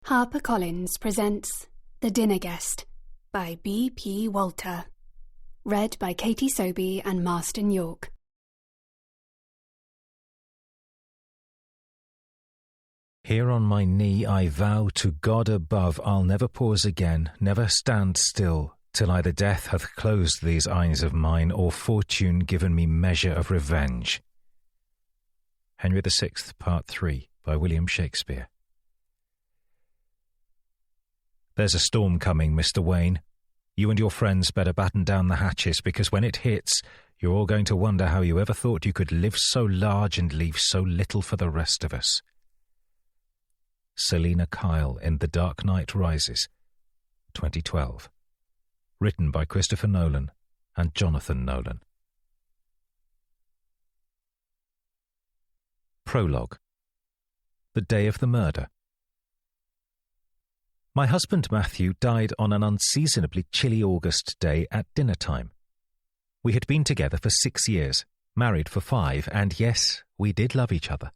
HarperCollins presents The Dinner Guest by B.P. Walter. Read by Katie Sobey and Marston York. Here on my knee I vow to God above I'll never pause again, never stand still, till either death hath closed these eyes of mine, or fortune given me measure of revenge. Henry VI, Part 3, by William Shakespeare. There's a storm coming, Mr. Wayne. You and your friends better batten down the hatches, because when it hits, you're all going to wonder how you ever thought you could live so large and leave so little for the rest of us. Selina Kyle in The Dark Knight Rises, 2012. Written by Christopher Nolan and Jonathan Nolan. Prologue. The day of the murder. My husband Matthew died on an unseasonably chilly August day at dinner time. We had been together for 6 years, married for 5, and yes, we did love each other.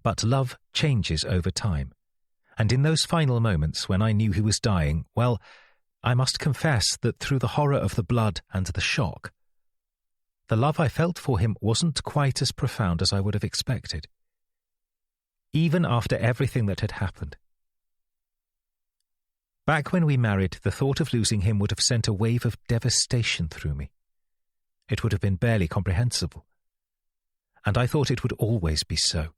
But love changes over time, and in those final moments when I knew he was dying, well, I must confess that through the horror of the blood and the shock, the love I felt for him wasn't quite as profound as I would have expected, even after everything that had happened. Back when we married, the thought of losing him would have sent a wave of devastation through me. It would have been barely comprehensible, and I thought it would always be so.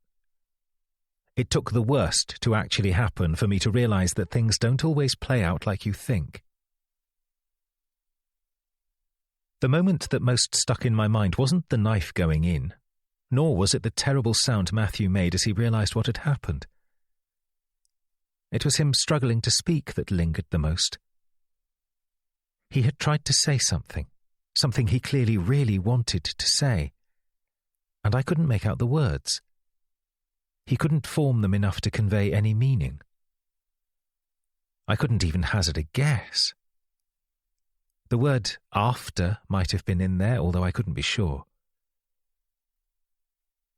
It took the worst to actually happen for me to realize that things don't always play out like you think. The moment that most stuck in my mind wasn't the knife going in, nor was it the terrible sound Matthew made as he realized what had happened. It was him struggling to speak that lingered the most. He had tried to say something he clearly really wanted to say, and I couldn't make out the words. He couldn't form them enough to convey any meaning. I couldn't even hazard a guess. The word after might have been in there, although I couldn't be sure.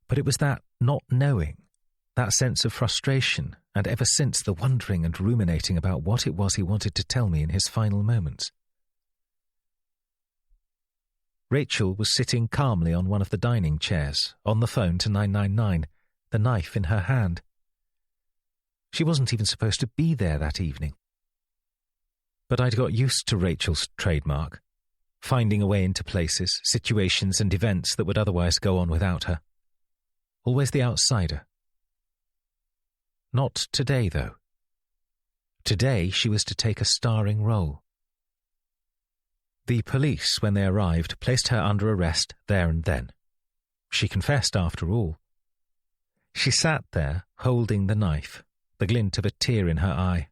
But it was that not knowing, that sense of frustration, and ever since the wondering and ruminating about what it was he wanted to tell me in his final moments. Rachel was sitting calmly on one of the dining chairs, on the phone to 999, the knife in her hand. She wasn't even supposed to be there that evening. But I'd got used to Rachel's trademark, finding a way into places, situations and events that would otherwise go on without her. Always the outsider. Not today, though. Today she was to take a starring role. The police, when they arrived, placed her under arrest there and then. She confessed after all. She sat there, holding the knife, the glint of a tear in her eye.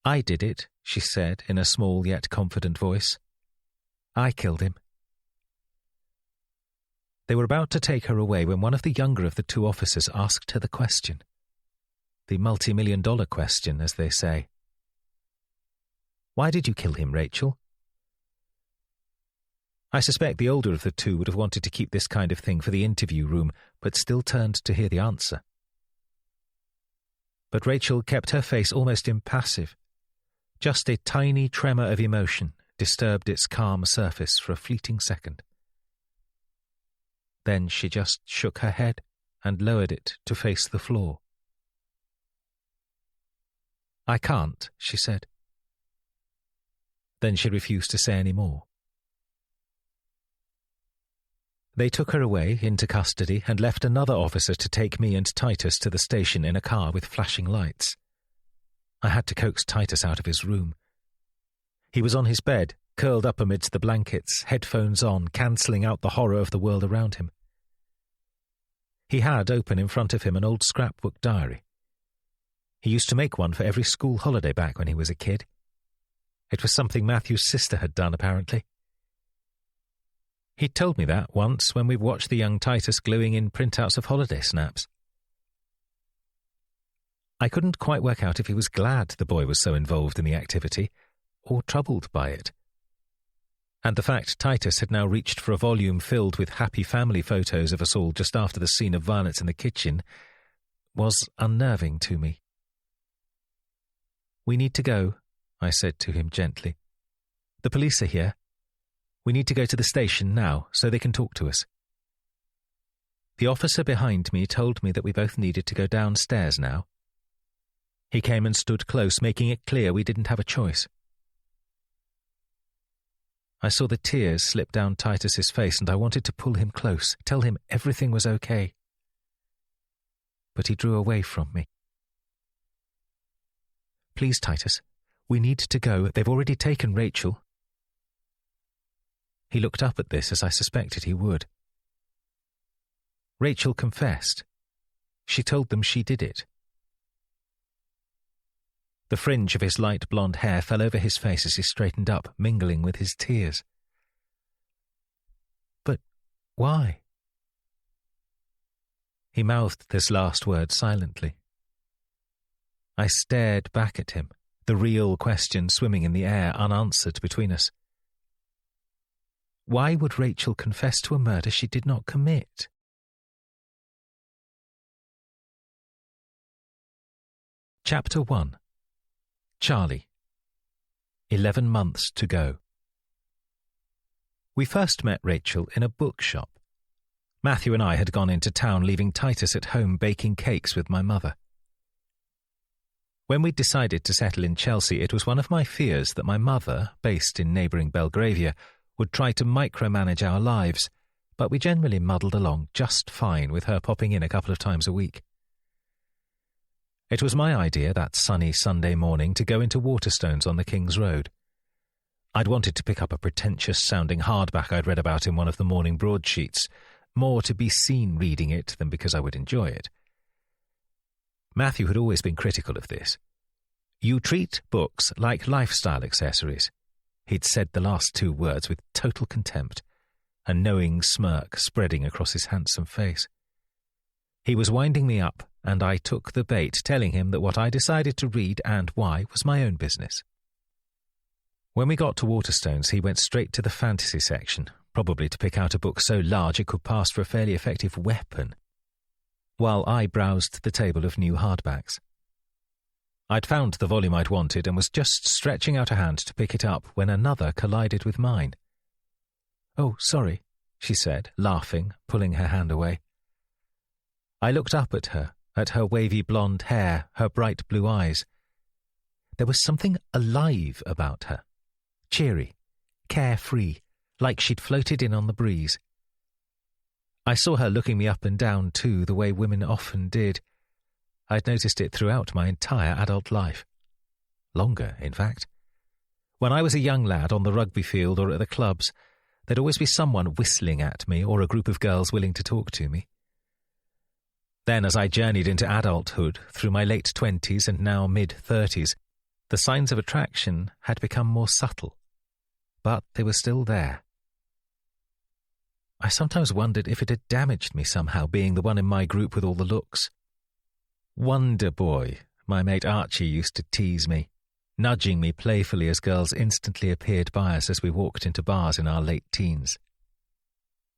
"I did it," she said in a small yet confident voice. "I killed him." They were about to take her away when one of the younger of the two officers asked her the question. The multi-million-dollar question, as they say. "Why did you kill him, Rachel?" I suspect the older of the two would have wanted to keep this kind of thing for the interview room, but still turned to hear the answer. But Rachel kept her face almost impassive. Just a tiny tremor of emotion disturbed its calm surface for a fleeting second. Then she just shook her head and lowered it to face the floor. "I can't," she said. Then she refused to say any more. They took her away into custody and left another officer to take me and Titus to the station in a car with flashing lights. I had to coax Titus out of his room. He was on his bed, curled up amidst the blankets, headphones on, cancelling out the horror of the world around him. He had open in front of him an old scrapbook diary. He used to make one for every school holiday back when he was a kid. It was something Matthew's sister had done, apparently. He'd told me that once when we watched the young Titus gluing in printouts of holiday snaps. I couldn't quite work out if he was glad the boy was so involved in the activity, or troubled by it. And the fact Titus had now reached for a volume filled with happy family photos of us all just after the scene of violence in the kitchen was unnerving to me. "We need to go," I said to him gently. "The police are here. We need to go to the station now so they can talk to us." The officer behind me told me that we both needed to go downstairs now. He came and stood close, making it clear we didn't have a choice. I saw the tears slip down Titus's face, and I wanted to pull him close, tell him everything was okay. But he drew away from me. "Please, Titus, we need to go. They've already taken Rachel." He looked up at this as I suspected he would. Rachel confessed. She told them she did it. The fringe of his light blonde hair fell over his face as he straightened up, mingling with his tears. "But why?" He mouthed this last word silently. I stared back at him, the real question swimming in the air, unanswered between us. Why would Rachel confess to a murder she did not commit? Chapter 1. Charlie. 11 months to go. We first met Rachel in a bookshop. Matthew and I had gone into town, leaving Titus at home baking cakes with my mother. When we decided to settle in Chelsea, it was one of my fears that my mother, based in neighbouring Belgravia, would try to micromanage our lives, but we generally muddled along just fine with her popping in a couple of times a week. It was my idea that sunny Sunday morning to go into Waterstones on the King's Road. I'd wanted to pick up a pretentious-sounding hardback I'd read about in one of the morning broadsheets, more to be seen reading it than because I would enjoy it. Matthew had always been critical of this. "You treat books like lifestyle accessories." He'd said the last two words with total contempt, a knowing smirk spreading across his handsome face. He was winding me up, and I took the bait, telling him that what I decided to read and why was my own business. When we got to Waterstones, he went straight to the fantasy section, probably to pick out a book so large it could pass for a fairly effective weapon, while I browsed the table of new hardbacks. I'd found the volume I'd wanted and was just stretching out a hand to pick it up when another collided with mine. "Oh, sorry," she said, laughing, pulling her hand away. I looked up at her wavy blonde hair, her bright blue eyes. There was something alive about her, cheery, carefree, like she'd floated in on the breeze. I saw her looking me up and down, too, the way women often did. I'd noticed it throughout my entire adult life. Longer, in fact. When I was a young lad on the rugby field or at the clubs, there'd always be someone whistling at me or a group of girls willing to talk to me. Then, as I journeyed into adulthood, through my late 20s and now mid-30s, the signs of attraction had become more subtle. But they were still there. I sometimes wondered if it had damaged me somehow, being the one in my group with all the looks. "Wonder Boy," my mate Archie used to tease me, nudging me playfully as girls instantly appeared by us as we walked into bars in our late teens.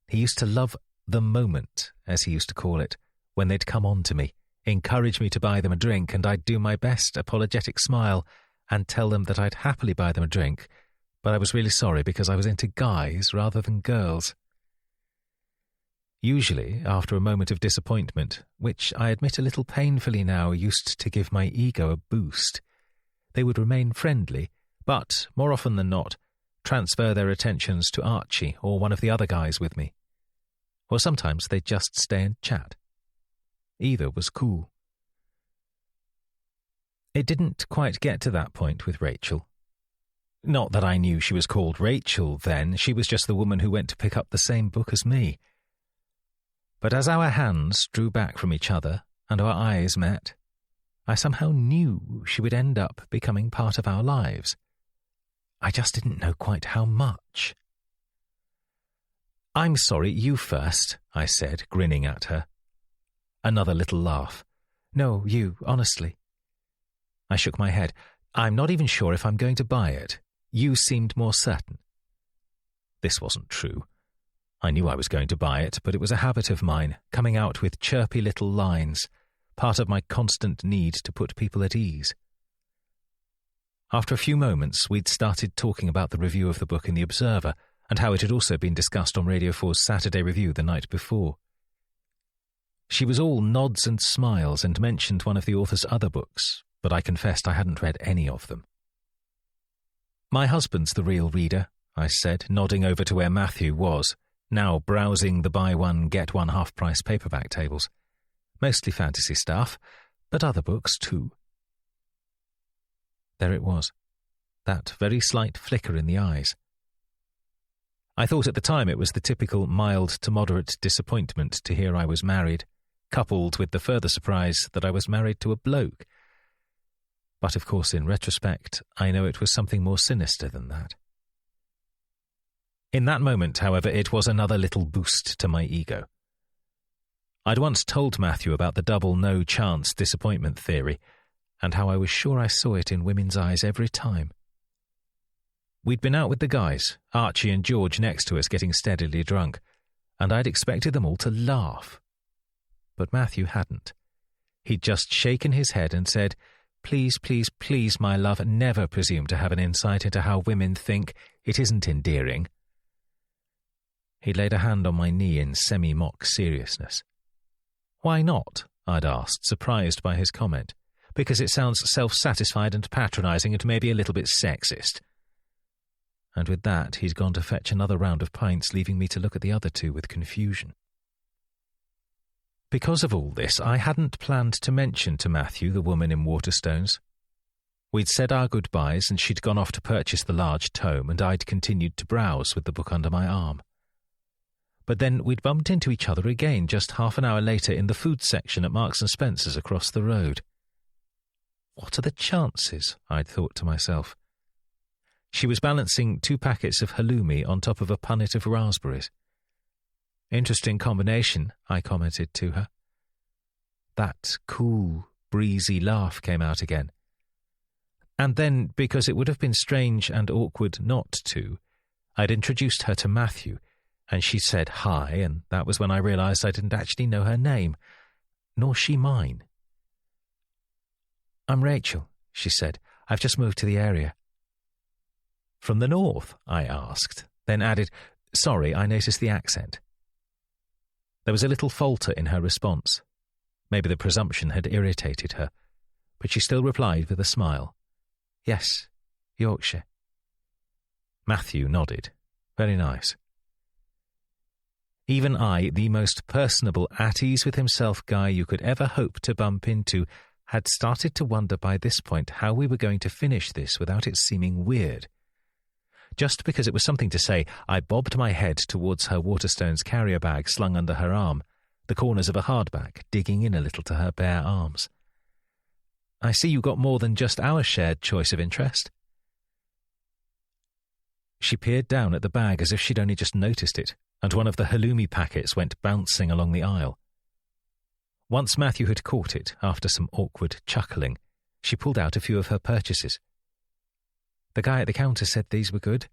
He used to love the moment, as he used to call it, when they'd come on to me, encourage me to buy them a drink, and I'd do my best apologetic smile and tell them that I'd happily buy them a drink, but I was really sorry because I was into guys rather than girls. Usually, after a moment of disappointment, which I admit a little painfully now used to give my ego a boost, they would remain friendly, but, more often than not, transfer their attentions to Archie or one of the other guys with me. Or sometimes they'd just stay and chat. Either was cool. It didn't quite get to that point with Rachel. Not that I knew she was called Rachel then, she was just the woman who went to pick up the same book as me. But as our hands drew back from each other and our eyes met, I somehow knew she would end up becoming part of our lives. I just didn't know quite how much. "I'm sorry, you first," I said, grinning at her. Another little laugh. "No, you, honestly." I shook my head. "I'm not even sure if I'm going to buy it. You seemed more certain." This wasn't true. I knew I was going to buy it, but it was a habit of mine, coming out with chirpy little lines, part of my constant need to put people at ease. After a few moments, we'd started talking about the review of the book in The Observer and how it had also been discussed on Radio 4's Saturday Review the night before. She was all nods and smiles and mentioned one of the author's other books, but I confessed I hadn't read any of them. "My husband's the real reader," I said, nodding over to where Matthew was, now browsing the buy-one, get-one half-price paperback tables. Mostly fantasy stuff, but other books too. There it was, that very slight flicker in the eyes. I thought at the time it was the typical mild to moderate disappointment to hear I was married, coupled with the further surprise that I was married to a bloke. But of course, in retrospect, I know it was something more sinister than that. In that moment, however, it was another little boost to my ego. I'd once told Matthew about the double no-chance disappointment theory, and how I was sure I saw it in women's eyes every time. We'd been out with the guys, Archie and George next to us getting steadily drunk, and I'd expected them all to laugh. But Matthew hadn't. He'd just shaken his head and said, "Please, please, please, my love, never presume to have an insight into how women think. It isn't endearing." He laid a hand on my knee in semi-mock seriousness. "Why not?" I'd asked, surprised by his comment. "Because it sounds self-satisfied and patronising and maybe a little bit sexist." And with that, he'd gone to fetch another round of pints, leaving me to look at the other two with confusion. Because of all this, I hadn't planned to mention to Matthew the woman in Waterstones. We'd said our goodbyes, and she'd gone off to purchase the large tome, and I'd continued to browse with the book under my arm. But then we'd bumped into each other again just half an hour later in the food section at Marks & Spencer's across the road. What are the chances? I'd thought to myself. She was balancing 2 packets of halloumi on top of a punnet of raspberries. "Interesting combination," I commented to her. That cool, breezy laugh came out again. And then, because it would have been strange and awkward not to, I'd introduced her to Matthew, and she said hi, and that was when I realised I didn't actually know her name, nor she mine. "I'm Rachel," she said. "I've just moved to the area." "From the north?" I asked, then added, "Sorry, I noticed the accent." There was a little falter in her response. Maybe the presumption had irritated her, but she still replied with a smile. "Yes, Yorkshire." Matthew nodded. "Very nice." Even I, the most personable, at ease with himself guy you could ever hope to bump into, had started to wonder by this point how we were going to finish this without it seeming weird. Just because it was something to say, I bobbed my head towards her Waterstones carrier bag slung under her arm, the corners of a hardback digging in a little to her bare arms. "I see you got more than just our shared choice of interest." She peered down at the bag as if she'd only just noticed it, and one of the halloumi packets went bouncing along the aisle. Once Matthew had caught it, after some awkward chuckling, she pulled out a few of her purchases. "The guy at the counter said these were good."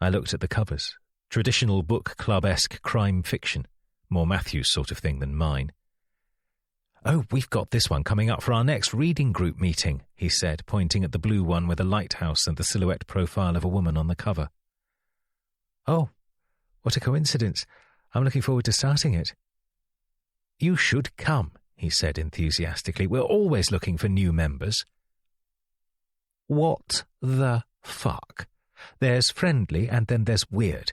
I looked at the covers. Traditional book club-esque crime fiction, more Matthew's sort of thing than mine. "Oh, we've got this one coming up for our next reading group meeting," he said, pointing at the blue one with a lighthouse and the silhouette profile of a woman on the cover. "Oh, what a coincidence. I'm looking forward to starting it." "You should come," he said enthusiastically. "We're always looking for new members." What the fuck? There's friendly and then there's weird.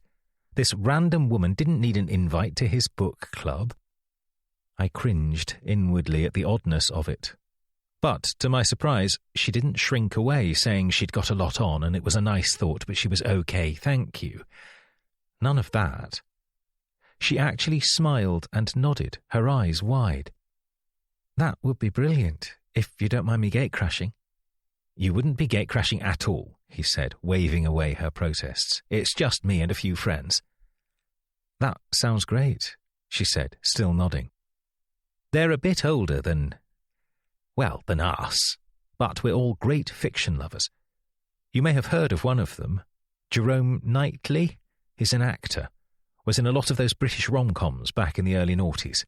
This random woman didn't need an invite to his book club. I cringed inwardly at the oddness of it. But, to my surprise, she didn't shrink away, saying she'd got a lot on and it was a nice thought, but she was okay, thank you. None of that. She actually smiled and nodded, her eyes wide. "That would be brilliant, if you don't mind me gate-crashing." "You wouldn't be gate-crashing at all," he said, waving away her protests. "It's just me and a few friends." "That sounds great," she said, still nodding. "They're a bit older than us, but we're all great fiction lovers. You may have heard of one of them. Jerome Knightley? He's an actor. Was in a lot of those British rom-coms back in the early noughties."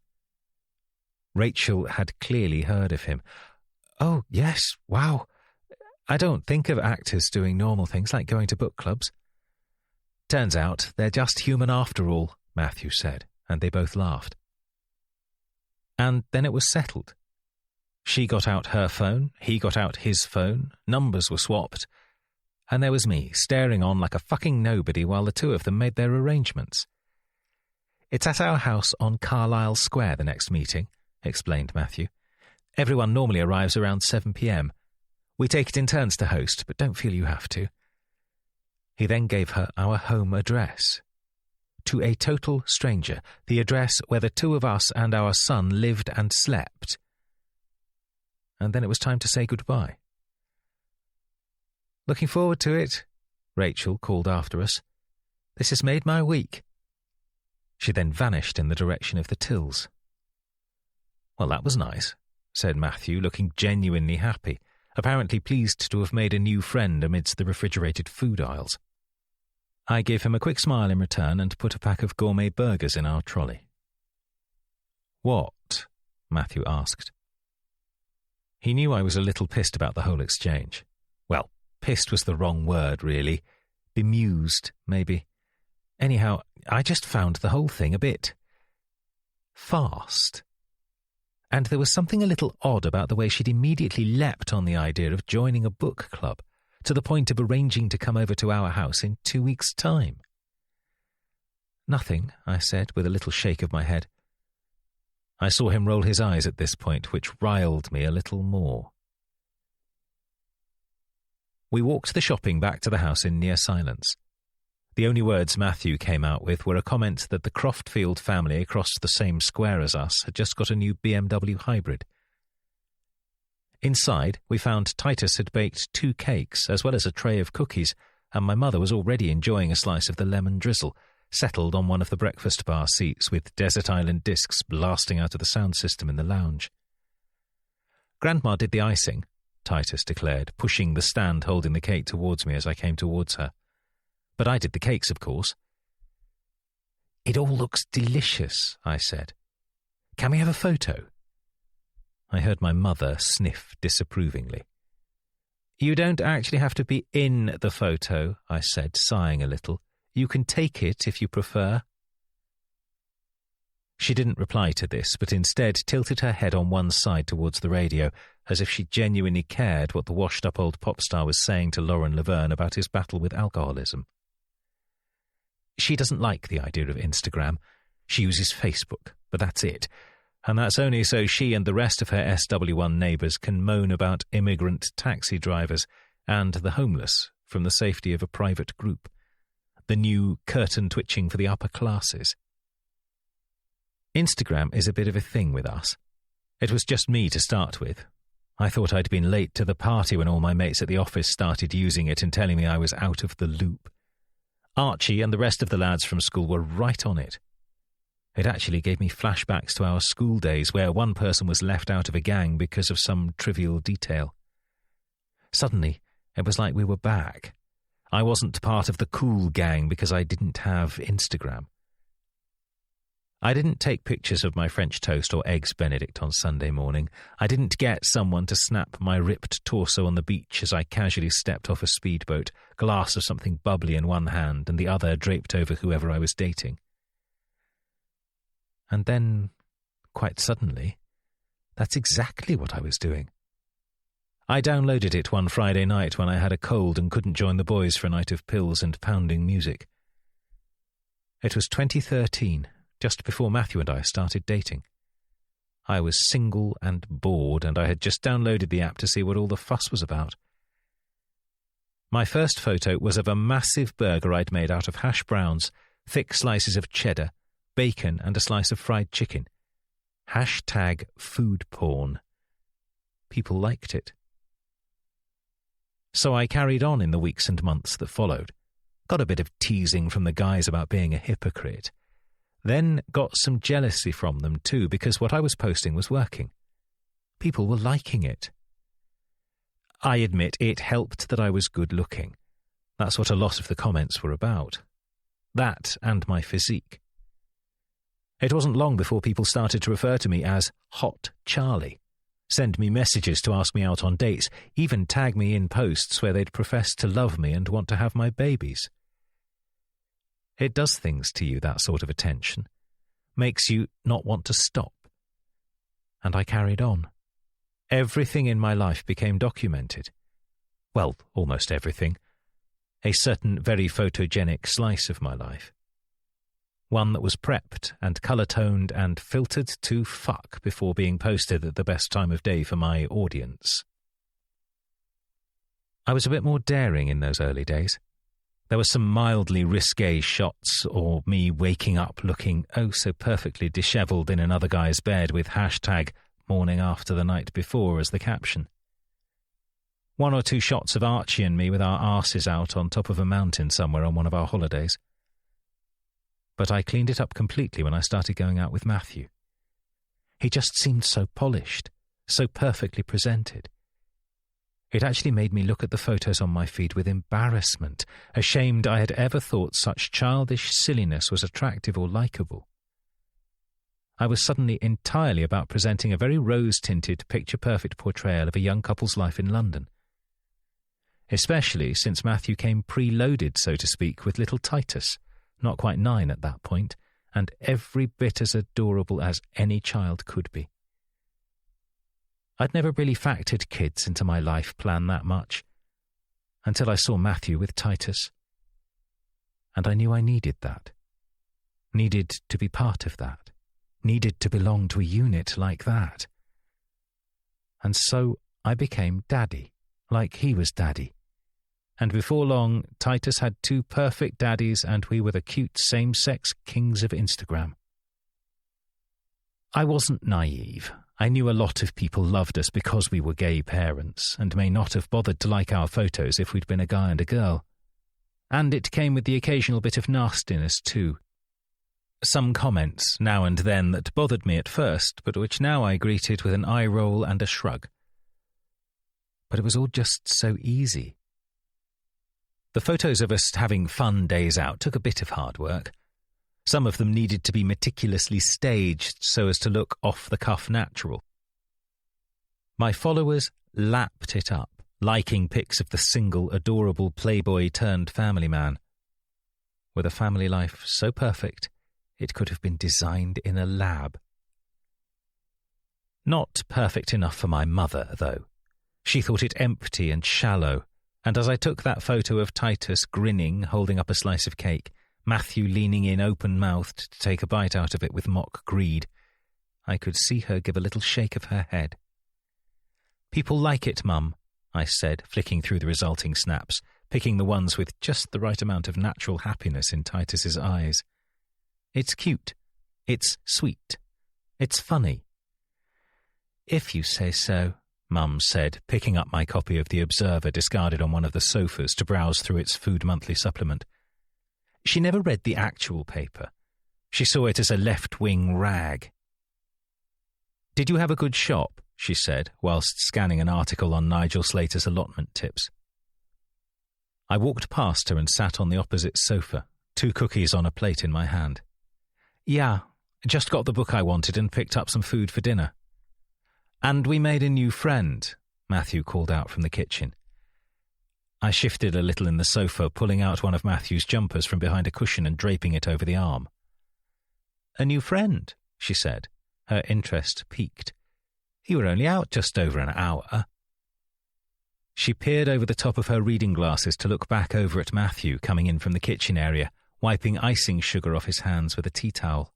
Rachel had clearly heard of him. "Oh, yes, wow. I don't think of actors doing normal things like going to book clubs." "Turns out they're just human after all," Matthew said, and they both laughed. And then it was settled. She got out her phone, he got out his phone, numbers were swapped, and there was me, staring on like a fucking nobody while the two of them made their arrangements. "It's at our house on Carlisle Square, the next meeting," explained Matthew. "Everyone normally arrives around 7 p.m. We take it in turns to host, but don't feel you have to." He then gave her our home address. To a total stranger, the address where the two of us and our son lived and slept. And then it was time to say goodbye. "Looking forward to it," Rachel called after us. "This has made my week." She then vanished in the direction of the tills. "Well, that was nice," said Matthew, looking genuinely happy, apparently pleased to have made a new friend amidst the refrigerated food aisles. I gave him a quick smile in return and put a pack of gourmet burgers in our trolley. "What?" Matthew asked. He knew I was a little pissed about the whole exchange. Well, pissed was the wrong word, really. Bemused, maybe. Anyhow, I just found the whole thing a bit fast. And there was something a little odd about the way she'd immediately leapt on the idea of joining a book club, to the point of arranging to come over to our house in 2 weeks' time. "Nothing," I said, with a little shake of my head. I saw him roll his eyes at this point, which riled me a little more. We walked the shopping back to the house in near silence. The only words Matthew came out with were a comment that the Croftfield family across the same square as us had just got a new BMW hybrid. Inside, we found Titus had baked 2 cakes as well as a tray of cookies, and my mother was already enjoying a slice of the lemon drizzle, settled on one of the breakfast bar seats with Desert Island discs blasting out of the sound system in the lounge. "Grandma did the icing," Titus declared, pushing the stand holding the cake towards me as I came towards her. "But I did the cakes, of course." "It all looks delicious," I said. "Can we have a photo?" I heard my mother sniff disapprovingly. "You don't actually have to be in the photo," I said, sighing a little. "You can take it if you prefer." She didn't reply to this, but instead tilted her head on one side towards the radio, as if she genuinely cared what the washed-up old pop star was saying to Lauren Laverne about his battle with alcoholism. She doesn't like the idea of Instagram. She uses Facebook, but that's it. And that's only so she and the rest of her SW1 neighbours can moan about immigrant taxi drivers and the homeless from the safety of a private group. The new curtain twitching for the upper classes. Instagram is a bit of a thing with us. It was just me to start with. I thought I'd been late to the party when all my mates at the office started using it and telling me I was out of the loop. Archie and the rest of the lads from school were right on it. It actually gave me flashbacks to our school days where one person was left out of a gang because of some trivial detail. Suddenly, it was like we were back. I wasn't part of the cool gang because I didn't have Instagram. I didn't take pictures of my French toast or eggs Benedict on Sunday morning. I didn't get someone to snap my ripped torso on the beach as I casually stepped off a speedboat, glass of something bubbly in one hand and the other draped over whoever I was dating. And then, quite suddenly, that's exactly what I was doing. I downloaded it one Friday night when I had a cold and couldn't join the boys for a night of pills and pounding music. It was 2013, just before Matthew and I started dating. I was single and bored, and I had just downloaded the app to see what all the fuss was about. My first photo was of a massive burger I'd made out of hash browns, thick slices of cheddar, bacon and a slice of fried chicken. Hashtag food porn. People liked it. So I carried on in the weeks and months that followed. Got a bit of teasing from the guys about being a hypocrite. Then got some jealousy from them too, because what I was posting was working. People were liking it. I admit it helped that I was good looking. That's what a lot of the comments were about. That and my physique. It wasn't long before people started to refer to me as Hot Charlie, send me messages to ask me out on dates, even tag me in posts where they'd profess to love me and want to have my babies. It does things to you, that sort of attention. Makes you not want to stop. And I carried on. Everything in my life became documented. Well, almost everything. A certain very photogenic slice of my life. One that was prepped and colour-toned and filtered to fuck before being posted at the best time of day for my audience. I was a bit more daring in those early days. There were some mildly risque shots, or me waking up looking oh so perfectly dishevelled in another guy's bed with #morning after the night before as the caption. 1 or 2 shots of Archie and me with our arses out on top of a mountain somewhere on one of our holidays. But I cleaned it up completely when I started going out with Matthew. He just seemed so polished, so perfectly presented. It actually made me look at the photos on my feed with embarrassment, ashamed I had ever thought such childish silliness was attractive or likeable. I was suddenly entirely about presenting a very rose-tinted, picture-perfect portrayal of a young couple's life in London. Especially since Matthew came preloaded, so to speak, with little Titus, not quite 9 at that point, and every bit as adorable as any child could be. I'd never really factored kids into my life plan that much, until I saw Matthew with Titus. And I knew I needed that. Needed to be part of that. Needed to belong to a unit like that. And so I became Daddy, like he was Daddy. And before long, Titus had 2 perfect daddies and we were the cute same-sex kings of Instagram. I wasn't naive. I knew a lot of people loved us because we were gay parents and may not have bothered to like our photos if we'd been a guy and a girl. And it came with the occasional bit of nastiness too. Some comments, now and then, that bothered me at first, but which now I greeted with an eye roll and a shrug. But it was all just so easy. The photos of us having fun days out took a bit of hard work. Some of them needed to be meticulously staged so as to look off-the-cuff natural. My followers lapped it up, liking pics of the single, adorable playboy-turned-family man, with a family life so perfect it could have been designed in a lab. Not perfect enough for my mother, though. She thought it empty and shallow, and as I took that photo of Titus grinning, holding up a slice of cake, Matthew leaning in open-mouthed to take a bite out of it with mock greed, I could see her give a little shake of her head. "People like it, Mum," I said, flicking through the resulting snaps, picking the ones with just the right amount of natural happiness in Titus's eyes. "It's cute. It's sweet. It's funny." "If you say so," Mum said, picking up my copy of The Observer discarded on one of the sofas to browse through its Food Monthly supplement. She never read the actual paper. She saw it as a left-wing rag. "Did you have a good shop?" she said, whilst scanning an article on Nigel Slater's allotment tips. I walked past her and sat on the opposite sofa, 2 cookies on a plate in my hand. "Yeah, just got the book I wanted and picked up some food for dinner." "And we made a new friend," Matthew called out from the kitchen. I shifted a little in the sofa, pulling out one of Matthew's jumpers from behind a cushion and draping it over the arm. "A new friend," she said, her interest piqued. "You were only out just over an hour." She peered over the top of her reading glasses to look back over at Matthew coming in from the kitchen area, wiping icing sugar off his hands with a tea towel.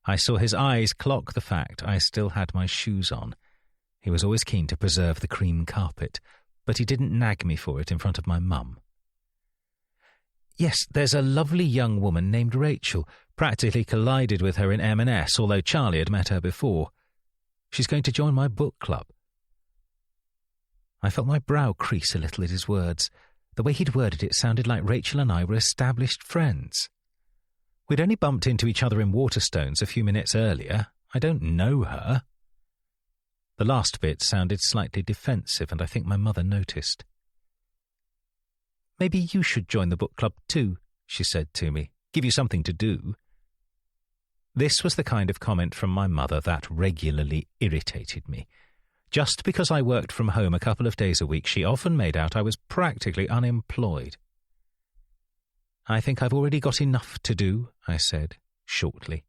I saw his eyes clock the fact I still had my shoes on. He was always keen to preserve the cream carpet, but he didn't nag me for it in front of my mum. "Yes, there's a lovely young woman named Rachel. Practically collided with her in M&S, although Charlie had met her before. She's going to join my book club." I felt my brow crease a little at his words. The way he'd worded it sounded like Rachel and I were established friends. We'd only bumped into each other in Waterstones a few minutes earlier. I don't know her. The last bit sounded slightly defensive, and I think my mother noticed. "Maybe you should join the book club too," she said to me. "Give you something to do." This was the kind of comment from my mother that regularly irritated me. Just because I worked from home a couple of days a week, she often made out I was practically unemployed. "I think I've already got enough to do," I said, shortly.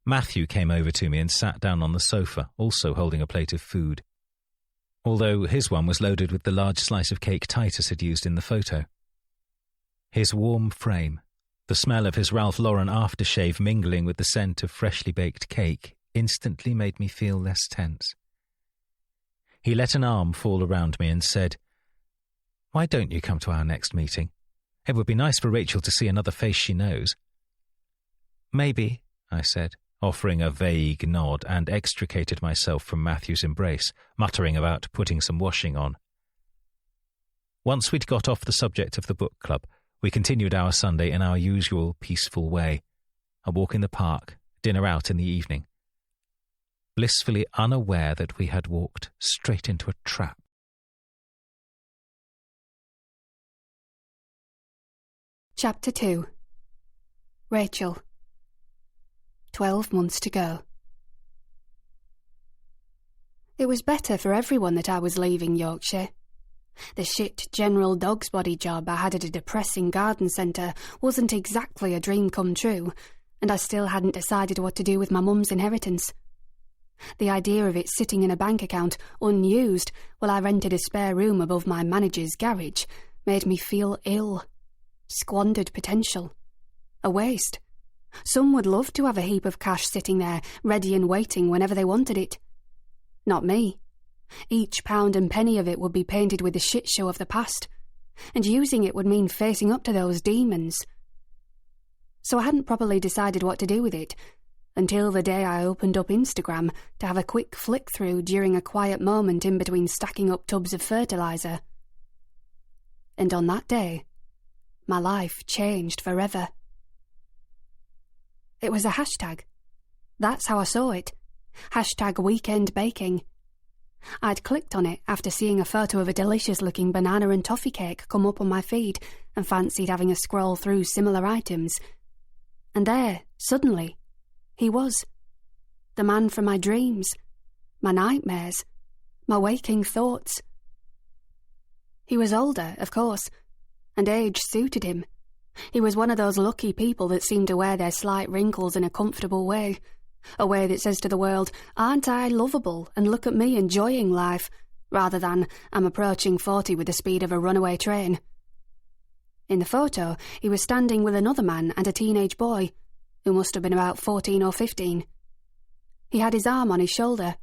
Matthew came over to me and sat down on the sofa, also holding a plate of food, although his one was loaded with the large slice of cake Titus had used in the photo. His warm frame, the smell of his Ralph Lauren aftershave mingling with the scent of freshly baked cake, instantly made me feel less tense. He let an arm fall around me and said, "Why don't you come to our next meeting? It would be nice for Rachel to see another face she knows." "Maybe," I said, offering a vague nod, and extricated myself from Matthew's embrace, muttering about putting some washing on. Once we'd got off the subject of the book club, we continued our Sunday in our usual peaceful way, a walk in the park, dinner out in the evening, blissfully unaware that we had walked straight into a trap. Chapter 2. Rachel. 12 months to go. It was better for everyone that I was leaving Yorkshire. The shit general dog's body job I had at a depressing garden centre wasn't exactly a dream come true, and I still hadn't decided what to do with my mum's inheritance. The idea of it sitting in a bank account, unused, while I rented a spare room above my manager's garage, made me feel ill. Squandered potential. A waste. Some would love to have a heap of cash sitting there, ready and waiting whenever they wanted it. Not me. Each pound and penny of it would be painted with the shit show of the past, and using it would mean facing up to those demons. So I hadn't properly decided what to do with it, until the day I opened up Instagram to have a quick flick through during a quiet moment in between stacking up tubs of fertiliser. And on that day, my life changed forever. It was a hashtag. That's how I saw it. Hashtag weekend baking. I'd clicked on it after seeing a photo of a delicious-looking banana and toffee cake come up on my feed and fancied having a scroll through similar items. And there, suddenly, he was. The man from my dreams, my nightmares, my waking thoughts. He was older, of course, and age suited him. He was one of those lucky people that seem to wear their slight wrinkles in a comfortable way, a way that says to the world, "Aren't I lovable, and look at me enjoying life," rather than, "I'm approaching 40 with the speed of a runaway train." In the photo, he was standing with another man and a teenage boy, who must have been about 14 or 15. He had his arm on his shoulder,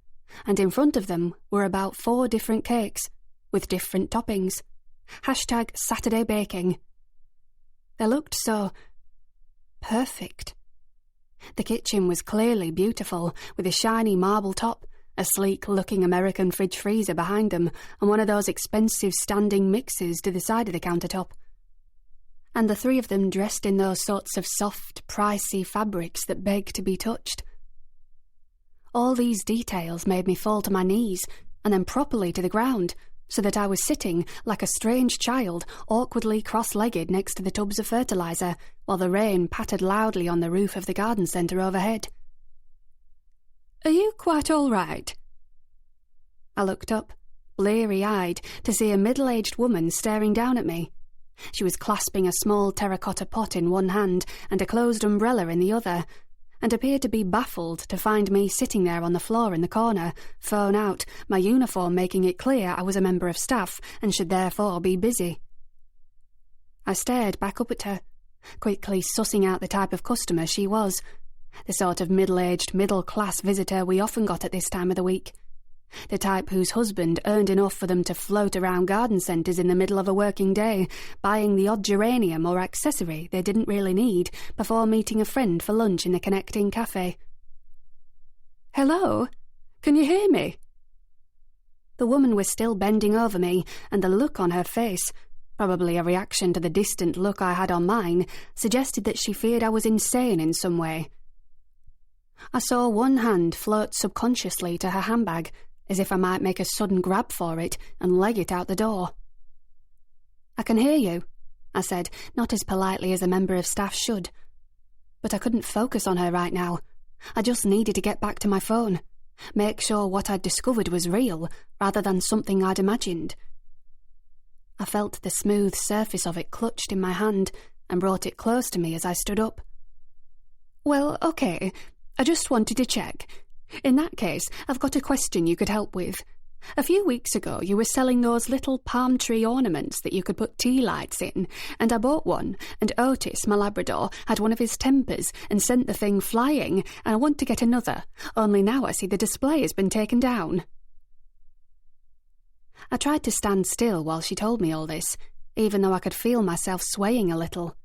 and in front of them were about 4 different cakes, with different toppings. Hashtag Saturday baking. They looked so perfect. The kitchen was clearly beautiful, with a shiny marble top, a sleek-looking American fridge freezer behind them, and one of those expensive standing mixers to the side of the countertop. And the 3 of them dressed in those sorts of soft, pricey fabrics that beg to be touched. All these details made me fall to my knees, and then properly to the ground, so that I was sitting, like a strange child, awkwardly cross-legged next to the tubs of fertiliser, while the rain pattered loudly on the roof of the garden centre overhead. "Are you quite all right?" I looked up, bleary-eyed, to see a middle-aged woman staring down at me. She was clasping a small terracotta pot in one hand and a closed umbrella in the other, and appeared to be baffled to find me sitting there on the floor in the corner, phone out, my uniform making it clear I was a member of staff and should therefore be busy. I stared back up at her, quickly sussing out the type of customer she was, the sort of middle-aged, middle-class visitor we often got at this time of the week, the type whose husband earned enough for them to float around garden centres in the middle of a working day, buying the odd geranium or accessory they didn't really need before meeting a friend for lunch in the connecting cafe. "Hello? Can you hear me?" The woman was still bending over me, and the look on her face, probably a reaction to the distant look I had on mine, suggested that she feared I was insane in some way. I saw one hand float subconsciously to her handbag, as if I might make a sudden grab for it and leg it out the door. "I can hear you," I said, not as politely as a member of staff should. but I couldn't focus on her right now. I just needed to get back to my phone, make sure what I'd discovered was real rather than something I'd imagined. I felt the smooth surface of it clutched in my hand and brought it close to me as I stood up. "Well, okay, I just wanted to check. In that case, I've got a question you could help with. A few weeks ago, you were selling those little palm tree ornaments that you could put tea lights in, and I bought one, and Otis, my Labrador, had one of his tempers and sent the thing flying, and I want to get another, only now I see the display has been taken down." I tried to stand still while she told me all this, even though I could feel myself swaying a little.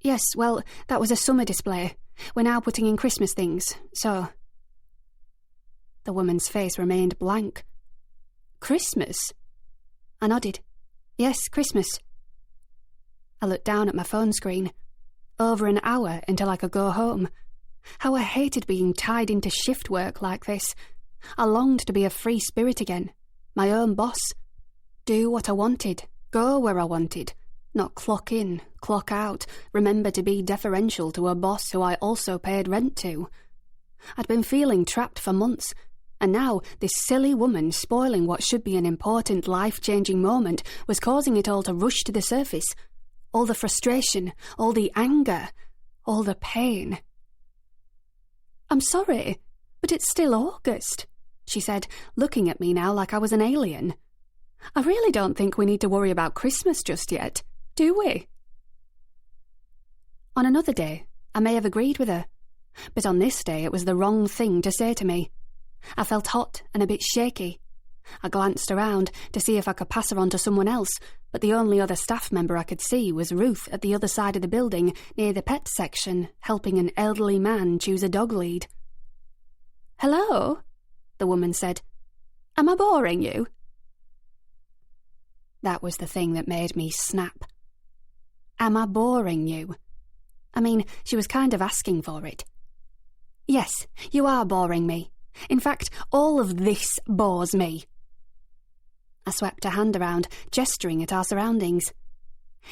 "Yes, well, that was a summer display. We're now putting in Christmas things, so..." The woman's face remained blank. "Christmas?" I nodded. "Yes, Christmas." I looked down at my phone screen. Over an hour until I could go home. How I hated being tied into shift work like this. I longed to be a free spirit again, my own boss. Do what I wanted, go where I wanted, not clock in, clock out, remember to be deferential to a boss who I also paid rent to. I'd been feeling trapped for months, and now this silly woman spoiling what should be an important life-changing moment was causing it all to rush to the surface. All the frustration, all the anger, all the pain. "I'm sorry, but it's still August," she said, looking at me now like I was an alien. "I really don't think we need to worry about Christmas just yet, do we?" On another day, I may have agreed with her, but on this day it was the wrong thing to say to me. I felt hot and a bit shaky. I glanced around to see if I could pass her on to someone else, but the only other staff member I could see was Ruth at the other side of the building, near the pet section, helping an elderly man choose a dog lead. "Hello?" the woman said. "Am I boring you?" That was the thing that made me snap. "Am I boring you?" I mean, she was kind of asking for it. "Yes, you are boring me. In fact, all of this bores me." I swept a hand around, gesturing at our surroundings.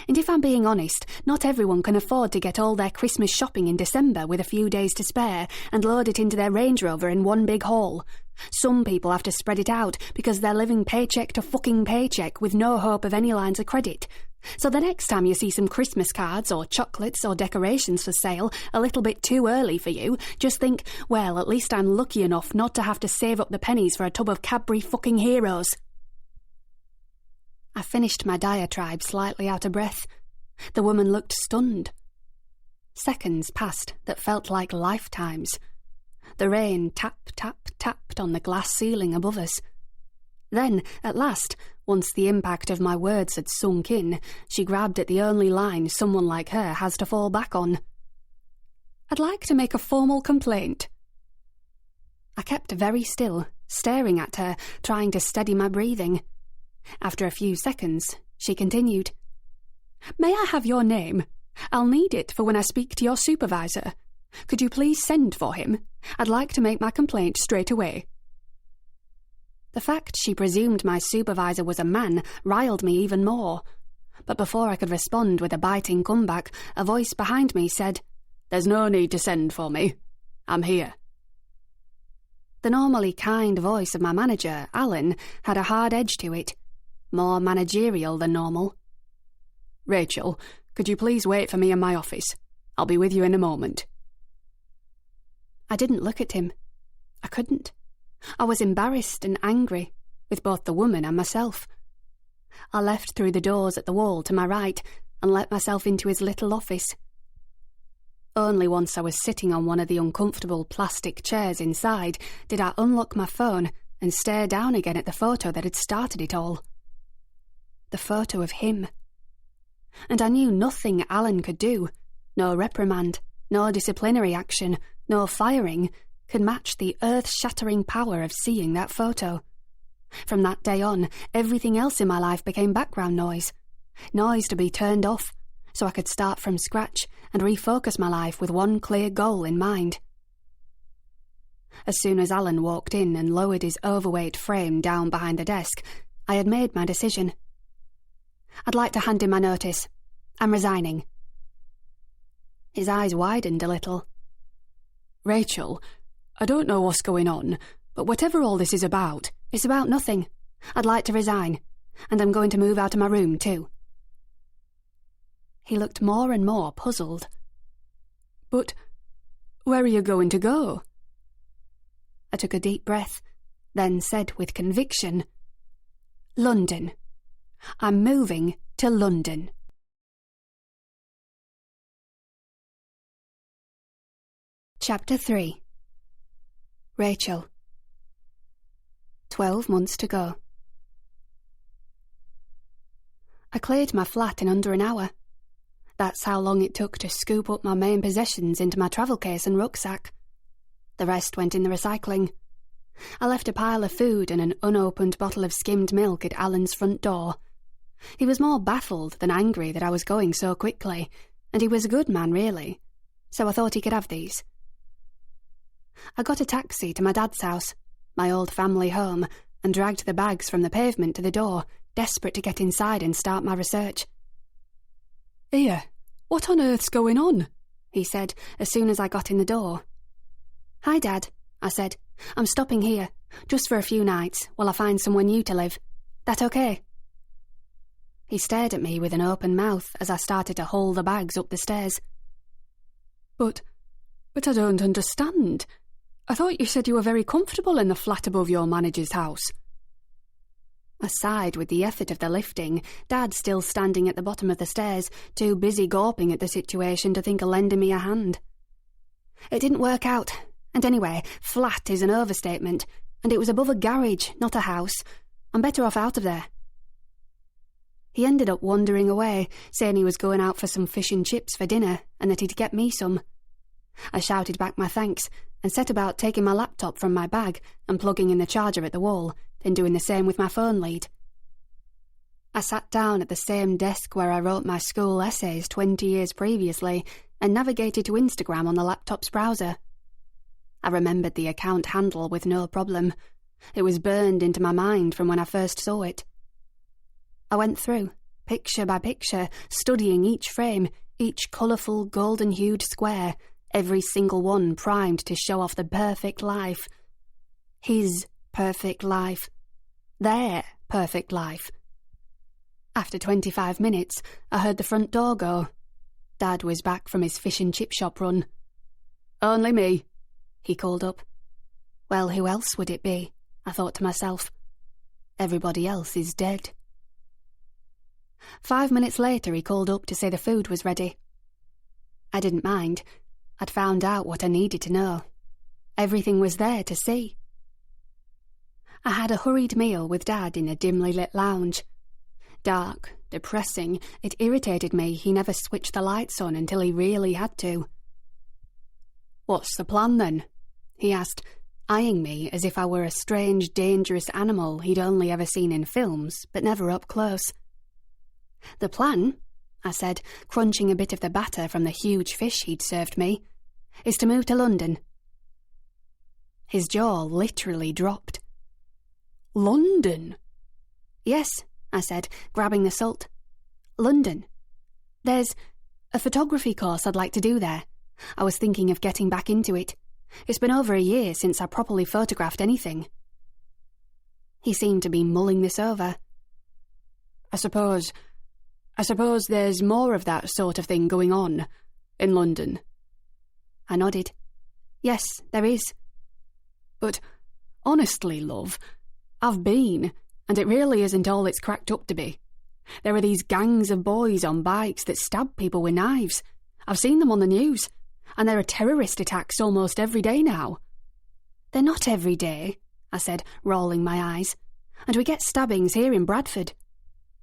And if I'm being honest, not everyone can afford to get all their Christmas shopping in December with a few days to spare and load it into their Range Rover in one big haul. Some people have to spread it out because they're living paycheck to fucking paycheck with no hope of any lines of credit. So the next time you see some Christmas cards or chocolates or decorations for sale a little bit too early for you, just think, well, at least I'm lucky enough not to have to save up the pennies for a tub of Cadbury fucking Heroes. I finished my diatribe slightly out of breath. The woman looked stunned. Seconds passed that felt like lifetimes. The rain tapped on the glass ceiling above us. Then, at last, once the impact of my words had sunk in, she grabbed at the only line someone like her has to fall back on. "I'd like to make a formal complaint." I kept very still, staring at her, trying to steady my breathing. After a few seconds, she continued. "May I have your name? I'll need it for when I speak to your supervisor. Could you please send for him? I'd like to make my complaint straight away." The fact she presumed my supervisor was a man riled me even more. But before I could respond with a biting comeback, a voice behind me said, "There's no need to send for me. I'm here." The normally kind voice of my manager, Alan, had a hard edge to it, more managerial than normal. "Rachel, could you please wait for me in my office? I'll be with you in a moment." I didn't look at him. I couldn't. I was embarrassed and angry, with both the woman and myself. I left through the doors at the wall to my right and let myself into his little office. Only once I was sitting on one of the uncomfortable plastic chairs inside did I unlock my phone and stare down again at the photo that had started it all. The photo of him. And I knew nothing Alan could do, no reprimand, no disciplinary action, no firing, could match the earth-shattering power of seeing that photo. From that day on, everything else in my life became background noise. Noise to be turned off, so I could start from scratch and refocus my life with one clear goal in mind. As soon as Alan walked in and lowered his overweight frame down behind the desk, I had made my decision. "I'd like to hand in my notice. I'm resigning." His eyes widened a little. Rachel, I don't know what's going on, but whatever all this is about... It's about nothing. I'd like to resign, and I'm going to move out of my room too. He looked more and more puzzled. But where are you going to go? I took a deep breath, then said with conviction, London. I'm moving to London. Chapter 3. Rachel. 12 months to go. I cleared my flat in under an hour. That's how long it took to scoop up my main possessions into my travel case and rucksack. The rest went in the recycling. I left a pile of food and an unopened bottle of skimmed milk at Alan's front door. He was more baffled than angry that I was going so quickly, and he was a good man, really, so I thought he could have these. I got a taxi to my dad's house, my old family home, and dragged the bags from the pavement to the door, desperate to get inside and start my research. "Here, what on earth's going on?" he said as soon as I got in the door. "Hi, Dad," I said. "I'm stopping here, just for a few nights, while I find somewhere new to live. That okay?" He stared at me with an open mouth as I started to haul the bags up the stairs. But I don't understand. I thought you said you were very comfortable in the flat above your manager's house." I sighed with the effort of the lifting, Dad still standing at the bottom of the stairs, too busy gawping at the situation to think of lending me a hand. It didn't work out, and anyway, flat is an overstatement, and it was above a garage, not a house. I'm better off out of there. He ended up wandering away, saying he was going out for some fish and chips for dinner, and that he'd get me some. I shouted back my thanks, and set about taking my laptop from my bag and plugging in the charger at the wall, then doing the same with my phone lead. I sat down at the same desk where I wrote my school essays 20 years previously and navigated to Instagram on the laptop's browser. I remembered the account handle with no problem. It was burned into my mind from when I first saw it. I went through, picture by picture, studying each frame, each colourful golden-hued square, every single one primed to show off the perfect life. His perfect life. Their perfect life. After 25 minutes, I heard the front door go. Dad was back from his fish and chip shop run. "Only me," he called up. Well, who else would it be? I thought to myself. Everybody else is dead. 5 minutes later, he called up to say the food was ready. I didn't mind. I'd found out what I needed to know. Everything was there to see. I had a hurried meal with Dad in a dimly lit lounge. Dark, depressing, it irritated me he never switched the lights on until he really had to. "What's the plan then?" he asked, eyeing me as if I were a strange, dangerous animal he'd only ever seen in films, but never up close. "The plan," I said, crunching a bit of the batter from the huge fish he'd served me, "is to move to London." His jaw literally dropped. "London?" "Yes," I said, grabbing the salt. "London. There's a photography course I'd like to do there. I was thinking of getting back into it. It's been over a year since I properly photographed anything." He seemed to be mulling this over. I suppose there's more of that sort of thing going on in London." I nodded. "Yes, there is." "But honestly, love, I've been, and it really isn't all it's cracked up to be. There are these gangs of boys on bikes that stab people with knives. I've seen them on the news, and there are terrorist attacks almost every day now." "They're not every day," I said, rolling my eyes. "And we get stabbings here in Bradford."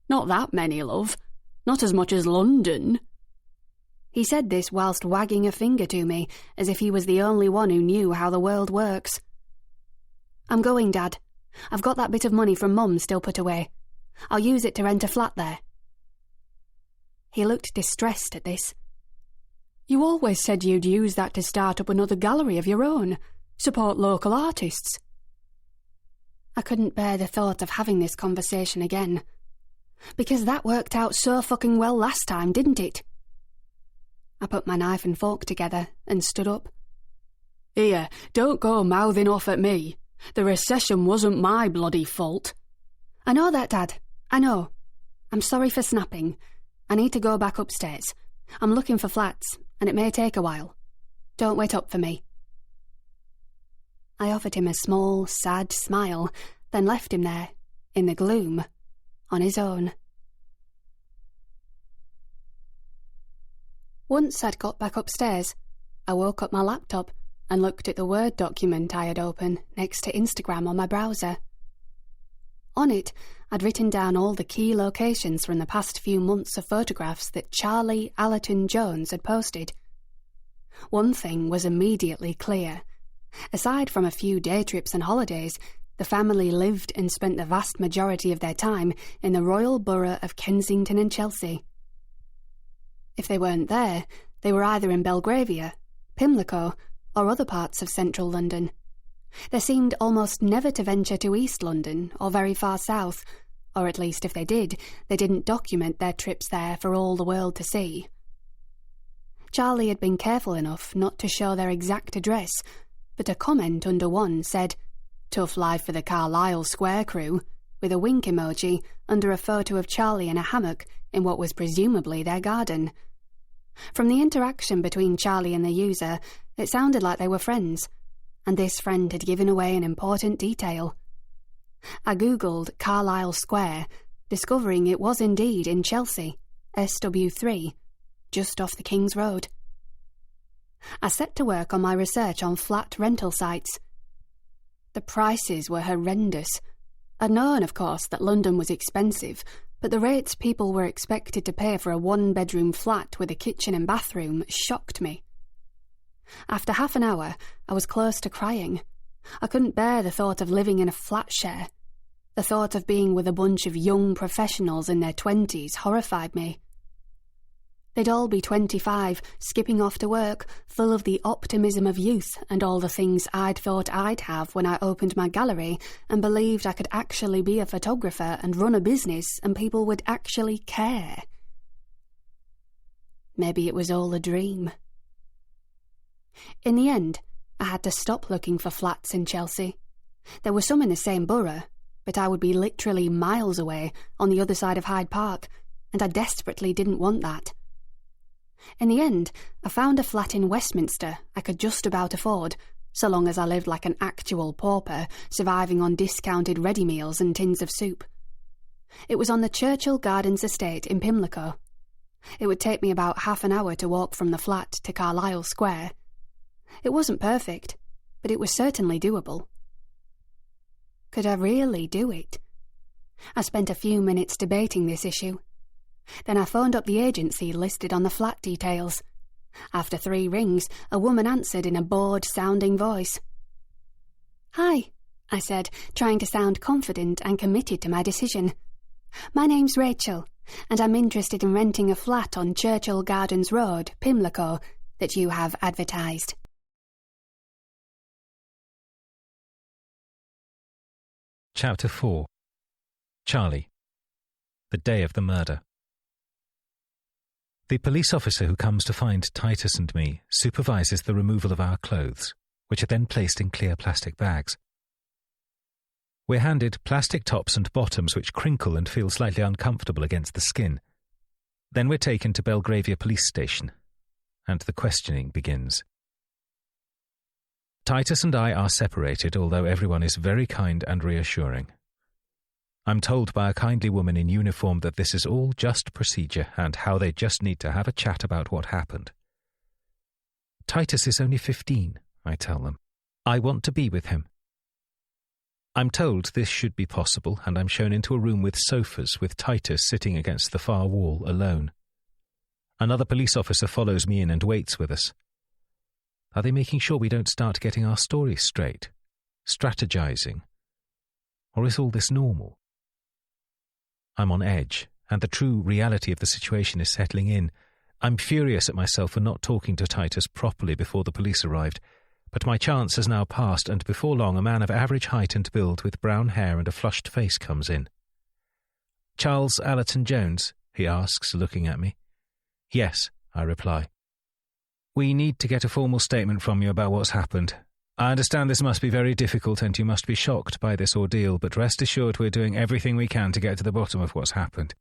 "Not that many, love. Not as much as London." He said this whilst wagging a finger to me, as if he was the only one who knew how the world works. "I'm going, Dad. I've got that bit of money from Mum still put away. I'll use it to rent a flat there." He looked distressed at this. "You always said you'd use that to start up another gallery of your own, support local artists." I couldn't bear the thought of having this conversation again. Because that worked out so fucking well last time, didn't it? I put my knife and fork together and stood up. Here, don't go mouthing off at me. The recession wasn't my bloody fault. I know that, Dad. I know. I'm sorry for snapping. I need to go back upstairs. I'm looking for flats, and it may take a while. Don't wait up for me. I offered him a small, sad smile, then left him there, in the gloom, on his own. Once I'd got back upstairs, I woke up my laptop and looked at the Word document I had opened next to Instagram on my browser. On it, I'd written down all the key locations from the past few months of photographs that Charlie Allerton Jones had posted. One thing was immediately clear. Aside from a few day trips and holidays, the family lived and spent the vast majority of their time in the royal borough of Kensington and Chelsea. If they weren't there, they were either in Belgravia, Pimlico, or other parts of central London. They seemed almost never to venture to East London or very far south, or at least if they did, they didn't document their trips there for all the world to see. Charlie had been careful enough not to show their exact address, but a comment under one said, "Tough life for the Carlisle Square crew," with a wink emoji under a photo of Charlie in a hammock in what was presumably their garden. From the interaction between Charlie and the user, it sounded like they were friends, and this friend had given away an important detail. I googled Carlisle Square, discovering it was indeed in Chelsea, SW3, just off the King's Road. I set to work on my research on flat rental sites. The prices were horrendous. I'd known, of course, that London was expensive, but the rates people were expected to pay for a one-bedroom flat with a kitchen and bathroom shocked me. After half an hour, I was close to crying. I couldn't bear the thought of living in a flat share. The thought of being with a bunch of young professionals in their 20s horrified me. They'd all be 25, skipping off to work, full of the optimism of youth and all the things I'd thought I'd have when I opened my gallery and believed I could actually be a photographer and run a business and people would actually care. Maybe it was all a dream. In the end, I had to stop looking for flats in Chelsea. There were some in the same borough, but I would be literally miles away on the other side of Hyde Park, and I desperately didn't want that. In the end, I found a flat in Westminster I could just about afford, so long as I lived like an actual pauper, surviving on discounted ready meals and tins of soup. It was on the Churchill Gardens estate in Pimlico. It would take me about half an hour to walk from the flat to Carlisle Square. It wasn't perfect, but it was certainly doable. Could I really do it? I spent a few minutes debating this issue. Then I phoned up the agency listed on the flat details. After 3 rings, a woman answered in a bored-sounding voice. "Hi," I said, trying to sound confident and committed to my decision. "My name's Rachel, and I'm interested in renting a flat on Churchill Gardens Road, Pimlico, that you have advertised." Chapter 4. Charlie. The day of the murder. The police officer who comes to find Titus and me supervises the removal of our clothes, which are then placed in clear plastic bags. We're handed plastic tops and bottoms which crinkle and feel slightly uncomfortable against the skin. Then we're taken to Belgravia police station, and the questioning begins. Titus and I are separated, although everyone is very kind and reassuring. I'm told by a kindly woman in uniform that this is all just procedure and how they just need to have a chat about what happened. Titus is only 15, I tell them. I want to be with him. I'm told this should be possible, and I'm shown into a room with sofas with Titus sitting against the far wall alone. Another police officer follows me in and waits with us. Are they making sure we don't start getting our stories straight? Strategizing? Or is all this normal? I'm on edge, and the true reality of the situation is settling in. I'm furious at myself for not talking to Titus properly before the police arrived, but my chance has now passed, and before long a man of average height and build with brown hair and a flushed face comes in. "Charles Allerton Jones?" he asks, looking at me. "Yes," I reply. We need to get a formal statement from you about what's happened. I understand this must be very difficult and you must be shocked by this ordeal, but rest assured we're doing everything we can to get to the bottom of what's happened.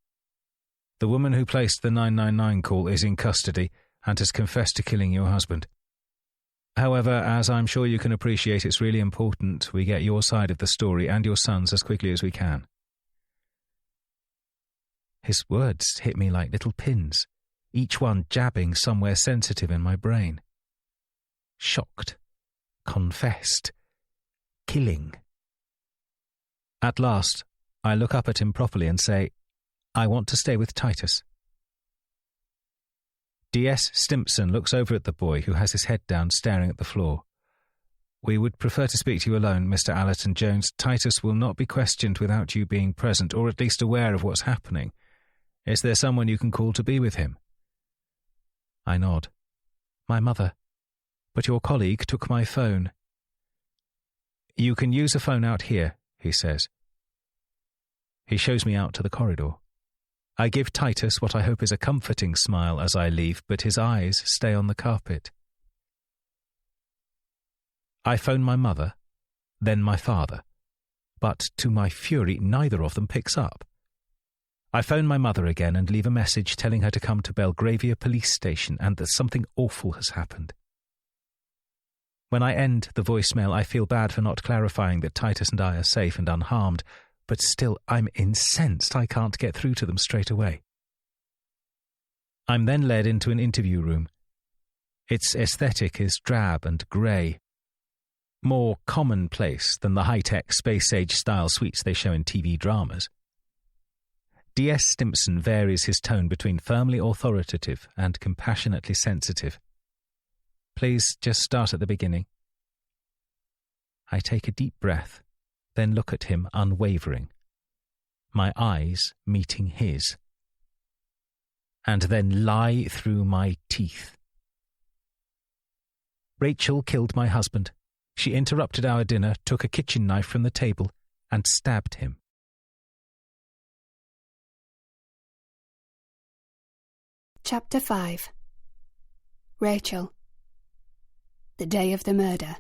The woman who placed the 999 call is in custody and has confessed to killing your husband. However, as I'm sure you can appreciate, it's really important we get your side of the story and your son's as quickly as we can. His words hit me like little pins, each one jabbing somewhere sensitive in my brain. Shocked. Confessed. Killing. At last, I look up at him properly and say, I want to stay with Titus. D.S. Stimpson looks over at the boy who has his head down staring at the floor. We would prefer to speak to you alone, Mr. Allerton Jones. Titus will not be questioned without you being present, or at least aware of what's happening. Is there someone you can call to be with him? I nod. My mother. But your colleague took my phone. You can use a phone out here, he says. He shows me out to the corridor. I give Titus what I hope is a comforting smile as I leave, but his eyes stay on the carpet. I phone my mother, then my father, but to my fury neither of them picks up. I phone my mother again and leave a message telling her to come to Belgravia police station and that something awful has happened. When I end the voicemail, I feel bad for not clarifying that Titus and I are safe and unharmed, but still I'm incensed I can't get through to them straight away. I'm then led into an interview room. Its aesthetic is drab and grey, more commonplace than the high-tech space-age style suites they show in TV dramas. D.S. Stimpson varies his tone between firmly authoritative and compassionately sensitive. Please just start at the beginning. I take a deep breath, then look at him unwavering, my eyes meeting his, and then lie through my teeth. Rachel killed my husband. She interrupted our dinner, took a kitchen knife from the table, and stabbed him. Chapter 5. Rachel. The day of the murder.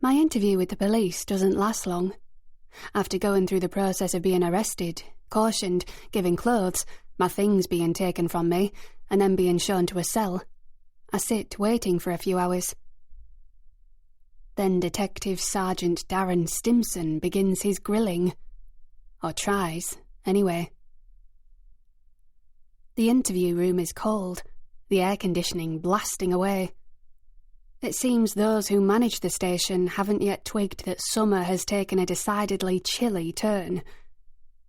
My interview with the police doesn't last long. After going through the process of being arrested, cautioned, given clothes, my things being taken from me, and then being shown to a cell, I sit waiting for a few hours. Then Detective Sergeant Darren Stimpson begins his grilling. Or tries, anyway. The interview room is cold, the air conditioning blasting away. It seems those who manage the station haven't yet twigged that summer has taken a decidedly chilly turn.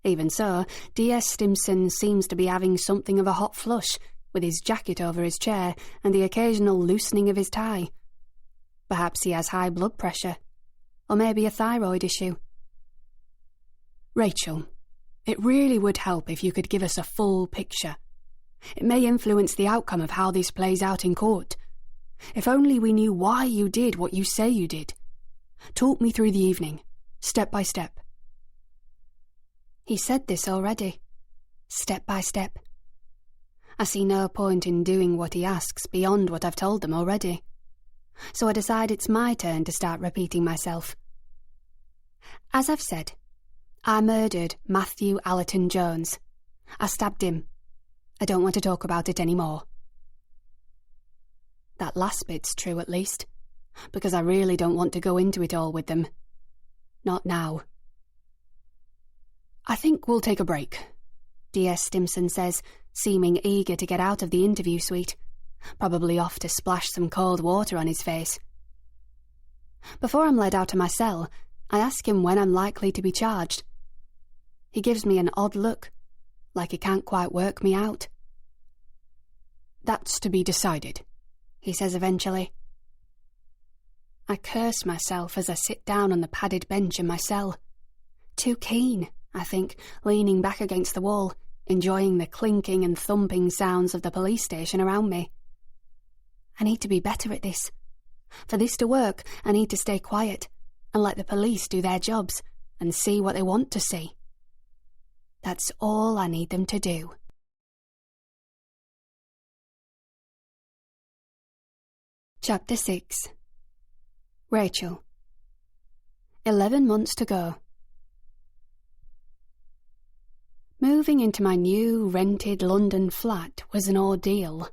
Even so, D.S. Stimpson seems to be having something of a hot flush, with his jacket over his chair and the occasional loosening of his tie. Perhaps he has high blood pressure, or maybe a thyroid issue. Rachel, it really would help if you could give us a full picture. It may influence the outcome of how this plays out in court. If only we knew why you did what you say you did. Talk me through the evening, step by step. He said this already. Step by step. I see no point in doing what he asks beyond what I've told them already. So I decide it's my turn to start repeating myself. As I've said, I murdered Matthew Allerton Jones. I stabbed him. I don't want to talk about it anymore. That last bit's true, at least, because I really don't want to go into it all with them. Not now. I think we'll take a break, D.S. Stimpson says, seeming eager to get out of the interview suite, probably off to splash some cold water on his face. Before I'm led out of my cell, I ask him when I'm likely to be charged. He gives me an odd look, like he can't quite work me out. That's to be decided, he says eventually. I curse myself as I sit down on the padded bench in my cell. Too keen, I think, leaning back against the wall, enjoying the clinking and thumping sounds of the police station around me. I need to be better at this. For this to work, I need to stay quiet and let the police do their jobs and see what they want to see. That's all I need them to do. Chapter 6. Rachel. 11 months to go. Moving into my new, rented London flat was an ordeal.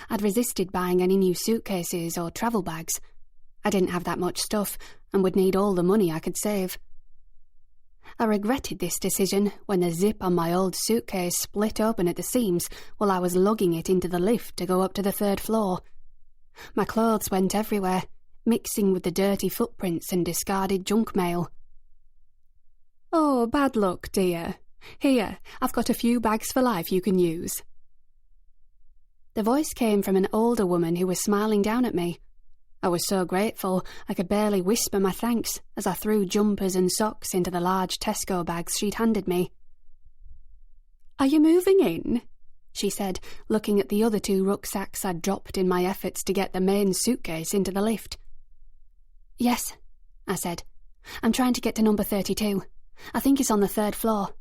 I'd resisted buying any new suitcases or travel bags. I didn't have that much stuff and would need all the money I could save. I regretted this decision when the zip on my old suitcase split open at the seams while I was lugging it into the lift to go up to the 3rd floor. My clothes went everywhere, mixing with the dirty footprints and discarded junk mail. "Oh, bad luck, dear. Here, I've got a few bags for life you can use." The voice came from an older woman who was smiling down at me. I was so grateful I could barely whisper my thanks as I threw jumpers and socks into the large Tesco bags she'd handed me. "Are you moving in?" she said, looking at the other 2 rucksacks I'd dropped in my efforts to get the main suitcase into the lift. "Yes," I said. "I'm trying to get to number 32. I think it's on the 3rd floor."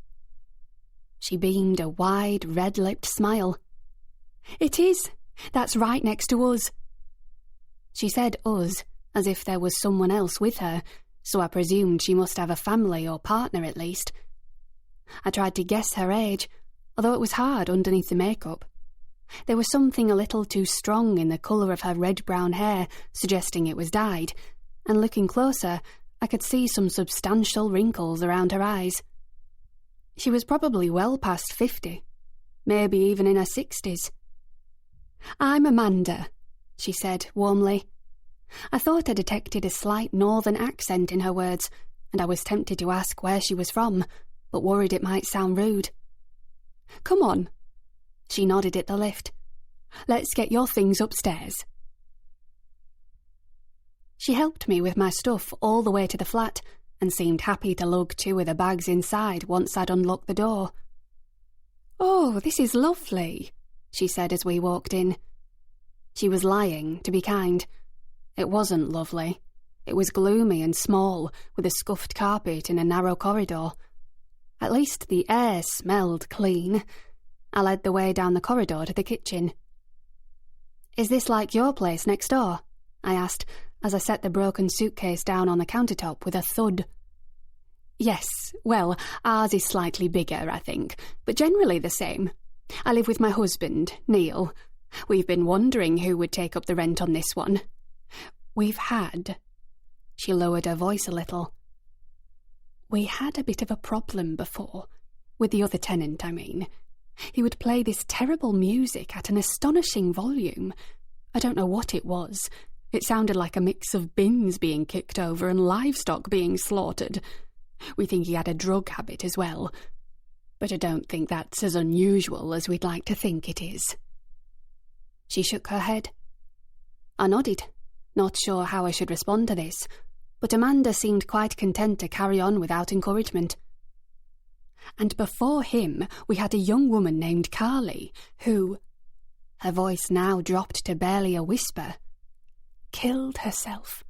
She beamed a wide, red-lipped smile. "It is. That's right next to us." She said us, as if there was someone else with her, so I presumed she must have a family or partner at least. I tried to guess her age, although it was hard underneath the makeup. There was something a little too strong in the colour of her red-brown hair, suggesting it was dyed, and looking closer, I could see some substantial wrinkles around her eyes. She was probably well past 50, maybe even in her 60s. "I'm Amanda," she said warmly. I thought I detected a slight northern accent in her words, and I was tempted to ask where she was from, but worried it might sound rude. "Come on." She nodded at the lift. "Let's get your things upstairs." She helped me with my stuff all the way to the flat and seemed happy to lug 2 of the bags inside once I'd unlocked the door. "Oh, this is lovely," she said as we walked in. She was lying, to be kind. It wasn't lovely. It was gloomy and small, with a scuffed carpet in a narrow corridor. At least the air smelled clean. I led the way down the corridor to the kitchen. "Is this like your place next door?" I asked, as I set the broken suitcase down on the countertop with a thud. "Yes, well, ours is slightly bigger, I think, but generally the same. I live with my husband, Neil. We've been wondering who would take up the rent on this one. We've had..." She lowered her voice a little. "We had a bit of a problem before. With the other tenant, I mean. He would play this terrible music at an astonishing volume. I don't know what it was. It sounded like a mix of bins being kicked over and livestock being slaughtered. We think he had a drug habit as well. But I don't think that's as unusual as we'd like to think it is." She shook her head. I nodded, not sure how I should respond to this, but Amanda seemed quite content to carry on without encouragement. "And before him, we had a young woman named Carly, who..." Her voice now dropped to barely a whisper. "Killed herself."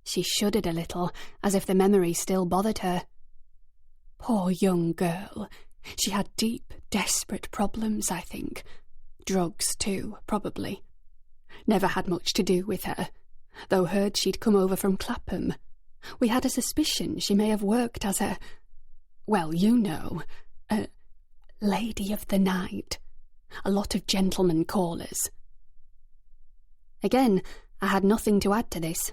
She shuddered a little, as if the memory still bothered her. "Poor young girl. She had deep, desperate problems, I think. Drugs, too, probably. Never had much to do with her, though heard she'd come over from Clapham. We had a suspicion she may have worked as a... well, you know, a lady of the night. A lot of gentlemen callers." Again, I had nothing to add to this,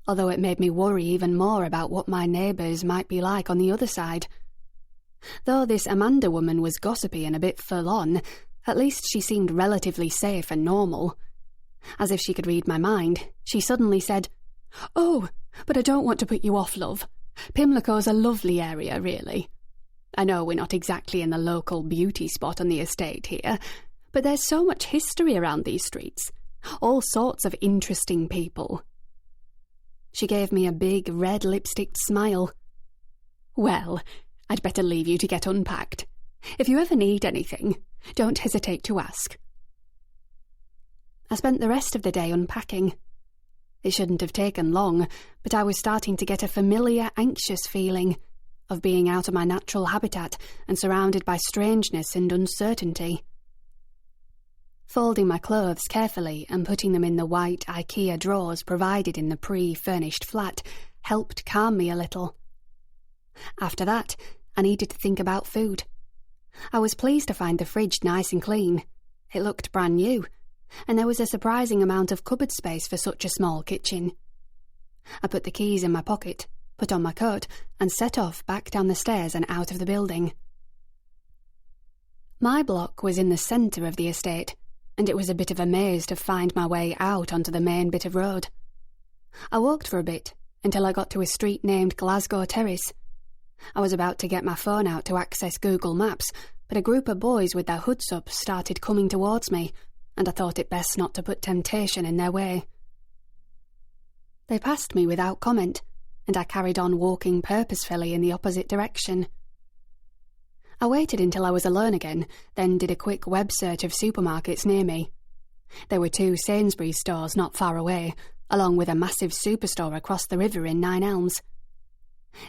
although it made me worry even more about what my neighbours might be like on the other side. Though this Amanda woman was gossipy and a bit full-on, at least she seemed relatively safe and normal. As if she could read my mind, she suddenly said, "Oh, but I don't want to put you off, love. Pimlico's a lovely area, really. I know we're not exactly in the local beauty spot on the estate here, but there's so much history around these streets. All sorts of interesting people." She gave me a big, red lipsticked smile. "Well, I'd better leave you to get unpacked. If you ever need anything, don't hesitate to ask." I spent the rest of the day unpacking. It shouldn't have taken long, but I was starting to get a familiar, anxious feeling of being out of my natural habitat and surrounded by strangeness and uncertainty. Folding my clothes carefully and putting them in the white IKEA drawers provided in the pre-furnished flat helped calm me a little. After that, I needed to think about food. I was pleased to find the fridge nice and clean. It looked brand new, and there was a surprising amount of cupboard space for such a small kitchen. I put the keys in my pocket, put on my coat, and set off back down the stairs and out of the building. My block was in the centre of the estate, and it was a bit of a maze to find my way out onto the main bit of road. I walked for a bit until I got to a street named Glasgow Terrace. I was about to get my phone out to access Google Maps, but a group of boys with their hoods up started coming towards me, and I thought it best not to put temptation in their way. They passed me without comment, and I carried on walking purposefully in the opposite direction. I waited until I was alone again, then did a quick web search of supermarkets near me. There were 2 Sainsbury's stores not far away, along with a massive superstore across the river in Nine Elms.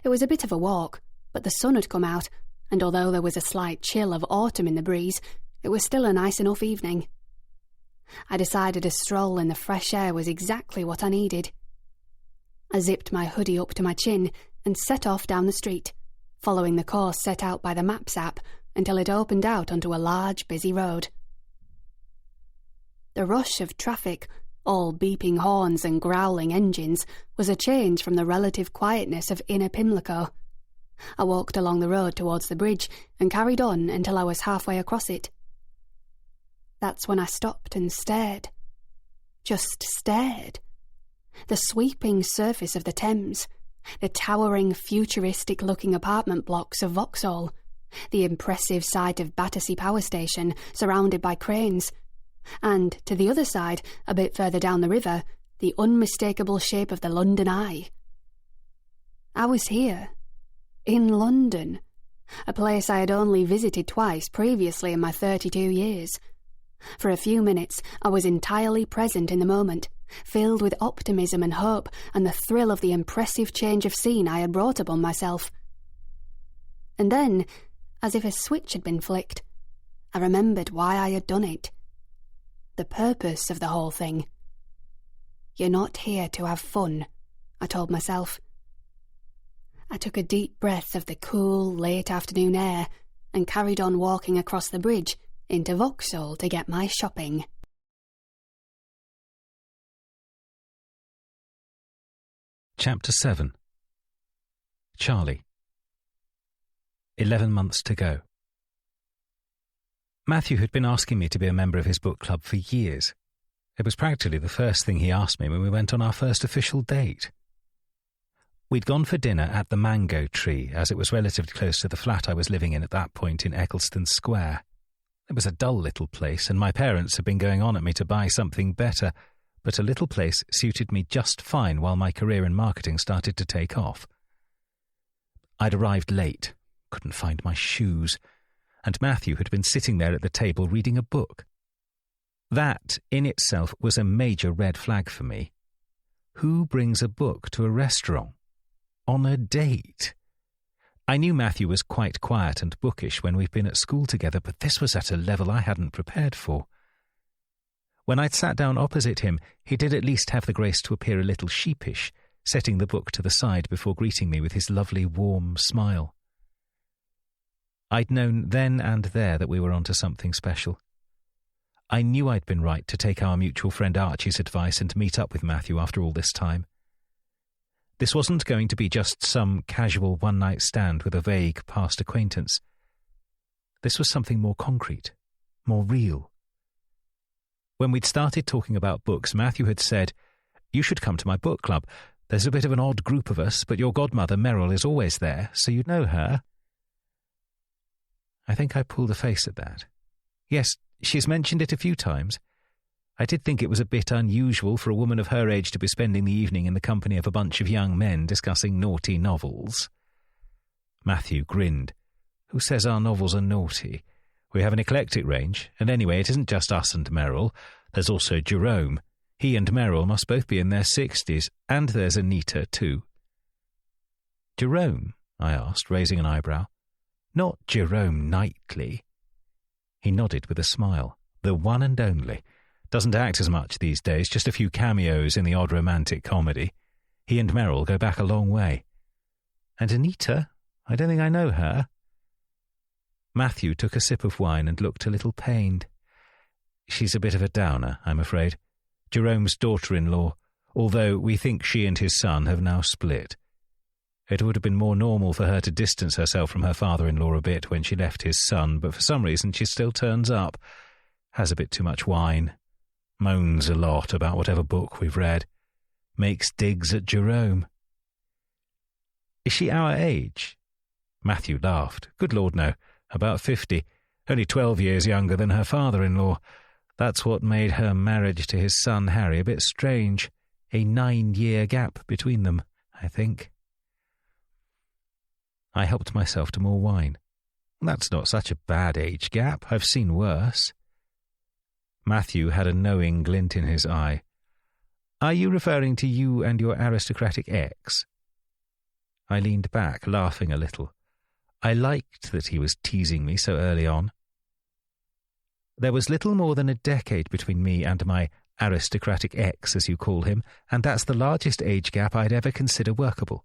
It was a bit of a walk, but the sun had come out, and although there was a slight chill of autumn in the breeze, it was still a nice enough evening. I decided a stroll in the fresh air was exactly what I needed. I zipped my hoodie up to my chin and set off down the street, following the course set out by the Maps app until it opened out onto a large, busy road. The rush of traffic, all beeping horns and growling engines, was a change from the relative quietness of inner Pimlico. I walked along the road towards the bridge and carried on until I was halfway across it. That's when I stopped and stared. Just stared. The sweeping surface of the Thames, the towering, futuristic-looking apartment blocks of Vauxhall, the impressive sight of Battersea Power Station surrounded by cranes, and, to the other side, a bit further down the river, the unmistakable shape of the London Eye. I was here, in London, a place I had only visited twice previously in my 32 years. For a few minutes, I was entirely present in the moment, filled with optimism and hope and the thrill of the impressive change of scene I had brought upon myself. And then, as if a switch had been flicked, I remembered why I had done it. The purpose of the whole thing. You're not here to have fun, I told myself. I took a deep breath of the cool, late afternoon air and carried on walking across the bridge into Vauxhall to get my shopping. Chapter 7. Charlie. 11 months to go. Matthew had been asking me to be a member of his book club for years. It was practically the first thing he asked me when we went on our first official date. We'd gone for dinner at the Mango Tree, as it was relatively close to the flat I was living in at that point in Eccleston Square. It was a dull little place, and my parents had been going on at me to buy something better, but a little place suited me just fine while my career in marketing started to take off. I'd arrived late, couldn't find my shoes, and Matthew had been sitting there at the table reading a book. That, in itself, was a major red flag for me. Who brings a book to a restaurant? On a date? I knew Matthew was quite quiet and bookish when we'd been at school together, but this was at a level I hadn't prepared for. When I'd sat down opposite him, he did at least have the grace to appear a little sheepish, setting the book to the side before greeting me with his lovely, warm smile. I'd known then and there that we were onto something special. I knew I'd been right to take our mutual friend Archie's advice and meet up with Matthew after all this time. This wasn't going to be just some casual one-night stand with a vague past acquaintance. This was something more concrete, more real. When we'd started talking about books, Matthew had said, "You should come to my book club. There's a bit of an odd group of us, but your godmother, Meryl, is always there, so you'd know her." I think I pulled a face at that. Yes, she's mentioned it a few times. I did think it was a bit unusual for a woman of her age to be spending the evening in the company of a bunch of young men discussing naughty novels. Matthew grinned. "Who says our novels are naughty? We have an eclectic range, and anyway, it isn't just us and Meryl. There's also Jerome. He and Meryl must both be in their 60s, and there's Anita, too." "Jerome?" I asked, raising an eyebrow. "Not Jerome Knightley." He nodded with a smile. The one and only. Doesn't act as much these days, just a few cameos in the odd romantic comedy. He and Meryl go back a long way. And Anita? I don't think I know her. Matthew took a sip of wine and looked a little pained. She's a bit of a downer, I'm afraid. Jerome's daughter-in-law, although we think she and his son have now split. It would have been more normal for her to distance herself from her father-in-law a bit when she left his son, but for some reason she still turns up, has a bit too much wine, moans a lot about whatever book we've read, makes digs at Jerome. Is she our age? Matthew laughed. Good Lord, no. About 50. Only 12 years younger than her father-in-law. That's what made her marriage to his son Harry a bit strange. A 9-year gap between them, I think. I helped myself to more wine. That's not such a bad age gap. I've seen worse. Matthew had a knowing glint in his eye. Are you referring to you and your aristocratic ex? I leaned back, laughing a little. I liked that he was teasing me so early on. There was little more than a decade between me and my aristocratic ex, as you call him, and that's the largest age gap I'd ever consider workable.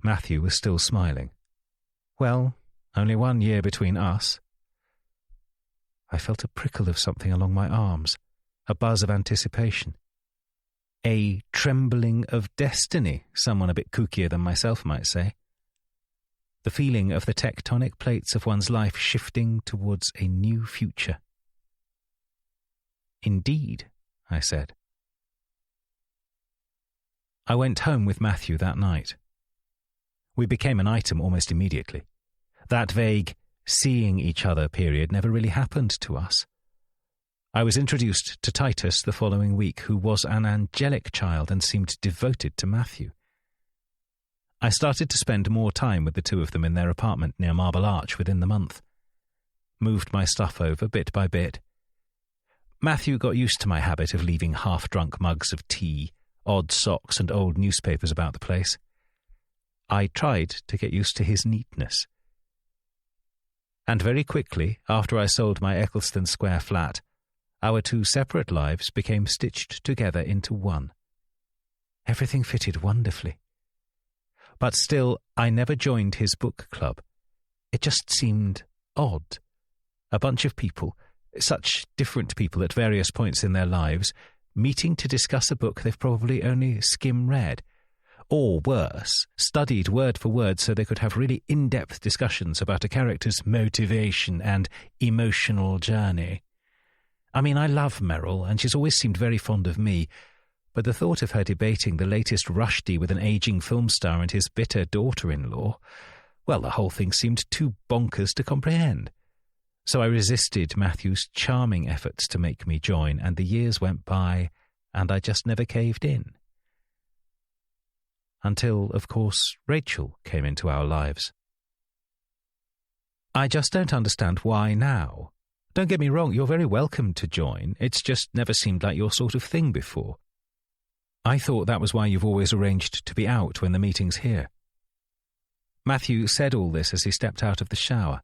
Matthew was still smiling. Well, only 1 year between us. I felt a prickle of something along my arms, a buzz of anticipation. A trembling of destiny, someone a bit kookier than myself might say. The feeling of the tectonic plates of one's life shifting towards a new future. Indeed, I said. I went home with Matthew that night. We became an item almost immediately. That vague seeing each other period never really happened to us. I was introduced to Titus the following week, who was an angelic child and seemed devoted to Matthew. I started to spend more time with the two of them in their apartment near Marble Arch within the month. Moved my stuff over bit by bit. Matthew got used to my habit of leaving half-drunk mugs of tea, odd socks and old newspapers about the place. I tried to get used to his neatness. And very quickly, after I sold my Eccleston Square flat, our two separate lives became stitched together into one. Everything fitted wonderfully. But still, I never joined his book club. It just seemed odd. A bunch of people, such different people at various points in their lives, meeting to discuss a book they've probably only skim-read. Or worse, studied word for word so they could have really in-depth discussions about a character's motivation and emotional journey. I mean, I love Meryl, and she's always seemed very fond of me, but the thought of her debating the latest Rushdie with an ageing film star and his bitter daughter-in-law, well, the whole thing seemed too bonkers to comprehend. So I resisted Matthew's charming efforts to make me join, and the years went by, and I just never caved in. Until, of course, Rachel came into our lives. I just don't understand why now. Don't get me wrong, you're very welcome to join. It's just never seemed like your sort of thing before. I thought that was why you've always arranged to be out when the meeting's here. Matthew said all this as he stepped out of the shower,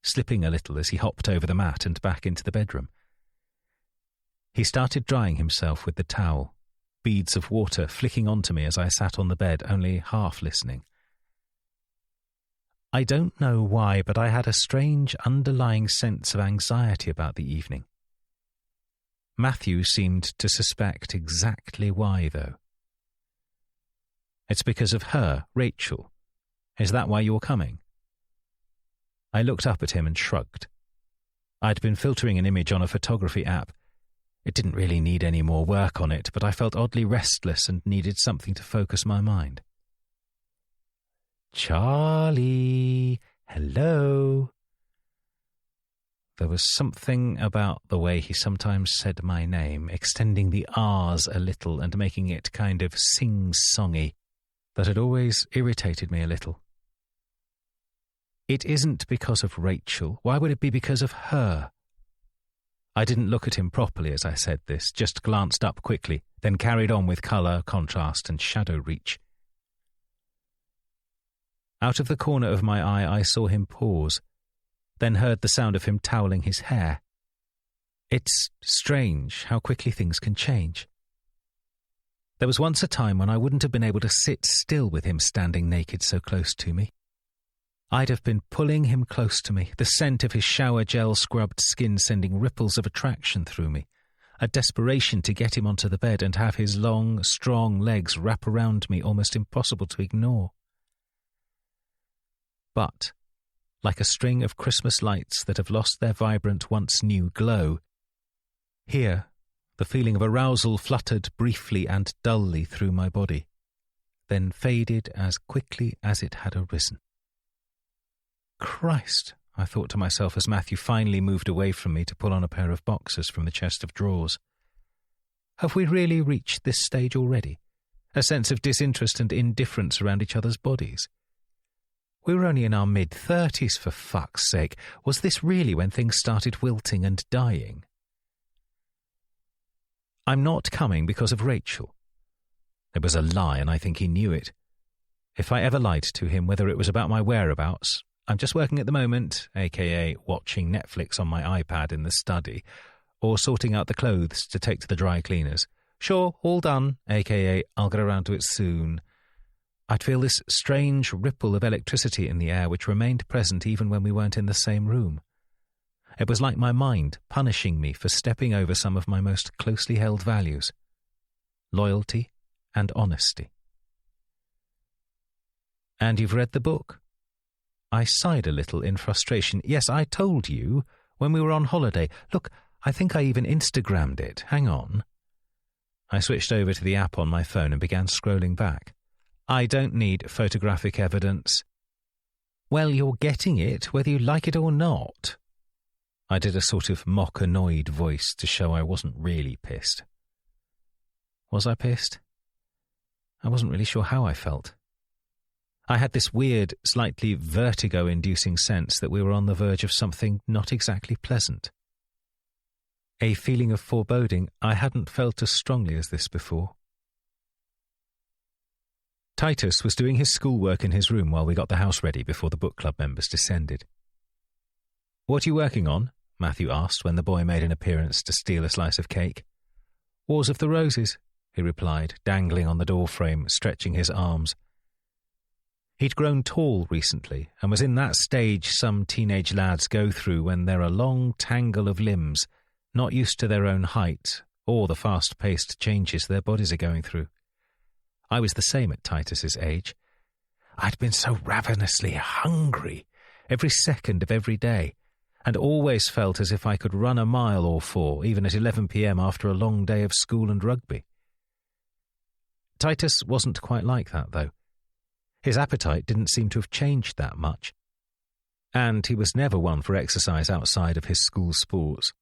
slipping a little as he hopped over the mat and back into the bedroom. He started drying himself with the towel, beads of water flicking onto me as I sat on the bed, only half listening. I don't know why, but I had a strange underlying sense of anxiety about the evening. Matthew seemed to suspect exactly why, though. It's because of her, Rachel. Is that why you're coming? I looked up at him and shrugged. I'd been filtering an image on a photography app. It didn't really need any more work on it, but I felt oddly restless and needed something to focus my mind. Charlie, hello. There was something about the way he sometimes said my name, extending the R's a little and making it kind of sing-songy, that had always irritated me a little. It isn't because of Rachel. Why would it be because of her? I didn't look at him properly as I said this, just glanced up quickly, then carried on with colour, contrast and shadow reach. Out of the corner of my eye I saw him pause, then heard the sound of him toweling his hair. It's strange how quickly things can change. There was once a time when I wouldn't have been able to sit still with him standing naked so close to me. I'd have been pulling him close to me, the scent of his shower gel-scrubbed skin sending ripples of attraction through me, a desperation to get him onto the bed and have his long, strong legs wrap around me almost impossible to ignore. But, like a string of Christmas lights that have lost their vibrant once-new glow, here the feeling of arousal fluttered briefly and dully through my body, then faded as quickly as it had arisen. Christ, I thought to myself as Matthew finally moved away from me to pull on a pair of boxers from the chest of drawers. Have we really reached this stage already? A sense of disinterest and indifference around each other's bodies? We were only in our mid-30s, for fuck's sake. Was this really when things started wilting and dying? I'm not coming because of Rachel. It was a lie, and I think he knew it. If I ever lied to him, whether it was about my whereabouts, I'm just working at the moment, aka watching Netflix on my iPad in the study, or sorting out the clothes to take to the dry cleaners. Sure, all done, aka I'll get around to it soon. I'd feel this strange ripple of electricity in the air which remained present even when we weren't in the same room. It was like my mind punishing me for stepping over some of my most closely held values: loyalty and honesty. And you've read the book? I sighed a little in frustration. Yes, I told you when we were on holiday. Look, I think I even Instagrammed it. Hang on. I switched over to the app on my phone and began scrolling back. I don't need photographic evidence. Well, you're getting it, whether you like it or not. I did a sort of mock-annoyed voice to show I wasn't really pissed. Was I pissed? I wasn't really sure how I felt. I had this weird, slightly vertigo-inducing sense that we were on the verge of something not exactly pleasant. A feeling of foreboding I hadn't felt as strongly as this before. Titus was doing his schoolwork in his room while we got the house ready before the book club members descended. "What are you working on?" Matthew asked when the boy made an appearance to steal a slice of cake. "Wars of the Roses," he replied, dangling on the doorframe, stretching his arms. He'd grown tall recently and was in that stage some teenage lads go through when they're a long tangle of limbs, not used to their own height or the fast-paced changes their bodies are going through. I was the same at Titus's age. I'd been so ravenously hungry every second of every day, and always felt as if I could run a mile or four, even at 11 p.m. after a long day of school and rugby. Titus wasn't quite like that, though. His appetite didn't seem to have changed that much, and he was never one for exercise outside of his school sports.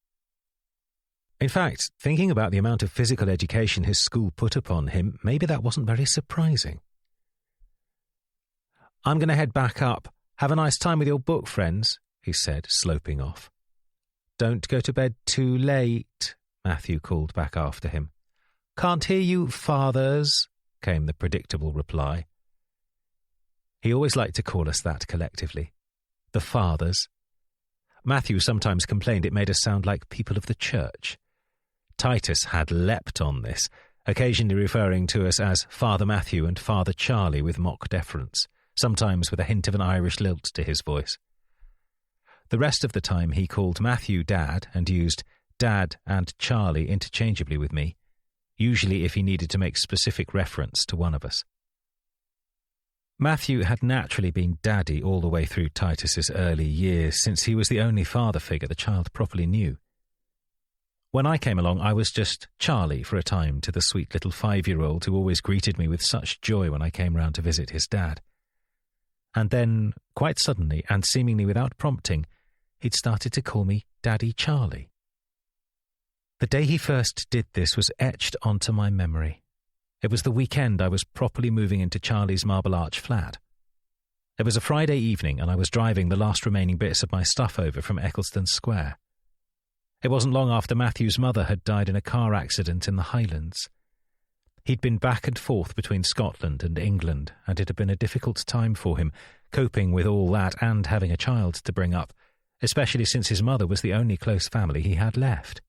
In fact, thinking about the amount of physical education his school put upon him, maybe that wasn't very surprising. "I'm going to head back up. Have a nice time with your book, friends," he said, sloping off. "Don't go to bed too late," Matthew called back after him. "Can't hear you, fathers," came the predictable reply. He always liked to call us that collectively. The fathers. Matthew sometimes complained it made us sound like people of the church. Titus had leapt on this, occasionally referring to us as Father Matthew and Father Charlie with mock deference, sometimes with a hint of an Irish lilt to his voice. The rest of the time he called Matthew Dad and used Dad and Charlie interchangeably with me, usually if he needed to make specific reference to one of us. Matthew had naturally been daddy all the way through Titus's early years, since he was the only father figure the child properly knew. When I came along, I was just Charlie for a time to the sweet little 5-year-old who always greeted me with such joy when I came round to visit his dad. And then, quite suddenly, and seemingly without prompting, he'd started to call me Daddy Charlie. The day he first did this was etched onto my memory. It was the weekend I was properly moving into Charlie's Marble Arch flat. It was a Friday evening, and I was driving the last remaining bits of my stuff over from Eccleston Square. It wasn't long after Matthew's mother had died in a car accident in the Highlands. He'd been back and forth between Scotland and England, and it had been a difficult time for him, coping with all that and having a child to bring up, especially since his mother was the only close family he had left.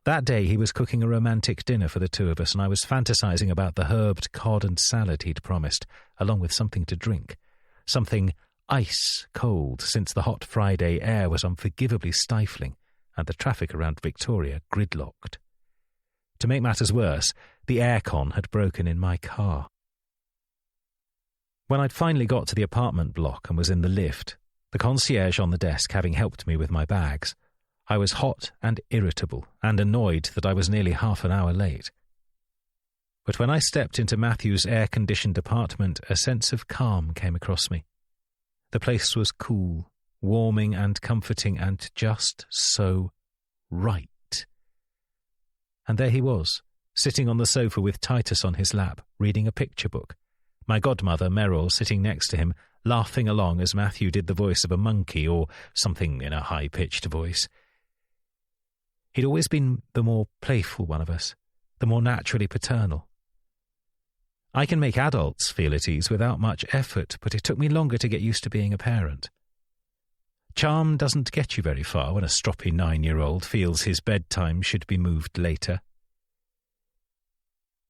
That day he was cooking a romantic dinner for the two of us, and I was fantasizing about the herbed cod and salad he'd promised, along with something to drink. Something ice cold, since the hot Friday air was unforgivably stifling and the traffic around Victoria gridlocked. To make matters worse, the aircon had broken in my car. When I'd finally got to the apartment block and was in the lift, the concierge on the desk having helped me with my bags, I was hot and irritable and annoyed that I was nearly half an hour late. But when I stepped into Matthew's air-conditioned apartment, a sense of calm came across me. The place was cool, warming and comforting, and just so right. And there he was, sitting on the sofa with Titus on his lap, reading a picture book. My godmother, Meryl, sitting next to him, laughing along as Matthew did the voice of a monkey or something in a high-pitched voice. He'd always been the more playful one of us, the more naturally paternal. I can make adults feel at ease without much effort, but it took me longer to get used to being a parent. Charm doesn't get you very far when a stroppy 9-year-old feels his bedtime should be moved later.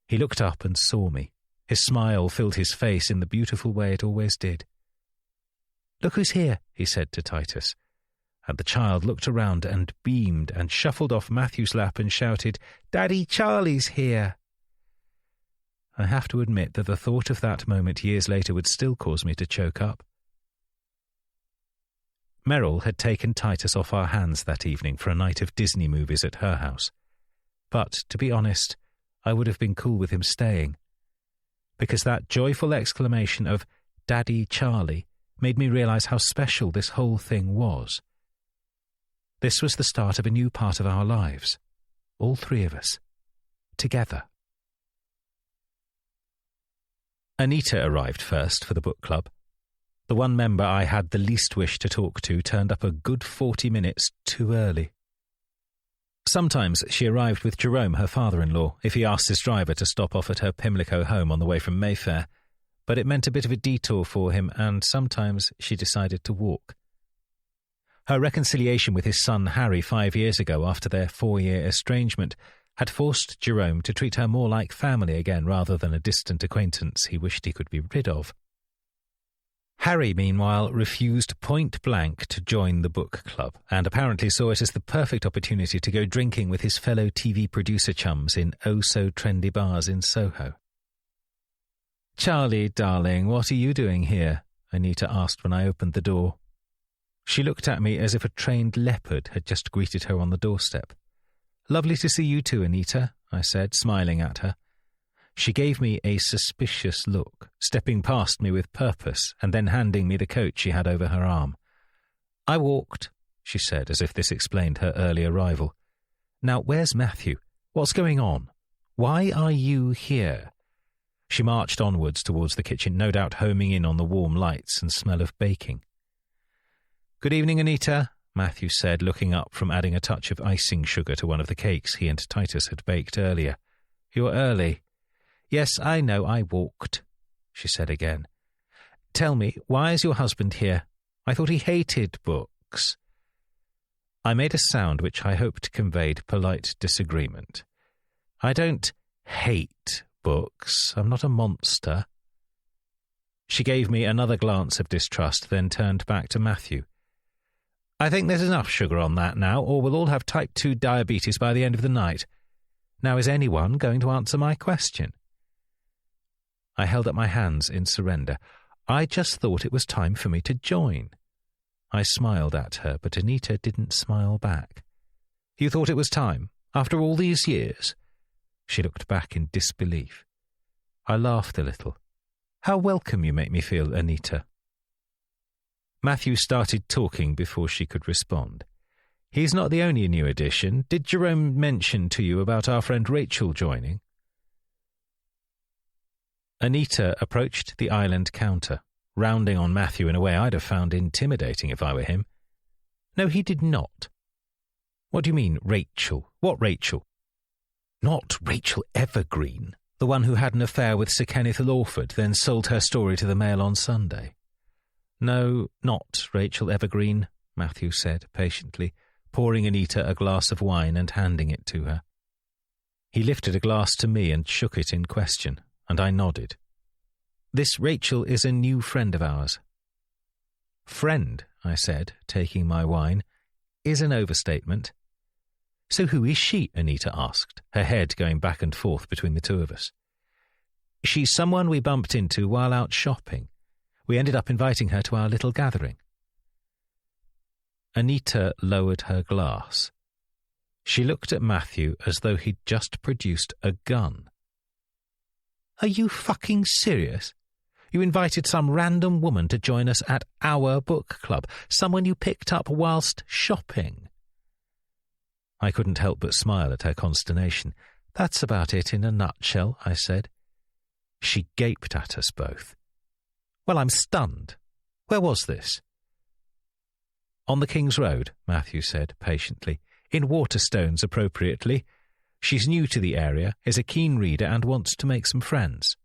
He looked up and saw me. His smile filled his face in the beautiful way it always did. "Look who's here," he said to Titus. And the child looked around and beamed and shuffled off Matthew's lap and shouted, "Daddy Charlie's here!" I have to admit that the thought of that moment years later would still cause me to choke up. Meryl had taken Titus off our hands that evening for a night of Disney movies at her house. But, to be honest, I would have been cool with him staying. Because that joyful exclamation of "Daddy Charlie" made me realize how special this whole thing was. This was the start of a new part of our lives. All three of us. Together. Anita arrived first for the book club. The one member I had the least wish to talk to turned up a good 40 minutes too early. Sometimes she arrived with Jerome, her father-in-law, if he asked his driver to stop off at her Pimlico home on the way from Mayfair, but it meant a bit of a detour for him, and sometimes she decided to walk. Her reconciliation with his son Harry 5 years ago after their 4-year estrangement had forced Jerome to treat her more like family again rather than a distant acquaintance he wished he could be rid of. Harry, meanwhile, refused point-blank to join the book club and apparently saw it as the perfect opportunity to go drinking with his fellow TV producer chums in oh-so-trendy bars in Soho. "Charlie, darling, what are you doing here?" Anita asked when I opened the door. She looked at me as if a trained leopard had just greeted her on the doorstep. "Lovely to see you too, Anita," I said, smiling at her. She gave me a suspicious look, stepping past me with purpose and then handing me the coat she had over her arm. "I walked," she said, as if this explained her early arrival. "Now, where's Matthew? What's going on? Why are you here?" She marched onwards towards the kitchen, no doubt homing in on the warm lights and smell of baking. "Good evening, Anita," Matthew said, looking up from adding a touch of icing sugar to one of the cakes he and Titus had baked earlier. "You're early." "Yes, I know, I walked," she said again. "Tell me, why is your husband here? I thought he hated books." I made a sound which I hoped conveyed polite disagreement. "I don't hate books. I'm not a monster." She gave me another glance of distrust, then turned back to Matthew. "I think there's enough sugar on that now, or we'll all have type 2 diabetes by the end of the night. Now, is anyone going to answer my question?" I held up my hands in surrender. I just thought it was time for me to join. I smiled at her, but Anita didn't smile back. "You thought it was time, after all these years?" She looked back in disbelief. I laughed a little. "How welcome you make me feel, Anita." Matthew started talking before she could respond. "He's not the only new addition. Did Jerome mention to you about our friend Rachel joining?" Anita approached the island counter, rounding on Matthew in a way I'd have found intimidating if I were him. "No, he did not." "What do you mean, Rachel? What Rachel?" "Not Rachel Evergreen, the one who had an affair with Sir Kenneth Lawford, then sold her story to the Mail on Sunday." "No, not Rachel Evergreen," Matthew said patiently, pouring Anita a glass of wine and handing it to her. He lifted a glass to me and shook it in question, and I nodded. This Rachel is a new friend of ours. Friend, I said, taking my wine, is an overstatement. So who is she? Anita asked, her head going back and forth between the two of us. She's someone we bumped into while out shopping. We ended up inviting her to our little gathering. Anita lowered her glass. She looked at Matthew as though he'd just produced a gun. Are you fucking serious? You invited some random woman to join us at our book club, someone you picked up whilst shopping. I couldn't help but smile at her consternation. That's about it in a nutshell, I said. She gaped at us both. Well, I'm stunned. Where was this? On the King's Road, Matthew said patiently. In Waterstones, appropriately. She's new to the area, is a keen reader and wants to make some friends.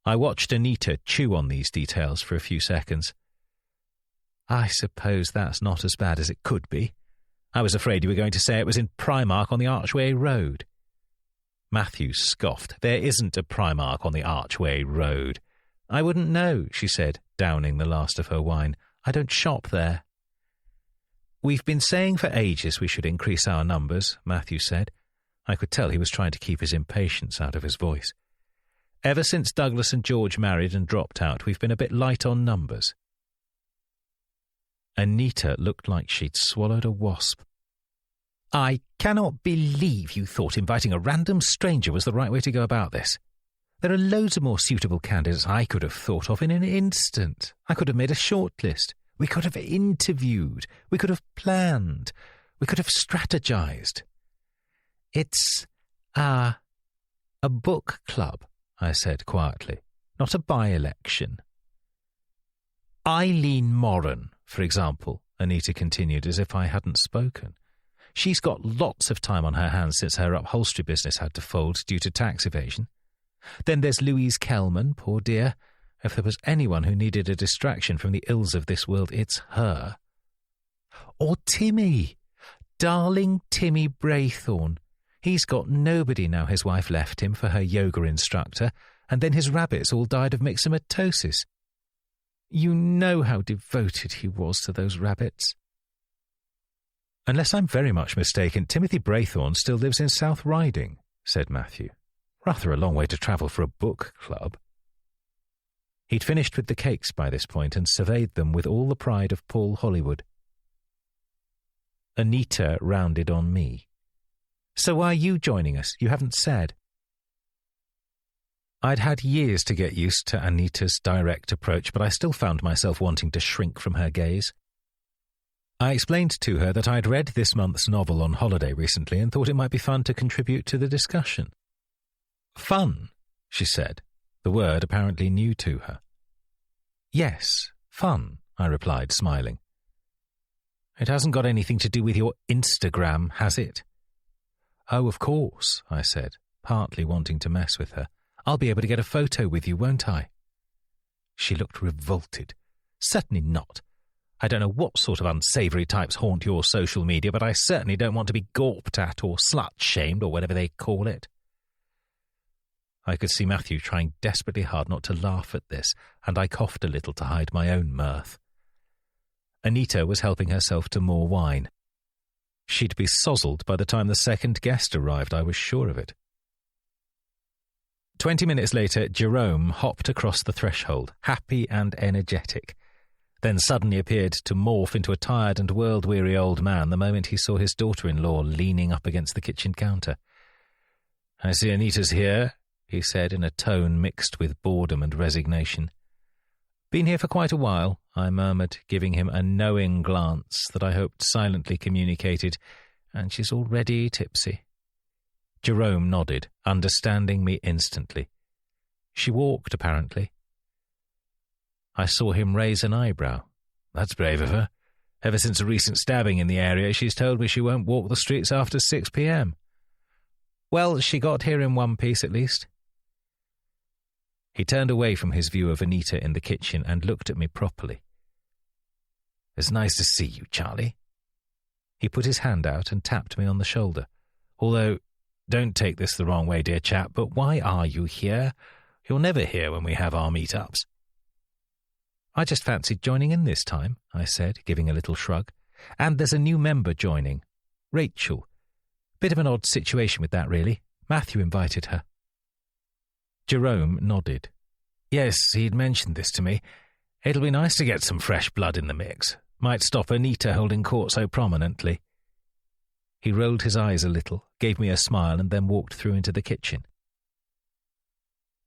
I watched Anita chew on these details for a few seconds. I suppose that's not as bad as it could be. I was afraid you were going to say it was in Primark on the Archway Road. Matthew scoffed. There isn't a Primark on the Archway Road. I wouldn't know, she said, downing the last of her wine. I don't shop there. We've been saying for ages we should increase our numbers, Matthew said. I could tell he was trying to keep his impatience out of his voice. Ever since Douglas and George married and dropped out, we've been a bit light on numbers. Anita looked like she'd swallowed a wasp. I cannot believe you thought inviting a random stranger was the right way to go about this. There are loads of more suitable candidates I could have thought of in an instant. I could have made a shortlist. We could have interviewed. We could have planned. We could have strategized. It's a book club, I said quietly, not a by-election. Eileen Moran, for example, Anita continued as if I hadn't spoken. She's got lots of time on her hands since her upholstery business had to fold due to tax evasion. Then there's Louise Kelman, poor dear. If there was anyone who needed a distraction from the ills of this world, it's her. Or Timmy, darling Timmy Braythorne. He's got nobody now his wife left him for her yoga instructor, and then his rabbits all died of myxomatosis. You know how devoted he was to those rabbits. Unless I'm very much mistaken, Timothy Braythorne still lives in South Riding, said Matthew. Rather a long way to travel for a book club. He'd finished with the cakes by this point and surveyed them with all the pride of Paul Hollywood. Anita rounded on me. So why are you joining us? You haven't said. I'd had years to get used to Anita's direct approach, but I still found myself wanting to shrink from her gaze. I explained to her that I'd read this month's novel on holiday recently and thought it might be fun to contribute to the discussion. Fun, she said, the word apparently new to her. Yes, fun, I replied, smiling. It hasn't got anything to do with your Instagram, has it? Oh, of course, I said, partly wanting to mess with her. I'll be able to get a photo with you, won't I? She looked revolted. Certainly not. I don't know what sort of unsavoury types haunt your social media, but I certainly don't want to be gawped at or slut-shamed or whatever they call it. I could see Matthew trying desperately hard not to laugh at this, and I coughed a little to hide my own mirth. Anita was helping herself to more wine. She'd be sozzled by the time the second guest arrived, I was sure of it. 20 minutes later, Jerome hopped across the threshold, happy and energetic, then suddenly appeared to morph into a tired and world-weary old man the moment he saw his daughter-in-law leaning up against the kitchen counter. I see Anita's here, he said in a tone mixed with boredom and resignation. Been here for quite a while, I murmured, giving him a knowing glance that I hoped silently communicated, and she's already tipsy. Jerome nodded, understanding me instantly. She walked, apparently. I saw him raise an eyebrow. That's brave of her. Ever since a recent stabbing in the area, she's told me she won't walk the streets after 6 p.m. Well, she got here in one piece at least. He turned away from his view of Anita in the kitchen and looked at me properly. It's nice to see you, Charlie. He put his hand out and tapped me on the shoulder. Although, don't take this the wrong way, dear chap, but why are you here? You're never here when we have our meet-ups. I just fancied joining in this time, I said, giving a little shrug. And there's a new member joining. Rachel. Bit of an odd situation with that, really. Matthew invited her. Jerome nodded. Yes, he'd mentioned this to me. It'll be nice to get some fresh blood in the mix. Might stop Anita holding court so prominently. He rolled his eyes a little, gave me a smile, and then walked through into the kitchen.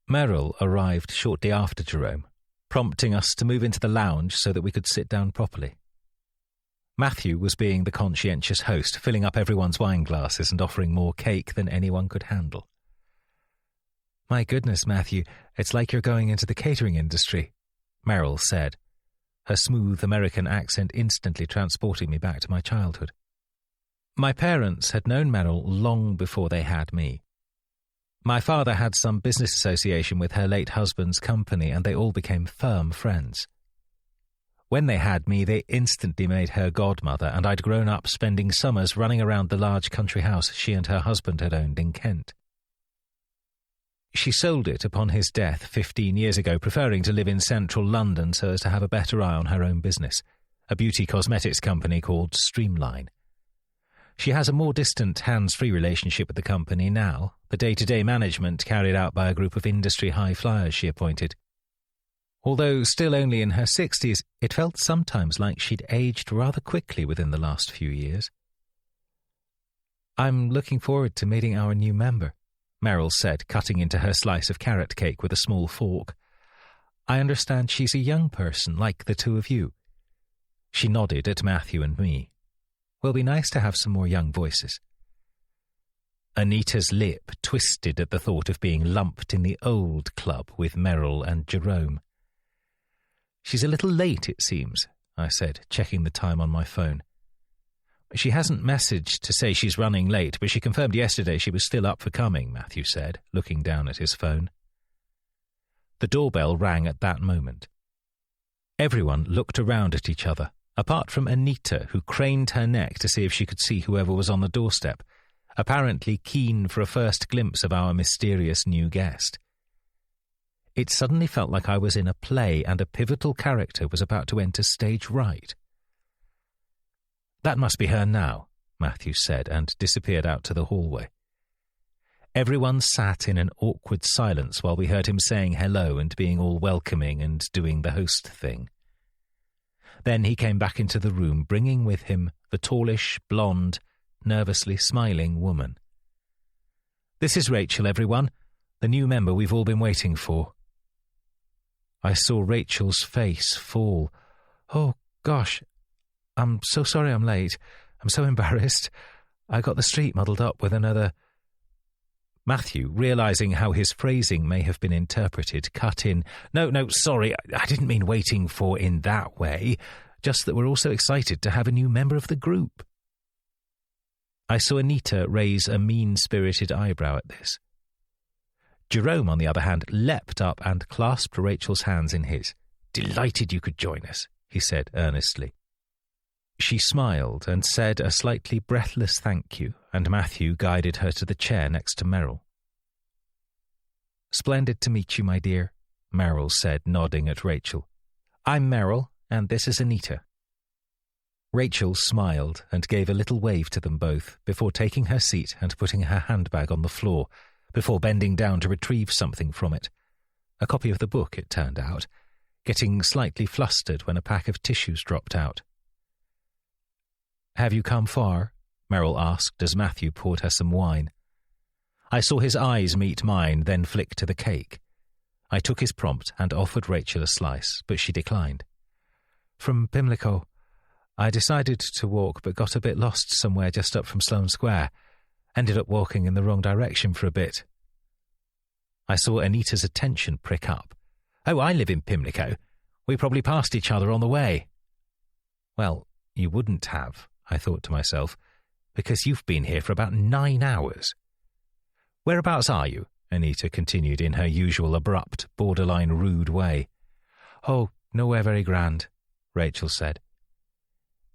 Merrill arrived shortly after Jerome, prompting us to move into the lounge so that we could sit down properly. Matthew was being the conscientious host, filling up everyone's wine glasses and offering more cake than anyone could handle. My goodness, Matthew, it's like you're going into the catering industry, Merrill said, her smooth American accent instantly transporting me back to my childhood. My parents had known Merrill long before they had me. My father had some business association with her late husband's company, and they all became firm friends. When they had me, they instantly made her godmother, and I'd grown up spending summers running around the large country house she and her husband had owned in Kent. She sold it upon his death 15 years ago, preferring to live in central London so as to have a better eye on her own business, a beauty cosmetics company called Streamline. She has a more distant, hands-free relationship with the company now, the day-to-day management carried out by a group of industry high-flyers she appointed. Although still only in her 60s, it felt sometimes like she'd aged rather quickly within the last few years. I'm looking forward to meeting our new member, Merrill said, cutting into her slice of carrot cake with a small fork. I understand she's a young person, like the two of you. She nodded at Matthew and me. Will be nice to have some more young voices. Anita's lip twisted at the thought of being lumped in the old club with Merrill and Jerome. She's a little late, it seems, I said, checking the time on my phone. She hasn't messaged to say she's running late, but she confirmed yesterday she was still up for coming, Matthew said, looking down at his phone. The doorbell rang at that moment. Everyone looked around at each other, apart from Anita, who craned her neck to see if she could see whoever was on the doorstep, apparently keen for a first glimpse of our mysterious new guest. It suddenly felt like I was in a play and a pivotal character was about to enter stage right. That must be her now, Matthew said, and disappeared out to the hallway. Everyone sat in an awkward silence while we heard him saying hello and being all welcoming and doing the host thing. Then he came back into the room, bringing with him the tallish, blonde, nervously smiling woman. This is Rachel, everyone, the new member we've all been waiting for. I saw Rachel's face fall. Oh, gosh, I'm so sorry I'm late. I'm so embarrassed. I got the street muddled up with another... Matthew, realising how his phrasing may have been interpreted, cut in, No, sorry, I didn't mean waiting for in that way, just that we're also excited to have a new member of the group. I saw Anita raise a mean-spirited eyebrow at this. Jerome, on the other hand, leapt up and clasped Rachel's hands in his. Delighted you could join us, he said earnestly. She smiled and said a slightly breathless thank you, and Matthew guided her to the chair next to Merrill. Splendid to meet you, my dear, Merrill said, nodding at Rachel. I'm Merrill, and this is Anita. Rachel smiled and gave a little wave to them both before taking her seat and putting her handbag on the floor, before bending down to retrieve something from it. A copy of the book, it turned out, getting slightly flustered when a pack of tissues dropped out. Have you come far? Merrill asked as Matthew poured her some wine. I saw his eyes meet mine, then flick to the cake. I took his prompt and offered Rachel a slice, but she declined. From Pimlico. I decided to walk, but got a bit lost somewhere just up from Sloane Square. Ended up walking in the wrong direction for a bit. I saw Anita's attention prick up. Oh, I live in Pimlico. We probably passed each other on the way. Well, you wouldn't have, I thought to myself, because you've been here for about 9 hours. Whereabouts are you? Anita continued in her usual abrupt, borderline rude way. Oh, nowhere very grand, Rachel said.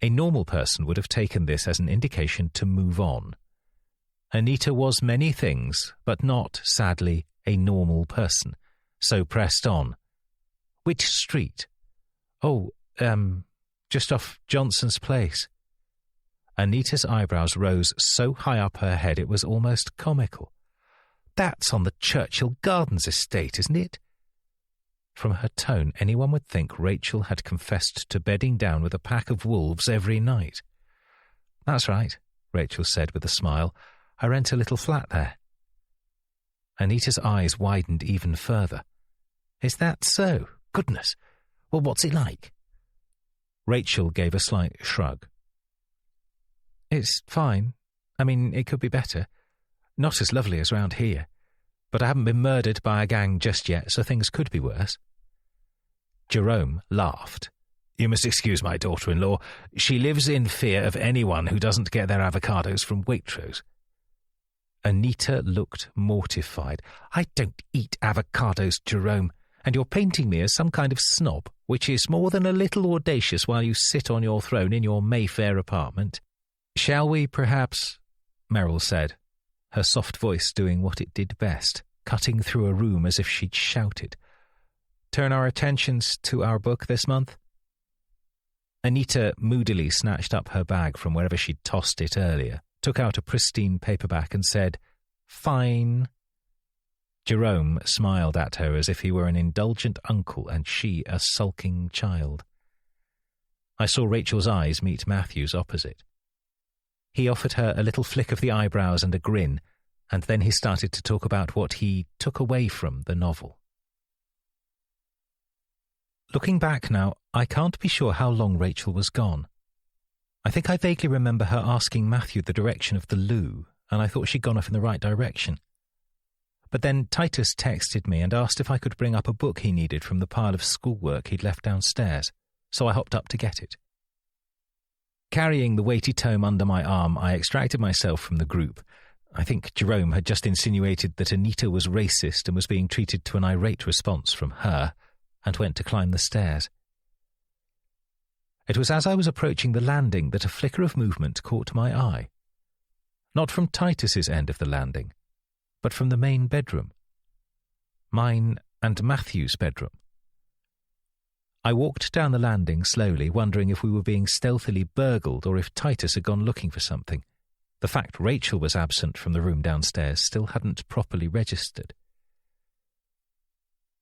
A normal person would have taken this as an indication to move on. Anita was many things, but not, sadly, a normal person, so pressed on. Which street? Oh, just off Johnson's Place. Anita's eyebrows rose so high up her head it was almost comical. That's on the Churchill Gardens estate, isn't it? From her tone, anyone would think Rachel had confessed to bedding down with a pack of wolves every night. That's right, Rachel said with a smile. I rent a little flat there. Anita's eyes widened even further. Is that so? Goodness. Well, what's it like? Rachel gave a slight shrug. It's fine. I mean, it could be better. Not as lovely as round here. But I haven't been murdered by a gang just yet, so things could be worse. Jerome laughed. You must excuse my daughter-in-law. She lives in fear of anyone who doesn't get their avocados from Waitrose. Anita looked mortified. I don't eat avocados, Jerome, and you're painting me as some kind of snob, which is more than a little audacious while you sit on your throne in your Mayfair apartment. Shall we, perhaps? Merrill said, her soft voice doing what it did best, cutting through a room as if she'd shouted. Turn our attentions to our book this month? Anita moodily snatched up her bag from wherever she'd tossed it earlier, took out a pristine paperback and said, Fine. Jerome smiled at her as if he were an indulgent uncle and she a sulking child. I saw Rachel's eyes meet Matthew's opposite. He offered her a little flick of the eyebrows and a grin, and then he started to talk about what he took away from the novel. Looking back now, I can't be sure how long Rachel was gone. I think I vaguely remember her asking Matthew the direction of the loo, and I thought she'd gone off in the right direction. But then Titus texted me and asked if I could bring up a book he needed from the pile of schoolwork he'd left downstairs, so I hopped up to get it. Carrying the weighty tome under my arm, I extracted myself from the group. I think Jerome had just insinuated that Anita was racist and was being treated to an irate response from her, and went to climb the stairs. It was as I was approaching the landing that a flicker of movement caught my eye. Not from Titus's end of the landing, but from the main bedroom. Mine and Matthew's bedroom. I walked down the landing slowly, wondering if we were being stealthily burgled or if Titus had gone looking for something. The fact Rachel was absent from the room downstairs still hadn't properly registered.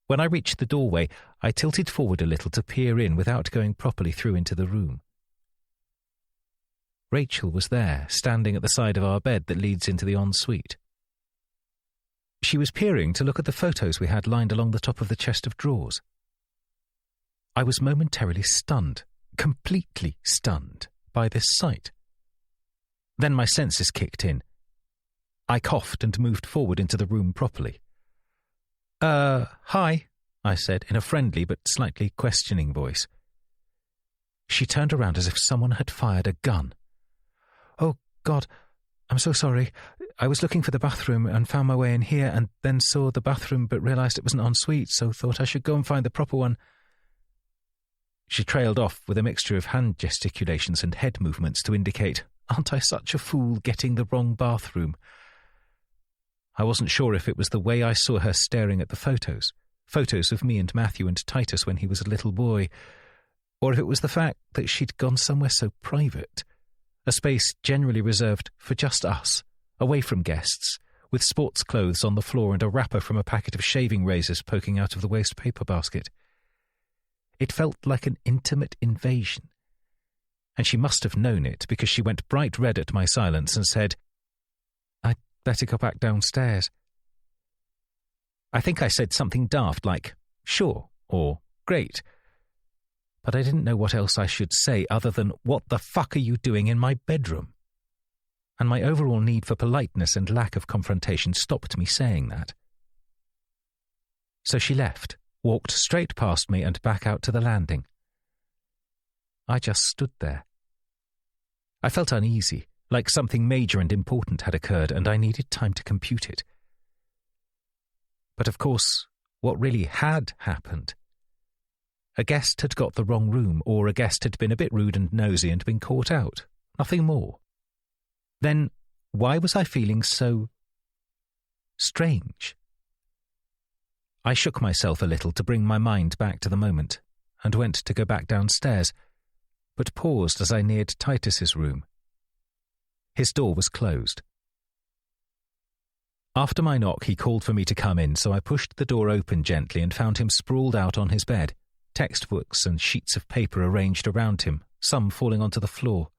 When I reached the doorway, I tilted forward a little to peer in without going properly through into the room. Rachel was there, standing at the side of our bed that leads into the ensuite. She was peering to look at the photos we had lined along the top of the chest of drawers. I was momentarily stunned, completely stunned, by this sight. Then my senses kicked in. I coughed and moved forward into the room properly. Hi, I said, in a friendly but slightly questioning voice. She turned around as if someone had fired a gun. Oh, God, I'm so sorry. I was looking for the bathroom and found my way in here and then saw the bathroom but realised it was an ensuite, so thought I should go and find the proper one. She trailed off with a mixture of hand gesticulations and head movements to indicate, aren't I such a fool getting the wrong bathroom? I wasn't sure if it was the way I saw her staring at the photos of me and Matthew and Titus when he was a little boy, or if it was the fact that she'd gone somewhere so private, a space generally reserved for just us, away from guests, with sports clothes on the floor and a wrapper from a packet of shaving razors poking out of the waste paper basket. It felt like an intimate invasion, and she must have known it because she went bright red at my silence and said, I'd better go back downstairs. I think I said something daft like, sure, or great, but I didn't know what else I should say other than, what the fuck are you doing in my bedroom? And my overall need for politeness and lack of confrontation stopped me saying that. So she left, walked straight past me and back out to the landing. I just stood there. I felt uneasy, like something major and important had occurred and I needed time to compute it. But of course, what really had happened? A guest had got the wrong room, or a guest had been a bit rude and nosy and been caught out. Nothing more. Then why was I feeling so strange? I shook myself a little to bring my mind back to the moment, and went to go back downstairs, but paused as I neared Titus's room. His door was closed. After my knock, he called for me to come in, so I pushed the door open gently and found him sprawled out on his bed, textbooks and sheets of paper arranged around him, some falling onto the floor.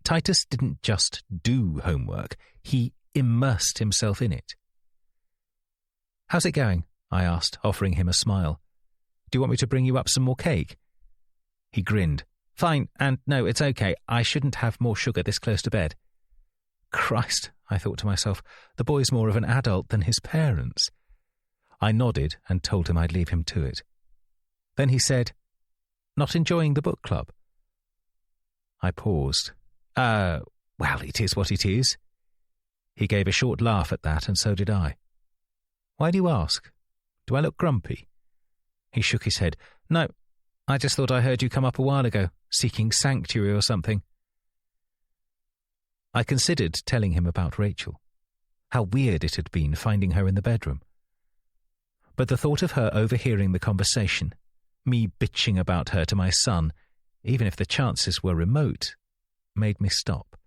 Titus didn't just do homework, he immersed himself in it. "How's it going?" I asked, offering him a smile. "Do you want me to bring you up some more cake?" He grinned. "Fine, and no, it's okay. I shouldn't have more sugar this close to bed." Christ, I thought to myself, the boy's more of an adult than his parents. I nodded and told him I'd leave him to it. Then he said, "Not enjoying the book club?" I paused. Well, it is what it is." He gave a short laugh at that, and so did I. "Why do you ask? Do I look grumpy?" He shook his head. "No, I just thought I heard you come up a while ago, seeking sanctuary or something." I considered telling him about Rachel. How weird it had been finding her in the bedroom. But the thought of her overhearing the conversation, me bitching about her to my son, even if the chances were remote, made me stop.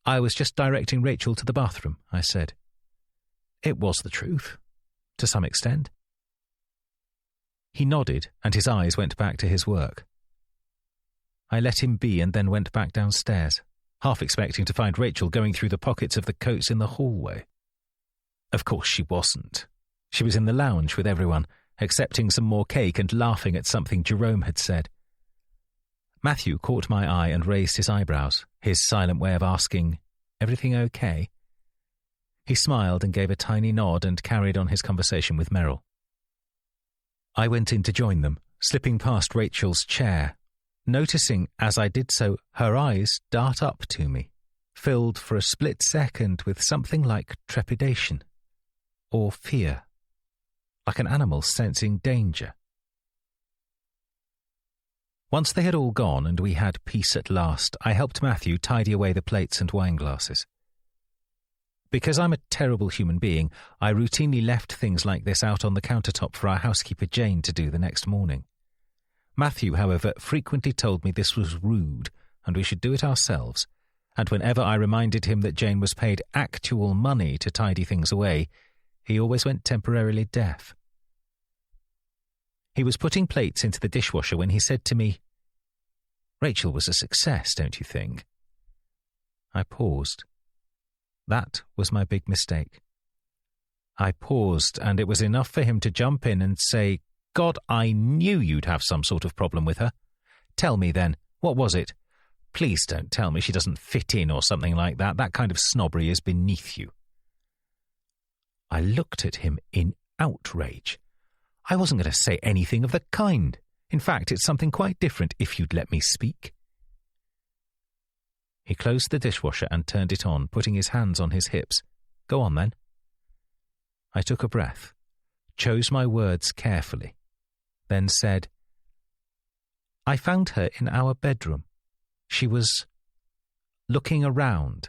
"I was just directing Rachel to the bathroom," I said. It was the truth, to some extent. He nodded, and his eyes went back to his work. I let him be and then went back downstairs, half expecting to find Rachel going through the pockets of the coats in the hallway. Of course she wasn't. She was in the lounge with everyone, accepting some more cake and laughing at something Jerome had said. Matthew caught my eye and raised his eyebrows, his silent way of asking, "Everything okay?" He smiled and gave a tiny nod and carried on his conversation with Merrill. I went in to join them, slipping past Rachel's chair, noticing as I did so her eyes dart up to me, filled for a split second with something like trepidation or fear, like an animal sensing danger. Once they had all gone and we had peace at last, I helped Matthew tidy away the plates and wine glasses. Because I'm a terrible human being, I routinely left things like this out on the countertop for our housekeeper Jane to do the next morning. Matthew, however, frequently told me this was rude and we should do it ourselves, and whenever I reminded him that Jane was paid actual money to tidy things away, he always went temporarily deaf. He was putting plates into the dishwasher when he said to me, "Rachel was a success, don't you think?" I paused. That was my big mistake. I paused, and it was enough for him to jump in and say, "God, I knew you'd have some sort of problem with her. Tell me then, what was it? Please don't tell me she doesn't fit in or something like that. That kind of snobbery is beneath you." I looked at him in outrage. I wasn't going to say anything of the kind. In fact, it's something quite different if you'd let me speak. He closed the dishwasher and turned it on, putting his hands on his hips. "Go on, then." I took a breath, chose my words carefully, then said, "I found her in our bedroom. She was looking around."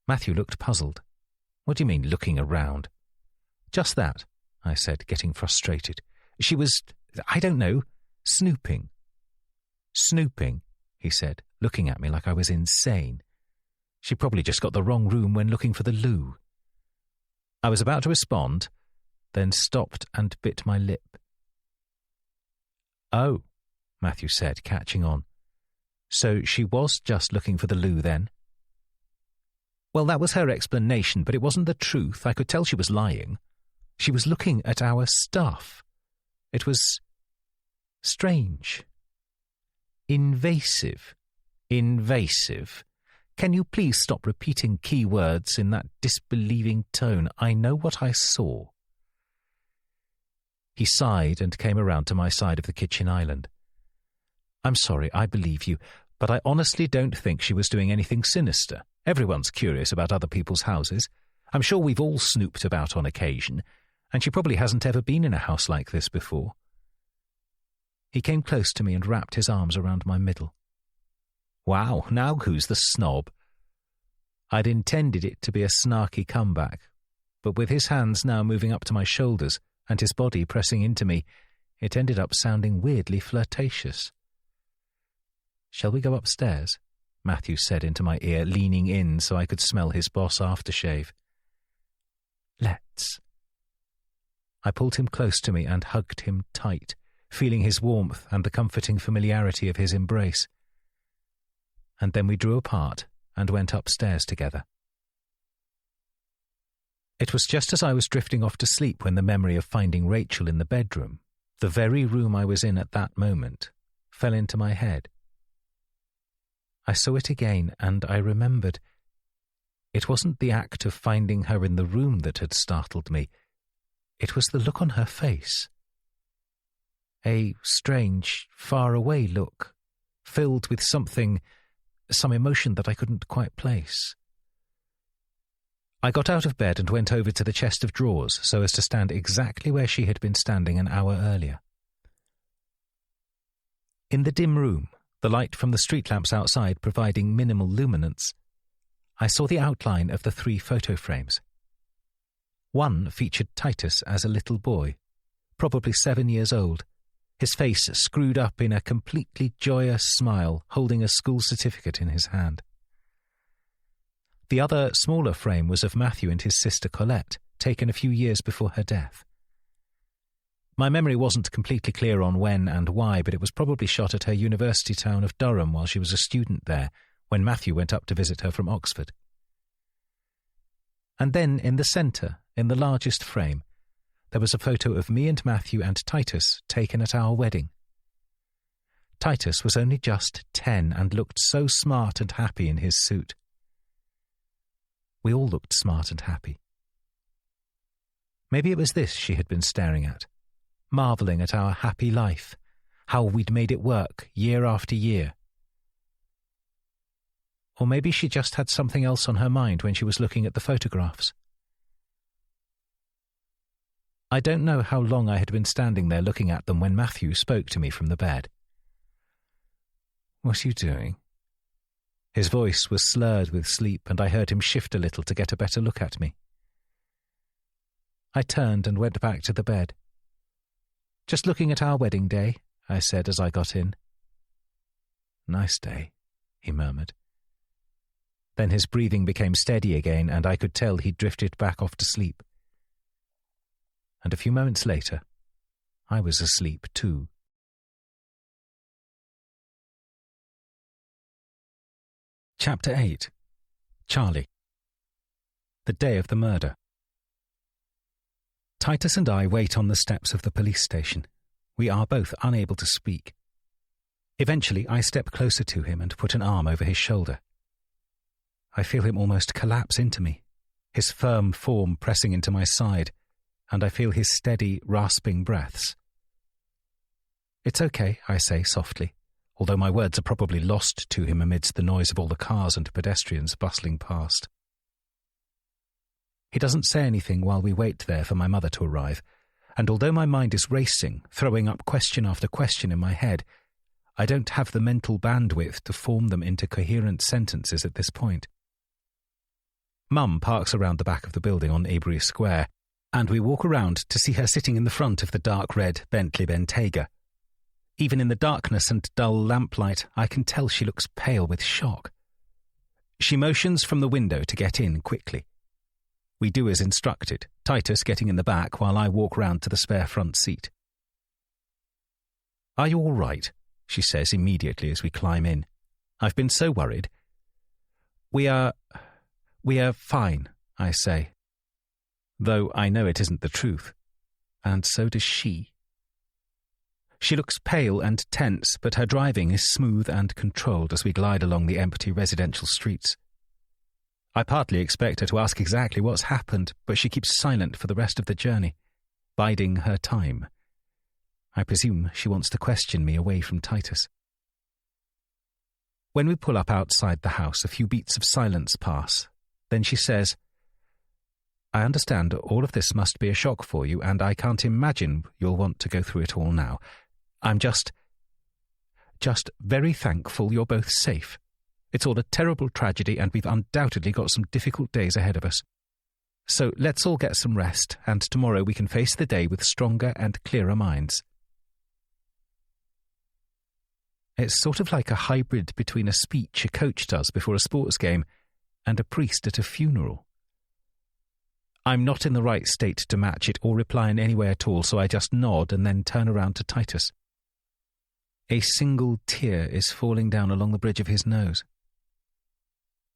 Matthew looked puzzled. "What do you mean, looking around?" "Just that," I said, getting frustrated. "She was, I don't know, snooping." "Snooping?" he said, looking at me like I was insane. "She probably just got the wrong room when looking for the loo." I was about to respond, then stopped and bit my lip. "Oh," Matthew said, catching on. "So she was just looking for the loo then?" "Well, that was her explanation, but it wasn't the truth. I could tell she was lying. She was looking at our stuff. It was strange. Invasive. Invasive. Can you please stop repeating key words in that disbelieving tone? I know what I saw." He sighed and came around to my side of the kitchen island. "I'm sorry, I believe you, but I honestly don't think she was doing anything sinister. Everyone's curious about other people's houses. I'm sure we've all snooped about on occasion. and she probably hasn't ever been in a house like this before. He came close to me and wrapped his arms around my middle. Wow, now who's the snob? I'd intended it to be a snarky comeback, but with his hands now moving up to my shoulders and his body pressing into me, it ended up sounding weirdly flirtatious. "Shall we go upstairs?" Matthew said into my ear, leaning in so I could smell his Boss aftershave. "Let's." I pulled him close to me and hugged him tight, feeling his warmth and the comforting familiarity of his embrace. And then we drew apart and went upstairs together. It was just as I was drifting off to sleep when the memory of finding Rachel in the bedroom, the very room I was in at that moment, fell into my head. I saw it again, and I remembered. It wasn't the act of finding her in the room that had startled me. It was the look on her face. A strange, far-away look, filled with some emotion that I couldn't quite place. I got out of bed and went over to the chest of drawers so as to stand exactly where she had been standing an hour earlier. In the dim room, the light from the street lamps outside providing minimal luminance, I saw the outline of the 3 photo frames. One featured Titus as a little boy, probably 7 years old, his face screwed up in a completely joyous smile, holding a school certificate in his hand. The other, smaller frame was of Matthew and his sister Colette, taken a few years before her death. My memory wasn't completely clear on when and why, but it was probably shot at her university town of Durham while she was a student there, when Matthew went up to visit her from Oxford. And then, in the centre, in the largest frame, there was a photo of me and Matthew and Titus taken at our wedding. Titus was only just 10 and looked so smart and happy in his suit. We all looked smart and happy. Maybe it was this she had been staring at, marvelling at our happy life, how we'd made it work year after year. Or maybe she just had something else on her mind when she was looking at the photographs. I don't know how long I had been standing there looking at them when Matthew spoke to me from the bed. "What are you doing?" His voice was slurred with sleep, and I heard him shift a little to get a better look at me. I turned and went back to the bed. "Just looking at our wedding day," I said as I got in. "Nice day," he murmured. Then his breathing became steady again, and I could tell he'd drifted back off to sleep. And a few moments later, I was asleep too. Chapter 8. Charlie. The day of the murder. Titus and I wait on the steps of the police station. We are both unable to speak. Eventually, I step closer to him and put an arm over his shoulder. I feel him almost collapse into me, his firm form pressing into my side, and I feel his steady, rasping breaths. "It's okay," I say softly, although my words are probably lost to him amidst the noise of all the cars and pedestrians bustling past. He doesn't say anything while we wait there for my mother to arrive, and although my mind is racing, throwing up question after question in my head, I don't have the mental bandwidth to form them into coherent sentences at this point. Mum parks around the back of the building on Avery Square, and we walk around to see her sitting in the front of the dark red Bentley Bentayga. Even in the darkness and dull lamplight, I can tell she looks pale with shock. She motions from the window to get in quickly. We do as instructed, Titus getting in the back while I walk round to the spare front seat. "Are you all right?" she says immediately as we climb in. "I've been so worried." We are fine," I say. Though I know it isn't the truth. And so does she. She looks pale and tense, but her driving is smooth and controlled as we glide along the empty residential streets. I partly expect her to ask exactly what's happened, but she keeps silent for the rest of the journey, biding her time. I presume she wants to question me away from Titus. When we pull up outside the house, a few beats of silence pass. Then she says, I understand all of this must be a shock for you, and I can't imagine you'll want to go through it all now. I'm just very thankful you're both safe. It's all a terrible tragedy, and we've undoubtedly got some difficult days ahead of us. So let's all get some rest, and tomorrow we can face the day with stronger and clearer minds. It's sort of like a hybrid between a speech a coach does before a sports game and a priest at a funeral. I'm not in the right state to match it or reply in any way at all, so I just nod and then turn around to Titus. A single tear is falling down along the bridge of his nose.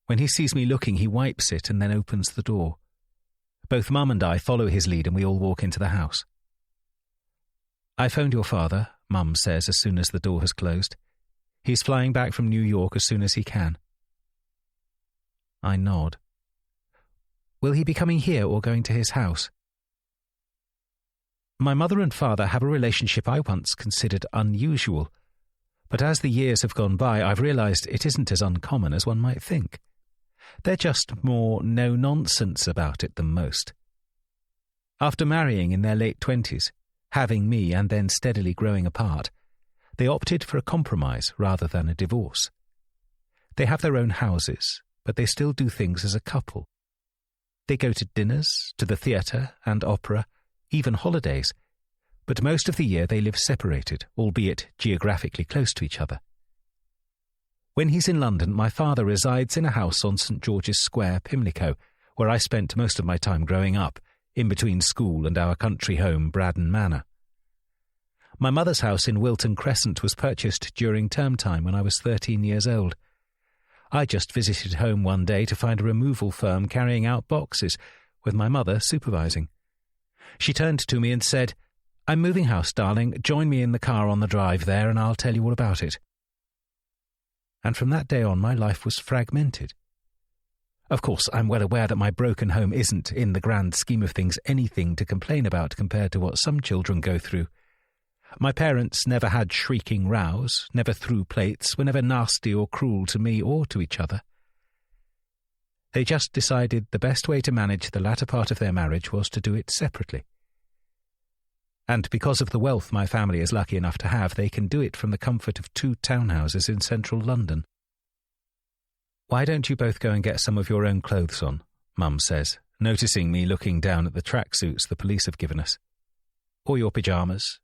When he sees me looking, he wipes it and then opens the door. Both Mum and I follow his lead and we all walk into the house. I phoned your father, Mum says as soon as the door has closed. He's flying back from New York as soon as he can. I nod. Will he be coming here or going to his house? My mother and father have a relationship I once considered unusual, but as the years have gone by, I've realised it isn't as uncommon as one might think. They're just more no-nonsense about it than most. After marrying in their late 20s, having me and then steadily growing apart, they opted for a compromise rather than a divorce. They have their own houses, but they still do things as a couple. They go to dinners, to the theatre and opera, even holidays, but most of the year they live separated, albeit geographically close to each other. When he's in London, my father resides in a house on St George's Square, Pimlico, where I spent most of my time growing up, in between school and our country home, Braddon Manor. My mother's house in Wilton Crescent was purchased during term time when I was 13 years old. I just visited home one day to find a removal firm carrying out boxes, with my mother supervising. She turned to me and said, "I'm moving house, darling. Join me in the car on the drive there and I'll tell you all about it." And from that day on, my life was fragmented. Of course, I'm well aware that my broken home isn't, in the grand scheme of things, anything to complain about compared to what some children go through. My parents never had shrieking rows, never threw plates, were never nasty or cruel to me or to each other. They just decided the best way to manage the latter part of their marriage was to do it separately. And because of the wealth my family is lucky enough to have, they can do it from the comfort of 2 townhouses in central London. "Why don't you both go and get some of your own clothes on?" Mum says, noticing me looking down at the tracksuits the police have given us. "Or your pyjamas."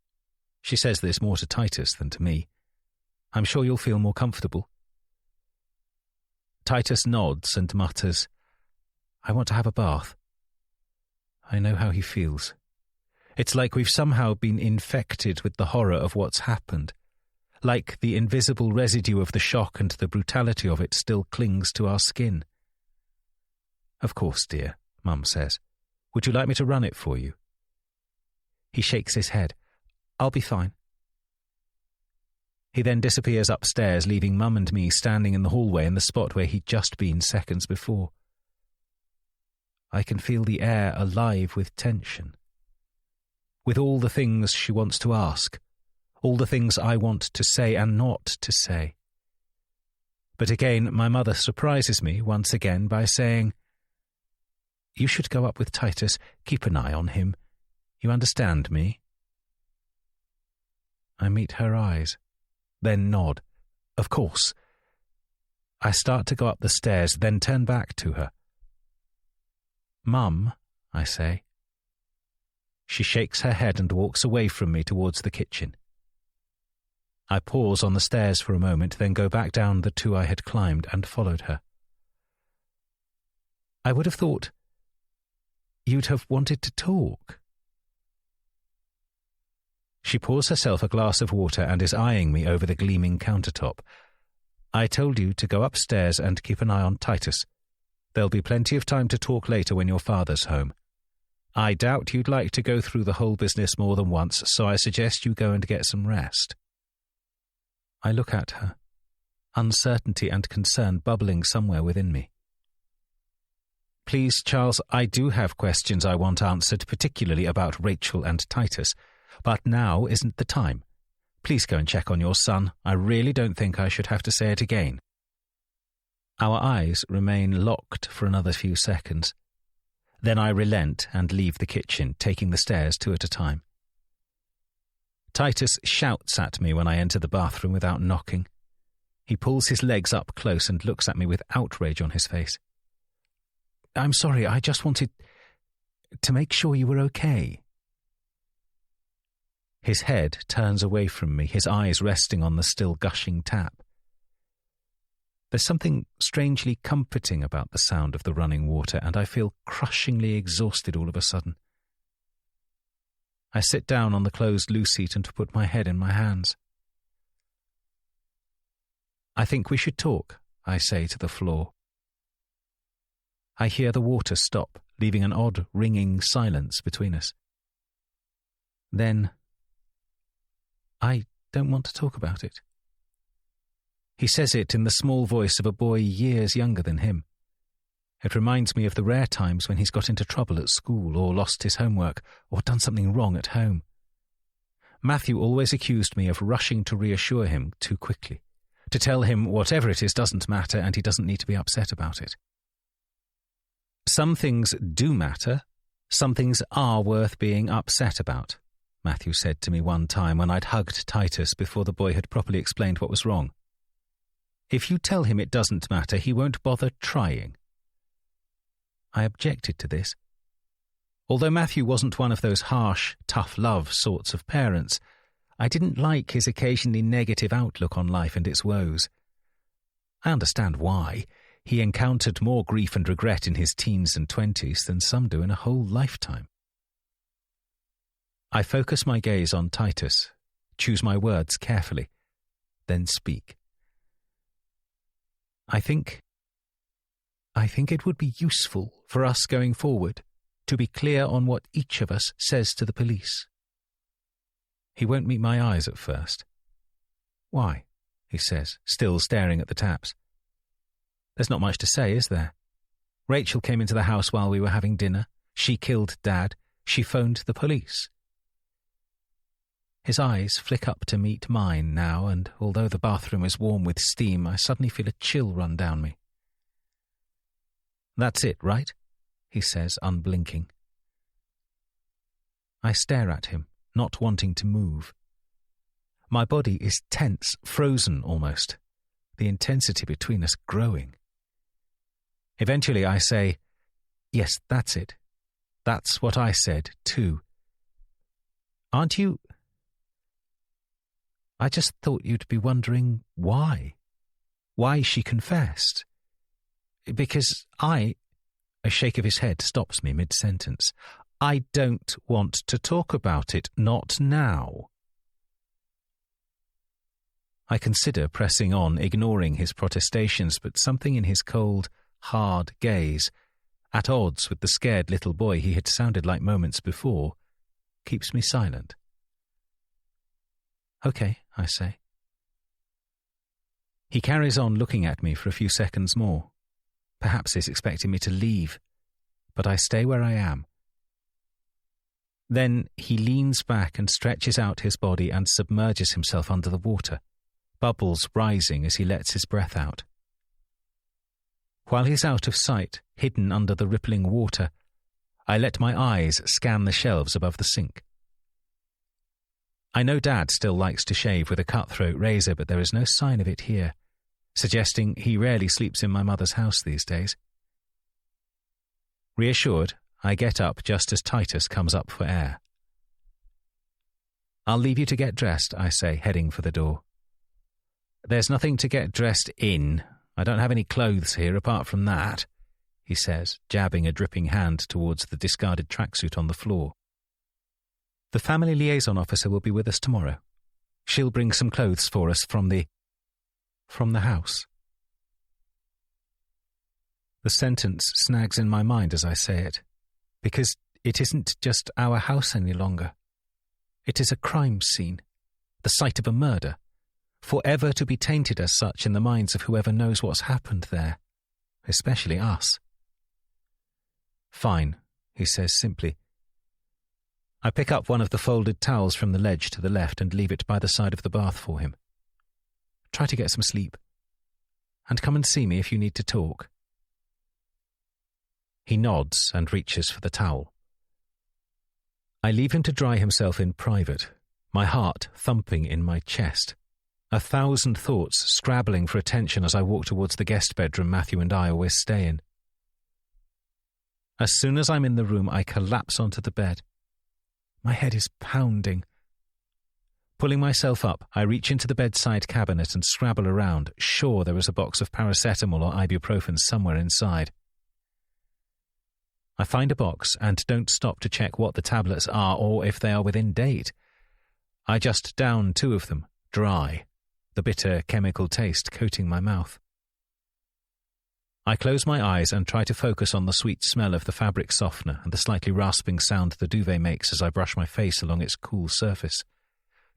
She says this more to Titus than to me. "I'm sure you'll feel more comfortable." Titus nods and mutters, "I want to have a bath." I know how he feels. It's like we've somehow been infected with the horror of what's happened, like the invisible residue of the shock and the brutality of it still clings to our skin. "Of course, dear," Mum says. "Would you like me to run it for you?" He shakes his head. "I'll be fine." He then disappears upstairs, leaving Mum and me standing in the hallway in the spot where he'd just been seconds before. I can feel the air alive with tension. With all the things she wants to ask, all the things I want to say and not to say. But again, my mother surprises me once again by saying, "You should go up with Titus, keep an eye on him. You understand me?" I meet her eyes, then nod. "Of course." I start to go up the stairs, then turn back to her. "Mum," I say. She shakes her head and walks away from me towards the kitchen. I pause on the stairs for a moment, then go back down the 2 I had climbed and followed her. "I would have thought you'd have wanted to talk." She pours herself a glass of water and is eyeing me over the gleaming countertop. "I told you to go upstairs and keep an eye on Titus. There'll be plenty of time to talk later when your father's home. I doubt you'd like to go through the whole business more than once, so I suggest you go and get some rest." I look at her, uncertainty and concern bubbling somewhere within me. "Please, Charles, I do have questions I want answered, particularly about Rachel and Titus, but now isn't the time. Please go and check on your son. I really don't think I should have to say it again." Our eyes remain locked for another few seconds. Then I relent and leave the kitchen, taking the stairs 2 at a time. Titus shouts at me when I enter the bathroom without knocking. He pulls his legs up close and looks at me with outrage on his face. "I'm sorry, I just wanted to make sure you were okay." His head turns away from me, his eyes resting on the still gushing tap. There's something strangely comforting about the sound of the running water, and I feel crushingly exhausted all of a sudden. I sit down on the closed loo seat and put my head in my hands. "I think we should talk," I say to the floor. I hear the water stop, leaving an odd ringing silence between us. Then, "I don't want to talk about it." He says it in the small voice of a boy years younger than him. It reminds me of the rare times when he's got into trouble at school or lost his homework or done something wrong at home. Matthew always accused me of rushing to reassure him too quickly, to tell him whatever it is doesn't matter and he doesn't need to be upset about it. Some things do matter. Some things are worth being upset about, Matthew said to me one time when I'd hugged Titus before the boy had properly explained what was wrong. If you tell him it doesn't matter, he won't bother trying. I objected to this. Although Matthew wasn't one of those harsh, tough love sorts of parents, I didn't like his occasionally negative outlook on life and its woes. I understand why. He encountered more grief and regret in his teens and 20s than some do in a whole lifetime. I focus my gaze on Titus, choose my words carefully, then speak. I think it would be useful for us going forward to be clear on what each of us says to the police. He won't meet my eyes at first. "Why?" he says, still staring at the taps. "There's not much to say, is there? Rachel came into the house while we were having dinner. She killed Dad. She phoned the police." His eyes flick up to meet mine now, and although the bathroom is warm with steam, I suddenly feel a chill run down me. "That's it, right?" he says, unblinking. I stare at him, not wanting to move. My body is tense, frozen almost, the intensity between us growing. Eventually I say, "Yes, that's it. That's what I said, too. Aren't you... I just thought you'd be wondering why. Why she confessed. Because A shake of his head stops me mid-sentence. "I don't want to talk about it, not now." I consider pressing on, ignoring his protestations, but something in his cold, hard gaze, at odds with the scared little boy he had sounded like moments before, keeps me silent. "Okay," I say. He carries on looking at me for a few seconds more. Perhaps he's expecting me to leave, but I stay where I am. Then he leans back and stretches out his body and submerges himself under the water, bubbles rising as he lets his breath out. While he's out of sight, hidden under the rippling water, I let my eyes scan the shelves above the sink. I know Dad still likes to shave with a cutthroat razor, but there is no sign of it here, suggesting he rarely sleeps in my mother's house these days. Reassured, I get up just as Titus comes up for air. "I'll leave you to get dressed," I say, heading for the door. "There's nothing to get dressed in. I don't have any clothes here apart from that," he says, jabbing a dripping hand towards the discarded tracksuit on the floor. "The family liaison officer will be with us tomorrow. She'll bring some clothes for us from the house." The sentence snags in my mind as I say it, because it isn't just our house any longer. It is a crime scene, the site of a murder, forever to be tainted as such in the minds of whoever knows what's happened there, especially us. "Fine," he says simply. I pick up one of the folded towels from the ledge to the left and leave it by the side of the bath for him. "Try to get some sleep. And come and see me if you need to talk." He nods and reaches for the towel. I leave him to dry himself in private, my heart thumping in my chest, 1,000 thoughts scrabbling for attention as I walk towards the guest bedroom Matthew and I always stay in. As soon as I'm in the room, I collapse onto the bed. My head is pounding. Pulling myself up, I reach into the bedside cabinet and scrabble around, sure there is a box of paracetamol or ibuprofen somewhere inside. I find a box and don't stop to check what the tablets are or if they are within date. I just down 2 of them, dry, the bitter chemical taste coating my mouth. I close my eyes and try to focus on the sweet smell of the fabric softener and the slightly rasping sound the duvet makes as I brush my face along its cool surface,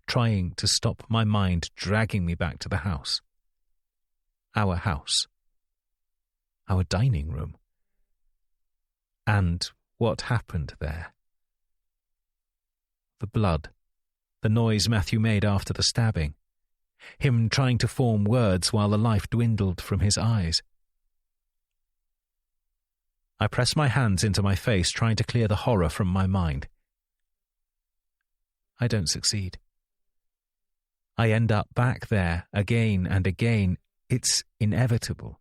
trying to stop my mind dragging me back to the house. Our house. Our dining room. And what happened there. The blood. The noise Matthew made after the stabbing. Him trying to form words while the life dwindled from his eyes. I press my hands into my face, trying to clear the horror from my mind. I don't succeed. I end up back there again and again. It's inevitable.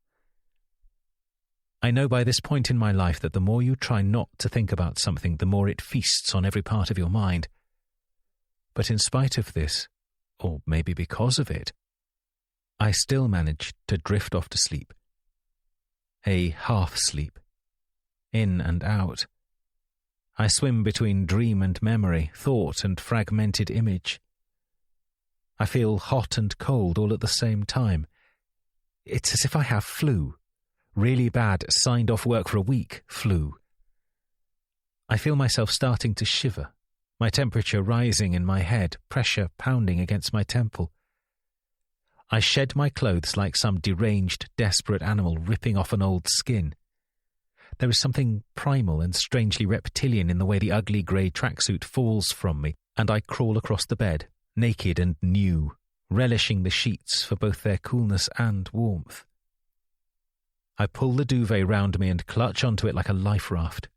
I know by this point in my life that the more you try not to think about something, the more it feasts on every part of your mind. But in spite of this, or maybe because of it, I still manage to drift off to sleep. A half-sleep. In and out. I swim between dream and memory, thought and fragmented image. I feel hot and cold all at the same time. It's as if I have flu. Really bad, signed off work for a week flu. I feel myself starting to shiver, my temperature rising in my head, pressure pounding against my temple. I shed my clothes like some deranged, desperate animal ripping off an old skin. There is something primal and strangely reptilian in the way the ugly grey tracksuit falls from me, and I crawl across the bed, naked and new, relishing the sheets for both their coolness and warmth. I pull the duvet round me and clutch onto it like a life raft.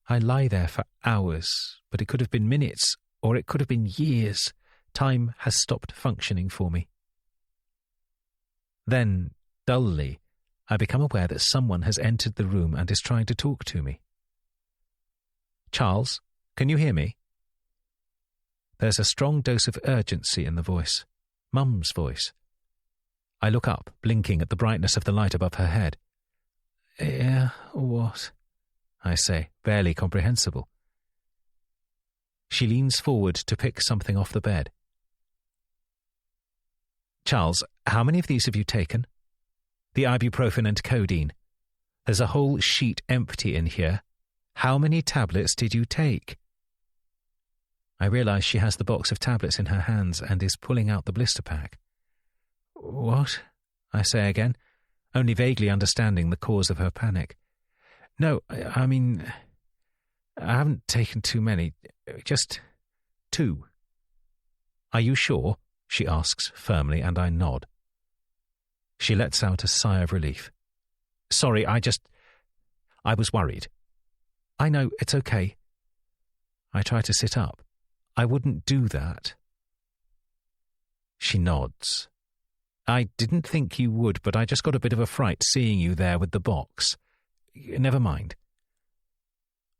I lie there for hours, but it could have been minutes, or it could have been years. Time has stopped functioning for me. Then, dully, I become aware that someone has entered the room and is trying to talk to me. Charles, can you hear me? There's a strong dose of urgency in the voice. Mum's voice. I look up, blinking at the brightness of the light above her head. Yeah, what? I say, barely comprehensible. She leans forward to pick something off the bed. Charles, how many of these have you taken? The ibuprofen and codeine. There's a whole sheet empty in here. How many tablets did you take? I realise she has the box of tablets in her hands and is pulling out the blister pack. What? I say again, only vaguely understanding the cause of her panic. No, I mean, I haven't taken too many, just 2. Are you sure? She asks firmly, and I nod. She lets out a sigh of relief. Sorry, I was worried. I know, it's okay. I try to sit up. I wouldn't do that. She nods. I didn't think you would, but I just got a bit of a fright seeing you there with the box. Never mind.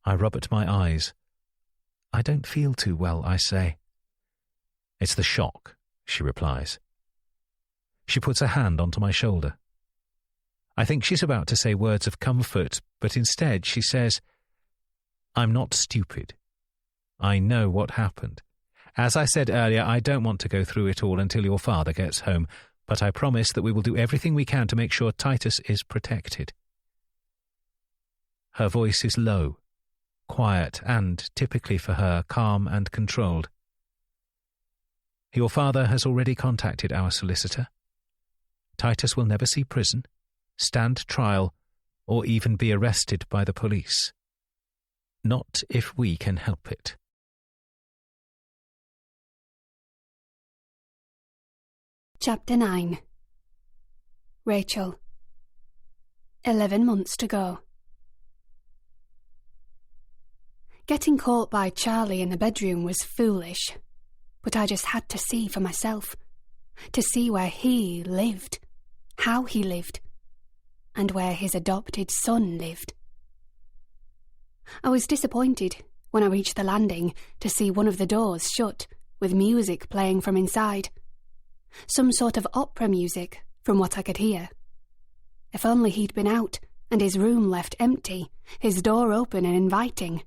I rub at my eyes. I don't feel too well, I say. It's the shock, she replies. She puts a hand onto my shoulder. I think she's about to say words of comfort, but instead she says, I'm not stupid. I know what happened. As I said earlier, I don't want to go through it all until your father gets home, but I promise that we will do everything we can to make sure Titus is protected. Her voice is low, quiet, and, typically for her, calm and controlled. Your father has already contacted our solicitor. Titus will never see prison, stand trial, or even be arrested by the police. Not if we can help it. Chapter 9. Rachel. 11 months to go. Getting caught by Charlie in the bedroom was foolish, but I just had to see for myself, to see where he lived, how he lived, and where his adopted son lived. I was disappointed when I reached the landing to see one of the doors shut, with music playing from inside. Some sort of opera music, from what I could hear. If only he'd been out, and his room left empty, his door open and inviting.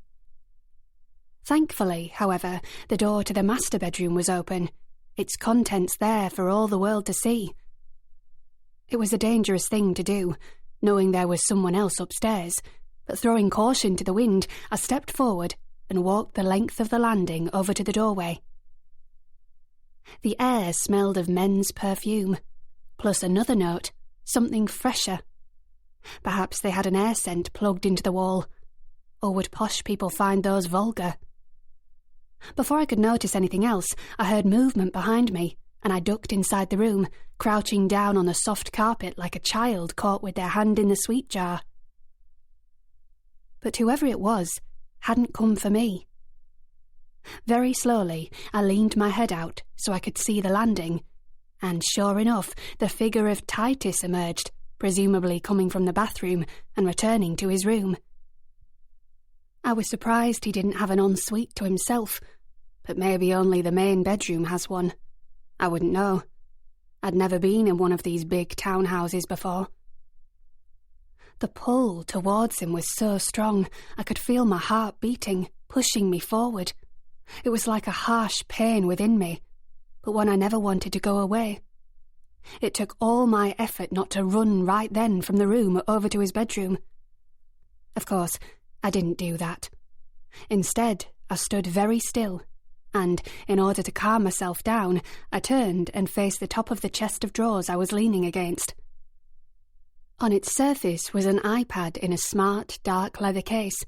Thankfully, however, the door to the master bedroom was open, its contents there for all the world to see. It was a dangerous thing to do, knowing there was someone else upstairs, but throwing caution to the wind, I stepped forward and walked the length of the landing over to the doorway. The air smelled of men's perfume, plus another note, something fresher. Perhaps they had an air scent plugged into the wall, or would posh people find those vulgar? Before I could notice anything else, I heard movement behind me, and I ducked inside the room, crouching down on the soft carpet like a child caught with their hand in the sweet jar. But whoever it was hadn't come for me. Very slowly, I leaned my head out so I could see the landing, and sure enough, the figure of Titus emerged, presumably coming from the bathroom and returning to his room. I was surprised he didn't have an ensuite to himself, but maybe only the main bedroom has one. I wouldn't know. I'd never been in one of these big townhouses before. The pull towards him was so strong, I could feel my heart beating, pushing me forward. It was like a harsh pain within me, but one I never wanted to go away. It took all my effort not to run right then from the room over to his bedroom. Of course, I didn't do that. Instead, I stood very still, and, in order to calm myself down, I turned and faced the top of the chest of drawers I was leaning against. On its surface was an iPad in a smart, dark leather case.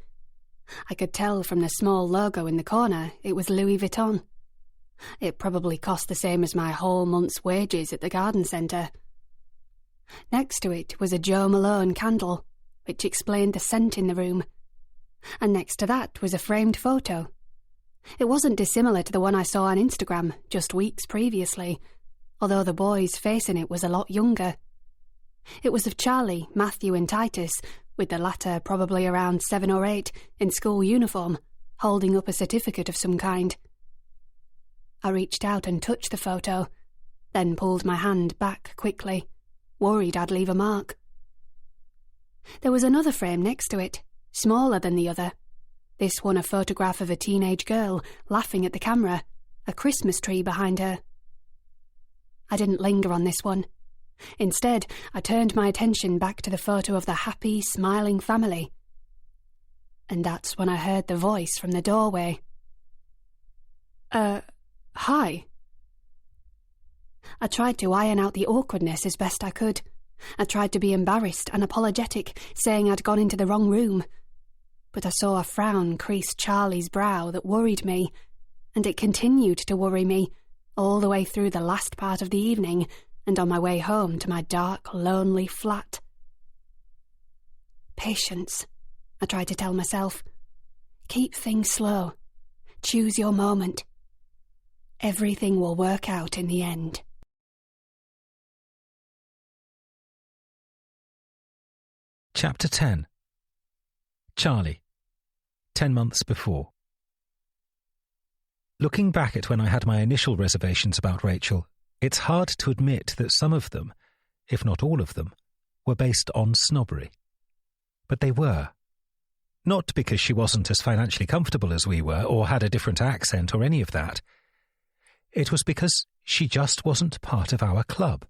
I could tell from the small logo in the corner it was Louis Vuitton. It probably cost the same as my whole month's wages at the garden centre. Next to it was a Joe Malone candle, which explained the scent in the room. And next to that was a framed photo. It wasn't dissimilar to the one I saw on Instagram just weeks previously, although the boy's face in it was a lot younger. It was of Charlie, Matthew and Titus, with the latter probably around 7 or 8, in school uniform, holding up a certificate of some kind. I reached out and touched the photo, then pulled my hand back quickly, worried I'd leave a mark. There was another frame next to it, smaller than the other. This one a photograph of a teenage girl laughing at the camera, a Christmas tree behind her. I didn't linger on this one. Instead, I turned my attention back to the photo of the happy, smiling family. And that's when I heard the voice from the doorway. Hi. I tried to iron out the awkwardness as best I could. I tried to be embarrassed and apologetic, saying I'd gone into the wrong room. But I saw a frown crease Charlie's brow that worried me, and it continued to worry me all the way through the last part of the evening and on my way home to my dark, lonely flat. Patience, I tried to tell myself. Keep things slow. Choose your moment. Everything will work out in the end. Chapter 10. Charlie, 10 months before. Looking back at when I had my initial reservations about Rachel, it's hard to admit that some of them, if not all of them, were based on snobbery. But they were. Not because she wasn't as financially comfortable as we were, or had a different accent, or any of that. It was because she just wasn't part of our club,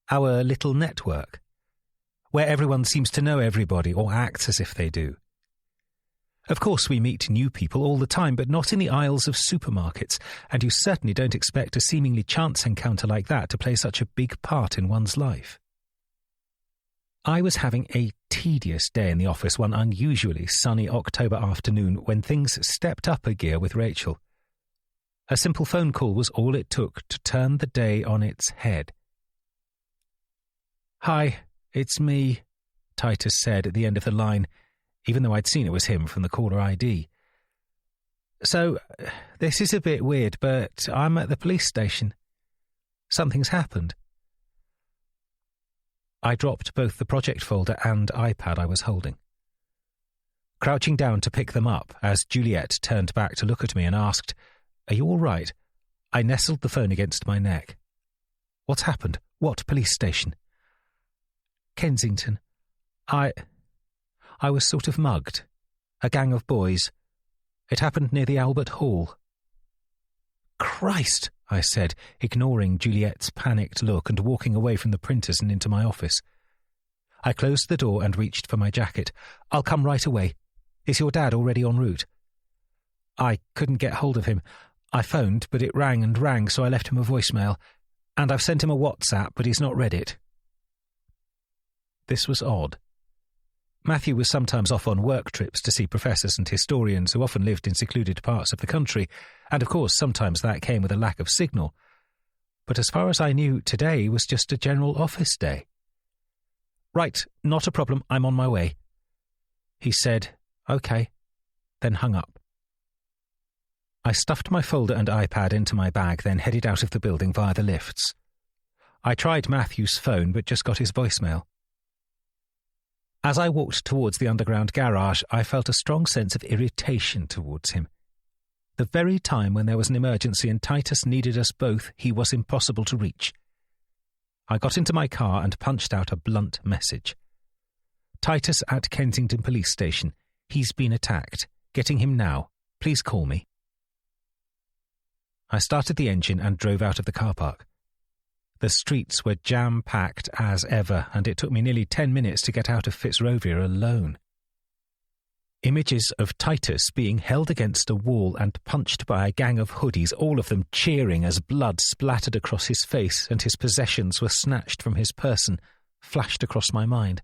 our little network, where everyone seems to know everybody or acts as if they do. Of course, we meet new people all the time, but not in the aisles of supermarkets, and you certainly don't expect a seemingly chance encounter like that to play such a big part in one's life. I was having a tedious day in the office one unusually sunny October afternoon when things stepped up a gear with Rachel. A simple phone call was all it took to turn the day on its head. "Hi, it's me," Titus said at the end of the line, even though I'd seen it was him from the caller ID. So, this is a bit weird, but I'm at the police station. Something's happened. I dropped both the project folder and iPad I was holding. Crouching down to pick them up as Juliet turned back to look at me and asked, "Are you all right?" I nestled the phone against my neck. "What's happened? What police station?" "Kensington. I was sort of mugged. A gang of boys. It happened near the Albert Hall." "Christ," I said, ignoring Juliet's panicked look and walking away from the printers and into my office. I closed the door and reached for my jacket. "I'll come right away. Is your dad already en route?" "I couldn't get hold of him. I phoned, but it rang and rang, so I left him a voicemail. And I've sent him a WhatsApp, but he's not read it." This was odd. Matthew was sometimes off on work trips to see professors and historians who often lived in secluded parts of the country, and of course sometimes that came with a lack of signal. But as far as I knew, today was just a general office day. "Right, not a problem, I'm on my way." He said, "OK," then hung up. I stuffed my folder and iPad into my bag, then headed out of the building via the lifts. I tried Matthew's phone, but just got his voicemail. As I walked towards the underground garage, I felt a strong sense of irritation towards him. The very time when there was an emergency and Titus needed us both, he was impossible to reach. I got into my car and punched out a blunt message. "Titus at Kensington Police Station. He's been attacked. Getting him now. Please call me." I started the engine and drove out of the car park. The streets were jam-packed as ever, and it took me nearly 10 minutes to get out of Fitzrovia alone. Images of Titus being held against a wall and punched by a gang of hoodies, all of them cheering as blood splattered across his face and his possessions were snatched from his person, flashed across my mind.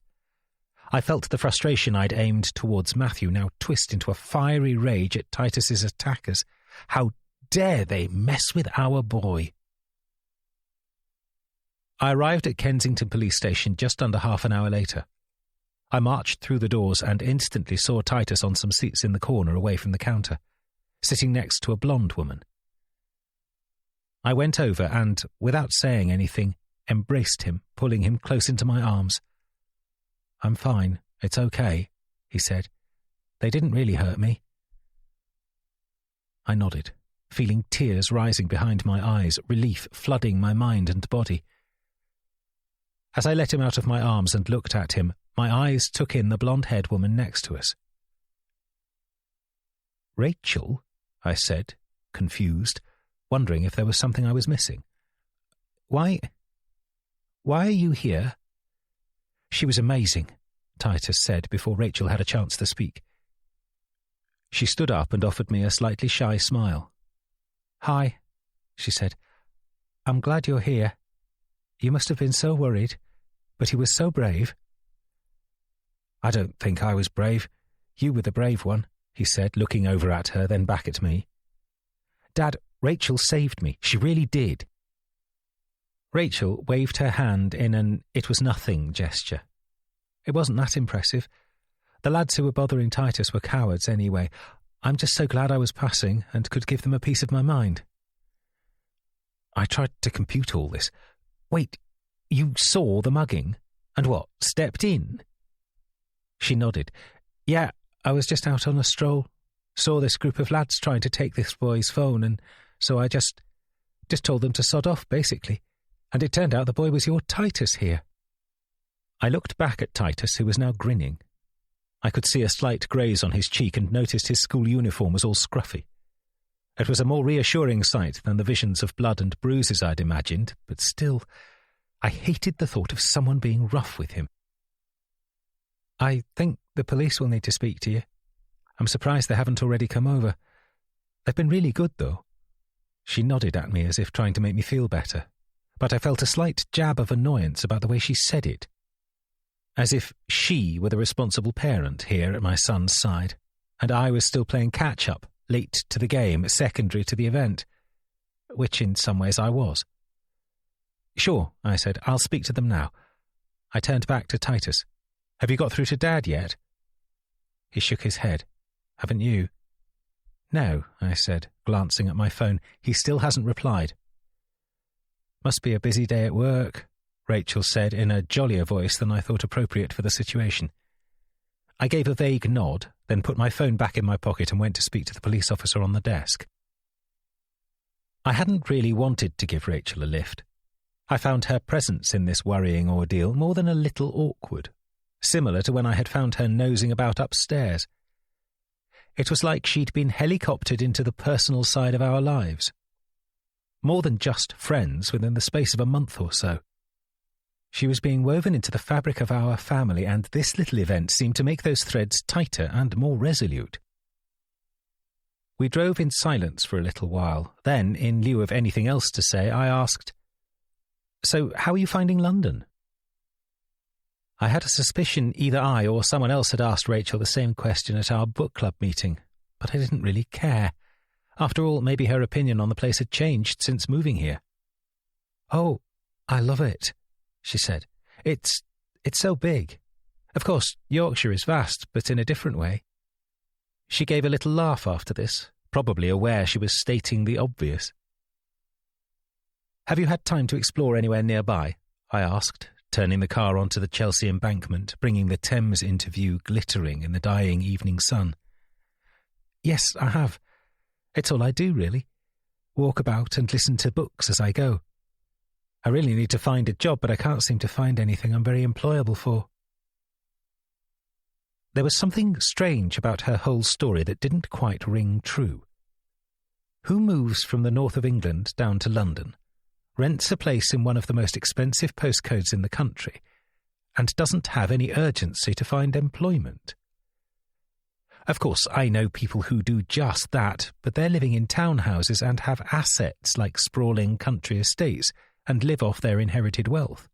I felt the frustration I'd aimed towards Matthew now twist into a fiery rage at Titus's attackers. How dare they mess with our boy? I arrived at Kensington Police Station just under half an hour later. I marched through the doors and instantly saw Titus on some seats in the corner away from the counter, sitting next to a blonde woman. I went over and, without saying anything, embraced him, pulling him close into my arms. "I'm fine, it's okay," he said. "They didn't really hurt me." I nodded, feeling tears rising behind my eyes, relief flooding my mind and body. As I let him out of my arms and looked at him, my eyes took in the blonde-haired woman next to us. "Rachel?" I said, confused, wondering if there was something I was missing. Why are you here?" "She was amazing," Titus said before Rachel had a chance to speak. She stood up and offered me a slightly shy smile. "Hi," she said. "I'm glad you're here. You must have been so worried, but he was so brave." "I don't think I was brave. You were the brave one," he said, looking over at her, then back at me. "Dad, Rachel saved me. She really did." Rachel waved her hand in an it-was-nothing gesture. It wasn't that impressive. The lads who were bothering Titus were cowards anyway. I'm just so glad I was passing and could give them a piece of my mind. I tried to compute all this. "Wait, you saw the mugging? And what, stepped in?" She nodded. "Yeah, I was just out on a stroll. Saw this group of lads trying to take this boy's phone, and so I just told them to sod off, basically. And it turned out the boy was your Titus here." I looked back at Titus, who was now grinning. I could see a slight graze on his cheek and noticed his school uniform was all scruffy. It was a more reassuring sight than the visions of blood and bruises I'd imagined, but still, I hated the thought of someone being rough with him. "I think the police will need to speak to you. I'm surprised they haven't already come over. They've been really good, though." She nodded at me as if trying to make me feel better, but I felt a slight jab of annoyance about the way she said it. As if she were the responsible parent here at my son's side, and I was still playing catch-up, late to the game, secondary to the event, which in some ways I was. "Sure," I said, "I'll speak to them now." I turned back to Titus. "Have you got through to Dad yet?" He shook his head. "Haven't you?" No, I said, glancing at my phone. He still hasn't replied. Must be a busy day at work, Rachel said in a jollier voice than I thought appropriate for the situation. I gave a vague nod, then put my phone back in my pocket and went to speak to the police officer on the desk. I hadn't really wanted to give Rachel a lift. I found her presence in this worrying ordeal more than a little awkward, similar to when I had found her nosing about upstairs. It was like she'd been helicoptered into the personal side of our lives. More than just friends within the space of a month or so. She was being woven into the fabric of our family, and this little event seemed to make those threads tighter and more resolute. We drove in silence for a little while. Then, in lieu of anything else to say, I asked, "So, how are you finding London?" I had a suspicion either I or someone else had asked Rachel the same question at our book club meeting, but I didn't really care. After all, maybe her opinion on the place had changed since moving here. "Oh, I love it," she said. It's so big. Of course, Yorkshire is vast, but in a different way." She gave a little laugh after this, probably aware she was stating the obvious. "Have you had time to explore anywhere nearby?" I asked, turning the car onto the Chelsea embankment, bringing the Thames into view glittering in the dying evening sun. "Yes, I have. It's all I do, really. Walk about and listen to books as I go. I really need to find a job, but I can't seem to find anything I'm very employable for." There was something strange about her whole story that didn't quite ring true. Who moves from the north of England down to London, rents a place in one of the most expensive postcodes in the country, and doesn't have any urgency to find employment? Of course, I know people who do just that, but they're living in townhouses and have assets like sprawling country estates and live off their inherited wealth.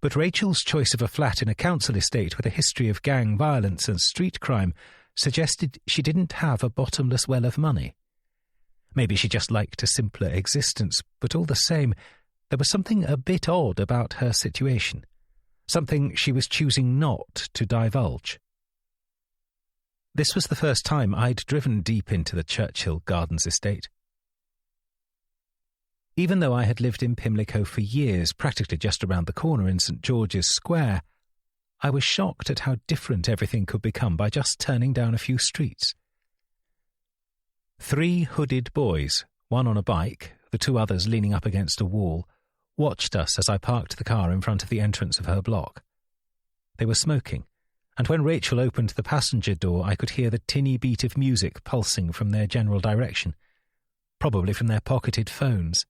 But Rachel's choice of a flat in a council estate with a history of gang violence and street crime suggested she didn't have a bottomless well of money. Maybe she just liked a simpler existence, but all the same, there was something a bit odd about her situation, something she was choosing not to divulge. This was the first time I'd driven deep into the Churchill Gardens estate. Even though I had lived in Pimlico for years, practically just around the corner in St. George's Square, I was shocked at how different everything could become by just turning down a few streets. 3 hooded boys, one on a bike, the 2 others leaning up against a wall, watched us as I parked the car in front of the entrance of her block. They were smoking, and when Rachel opened the passenger door, I could hear the tinny beat of music pulsing from their general direction, probably from their pocketed phones.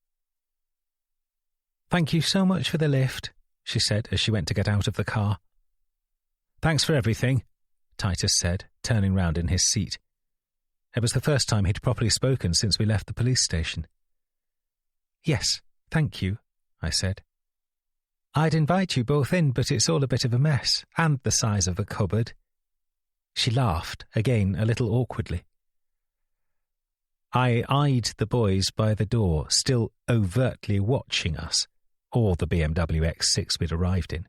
"Thank you so much for the lift," she said as she went to get out of the car. "Thanks for everything," Titus said, turning round in his seat. It was the first time he'd properly spoken since we left the police station. "Yes, thank you," I said. "I'd invite you both in, but it's all a bit of a mess, and the size of the cupboard." She laughed, again a little awkwardly. I eyed the boys by the door, still overtly watching us, or the BMW X6 we'd arrived in.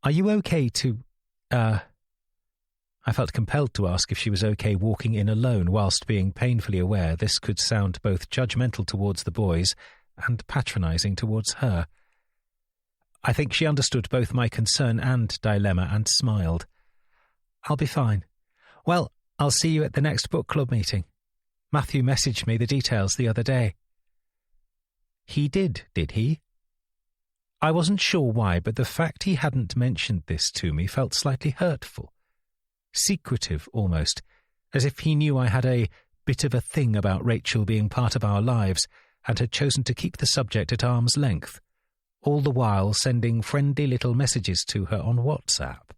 "Are you okay to, I felt compelled to ask if she was okay walking in alone, whilst being painfully aware this could sound both judgmental towards the boys and patronising towards her. I think she understood both my concern and dilemma and smiled. "I'll be fine. Well, I'll see you at the next book club meeting. Matthew messaged me the details the other day." He did he? I wasn't sure why, but the fact he hadn't mentioned this to me felt slightly hurtful. Secretive, almost, as if he knew I had a bit of a thing about Rachel being part of our lives and had chosen to keep the subject at arm's length, all the while sending friendly little messages to her on WhatsApp.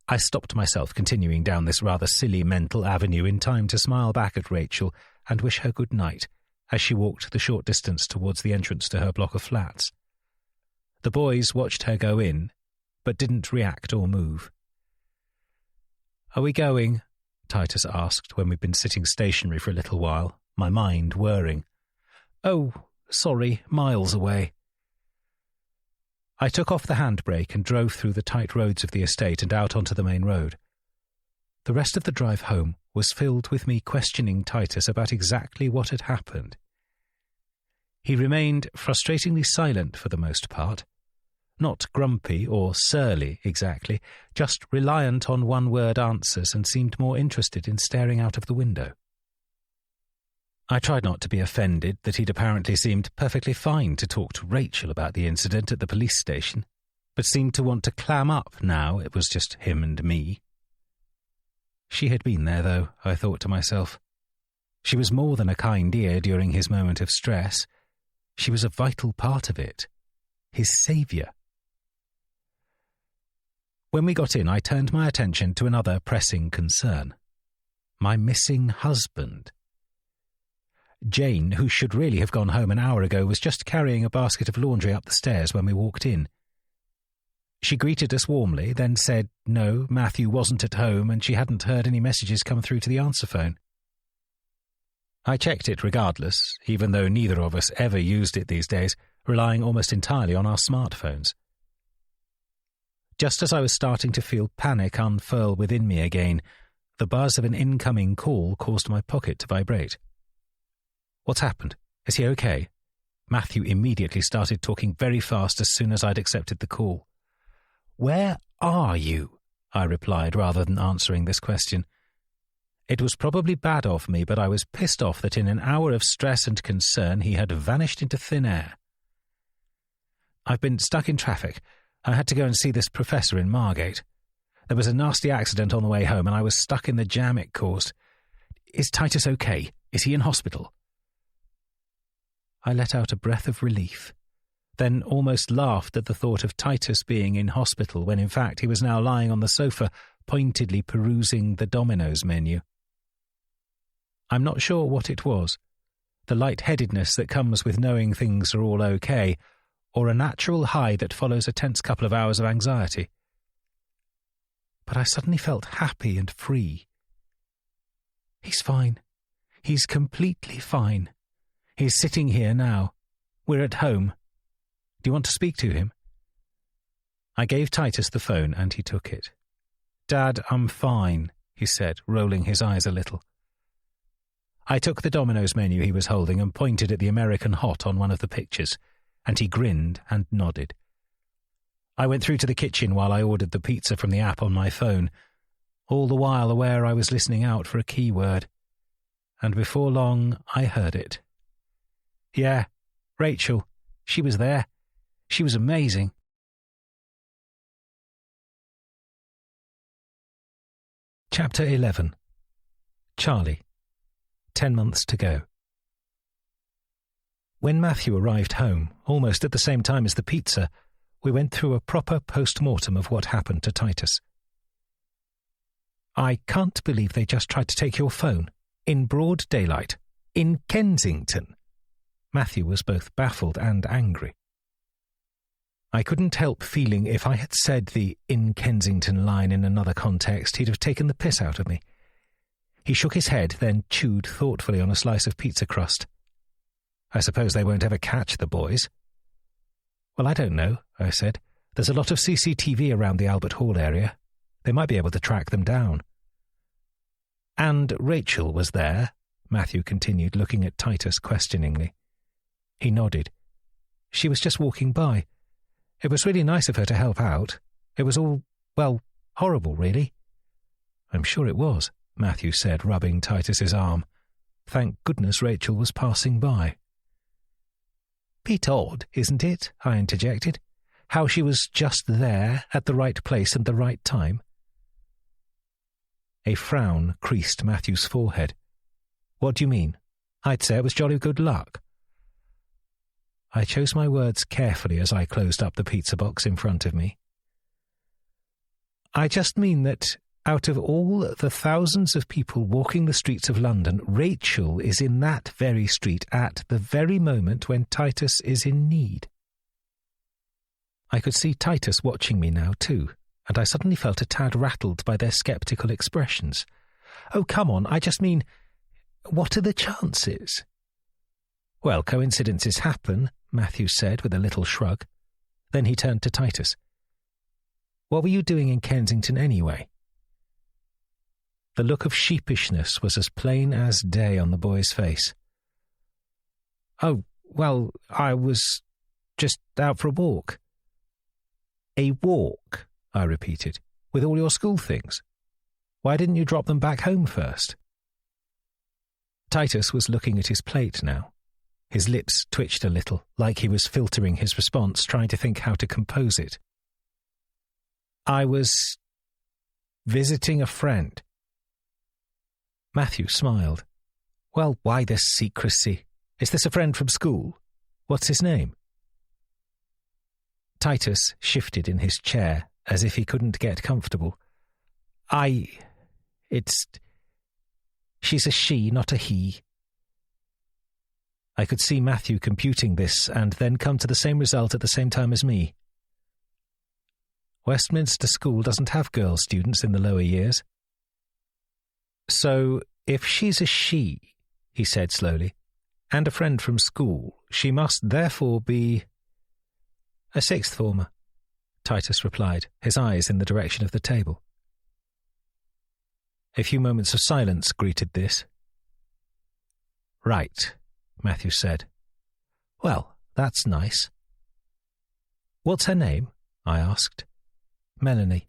I stopped myself continuing down this rather silly mental avenue in time to smile back at Rachel and wish her good night as she walked the short distance towards the entrance to her block of flats. The boys watched her go in, but didn't react or move. "Are we going?" Titus asked when we'd been sitting stationary for a little while, my mind whirring. "Oh, sorry, miles away." I took off the handbrake and drove through the tight roads of the estate and out onto the main road. The rest of the drive home was filled with me questioning Titus about exactly what had happened. He remained frustratingly silent for the most part. Not grumpy or surly exactly, just reliant on one-word answers and seemed more interested in staring out of the window. I tried not to be offended that he'd apparently seemed perfectly fine to talk to Rachel about the incident at the police station, but seemed to want to clam up now it was just him and me. She had been there, though, I thought to myself. She was more than a kind ear during his moment of stress. She was a vital part of it. His saviour. When we got in, I turned my attention to another pressing concern. My missing husband. Jane, who should really have gone home an hour ago, was just carrying a basket of laundry up the stairs when we walked in. She greeted us warmly, then said no, Matthew wasn't at home and she hadn't heard any messages come through to the answer phone. I checked it regardless, even though neither of us ever used it these days, relying almost entirely on our smartphones. Just as I was starting to feel panic unfurl within me again, the buzz of an incoming call caused my pocket to vibrate. What's happened? Is he okay? Matthew immediately started talking very fast as soon as I'd accepted the call. Where are you? I replied rather than answering this question. It was probably bad of me, but I was pissed off that in an hour of stress and concern he had vanished into thin air. I've been stuck in traffic. I had to go and see this professor in Margate. There was a nasty accident on the way home and I was stuck in the jam it caused. Is Titus okay? Is he in hospital? I let out a breath of relief, then almost laughed at the thought of Titus being in hospital when in fact he was now lying on the sofa, pointedly perusing the Domino's menu. I'm not sure what it was, the lightheadedness that comes with knowing things are all okay, or a natural high that follows a tense couple of hours of anxiety. But I suddenly felt happy and free. He's fine. He's completely fine. He's sitting here now. We're at home. Do you want to speak to him? I gave Titus the phone and he took it. Dad, I'm fine, he said, rolling his eyes a little. I took the Domino's menu he was holding and pointed at the American Hot on one of the pictures, and he grinned and nodded. I went through to the kitchen while I ordered the pizza from the app on my phone, all the while aware I was listening out for a keyword. And before long, I heard it. Yeah, Rachel. She was there. She was amazing. Chapter 11. Charlie. 10 months to go. When Matthew arrived home, almost at the same time as the pizza, we went through a proper post-mortem of what happened to Titus. I can't believe they just tried to take your phone. In broad daylight. In Kensington. Matthew was both baffled and angry. I couldn't help feeling if I had said the "in Kensington" line in another context, he'd have taken the piss out of me. He shook his head, then chewed thoughtfully on a slice of pizza crust. I suppose they won't ever catch the boys. Well, I don't know, I said. There's a lot of CCTV around the Albert Hall area. They might be able to track them down. And Rachel was there, Matthew continued, looking at Titus questioningly. He nodded. She was just walking by. It was really nice of her to help out. It was all, well, horrible, really. I'm sure it was, Matthew said, rubbing Titus's arm. Thank goodness Rachel was passing by. Bit odd, isn't it? I interjected. How she was just there, at the right place and the right time. A frown creased Matthew's forehead. What do you mean? I'd say it was jolly good luck. I chose my words carefully as I closed up the pizza box in front of me. I just mean that out of all the thousands of people walking the streets of London, Rachel is in that very street at the very moment when Titus is in need. I could see Titus watching me now too, and I suddenly felt a tad rattled by their sceptical expressions. Oh, come on, I just mean, what are the chances? Well, coincidences happen, Matthew said with a little shrug. Then he turned to Titus. What were you doing in Kensington anyway? The look of sheepishness was as plain as day on the boy's face. "Oh, well, I was just out for a walk." "A walk?" I repeated. "With all your school things? Why didn't you drop them back home first?" Titus was looking at his plate now. His lips twitched a little, like he was filtering his response, trying to think how to compose it. "I was visiting a friend." Matthew smiled. "Well, why this secrecy? Is this a friend from school? What's his name?" Titus shifted in his chair, as if he couldn't get comfortable. She's a she, not a he." I could see Matthew computing this and then come to the same result at the same time as me. Westminster School doesn't have girl students in the lower years. "So, if she's a she," he said slowly, "and a friend from school, she must therefore be—" "A sixth former," Titus replied, his eyes in the direction of the table. A few moments of silence greeted this. "Right," Matthew said. "Well, that's nice." "What's her name?" I asked. "Melanie."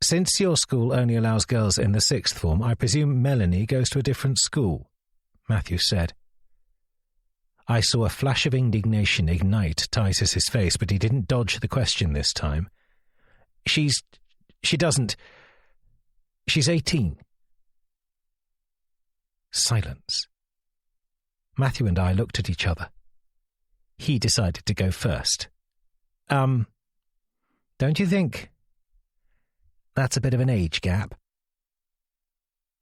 "Since your school only allows girls in the sixth form, I presume Melanie goes to a different school," Matthew said. I saw a flash of indignation ignite Titus's face, but he didn't dodge the question this time. She's 18. Silence. Matthew and I looked at each other. He decided to go first. Don't you think that's a bit of an age gap?"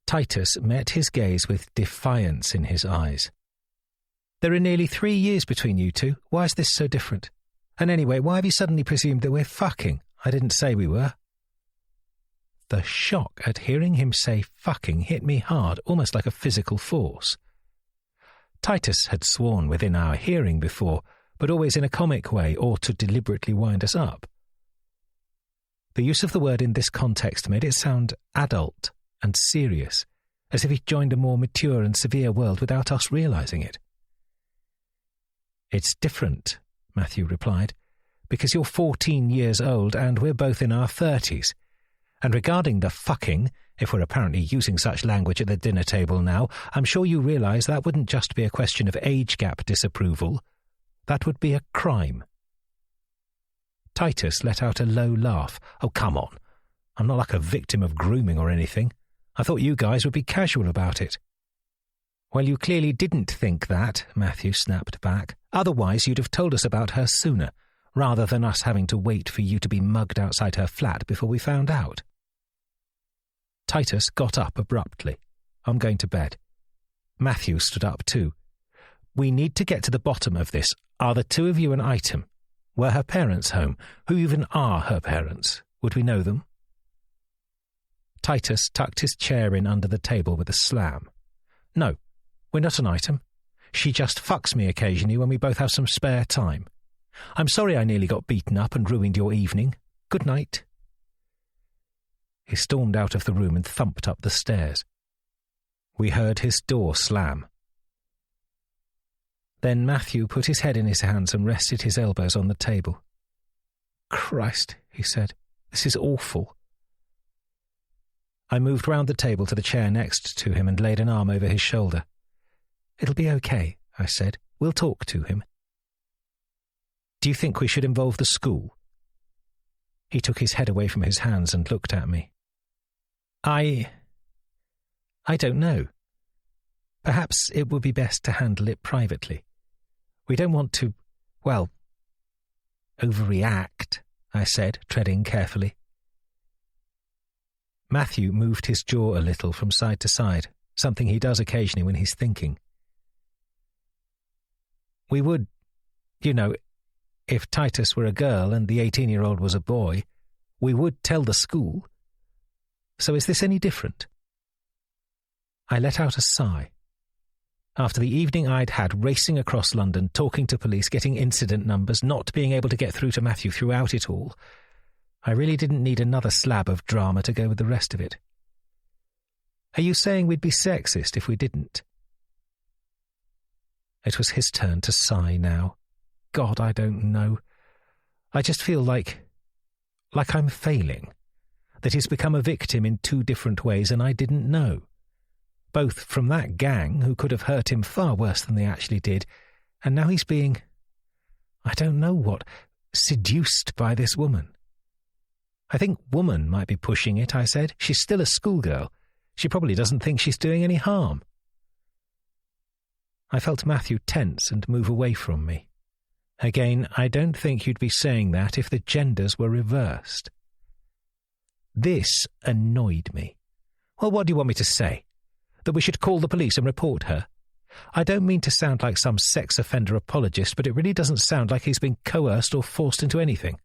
Titus met his gaze with defiance in his eyes. "There are nearly 3 years between you two. Why is this so different? And anyway, why have you suddenly presumed that we're fucking? I didn't say we were." The shock at hearing him say fucking hit me hard, almost like a physical force. Titus had sworn within our hearing before, but always in a comic way or to deliberately wind us up. The use of the word in this context made it sound adult and serious, as if he'd joined a more mature and severe world without us realizing it. "It's different," Matthew replied, "because you're 14 years old and we're both in our 30s. And regarding the fucking, if we're apparently using such language at the dinner table now, I'm sure you realize that wouldn't just be a question of age gap disapproval. That would be a crime." Titus let out a low laugh. "Oh, come on. I'm not like a victim of grooming or anything. I thought you guys would be casual about it." "Well, you clearly didn't think that," Matthew snapped back. "Otherwise you'd have told us about her sooner, rather than us having to wait for you to be mugged outside her flat before we found out." Titus got up abruptly. "I'm going to bed." Matthew stood up too. "We need to get to the bottom of this. Are the two of you an item? Were her parents home? Who even are her parents? Would we know them?" Titus tucked his chair in under the table with a slam. "No, we're not an item. She just fucks me occasionally when we both have some spare time. I'm sorry I nearly got beaten up and ruined your evening. Good night." He stormed out of the room and thumped up the stairs. We heard his door slam. Then Matthew put his head in his hands and rested his elbows on the table. "Christ," he said, "this is awful." I moved round the table to the chair next to him and laid an arm over his shoulder. "It'll be okay," I said. "We'll talk to him." "Do you think we should involve the school?" He took his head away from his hands and looked at me. I don't know. Perhaps it would be best to handle it privately. We don't want to, overreact, I said, treading carefully. Matthew moved his jaw a little from side to side, something he does occasionally when he's thinking. We would, if Titus were a girl and the 18-year-old was a boy, we would tell the school. So is this any different? I let out a sigh. After the evening I'd had racing across London, talking to police, getting incident numbers, not being able to get through to Matthew throughout it all, I really didn't need another slab of drama to go with the rest of it. Are you saying we'd be sexist if we didn't? It was his turn to sigh now. God, I don't know. I just feel like I'm failing, that he's become a victim in 2 different ways and I didn't know. Both from that gang who could have hurt him far worse than they actually did, and now he's being, I don't know what, seduced by this woman. I think woman might be pushing it, I said. She's still a schoolgirl. She probably doesn't think she's doing any harm. I felt Matthew tense and move away from me. Again, I don't think you'd be saying that if the genders were reversed. This annoyed me. Well, what do you want me to say? That we should call the police and report her? I don't mean to sound like some sex offender apologist, but it really doesn't sound like he's been coerced or forced into anything.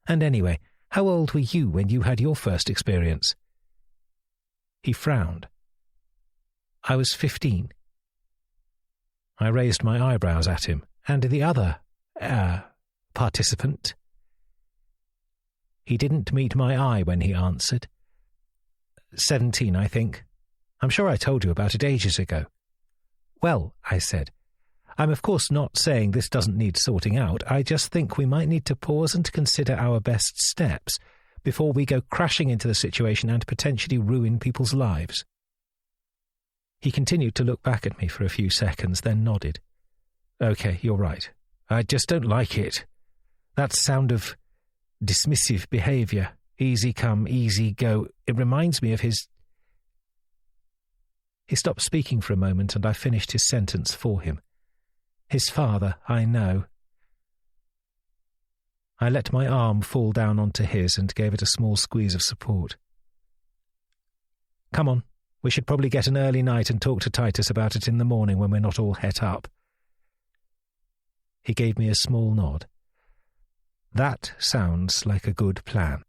And anyway, how old were you when you had your first experience? He frowned. I was 15. I raised my eyebrows at him, and the other, participant. He didn't meet my eye when he answered. 17, I think. I'm sure I told you about it ages ago. Well, I said, I'm of course not saying this doesn't need sorting out. I just think we might need to pause and consider our best steps before we go crashing into the situation and potentially ruin people's lives. He continued to look back at me for a few seconds, then nodded. OK, you're right. I just don't like it. That sound of dismissive behaviour, easy come, easy go, it reminds me of his... He stopped speaking for a moment and I finished his sentence for him. His father, I know. I let my arm fall down onto his and gave it a small squeeze of support. Come on, we should probably get an early night and talk to Titus about it in the morning when we're not all het up. He gave me a small nod. That sounds like a good plan.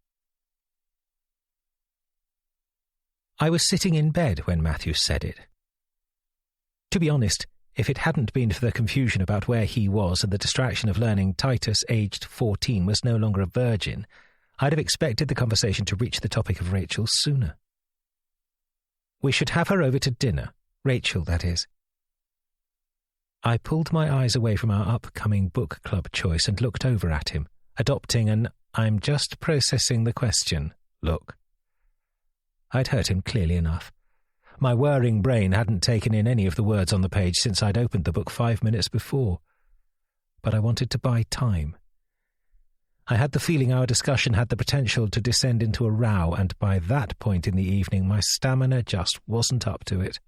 I was sitting in bed when Matthew said it. To be honest, if it hadn't been for the confusion about where he was and the distraction of learning Titus, aged 14, was no longer a virgin, I'd have expected the conversation to reach the topic of Rachel sooner. We should have her over to dinner, Rachel, that is. I pulled my eyes away from our upcoming book club choice and looked over at him, adopting an I'm just processing the question look. I'd hurt him clearly enough. My whirring brain hadn't taken in any of the words on the page since I'd opened the book 5 minutes before. But I wanted to buy time. I had the feeling our discussion had the potential to descend into a row, and by that point in the evening my stamina just wasn't up to it.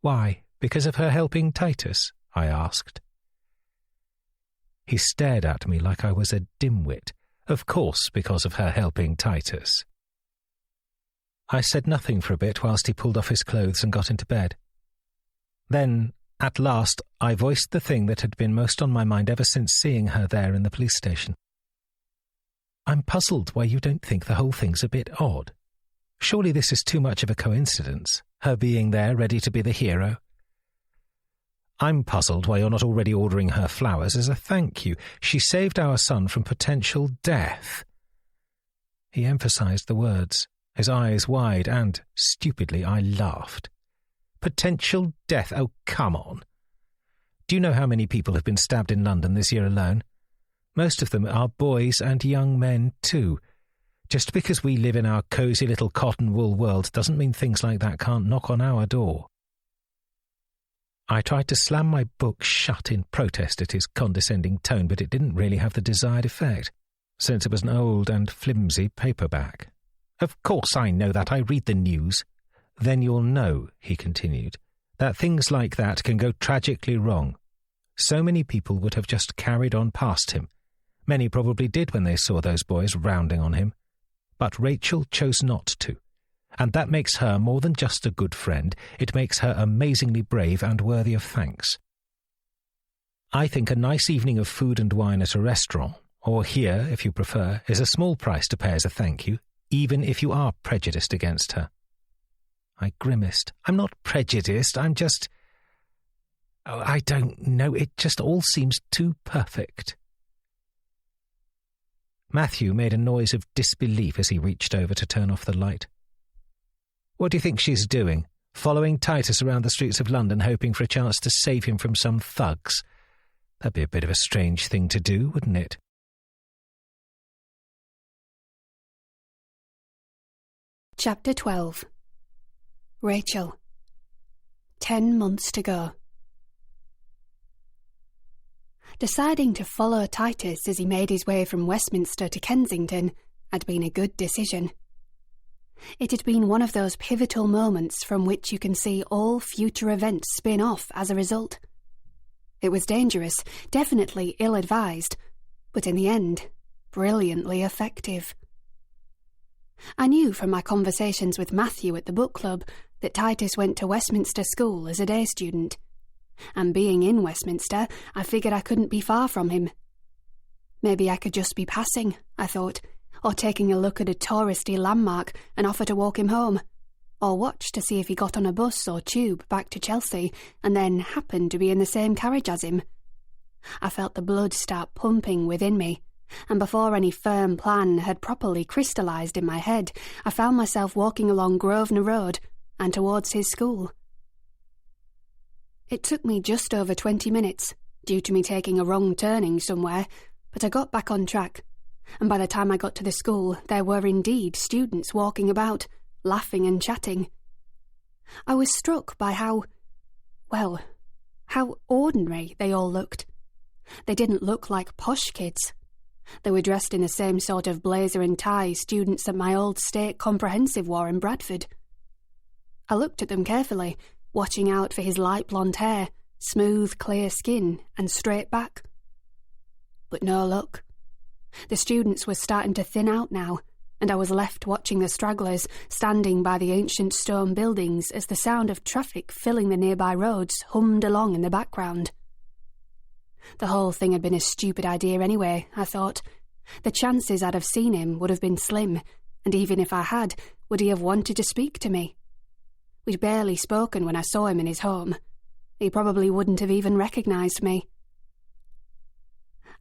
Why? Because of her helping Titus? I asked. He stared at me like I was a dimwit. Of course, because of her helping Titus. I said nothing for a bit whilst he pulled off his clothes and got into bed. Then, at last, I voiced the thing that had been most on my mind ever since seeing her there in the police station. I'm puzzled why you don't think the whole thing's a bit odd. Surely this is too much of a coincidence, her being there ready to be the hero. I'm puzzled why you're not already ordering her flowers as a thank you. She saved our son from potential death. He emphasised the words, his eyes wide, and, stupidly, I laughed. Potential death? Oh, come on. Do you know how many people have been stabbed in London this year alone? Most of them are boys and young men too. Just because we live in our cosy little cotton wool world doesn't mean things like that can't knock on our door. I tried to slam my book shut in protest at his condescending tone, but it didn't really have the desired effect, since it was an old and flimsy paperback. Of course I know that. I read the news. Then you'll know, he continued, that things like that can go tragically wrong. So many people would have just carried on past him. Many probably did when they saw those boys rounding on him. But Rachel chose not to. And that makes her more than just a good friend. It makes her amazingly brave and worthy of thanks. I think a nice evening of food and wine at a restaurant, or here, if you prefer, is a small price to pay as a thank you, even if you are prejudiced against her. I grimaced. I'm not prejudiced, I'm just... Oh, I don't know, it just all seems too perfect. Matthew made a noise of disbelief as he reached over to turn off the light. What do you think she's doing? Following Titus around the streets of London hoping for a chance to save him from some thugs? That'd be a bit of a strange thing to do, wouldn't it? Chapter 12. Rachel. 10 months to go. Deciding to follow Titus as he made his way from Westminster to Kensington had been a good decision. It had been one of those pivotal moments from which you can see all future events spin off as a result. It was dangerous, definitely ill-advised, but in the end, brilliantly effective. I knew from my conversations with Matthew at the book club that Titus went to Westminster School as a day student, and being in Westminster, I figured I couldn't be far from him. Maybe I could just be passing, I thought, or taking a look at a touristy landmark and offer to walk him home, or watch to see if he got on a bus or tube back to Chelsea and then happened to be in the same carriage as him. I felt the blood start pumping within me, and before any firm plan had properly crystallised in my head, I found myself walking along Grosvenor Road and towards his school. It took me just over 20 minutes, due to me taking a wrong turning somewhere, but I got back on track, and by the time I got to the school, there were indeed students walking about, laughing and chatting. I was struck by how ordinary they all looked. They didn't look like posh kids. They were dressed in the same sort of blazer and tie students at my old state comprehensive wore in Bradford. I looked at them carefully, watching out for his light blonde hair, smooth, clear skin, and straight back. But no luck. The students were starting to thin out now, and I was left watching the stragglers standing by the ancient stone buildings as the sound of traffic filling the nearby roads hummed along in the background. The whole thing had been a stupid idea anyway, I thought. The chances I'd have seen him would have been slim, and even if I had, would he have wanted to speak to me? We'd barely spoken when I saw him in his home. He probably wouldn't have even recognised me.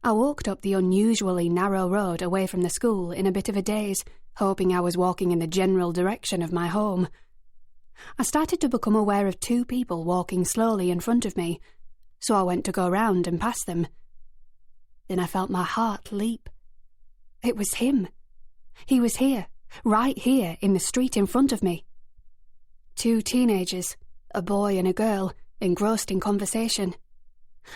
I walked up the unusually narrow road away from the school in a bit of a daze, hoping I was walking in the general direction of my home. I started to become aware of 2 people walking slowly in front of me, so I went to go round and pass them. Then I felt my heart leap. It was him. He was here, right here in the street in front of me. 2 teenagers, a boy and a girl, engrossed in conversation.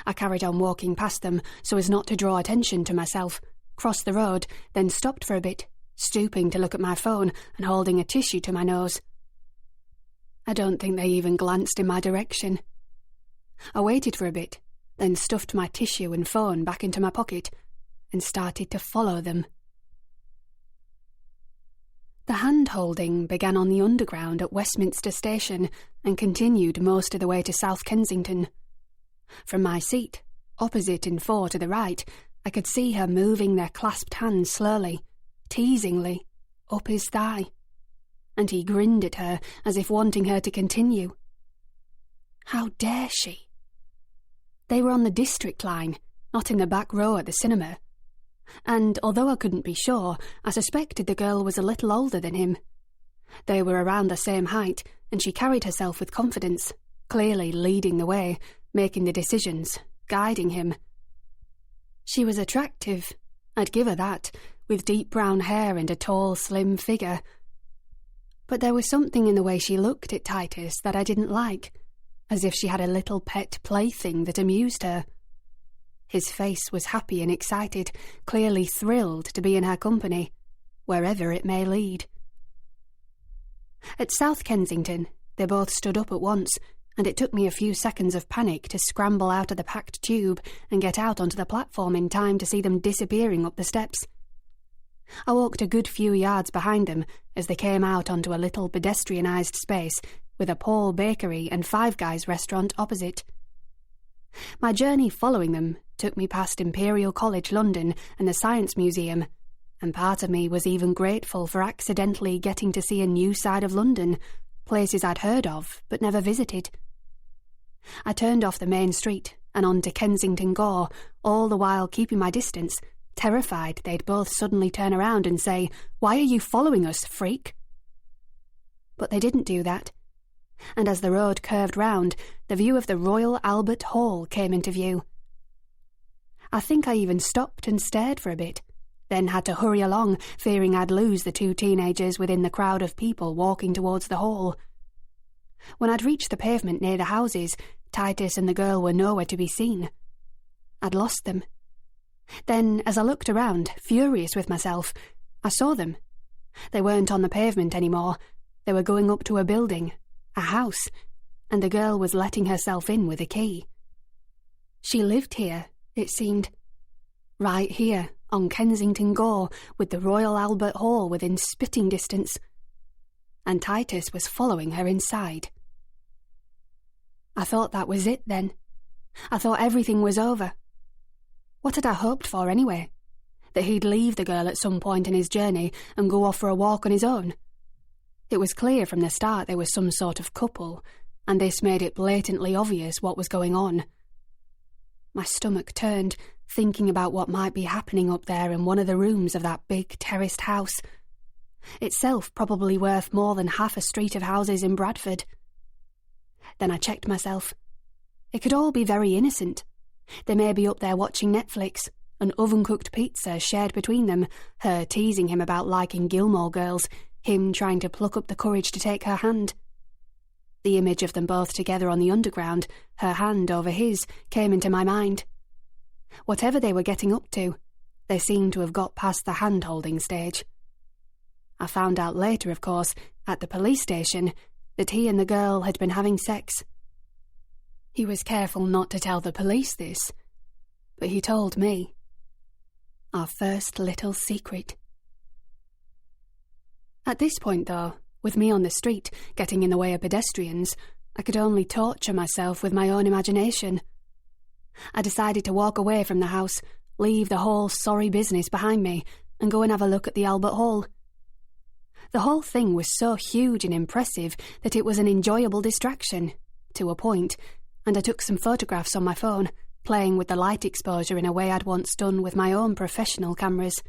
I carried on walking past them so as not to draw attention to myself, crossed the road, then stopped for a bit, stooping to look at my phone and holding a tissue to my nose. I don't think they even glanced in my direction. I waited for a bit, then stuffed my tissue and phone back into my pocket and started to follow them. The hand-holding began on the Underground at Westminster Station and continued most of the way to South Kensington. From my seat, opposite in 4 to the right, I could see her moving their clasped hands slowly, teasingly, up his thigh, and he grinned at her as if wanting her to continue. How dare she? They were on the District line, not in the back row at the cinema. And although I couldn't be sure, I suspected the girl was a little older than him. They were around the same height, and she carried herself with confidence, clearly leading the way, making the decisions, guiding him. She was attractive, I'd give her that, with deep brown hair and a tall, slim figure. But there was something in the way she looked at Titus that I didn't like, as if she had a little pet plaything that amused her. His face was happy and excited, clearly thrilled to be in her company, wherever it may lead. At South Kensington, they both stood up at once, and it took me a few seconds of panic to scramble out of the packed tube and get out onto the platform in time to see them disappearing up the steps. I walked a good few yards behind them as they came out onto a little pedestrianised space with a Paul Bakery and Five Guys restaurant opposite. My journey following them took me past Imperial College London and the Science Museum, and part of me was even grateful for accidentally getting to see a new side of London, places I'd heard of but never visited. I turned off the main street and on to Kensington Gore, all the while keeping my distance, terrified they'd both suddenly turn around and say, "Why are you following us, freak?" But they didn't do that. And as the road curved round, the view of the Royal Albert Hall came into view. I think I even stopped and stared for a bit, then had to hurry along, fearing I'd lose the two teenagers within the crowd of people walking towards the hall. When I'd reached the pavement near the houses, Titus and the girl were nowhere to be seen. I'd lost them. Then, as I looked around, furious with myself, I saw them. They weren't on the pavement anymore. They were going up to a building, a house, and the girl was letting herself in with a key. She lived here, it seemed. Right here, on Kensington Gore, with the Royal Albert Hall within spitting distance. And Titus was following her inside. I thought that was it then. I thought everything was over. What had I hoped for anyway? That he'd leave the girl at some point in his journey and go off for a walk on his own? It was clear from the start they were some sort of couple, and this made it blatantly obvious what was going on. My stomach turned, thinking about what might be happening up there in one of the rooms of that big terraced house. Itself probably worth more than half a street of houses in Bradford. Then I checked myself. It could all be very innocent. They may be up there watching Netflix, an oven-cooked pizza shared between them, her teasing him about liking Gilmore Girls, him trying to pluck up the courage to take her hand. The image of them both together on the underground, her hand over his, came into my mind. Whatever they were getting up to, they seemed to have got past the hand-holding stage. I found out later, of course, at the police station, that he and the girl had been having sex. He was careful not to tell the police this, but he told me. Our first little secret. At this point, though, with me on the street, getting in the way of pedestrians, I could only torture myself with my own imagination. I decided to walk away from the house, leave the whole sorry business behind me, and go and have a look at the Albert Hall. The whole thing was so huge and impressive that it was an enjoyable distraction, to a point, and I took some photographs on my phone, playing with the light exposure in a way I'd once done with my own professional cameras.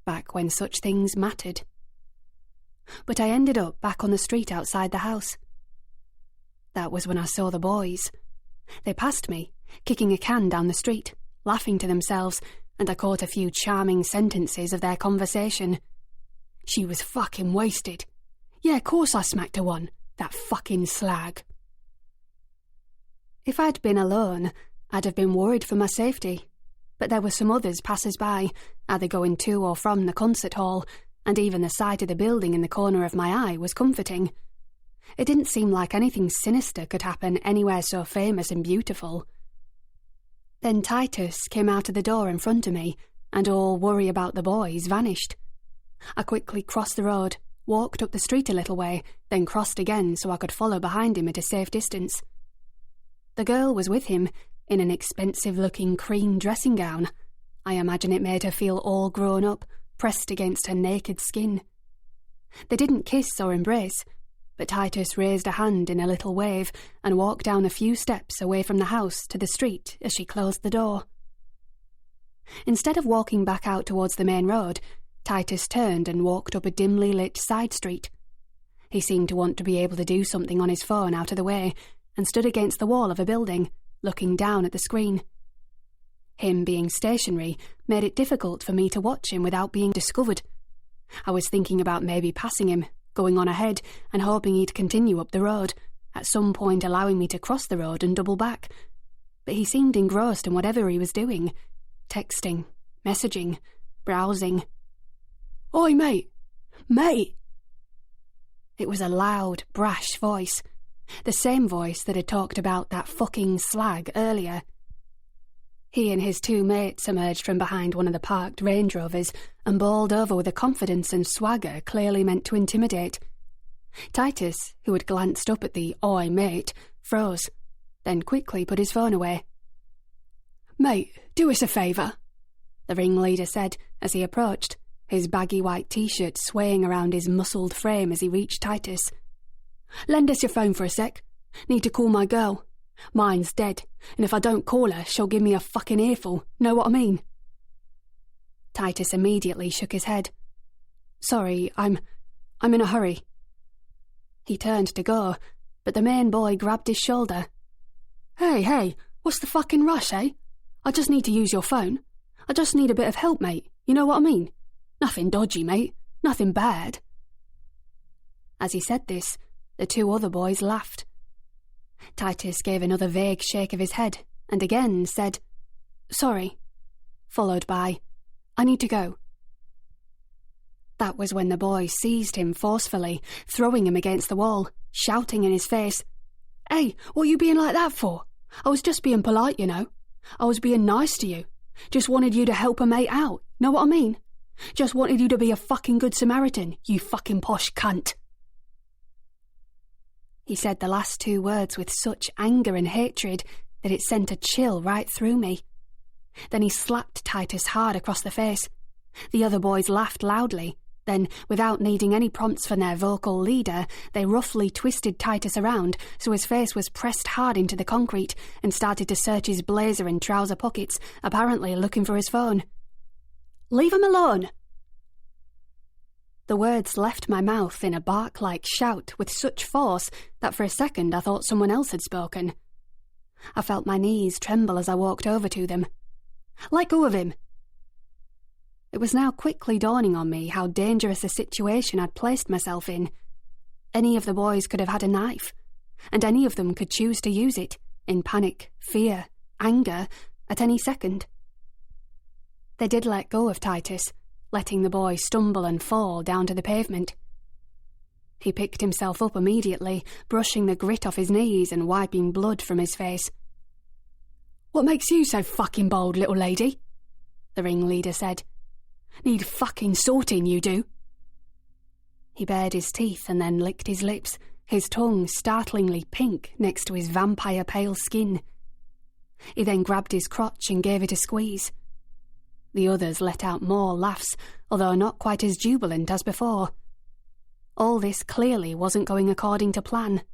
Back when such things mattered. But I ended up back on the street outside the house. That was when I saw the boys. They passed me, kicking a can down the street, laughing to themselves, and I caught a few charming sentences of their conversation. She was fucking wasted. Yeah, of course I smacked her one, that fucking slag. If I'd been alone, I'd have been worried for my safety. But there were some others passers-by, either going to or from the concert hall, and even the sight of the building in the corner of my eye was comforting. It didn't seem like anything sinister could happen anywhere so famous and beautiful. Then Titus came out of the door in front of me, and all worry about the boys vanished. I quickly crossed the road, walked up the street a little way, then crossed again so I could follow behind him at a safe distance. The girl was with him, in an expensive-looking cream dressing gown. I imagine it made her feel all grown up, pressed against her naked skin. They didn't kiss or embrace, but Titus raised a hand in a little wave and walked down a few steps away from the house to the street as she closed the door. Instead of walking back out towards the main road, Titus turned and walked up a dimly lit side street. He seemed to want to be able to do something on his phone out of the way, and stood against the wall of a building, looking down at the screen. Him being stationary made it difficult for me to watch him without being discovered. I was thinking about maybe passing him, going on ahead, and hoping he'd continue up the road, at some point allowing me to cross the road and double back. But he seemed engrossed in whatever he was doing. Texting, messaging, browsing. "Oi, mate! Mate!" It was a loud, brash voice. The same voice that had talked about that fucking slag earlier. He and his two mates emerged from behind one of the parked Range Rovers and bowled over with a confidence and swagger clearly meant to intimidate. Titus, who had glanced up at the "Oi, mate," froze, then quickly put his phone away. "Mate, do us a favour," the ringleader said as he approached, his baggy white t-shirt swaying around his muscled frame as he reached Titus. "Lend us your phone for a sec. Need to call my girl. Mine's dead, and if I don't call her, she'll give me a fucking earful. Know what I mean?" Titus immediately shook his head. "Sorry, I'm in a hurry." He turned to go, but the main boy grabbed his shoulder. Hey, what's the fucking rush, eh? I just need to use your phone. I just need a bit of help, mate. You know what I mean? Nothing dodgy, mate. Nothing bad. As he said this, the two other boys laughed. Titus gave another vague shake of his head and again said, "Sorry," followed by, "I need to go." That was when the boys seized him forcefully, throwing him against the wall, shouting in his face, "Hey, what are you being like that for? I was just being polite, you know. I was being nice to you. Just wanted you to help a mate out, know what I mean? Just wanted you to be a fucking good Samaritan, you fucking posh cunt." He said the last two words with such anger and hatred that it sent a chill right through me. Then he slapped Titus hard across the face. The other boys laughed loudly. Then, without needing any prompts from their vocal leader, they roughly twisted Titus around so his face was pressed hard into the concrete and started to search his blazer and trouser pockets, apparently looking for his phone. "Leave him alone!" The words left my mouth in a bark-like shout with such force that for a second I thought someone else had spoken. I felt my knees tremble as I walked over to them. "Let go of him!" It was now quickly dawning on me how dangerous a situation I'd placed myself in. Any of the boys could have had a knife, and any of them could choose to use it, in panic, fear, anger, at any second. They did let go of Titus, letting the boy stumble and fall down to the pavement. He picked himself up immediately, brushing the grit off his knees and wiping blood from his face. "What makes you so fucking bold, little lady?" the ringleader said. "Need fucking sorting, you do." He bared his teeth and then licked his lips, his tongue startlingly pink next to his vampire-pale skin. He then grabbed his crotch and gave it a squeeze. The others let out more laughs, although not quite as jubilant as before. All this clearly wasn't going according to plan.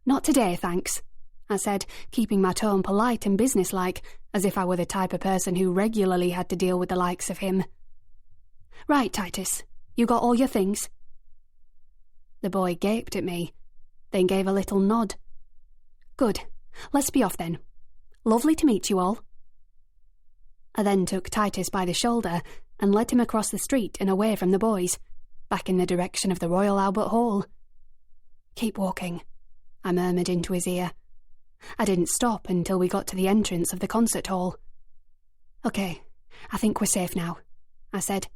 "Not today, thanks," I said, keeping my tone polite and businesslike, as if I were the type of person who regularly had to deal with the likes of him. "Right, Titus, you got all your things?" The boy gaped at me, then gave a little nod. "Good, let's be off then. Lovely to meet you all." I then took Titus by the shoulder and led him across the street and away from the boys, back in the direction of the Royal Albert Hall. "Keep walking," I murmured into his ear. I didn't stop until we got to the entrance of the concert hall. "Okay, I think we're safe now," I said.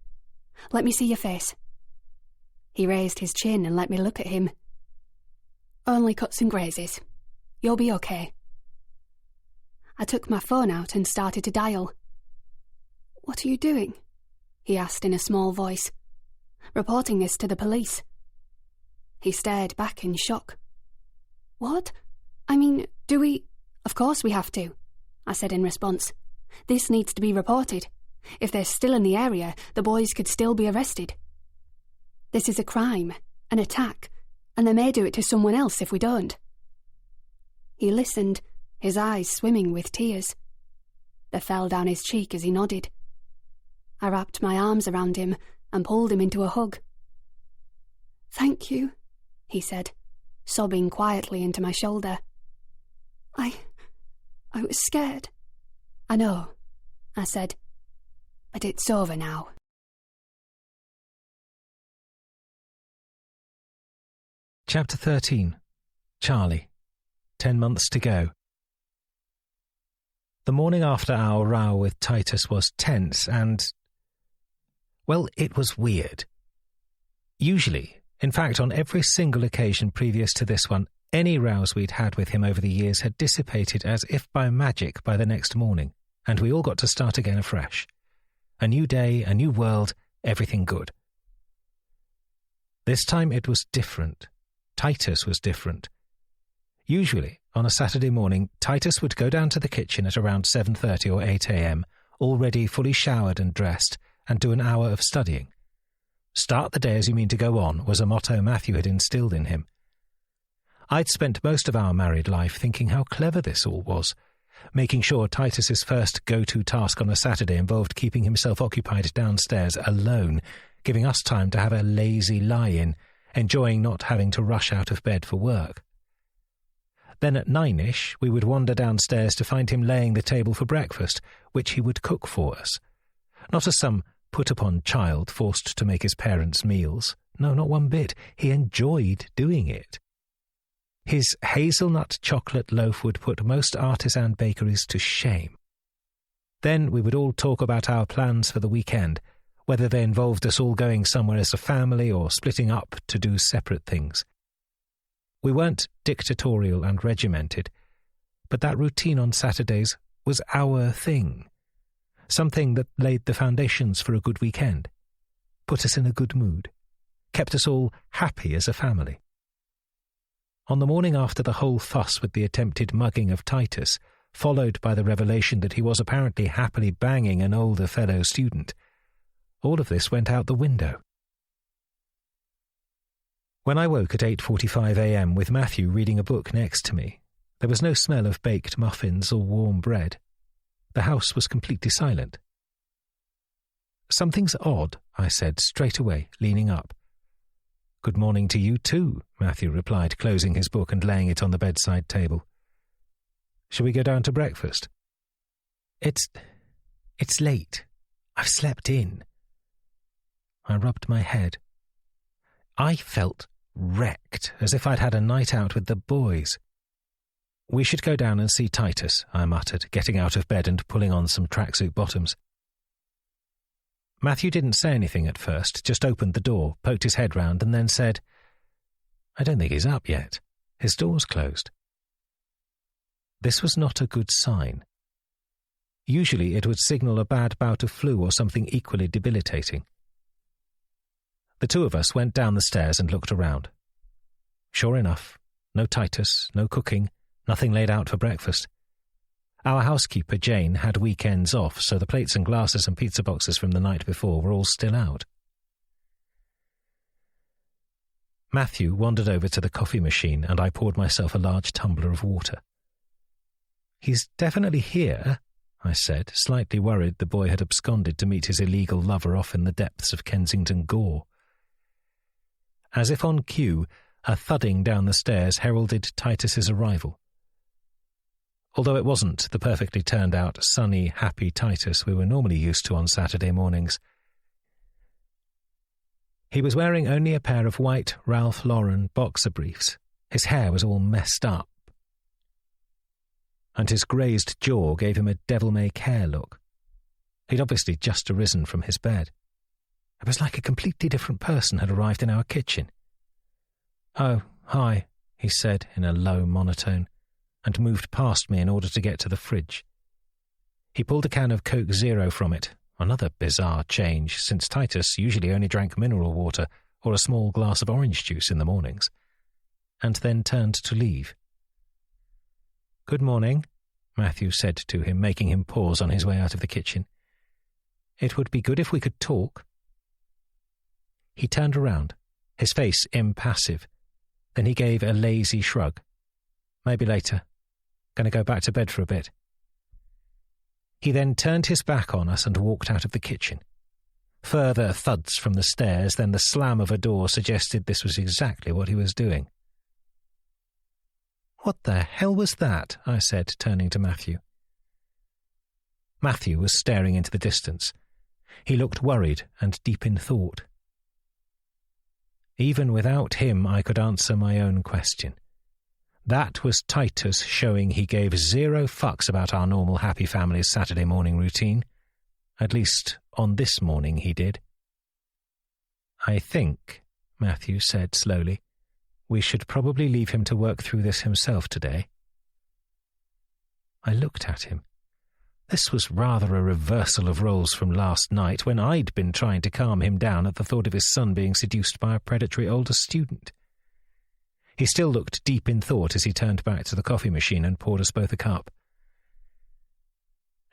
"Let me see your face." He raised his chin and let me look at him. "Only cuts and grazes. You'll be okay." I took my phone out and started to dial. "What are you doing?" he asked in a small voice. "Reporting this to the police." He stared back in shock. "What? I mean, do we—" "Of course we have to," I said in response. "This needs to be reported. If they're still in the area, the boys could still be arrested. This is a crime, an attack, and they may do it to someone else if we don't." He listened, his eyes swimming with tears. They fell down his cheek as he nodded. I wrapped my arms around him and pulled him into a hug. "Thank you," he said, sobbing quietly into my shoulder. I was scared." "I know," I said, "but it's over now." Chapter 13. Charlie. 10 months to go. The morning after our row with Titus was tense and, well, it was weird. Usually, in fact on every single occasion previous to this one, any rows we'd had with him over the years had dissipated as if by magic by the next morning, and we all got to start again afresh. A new day, a new world, everything good. This time it was different. Titus was different. Usually, on a Saturday morning, Titus would go down to the kitchen at around 7:30 or 8 a.m, already fully showered and dressed, and do an hour of studying. "Start the day as you mean to go on" was a motto Matthew had instilled in him. I'd spent most of our married life thinking how clever this all was, making sure Titus's first go-to task on a Saturday involved keeping himself occupied downstairs alone, giving us time to have a lazy lie-in, enjoying not having to rush out of bed for work. Then at 9ish we would wander downstairs to find him laying the table for breakfast, which he would cook for us. Not as some put-upon child forced to make his parents' meals. No, not one bit. He enjoyed doing it. His hazelnut chocolate loaf would put most artisan bakeries to shame. Then we would all talk about our plans for the weekend, whether they involved us all going somewhere as a family or splitting up to do separate things. We weren't dictatorial and regimented, but that routine on Saturdays was our thing, something that laid the foundations for a good weekend, put us in a good mood, kept us all happy as a family. On the morning after the whole fuss with the attempted mugging of Titus, followed by the revelation that he was apparently happily banging an older fellow student, all of this went out the window. When I woke at 8:45 a.m. with Matthew reading a book next to me, there was no smell of baked muffins or warm bread. The house was completely silent. "Something's odd," I said straight away, leaning up. "Good morning to you too," Matthew replied, closing his book and laying it on the bedside table. "Shall we go down to breakfast?" It's late. I've slept in." I rubbed my head. I felt wrecked, as if I'd had a night out with the boys. "We should go down and see Titus," I muttered, getting out of bed and pulling on some tracksuit bottoms. Matthew didn't say anything at first, just opened the door, poked his head round, and then said, "I don't think he's up yet. His door's closed." This was not a good sign. Usually it would signal a bad bout of flu or something equally debilitating. The two of us went down the stairs and looked around. Sure enough, no Titus, no cooking, nothing laid out for breakfast. Our housekeeper, Jane, had weekends off, so the plates and glasses and pizza boxes from the night before were all still out. Matthew wandered over to the coffee machine and I poured myself a large tumbler of water. "He's definitely here," I said, slightly worried the boy had absconded to meet his illegal lover off in the depths of Kensington Gore. As if on cue, a thudding down the stairs heralded Titus's arrival. Although it wasn't the perfectly turned-out, sunny, happy Titus we were normally used to on Saturday mornings. He was wearing only a pair of white Ralph Lauren boxer briefs. His hair was all messed up, and his grazed jaw gave him a devil-may-care look. He'd obviously just arisen from his bed. It was like a completely different person had arrived in our kitchen. "Oh, hi," he said in a low monotone, and moved past me in order to get to the fridge. He pulled a can of Coke Zero from it, another bizarre change, since Titus usually only drank mineral water or a small glass of orange juice in the mornings, and then turned to leave. "Good morning," Matthew said to him, making him pause on his way out of the kitchen. "It would be good if we could talk." He turned around, his face impassive. Then he gave a lazy shrug. "Maybe later. Going to go back to bed for a bit." He then turned his back on us and walked out of the kitchen. Further thuds from the stairs, then the slam of a door suggested this was exactly what he was doing. "What the hell was that?" I said, turning to Matthew. Matthew was staring into the distance. He looked worried and deep in thought. Even without him, I could answer my own question. That was Titus showing he gave zero fucks about our normal happy family's Saturday morning routine. At least, on this morning he did. "I think," Matthew said slowly, "we should probably leave him to work through this himself today." I looked at him. This was rather a reversal of roles from last night, when I'd been trying to calm him down at the thought of his son being seduced by a predatory older student. He still looked deep in thought as he turned back to the coffee machine and poured us both a cup.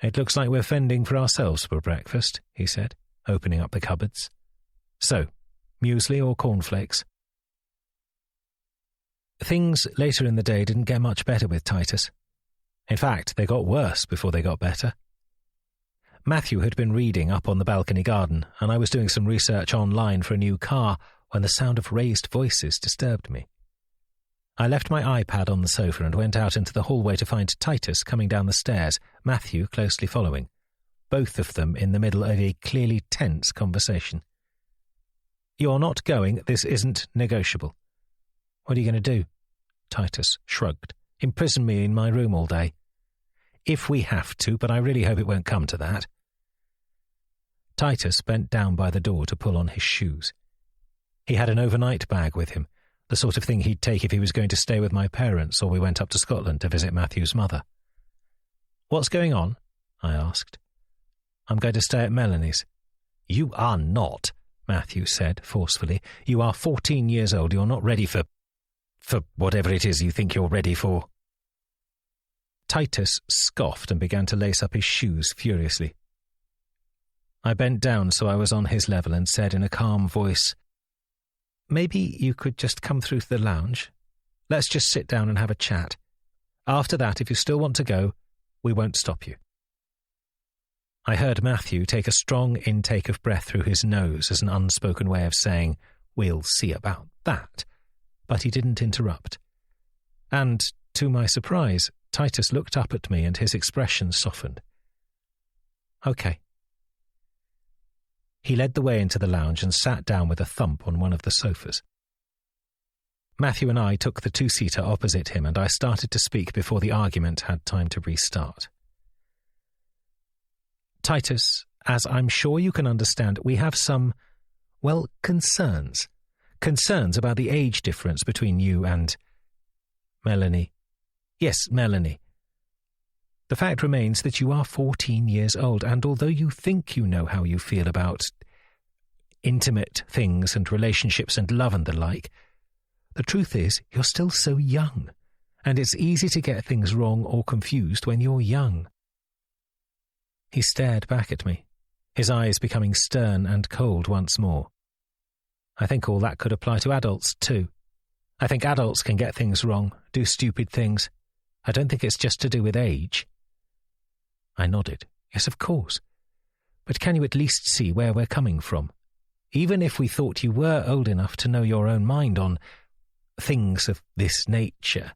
"It looks like we're fending for ourselves for breakfast," he said, opening up the cupboards. "So, muesli or cornflakes?" Things later in the day didn't get much better with Titus. In fact, they got worse before they got better. Matthew had been reading up on the balcony garden, and I was doing some research online for a new car, when the sound of raised voices disturbed me. I left my iPad on the sofa and went out into the hallway to find Titus coming down the stairs, Matthew closely following, both of them in the middle of a clearly tense conversation. "You're not going, this isn't negotiable." "What are you going to do?" Titus shrugged. "Imprison me in my room all day." "If we have to, but I really hope it won't come to that." Titus bent down by the door to pull on his shoes. He had an overnight bag with him, the sort of thing he'd take if he was going to stay with my parents or we went up to Scotland to visit Matthew's mother. "What's going on?" I asked. "I'm going to stay at Melanie's." "You are not," Matthew said forcefully. "You are 14 years old. You're not ready for whatever it is you think you're ready for." Titus scoffed and began to lace up his shoes furiously. I bent down so I was on his level and said in a calm voice, "Maybe you could just come through to the lounge. Let's just sit down and have a chat. After that, if you still want to go, we won't stop you." I heard Matthew take a strong intake of breath through his nose as an unspoken way of saying, "We'll see about that," but he didn't interrupt. And, to my surprise, Titus looked up at me and his expression softened. "Okay." He led the way into the lounge and sat down with a thump on one of the sofas. Matthew and I took the two-seater opposite him and I started to speak before the argument had time to restart. "Titus, as I'm sure you can understand, we have some, concerns. Concerns about the age difference between you and Melanie. Yes, Melanie. The fact remains that you are 14 years old, and although you think you know how you feel about intimate things and relationships and love and the like, the truth is you're still so young, and it's easy to get things wrong or confused when you're young." He stared back at me, his eyes becoming stern and cold once more. "I think all that could apply to adults, too. I think adults can get things wrong, do stupid things. I don't think it's just to do with age." I nodded. "Yes, of course. But can you at least see where we're coming from? Even if we thought you were old enough to know your own mind on things of this nature,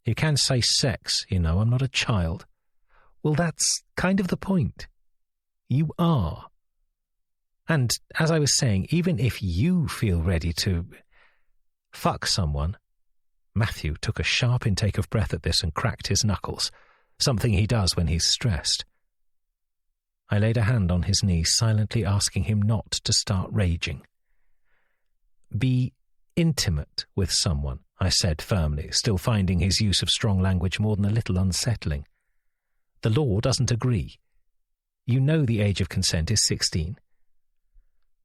you can say sex, you know, I'm not a child. Well, that's kind of the point. You are. And, as I was saying, even if you feel ready to fuck someone—" Matthew took a sharp intake of breath at this and cracked his knuckles, something he does when he's stressed. I laid a hand on his knee, silently asking him not to start raging. "Be intimate with someone," I said firmly, still finding his use of strong language more than a little unsettling. "The law doesn't agree. You know the age of consent is 16.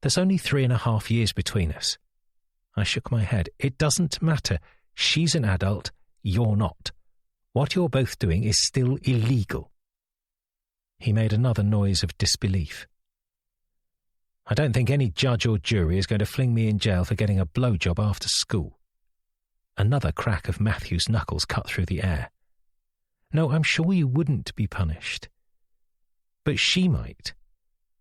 There's only 3.5 years between us." I shook my head. "It doesn't matter. She's an adult, you're not. What you're both doing is still illegal." He made another noise of disbelief. "I don't think any judge or jury is going to fling me in jail for getting a blowjob after school." Another crack of Matthew's knuckles cut through the air. "No, I'm sure you wouldn't be punished. But she might.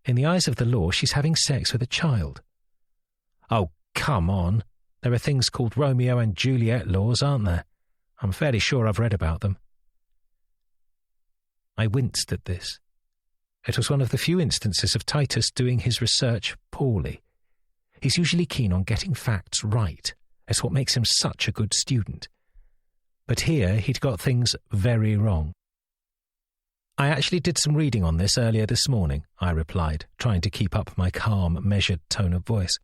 In the eyes of the law, she's having sex with a child." "Oh, come on. There are things called Romeo and Juliet laws, aren't there? I'm fairly sure I've read about them." I winced at this. It was one of the few instances of Titus doing his research poorly. He's usually keen on getting facts right. It's what makes him such a good student. But here he'd got things very wrong. "I actually did some reading on this earlier this morning," I replied, trying to keep up my calm, measured tone of voice.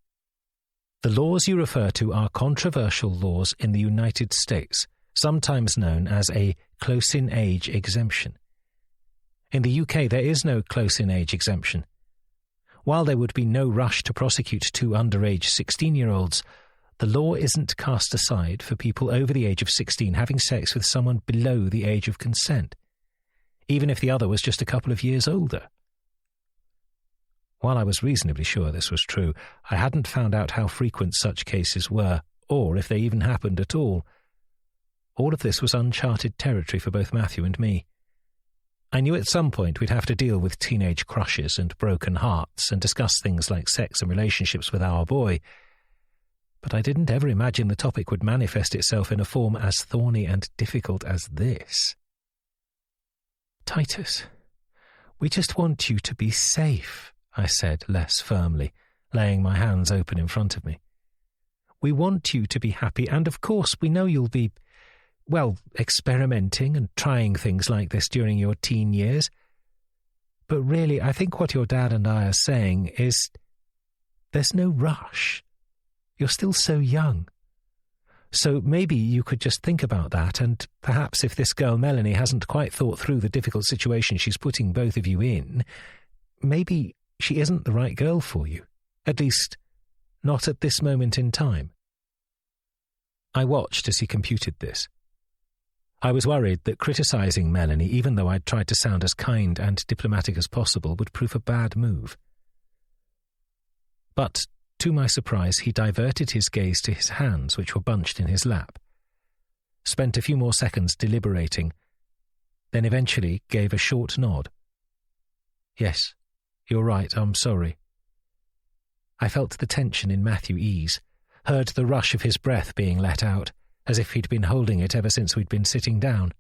"The laws you refer to are controversial laws in the United States, sometimes known as a close-in-age exemption. In the UK, there is no close-in-age exemption. While there would be no rush to prosecute two underage 16-year-olds, the law isn't cast aside for people over the age of 16 having sex with someone below the age of consent, even if the other was just a couple of years older." While I was reasonably sure this was true, I hadn't found out how frequent such cases were, or if they even happened at all. All of this was uncharted territory for both Matthew and me. I knew at some point we'd have to deal with teenage crushes and broken hearts and discuss things like sex and relationships with our boy. but I didn't ever imagine the topic would manifest itself in a form as thorny and difficult as this. "Titus, we just want you to be safe," I said less firmly, laying my hands open in front of me. "We want you to be happy, and of course we know you'll be, experimenting and trying things like this during your teen years. But really, I think what your dad and I are saying is there's no rush. You're still so young. So maybe you could just think about that, and perhaps if this girl Melanie hasn't quite thought through the difficult situation she's putting both of you in, maybe she isn't the right girl for you. At least, not at this moment in time." I watched as he computed this. I was worried that criticising Melanie, even though I'd tried to sound as kind and diplomatic as possible, would prove a bad move. But, to my surprise, he diverted his gaze to his hands, which were bunched in his lap, spent a few more seconds deliberating, then eventually gave a short nod. "Yes, you're right, I'm sorry." I felt the tension in Matthew ease, heard the rush of his breath being let out, as if he'd been holding it ever since we'd been sitting down.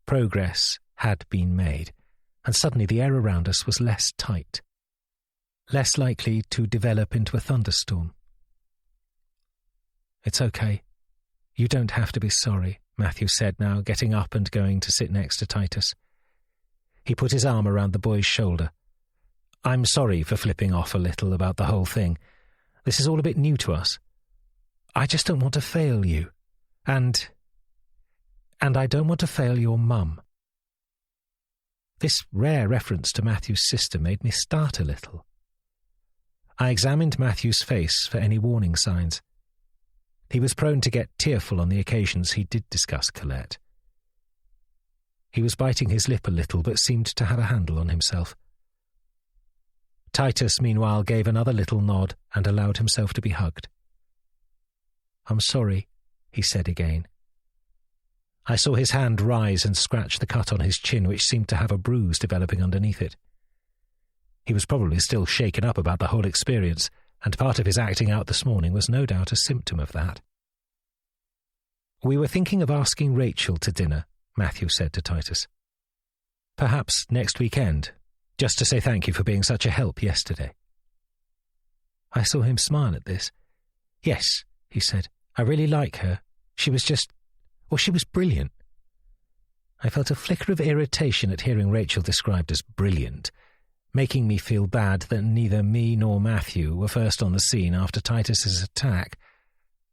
Progress had been made, and suddenly the air around us was less tight, less likely to develop into a thunderstorm. "It's okay. You don't have to be sorry," Matthew said now, getting up and going to sit next to Titus. He put his arm around the boy's shoulder. "I'm sorry for flipping off a little about the whole thing. This is all a bit new to us. I just don't want to fail you. And I don't want to fail your mum." This rare reference to Matthew's sister made me start a little. I examined Matthew's face for any warning signs. He was prone to get tearful on the occasions he did discuss Colette. He was biting his lip a little, but seemed to have a handle on himself. Titus, meanwhile, gave another little nod and allowed himself to be hugged. "I'm sorry," he said again. I saw his hand rise and scratch the cut on his chin, which seemed to have a bruise developing underneath it. He was probably still shaken up about the whole experience, and part of his acting out this morning was no doubt a symptom of that. "We were thinking of asking Rachel to dinner," Matthew said to Titus. "Perhaps next weekend, just to say thank you for being such a help yesterday." I saw him smile at this. "Yes," he said, "I really like her. She was brilliant." I felt a flicker of irritation at hearing Rachel described as brilliant, making me feel bad that neither me nor Matthew were first on the scene after Titus's attack,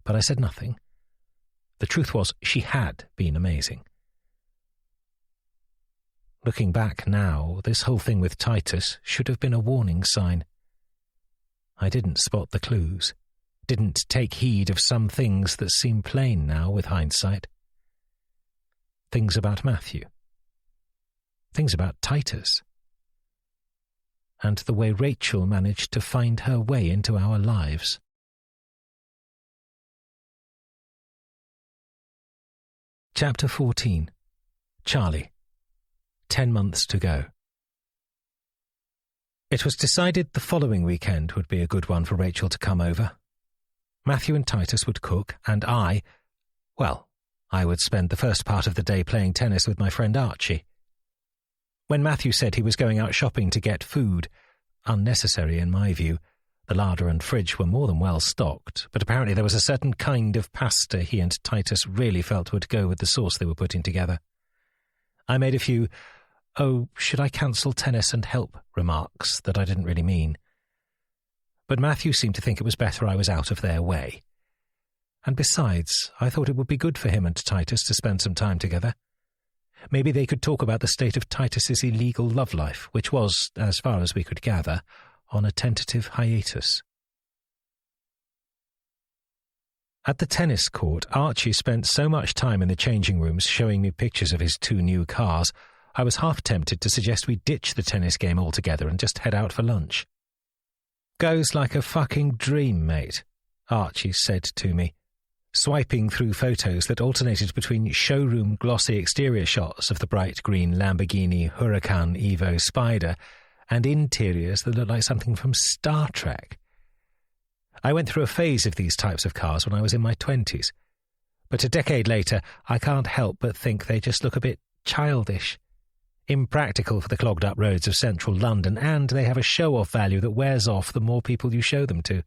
but I said nothing. The truth was, she had been amazing. Looking back now, this whole thing with Titus should have been a warning sign. I didn't spot the clues, didn't take heed of some things that seem plain now with hindsight. Things about Matthew. Things about Titus. And the way Rachel managed to find her way into our lives. Chapter 14. Charlie. 10 months to go. It was decided the following weekend would be a good one for Rachel to come over. Matthew and Titus would cook, and I would spend the first part of the day playing tennis with my friend Archie. When Matthew said he was going out shopping to get food, unnecessary in my view, the larder and fridge were more than well stocked, but apparently there was a certain kind of pasta he and Titus really felt would go with the sauce they were putting together. I made a few, should I cancel tennis and help remarks that I didn't really mean. But Matthew seemed to think it was better I was out of their way. And besides, I thought it would be good for him and Titus to spend some time together. Maybe they could talk about the state of Titus's illegal love life, which was, as far as we could gather, on a tentative hiatus. At the tennis court, Archie spent so much time in the changing rooms showing me pictures of his 2 new cars, I was half tempted to suggest we ditch the tennis game altogether and just head out for lunch. "Goes like a fucking dream, mate," Archie said to me, swiping through photos that alternated between showroom glossy exterior shots of the bright green Lamborghini Huracan Evo Spider and interiors that looked like something from Star Trek. I went through a phase of these types of cars when I was in my 20s. But a decade later, I can't help but think they just look a bit childish. Impractical for the clogged-up roads of central London, and they have a show-off value that wears off the more people you show them to.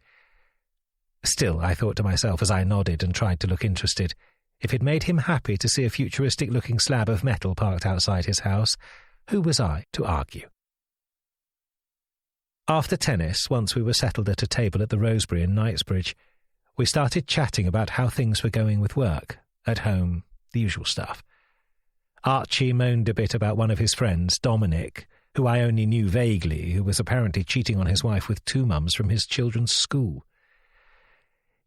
Still, I thought to myself as I nodded and tried to look interested, if it made him happy to see a futuristic-looking slab of metal parked outside his house, who was I to argue? After tennis, once we were settled at a table at the Rosebery in Knightsbridge, we started chatting about how things were going with work, at home, the usual stuff. Archie moaned a bit about one of his friends, Dominic, who I only knew vaguely, who was apparently cheating on his wife with two mums from his children's school.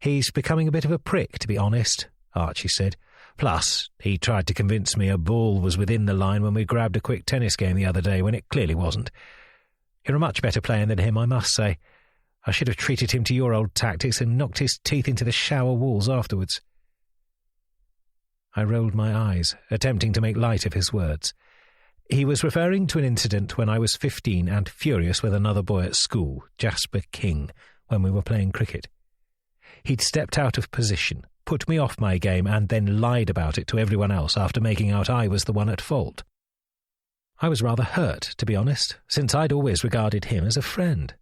"He's becoming a bit of a prick, to be honest," Archie said. "Plus, he tried to convince me a ball was within the line when we grabbed a quick tennis game the other day when it clearly wasn't. You're a much better player than him, I must say. I should have treated him to your old tactics and knocked his teeth into the shower walls afterwards." I rolled my eyes, attempting to make light of his words. He was referring to an incident when I was 15 and furious with another boy at school, Jasper King, when we were playing cricket. He'd stepped out of position, put me off my game, and then lied about it to everyone else after making out I was the one at fault. I was rather hurt, to be honest, since I'd always regarded him as a friend.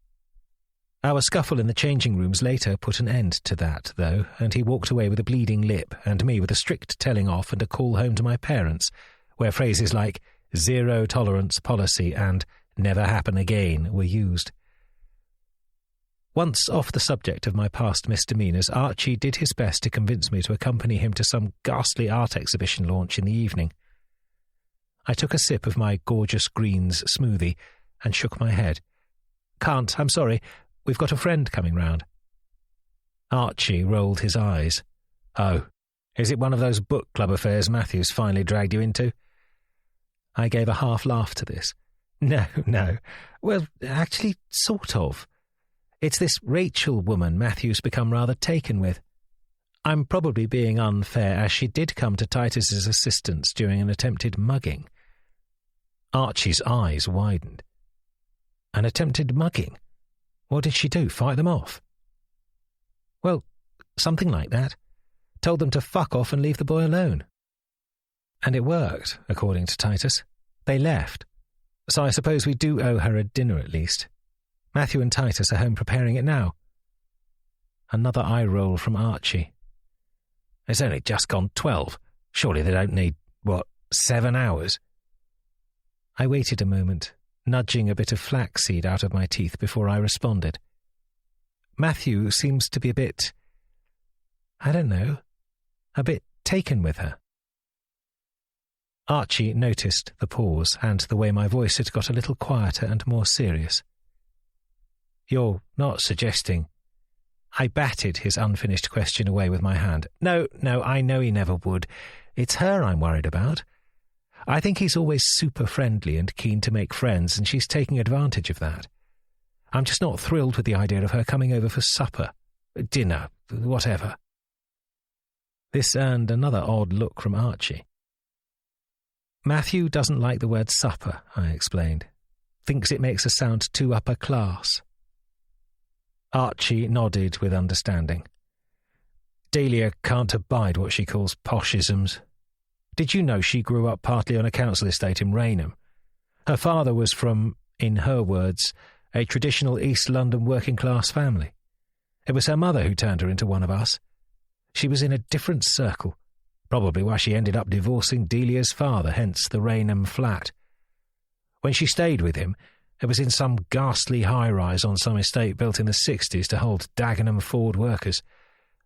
Our scuffle in the changing rooms later put an end to that, though, and he walked away with a bleeding lip and me with a strict telling off and a call home to my parents, where phrases like zero-tolerance policy and never happen again were used. Once off the subject of my past misdemeanours, Archie did his best to convince me to accompany him to some ghastly art exhibition launch in the evening. I took a sip of my gorgeous greens smoothie and shook my head. "Can't, I'm sorry. We've got a friend coming round." Archie rolled his eyes. "Oh, is it one of those book club affairs Matthew's finally dragged you into?" I gave a half laugh to this. No. Well, actually, sort of. It's this Rachel woman Matthew's become rather taken with. I'm probably being unfair, as she did come to Titus's assistance during an attempted mugging. Archie's eyes widened. An attempted mugging? What did she do, fight them off? Well, something like that. Told them to fuck off and leave the boy alone. And it worked, according to Titus. They left. So I suppose we do owe her a dinner at least. Matthew and Titus are home preparing it now. Another eye roll from Archie. It's only just gone 12. Surely they don't need, 7 hours? I waited a moment, nudging a bit of flaxseed out of my teeth before I responded. Matthew seems to be a bit taken with her. Archie noticed the pause and the way my voice had got a little quieter and more serious. "You're not suggesting—" I batted his unfinished question away with my hand. No, I know he never would. It's her I'm worried about. I think he's always super friendly and keen to make friends, and she's taking advantage of that. I'm just not thrilled with the idea of her coming over for supper, dinner, whatever." This earned another odd look from Archie. "Matthew doesn't like the word supper," I explained. "Thinks it makes us sound too upper class." Archie nodded with understanding. "Delia can't abide what she calls poshisms. Did you know she grew up partly on a council estate in Rainham? Her father was from, in her words, a traditional East London working-class family. It was her mother who turned her into one of us. She was in a different circle, probably why she ended up divorcing Delia's father, hence the Rainham flat. When she stayed with him, it was in some ghastly high-rise on some estate built in the 60s to hold Dagenham Ford workers,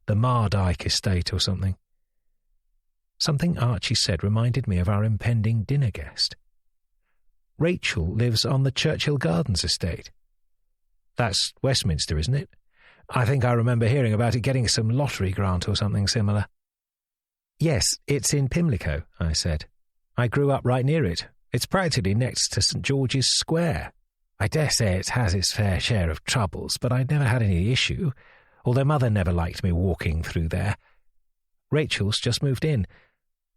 the Mardyke estate or something. Something Archie said reminded me of our impending dinner guest. Rachel lives on the Churchill Gardens estate. That's Westminster, isn't it? I think I remember hearing about it getting some lottery grant or something similar. Yes, it's in Pimlico, I said. I grew up right near it. It's practically next to St. George's Square. I dare say it has its fair share of troubles, but I never had any issue, although Mother never liked me walking through there. Rachel's just moved in.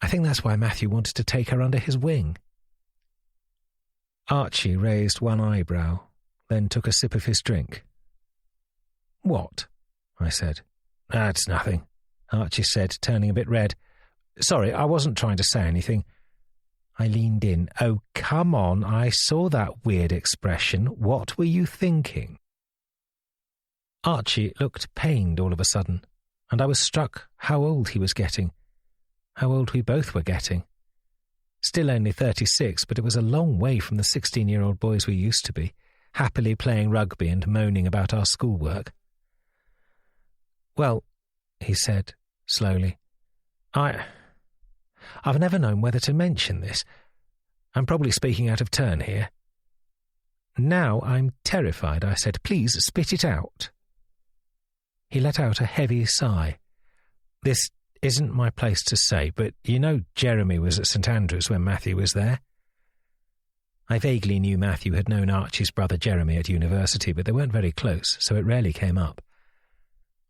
I think that's why Matthew wanted to take her under his wing. Archie raised one eyebrow, then took a sip of his drink. What? I said. That's nothing, Archie said, turning a bit red. Sorry, I wasn't trying to say anything. I leaned in. Oh, come on, I saw that weird expression. What were you thinking? Archie looked pained all of a sudden, and I was struck how old he was getting, how old we both were getting. Still only 36, but it was a long way from the 16-year-old boys we used to be, happily playing rugby and moaning about our schoolwork. Well, he said, slowly, I've never known whether to mention this. I'm probably speaking out of turn here. Now I'm terrified, I said. Please spit it out. He let out a heavy sigh. This isn't my place to say, but you know Jeremy was at St Andrews when Matthew was there? I vaguely knew Matthew had known Archie's brother Jeremy at university, but they weren't very close, so it rarely came up.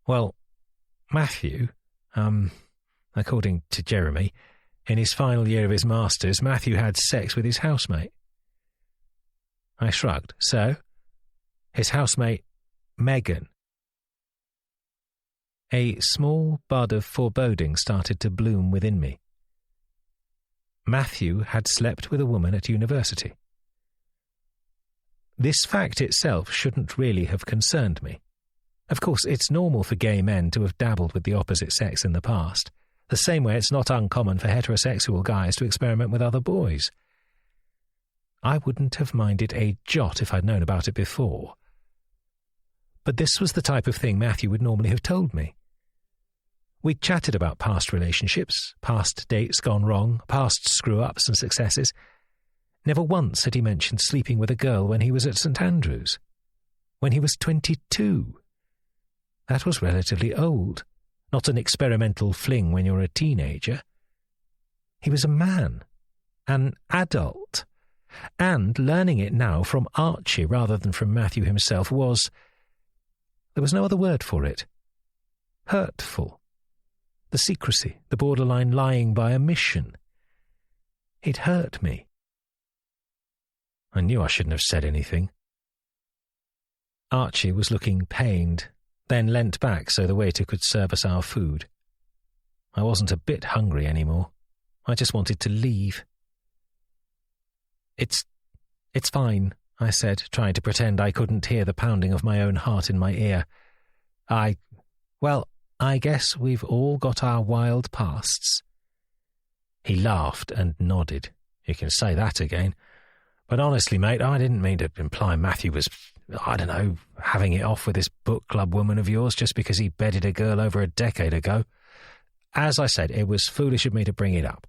Well, Matthew, according to Jeremy, in his final year of his masters, Matthew had sex with his housemate. I shrugged. So? His housemate, Megan. A small bud of foreboding started to bloom within me. Matthew had slept with a woman at university. This fact itself shouldn't really have concerned me. Of course, it's normal for gay men to have dabbled with the opposite sex in the past, the same way it's not uncommon for heterosexual guys to experiment with other boys. I wouldn't have minded a jot if I'd known about it before. But this was the type of thing Matthew would normally have told me. We'd chatted about past relationships, past dates gone wrong, past screw-ups and successes. Never once had he mentioned sleeping with a girl when he was at St Andrews. When he was 22. That was relatively old, not an experimental fling when you're a teenager. He was a man, an adult, and learning it now from Archie rather than from Matthew himself was, there was no other word for it, hurtful. The secrecy, the borderline lying by omission. It hurt me. I knew I shouldn't have said anything. Archie was looking pained, then leant back so the waiter could serve us our food. I wasn't a bit hungry anymore. I just wanted to leave. It's fine, I said, trying to pretend I couldn't hear the pounding of my own heart in my ear. I guess we've all got our wild pasts. He laughed and nodded. You can say that again. But honestly, mate, I didn't mean to imply Matthew was, having it off with this book club woman of yours just because he bedded a girl over a decade ago. As I said, it was foolish of me to bring it up.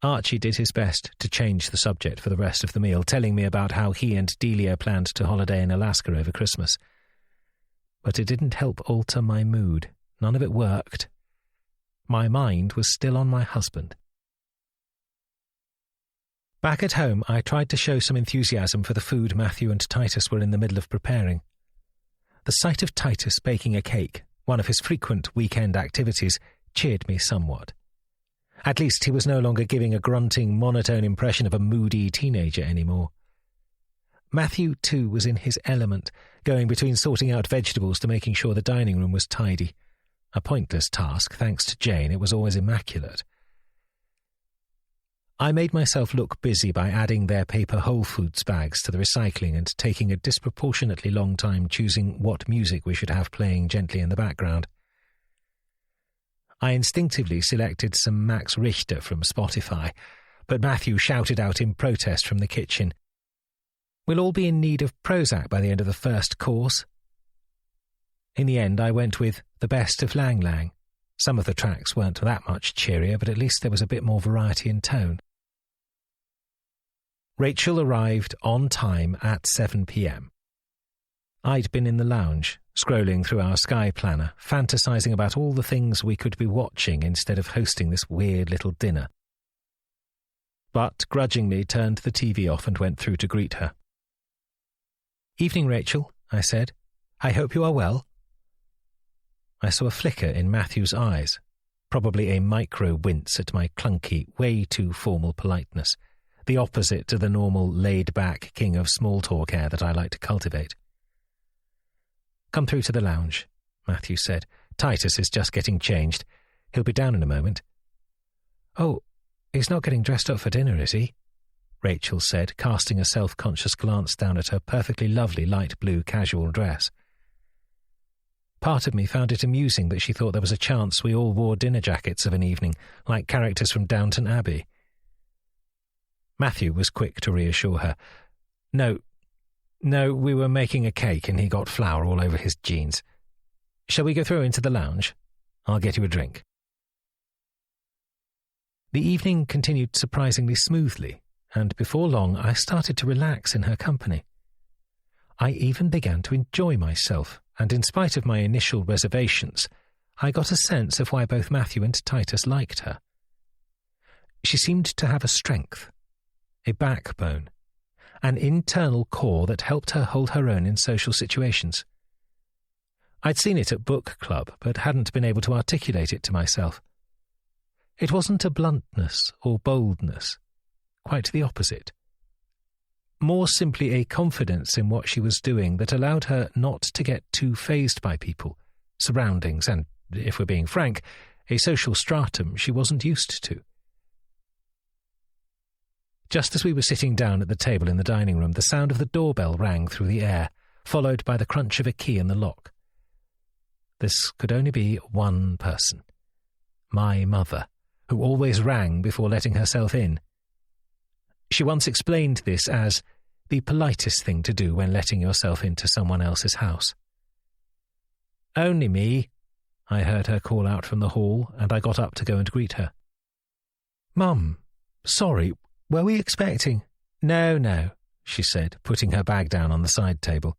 Archie did his best to change the subject for the rest of the meal, telling me about how he and Delia planned to holiday in Alaska over Christmas. But it didn't help alter my mood. None of it worked. My mind was still on my husband. Back at home, I tried to show some enthusiasm for the food Matthew and Titus were in the middle of preparing. The sight of Titus baking a cake, one of his frequent weekend activities, cheered me somewhat. At least he was no longer giving a grunting, monotone impression of a moody teenager anymore. Matthew, too, was in his element, going between sorting out vegetables to making sure the dining room was tidy. A pointless task, thanks to Jane, it was always immaculate. I made myself look busy by adding their paper Whole Foods bags to the recycling and taking a disproportionately long time choosing what music we should have playing gently in the background. I instinctively selected some Max Richter from Spotify, but Matthew shouted out in protest from the kitchen, "We'll all be in need of Prozac by the end of the first course." In the end, I went with The Best of Lang Lang. Some of the tracks weren't that much cheerier, but at least there was a bit more variety in tone. Rachel arrived on time at 7 p.m. I'd been in the lounge, scrolling through our Sky Planner, fantasizing about all the things we could be watching instead of hosting this weird little dinner. But grudgingly turned the TV off and went through to greet her. "Evening, Rachel," I said. "I hope you are well." I saw a flicker in Matthew's eyes, probably a micro wince at my clunky, way too formal politeness, the opposite to the normal laid-back king of small-talk air that I like to cultivate. "Come through to the lounge," Matthew said. "Titus is just getting changed. He'll be down in a moment." "Oh, he's not getting dressed up for dinner, is he?" Rachel said, casting a self-conscious glance down at her perfectly lovely light blue casual dress. Part of me found it amusing that she thought there was a chance we all wore dinner jackets of an evening, like characters from Downton Abbey. Matthew was quick to reassure her. No, we were making a cake and he got flour all over his jeans. Shall we go through into the lounge? I'll get you a drink." The evening continued surprisingly smoothly, and before long I started to relax in her company. I even began to enjoy myself, and in spite of my initial reservations, I got a sense of why both Matthew and Titus liked her. She seemed to have a strength, a backbone, an internal core that helped her hold her own in social situations. I'd seen it at book club, but hadn't been able to articulate it to myself. It wasn't a bluntness or boldness, quite the opposite. More simply a confidence in what she was doing that allowed her not to get too fazed by people, surroundings, and, if we're being frank, a social stratum she wasn't used to. Just as we were sitting down at the table in the dining room, the sound of the doorbell rang through the air, followed by the crunch of a key in the lock. This could only be one person. My mother, who always rang before letting herself in. She once explained this as the politest thing to do when letting yourself into someone else's house. "Only me," I heard her call out from the hall, and I got up to go and greet her. "Mum, sorry, were we expecting—" No, she said, putting her bag down on the side table.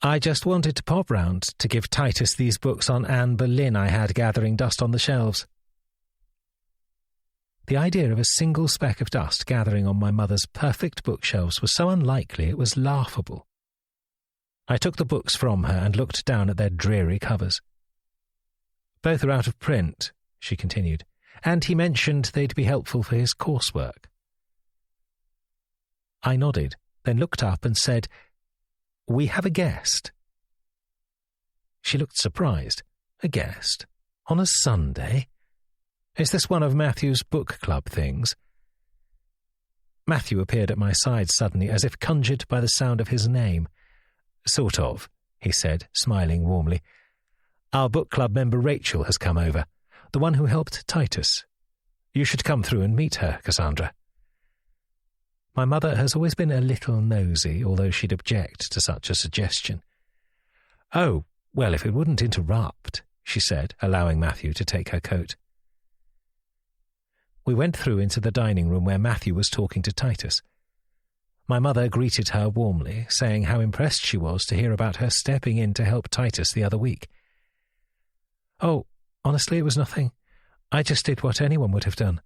"I just wanted to pop round to give Titus these books on Anne Boleyn I had gathering dust on the shelves." The idea of a single speck of dust gathering on my mother's perfect bookshelves was so unlikely it was laughable. I took the books from her and looked down at their dreary covers. "Both are out of print," she continued, "and he mentioned they'd be helpful for his coursework." I nodded, then looked up and said, "We have a guest." She looked surprised. "A guest? On a Sunday? Is this one of Matthew's book club things?" Matthew appeared at my side suddenly, as if conjured by the sound of his name. "Sort of," he said, smiling warmly. "Our book club member Rachel has come over, the one who helped Titus. You should come through and meet her, Cassandra." My mother has always been a little nosy, although she'd object to such a suggestion. "Oh, well, if it wouldn't interrupt," she said, allowing Matthew to take her coat. We went through into the dining room where Matthew was talking to Titus. My mother greeted her warmly, saying how impressed she was to hear about her stepping in to help Titus the other week. "Oh, honestly, it was nothing. I just did what anyone would have done,"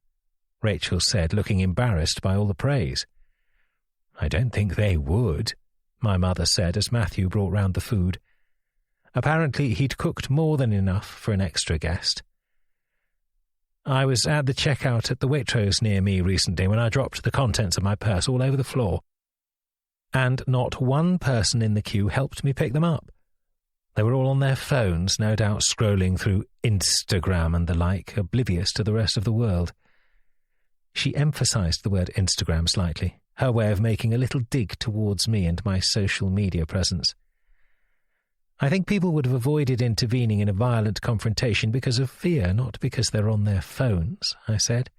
Rachel said, looking embarrassed by all the praise. "I don't think they would," my mother said as Matthew brought round the food. Apparently he'd cooked more than enough for an extra guest. "I was at the checkout at the Waitrose near me recently when I dropped the contents of my purse all over the floor. And not one person in the queue helped me pick them up. They were all on their phones, no doubt scrolling through Instagram and the like, oblivious to the rest of the world." She emphasised the word Instagram slightly, her way of making a little dig towards me and my social media presence. "I think people would have avoided intervening in a violent confrontation because of fear, not because they're on their phones," I said.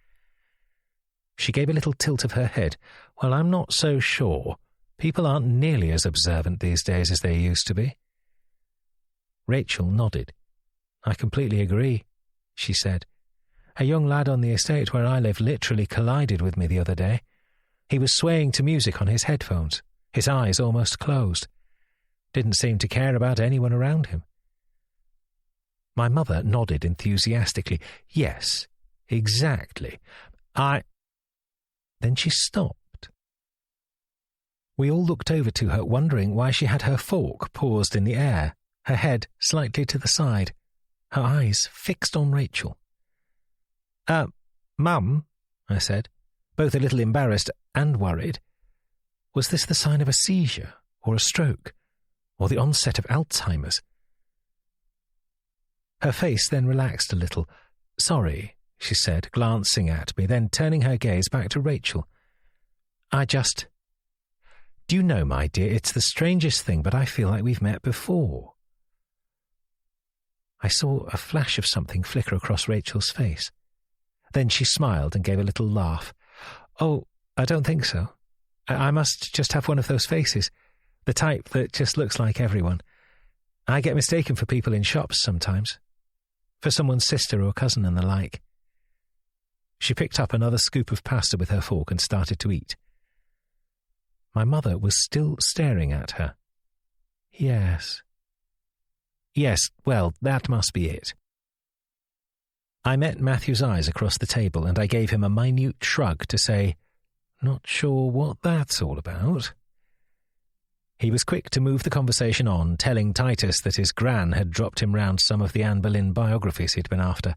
She gave a little tilt of her head. "Well, I'm not so sure. People aren't nearly as observant these days as they used to be." Rachel nodded. "I completely agree," she said. "A young lad on the estate where I live literally collided with me the other day. He was swaying to music on his headphones, his eyes almost closed. Didn't seem to care about anyone around him." My mother nodded enthusiastically. "Yes, exactly. Then she stopped. We all looked over to her, wondering why she had her fork paused in the air, her head slightly to the side, her eyes fixed on Rachel. Mum," I said, both a little embarrassed and worried. Was this the sign of a seizure, or a stroke, or the onset of Alzheimer's? Her face then relaxed a little. "Sorry," she said, glancing at me, then turning her gaze back to Rachel. Do you know, my dear, it's the strangest thing, but I feel like we've met before." I saw a flash of something flicker across Rachel's face. Then she smiled and gave a little laugh. "Oh, I don't think so. I must just have one of those faces, the type that just looks like everyone. I get mistaken for people in shops sometimes, for someone's sister or cousin and the like." She picked up another scoop of pasta with her fork and started to eat. My mother was still staring at her. Yes, well, that must be it." I met Matthew's eyes across the table, and I gave him a minute shrug to say, "Not sure what that's all about." He was quick to move the conversation on, telling Titus that his gran had dropped him round some of the Anne Boleyn biographies he'd been after.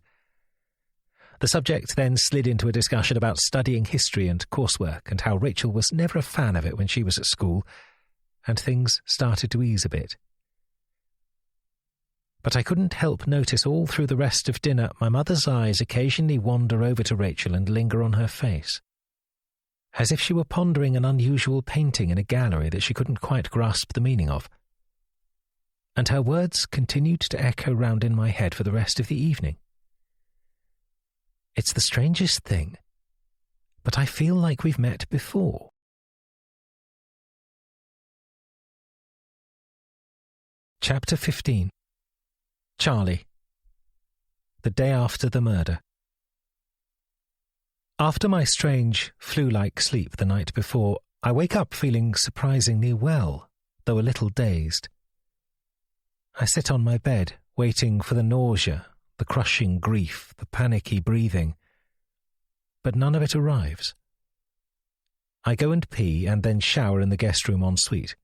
The subject then slid into a discussion about studying history and coursework, and how Rachel was never a fan of it when she was at school, and things started to ease a bit. But I couldn't help notice all through the rest of dinner my mother's eyes occasionally wander over to Rachel and linger on her face, as if she were pondering an unusual painting in a gallery that she couldn't quite grasp the meaning of. And her words continued to echo round in my head for the rest of the evening. "It's the strangest thing, but I feel like we've met before." Chapter 15. Charlie. The day after the murder. After my strange, flu-like sleep the night before, I wake up feeling surprisingly well, though a little dazed. I sit on my bed, waiting for the nausea, the crushing grief, the panicky breathing. But none of it arrives. I go and pee and then shower in the guest room ensuite.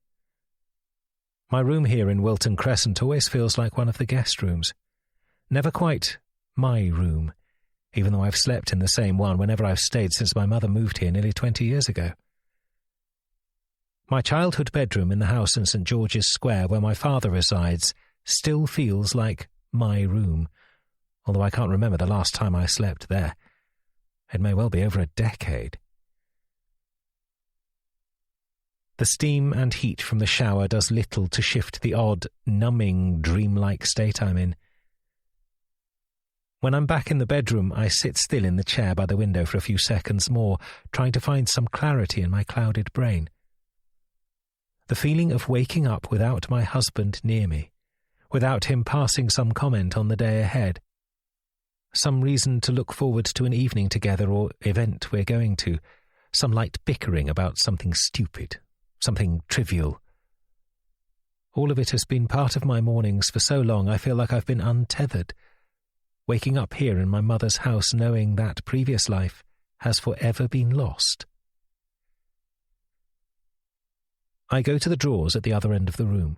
My room here in Wilton Crescent always feels like one of the guest rooms. Never quite my room, even though I've slept in the same one whenever I've stayed since my mother moved here nearly 20 years ago. My childhood bedroom in the house in St. George's Square where my father resides still feels like my room, although I can't remember the last time I slept there. It may well be over a decade. The steam and heat from the shower does little to shift the odd, numbing, dreamlike state I'm in. When I'm back in the bedroom, I sit still in the chair by the window for a few seconds more, trying to find some clarity in my clouded brain. The feeling of waking up without my husband near me, without him passing some comment on the day ahead, some reason to look forward to an evening together or event we're going to, some light bickering about something stupid, something trivial. All of it has been part of my mornings for so long I feel like I've been untethered, waking up here in my mother's house knowing that previous life has forever been lost. I go to the drawers at the other end of the room.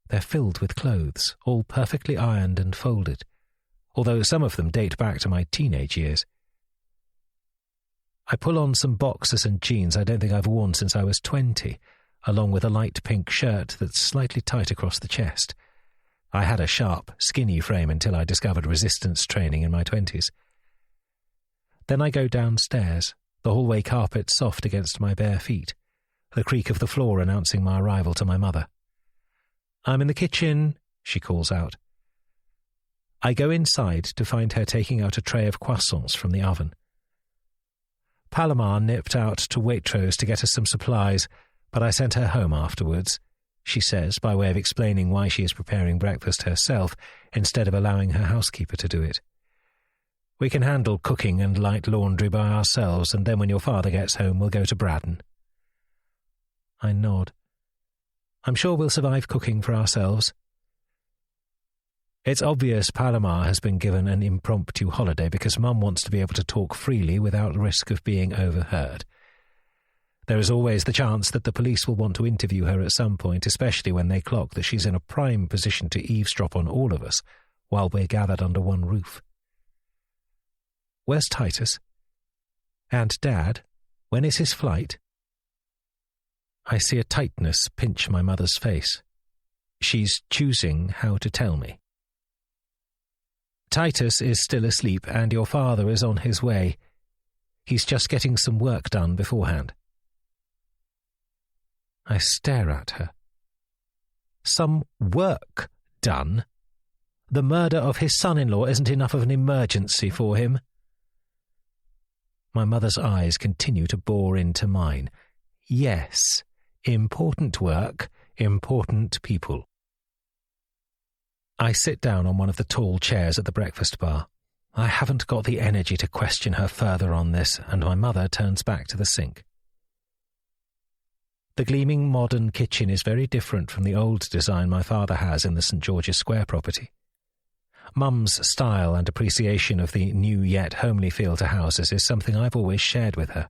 They're filled with clothes, all perfectly ironed and folded, although some of them date back to my teenage years. I pull on some boxers and jeans I don't think I've worn since I was 20, along with a light pink shirt that's slightly tight across the chest. I had a sharp, skinny frame until I discovered resistance training in my 20s. Then I go downstairs, the hallway carpet soft against my bare feet, the creak of the floor announcing my arrival to my mother. "I'm in the kitchen," she calls out. I go inside to find her taking out a tray of croissants from the oven. Palomar nipped out to Waitrose to get us some supplies, but I sent her home afterwards, she says, by way of explaining why she is preparing breakfast herself instead of allowing her housekeeper to do it. "We can handle cooking and light laundry by ourselves, and then when your father gets home we'll go to Braddon." I nod. "I'm sure we'll survive cooking for ourselves." It's obvious Palomar has been given an impromptu holiday because Mum wants to be able to talk freely without risk of being overheard. There is always the chance that the police will want to interview her at some point, especially when they clock that she's in a prime position to eavesdrop on all of us while we're gathered under one roof. "Where's Titus? And Dad? When is his flight?" I see a tightness pinch my mother's face. She's choosing how to tell me. Titus is still asleep and your father is on his way. He's just getting some work done beforehand. I stare at her. Some work done? The murder of his son-in-law isn't enough of an emergency for him. My mother's eyes continue to bore into mine. Yes, important work, important people. I sit down on one of the tall chairs at the breakfast bar. I haven't got the energy to question her further on this, and my mother turns back to the sink. The gleaming modern kitchen is very different from the old design my father has in the St. George's Square property. Mum's style and appreciation of the new yet homely feel to houses is something I've always shared with her.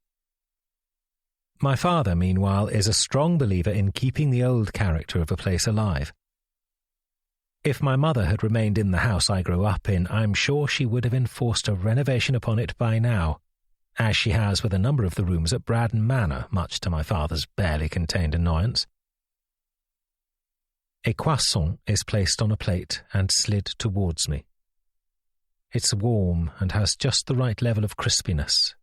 My father, meanwhile, is a strong believer in keeping the old character of a place alive. If my mother had remained in the house I grew up in, I'm sure she would have enforced a renovation upon it by now, as she has with a number of the rooms at Braddon Manor, much to my father's barely contained annoyance. A croissant is placed on a plate and slid towards me. It's warm and has just the right level of crispiness,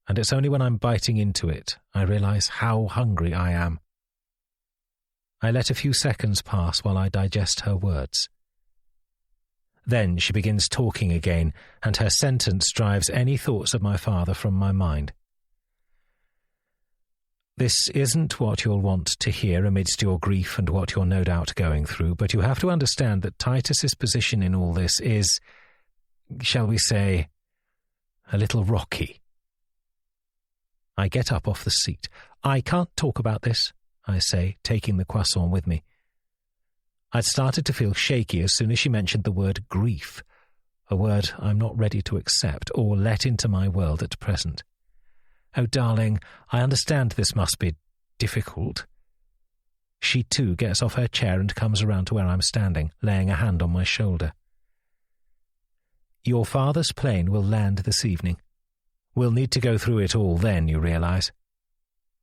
and it's only when I'm biting into it I realise how hungry I am. I let a few seconds pass while I digest her words. Then she begins talking again, and her sentence drives any thoughts of my father from my mind. This isn't what you'll want to hear amidst your grief and what you're no doubt going through, but you have to understand that Titus's position in all this is, shall we say, a little rocky. I get up off the seat. I can't talk about this, I say, taking the croissant with me. I'd started to feel shaky as soon as she mentioned the word grief, a word I'm not ready to accept or let into my world at present. Oh, darling, I understand this must be difficult. She too gets off her chair and comes around to where I'm standing, laying a hand on my shoulder. Your father's plane will land this evening. We'll need to go through it all then, you realise.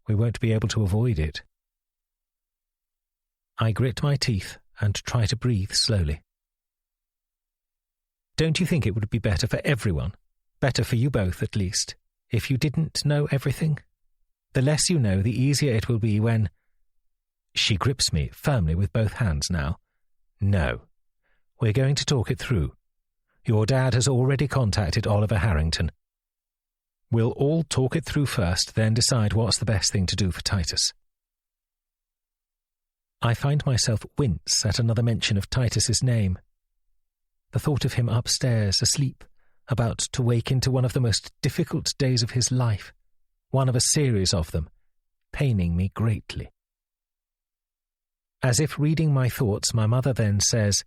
We won't be able to avoid it. I grit my teeth and try to breathe slowly. Don't you think it would be better for everyone, better for you both at least, if you didn't know everything? The less you know, the easier it will be when... She grips me firmly with both hands now. No. We're going to talk it through. Your dad has already contacted Oliver Harrington. We'll all talk it through first, then decide what's the best thing to do for Titus. I find myself wince at another mention of Titus's name. The thought of him upstairs, asleep, about to wake into one of the most difficult days of his life, one of a series of them, paining me greatly. As if reading my thoughts, my mother then says,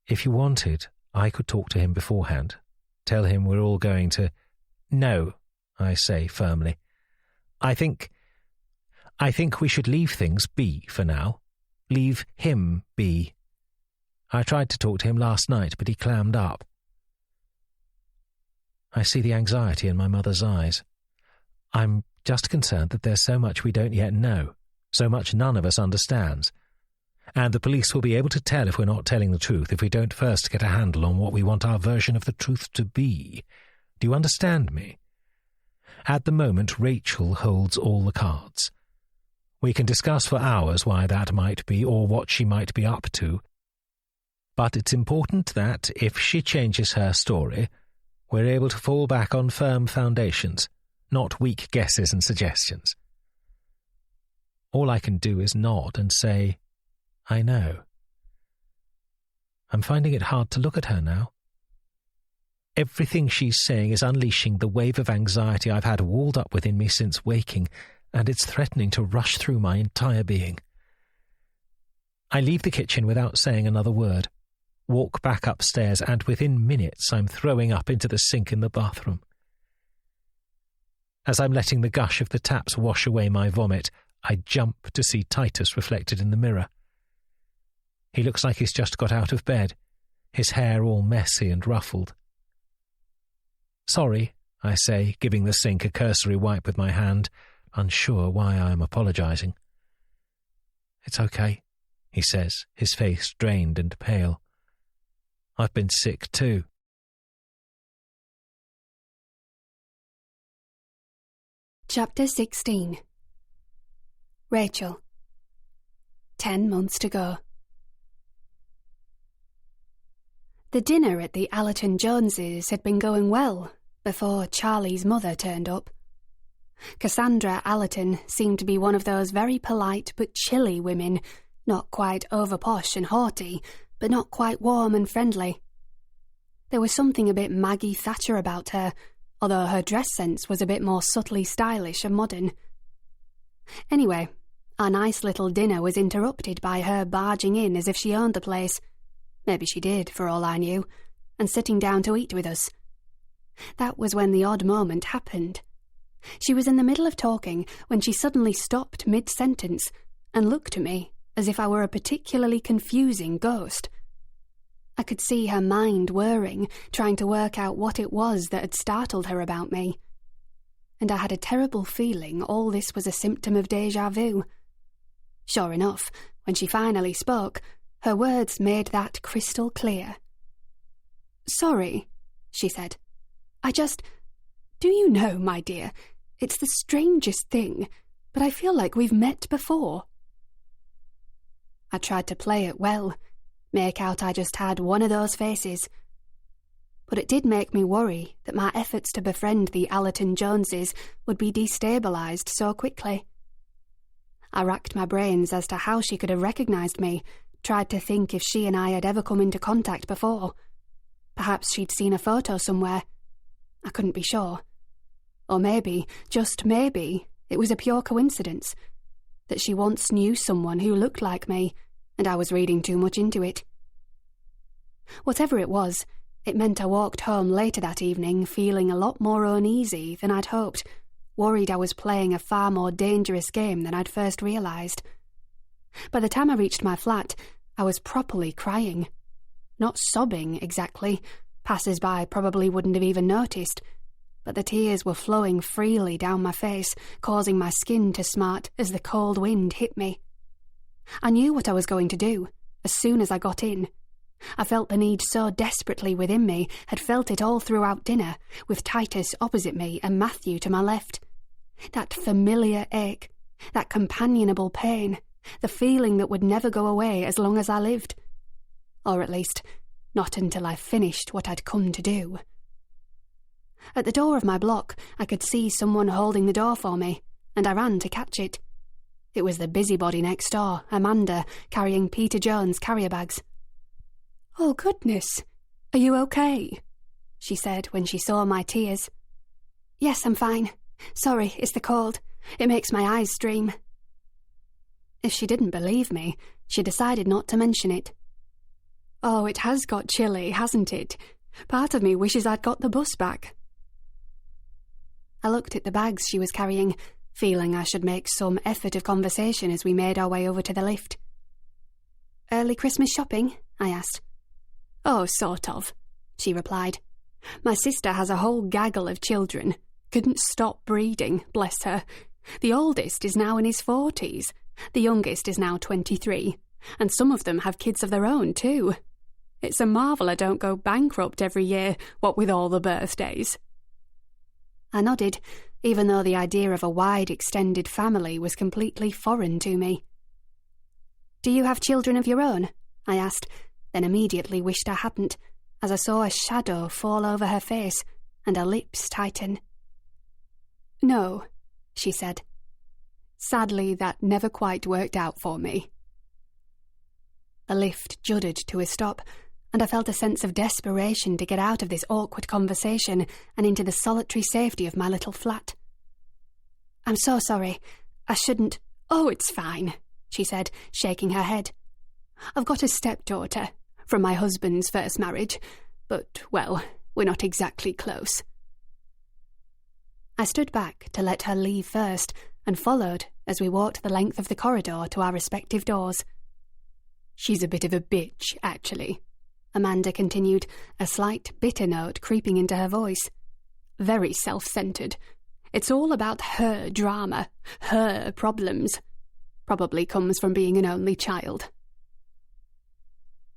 "If you wanted, I could talk to him beforehand. Tell him we're all going to—" "No," I say firmly. I think we should leave things be for now. Leave him be. I tried to talk to him last night, but he clammed up. I see the anxiety in my mother's eyes. I'm just concerned that there's so much we don't yet know, so much none of us understands. And the police will be able to tell if we're not telling the truth if we don't first get a handle on what we want our version of the truth to be. Do you understand me? At the moment, Rachel holds all the cards. We can discuss for hours why that might be or what she might be up to. But it's important that, if she changes her story, we're able to fall back on firm foundations, not weak guesses and suggestions. All I can do is nod and say, I know. I'm finding it hard to look at her now. Everything she's saying is unleashing the wave of anxiety I've had walled up within me since waking, and it's threatening to rush through my entire being. I leave the kitchen without saying another word, walk back upstairs, and within minutes I'm throwing up into the sink in the bathroom. As I'm letting the gush of the taps wash away my vomit, I jump to see Titus reflected in the mirror. He looks like he's just got out of bed, his hair all messy and ruffled. Sorry, I say, giving the sink a cursory wipe with my hand, unsure why I am apologising. It's okay, he says, his face drained and pale. I've been sick too. Chapter 16. Rachel. 10 months to go. The dinner at the Allerton Joneses had been going well before Charlie's mother turned up. Cassandra Allerton seemed to be one of those very polite but chilly women, not quite over-posh and haughty, but not quite warm and friendly. There was something a bit Maggie Thatcher about her, although her dress sense was a bit more subtly stylish and modern. Anyway, our nice little dinner was interrupted by her barging in as if she owned the place. Maybe she did, for all I knew, and sitting down to eat with us. That was when the odd moment happened. She was in the middle of talking when she suddenly stopped mid-sentence and looked at me as if I were a particularly confusing ghost. I could see her mind whirring, trying to work out what it was that had startled her about me. And I had a terrible feeling all this was a symptom of déjà vu. Sure enough, when she finally spoke, her words made that crystal clear. "Sorry," she said. Do you know, my dear, it's the strangest thing, but I feel like we've met before." I tried to play it well, make out I just had one of those faces. But it did make me worry that my efforts to befriend the Allerton Joneses would be destabilised so quickly. I racked my brains as to how she could have recognised me, tried to think if she and I had ever come into contact before. Perhaps she'd seen a photo somewhere. I couldn't be sure. Or maybe, just maybe, it was a pure coincidence, that she once knew someone who looked like me, and I was reading too much into it. Whatever it was, it meant I walked home later that evening feeling a lot more uneasy than I'd hoped, worried I was playing a far more dangerous game than I'd first realised. By the time I reached my flat, I was properly crying. Not sobbing, exactly. Passers-by probably wouldn't have even noticed, but the tears were flowing freely down my face, causing my skin to smart as the cold wind hit me. I knew what I was going to do, as soon as I got in. I felt the need so desperately within me, had felt it all throughout dinner, with Titus opposite me and Matthew to my left. That familiar ache, that companionable pain, the feeling that would never go away as long as I lived. Or at least, not until I finished what I'd come to do. At the door of my block, I could see someone holding the door for me, and I ran to catch it. It was the busybody next door, Amanda, carrying Peter Jones' carrier bags. "Oh, goodness, are you okay?" she said when she saw my tears. "Yes, I'm fine. Sorry, it's the cold. It makes my eyes stream." If she didn't believe me, she decided not to mention it. "Oh, it has got chilly, hasn't it? Part of me wishes I'd got the bus back." I looked at the bags she was carrying, feeling I should make some effort of conversation as we made our way over to the lift. "Early Christmas shopping?" I asked. "Oh, sort of," she replied. "My sister has a whole gaggle of children. Couldn't stop breeding, bless her. The oldest is now in his 40s. The youngest is now 23. And some of them have kids of their own, too. It's a marvel I don't go bankrupt every year, what with all the birthdays." I nodded, even though the idea of a wide, extended family was completely foreign to me. "Do you have children of your own?" I asked, then immediately wished I hadn't, as I saw a shadow fall over her face and her lips tighten. "No," she said. "Sadly, that never quite worked out for me." The lift juddered to a stop, and I felt a sense of desperation to get out of this awkward conversation and into the solitary safety of my little flat. "I'm so sorry. I shouldn't—" "Oh, it's fine," she said, shaking her head. "I've got a stepdaughter, from my husband's first marriage, but, well, we're not exactly close." I stood back to let her leave first, and followed as we walked the length of the corridor to our respective doors. "She's a bit of a bitch, actually," Amanda continued, a slight bitter note creeping into her voice. "Very self-centred. It's all about her drama, her problems. Probably comes from being an only child."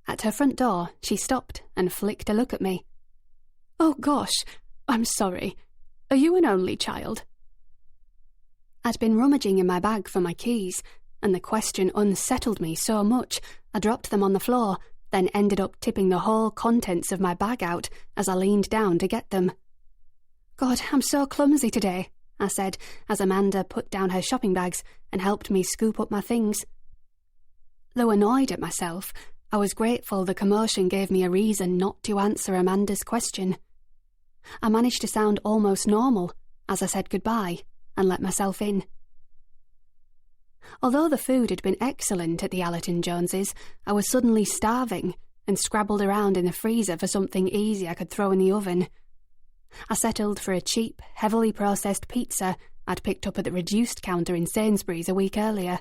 At her front door, she stopped and flicked a look at me. "Oh gosh, I'm sorry. Are you an only child?" I'd been rummaging in my bag for my keys, and the question unsettled me so much I dropped them on the floor, then ended up tipping the whole contents of my bag out as I leaned down to get them. "God, I'm so clumsy today," I said as Amanda put down her shopping bags and helped me scoop up my things. Though annoyed at myself, I was grateful the commotion gave me a reason not to answer Amanda's question. I managed to sound almost normal as I said goodbye and let myself in. Although the food had been excellent at the Allerton Joneses, I was suddenly starving and scrabbled around in the freezer for something easy I could throw in the oven. I settled for a cheap, heavily processed pizza I'd picked up at the reduced counter in Sainsbury's a week earlier.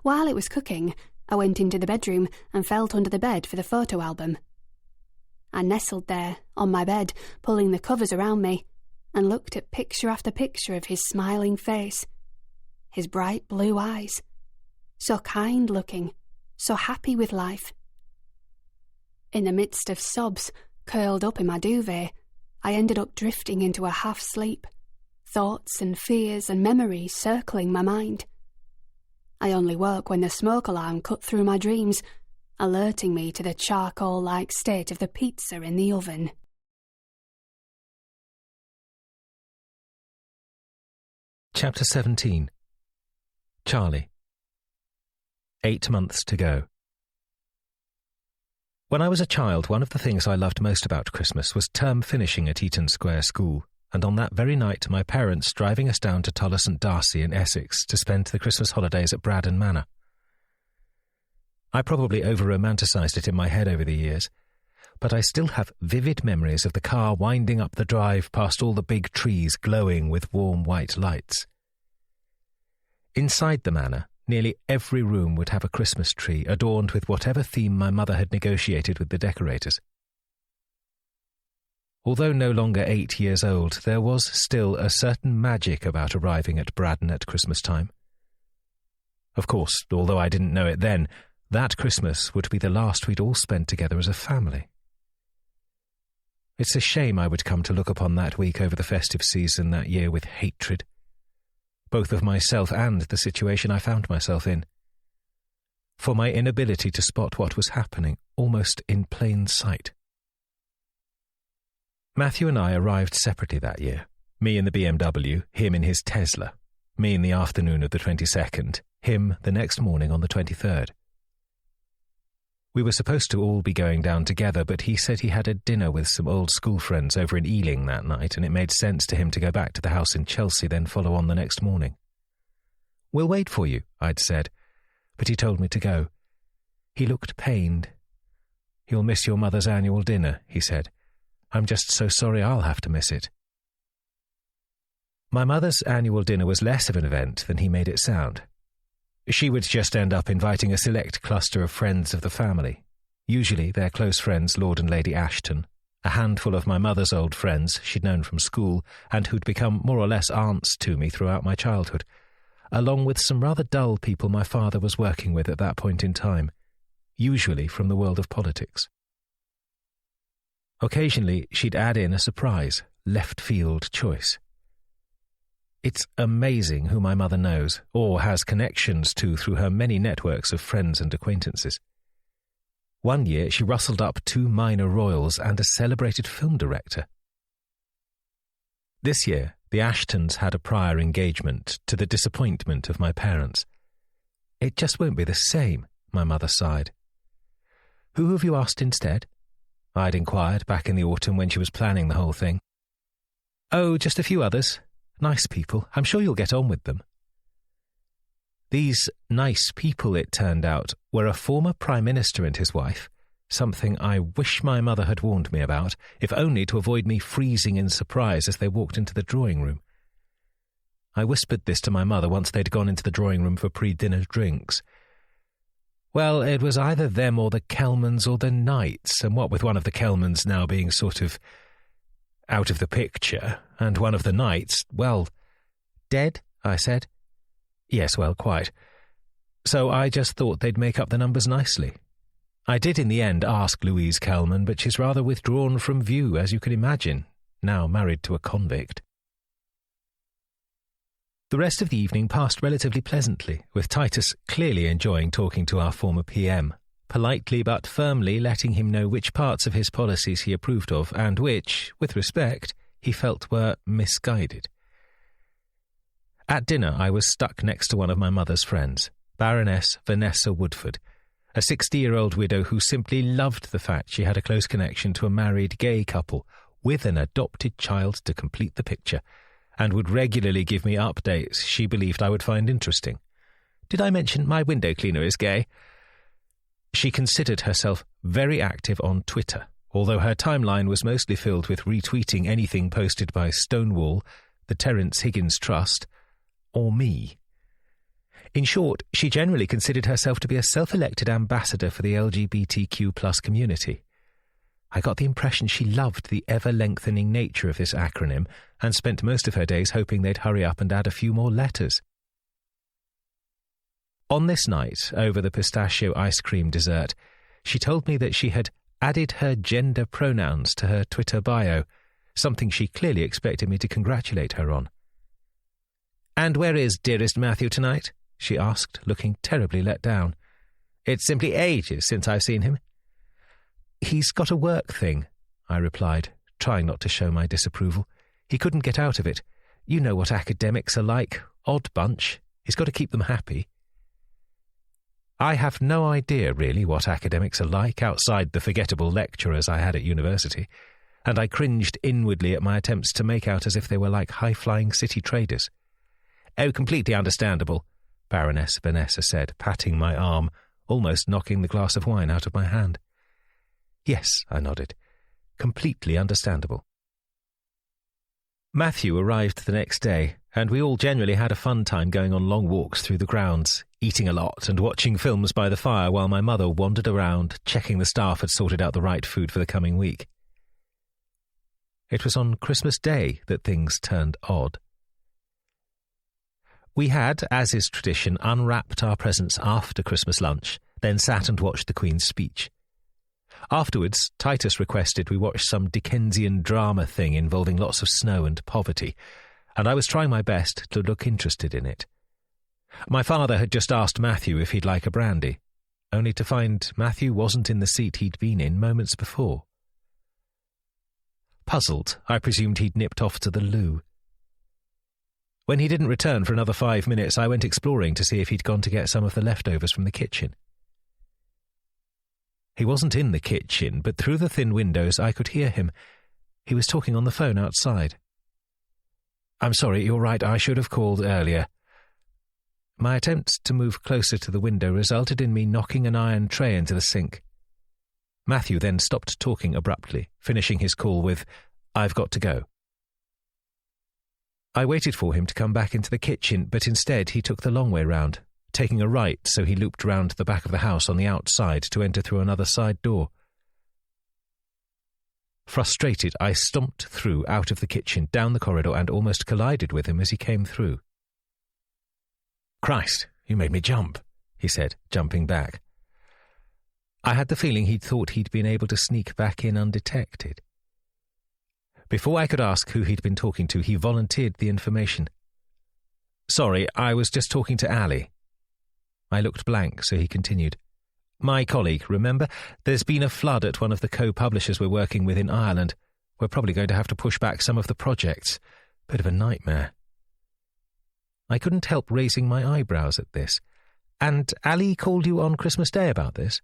While it was cooking, I went into the bedroom and felt under the bed for the photo album. I nestled there, on my bed, pulling the covers around me, and looked at picture after picture of his smiling face, his bright blue eyes, so kind-looking, so happy with life. In the midst of sobs, curled up in my duvet, I ended up drifting into a half-sleep, thoughts and fears and memories circling my mind. I only woke when the smoke alarm cut through my dreams, alerting me to the charcoal-like state of the pizza in the oven. Chapter 17. Charlie. 8 months to go. When I was a child, one of the things I loved most about Christmas was term finishing at Eaton Square School, and on that very night my parents driving us down to Tullow St Darcy in Essex to spend the Christmas holidays at Braddon Manor. I probably over-romanticised it in my head over the years, but I still have vivid memories of the car winding up the drive past all the big trees glowing with warm white lights. Inside the manor, nearly every room would have a Christmas tree adorned with whatever theme my mother had negotiated with the decorators. Although no longer 8 years old, there was still a certain magic about arriving at Braddon at Christmas time. Of course, although I didn't know it then, that Christmas would be the last we'd all spent together as a family. It's a shame I would come to look upon that week over the festive season that year with hatred, both of myself and the situation I found myself in, for my inability to spot what was happening almost in plain sight. Matthew and I arrived separately that year, me in the BMW, him in his Tesla, me in the afternoon of the 22nd, him the next morning on the 23rd. We were supposed to all be going down together, but he said he had a dinner with some old school friends over in Ealing that night, and it made sense to him to go back to the house in Chelsea, then follow on the next morning. "We'll wait for you," I'd said, but he told me to go. He looked pained. "You'll miss your mother's annual dinner," he said. "I'm just so sorry I'll have to miss it." My mother's annual dinner was less of an event than he made it sound. She would just end up inviting a select cluster of friends of the family, usually their close friends Lord and Lady Ashton, a handful of my mother's old friends she'd known from school and who'd become more or less aunts to me throughout my childhood, along with some rather dull people my father was working with at that point in time, usually from the world of politics. Occasionally she'd add in a surprise, left-field choice. It's amazing who my mother knows, or has connections to through her many networks of friends and acquaintances. One year she rustled up 2 minor royals and a celebrated film director. This year, the Ashtons had a prior engagement, to the disappointment of my parents. "It just won't be the same," my mother sighed. "Who have you asked instead?" I'd inquired back in the autumn when she was planning the whole thing. "Oh, just a few others. Nice people. I'm sure you'll get on with them." These nice people, it turned out, were a former Prime Minister and his wife, something I wish my mother had warned me about, if only to avoid me freezing in surprise as they walked into the drawing room. I whispered this to my mother once they'd gone into the drawing room for pre-dinner drinks. Well, it was either them or the Kelmans or the Knights, and what with one of the Kelmans now being sort of out of the picture, and one of the Knights, well, dead, I said. Yes, well, quite. So I just thought they'd make up the numbers nicely. I did in the end ask Louise Kelman, but she's rather withdrawn from view, as you can imagine, now married to a convict. The rest of the evening passed relatively pleasantly, with Titus clearly enjoying talking to our former PM, politely but firmly letting him know which parts of his policies he approved of and which, with respect, he felt were misguided. At dinner I was stuck next to one of my mother's friends, Baroness Vanessa Woodford, a 60-year-old widow who simply loved the fact she had a close connection to a married gay couple with an adopted child to complete the picture, and would regularly give me updates she believed I would find interesting. Did I mention my window cleaner is gay? She considered herself very active on Twitter, although her timeline was mostly filled with retweeting anything posted by Stonewall, the Terence Higgins Trust, or me. In short, she generally considered herself to be a self-elected ambassador for the LGBTQ+ community. I got the impression she loved the ever-lengthening nature of this acronym and spent most of her days hoping they'd hurry up and add a few more letters. On this night, over the pistachio ice cream dessert, she told me that she had added her gender pronouns to her Twitter bio, something she clearly expected me to congratulate her on. "And where is dearest Matthew tonight?" she asked, looking terribly let down. "It's simply ages since I've seen him." "He's got a work thing," I replied, trying not to show my disapproval. "He couldn't get out of it. You know what academics are like. Odd bunch. He's got to keep them happy." I have no idea, really, what academics are like outside the forgettable lecturers I had at university, and I cringed inwardly at my attempts to make out as if they were like high-flying city traders. "Oh, completely understandable," Baroness Vanessa said, patting my arm, almost knocking the glass of wine out of my hand. "Yes," I nodded. "Completely understandable." Matthew arrived the next day, and we all generally had a fun time going on long walks through the grounds, eating a lot and watching films by the fire while my mother wandered around, checking the staff had sorted out the right food for the coming week. It was on Christmas Day that things turned odd. We had, as is tradition, unwrapped our presents after Christmas lunch, then sat and watched the Queen's speech. Afterwards, Titus requested we watch some Dickensian drama thing involving lots of snow and poverty, and I was trying my best to look interested in it. My father had just asked Matthew if he'd like a brandy, only to find Matthew wasn't in the seat he'd been in moments before. Puzzled, I presumed he'd nipped off to the loo. When he didn't return for another 5 minutes, I went exploring to see if he'd gone to get some of the leftovers from the kitchen. He wasn't in the kitchen, but through the thin windows I could hear him. He was talking on the phone outside. "I'm sorry, you're right, I should have called earlier." My attempt to move closer to the window resulted in me knocking an iron tray into the sink. Matthew then stopped talking abruptly, finishing his call with, "I've got to go." I waited for him to come back into the kitchen, but instead he took the long way round, taking a right so he looped round the back of the house on the outside to enter through another side door. Frustrated, I stomped through out of the kitchen, down the corridor, and almost collided with him as he came through. "Christ, you made me jump," he said, jumping back. I had the feeling he'd thought he'd been able to sneak back in undetected. Before I could ask who he'd been talking to, he volunteered the information. "Sorry, I was just talking to Ali." I looked blank, so he continued. "My colleague, remember? There's been a flood at one of the co-publishers we're working with in Ireland. We're probably going to have to push back some of the projects. Bit of a nightmare." I couldn't help raising my eyebrows at this. "And Ali called you on Christmas Day about this?"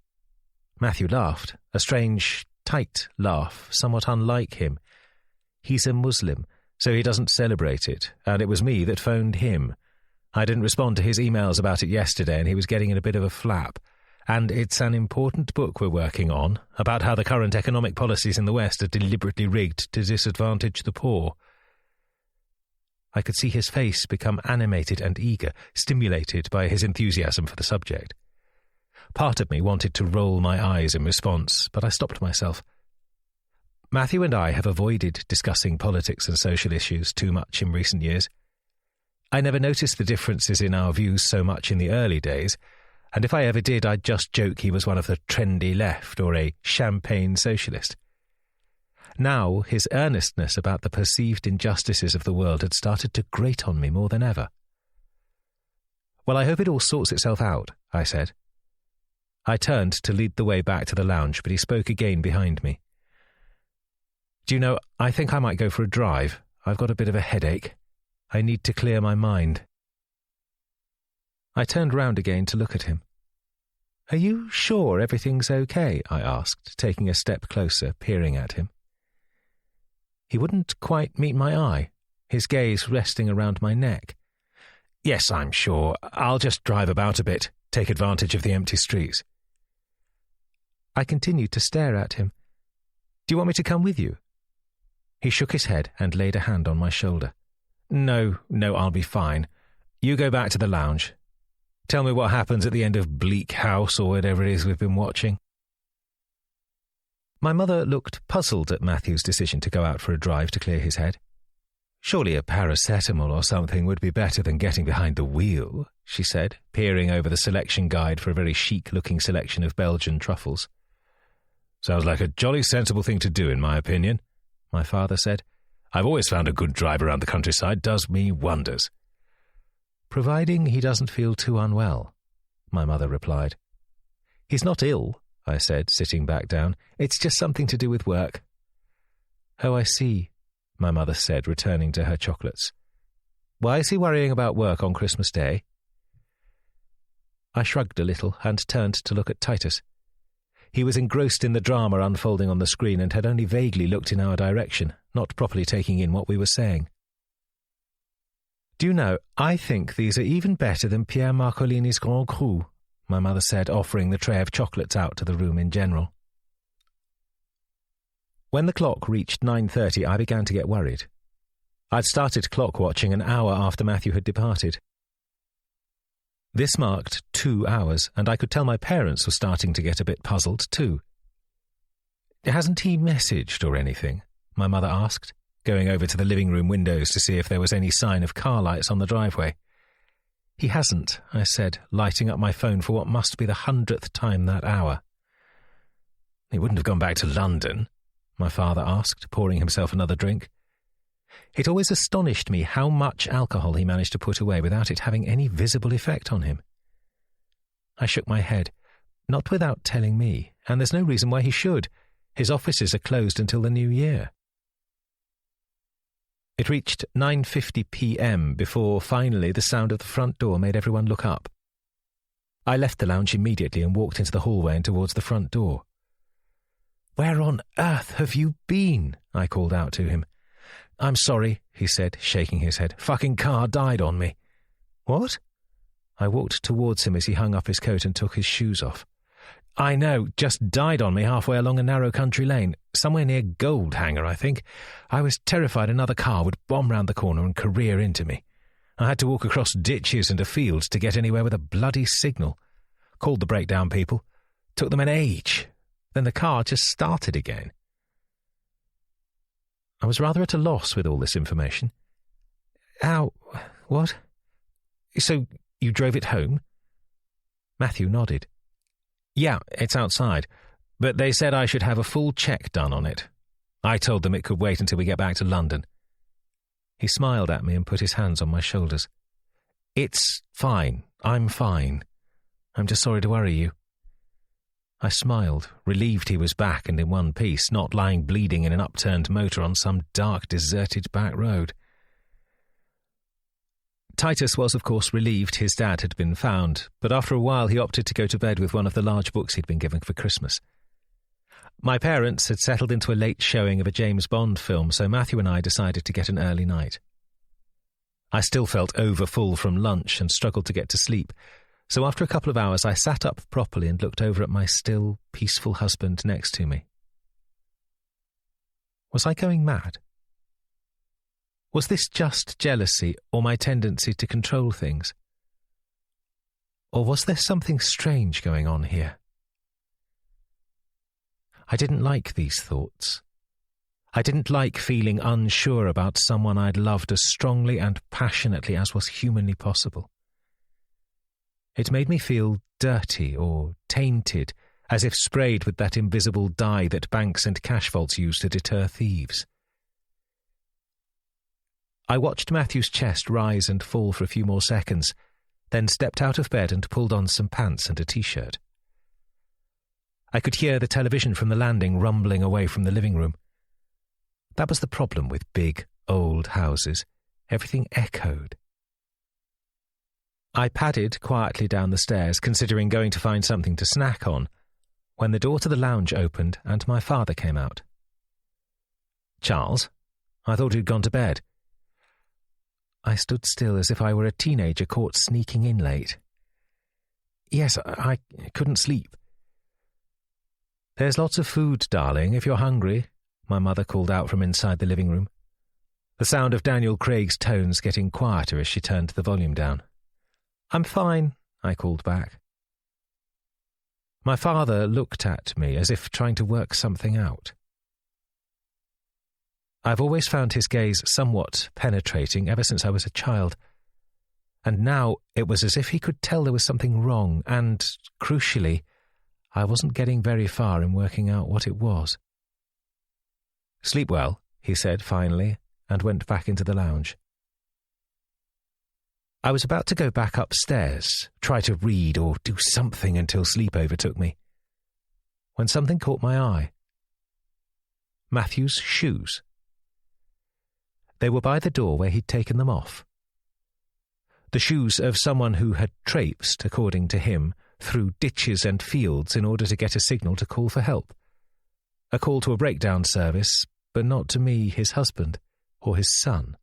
Matthew laughed, a strange, tight laugh, somewhat unlike him. He's a Muslim, so he doesn't celebrate it, and it was me that phoned him. I didn't respond to his emails about it yesterday, and he was getting in a bit of a flap. And it's an important book we're working on, about how the current economic policies in the West are deliberately rigged to disadvantage the poor. I could see his face become animated and eager, stimulated by his enthusiasm for the subject. Part of me wanted to roll my eyes in response, but I stopped myself. Matthew and I have avoided discussing politics and social issues too much in recent years. I never noticed the differences in our views so much in the early days, and if I ever did, I'd just joke he was one of the trendy left or a champagne socialist. Now, his earnestness about the perceived injustices of the world had started to grate on me more than ever. Well, I hope it all sorts itself out, I said. I turned to lead the way back to the lounge, but he spoke again behind me. Do you know, I think I might go for a drive. I've got a bit of a headache. I need to clear my mind. I turned round again to look at him. Are you sure everything's okay? I asked, taking a step closer, peering at him. He wouldn't quite meet my eye, his gaze resting around my neck. Yes, I'm sure. I'll just drive about a bit, take advantage of the empty streets. I continued to stare at him. Do you want me to come with you? He shook his head and laid a hand on my shoulder. No, I'll be fine. You go back to the lounge. Tell me what happens at the end of Bleak House or whatever it is we've been watching. My mother looked puzzled at Matthew's decision to go out for a drive to clear his head. Surely a paracetamol or something would be better than getting behind the wheel, she said, peering over the selection guide for a very chic-looking selection of Belgian truffles. Sounds like a jolly sensible thing to do, in my opinion, my father said. I've always found a good drive around the countryside does me wonders. Providing he doesn't feel too unwell, my mother replied. He's not ill, I said, sitting back down. It's just something to do with work. Oh, I see, my mother said, returning to her chocolates. Why is he worrying about work on Christmas Day? I shrugged a little and turned to look at Titus. He was engrossed in the drama unfolding on the screen and had only vaguely looked in our direction, not properly taking in what we were saying. Do you know, I think these are even better than Pierre Marcolini's Grand Cru, my mother said, offering the tray of chocolates out to the room in general. When the clock reached 9:30, I began to get worried. I'd started clock watching an hour after Matthew had departed. This marked 2 hours, and I could tell my parents were starting to get a bit puzzled too. Hasn't he messaged or anything? My mother asked, going over to the living room windows to see if there was any sign of car lights on the driveway. He hasn't, I said, lighting up my phone for what must be the 100th time that hour. He wouldn't have gone back to London, my father asked, pouring himself another drink. It always astonished me how much alcohol he managed to put away without it having any visible effect on him. I shook my head, not without telling me, and there's no reason why he should. His offices are closed until the new year. It reached 9:50 p.m. before, finally, the sound of the front door made everyone look up. I left the lounge immediately and walked into the hallway and towards the front door. "Where on earth have you been?" I called out to him. "I'm sorry," he said, shaking his head. "Fucking car died on me." "What?" I walked towards him as he hung up his coat and took his shoes off. "I know, just died on me halfway along a narrow country lane, somewhere near Goldhanger, I think. I was terrified another car would bomb round the corner and career into me. I had to walk across ditches and a field to get anywhere with a bloody signal. Called the breakdown people. Took them an age. Then the car just started again." I was rather at a loss with all this information. "How? What? So you drove it home?" Matthew nodded. "Yeah, it's outside, but they said I should have a full check done on it. I told them it could wait until we get back to London." He smiled at me and put his hands on my shoulders. "It's fine. I'm fine. I'm just sorry to worry you." I smiled, relieved he was back and in one piece, not lying bleeding in an upturned motor on some dark, deserted back road. Titus was, of course, relieved his dad had been found, but after a while he opted to go to bed with one of the large books he'd been given for Christmas. My parents had settled into a late showing of a James Bond film, so Matthew and I decided to get an early night. I still felt overfull from lunch and struggled to get to sleep, so after a couple of hours I sat up properly and looked over at my still, peaceful husband next to me. Was I going mad? Was this just jealousy or my tendency to control things? Or was there something strange going on here? I didn't like these thoughts. I didn't like feeling unsure about someone I'd loved as strongly and passionately as was humanly possible. It made me feel dirty or tainted, as if sprayed with that invisible dye that banks and cash vaults use to deter thieves. I watched Matthew's chest rise and fall for a few more seconds, then stepped out of bed and pulled on some pants and a t-shirt. I could hear the television from the landing rumbling away from the living room. That was the problem with big, old houses. Everything echoed. I padded quietly down the stairs, considering going to find something to snack on, when the door to the lounge opened and my father came out. "Charles, I thought you'd gone to bed." I stood still as if I were a teenager caught sneaking in late. "Yes, I couldn't sleep." "There's lots of food, darling, if you're hungry," my mother called out from inside the living room, the sound of Daniel Craig's tones getting quieter as she turned the volume down. "I'm fine," I called back. My father looked at me as if trying to work something out. I've always found his gaze somewhat penetrating ever since I was a child, and now it was as if he could tell there was something wrong and, crucially, I wasn't getting very far in working out what it was. "Sleep well," he said finally, and went back into the lounge. I was about to go back upstairs, try to read or do something until sleep overtook me, when something caught my eye. Matthew's shoes. They were by the door where he'd taken them off. The shoes of someone who had traipsed, according to him, through ditches and fields in order to get a signal to call for help. A call to a breakdown service, but not to me, his husband, or his son.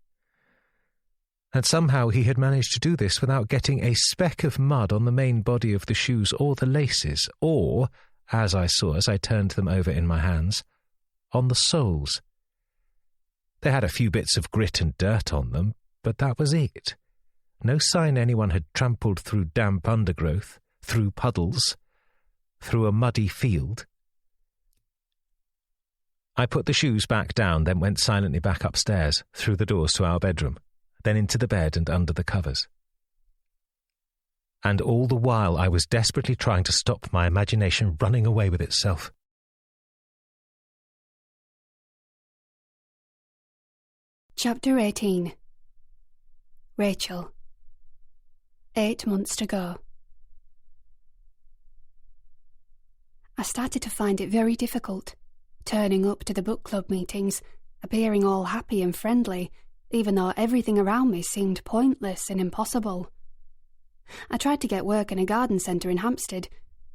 And somehow he had managed to do this without getting a speck of mud on the main body of the shoes or the laces, or, as I saw as I turned them over in my hands, on the soles. They had a few bits of grit and dirt on them, but that was it. No sign anyone had trampled through damp undergrowth, through puddles, through a muddy field. I put the shoes back down, then went silently back upstairs, through the doors to our bedroom, then into the bed and under the covers. And all the while I was desperately trying to stop my imagination running away with itself. Chapter 18. Rachel. 8 months to go. I started to find it very difficult, turning up to the book club meetings, appearing all happy and friendly, even though everything around me seemed pointless and impossible. I tried to get work in a garden centre in Hampstead,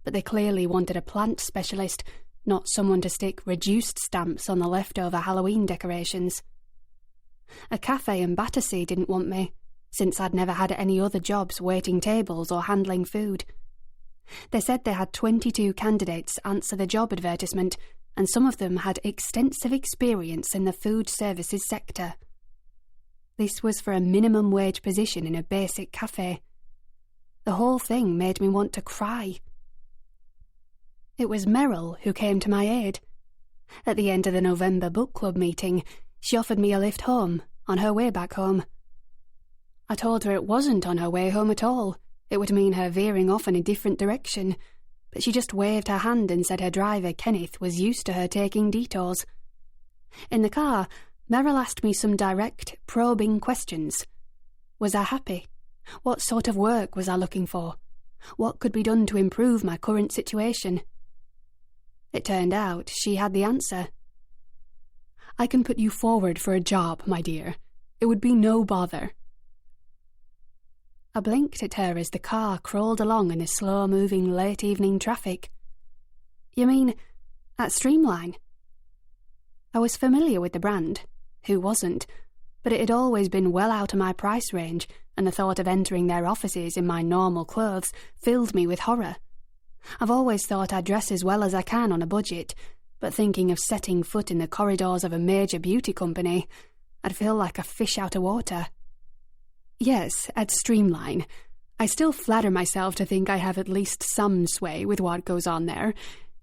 but they clearly wanted a plant specialist, not someone to stick reduced stamps on the leftover Halloween decorations. A cafe in Battersea didn't want me, since I'd never had any other jobs waiting tables or handling food. They said they had 22 candidates answer the job advertisement, and some of them had extensive experience in the food services sector. This was for a minimum wage position in a basic cafe. The whole thing made me want to cry. It was Meryl who came to my aid. At the end of the November book club meeting, she offered me a lift home, on her way back home. I told her it wasn't on her way home at all. It would mean her veering off in a different direction, but she just waved her hand and said her driver, Kenneth, was used to her taking detours. In the car, Meryl asked me some direct, probing questions. Was I happy? What sort of work was I looking for? What could be done to improve my current situation? It turned out she had the answer. "I can put you forward for a job, my dear. It would be no bother." I blinked at her as the car crawled along in the slow-moving late-evening traffic. "You mean, at Streamline?" I was familiar with the brand. Who wasn't? But it had always been well out of my price range, and the thought of entering their offices in my normal clothes filled me with horror. I've always thought I dress as well as I can on a budget, but thinking of setting foot in the corridors of a major beauty company, I'd feel like a fish out of water. Yes, at Streamline. I still flatter myself to think I have at least some sway with what goes on there,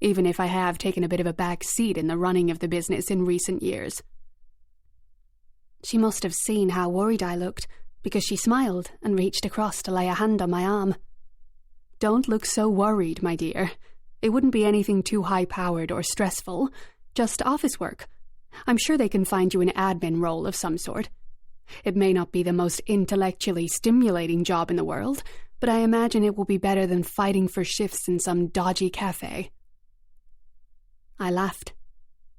even if I have taken a bit of a back seat in the running of the business in recent years. She must have seen how worried I looked, because she smiled and reached across to lay a hand on my arm. "Don't look so worried, my dear. It wouldn't be anything too high-powered or stressful, just office work. I'm sure they can find you an admin role of some sort. It may not be the most intellectually stimulating job in the world, but I imagine it will be better than fighting for shifts in some dodgy cafe." I laughed.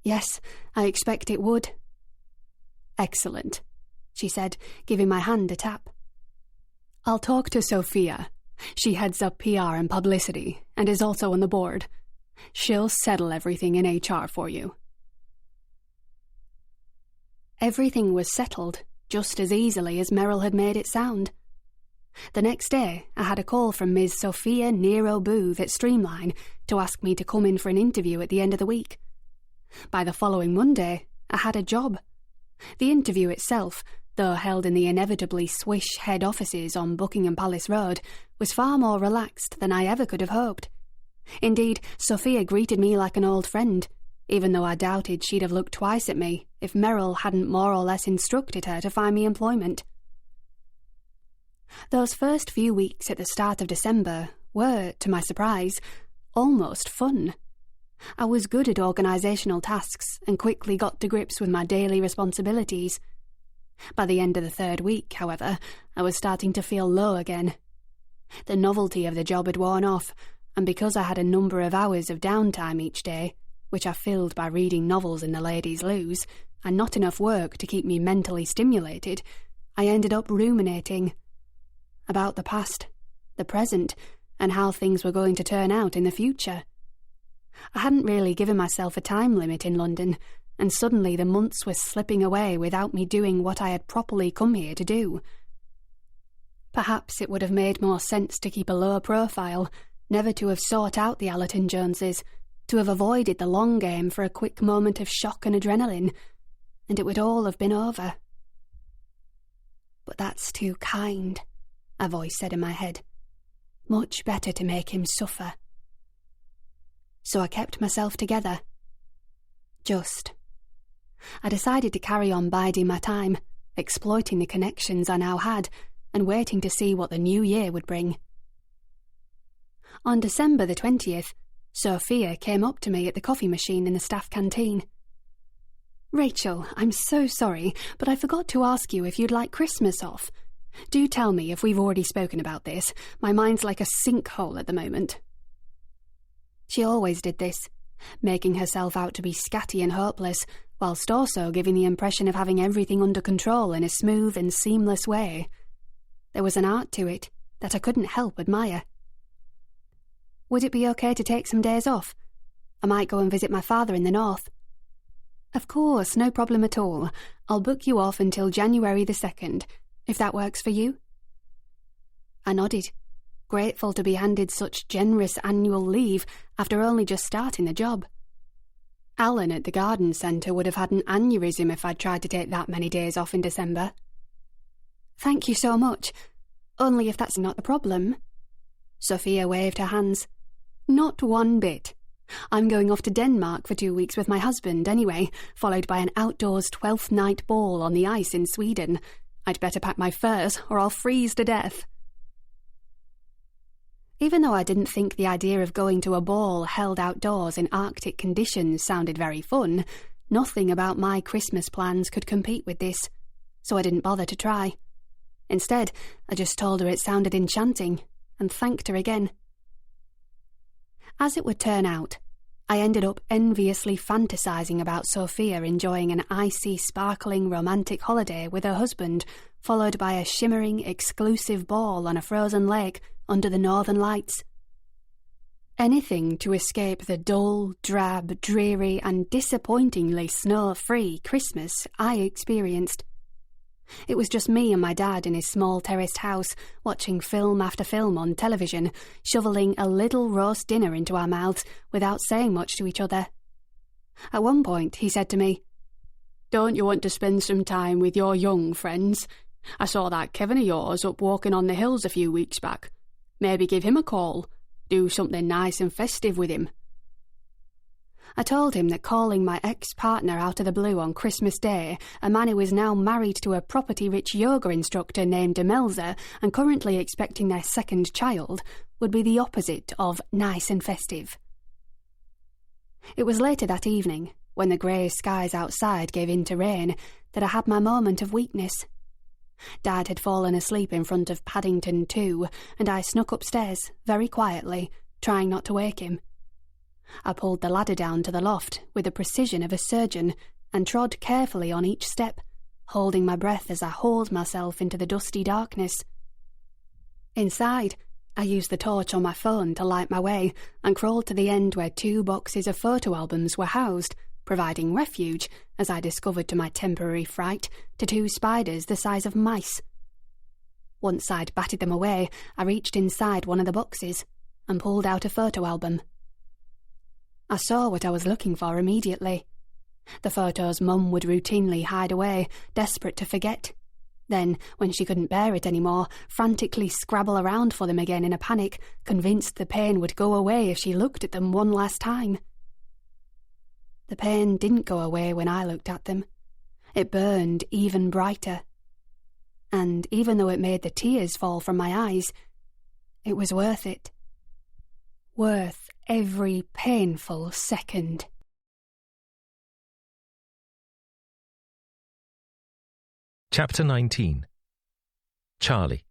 "Yes, I expect it would." "Excellent," she said, giving my hand a tap. "I'll talk to Sophia. She heads up PR and publicity, and is also on the board. She'll settle everything in HR for you." Everything was settled just as easily as Merrill had made it sound. The next day, I had a call from Ms. Sophia Nero Booth at Streamline to ask me to come in for an interview at the end of the week. By the following Monday, I had a job. The interview itself, though held in the inevitably swish head offices on Buckingham Palace Road, was far more relaxed than I ever could have hoped. Indeed, Sophia greeted me like an old friend, even though I doubted she'd have looked twice at me if Merrill hadn't more or less instructed her to find me employment. Those first few weeks at the start of December were, to my surprise, almost fun. I was good at organisational tasks and quickly got to grips with my daily responsibilities. By the end of the third week, however, I was starting to feel low again. The novelty of the job had worn off, and because I had a number of hours of downtime each day, which I filled by reading novels in the ladies' loos, and not enough work to keep me mentally stimulated, I ended up ruminating about the past, the present, and how things were going to turn out in the future. I hadn't really given myself a time limit in London, and suddenly the months were slipping away without me doing what I had properly come here to do. Perhaps it would have made more sense to keep a low profile, never to have sought out the Allerton Joneses, to have avoided the long game for a quick moment of shock and adrenaline, and it would all have been over. "But that's too kind," a voice said in my head. "Much better to make him suffer." So I kept myself together. Just. I decided to carry on biding my time, exploiting the connections I now had, and waiting to see what the new year would bring. On December the 20th, Sophia came up to me at the coffee machine in the staff canteen. "Rachel, I'm so sorry, but I forgot to ask you if you'd like Christmas off. Do tell me if we've already spoken about this. My mind's like a sinkhole at the moment." She always did this, making herself out to be scatty and hopeless, whilst also giving the impression of having everything under control in a smooth and seamless way. There was an art to it that I couldn't help admire. "Would it be okay to take some days off? I might go and visit my father in the north." "Of course, no problem at all. I'll book you off until January the 2nd, if that works for you." I nodded, grateful to be handed such generous annual leave after only just starting the job. Alan at the garden centre would have had an aneurysm if I'd tried to take that many days off in December. "Thank you so much. Only if that's not the problem." Sophia waved her hands. "Not one bit. I'm going off to Denmark for 2 weeks with my husband anyway, followed by an outdoors 12th night ball on the ice in Sweden. I'd better pack my furs or I'll freeze to death." Even though I didn't think the idea of going to a ball held outdoors in Arctic conditions sounded very fun, nothing about my Christmas plans could compete with this, so I didn't bother to try. Instead, I just told her it sounded enchanting, and thanked her again. As it would turn out, I ended up enviously fantasizing about Sophia enjoying an icy, sparkling, romantic holiday with her husband, followed by a shimmering, exclusive ball on a frozen lake under the northern lights. Anything to escape the dull, drab, dreary, and disappointingly snow-free Christmas I experienced. It was just me and my dad in his small terraced house, watching film after film on television, shoveling a little roast dinner into our mouths without saying much to each other. At one point, he said to me, "Don't you want to spend some time with your young friends? I saw that Kevin of yours up walking on the hills a few weeks back. Maybe give him a call. Do something nice and festive with him." I told him that calling my ex-partner out of the blue on Christmas Day, a man who was now married to a property-rich yoga instructor named Demelza and currently expecting their second child, would be the opposite of nice and festive. It was later that evening, when the grey skies outside gave in to rain, that I had my moment of weakness. Dad had fallen asleep in front of Paddington 2, and I snuck upstairs, very quietly, trying not to wake him. I pulled the ladder down to the loft with the precision of a surgeon and trod carefully on each step, holding my breath as I hauled myself into the dusty darkness. Inside, I used the torch on my phone to light my way and crawled to the end where 2 boxes of photo albums were housed, providing refuge, as I discovered to my temporary fright, to 2 spiders the size of mice. Once I'd batted them away, I reached inside one of the boxes and pulled out a photo album. I saw what I was looking for immediately. The photos Mum would routinely hide away, desperate to forget. Then, when she couldn't bear it anymore, frantically scrabble around for them again in a panic, convinced the pain would go away if she looked at them one last time. The pain didn't go away when I looked at them. It burned even brighter. And even though it made the tears fall from my eyes, it was worth it. Worth every painful second. Chapter 19. Charlie.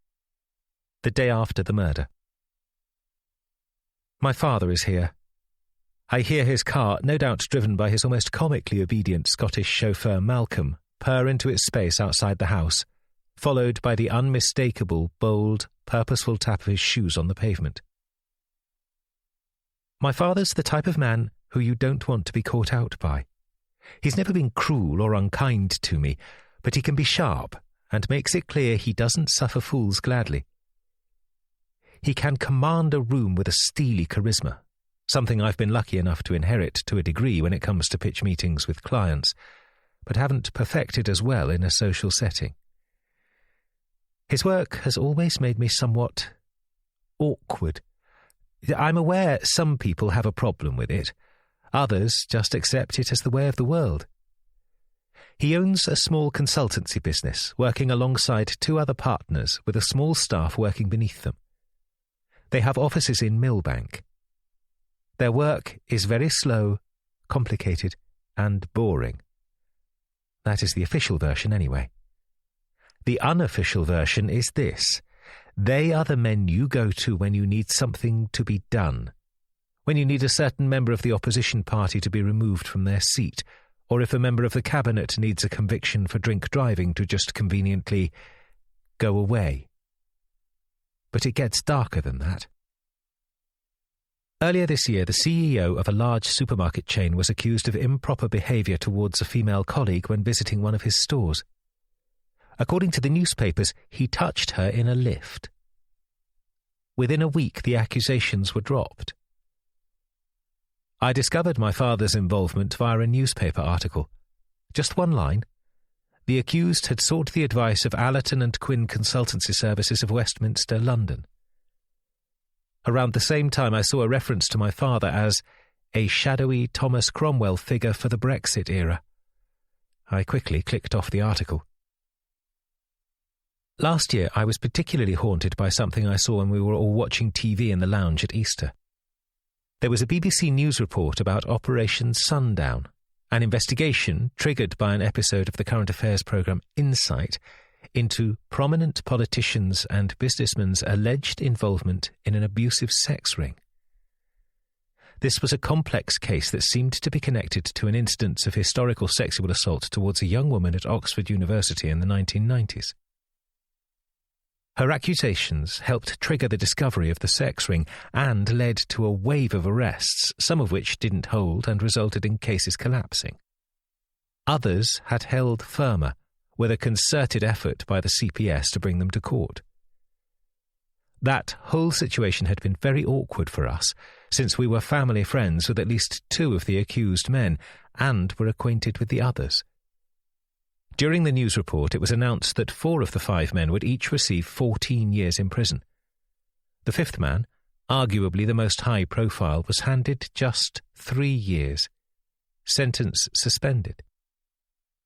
The day after the murder. My father is here. I hear his car, no doubt driven by his almost comically obedient Scottish chauffeur Malcolm, purr into its space outside the house, followed by the unmistakable, bold, purposeful tap of his shoes on the pavement. My father's the type of man who you don't want to be caught out by. He's never been cruel or unkind to me, but he can be sharp and makes it clear he doesn't suffer fools gladly. He can command a room with a steely charisma, something I've been lucky enough to inherit to a degree when it comes to pitch meetings with clients, but haven't perfected as well in a social setting. His work has always made me somewhat awkward. I'm aware some people have a problem with it. Others just accept it as the way of the world. He owns a small consultancy business, working alongside 2 other partners with a small staff working beneath them. They have offices in Millbank. Their work is very slow, complicated, and boring. That is the official version anyway. The unofficial version is this: they are the men you go to when you need something to be done, when you need a certain member of the opposition party to be removed from their seat, or if a member of the cabinet needs a conviction for drink driving to just conveniently go away. But it gets darker than that. Earlier this year, the CEO of a large supermarket chain was accused of improper behaviour towards a female colleague when visiting one of his stores. According to the newspapers, he touched her in a lift. Within a week, the accusations were dropped. I discovered my father's involvement via a newspaper article. Just one line. The accused had sought the advice of Allerton and Quinn Consultancy Services of Westminster, London. Around the same time, I saw a reference to my father as a shadowy Thomas Cromwell figure for the Brexit era. I quickly clicked off the article. Last year, I was particularly haunted by something I saw when we were all watching TV in the lounge at Easter. There was a BBC News report about Operation Sundown, an investigation triggered by an episode of the current affairs programme Insight into prominent politicians' and businessmen's alleged involvement in an abusive sex ring. This was a complex case that seemed to be connected to an instance of historical sexual assault towards a young woman at Oxford University in the 1990s. Her accusations helped trigger the discovery of the sex ring and led to a wave of arrests, some of which didn't hold and resulted in cases collapsing. Others had held firmer, with a concerted effort by the CPS to bring them to court. That whole situation had been very awkward for us, since we were family friends with at least 2 of the accused men and were acquainted with the others. During the news report, it was announced that 4 of the 5 men would each receive 14 years in prison. The 5th man, arguably the most high-profile, was handed just 3 years. Sentence suspended.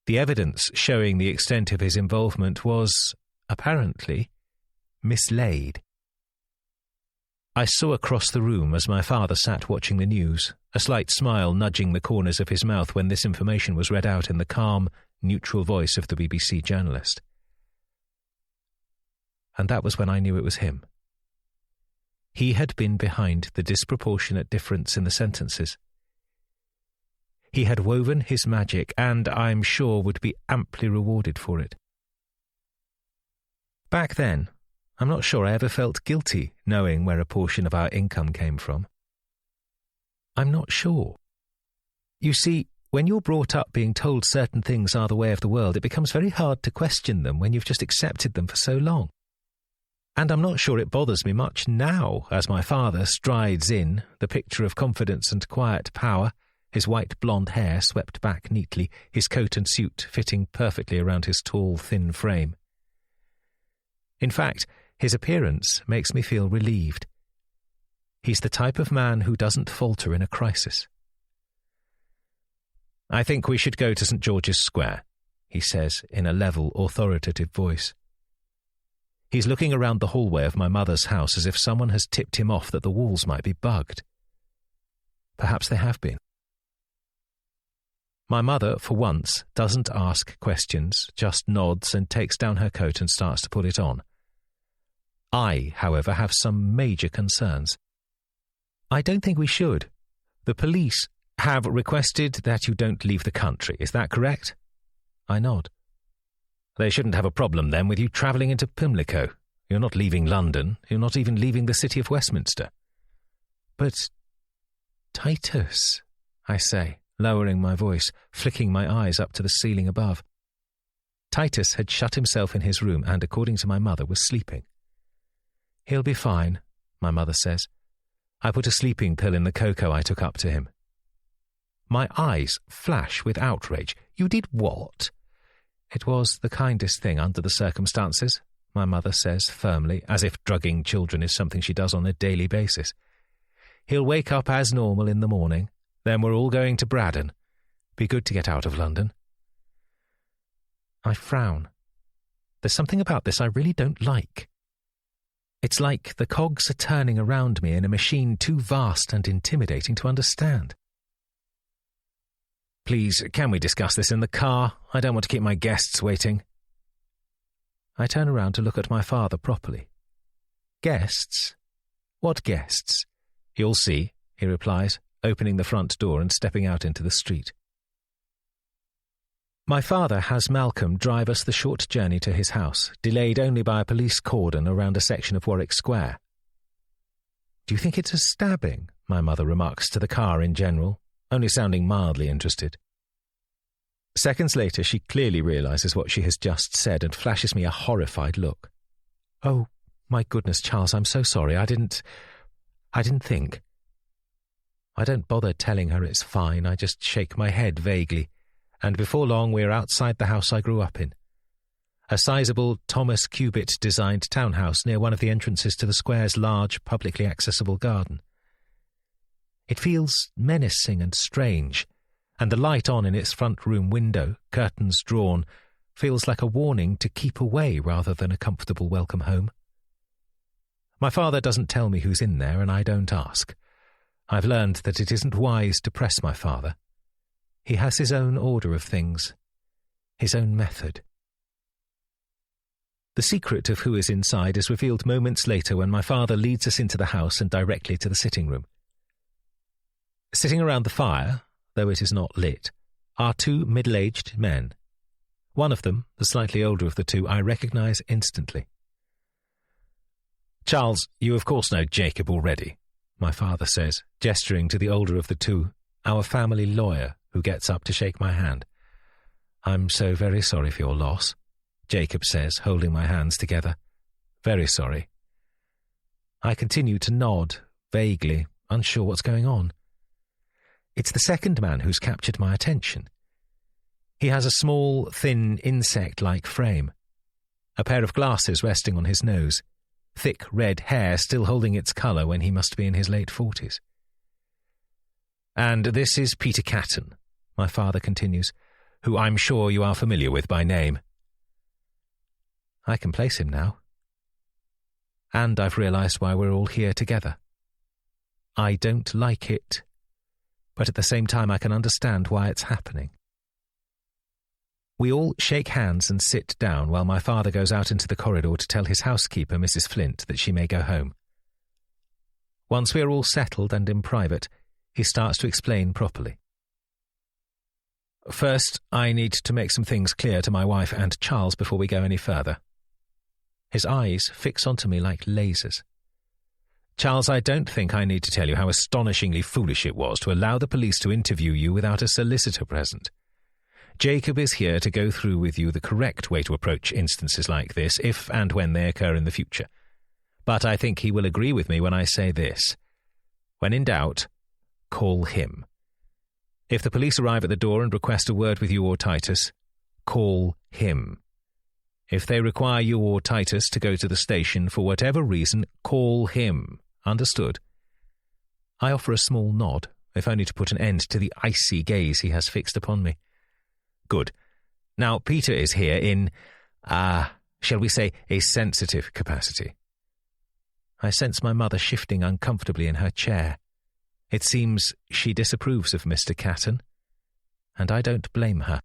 The evidence showing the extent of his involvement was, apparently, mislaid. I saw across the room as my father sat watching the news, a slight smile nudging the corners of his mouth when this information was read out in the calm, neutral voice of the BBC journalist. and that was when I knew it was him. He had been behind the disproportionate difference in the sentences. He had woven his magic, and I'm sure would be amply rewarded for it. Back then, I'm not sure I ever felt guilty knowing where a portion of our income came from. I'm not sure. You see, when you're brought up being told certain things are the way of the world, it becomes very hard to question them when you've just accepted them for so long. And I'm not sure it bothers me much now as my father strides in, the picture of confidence and quiet power, his white blonde hair swept back neatly, his coat and suit fitting perfectly around his tall, thin frame. In fact, his appearance makes me feel relieved. He's the type of man who doesn't falter in a crisis. "I think we should go to St. George's Square," he says in a level, authoritative voice. He's looking around the hallway of my mother's house as if someone has tipped him off that the walls might be bugged. Perhaps they have been. My mother, for once, doesn't ask questions, just nods and takes down her coat and starts to put it on. I, however, have some major concerns. "I don't think we should. The police have requested that you don't leave the country. Is that correct?" I nod. "They shouldn't have a problem, then, with you travelling into Pimlico. You're not leaving London. You're not even leaving the city of Westminster." "But, Titus," I say, lowering my voice, flicking my eyes up to the ceiling above. Titus had shut himself in his room and, according to my mother, was sleeping. "He'll be fine," my mother says. "I put a sleeping pill in the cocoa I took up to him." My eyes flash with outrage. "You did what?" "It was the kindest thing under the circumstances," my mother says firmly, as if drugging children is something she does on a daily basis. "He'll wake up as normal in the morning. Then we're all going to Braddon. Be good to get out of London." I frown. There's something about this I really don't like. It's like the cogs are turning around me in a machine too vast and intimidating to understand. "Please, can we discuss this in the car? I don't want to keep my guests waiting." I turn around to look at my father properly. "Guests? What guests?" "You'll see," he replies, opening the front door and stepping out into the street. My father has Malcolm drive us the short journey to his house, delayed only by a police cordon around a section of Warwick Square. "Do you think it's a stabbing?" my mother remarks to the car in general, only sounding mildly interested. Seconds later, she clearly realises what she has just said and flashes me a horrified look. "Oh, my goodness, Charles, I'm so sorry. I didn't think." I don't bother telling her it's fine. I just shake my head vaguely, and before long we're outside the house I grew up in. A sizable Thomas Cubitt-designed townhouse near one of the entrances to the square's large, publicly accessible garden. It feels menacing and strange, and the light on in its front room window, curtains drawn, feels like a warning to keep away rather than a comfortable welcome home. My father doesn't tell me who's in there, and I don't ask. I've learned that it isn't wise to press my father. He has his own order of things, his own method. The secret of who is inside is revealed moments later when my father leads us into the house and directly to the sitting room. Sitting around the fire, though it is not lit, are two middle-aged men. One of them, the slightly older of the two, I recognise instantly. "Charles, you of course know Jacob already," my father says, gesturing to the older of the two, our family lawyer, who gets up to shake my hand. "I'm so very sorry for your loss," Jacob says, holding my hands together. "Very sorry." I continue to nod, vaguely, unsure what's going on. It's the second man who's captured my attention. He has a small, thin, insect-like frame, a pair of glasses resting on his nose, thick red hair still holding its colour when he must be in his late 40s. "And this is Peter Catton," my father continues, "who I'm sure you are familiar with by name." I can place him now. And I've realised why we're all here together. I don't like it, but at the same time I can understand why it's happening. We all shake hands and sit down while my father goes out into the corridor to tell his housekeeper, Mrs. Flint, that she may go home. Once we are all settled and in private, he starts to explain properly. First, I need to make some things clear to my wife and Charles before we go any further. His eyes fix onto me like lasers. Charles, I don't think I need to tell you how astonishingly foolish it was to allow the police to interview you without a solicitor present. Jacob is here to go through with you the correct way to approach instances like this, if and when they occur in the future. But I think he will agree with me when I say this. When in doubt, call him. If the police arrive at the door and request a word with you or Titus, call him. If they require you or Titus to go to the station for whatever reason, call him. Understood? I offer a small nod, if only to put an end to the icy gaze he has fixed upon me. Good. Now, Peter is here in, shall we say, a sensitive capacity. I sense my mother shifting uncomfortably in her chair. It seems she disapproves of Mr. Catton, and I don't blame her.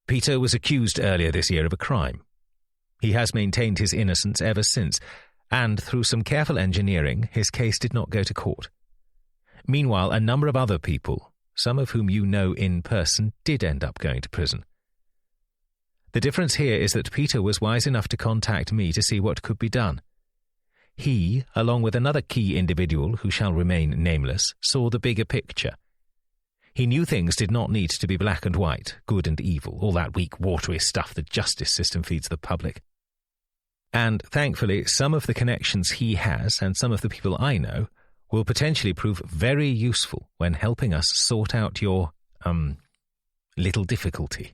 Peter was accused earlier this year of a crime. He has maintained his innocence ever since, and through some careful engineering, his case did not go to court. Meanwhile, a number of other people, some of whom you know in person, did end up going to prison. The difference here is that Peter was wise enough to contact me to see what could be done. He, along with another key individual who shall remain nameless, saw the bigger picture. He knew things did not need to be black and white, good and evil, all that weak, watery stuff the justice system feeds the public. And, thankfully, some of the connections he has and some of the people I know will potentially prove very useful when helping us sort out your, little difficulty.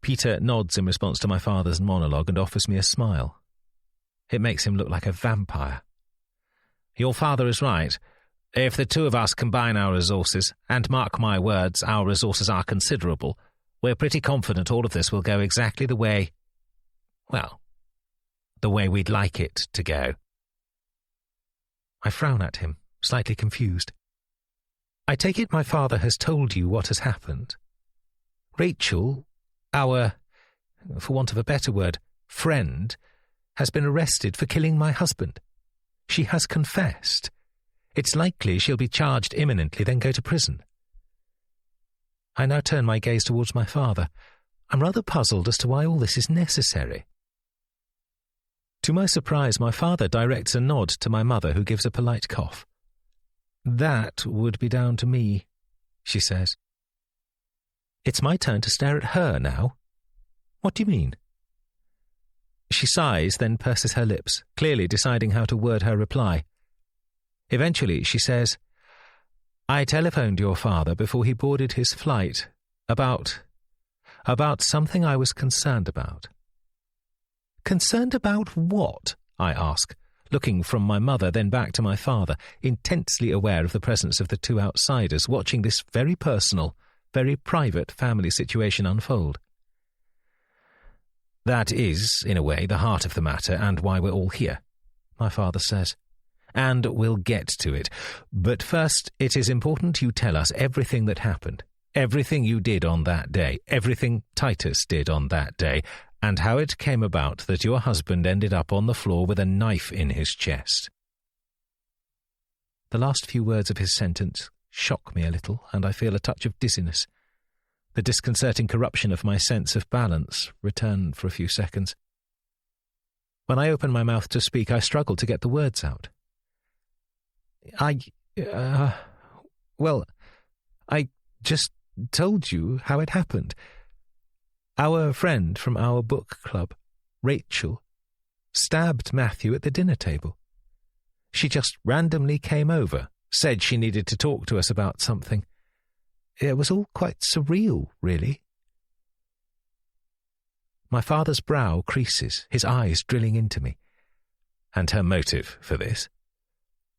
Peter nods in response to my father's monologue and offers me a smile. It makes him look like a vampire. Your father is right. If the two of us combine our resources, and mark my words, our resources are considerable, we're pretty confident all of this will go exactly the way we'd like it to go. I frown at him, slightly confused. I take it my father has told you what has happened. Rachel, our, for want of a better word, friend, has been arrested for killing my husband. She has confessed. It's likely she'll be charged imminently, then go to prison. I now turn my gaze towards my father. I'm rather puzzled as to why all this is necessary. To my surprise, my father directs a nod to my mother, who gives a polite cough. That would be down to me, she says. It's my turn to stare at her now. What do you mean? She sighs, then purses her lips, clearly deciding how to word her reply. Eventually, she says, I telephoned your father before he boarded his flight about something I was concerned about. Concerned about what? I ask, looking from my mother then back to my father, intensely aware of the presence of the two outsiders, watching this very personal, very private family situation unfold. That is, in a way, the heart of the matter and why we're all here, my father says. And we'll get to it. But first, it is important you tell us everything that happened, everything you did on that day, everything Titus did on that day, and how it came about that your husband ended up on the floor with a knife in his chest. The last few words of his sentence shock me a little, and I feel a touch of dizziness. The disconcerting corruption of my sense of balance return for a few seconds. When I open my mouth to speak, I struggle to get the words out. I just told you how it happened. Our friend from our book club, Rachel, stabbed Matthew at the dinner table. She just randomly came over, said she needed to talk to us about something. It was all quite surreal, really. My father's brow creases, his eyes drilling into me. And her motive for this?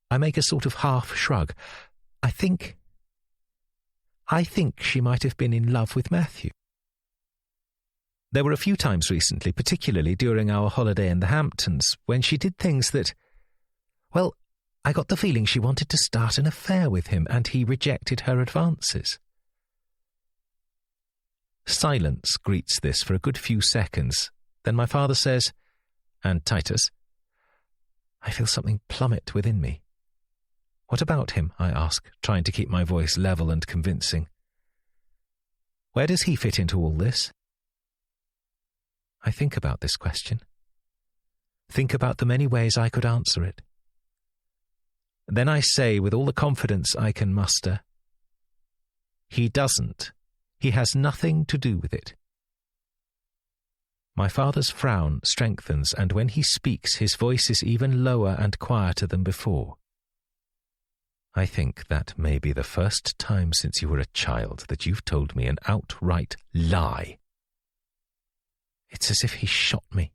I make a sort of half shrug. I think she might have been in love with Matthew. There were a few times recently, particularly during our holiday in the Hamptons, when she did things that, I got the feeling she wanted to start an affair with him and he rejected her advances. Silence greets this for a good few seconds. Then my father says, "And Titus?" I feel something plummet within me. "What about him?" I ask, trying to keep my voice level and convincing. "Where does he fit into all this?" I think about this question. Think about the many ways I could answer it. Then I say with all the confidence I can muster, "He doesn't. He has nothing to do with it." My father's frown strengthens, and when he speaks, his voice is even lower and quieter than before. "I think that may be the first time since you were a child that you've told me an outright lie." It's as if he shot me.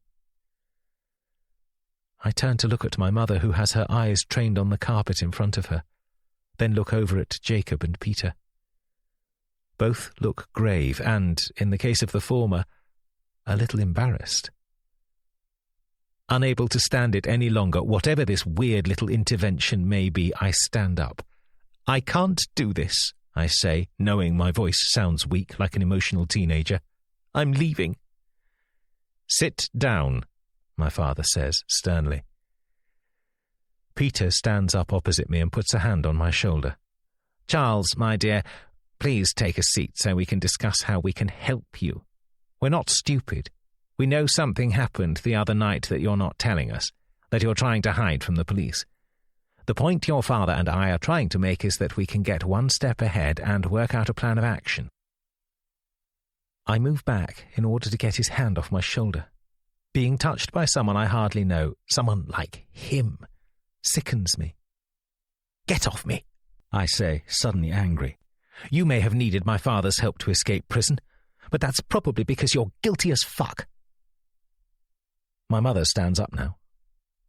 I turn to look at my mother, who has her eyes trained on the carpet in front of her, then look over at Jacob and Peter. Both look grave and, in the case of the former, a little embarrassed. Unable to stand it any longer, whatever this weird little intervention may be, I stand up. "I can't do this," I say, knowing my voice sounds weak like an emotional teenager. "I'm leaving." "Sit down," my father says sternly. Peter stands up opposite me and puts a hand on my shoulder. "Charles, my dear, please take a seat so we can discuss how we can help you. We're not stupid. We know something happened the other night that you're not telling us, that you're trying to hide from the police. The point your father and I are trying to make is that we can get one step ahead and work out a plan of action." I move back in order to get his hand off my shoulder. Being touched by someone I hardly know, someone like him, sickens me. "Get off me," I say, suddenly angry. "You may have needed my father's help to escape prison, but that's probably because you're guilty as fuck." My mother stands up now.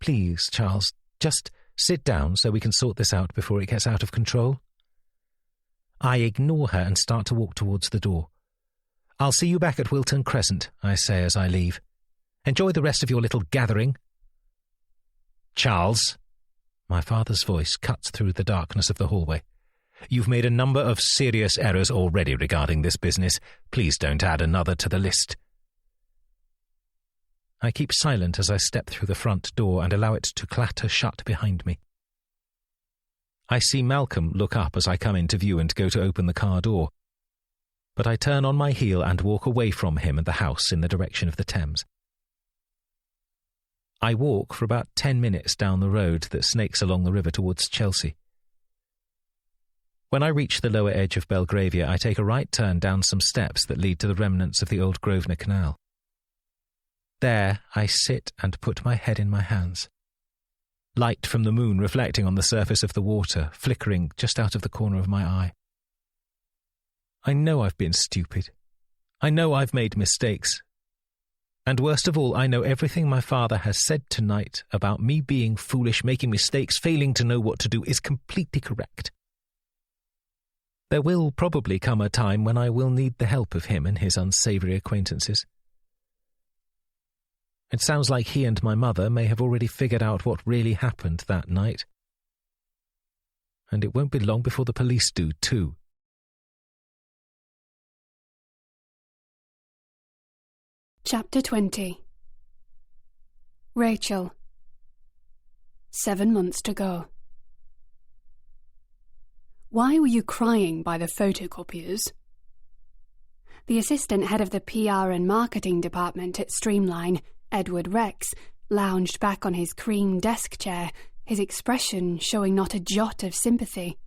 "Please, Charles, just sit down so we can sort this out before it gets out of control." I ignore her and start to walk towards the door. "I'll see you back at Wilton Crescent," I say as I leave. "Enjoy the rest of your little gathering." "Charles," my father's voice cuts through the darkness of the hallway. "You've made a number of serious errors already regarding this business. Please don't add another to the list." I keep silent as I step through the front door and allow it to clatter shut behind me. I see Malcolm look up as I come into view and go to open the car door, but I turn on my heel and walk away from him and the house in the direction of the Thames. I walk for about 10 minutes down the road that snakes along the river towards Chelsea. When I reach the lower edge of Belgravia, I take a right turn down some steps that lead to the remnants of the old Grosvenor Canal. There I sit and put my head in my hands. Light from the moon reflecting on the surface of the water, flickering just out of the corner of my eye. I know I've been stupid. I know I've made mistakes. And worst of all, I know everything my father has said tonight about me being foolish, making mistakes, failing to know what to do is completely correct. There will probably come a time when I will need the help of him and his unsavoury acquaintances. It sounds like he and my mother may have already figured out what really happened that night. And it won't be long before the police do, too. Chapter 20. Rachel. 7 months to go. Why were you crying by the photocopiers? The assistant head of the PR and marketing department at Streamline, Edward Rex, lounged back on his cream desk chair, his expression showing not a jot of sympathy.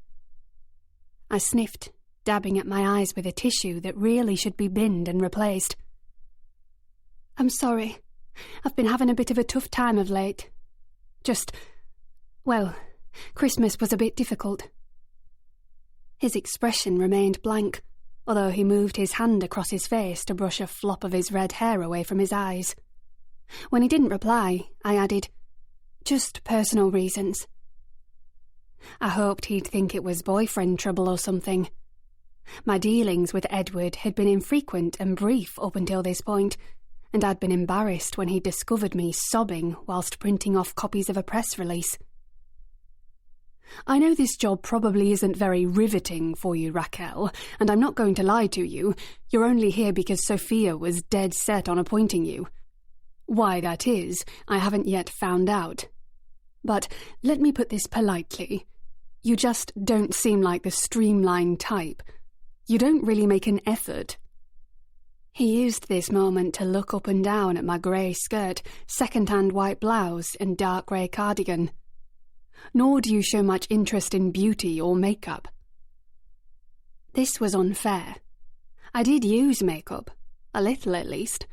I sniffed, dabbing at my eyes with a tissue that really should be binned and replaced. "I'm sorry. I've been having a bit of a tough time of late. Christmas was a bit difficult." His expression remained blank, although he moved his hand across his face to brush a flop of his red hair away from his eyes. When he didn't reply, I added, "Just personal reasons." I hoped he'd think it was boyfriend trouble or something. My dealings with Edward had been infrequent and brief up until this point, and I'd been embarrassed when he discovered me sobbing whilst printing off copies of a press release. I know this job probably isn't very riveting for you, Raquel, and I'm not going to lie to you. You're only here because Sophia was dead set on appointing you. Why that is, I haven't yet found out. But let me put this politely. You just don't seem like the streamlined type. You don't really make an effort. He used this moment to look up and down at my grey skirt, second-hand white blouse and dark grey cardigan. Nor do you show much interest in beauty or makeup. This was unfair. I did use makeup, a little at least,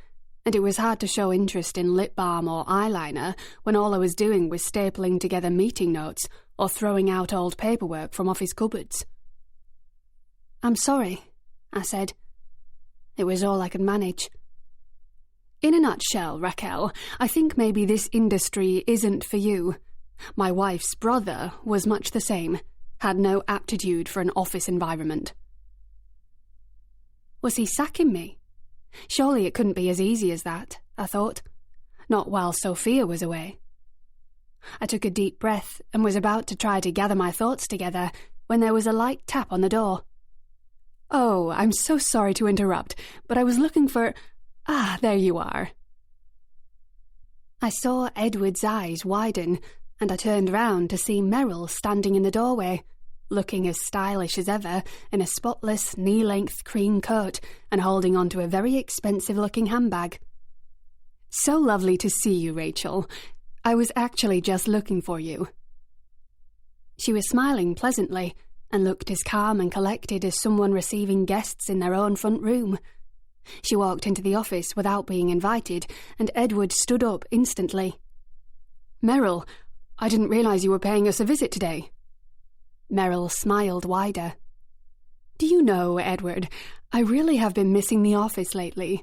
and it was hard to show interest in lip balm or eyeliner when all I was doing was stapling together meeting notes or throwing out old paperwork from office cupboards. "I'm sorry," I said. It was all I could manage. In a nutshell, Raquel, I think maybe this industry isn't for you. My wife's brother was much the same, had no aptitude for an office environment. Was he sacking me? Surely it couldn't be as easy as that, I thought. Not while Sophia was away. I took a deep breath and was about to try to gather my thoughts together when there was a light tap on the door. "Oh, I'm so sorry to interrupt, but I was looking for... there you are." I saw Edward's eyes widen, and I turned round to see Merrill standing in the doorway, looking as stylish as ever in a spotless, knee-length cream coat and holding onto a very expensive-looking handbag. "So lovely to see you, Rachel. I was actually just looking for you." She was smiling pleasantly and looked as calm and collected as someone receiving guests in their own front room. She walked into the office without being invited, and Edward stood up instantly. "Merrill, I didn't realise you were paying us a visit today." Merrill smiled wider. "Do you know, Edward, I really have been missing the office lately.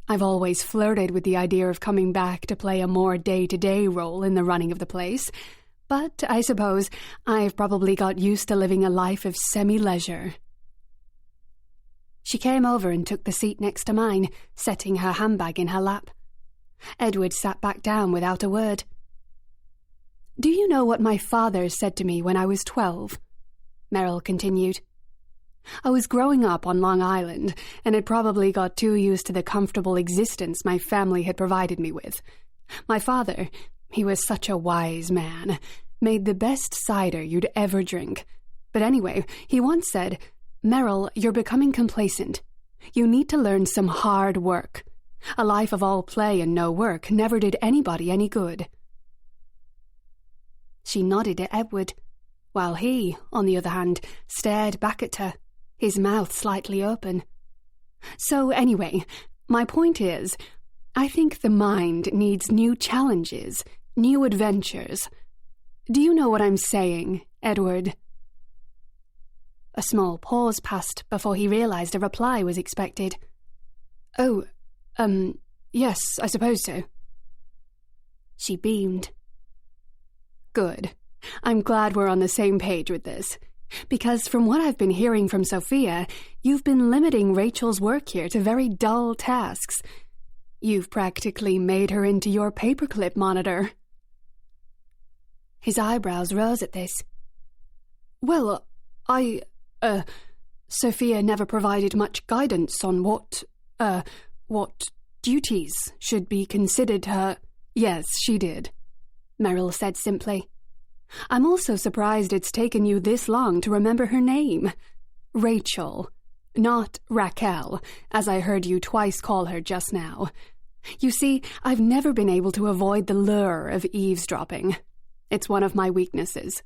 I've always flirted with the idea of coming back to play a more day-to-day role in the running of the place, but I suppose I've probably got used to living a life of semi-leisure." She came over and took the seat next to mine, setting her handbag in her lap. Edward sat back down without a word. "Do you know what my father said to me when I was 12? Merrill continued. "I was growing up on Long Island, and had probably got too used to the comfortable existence my family had provided me with. My father, he was such a wise man, made the best cider you'd ever drink. But anyway, he once said, 'Merrill, you're becoming complacent. You need to learn some hard work. A life of all play and no work never did anybody any good.'" She nodded at Edward, while he, on the other hand, stared back at her, his mouth slightly open. "So anyway, my point is, I think the mind needs new challenges, new adventures. Do you know what I'm saying, Edward?" A small pause passed before he realised a reply was expected. "Oh, yes, I suppose so." She beamed. "Good. I'm glad we're on the same page with this. Because from what I've been hearing from Sophia, you've been limiting Rachel's work here to very dull tasks. You've practically made her into your paperclip monitor." His eyebrows rose at this. "Well, Sophia never provided much guidance on what duties should be considered her—" "Yes, she did," Merrill said simply. "I'm also surprised it's taken you this long to remember her name. Rachel, not Raquel, as I heard you twice call her just now. You see, I've never been able to avoid the lure of eavesdropping. It's one of my weaknesses."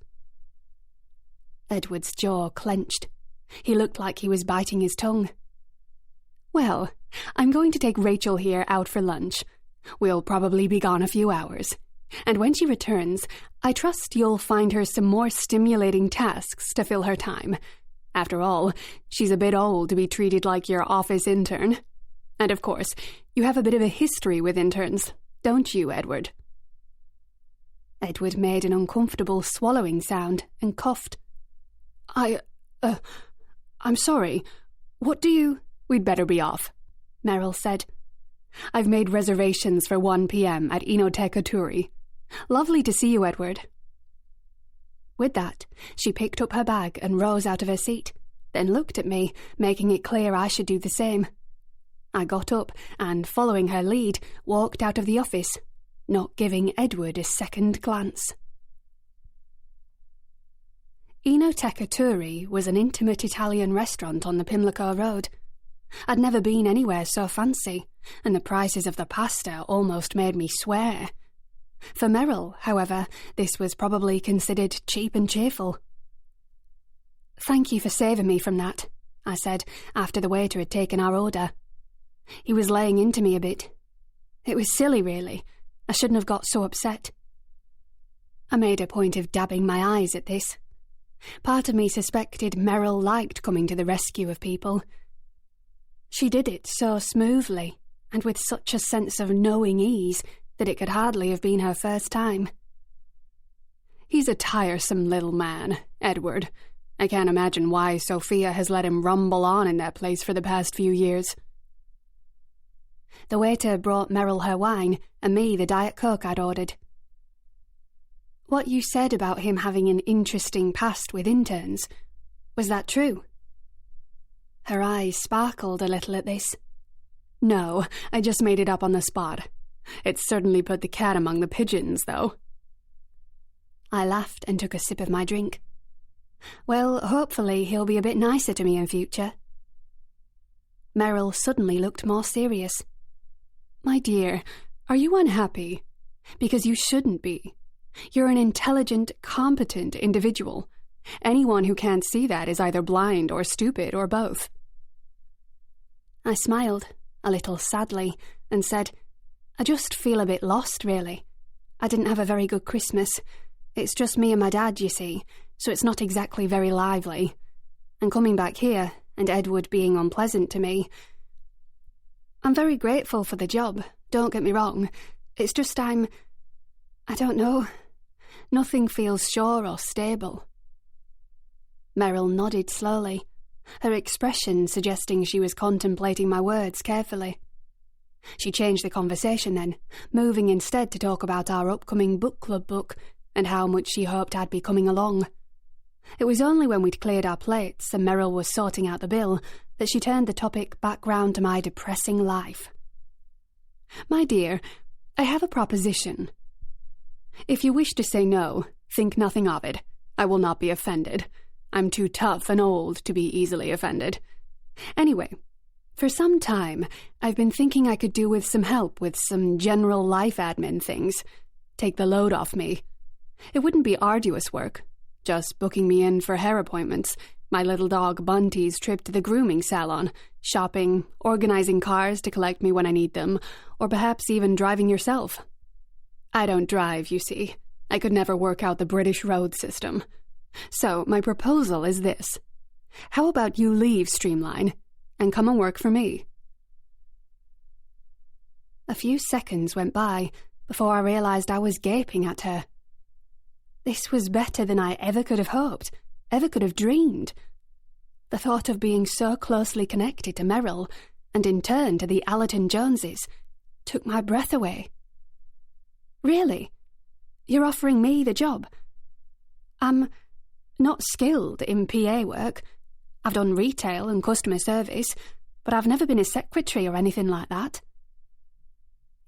Edward's jaw clenched. He looked like he was biting his tongue. "Well, I'm going to take Rachel here out for lunch. We'll probably be gone a few hours. And when she returns, I trust you'll find her some more stimulating tasks to fill her time. After all, she's a bit old to be treated like your office intern. And of course, you have a bit of a history with interns, don't you, Edward?" Edward made an uncomfortable swallowing sound and coughed. I'm sorry. What do you—" "We'd better be off," Merrill said. "I've made reservations for 1 p.m. at Enoteca Turi. Lovely to see you, Edward." With that, she picked up her bag and rose out of her seat, then looked at me, making it clear I should do the same. I got up and, following her lead, walked out of the office, not giving Edward a second glance. Enoteca Turi was an intimate Italian restaurant on the Pimlico Road. I'd never been anywhere so fancy, and the prices of the pasta almost made me swear. For Merrill, however, this was probably considered cheap and cheerful. "Thank you for saving me from that," I said, after the waiter had taken our order. He was laying into me a bit. It was silly, really. I shouldn't have got so upset. I made a point of dabbing my eyes at this. Part of me suspected Merrill liked coming to the rescue of people. She did it so smoothly, and with such a sense of knowing ease, that it could hardly have been her first time. "He's a tiresome little man, Edward. I can't imagine why Sophia has let him rumble on in that place for the past few years." The waiter brought Merrill her wine, and me the Diet Coke I'd ordered. "What you said about him having an interesting past with interns, was that true?" Her eyes sparkled a little at this. "No, I just made it up on the spot. It certainly put the cat among the pigeons, though." I laughed and took a sip of my drink. "Well, hopefully he'll be a bit nicer to me in future." Merrill suddenly looked more serious. "My dear, are you unhappy? Because you shouldn't be. You're an intelligent, competent individual. Anyone who can't see that is either blind or stupid or both." I smiled, a little sadly, and said, "I just feel a bit lost, really. I didn't have a very good Christmas. It's just me and my dad, you see, so it's not exactly very lively. And coming back here, and Edward being unpleasant to me... I'm very grateful for the job, don't get me wrong. It's just I don't know. Nothing feels sure or stable." Merrill nodded slowly, her expression suggesting she was contemplating my words carefully. She changed the conversation then, moving instead to talk about our upcoming book club book and how much she hoped I'd be coming along. It was only when we'd cleared our plates and Merrill was sorting out the bill that she turned the topic back round to my depressing life. "My dear, I have a proposition. If you wish to say no, think nothing of it. I will not be offended. I'm too tough and old to be easily offended. Anyway, for some time, I've been thinking I could do with some help with some general life admin things. Take the load off me. It wouldn't be arduous work, just booking me in for hair appointments, my little dog Bunty's trip to the grooming salon, shopping, organizing cars to collect me when I need them, or perhaps even driving yourself. I don't drive, you see. I could never work out the British road system. So my proposal is this. How about you leave Streamline and come and work for me?" A few seconds went by before I realized I was gaping at her. This was better than I ever could have hoped, ever could have dreamed. The thought of being so closely connected to Merrill, and in turn to the Allerton Joneses, took my breath away. "Really? You're offering me the job? I'm not skilled in PA work. I've done retail and customer service, but I've never been a secretary or anything like that."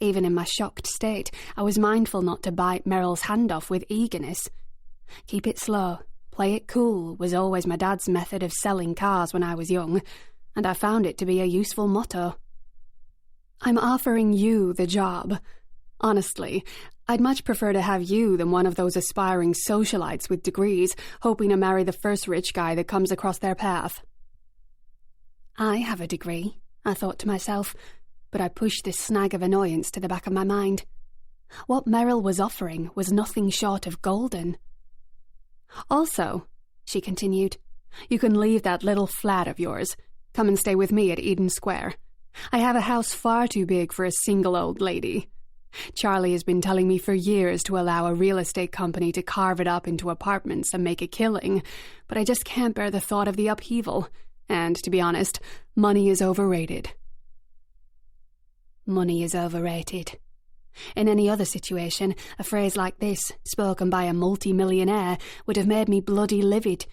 Even in my shocked state, I was mindful not to bite Merrill's hand off with eagerness. Keep it slow, play it cool was always my dad's method of selling cars when I was young, and I found it to be a useful motto. "I'm offering you the job. Honestly, I'd much prefer to have you than one of those aspiring socialites with degrees hoping to marry the first rich guy that comes across their path." I have a degree, I thought to myself, but I pushed this snag of annoyance to the back of my mind. What Merrill was offering was nothing short of golden. "Also," she continued, "you can leave that little flat of yours. Come and stay with me at Eden Square. I have a house far too big for a single old lady. Charlie has been telling me for years to allow a real estate company to carve it up into apartments and make a killing, but I just can't bear the thought of the upheaval, and, to be honest, money is overrated." Money is overrated. In any other situation, a phrase like this, spoken by a multi-millionaire, would have made me bloody livid.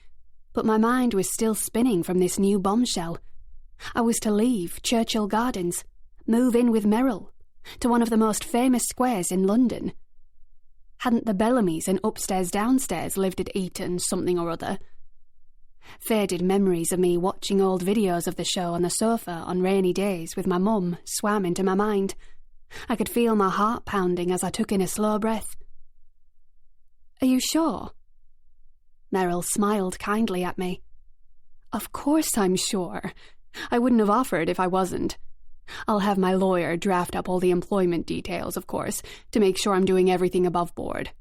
But my mind was still spinning from this new bombshell. I was to leave Churchill Gardens, move in with Merrill, to one of the most famous squares in London. Hadn't the Bellamys and upstairs-downstairs lived at Eton something or other? Faded memories of me watching old videos of the show on the sofa on rainy days with my mum swam into my mind. I could feel my heart pounding as I took in a slow breath. "Are you sure?" Merrill smiled kindly at me. "Of course I'm sure. I wouldn't have offered if I wasn't. I'll have my lawyer draft up all the employment details, of course, to make sure I'm doing everything above board.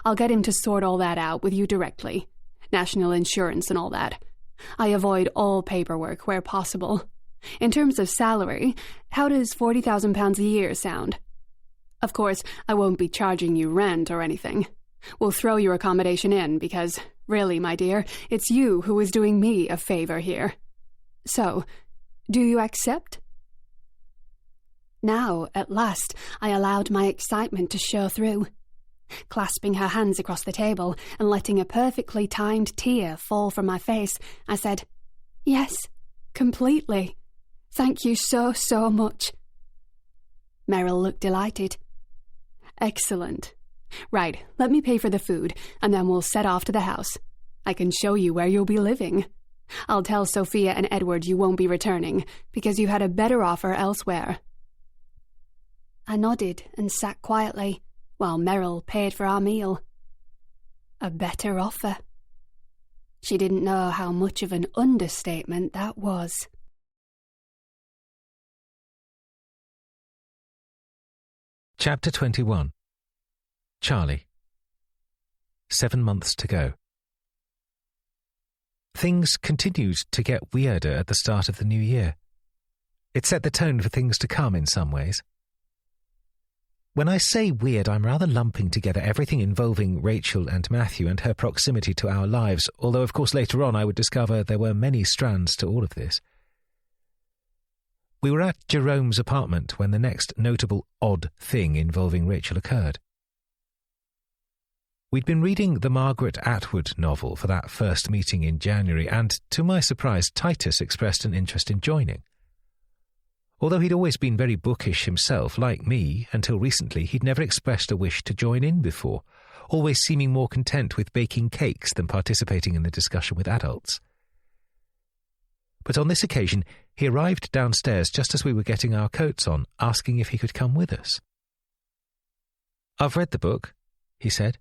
I'll get him to sort all that out with you directly. National insurance and all that. I avoid all paperwork where possible. In terms of salary, how does £40,000 a year sound? Of course, I won't be charging you rent or anything. We'll throw your accommodation in because, really, my dear, it's you who is doing me a favour here. So, do you accept?" Now, at last, I allowed my excitement to show through. Clasping her hands across the table and letting a perfectly timed tear fall from my face, I said, "Yes, completely. Thank you so, so much." Merrill looked delighted. "Excellent. Right, let me pay for the food, and then we'll set off to the house. I can show you where you'll be living. I'll tell Sophia and Edward you won't be returning, because you had a better offer elsewhere." I nodded and sat quietly, while Merrill paid for our meal. A better offer. She didn't know how much of an understatement that was. Chapter 21. Charlie. 7 months to go. Things continued to get weirder at the start of the new year. It set the tone for things to come in some ways. When I say weird, I'm rather lumping together everything involving Rachel and Matthew and her proximity to our lives, although of course later on I would discover there were many strands to all of this. We were at Jerome's apartment when the next notable odd thing involving Rachel occurred. We'd been reading the Margaret Atwood novel for that first meeting in January, and to my surprise, Titus expressed an interest in joining. Although he'd always been very bookish himself, like me, until recently he'd never expressed a wish to join in before, always seeming more content with baking cakes than participating in the discussion with adults. But on this occasion, he arrived downstairs just as we were getting our coats on, asking if he could come with us. "I've read the book," he said.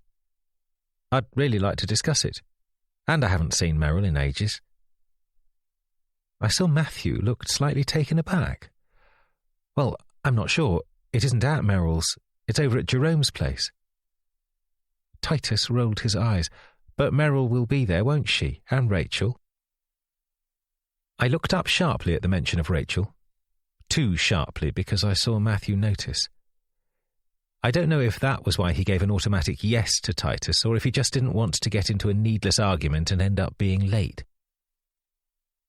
"I'd really like to discuss it. And I haven't seen Merrill in ages." I saw Matthew looked slightly taken aback. "Well, I'm not sure. It isn't at Merrill's. It's over at Jerome's place." Titus rolled his eyes. "But Merrill will be there, won't she? And Rachel?" I looked up sharply at the mention of Rachel. Too sharply, because I saw Matthew notice. I don't know if that was why he gave an automatic yes to Titus, or if he just didn't want to get into a needless argument and end up being late.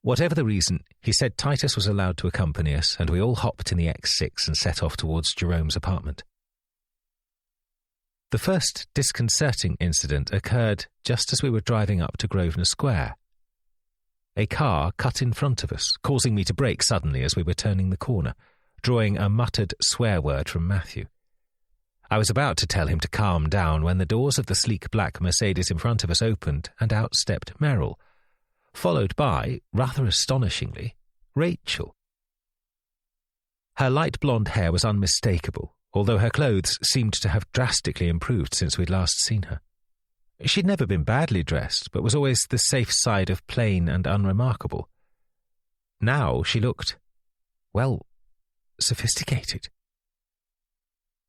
Whatever the reason, he said Titus was allowed to accompany us, and we all hopped in the X6 and set off towards Jerome's apartment. The first disconcerting incident occurred just as we were driving up to Grosvenor Square. A car cut in front of us, causing me to brake suddenly as we were turning the corner, drawing a muttered swear word from Matthew. I was about to tell him to calm down when the doors of the sleek black Mercedes in front of us opened and out stepped Merrill, followed by, rather astonishingly, Rachel. Her light blonde hair was unmistakable, although her clothes seemed to have drastically improved since we'd last seen her. She'd never been badly dressed, but was always the safe side of plain and unremarkable. Now she looked, well, sophisticated.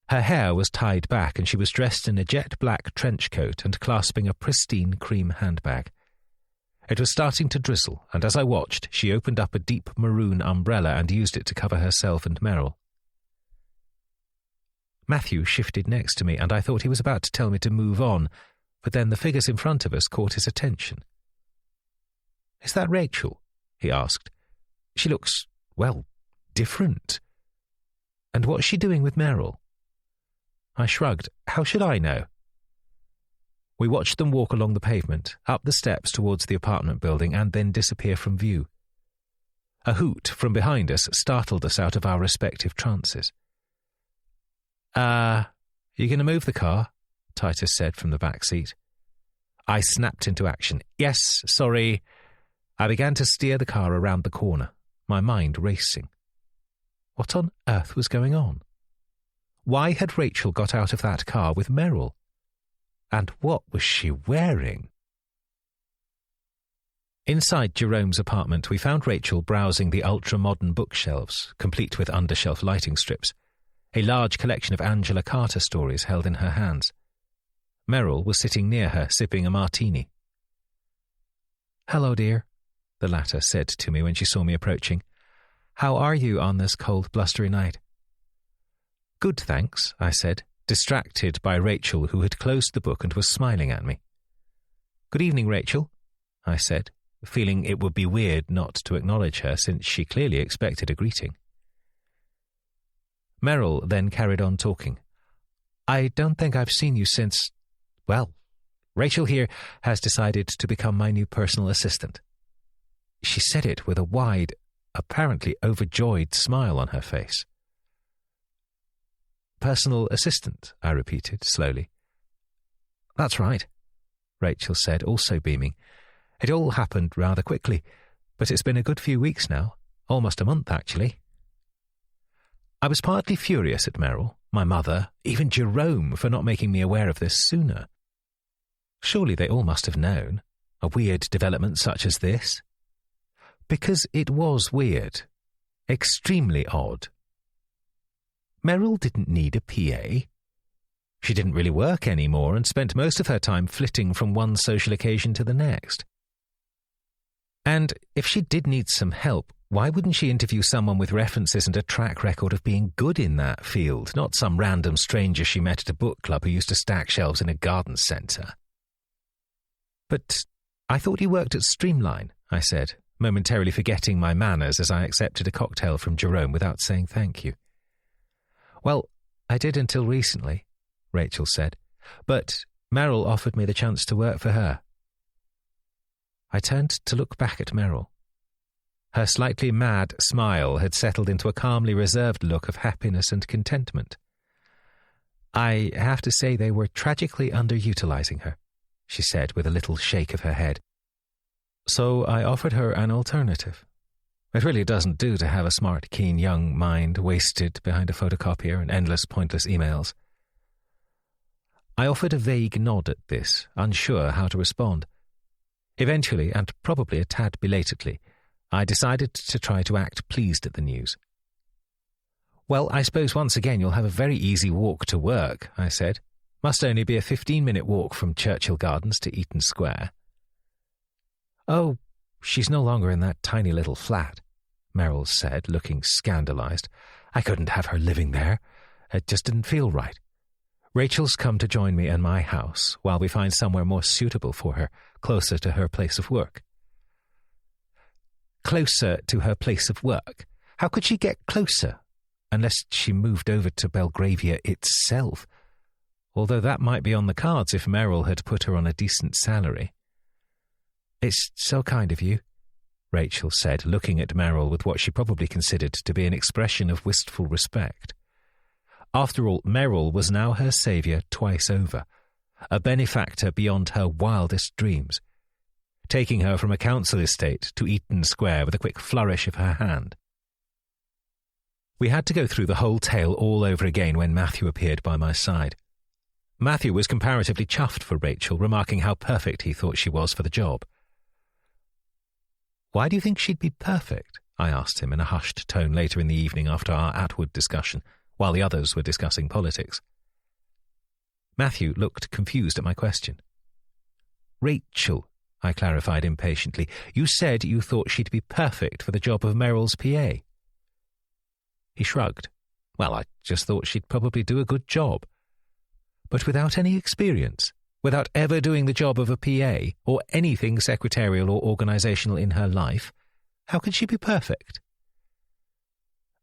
Her hair was tied back, and she was dressed in a jet-black trench coat and clasping a pristine cream handbag. It was starting to drizzle, and as I watched, she opened up a deep maroon umbrella and used it to cover herself and Merrill. Matthew shifted next to me, and I thought he was about to tell me to move on, but then the figures in front of us caught his attention. "Is that Rachel?" he asked. "She looks, well, different. And what's she doing with Merrill?" I shrugged. How should I know? We watched them walk along the pavement, up the steps towards the apartment building, and then disappear from view. A hoot from behind us startled us out of our respective trances. You going to move the car?" Titus said from the back seat. I snapped into action. "Yes, sorry." I began to steer the car around the corner, my mind racing. What on earth was going on? Why had Rachel got out of that car with Merrill? And what was she wearing? Inside Jerome's apartment, we found Rachel browsing the ultra-modern bookshelves, complete with undershelf lighting strips, a large collection of Angela Carter stories held in her hands. Merrill was sitting near her, sipping a martini. "Hello, dear," the latter said to me when she saw me approaching. "How are you on this cold, blustery night?" "Good, thanks," I said, distracted by Rachel, who had closed the book and was smiling at me. "Good evening, Rachel," I said, feeling it would be weird not to acknowledge her since she clearly expected a greeting. Merrill then carried on talking. "I don't think I've seen you since... Well, Rachel here has decided to become my new personal assistant." She said it with a wide, apparently overjoyed smile on her face. "Personal assistant," I repeated slowly. "That's right," Rachel said, also beaming. "It all happened rather quickly, but it's been a good few weeks now, almost a month actually." I was partly furious at Merrill, my mother, even Jerome for not making me aware of this sooner. Surely they all must have known, a weird development such as this. Because it was weird, extremely odd. Merrill didn't need a PA. She didn't really work anymore and spent most of her time flitting from one social occasion to the next. And if she did need some help, why wouldn't she interview someone with references and a track record of being good in that field, not some random stranger she met at a book club who used to stack shelves in a garden centre? "But I thought you worked at Streamline," I said, momentarily forgetting my manners as I accepted a cocktail from Jerome without saying thank you. "Well, I did until recently," Rachel said, "but Merrill offered me the chance to work for her." I turned to look back at Merrill. Her slightly mad smile had settled into a calmly reserved look of happiness and contentment. "I have to say they were tragically underutilising her," she said with a little shake of her head. "So I offered her an alternative. It really doesn't do to have a smart, keen young mind wasted behind a photocopier and endless pointless emails." I offered a vague nod at this, unsure how to respond. Eventually, and probably a tad belatedly, I decided to try to act pleased at the news. "Well, I suppose once again you'll have a very easy walk to work," I said. "Must only be a 15-minute walk from Churchill Gardens to Eaton Square." "Oh, she's no longer in that tiny little flat," Merrill said, looking scandalised. "I couldn't have her living there. It just didn't feel right. Rachel's come to join me in my house while we find somewhere more suitable for her, closer to her place of work." Closer to her place of work? How could she get closer? Unless she moved over to Belgravia itself. Although that might be on the cards if Merrill had put her on a decent salary. "It's so kind of you," Rachel said, looking at Merrill with what she probably considered to be an expression of wistful respect. After all, Merrill was now her saviour twice over, a benefactor beyond her wildest dreams, taking her from a council estate to Eaton Square with a quick flourish of her hand. We had to go through the whole tale all over again when Matthew appeared by my side. Matthew was comparatively chuffed for Rachel, remarking how perfect he thought she was for the job. "Why do you think she'd be perfect?" I asked him in a hushed tone later in the evening after our Atwood discussion, while the others were discussing politics. Matthew looked confused at my question. "Rachel," I clarified impatiently, "you said you thought she'd be perfect for the job of Merrill's PA." He shrugged. "Well, I just thought she'd probably do a good job. But without any experience, without ever doing the job of a PA or anything secretarial or organisational in her life, how could she be perfect?"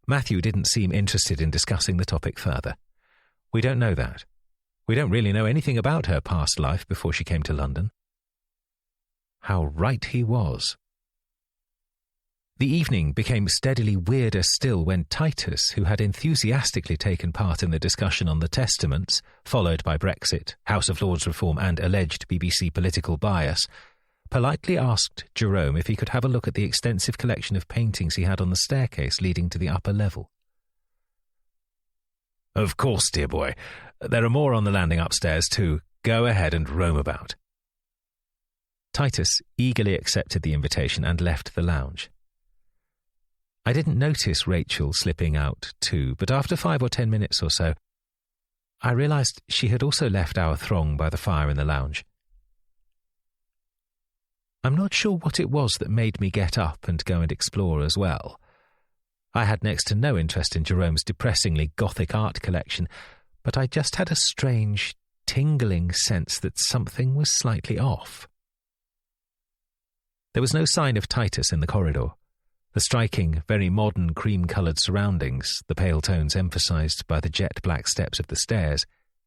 Matthew didn't seem interested in discussing the topic further. We don't know that. We don't really know anything about her past life before she came to London. How right he was. The evening became steadily weirder still when Titus, who had enthusiastically taken part in the discussion on the Testaments, followed by Brexit, House of Lords reform and alleged BBC political bias, politely asked Jerome if he could have a look at the extensive collection of paintings he had on the staircase leading to the upper level. "Of course, dear boy. There are more on the landing upstairs too. Go ahead and roam about." Titus eagerly accepted the invitation and left the lounge. I didn't notice Rachel slipping out too, but after 5 or 10 minutes or so, I realised she had also left our throng by the fire in the lounge. I'm not sure what it was that made me get up and go and explore as well. I had next to no interest in Jerome's depressingly gothic art collection, but I just had a strange, tingling sense that something was slightly off. There was no sign of Titus in the corridor. The striking, very modern cream-coloured surroundings, the pale tones emphasised by the jet-black steps of the stairs,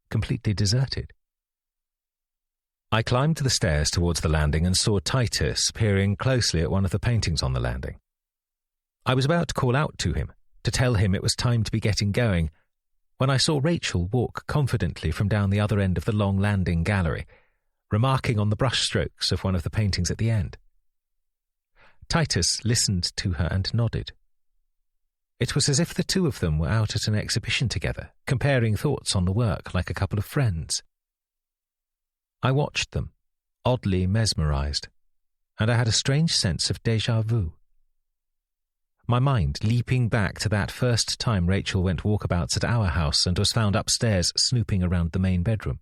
completely deserted. I climbed the stairs towards the landing and saw Titus peering closely at one of the paintings on the landing. I was about to call out to him, to tell him it was time to be getting going, when I saw Rachel walk confidently from down the other end of the long landing gallery, remarking on the brushstrokes of one of the paintings at the end. Titus listened to her and nodded. It was as if the two of them were out at an exhibition together, comparing thoughts on the work like a couple of friends. I watched them, oddly mesmerised, and I had a strange sense of déjà vu. My mind leaping back to that first time Rachel went walkabouts at our house and was found upstairs snooping around the main bedroom.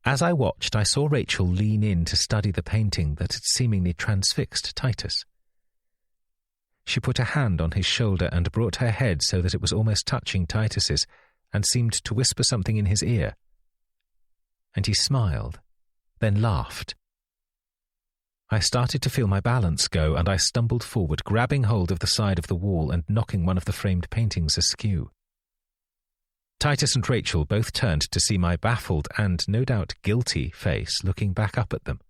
As I watched, I saw Rachel lean in to study the painting that had seemingly transfixed Titus. She put a hand on his shoulder and brought her head so that it was almost touching Titus's, and seemed to whisper something in his ear. And he smiled, then laughed. I started to feel my balance go, and I stumbled forward, grabbing hold of the side of the wall and knocking one of the framed paintings askew. Titus and Rachel both turned to see my baffled and no doubt guilty face looking back up at them.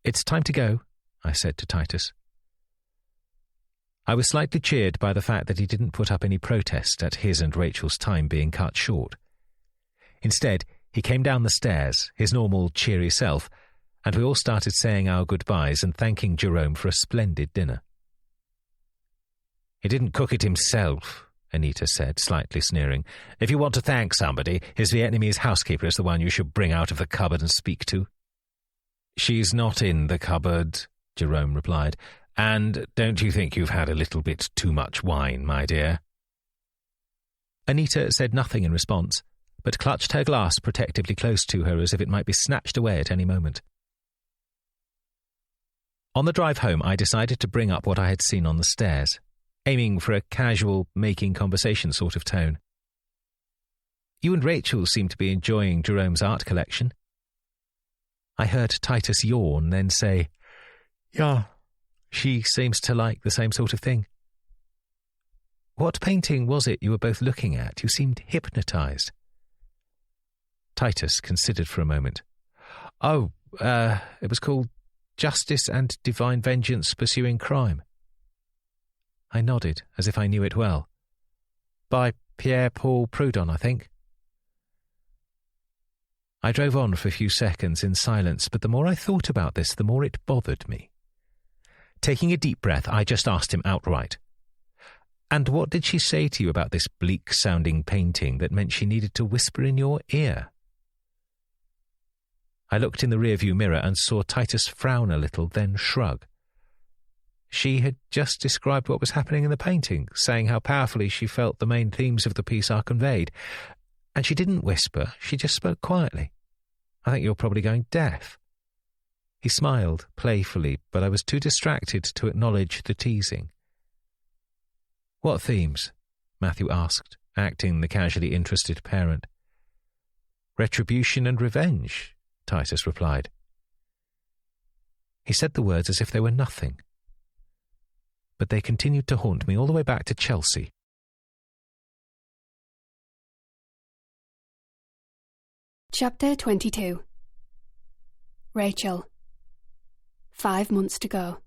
"It's time to go," I said to Titus. I was slightly cheered by the fact that he didn't put up any protest at his and Rachel's time being cut short. Instead, he came down the stairs, his normal cheery self, and we all started saying our goodbyes and thanking Jerome for a splendid dinner. "He didn't cook it himself," Anita said, slightly sneering. "If you want to thank somebody, his Vietnamese housekeeper is the one you should bring out of the cupboard and speak to." "She's not in the cupboard," Jerome replied. "And don't you think you've had a little bit too much wine, my dear?" Anita said nothing in response, but clutched her glass protectively close to her as if it might be snatched away at any moment. On the drive home, I decided to bring up what I had seen on the stairs, aiming for a casual, making conversation sort of tone. "You and Rachel seem to be enjoying Jerome's art collection." I heard Titus yawn, then say, "Yeah, she seems to like the same sort of thing." "What painting was it you were both looking at? You seemed hypnotised." Titus considered for a moment. It was called Justice and Divine Vengeance Pursuing Crime." I nodded, as if I knew it well. "By Pierre-Paul Proudhon, I think." I drove on for a few seconds in silence, but the more I thought about this, the more it bothered me. Taking a deep breath, I just asked him outright, "And what did she say to you about this bleak-sounding painting that meant she needed to whisper in your ear?" I looked in the rearview mirror and saw Titus frown a little, then shrug. She had just described what was happening in the painting, saying how powerfully she felt the main themes of the piece are conveyed. And she didn't whisper, she just spoke quietly. "I think you're probably going deaf." He smiled playfully, but I was too distracted to acknowledge the teasing. "What themes?" Matthew asked, acting the casually interested parent. "Retribution and revenge," Titus replied. He said the words as if they were nothing, but they continued to haunt me all the way back to Chelsea. Chapter 22. Rachel. 5 months to go.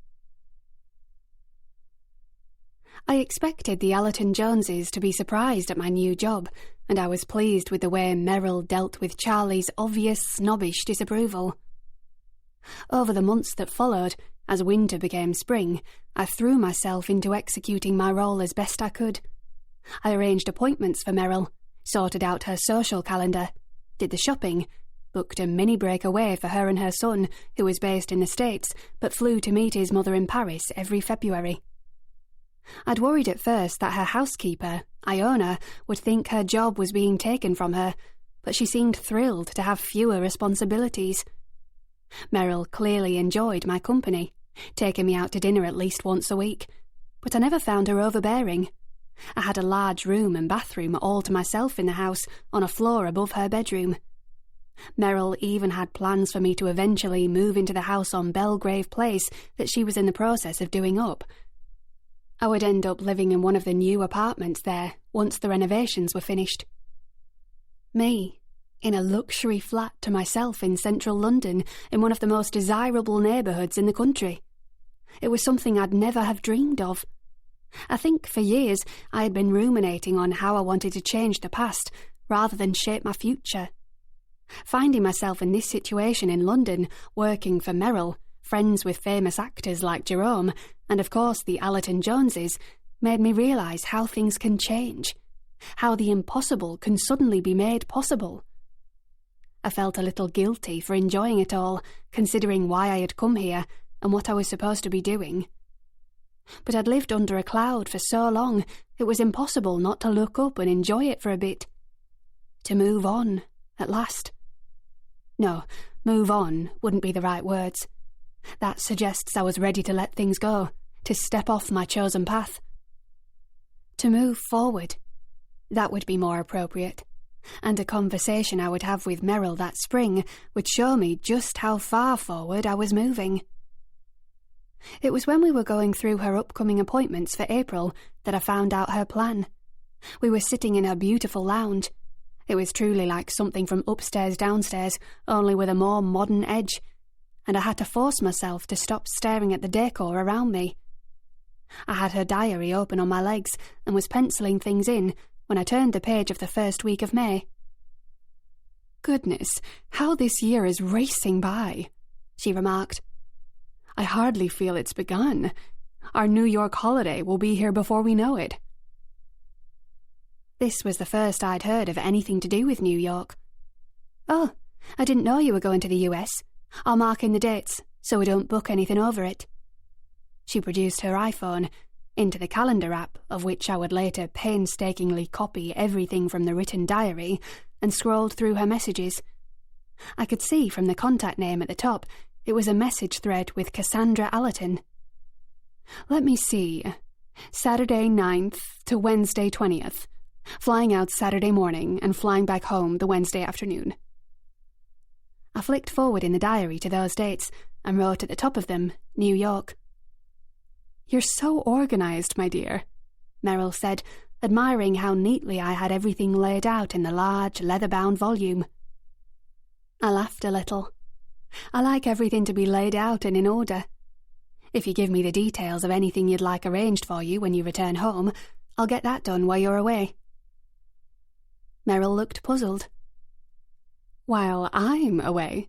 I expected the Allerton Joneses to be surprised at my new job, and I was pleased with the way Merrill dealt with Charlie's obvious snobbish disapproval. Over the months that followed, as winter became spring, I threw myself into executing my role as best I could. I arranged appointments for Merrill, sorted out her social calendar, did the shopping, booked a mini break away for her and her son, who was based in the States but flew to meet his mother in Paris every February. I'd worried at first that her housekeeper, Iona, would think her job was being taken from her, but she seemed thrilled to have fewer responsibilities. Merrill clearly enjoyed my company, taking me out to dinner at least once a week, but I never found her overbearing. I had a large room and bathroom all to myself in the house, on a floor above her bedroom. Merrill even had plans for me to eventually move into the house on Belgrave Place that she was in the process of doing up. I would end up living in one of the new apartments there once the renovations were finished. Me, in a luxury flat to myself in central London, in one of the most desirable neighbourhoods in the country. It was something I'd never have dreamed of. I think for years I had been ruminating on how I wanted to change the past rather than shape my future. Finding myself in this situation in London, working for Merrill, friends with famous actors like Jerome, and of course the Allerton Joneses, made me realise how things can change, how the impossible can suddenly be made possible. I felt a little guilty for enjoying it all, considering why I had come here and what I was supposed to be doing. But I'd lived under a cloud for so long, it was impossible not to look up and enjoy it for a bit. To move on, at last. No, move on wouldn't be the right words. That suggests I was ready to let things go, to step off my chosen path. To move forward, that would be more appropriate, and a conversation I would have with Merrill that spring would show me just how far forward I was moving. It was when we were going through her upcoming appointments for April that I found out her plan. We were sitting in her beautiful lounge. It was truly like something from Upstairs Downstairs, only with a more modern edge, and I had to force myself to stop staring at the decor around me. I had her diary open on my legs and was penciling things in when I turned the page of the first week of May. "Goodness, how this year is racing by," she remarked. "I hardly feel it's begun. Our New York holiday will be here before we know it." This was the first I'd heard of anything to do with New York. "Oh, I didn't know you were going to the US. I'll mark in the dates, so we don't book anything over it." She produced her iPhone, into the calendar app, of which I would later painstakingly copy everything from the written diary, and scrolled through her messages. I could see from the contact name at the top it was a message thread with Cassandra Allerton. "Let me see. Saturday 9th to Wednesday 20th. Flying out Saturday morning and flying back home the Wednesday afternoon." I flicked forward in the diary to those dates and wrote at the top of them, New York. "You're so organised, my dear," Merrill said, admiring how neatly I had everything laid out in the large, leather-bound volume. I laughed a little. I like everything to be laid out and in order. If you give me the details of anything you'd like arranged for you when you return home, I'll get that done while you're away. Merrill looked puzzled. "While I'm away?"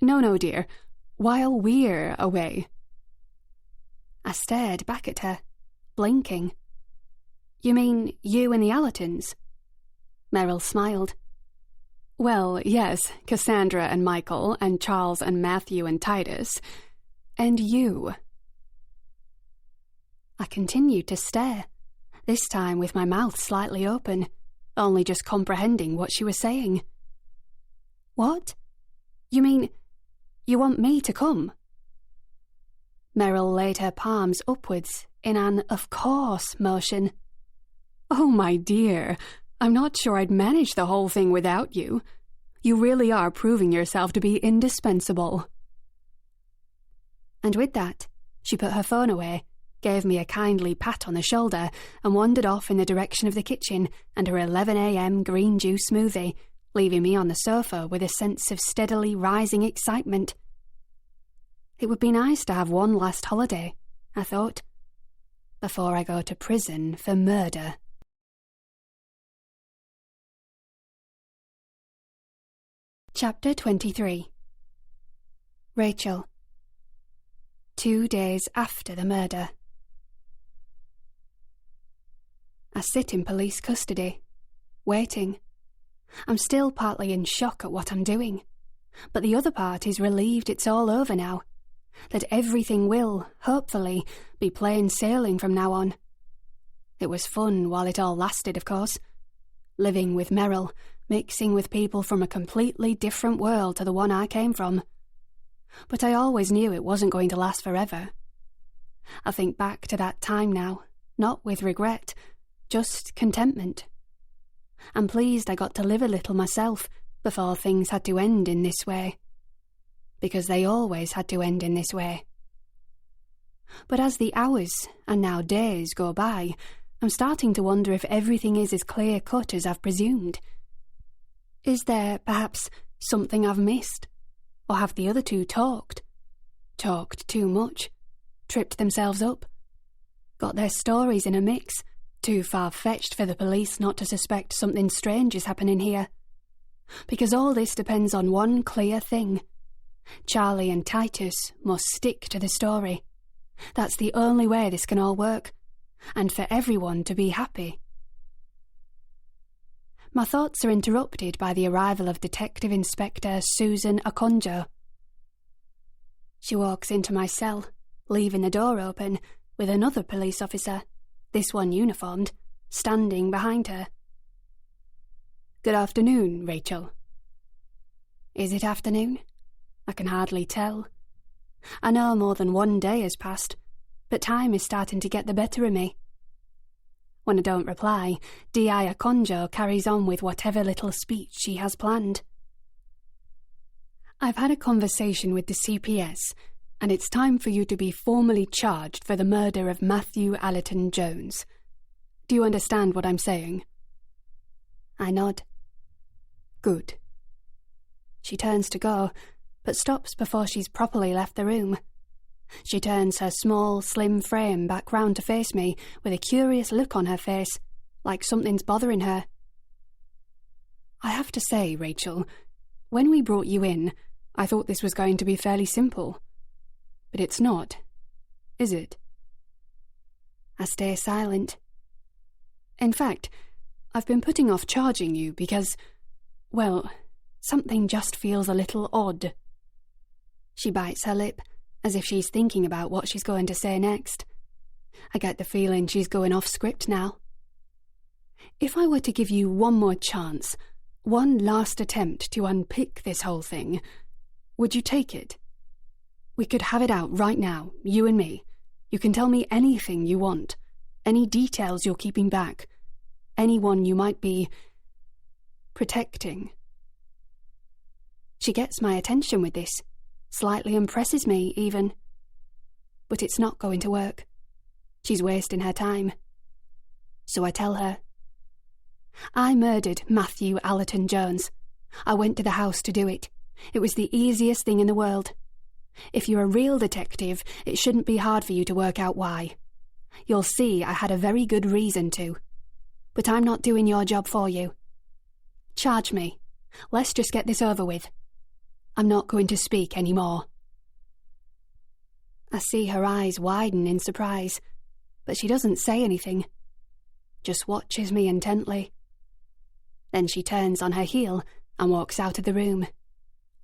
No, dear. While we're away." I stared back at her, blinking. "You mean you and the Allertons?" Merrill smiled. "Well, yes, Cassandra and Michael, and Charles and Matthew and Titus. And you." I continued to stare, this time with my mouth slightly open, only just comprehending what she was saying. "What? You mean you want me to come?" Merrill laid her palms upwards in an "of course" motion. "Oh, my dear, I'm not sure I'd manage the whole thing without you. You really are proving yourself to be indispensable." And with that, she put her phone away, gave me a kindly pat on the shoulder, and wandered off in the direction of the kitchen and her 11 a.m. green juice smoothie, leaving me on the sofa with a sense of steadily rising excitement. It would be nice to have one last holiday, I thought, before I go to prison for murder. Chapter 23. Rachel. 2 days after the murder. I sit in police custody, waiting. I'm still partly in shock at what I'm doing, but the other part is relieved it's all over now, that everything will, hopefully, be plain sailing from now on. It was fun while it all lasted, of course. Living with Merrill, mixing with people from a completely different world to the one I came from. But I always knew it wasn't going to last forever. I think back to that time now, not with regret, just contentment. I'm pleased I got to live a little myself before things had to end in this way. Because they always had to end in this way. But as the hours, and now days, go by, I'm starting to wonder if everything is as clear-cut as I've presumed. Is there, perhaps, something I've missed? Or have the other two talked? Talked too much? Tripped themselves up? Got their stories in a mix? Too far-fetched for the police not to suspect something strange is happening here. Because all this depends on one clear thing. Charlie and Titus must stick to the story. That's the only way this can all work, and for everyone to be happy. My thoughts are interrupted by the arrival of Detective Inspector Susan Okonjo. She walks into my cell, leaving the door open, with another police officer, this one uniformed, standing behind her. "Good afternoon, Rachel." Is it afternoon? I can hardly tell. I know more than 1 day has passed, but time is starting to get the better of me. When I don't reply, D.I. Okonjo carries on with whatever little speech she has planned. "I've had a conversation with the CPS, and it's time for you to be formally charged for the murder of Matthew Allerton Jones. Do you understand what I'm saying?" I nod. Good. She turns to go, but stops before she's properly left the room. She turns her small, slim frame back round to face me with a curious look on her face, like something's bothering her. "I have to say, Rachel, when we brought you in, I thought this was going to be fairly simple. But it's not, is it?" I stay silent. In fact, I've been putting off charging you because, well, something just feels a little odd. She bites her lip, as if she's thinking about what she's going to say next. I get the feeling she's going off script now. "If I were to give you one more chance, one last attempt to unpick this whole thing, would you take it? We could have it out right now, you and me. You can tell me anything you want, any details you're keeping back, anyone you might be protecting." She gets my attention with this, slightly impresses me even. But it's not going to work. She's wasting her time. So I tell her. "I murdered Matthew Allerton Jones. I went to the house to do it. It was the easiest thing in the world. If you're a real detective, it shouldn't be hard for you to work out why. You'll see I had a very good reason to. But I'm not doing your job for you. Charge me. Let's just get this over with. I'm not going to speak any more." I see her eyes widen in surprise, but she doesn't say anything, just watches me intently. Then she turns on her heel and walks out of the room,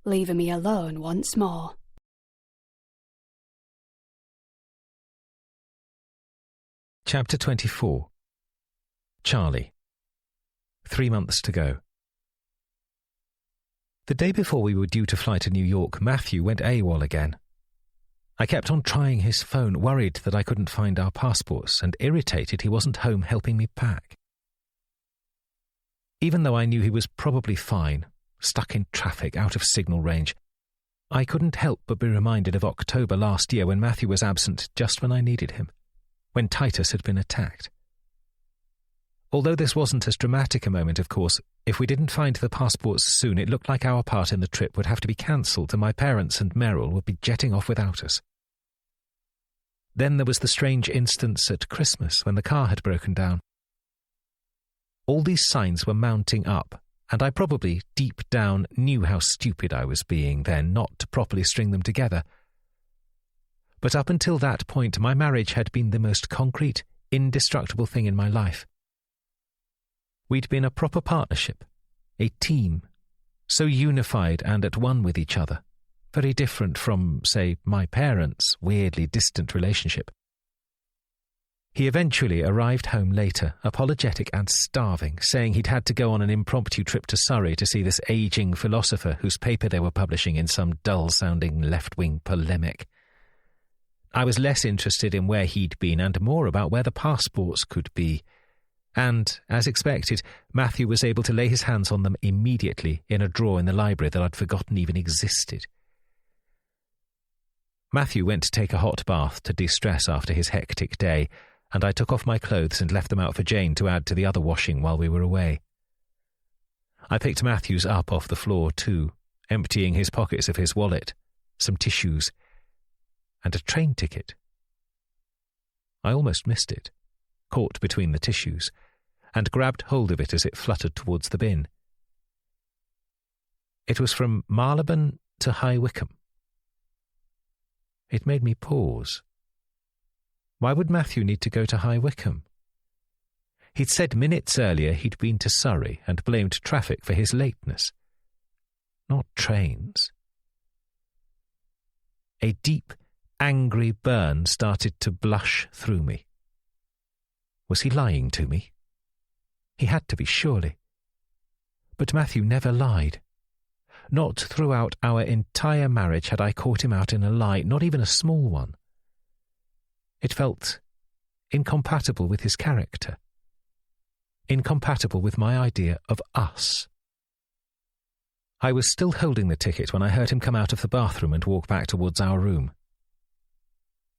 leaving me alone once more. Chapter 24. Charlie. 3 months to go. The day before we were due to fly to New York, Matthew went AWOL again. I kept on trying his phone, worried that I couldn't find our passports, and irritated he wasn't home helping me pack. Even though I knew he was probably fine, stuck in traffic, out of signal range, I couldn't help but be reminded of October last year when Matthew was absent just when I needed him, when Titus had been attacked. Although this wasn't as dramatic a moment, of course, if we didn't find the passports soon, it looked like our part in the trip would have to be cancelled and my parents and Merrill would be jetting off without us. Then there was the strange instance at Christmas when the car had broken down. All these signs were mounting up, and I probably, deep down, knew how stupid I was being then not to properly string them together. But up until that point, my marriage had been the most concrete, indestructible thing in my life. We'd been a proper partnership, a team, so unified and at one with each other, very different from, say, my parents' weirdly distant relationship. He eventually arrived home later, apologetic and starving, saying he'd had to go on an impromptu trip to Surrey to see this ageing philosopher whose paper they were publishing in some dull-sounding left-wing polemic. I was less interested in where he'd been and more about where the passports could be. And, as expected, Matthew was able to lay his hands on them immediately in a drawer in the library that I'd forgotten even existed. Matthew went to take a hot bath to de-stress after his hectic day, and I took off my clothes and left them out for Jane to add to the other washing while we were away. I picked Matthew's up off the floor too, emptying his pockets of his wallet, some tissues, and a train ticket. I almost missed it, caught between the tissues, and grabbed hold of it as it fluttered towards the bin. It was from Marylebone to High Wycombe. It made me pause. Why would Matthew need to go to High Wycombe? He'd said minutes earlier he'd been to Surrey and blamed traffic for his lateness. Not trains. A deep, angry burn started to blush through me. Was he lying to me? He had to be, surely. But Matthew never lied. Not throughout our entire marriage had I caught him out in a lie, not even a small one. It felt incompatible with his character, incompatible with my idea of us. I was still holding the ticket when I heard him come out of the bathroom and walk back towards our room.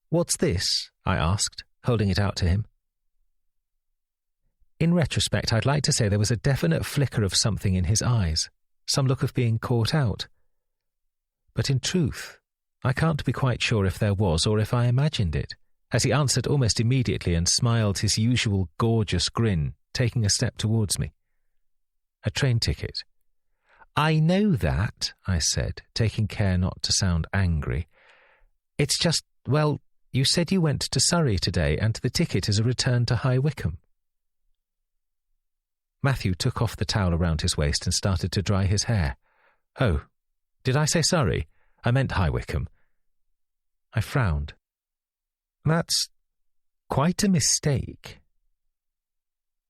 "What's this?" I asked, holding it out to him. In retrospect, I'd like to say there was a definite flicker of something in his eyes, some look of being caught out. But in truth, I can't be quite sure if there was or if I imagined it, as he answered almost immediately and smiled his usual gorgeous grin, taking a step towards me. "A train ticket." "I know that," I said, taking care not to sound angry. "It's just, well, you said you went to Surrey today and the ticket is a return to High Wycombe." Matthew took off the towel around his waist and started to dry his hair. "Oh, did I say Surrey? I meant High Wycombe." I frowned. "That's quite a mistake."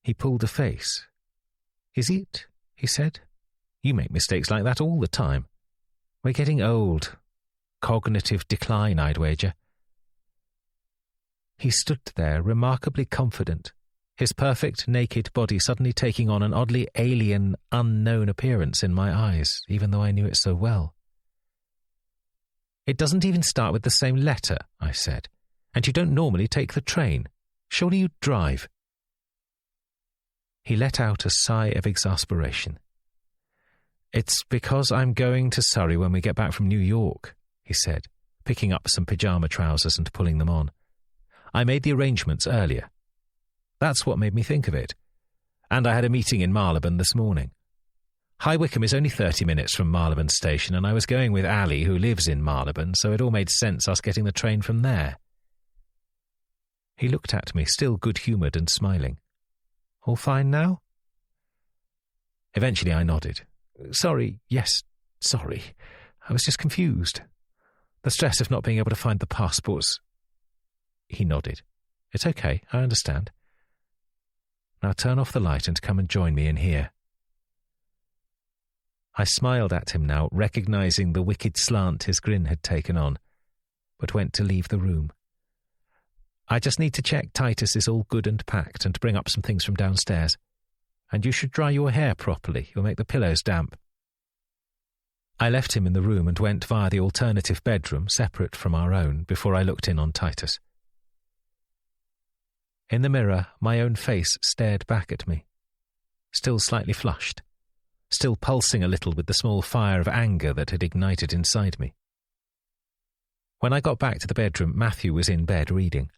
He pulled a face. "Is it?" he said. "You make mistakes like that all the time. We're getting old. Cognitive decline, I'd wager." He stood there, remarkably confident, his perfect naked body suddenly taking on an oddly alien, unknown appearance in my eyes, even though I knew it so well. "It doesn't even start with the same letter," I said, "and you don't normally take the train. Surely you drive." He let out a sigh of exasperation. "It's because I'm going to Surrey when we get back from New York," he said, picking up some pyjama trousers and pulling them on. "I made the arrangements earlier. That's what made me think of it. And I had a meeting in Marylebone this morning. High Wycombe is only 30 minutes from Marylebone Station, and I was going with Ali, who lives in Marylebone, so it all made sense us getting the train from there." He looked at me, still good-humoured and smiling. "All fine now?" Eventually I nodded. "Sorry, yes, sorry. I was just confused. The stress of not being able to find the passports." He nodded. "It's okay, I understand. Now turn off the light and come and join me in here." I smiled at him now, recognising the wicked slant his grin had taken on, but went to leave the room. "I just need to check Titus is all good and packed and bring up some things from downstairs. And you should dry your hair properly, you'll make the pillows damp." I left him in the room and went via the alternative bedroom, separate from our own, before I looked in on Titus. In the mirror, my own face stared back at me, still slightly flushed, still pulsing a little with the small fire of anger that had ignited inside me. When I got back to the bedroom, Matthew was in bed reading.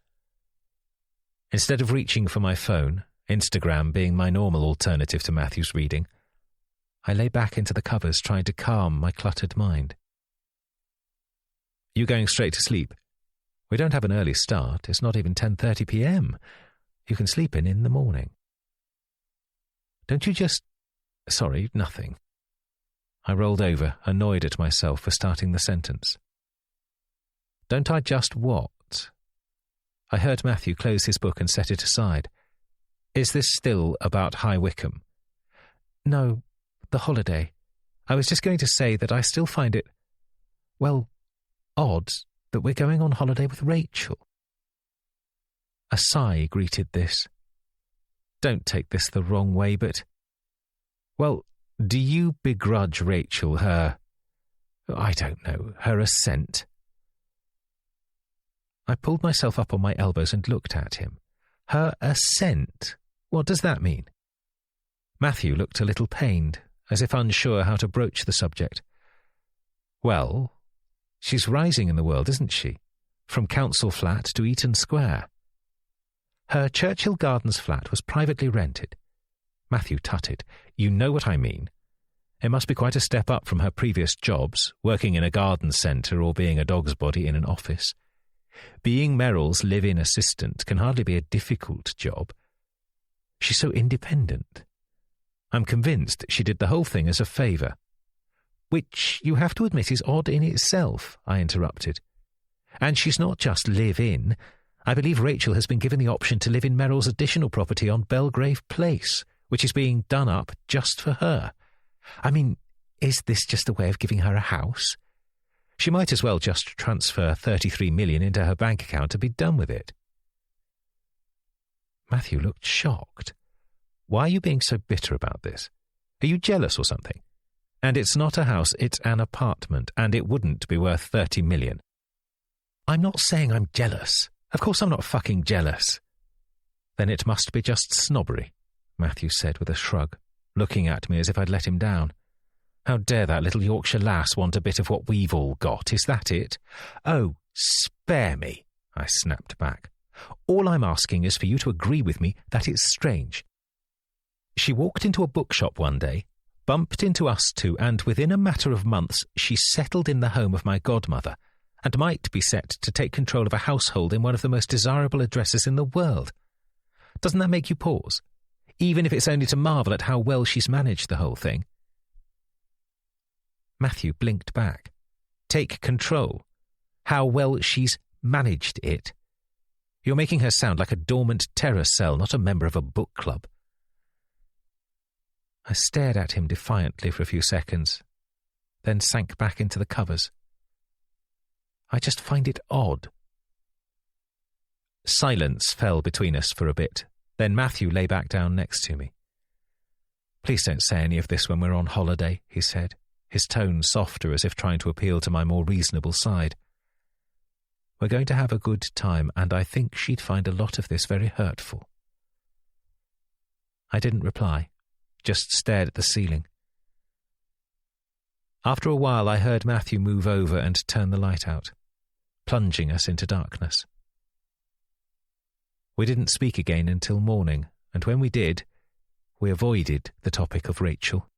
Instead of reaching for my phone, Instagram being my normal alternative to Matthew's reading, I lay back into the covers trying to calm my cluttered mind. You going straight to sleep? We don't have an early start. It's not even 10:30 p.m. You can sleep in the morning. Don't you just... Sorry, nothing. I rolled over, annoyed at myself for starting the sentence. Don't I just what? I heard Matthew close his book and set it aside. Is this still about High Wycombe? No, the holiday. I was just going to say that I still find it, well, odd that we're going on holiday with Rachel. A sigh greeted this. Don't take this the wrong way, but... Well, do you begrudge Rachel her... I don't know, her assent? I pulled myself up on my elbows and looked at him. Her assent? What does that mean? Matthew looked a little pained, as if unsure how to broach the subject. Well, she's rising in the world, isn't she? From Council Flat to Eaton Square. Her Churchill Gardens flat was privately rented. Matthew tutted. You know what I mean. It must be quite a step up from her previous jobs, working in a garden centre or being a dog's body in an office. Being Merrill's live-in assistant can hardly be a difficult job. She's so independent. I'm convinced she did the whole thing as a favour. Which, you have to admit, is odd in itself, I interrupted. And she's not just live-in. I believe Rachel has been given the option to live in Merrill's additional property on Belgrave Place, which is being done up just for her. I mean, is this just a way of giving her a house? She might as well just transfer 33 million into her bank account to be done with it. Matthew looked shocked. Why are you being so bitter about this? Are you jealous or something? And it's not a house, it's an apartment, and it wouldn't be worth 30 million. I'm not saying I'm jealous. Of course I'm not fucking jealous. Then it must be just snobbery, Matthew said with a shrug, looking at me as if I'd let him down. How dare that little Yorkshire lass want a bit of what we've all got? Is that it? Oh, spare me, I snapped back. All I'm asking is for you to agree with me that it's strange. She walked into a bookshop one day, bumped into us two, and within a matter of months she settled in the home of my godmother, and might be set to take control of a household in one of the most desirable addresses in the world. Doesn't that make you pause? Even if it's only to marvel at how well she's managed the whole thing. Matthew blinked back. Take control. How well she's managed it. You're making her sound like a dormant terror cell, not a member of a book club. I stared at him defiantly for a few seconds, then sank back into the covers. I just find it odd. Silence fell between us for a bit, then Matthew lay back down next to me. Please don't say any of this when we're on holiday, he said, his tone softer as if trying to appeal to my more reasonable side. We're going to have a good time, and I think she'd find a lot of this very hurtful. I didn't reply, just stared at the ceiling. After a while I heard Matthew move over and turn the light out, plunging us into darkness. We didn't speak again until morning, and when we did, we avoided the topic of Rachel.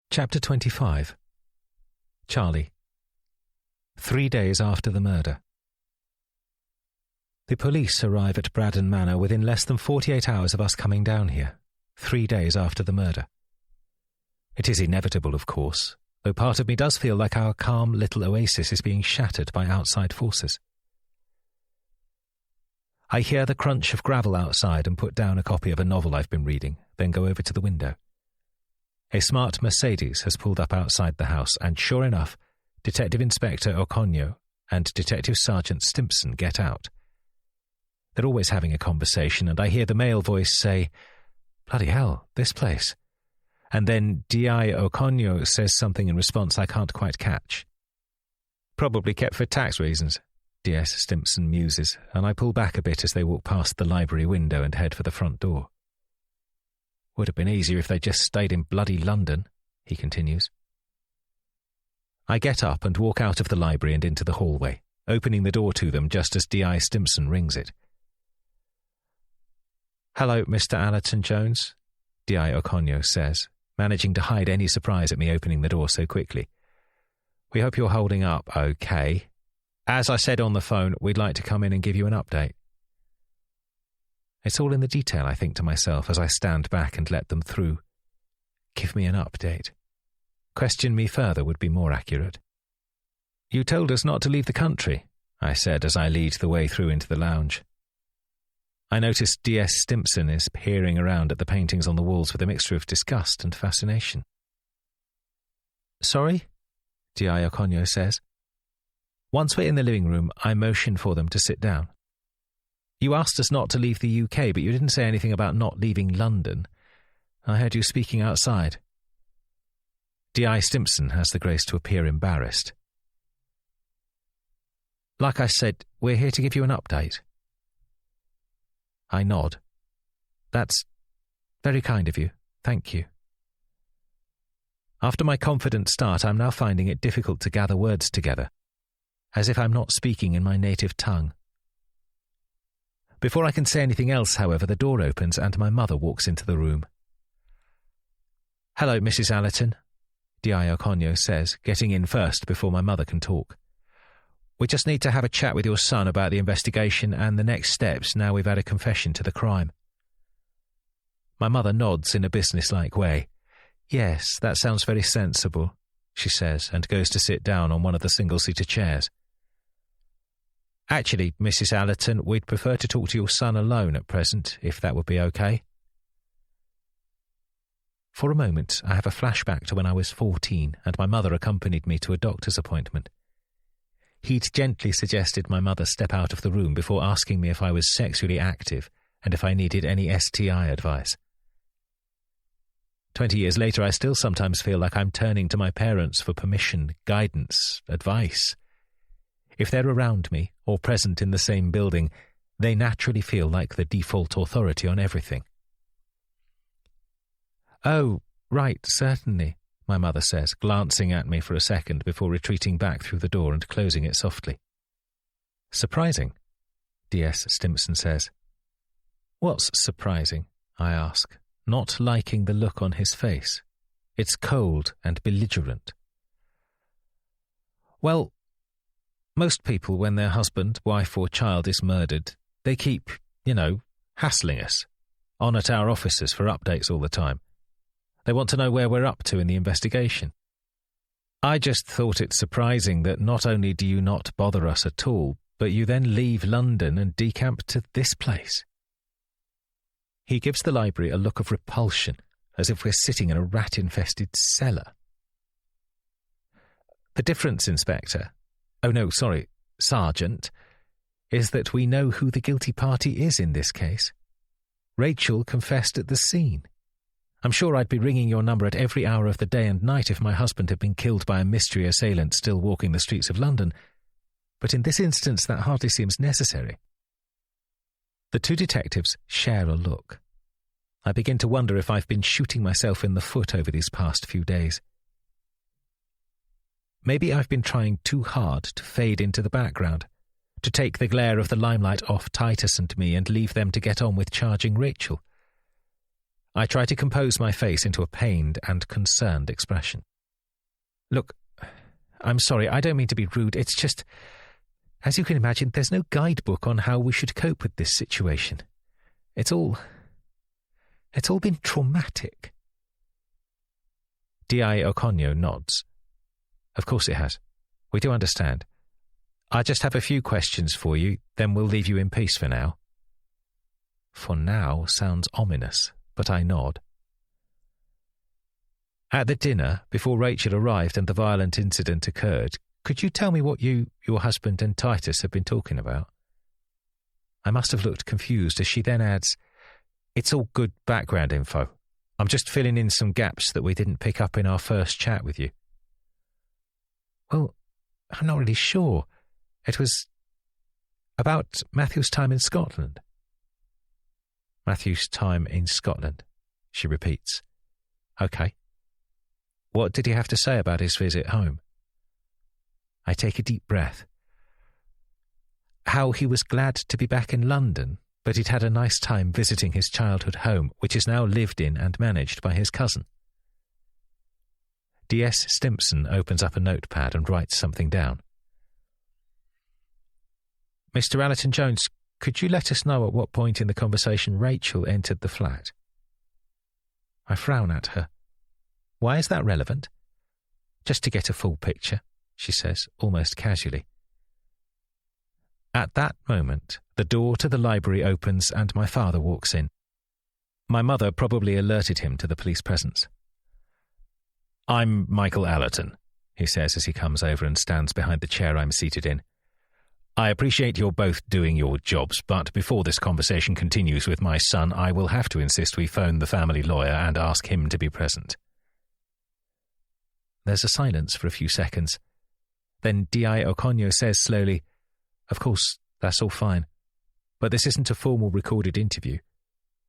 Chapter 25. Charlie. 3 days after the murder. The police arrive at Braddon Manor within less than 48 hours of us coming down here, 3 days after the murder. It is inevitable, of course, though part of me does feel like our calm little oasis is being shattered by outside forces. I hear the crunch of gravel outside and put down a copy of a novel I've been reading, then go over to the window. A smart Mercedes has pulled up outside the house, and sure enough, Detective Inspector Oconio and Detective Sergeant Stimpson get out. They're always having a conversation, and I hear the male voice say, "Bloody hell, this place." And then D.I. Oconio says something in response I can't quite catch. Probably kept for tax reasons, D.S. Stimpson muses, and I pull back a bit as they walk past the library window and head for the front door. Would have been easier if they'd just stayed in bloody London, he continues. I get up and walk out of the library and into the hallway, opening the door to them just as D.I. Stimpson rings it. "Hello, Mr. Allerton Jones," D.I. Oconio says, managing to hide any surprise at me opening the door so quickly. "We hope you're holding up okay. As I said on the phone, we'd like to come in and give you an update." It's all in the detail, I think to myself, as I stand back and let them through. Give me an update. Question me further would be more accurate. "You told us not to leave the country," I said as I lead the way through into the lounge. I notice D.S. Stimpson is peering around at the paintings on the walls with a mixture of disgust and fascination. "Sorry?" D.I. Oconio says. Once we're in the living room, I motion for them to sit down. "You asked us not to leave the UK, but you didn't say anything about not leaving London. I heard you speaking outside." D.I. Stimpson has the grace to appear embarrassed. "Like I said, we're here to give you an update." I nod. "That's very kind of you. Thank you." After my confident start, I'm now finding it difficult to gather words together, as if I'm not speaking in my native tongue. Before I can say anything else, however, the door opens and my mother walks into the room. "Hello, Mrs. Allerton," D.I. Oconio says, getting in first before my mother can talk. "We just need to have a chat with your son about the investigation and the next steps now we've had a confession to the crime." My mother nods in a businesslike way. "Yes, that sounds very sensible," she says, and goes to sit down on one of the single-seater chairs. "Actually, Mrs. Allerton, we'd prefer to talk to your son alone at present, if that would be okay." For a moment, I have a flashback to when I was 14 and my mother accompanied me to a doctor's appointment. He'd gently suggested my mother step out of the room before asking me if I was sexually active and if I needed any STI advice. 20 years later, I still sometimes feel like I'm turning to my parents for permission, guidance, advice. If they're around me or present in the same building, they naturally feel like the default authority on everything. "Oh, right, certainly," my mother says, glancing at me for a second before retreating back through the door and closing it softly. "Surprising," D.S. Stimpson says. "What's surprising?" I ask, not liking the look on his face. It's cold and belligerent. "Well, most people, when their husband, wife or child is murdered, they keep, hassling us, on at our offices for updates all the time. They want to know where we're up to in the investigation. I just thought it surprising that not only do you not bother us at all, but you then leave London and decamp to this place." He gives the library a look of repulsion, as if we're sitting in a rat-infested cellar. "The difference, Inspector, Sergeant, is that we know who the guilty party is in this case. Rachel confessed at the scene. I'm sure I'd be ringing your number at every hour of the day and night if my husband had been killed by a mystery assailant still walking the streets of London, but in this instance that hardly seems necessary." The two detectives share a look. I begin to wonder if I've been shooting myself in the foot over these past few days. Maybe I've been trying too hard to fade into the background, to take the glare of the limelight off Titus and me and leave them to get on with charging Rachel. I try to compose my face into a pained and concerned expression. "Look, I'm sorry, I don't mean to be rude, it's just, as you can imagine, there's no guidebook on how we should cope with this situation. It's all been traumatic." D.I. Oconio nods. "Of course it has. We do understand. I just have a few questions for you, then we'll leave you in peace for now." For now sounds ominous, but I nod. "At the dinner, before Rachel arrived and the violent incident occurred, could you tell me what your husband and Titus have been talking about?" I must have looked confused as she then adds, "It's all good background info. I'm just filling in some gaps that we didn't pick up in our first chat with you." "Well, I'm not really sure. It was about Matthew's time in Scotland. Matthew's time in Scotland, she repeats. OK. What did he have to say about his visit home? I take a deep breath. How he was glad to be back in London, but he'd had a nice time visiting his childhood home, which is now lived in and managed by his cousin. D.S. Stimpson opens up a notepad and writes something down. Mr. Allerton-Jones, could you let us know at what point in the conversation Rachel entered the flat? I frown at her. Why is that relevant? Just to get a full picture, she says, almost casually. At that moment, the door to the library opens and my father walks in. My mother probably alerted him to the police presence. I'm Michael Allerton, he says as he comes over and stands behind the chair I'm seated in. I appreciate you're both doing your jobs, but before this conversation continues with my son, I will have to insist we phone the family lawyer and ask him to be present. There's a silence for a few seconds. Then D.I. Okonjo says slowly, Of course, that's all fine. But this isn't a formal recorded interview.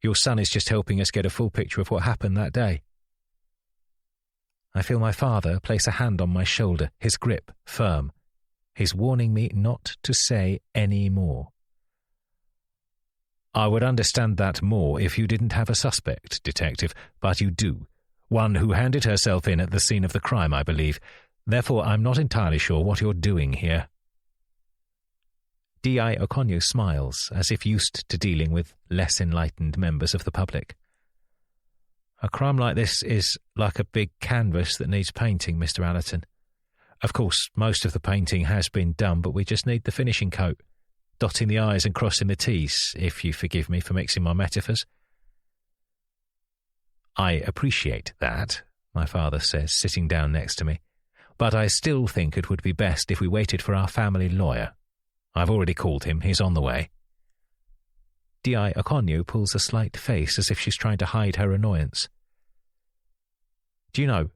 Your son is just helping us get a full picture of what happened that day. I feel my father place a hand on my shoulder, his grip firm. He's warning me not to say any more. I would understand that more if you didn't have a suspect, Detective, but you do. One who handed herself in at the scene of the crime, I believe. Therefore, I'm not entirely sure what you're doing here. D.I. Okonjo smiles, as if used to dealing with less enlightened members of the public. A crime like this is like a big canvas that needs painting, Mr. Allerton. Of course, most of the painting has been done, but we just need the finishing coat, dotting the I's and crossing the T's, if you forgive me for mixing my metaphors. I appreciate that, my father says, sitting down next to me, but I still think it would be best if we waited for our family lawyer. I've already called him. He's on the way. D.I. Okonjo pulls a slight face as if she's trying to hide her annoyance. Do you know,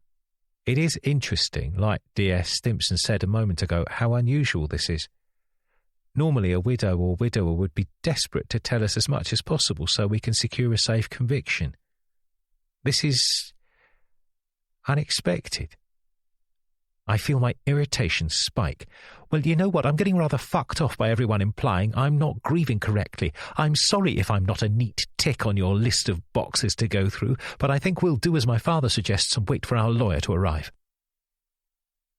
it is interesting, like D.S. Stimpson said a moment ago, how unusual this is. Normally a widow or widower would be desperate to tell us as much as possible so we can secure a safe conviction. This is unexpected. I feel my irritation spike. Well, you know what? I'm getting rather fucked off by everyone implying I'm not grieving correctly. I'm sorry if I'm not a neat tick on your list of boxes to go through, but I think we'll do as my father suggests and wait for our lawyer to arrive.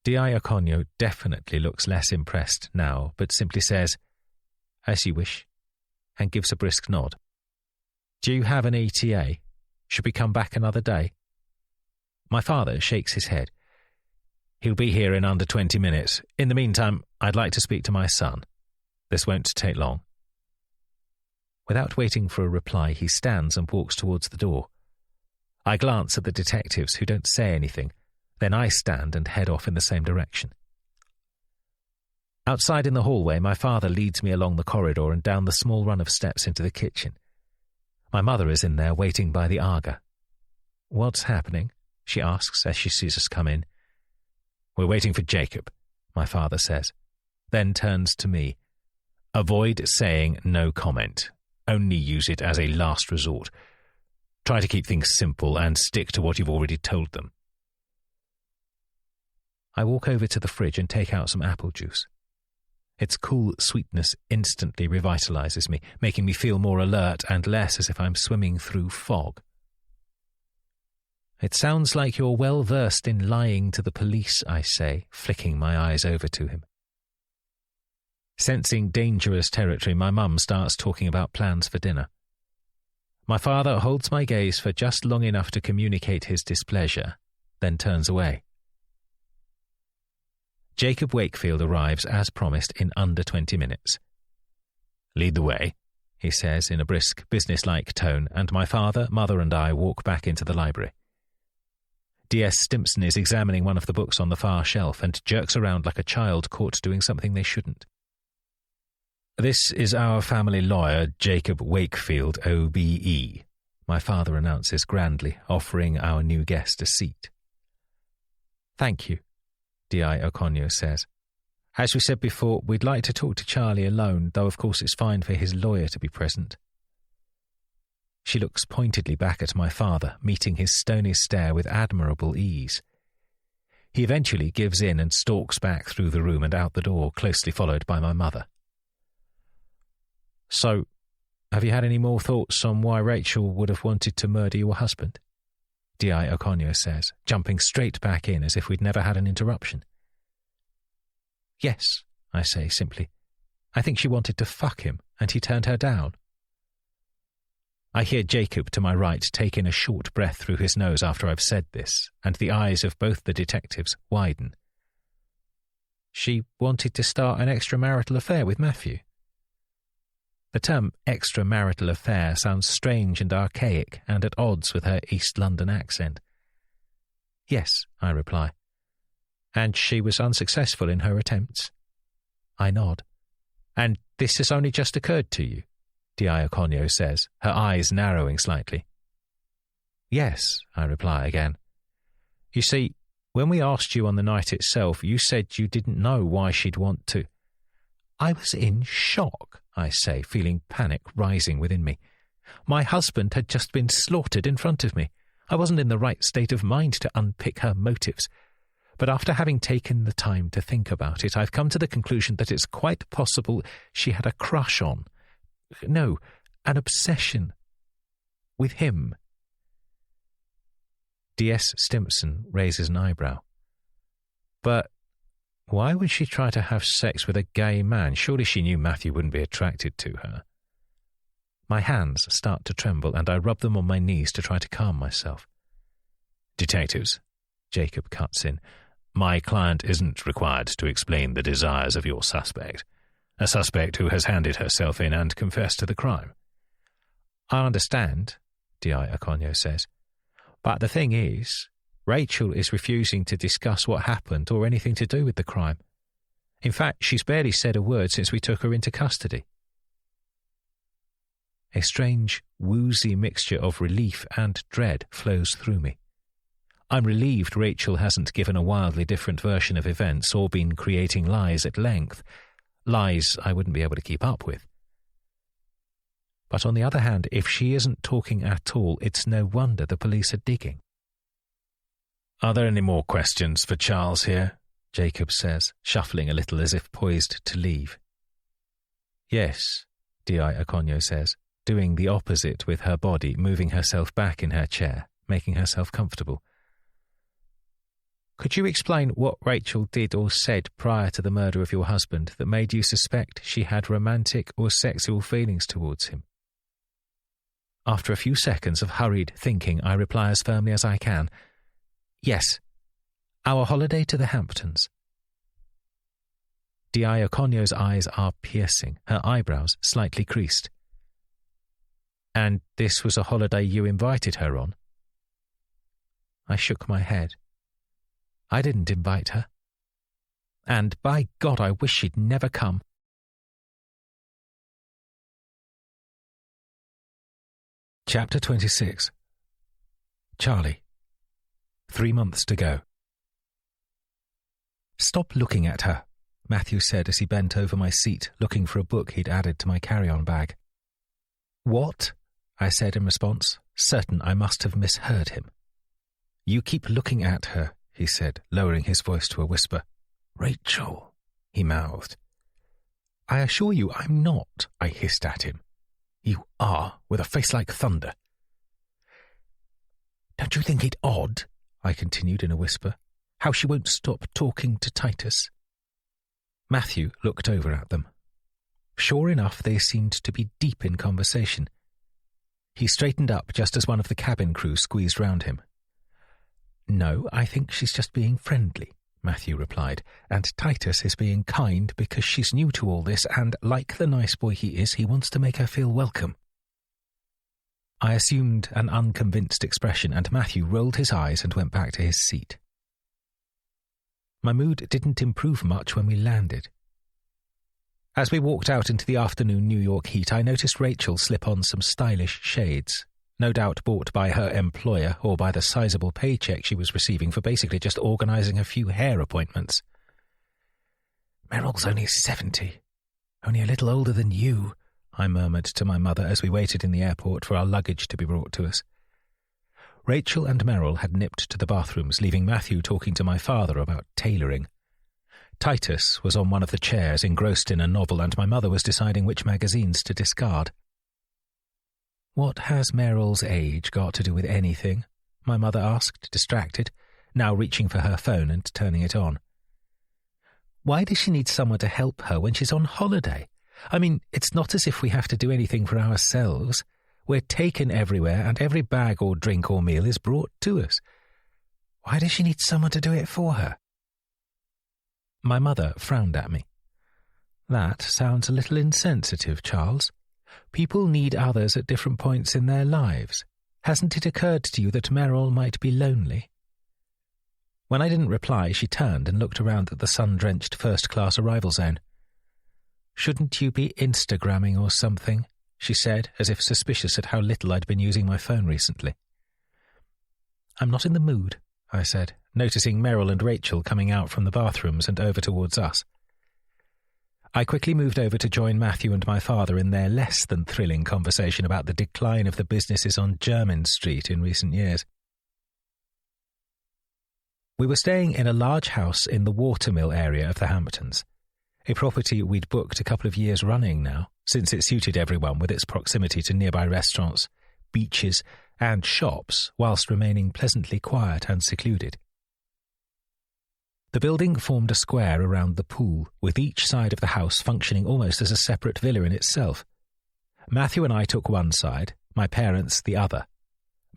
D.I. Okonjo definitely looks less impressed now, but simply says, As you wish, and gives a brisk nod. Do you have an ETA? Should we come back another day? My father shakes his head. He'll be here in under 20 minutes. In the meantime, I'd like to speak to my son. This won't take long. Without waiting for a reply, he stands and walks towards the door. I glance at the detectives who don't say anything. Then I stand and head off in the same direction. Outside in the hallway, my father leads me along the corridor and down the small run of steps into the kitchen. My mother is in there waiting by the Aga. What's happening? She asks as she sees us come in. We're waiting for Jacob, my father says, then turns to me. Avoid saying no comment. Only use it as a last resort. Try to keep things simple and stick to what you've already told them. I walk over to the fridge and take out some apple juice. Its cool sweetness instantly revitalizes me, making me feel more alert and less as if I'm swimming through fog. It sounds like you're well versed in lying to the police, I say, flicking my eyes over to him. Sensing dangerous territory, my mum starts talking about plans for dinner. My father holds my gaze for just long enough to communicate his displeasure, then turns away. Jacob Wakefield arrives as promised in under 20 minutes. Lead the way, he says in a brisk, businesslike tone, and my father, mother and I walk back into the library. D.S. Stimpson is examining one of the books on the far shelf and jerks around like a child caught doing something they shouldn't. This is our family lawyer, Jacob Wakefield, OBE, my father announces grandly, offering our new guest a seat. Thank you, D.I. Okonjo says. As we said before, we'd like to talk to Charlie alone, though of course it's fine for his lawyer to be present. She looks pointedly back at my father, meeting his stony stare with admirable ease. He eventually gives in and stalks back through the room and out the door, closely followed by my mother. So, have you had any more thoughts on why Rachel would have wanted to murder your husband? D.I. Okonjo says, jumping straight back in as if we'd never had an interruption. Yes, I say simply. I think she wanted to fuck him, and he turned her down. I hear Jacob to my right take in a short breath through his nose after I've said this, and the eyes of both the detectives widen. She wanted to start an extramarital affair with Matthew. The term extramarital affair sounds strange and archaic and at odds with her East London accent. Yes, I reply. And she was unsuccessful in her attempts. I nod. And this has only just occurred to you? D.I. Okonjo says, her eyes narrowing slightly. Yes, I reply again. You see, when we asked you on the night itself, you said you didn't know why she'd want to. I was in shock, I say, feeling panic rising within me. My husband had just been slaughtered in front of me. I wasn't in the right state of mind to unpick her motives. But after having taken the time to think about it, I've come to the conclusion that it's quite possible she had a crush on. No, an obsession. With him. D.S. Stimpson raises an eyebrow. But why would she try to have sex with a gay man? Surely she knew Matthew wouldn't be attracted to her. My hands start to tremble, and I rub them on my knees to try to calm myself. Detectives, Jacob cuts in, my client isn't required to explain the desires of your suspect. A suspect who has handed herself in and confessed to the crime. I understand, D.I. Okonjo says. But the thing is, Rachel is refusing to discuss what happened or anything to do with the crime. In fact, she's barely said a word since we took her into custody. A strange, woozy mixture of relief and dread flows through me. I'm relieved Rachel hasn't given a wildly different version of events or been creating lies at length. Lies I wouldn't be able to keep up with. But on the other hand, if she isn't talking at all, it's no wonder the police are digging. Are there any more questions for Charles here? Jacob says, shuffling a little as if poised to leave. Yes, D.I. Okonjo says, doing the opposite with her body, moving herself back in her chair, making herself comfortable. Could you explain what Rachel did or said prior to the murder of your husband that made you suspect she had romantic or sexual feelings towards him? After a few seconds of hurried thinking, I reply as firmly as I can. Yes, our holiday to the Hamptons. D.I. Okonjo's eyes are piercing, her eyebrows slightly creased. And this was a holiday you invited her on? I shook my head. I didn't invite her. And by God, I wish she'd never come. Chapter 26. Charlie. 3 months to go. Stop looking at her, Matthew said as he bent over my seat, looking for a book he'd added to my carry-on bag. What? I said in response, certain I must have misheard him. You keep looking at her, he said, lowering his voice to a whisper. Rachel, he mouthed. I assure you I'm not, I hissed at him. You are, with a face like thunder. Don't you think it odd, I continued in a whisper, how she won't stop talking to Titus? Matthew looked over at them. Sure enough, they seemed to be deep in conversation. He straightened up just as one of the cabin crew squeezed round him. No, I think she's just being friendly, Matthew replied, and Titus is being kind because she's new to all this and, like the nice boy he is, he wants to make her feel welcome. I assumed an unconvinced expression, and Matthew rolled his eyes and went back to his seat. My mood didn't improve much when we landed. As we walked out into the afternoon New York heat, I noticed Rachel slip on some stylish shades, no doubt bought by her employer or by the sizable paycheck she was receiving for basically just organising a few hair appointments. Meryl's only 70. Only a little older than you, I murmured to my mother as we waited in the airport for our luggage to be brought to us. Rachel and Meryl had nipped to the bathrooms, leaving Matthew talking to my father about tailoring. Titus was on one of the chairs, engrossed in a novel, and my mother was deciding which magazines to discard. "What has Meryl's age got to do with anything?" my mother asked, distracted, now reaching for her phone and turning it on. "Why does she need someone to help her when she's on holiday? I mean, it's not as if we have to do anything for ourselves. We're taken everywhere, and every bag or drink or meal is brought to us. Why does she need someone to do it for her?" My mother frowned at me. "That sounds a little insensitive, Charles. People need others at different points in their lives. Hasn't it occurred to you that Meryl might be lonely?" When I didn't reply, she turned and looked around at the sun-drenched first-class arrival zone. "Shouldn't you be Instagramming or something?" she said, as if suspicious at how little I'd been using my phone recently. "I'm not in the mood," I said, noticing Meryl and Rachel coming out from the bathrooms and over towards us. I quickly moved over to join Matthew and my father in their less-than-thrilling conversation about the decline of the businesses on Jermyn Street in recent years. We were staying in a large house in the Watermill area of the Hamptons, a property we'd booked a couple of years running now, since it suited everyone with its proximity to nearby restaurants, beaches, and shops, whilst remaining pleasantly quiet and secluded. The building formed a square around the pool, with each side of the house functioning almost as a separate villa in itself. Matthew and I took one side, my parents the other.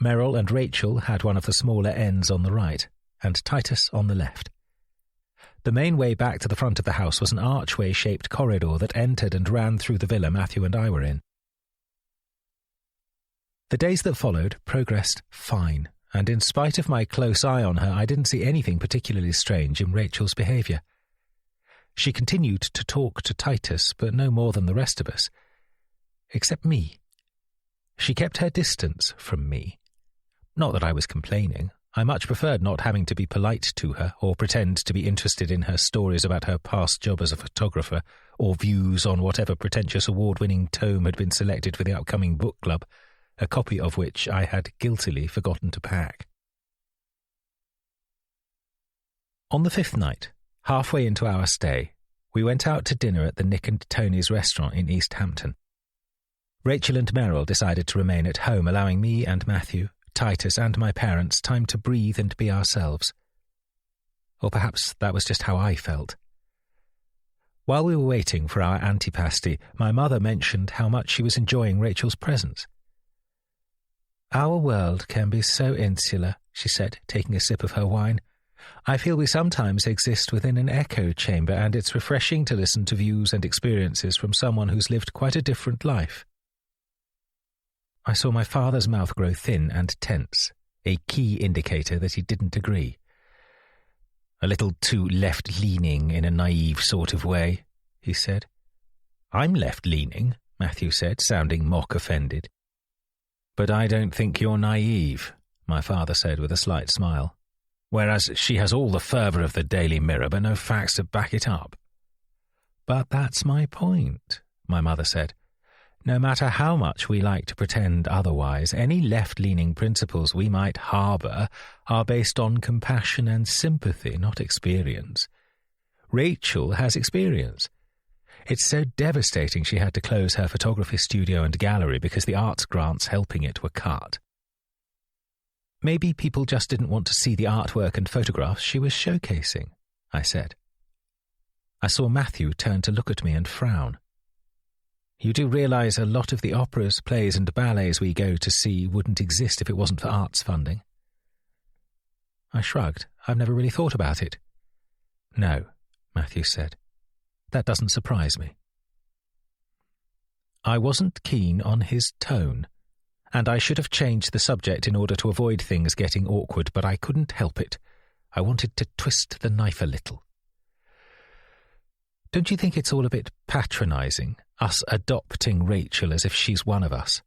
Meryl and Rachel had one of the smaller ends on the right, and Titus on the left. The main way back to the front of the house was an archway-shaped corridor that entered and ran through the villa Matthew and I were in. The days that followed progressed fine, and in spite of my close eye on her, I didn't see anything particularly strange in Rachel's behaviour. She continued to talk to Titus, but no more than the rest of us. Except me. She kept her distance from me. Not that I was complaining. I much preferred not having to be polite to her or pretend to be interested in her stories about her past job as a photographer or views on whatever pretentious award-winning tome had been selected for the upcoming book club, a copy of which I had guiltily forgotten to pack. On the 5th night, halfway into our stay, we went out to dinner at the Nick and Tony's restaurant in East Hampton. Rachel and Meryl decided to remain at home, allowing me and Matthew, Titus and my parents time to breathe and be ourselves. Or perhaps that was just how I felt. While we were waiting for our antipasti, my mother mentioned how much she was enjoying Rachel's presence. "Our world can be so insular," she said, taking a sip of her wine. "I feel we sometimes exist within an echo chamber, and it's refreshing to listen to views and experiences from someone who's lived quite a different life." I saw my father's mouth grow thin and tense, a key indicator that he didn't agree. "A little too left-leaning in a naive sort of way," he said. "I'm left-leaning," Matthew said, sounding mock-offended. "But I don't think you're naive," my father said with a slight smile. "Whereas she has all the fervour of the Daily Mirror but no facts to back it up." "But that's my point," my mother said. "No matter how much we like to pretend otherwise, any left-leaning principles we might harbour are based on compassion and sympathy, not experience. Rachel has experience. It's so devastating she had to close her photography studio and gallery because the arts grants helping it were cut. Maybe people just didn't want to see the artwork and photographs she was showcasing," I said. I saw Matthew turn to look at me and frown. "You do realise a lot of the operas, plays and ballets we go to see wouldn't exist if it wasn't for arts funding?" I shrugged. "I've never really thought about it." "No," Matthew said. "That doesn't surprise me." I wasn't keen on his tone, and I should have changed the subject in order to avoid things getting awkward, but I couldn't help it. I wanted to twist the knife a little. "Don't you think it's all a bit patronising, us adopting Rachel as if she's one of us?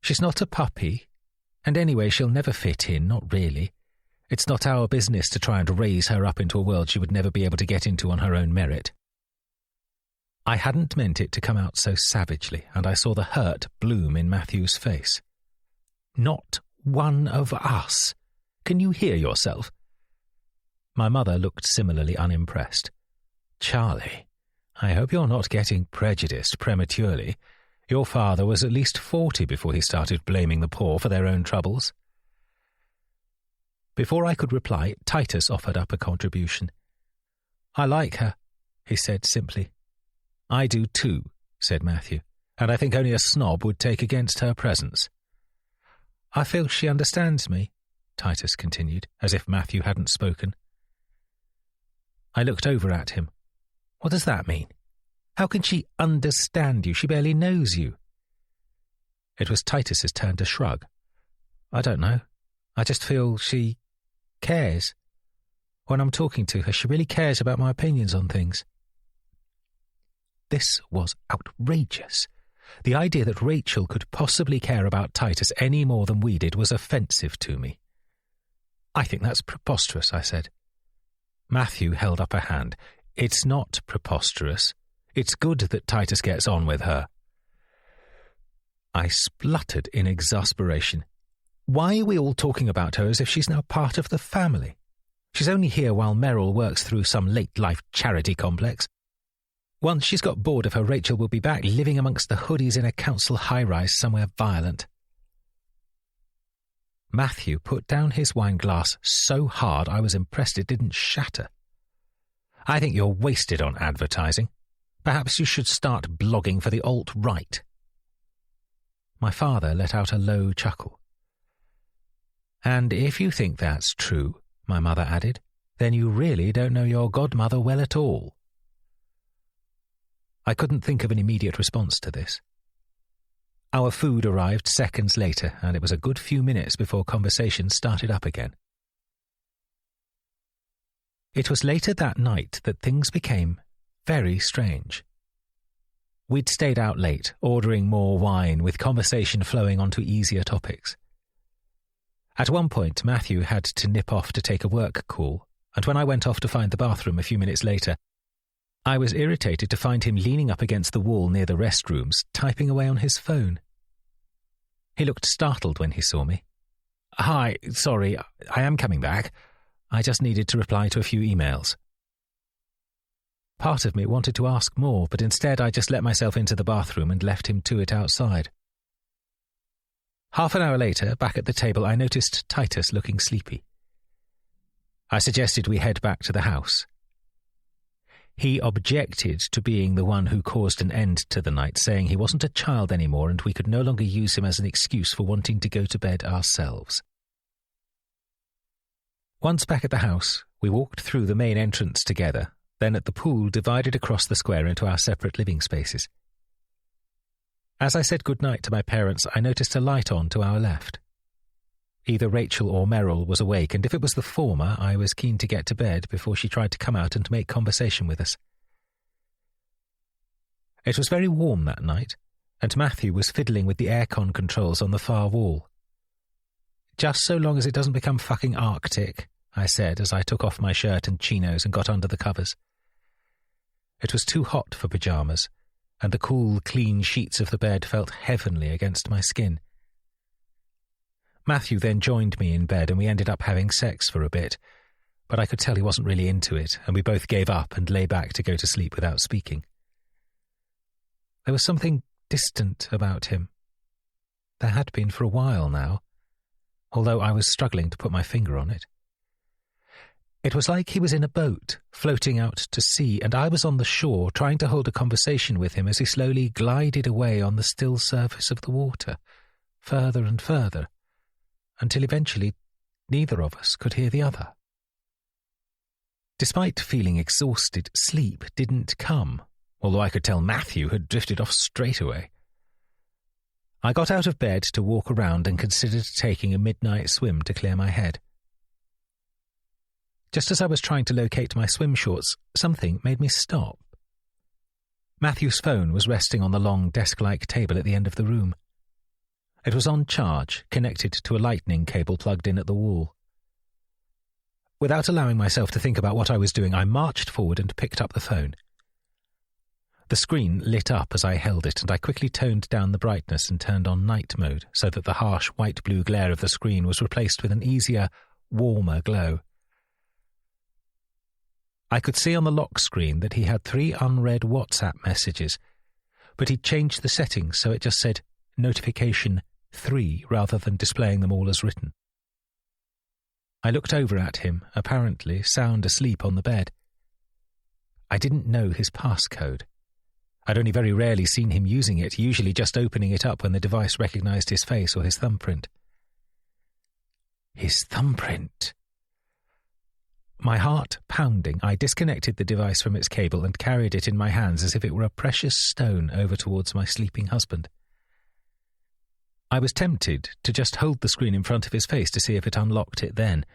She's not a puppy, and anyway she'll never fit in, not really. It's not our business to try and raise her up into a world she would never be able to get into on her own merit." I hadn't meant it to come out so savagely, and I saw the hurt bloom in Matthew's face. Not one of us. Can you hear yourself? My mother looked similarly unimpressed. Charlie, I hope you're not getting prejudiced prematurely. Your father was at least 40 before he started blaming the poor for their own troubles. Before I could reply, Titus offered up a contribution. I like her, he said simply. I do too, said Matthew, and I think only a snob would take against her presence. I feel she understands me, Titus continued, as if Matthew hadn't spoken. I looked over at him. What does that mean? How can she understand you? She barely knows you. It was Titus's turn to shrug. I don't know. I just feel she cares. When I'm talking to her, she really cares about my opinions on things. This was outrageous. The idea that Rachel could possibly care about Titus any more than we did was offensive to me. I think that's preposterous, I said. Matthew held up a hand. It's not preposterous. It's good that Titus gets on with her. I spluttered in exasperation. Why are we all talking about her as if she's now part of the family? She's only here while Merrill works through some late-life charity complex. Once she's got bored of her, Rachel will be back living amongst the hoodies in a council high-rise somewhere violent. Matthew put down his wine glass so hard I was impressed it didn't shatter. I think you're wasted on advertising. Perhaps you should start blogging for the alt-right. My father let out a low chuckle. And if you think that's true, my mother added, then you really don't know your godmother well at all. I couldn't think of an immediate response to this. Our food arrived seconds later, and it was a good few minutes before conversation started up again. It was later that night that things became very strange. We'd stayed out late, ordering more wine, with conversation flowing onto easier topics. At one point, Matthew had to nip off to take a work call, and when I went off to find the bathroom a few minutes later, I was irritated to find him leaning up against the wall near the restrooms, typing away on his phone. He looked startled when he saw me. Hi, sorry, I am coming back. I just needed to reply to a few emails. Part of me wanted to ask more, but instead I just let myself into the bathroom and left him to it outside. Half an hour later, back at the table, I noticed Titus looking sleepy. I suggested we head back to the house. He objected to being the one who caused an end to the night, saying he wasn't a child anymore and we could no longer use him as an excuse for wanting to go to bed ourselves. Once back at the house, we walked through the main entrance together, then at the pool divided across the square into our separate living spaces. As I said goodnight to my parents, I noticed a light on to our left. Either Rachel or Merrill was awake, and if it was the former, I was keen to get to bed before she tried to come out and make conversation with us. It was very warm that night, and Matthew was fiddling with the aircon controls on the far wall. Just so long as it doesn't become fucking Arctic, I said as I took off my shirt and chinos and got under the covers. It was too hot for pyjamas, and the cool, clean sheets of the bed felt heavenly against my skin. Matthew then joined me in bed and we ended up having sex for a bit, but I could tell he wasn't really into it, and we both gave up and lay back to go to sleep without speaking. There was something distant about him. There had been for a while now, although I was struggling to put my finger on it. It was like he was in a boat, floating out to sea, and I was on the shore trying to hold a conversation with him as he slowly glided away on the still surface of the water, further and further, until eventually neither of us could hear the other. Despite feeling exhausted, sleep didn't come, although I could tell Matthew had drifted off straight away. I got out of bed to walk around and considered taking a midnight swim to clear my head. Just as I was trying to locate my swim shorts, something made me stop. Matthew's phone was resting on the long desk-like table at the end of the room. It was on charge, connected to a lightning cable plugged in at the wall. Without allowing myself to think about what I was doing, I marched forward and picked up the phone. The screen lit up as I held it, and I quickly toned down the brightness and turned on night mode so that the harsh white-blue glare of the screen was replaced with an easier, warmer glow. I could see on the lock screen that he had 3 unread WhatsApp messages, but he'd changed the settings so it just said Notification 3 rather than displaying them all as written. I looked over at him, apparently sound asleep on the bed. I didn't know his passcode. I'd only very rarely seen him using it, usually just opening it up when the device recognized his face or his thumbprint. His thumbprint! My heart pounding, I disconnected the device from its cable and carried it in my hands as if it were a precious stone over towards my sleeping husband. I was tempted to just hold the screen in front of his face to see if it unlocked it then,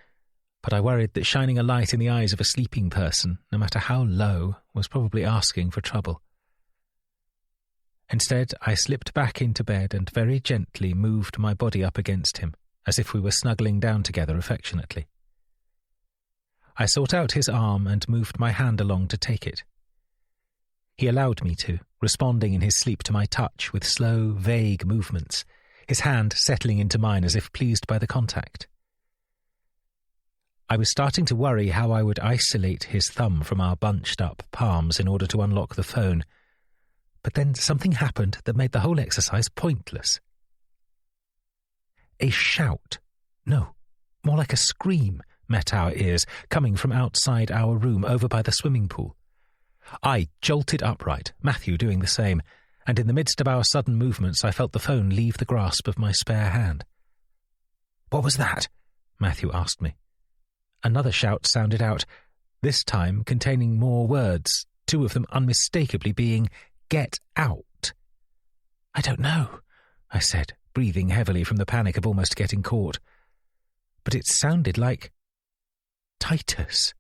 but I worried that shining a light in the eyes of a sleeping person, no matter how low, was probably asking for trouble. Instead, I slipped back into bed and very gently moved my body up against him, as if we were snuggling down together affectionately. I sought out his arm and moved my hand along to take it. He allowed me to, responding in his sleep to my touch with slow, vague movements, his hand settling into mine as if pleased by the contact. I was starting to worry how I would isolate his thumb from our bunched-up palms in order to unlock the phone, but then something happened that made the whole exercise pointless. A shout, no, more like a scream, met our ears, coming from outside our room over by the swimming pool. I jolted upright, Matthew doing the same, and in the midst of our sudden movements I felt the phone leave the grasp of my spare hand. "What was that?" Matthew asked me. Another shout sounded out, this time containing more words, 2 of them unmistakably being, "Get out." "I don't know," I said, breathing heavily from the panic of almost getting caught. But it sounded like Titus.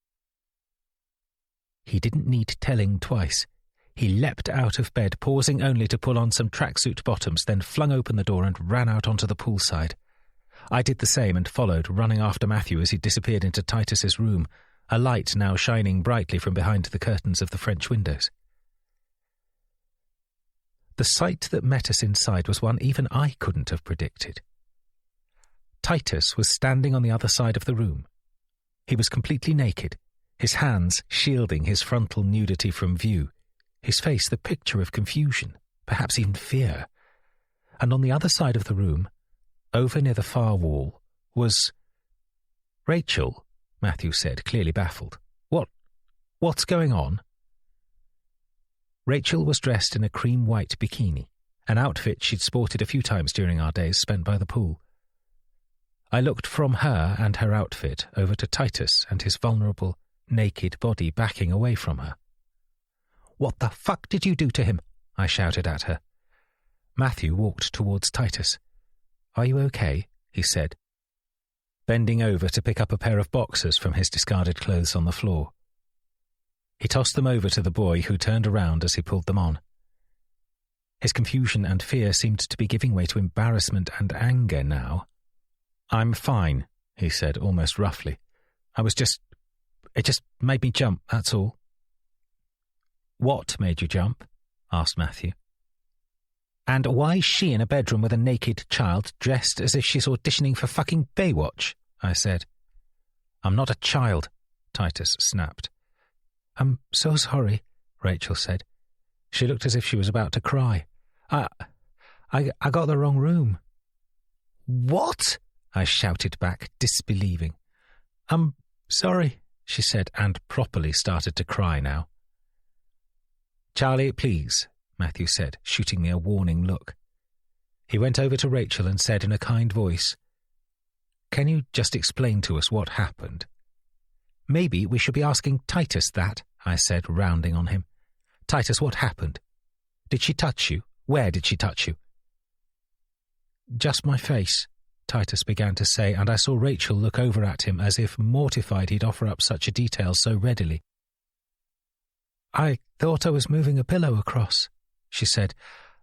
He didn't need telling twice. He leapt out of bed, pausing only to pull on some tracksuit bottoms, then flung open the door and ran out onto the poolside. I did the same and followed, running after Matthew as he disappeared into Titus's room, a light now shining brightly from behind the curtains of the French windows. The sight that met us inside was one even I couldn't have predicted. Titus was standing on the other side of the room. He was completely naked, his hands shielding his frontal nudity from view, his face the picture of confusion, perhaps even fear. And on the other side of the room, over near the far wall, was "Rachel," Matthew said, clearly baffled. What's going on?" Rachel was dressed in a cream-white bikini, an outfit she'd sported a few times during our days spent by the pool. I looked from her and her outfit over to Titus and his vulnerable, naked body backing away from her. "What the fuck did you do to him?" I shouted at her. Matthew walked towards Titus. "Are you okay?" he said, bending over to pick up a pair of boxers from his discarded clothes on the floor. He tossed them over to the boy, who turned around as he pulled them on. His confusion and fear seemed to be giving way to embarrassment and anger now. "I'm fine," he said almost roughly. It just made me jump, that's all." "What made you jump?" asked Matthew. "And why's she in a bedroom with a naked child dressed as if she's auditioning for fucking Baywatch?" I said. "I'm not a child," Titus snapped. "I'm so sorry," Rachel said. She looked as if she was about to cry. I got the wrong room." "What?" I shouted back, disbelieving. "I'm sorry," she said, and properly started to cry now. "Charlie, please," Matthew said, shooting me a warning look. He went over to Rachel and said in a kind voice, "Can you just explain to us what happened?" "Maybe we should be asking Titus that," I said, rounding on him. "Titus, what happened? Did she touch you? Where did she touch you?" "Just my face," Titus began to say, and I saw Rachel look over at him as if mortified he'd offer up such a detail so readily. "I thought I was moving a pillow across," she said.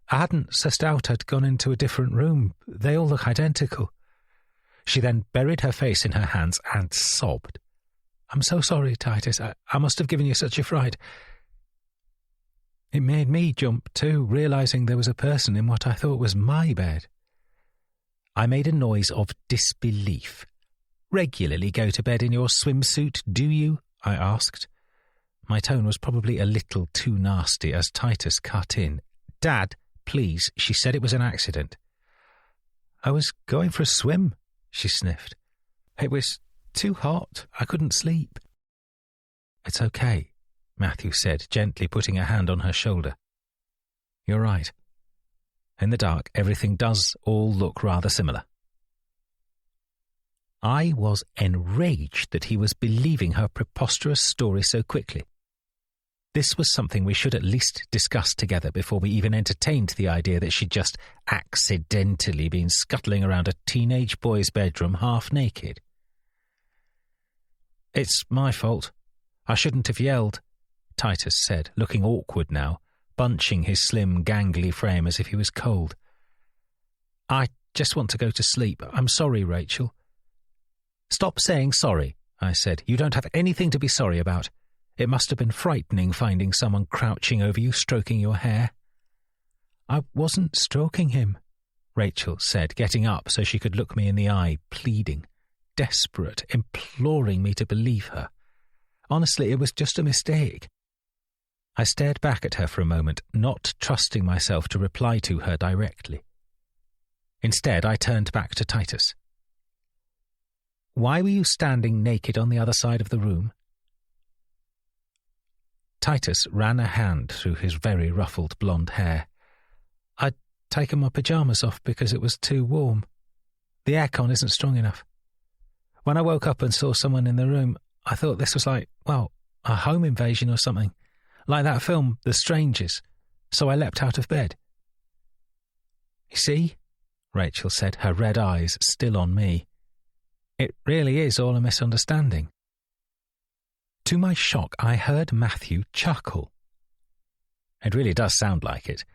"I hadn't sussed out I'd gone into a different room. They all look identical." She then buried her face in her hands and sobbed. "I'm so sorry, Titus. I must have given you such a fright." It made me jump too, realising there was a person in what I thought was my bed. I made a noise of disbelief. "Regularly go to bed in your swimsuit, do you?" I asked. My tone was probably a little too nasty as Titus cut in. "Dad, please, she said it was an accident." "I was going for a swim," she sniffed. "It was too hot. I couldn't sleep." "It's okay," Matthew said, gently putting a hand on her shoulder. "You're right. In the dark, everything does all look rather similar." I was enraged that he was believing her preposterous story so quickly. This was something we should at least discuss together before we even entertained the idea that she'd just accidentally been scuttling around a teenage boy's bedroom half naked. "It's my fault. I shouldn't have yelled," Titus said, looking awkward now, bunching his slim, gangly frame as if he was cold. "I just want to go to sleep. I'm sorry, Rachel." "Stop saying sorry," I said. "You don't have anything to be sorry about. It must have been frightening finding someone crouching over you, stroking your hair." "I wasn't stroking him," Rachel said, getting up so she could look me in the eye, pleading, desperate, imploring me to believe her. Honestly, it was just a mistake. I stared back at her for a moment, not trusting myself to reply to her directly. Instead, I turned back to Titus. "Why were you standing naked on the other side of the room?" Titus ran a hand through his very ruffled blonde hair. "I'd taken my pyjamas off because it was too warm. The aircon isn't strong enough. When I woke up and saw someone in the room, I thought this was like, well, a home invasion or something, like that film, The Strangers, so I leapt out of bed." "You see," Rachel said, her red eyes still on me. "It really is all a misunderstanding." To my shock, I heard Matthew chuckle. "It really does sound like it.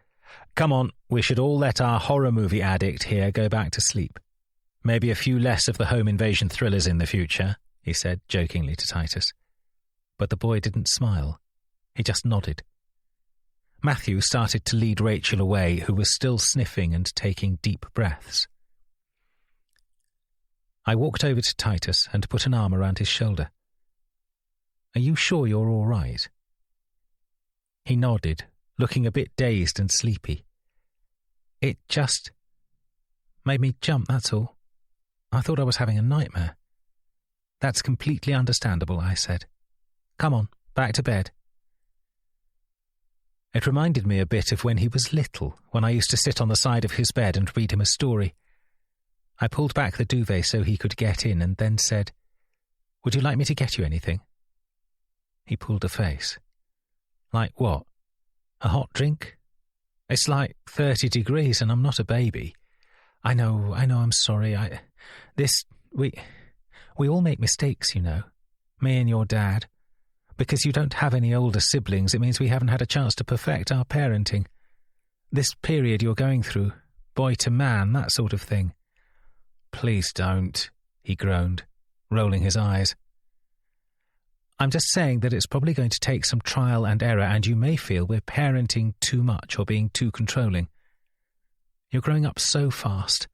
Come on, we should all let our horror movie addict here go back to sleep. Maybe a few less of the home invasion thrillers in the future," he said jokingly to Titus. But the boy didn't smile. He just nodded. Matthew started to lead Rachel away, who was still sniffing and taking deep breaths. I walked over to Titus and put an arm around his shoulder. "Are you sure you're all right?" He nodded, looking a bit dazed and sleepy. "It just made me jump, that's all. I thought I was having a nightmare." "That's completely understandable," I said. "Come on, back to bed." It reminded me a bit of when he was little, when I used to sit on the side of his bed and read him a story. I pulled back the duvet so he could get in and then said, "Would you like me to get you anything?" He pulled a face. "Like what? A hot drink? It's like 30 degrees and I'm not a baby. I know, I'm sorry. We all make mistakes, you know. Me and your dad. Because you don't have any older siblings, it means we haven't had a chance to perfect our parenting. This period you're going through, boy to man, that sort of thing." "Please don't," he groaned, rolling his eyes. "I'm just saying that it's probably going to take some trial and error, and you may feel we're parenting too much or being too controlling. You're growing up so fast,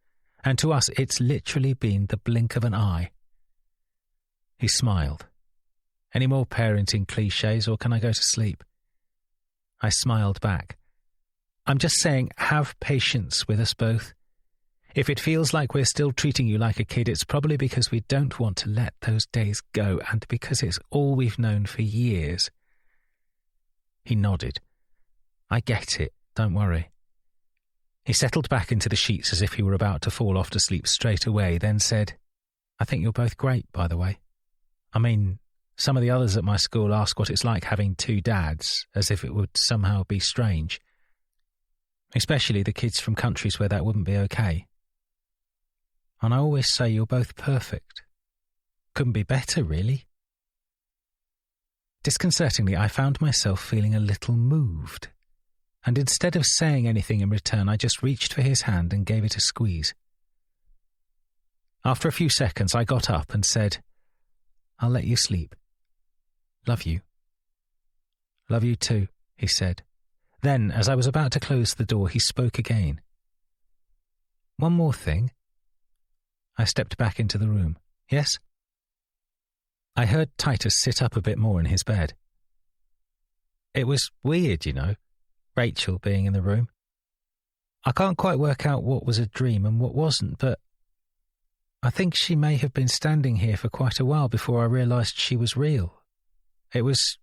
and to us it's literally been the blink of an eye." He smiled. "Any more parenting cliches, or can I go to sleep?" I smiled back. "I'm just saying, have patience with us both. If it feels like we're still treating you like a kid, it's probably because we don't want to let those days go, and because it's all we've known for years." He nodded. "I get it, don't worry." He settled back into the sheets as if he were about to fall off to sleep straight away, then said, "I think you're both great, by the way. I mean, some of the others at my school ask what it's like having two dads, as if it would somehow be strange. Especially the kids from countries where that wouldn't be okay. And I always say you're both perfect. Couldn't be better, really." Disconcertingly, I found myself feeling a little moved, and instead of saying anything in return, I just reached for his hand and gave it a squeeze. After a few seconds, I got up and said, "I'll let you sleep. Love you." "Love you too," he said, Then, as I was about to close the door, he spoke again. "One more thing." I stepped back into the room. "Yes?" I heard Titus sit up a bit more in his bed. "It was weird, you know, Rachel being in the room. I can't quite work out what was a dream and what wasn't, but I think she may have been standing here for quite a while before I realised she was real. It was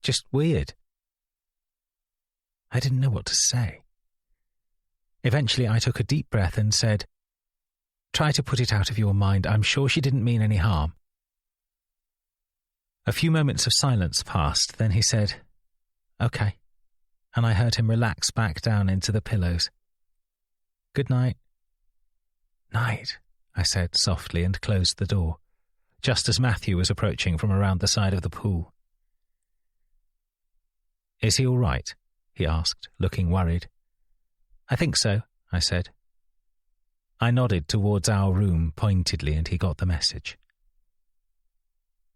just weird." I didn't know what to say. Eventually I took a deep breath and said, "Try to put it out of your mind. I'm sure she didn't mean any harm." A few moments of silence passed, then he said, "Okay," and I heard him relax back down into the pillows. "Good night." "Night," I said softly and closed the door, just as Matthew was approaching from around the side of the pool. "Is he all right?" he asked, looking worried. "I think so," I said. I nodded towards our room pointedly and he got the message.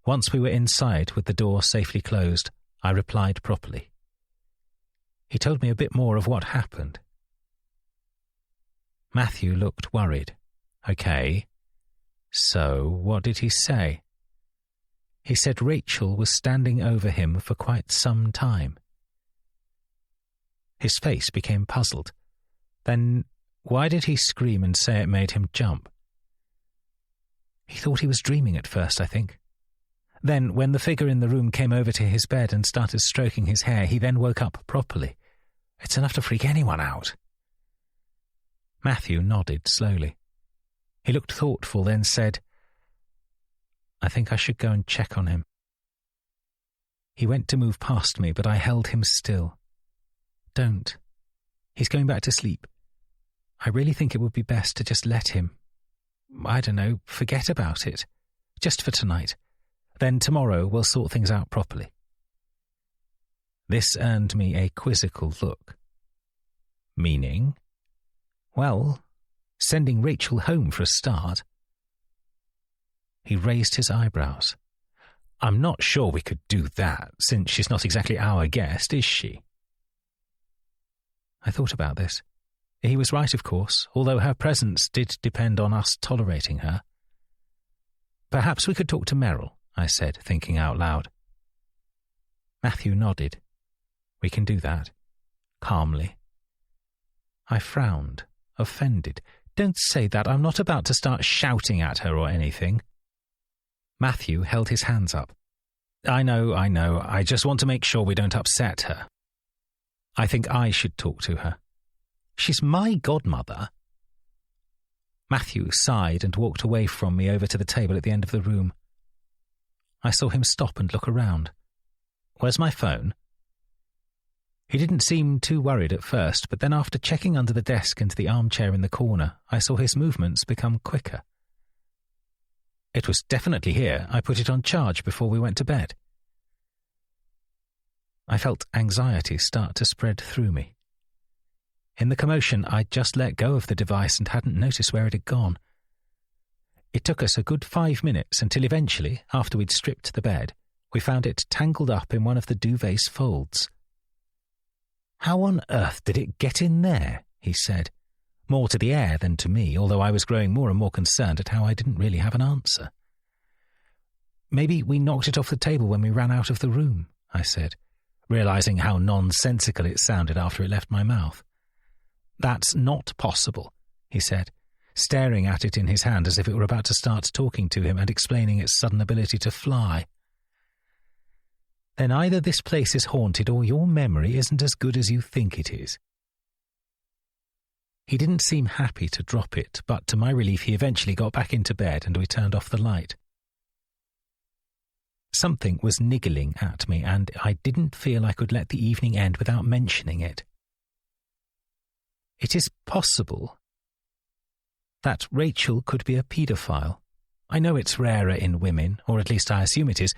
Once we were inside with the door safely closed, I replied properly. He told me a bit more of what happened. Matthew looked worried. "Okay. So, what did he say?" "He said Rachel was standing over him for quite some time." His face became puzzled. "Then why did he scream and say it made him jump?" "He thought he was dreaming at first, I think. Then, when the figure in the room came over to his bed and started stroking his hair, he then woke up properly. It's enough to freak anyone out." Matthew nodded slowly. He looked thoughtful, then said, "I think I should go and check on him." He went to move past me, but I held him still. "Don't. He's going back to sleep. I really think it would be best to just let him, I don't know, forget about it. Just for tonight. Then tomorrow we'll sort things out properly." This earned me a quizzical look. "Meaning?" "Well, sending Rachel home for a start." He raised his eyebrows. "I'm not sure we could do that, since she's not exactly our guest, is she?" I thought about this. He was right, of course, although her presence did depend on us tolerating her. "Perhaps we could talk to Merrill," I said, thinking out loud. Matthew nodded. "We can do that." Calmly. I frowned, offended. "Don't say that. I'm not about to start shouting at her or anything." Matthew held his hands up. I know. I just want to make sure we don't upset her. I think I should talk to her. She's my godmother." Matthew sighed and walked away from me over to the table at the end of the room. I saw him stop and look around. "Where's my phone?" He didn't seem too worried at first, but then after checking under the desk and the armchair in the corner, I saw his movements become quicker. It was definitely here. I put it on charge before we went to bed. I felt anxiety start to spread through me. In the commotion, I'd just let go of the device and hadn't noticed where it had gone. It took us a good 5 minutes until eventually, after we'd stripped the bed, we found it tangled up in one of the duvet's folds. "How on earth did it get in there?" he said, more to the air than to me, although I was growing more and more concerned at how I didn't really have an answer. "Maybe we knocked it off the table when we ran out of the room," I said, realizing how nonsensical it sounded after it left my mouth. "That's not possible," he said, staring at it in his hand as if it were about to start talking to him and explaining its sudden ability to fly. "Then either this place is haunted or your memory isn't as good as you think it is." He didn't seem happy to drop it, but to my relief he eventually got back into bed and we turned off the light. Something was niggling at me and I didn't feel I could let the evening end without mentioning it. It is possible that Rachel could be a paedophile. I know it's rarer in women, or at least I assume it is,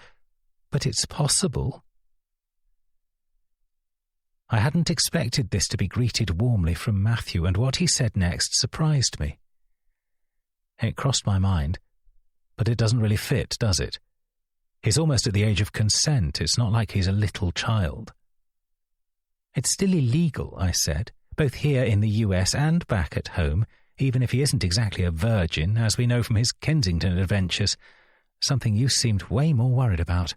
but it's possible. I hadn't expected this to be greeted warmly from Matthew, and what he said next surprised me. It crossed my mind, but it doesn't really fit, does it? He's almost at the age of consent. It's not like he's a little child. It's still illegal, I said, both here in the US and back at home, even if he isn't exactly a virgin, as we know from his Kensington adventures, something you seemed way more worried about.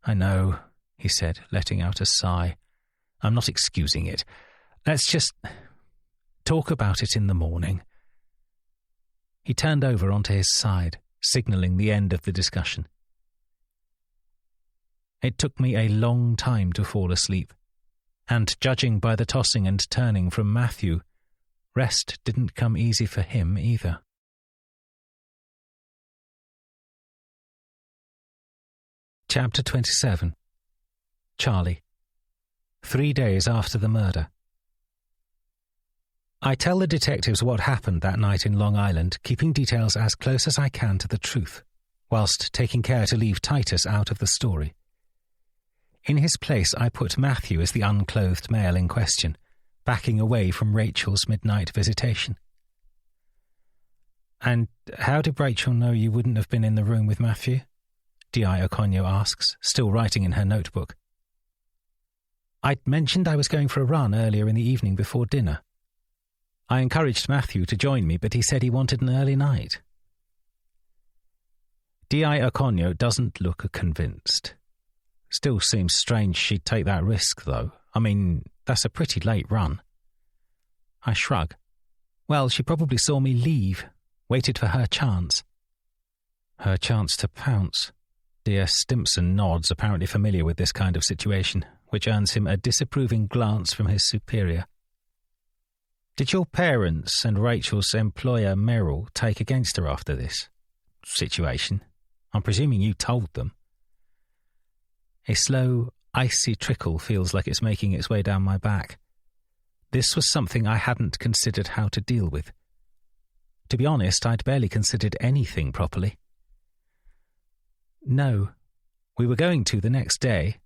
I know, he said, letting out a sigh. I'm not excusing it. Let's just talk about it in the morning. He turned over onto his side, signalling the end of the discussion. It took me a long time to fall asleep, and judging by the tossing and turning from Matthew, rest didn't come easy for him either. Chapter 27. Charlie. 3 days after the murder. I tell the detectives what happened that night in Long Island, keeping details as close as I can to the truth, whilst taking care to leave Titus out of the story. In his place, I put Matthew as the unclothed male in question, backing away from Rachel's midnight visitation. And how did Rachel know you wouldn't have been in the room with Matthew? D.I. Oconio asks, still writing in her notebook. I'd mentioned I was going for a run earlier in the evening before dinner. I encouraged Matthew to join me, but he said he wanted an early night. D.I. Oconio doesn't look convinced. Still seems strange she'd take that risk, though. I mean, that's a pretty late run. I shrug. Well, she probably saw me leave, waited for her chance. Her chance to pounce. D.S. Stimpson nods, apparently familiar with this kind of situation, which earns him a disapproving glance from his superior. Did your parents and Rachel's employer Merrill take against her after this situation? I'm presuming you told them. A slow, icy trickle feels like it's making its way down my back. This was something I hadn't considered how to deal with. To be honest, I'd barely considered anything properly. No, we were going to the next day.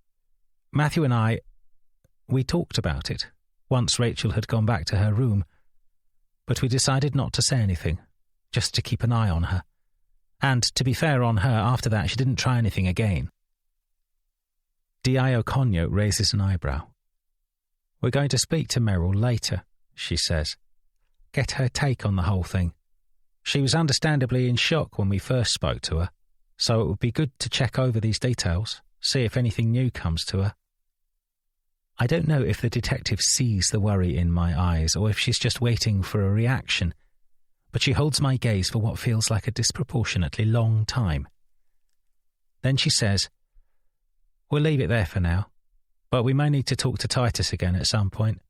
Matthew and we talked about it, once Rachel had gone back to her room, but we decided not to say anything, just to keep an eye on her. And to be fair on her, after that she didn't try anything again. D.I. Oconio raises an eyebrow. We're going to speak to Merrill later, she says. Get her take on the whole thing. She was understandably in shock when we first spoke to her, so it would be good to check over these details, see if anything new comes to her. I don't know if the detective sees the worry in my eyes or if she's just waiting for a reaction, but she holds my gaze for what feels like a disproportionately long time. Then she says, We'll leave it there for now, but we may need to talk to Titus again at some point.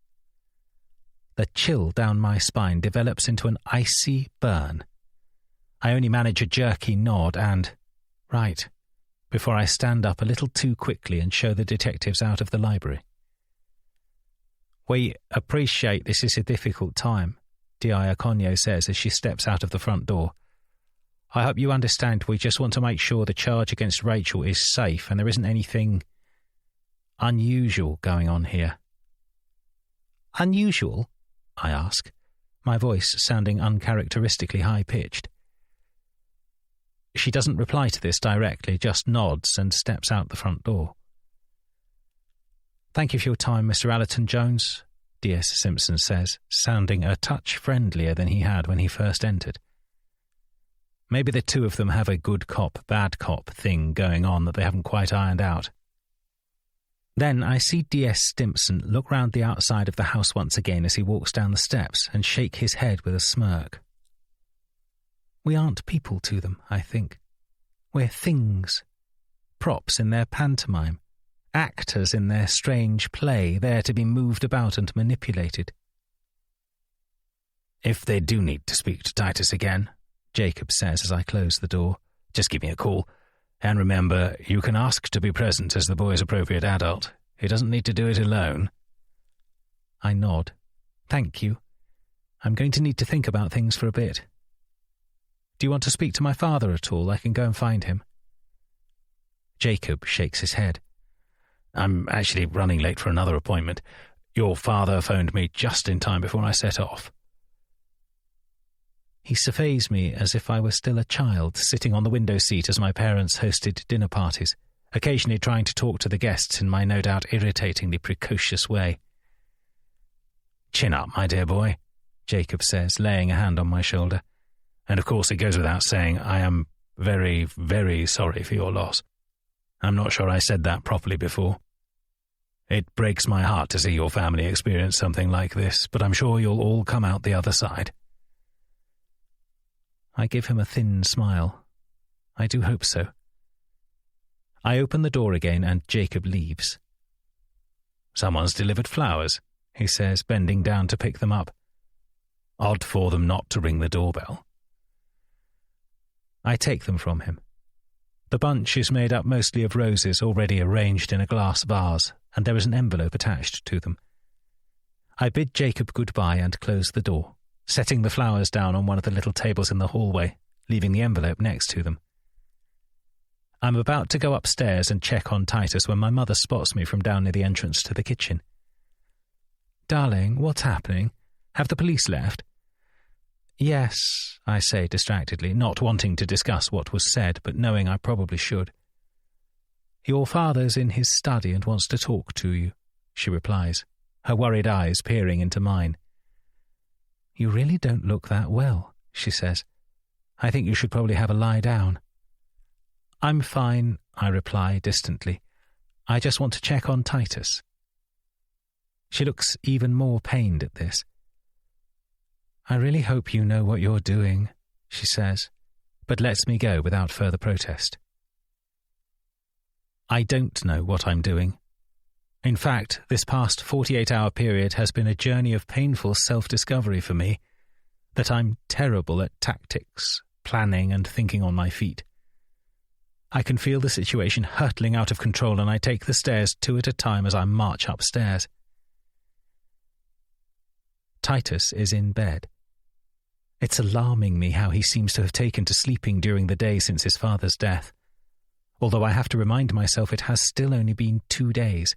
The chill down my spine develops into an icy burn. I only manage a jerky nod and, right, before I stand up a little too quickly and show the detectives out of the library. We appreciate this is a difficult time, D.I. Oconio says as she steps out of the front door. I hope you understand we just want to make sure the charge against Rachel is safe and there isn't anything unusual going on here. Unusual? I ask, my voice sounding uncharacteristically high-pitched. She doesn't reply to this directly, just nods and steps out the front door. Thank you for your time, Mr. Allerton Jones, D.S. Simpson says, sounding a touch friendlier than he had when he first entered. Maybe the two of them have a good cop, bad cop thing going on that they haven't quite ironed out. Then I see D.S. Stimpson look round the outside of the house once again as he walks down the steps and shake his head with a smirk. We aren't people to them, I think. We're things. Props in their pantomime. Actors in their strange play, there to be moved about and manipulated. If they do need to speak to Titus again, Jacob says as I close the door, just give me a call. And remember, you can ask to be present as the boy's appropriate adult. He doesn't need to do it alone. I nod. Thank you. I'm going to need to think about things for a bit. Do you want to speak to my father at all? I can go and find him. Jacob shakes his head. I'm actually running late for another appointment. Your father phoned me just in time before I set off. He surveys me as if I were still a child, sitting on the window seat as my parents hosted dinner parties, occasionally trying to talk to the guests in my no doubt irritatingly precocious way. "Chin up, my dear boy," Jacob says, laying a hand on my shoulder. "And of course it goes without saying, I am very, very sorry for your loss. I'm not sure I said that properly before. It breaks my heart to see your family experience something like this, but I'm sure you'll all come out the other side." I give him a thin smile. I do hope so. I open the door again and Jacob leaves. "Someone's delivered flowers," he says, bending down to pick them up. "Odd for them not to ring the doorbell." I take them from him. The bunch is made up mostly of roses already arranged in a glass vase, and there is an envelope attached to them. I bid Jacob goodbye and close the door, setting the flowers down on one of the little tables in the hallway, leaving the envelope next to them. I'm about to go upstairs and check on Titus when my mother spots me from down near the entrance to the kitchen. "Darling, what's happening? Have the police left?" "Yes," I say distractedly, not wanting to discuss what was said, but knowing I probably should. "Your father's in his study and wants to talk to you," she replies, her worried eyes peering into mine. "You really don't look that well," she says. "I think you should probably have a lie down." "I'm fine," I reply distantly. "I just want to check on Titus." She looks even more pained at this. "I really hope you know what you're doing," she says, but lets me go without further protest. I don't know what I'm doing. In fact, this past 48-hour period has been a journey of painful self-discovery for me, that I'm terrible at tactics, planning and thinking on my feet. I can feel the situation hurtling out of control, and I take the stairs 2 at a time as I march upstairs. Titus is in bed. It's alarming me how he seems to have taken to sleeping during the day since his father's death, although I have to remind myself it has still only been 2 days.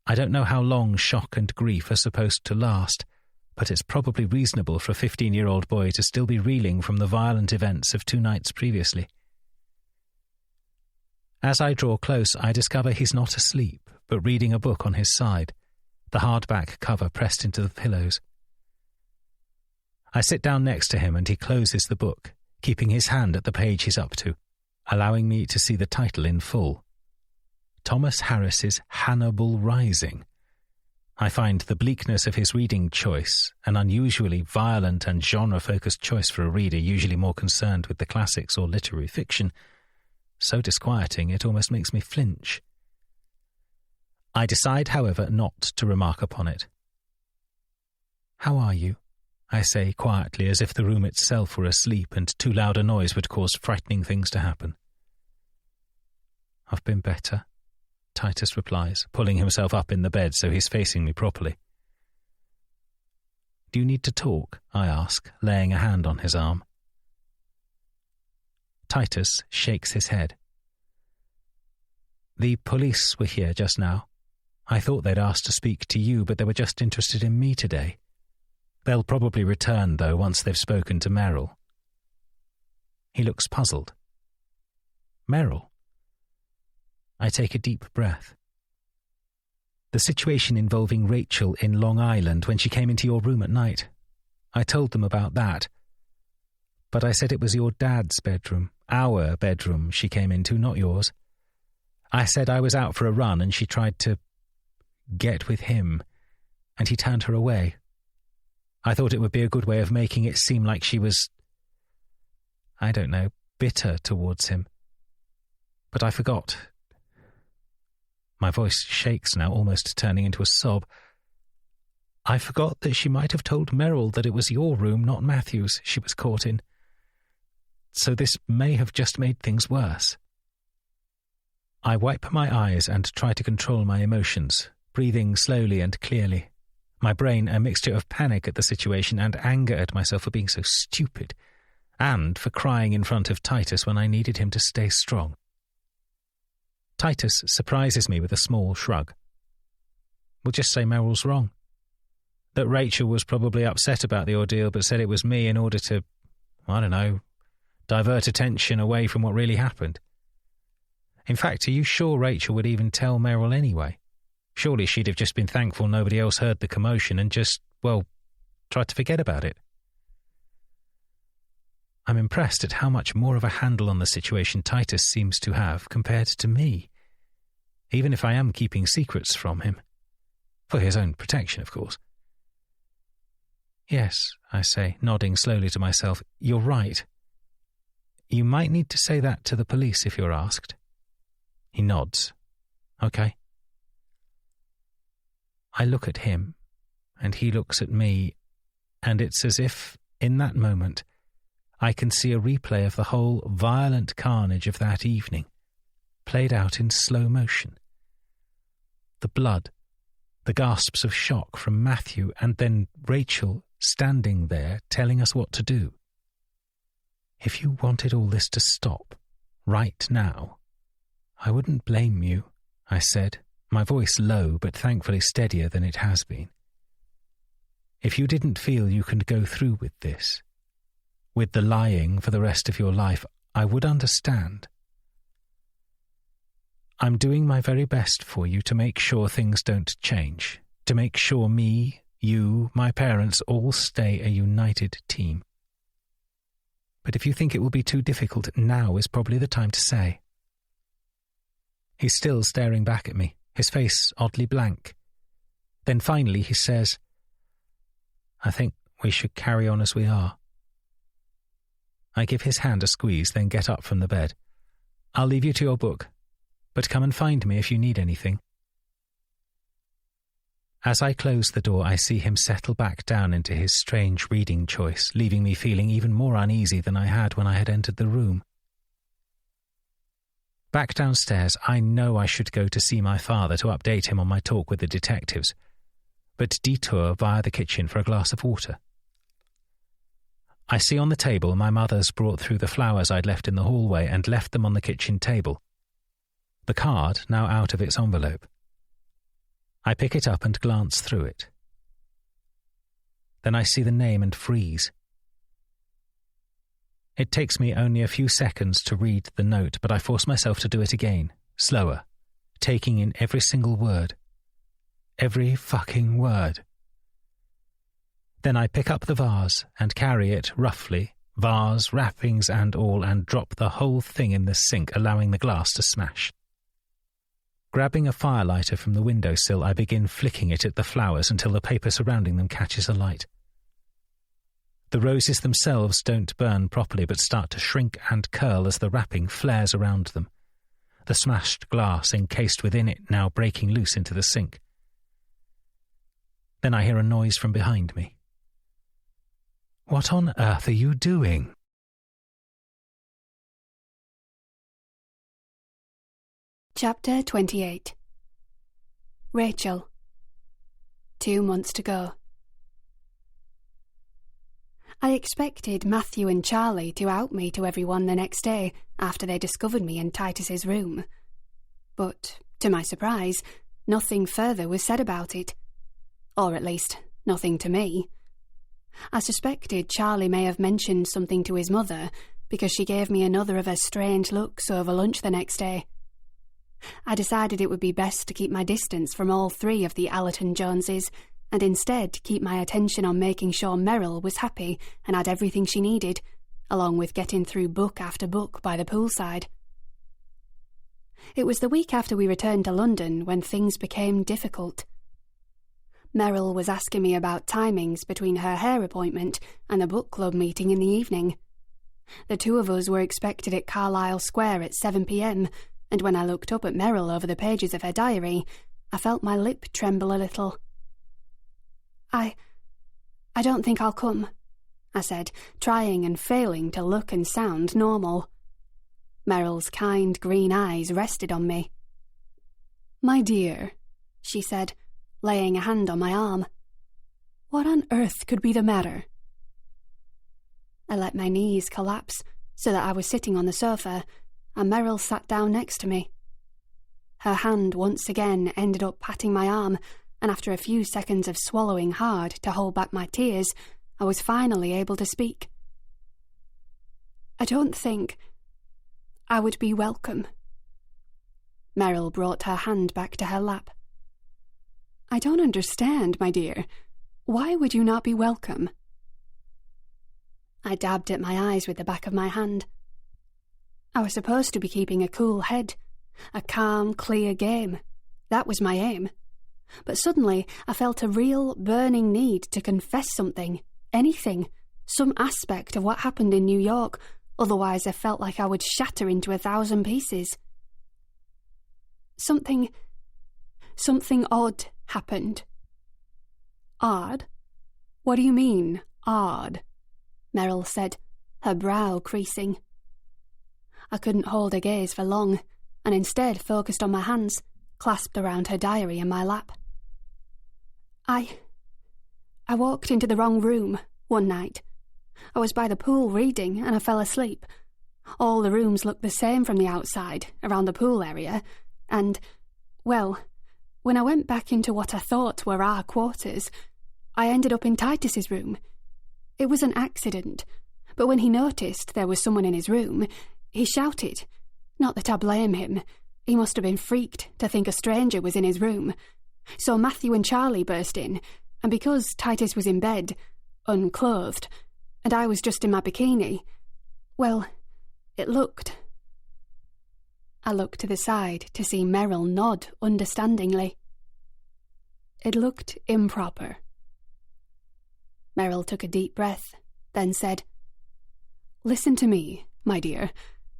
I don't know how long shock and grief are supposed to last, but it's probably reasonable for a 15-year-old boy to still be reeling from the violent events of 2 nights previously. As I draw close, I discover he's not asleep, but reading a book on his side, the hardback cover pressed into the pillows. I sit down next to him and he closes the book, keeping his hand at the page he's up to, allowing me to see the title in full. Thomas Harris's Hannibal Rising. I find the bleakness of his reading choice, an unusually violent and genre-focused choice for a reader usually more concerned with the classics or literary fiction, so disquieting it almost makes me flinch. I decide, however, not to remark upon it. "How are you?" I say quietly, as if the room itself were asleep and too loud a noise would cause frightening things to happen. "I've been better," Titus replies, pulling himself up in the bed so he's facing me properly. "Do you need to talk?" I ask, laying a hand on his arm. Titus shakes his head. "The police were here just now. I thought they'd asked to speak to you, but they were just interested in me today. They'll probably return, though, once they've spoken to Merrill." He looks puzzled. "Merrill?" I take a deep breath. "The situation involving Rachel in Long Island when she came into your room at night. I told them about that. But I said it was your dad's bedroom, our bedroom she came into, not yours. I said I was out for a run and she tried to get with him, and he turned her away. I thought it would be a good way of making it seem like she was, I don't know, bitter towards him. But I forgot." My voice shakes now, almost turning into a sob. "I forgot that she might have told Merrill that it was your room, not Matthew's, she was caught in. So this may have just made things worse." I wipe my eyes and try to control my emotions, breathing slowly and clearly. My brain a mixture of panic at the situation and anger at myself for being so stupid, and for crying in front of Titus when I needed him to stay strong. Titus surprises me with a small shrug. "We'll just say Merrill's wrong. That Rachel was probably upset about the ordeal but said it was me in order to, I don't know, divert attention away from what really happened. In fact, are you sure Rachel would even tell Meryl anyway? Surely she'd have just been thankful nobody else heard the commotion and just, well, tried to forget about it. I'm impressed at how much more of a handle on the situation Titus seems to have compared to me, even if I am keeping secrets from him. For his own protection, of course. Yes, I say, nodding slowly to myself, you're right. You might need to say that to the police if you're asked. He nods. Okay. I look at him, and he looks at me, and it's as if, in that moment, I can see a replay of the whole violent carnage of that evening, played out in slow motion. The blood, the gasps of shock from Matthew, and then Rachel standing there telling us what to do. If you wanted all this to stop, right now, I wouldn't blame you, I said, my voice low but thankfully steadier than it has been. If you didn't feel you could go through with this, with the lying for the rest of your life, I would understand. I'm doing my very best for you to make sure things don't change, to make sure me, you, my parents all stay a united team. But if you think it will be too difficult, now is probably the time to say. He's still staring back at me, his face oddly blank. Then finally he says, I think we should carry on as we are. I give his hand a squeeze, then get up from the bed. I'll leave you to your book, but come and find me if you need anything. As I close the door, I see him settle back down into his strange reading choice, leaving me feeling even more uneasy than I had when I had entered the room. Back downstairs, I know I should go to see my father to update him on my talk with the detectives, but detour via the kitchen for a glass of water. I see on the table my mother's brought through the flowers I'd left in the hallway and left them on the kitchen table. The card now out of its envelope. I pick it up and glance through it. Then I see the name and freeze. It takes me only a few seconds to read the note, but I force myself to do it again, slower, taking in every single word. Every fucking word. Then I pick up the vase and carry it roughly, vase, wrappings and all, and drop the whole thing in the sink, allowing the glass to smash. Grabbing a firelighter from the windowsill, I begin flicking it at the flowers until the paper surrounding them catches alight. The roses themselves don't burn properly but start to shrink and curl as the wrapping flares around them, the smashed glass encased within it now breaking loose into the sink. Then I hear a noise from behind me. What on earth are you doing? Chapter 28. Rachel. 2 months to go. I expected Matthew and Charlie to out me to everyone the next day after they discovered me in Titus's room. But, to my surprise, nothing further was said about it. Or at least, nothing to me. I suspected Charlie may have mentioned something to his mother because she gave me another of her strange looks over lunch the next day. I decided it would be best to keep my distance from all three of the Allerton Joneses and instead keep my attention on making sure Meryl was happy and had everything she needed, along with getting through book after book by the poolside. It was the week after we returned to London when things became difficult. Meryl was asking me about timings between her hair appointment and the book club meeting in the evening. The two of us were expected at Carlisle Square at 7 p.m, and when I looked up at Meryl over the pages of her diary, I felt my lip tremble a little. I don't think I'll come, I said, trying and failing to look and sound normal. Meryl's kind green eyes rested on me. My dear, she said, laying a hand on my arm. What on earth could be the matter? I let my knees collapse so that I was sitting on the sofa, and Meryl sat down next to me. Her hand once again ended up patting my arm, and after a few seconds of swallowing hard to hold back my tears, I was finally able to speak. I don't think I would be welcome. Meryl brought her hand back to her lap. I don't understand, my dear. Why would you not be welcome? I dabbed at my eyes with the back of my hand. I was supposed to be keeping a cool head, a calm, clear game. That was my aim. But suddenly I felt a real, burning need to confess something, anything, some aspect of what happened in New York, otherwise I felt like I would shatter into 1,000 pieces. Something odd happened. Odd? What do you mean, odd? Meryl said, her brow creasing. I couldn't hold her gaze for long, and instead focused on my hands, clasped around her diary in my lap. I walked into the wrong room one night. I was by the pool reading, and I fell asleep. All the rooms looked the same from the outside, around the pool area, and, well, when I went back into what I thought were our quarters, I ended up in Titus's room. It was an accident, but when he noticed there was someone in his room, he shouted. Not that I blame him. He must have been freaked to think a stranger was in his room. So Matthew and Charlie burst in, and because Titus was in bed, unclothed, and I was just in my bikini, well, it looked... I looked to the side to see Meryl nod understandingly. It looked improper. Meryl took a deep breath, then said, Listen to me, my dear.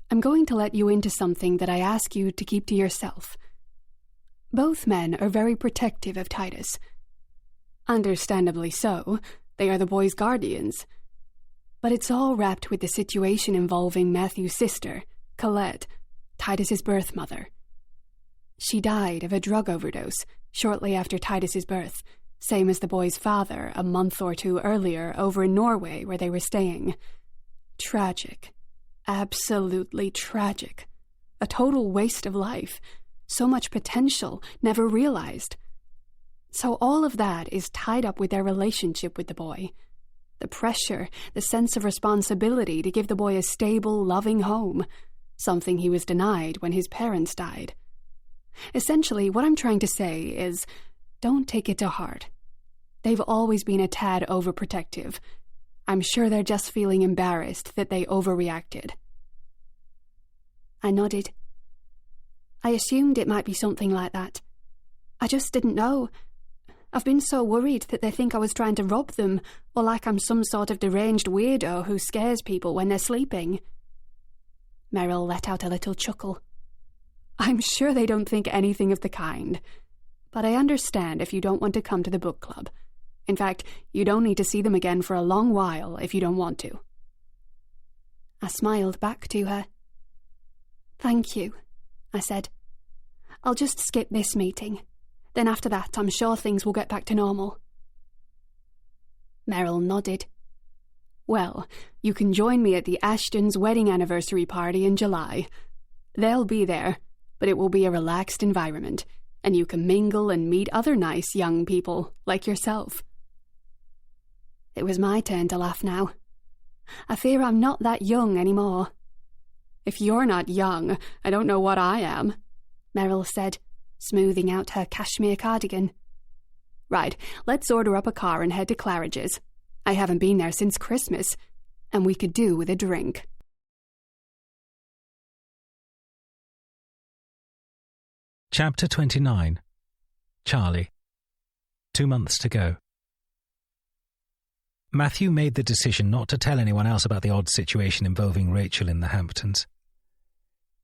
I'm going to let you into something that I ask you to keep to yourself. Both men are very protective of Titus. Understandably so, they are the boy's guardians. But it's all wrapped with the situation involving Matthew's sister, Colette, Titus's birth mother. She died of a drug overdose shortly after Titus's birth, same as the boy's father a month or two earlier over in Norway where they were staying. Tragic. Absolutely tragic. A total waste of life. So much potential, never realized. So all of that is tied up with their relationship with the boy. The pressure, the sense of responsibility to give the boy a stable, loving home. Something he was denied when his parents died. Essentially, what I'm trying to say is, don't take it to heart. They've always been a tad overprotective. I'm sure they're just feeling embarrassed that they overreacted. I nodded. I assumed it might be something like that. I just didn't know. I've been so worried that they think I was trying to rob them, or like I'm some sort of deranged weirdo who scares people when they're sleeping. Meryl let out a little chuckle. I'm sure they don't think anything of the kind. But I understand if you don't want to come to the book club. In fact, you don't need to see them again for a long while if you don't want to. I smiled back to her. Thank you, I said. I'll just skip this meeting. Then after that, I'm sure things will get back to normal. Meryl nodded. Well, you can join me at the Ashtons' wedding anniversary party in July. They'll be there, but it will be a relaxed environment, and you can mingle and meet other nice young people like yourself. It was my turn to laugh now. I fear I'm not that young anymore. If you're not young, I don't know what I am, Meryl said, smoothing out her cashmere cardigan. Right, let's order up a car and head to Claridge's. I haven't been there since Christmas, and we could do with a drink. Chapter 29. Charlie. 2 months to go. Matthew made the decision not to tell anyone else about the odd situation involving Rachel in the Hamptons.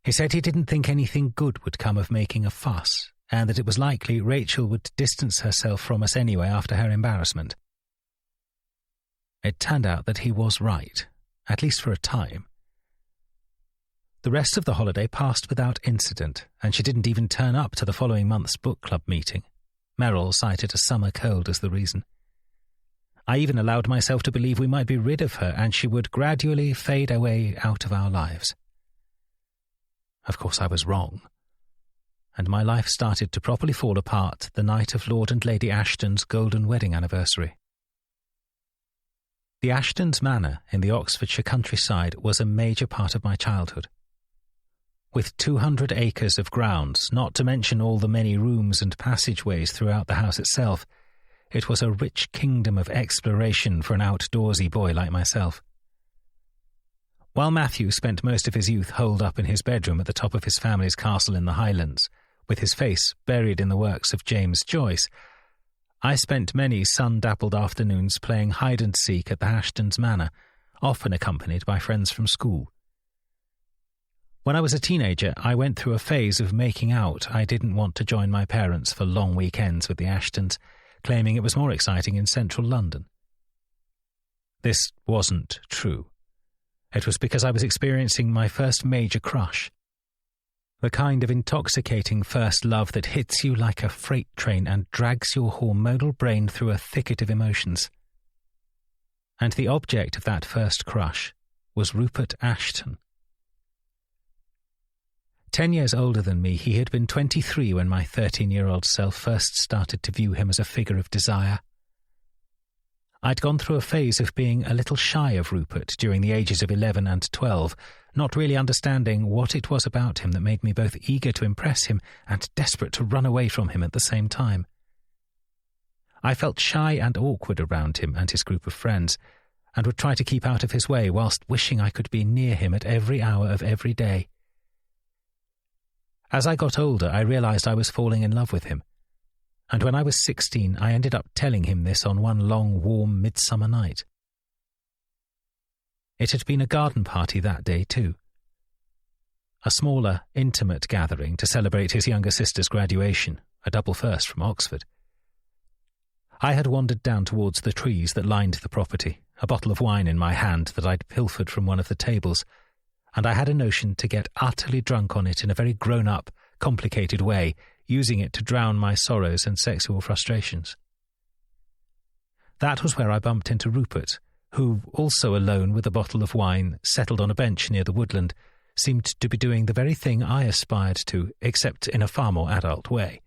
He said he didn't think anything good would come of making a fuss, and that it was likely Rachel would distance herself from us anyway after her embarrassment. It turned out that he was right, at least for a time. The rest of the holiday passed without incident, and she didn't even turn up to the following month's book club meeting. Meryl cited a summer cold as the reason. I even allowed myself to believe we might be rid of her and she would gradually fade away out of our lives. Of course, I was wrong, and my life started to properly fall apart the night of Lord and Lady Ashton's golden wedding anniversary. The Ashtons' manor in the Oxfordshire countryside was a major part of my childhood. With 200 acres of grounds, not to mention all the many rooms and passageways throughout the house itself, it was a rich kingdom of exploration for an outdoorsy boy like myself. While Matthew spent most of his youth holed up in his bedroom at the top of his family's castle in the Highlands, with his face buried in the works of James Joyce, I spent many sun-dappled afternoons playing hide-and-seek at the Ashtons' manor, often accompanied by friends from school. When I was a teenager, I went through a phase of making out I didn't want to join my parents for long weekends with the Ashtons, claiming it was more exciting in central London. This wasn't true. It was because I was experiencing my first major crush. The kind of intoxicating first love that hits you like a freight train and drags your hormonal brain through a thicket of emotions. And the object of that first crush was Rupert Ashton. 10 years older than me, he had been 23 when my 13-year-old self first started to view him as a figure of desire. I'd gone through a phase of being a little shy of Rupert during the ages of 11 and 12, not really understanding what it was about him that made me both eager to impress him and desperate to run away from him at the same time. I felt shy and awkward around him and his group of friends, and would try to keep out of his way whilst wishing I could be near him at every hour of every day. As I got older, I realised I was falling in love with him, and when I was 16, I ended up telling him this on one long, warm midsummer night. It had been a garden party that day, too. A smaller, intimate gathering to celebrate his younger sister's graduation, a double first from Oxford. I had wandered down towards the trees that lined the property, a bottle of wine in my hand that I'd pilfered from one of the tables, and I had a notion to get utterly drunk on it in a very grown-up, complicated way, using it to drown my sorrows and sexual frustrations. That was where I bumped into Rupert, who, also alone with a bottle of wine, settled on a bench near the woodland, seemed to be doing the very thing I aspired to, except in a far more adult way.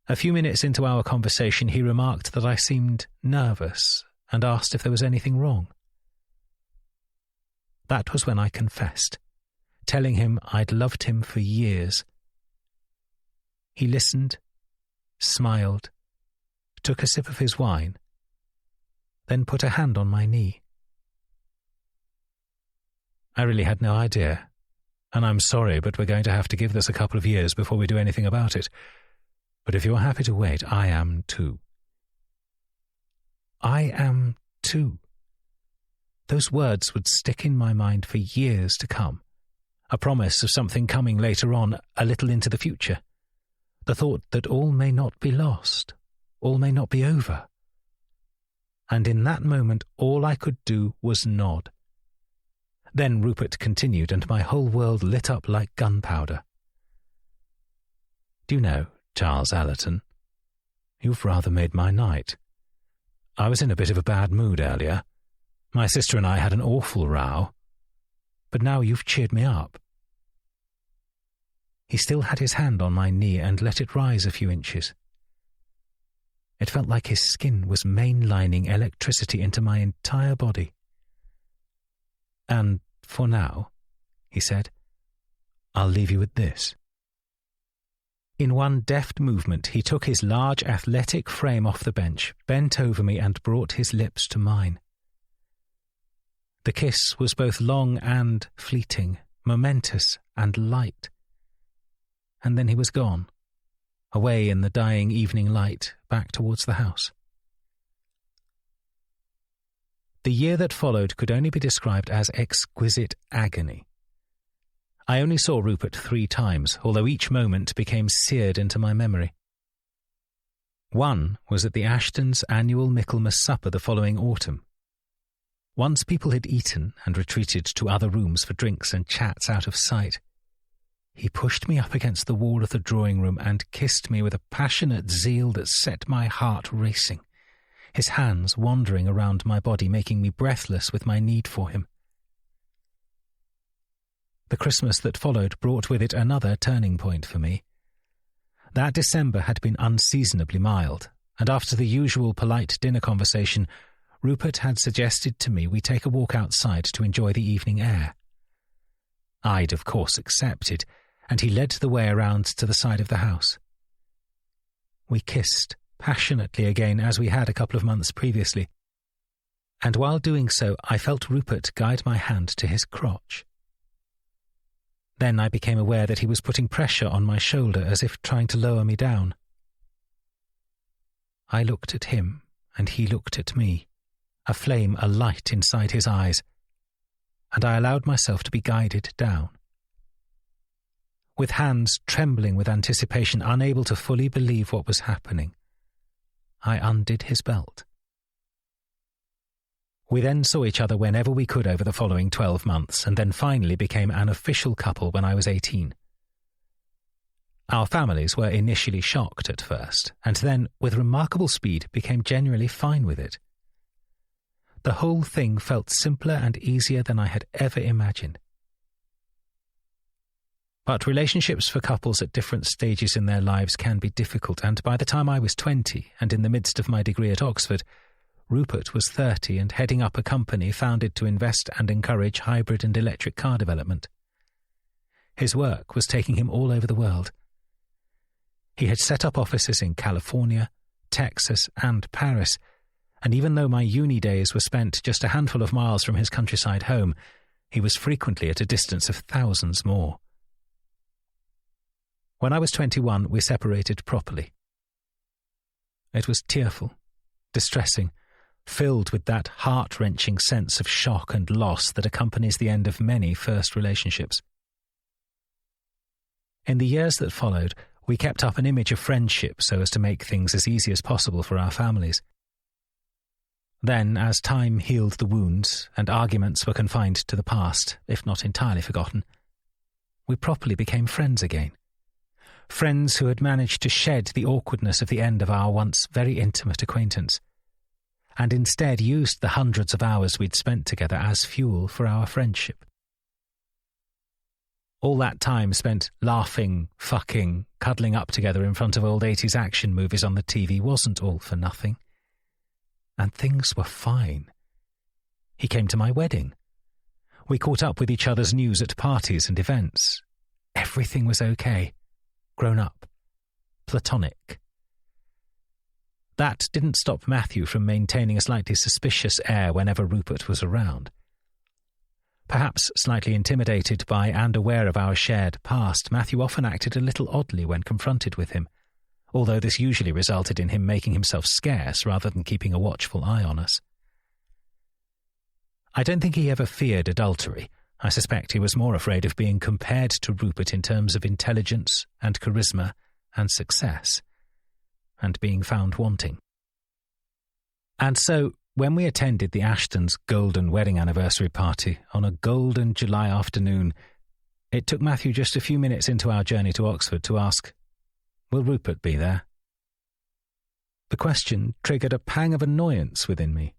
A few minutes into our conversation, he remarked that I seemed nervous and asked if there was anything wrong. That was when I confessed, telling him I'd loved him for years. He listened, smiled, took a sip of his wine, then put a hand on my knee. I really had no idea, and I'm sorry, but we're going to have to give this a couple of years before we do anything about it. But if you're happy to wait, I am too. I am too. Those words would stick in my mind for years to come, a promise of something coming later on, a little into the future. The thought that all may not be lost, all may not be over. And in that moment, all I could do was nod. Then Rupert continued, and my whole world lit up like gunpowder. Do you know, Charles Allerton, you've rather made my night. I was in a bit of a bad mood earlier. My sister and I had an awful row, but now you've cheered me up. He still had his hand on my knee and let it rise a few inches. It felt like his skin was mainlining electricity into my entire body. And for now, he said, I'll leave you with this. In one deft movement, he took his large athletic frame off the bench, bent over me and brought his lips to mine. The kiss was both long and fleeting, momentous and light. And then he was gone, away in the dying evening light, back towards the house. The year that followed could only be described as exquisite agony. I only saw Rupert 3 times, although each moment became seared into my memory. One was at the Ashtons' annual Michaelmas supper the following autumn. Once people had eaten and retreated to other rooms for drinks and chats out of sight, he pushed me up against the wall of the drawing room and kissed me with a passionate zeal that set my heart racing, his hands wandering around my body, making me breathless with my need for him. The Christmas that followed brought with it another turning point for me. That December had been unseasonably mild, and after the usual polite dinner conversation, Rupert had suggested to me we take a walk outside to enjoy the evening air. I'd of course accepted, and he led the way around to the side of the house. We kissed passionately again as we had a couple of months previously, and while doing so I felt Rupert guide my hand to his crotch. Then I became aware that he was putting pressure on my shoulder as if trying to lower me down. I looked at him, and he looked at me, a flame alight inside his eyes, and I allowed myself to be guided down. With hands trembling with anticipation, unable to fully believe what was happening, I undid his belt. We then saw each other whenever we could over the following 12 months, and then finally became an official couple when I was 18. Our families were initially shocked at first, and then, with remarkable speed, became generally fine with it. The whole thing felt simpler and easier than I had ever imagined. But relationships for couples at different stages in their lives can be difficult, and by the time I was 20, and in the midst of my degree at Oxford, Rupert was 30 and heading up a company founded to invest and encourage hybrid and electric car development. His work was taking him all over the world. He had set up offices in California, Texas, and Paris, and even though my uni days were spent just a handful of miles from his countryside home, he was frequently at a distance of thousands more. When I was 21, we separated properly. It was tearful, distressing, filled with that heart-wrenching sense of shock and loss that accompanies the end of many first relationships. In the years that followed, we kept up an image of friendship so as to make things as easy as possible for our families. Then, as time healed the wounds and arguments were confined to the past, if not entirely forgotten, we properly became friends again. Friends who had managed to shed the awkwardness of the end of our once very intimate acquaintance, and instead used the hundreds of hours we'd spent together as fuel for our friendship. All that time spent laughing, fucking, cuddling up together in front of old 80s action movies on the TV wasn't all for nothing. And things were fine. He came to my wedding. We caught up with each other's news at parties and events. Everything was okay. Grown up. Platonic. That didn't stop Matthew from maintaining a slightly suspicious air whenever Rupert was around. Perhaps slightly intimidated by and aware of our shared past, Matthew often acted a little oddly when confronted with him, although this usually resulted in him making himself scarce rather than keeping a watchful eye on us. I don't think he ever feared adultery. I suspect he was more afraid of being compared to Rupert in terms of intelligence and charisma and success, and being found wanting. And so, when we attended the Ashtons' golden wedding anniversary party on a golden July afternoon, it took Matthew just a few minutes into our journey to Oxford to ask, "Will Rupert be there?" The question triggered a pang of annoyance within me.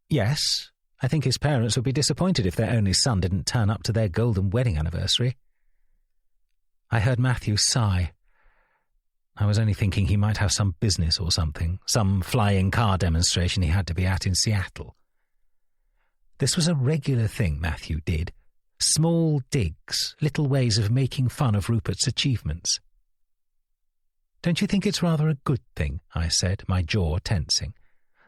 Yes, I think his parents would be disappointed if their only son didn't turn up to their golden wedding anniversary. I heard Matthew sigh. I was only thinking he might have some business or something, some flying car demonstration he had to be at in Seattle. This was a regular thing Matthew did. Small digs, little ways of making fun of Rupert's achievements. "Don't you think it's rather a good thing," I said, my jaw tensing,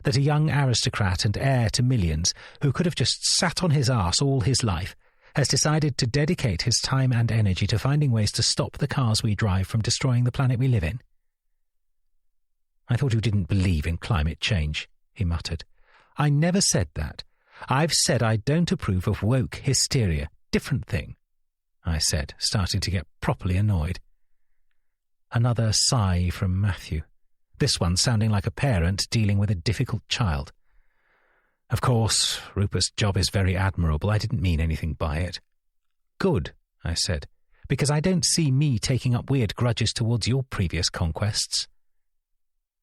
"that a young aristocrat and heir to millions, who could have just sat on his arse all his life, has decided to dedicate his time and energy to finding ways to stop the cars we drive from destroying the planet we live in?" "I thought you didn't believe in climate change," he muttered. "I never said that. I've said I don't approve of woke hysteria. Different thing," I said, starting to get properly annoyed. Another sigh from Matthew, this one sounding like a parent dealing with a difficult child. "Of course, Rupert's job is very admirable. I didn't mean anything by it." "Good," I said, "because I don't see me taking up weird grudges towards your previous conquests."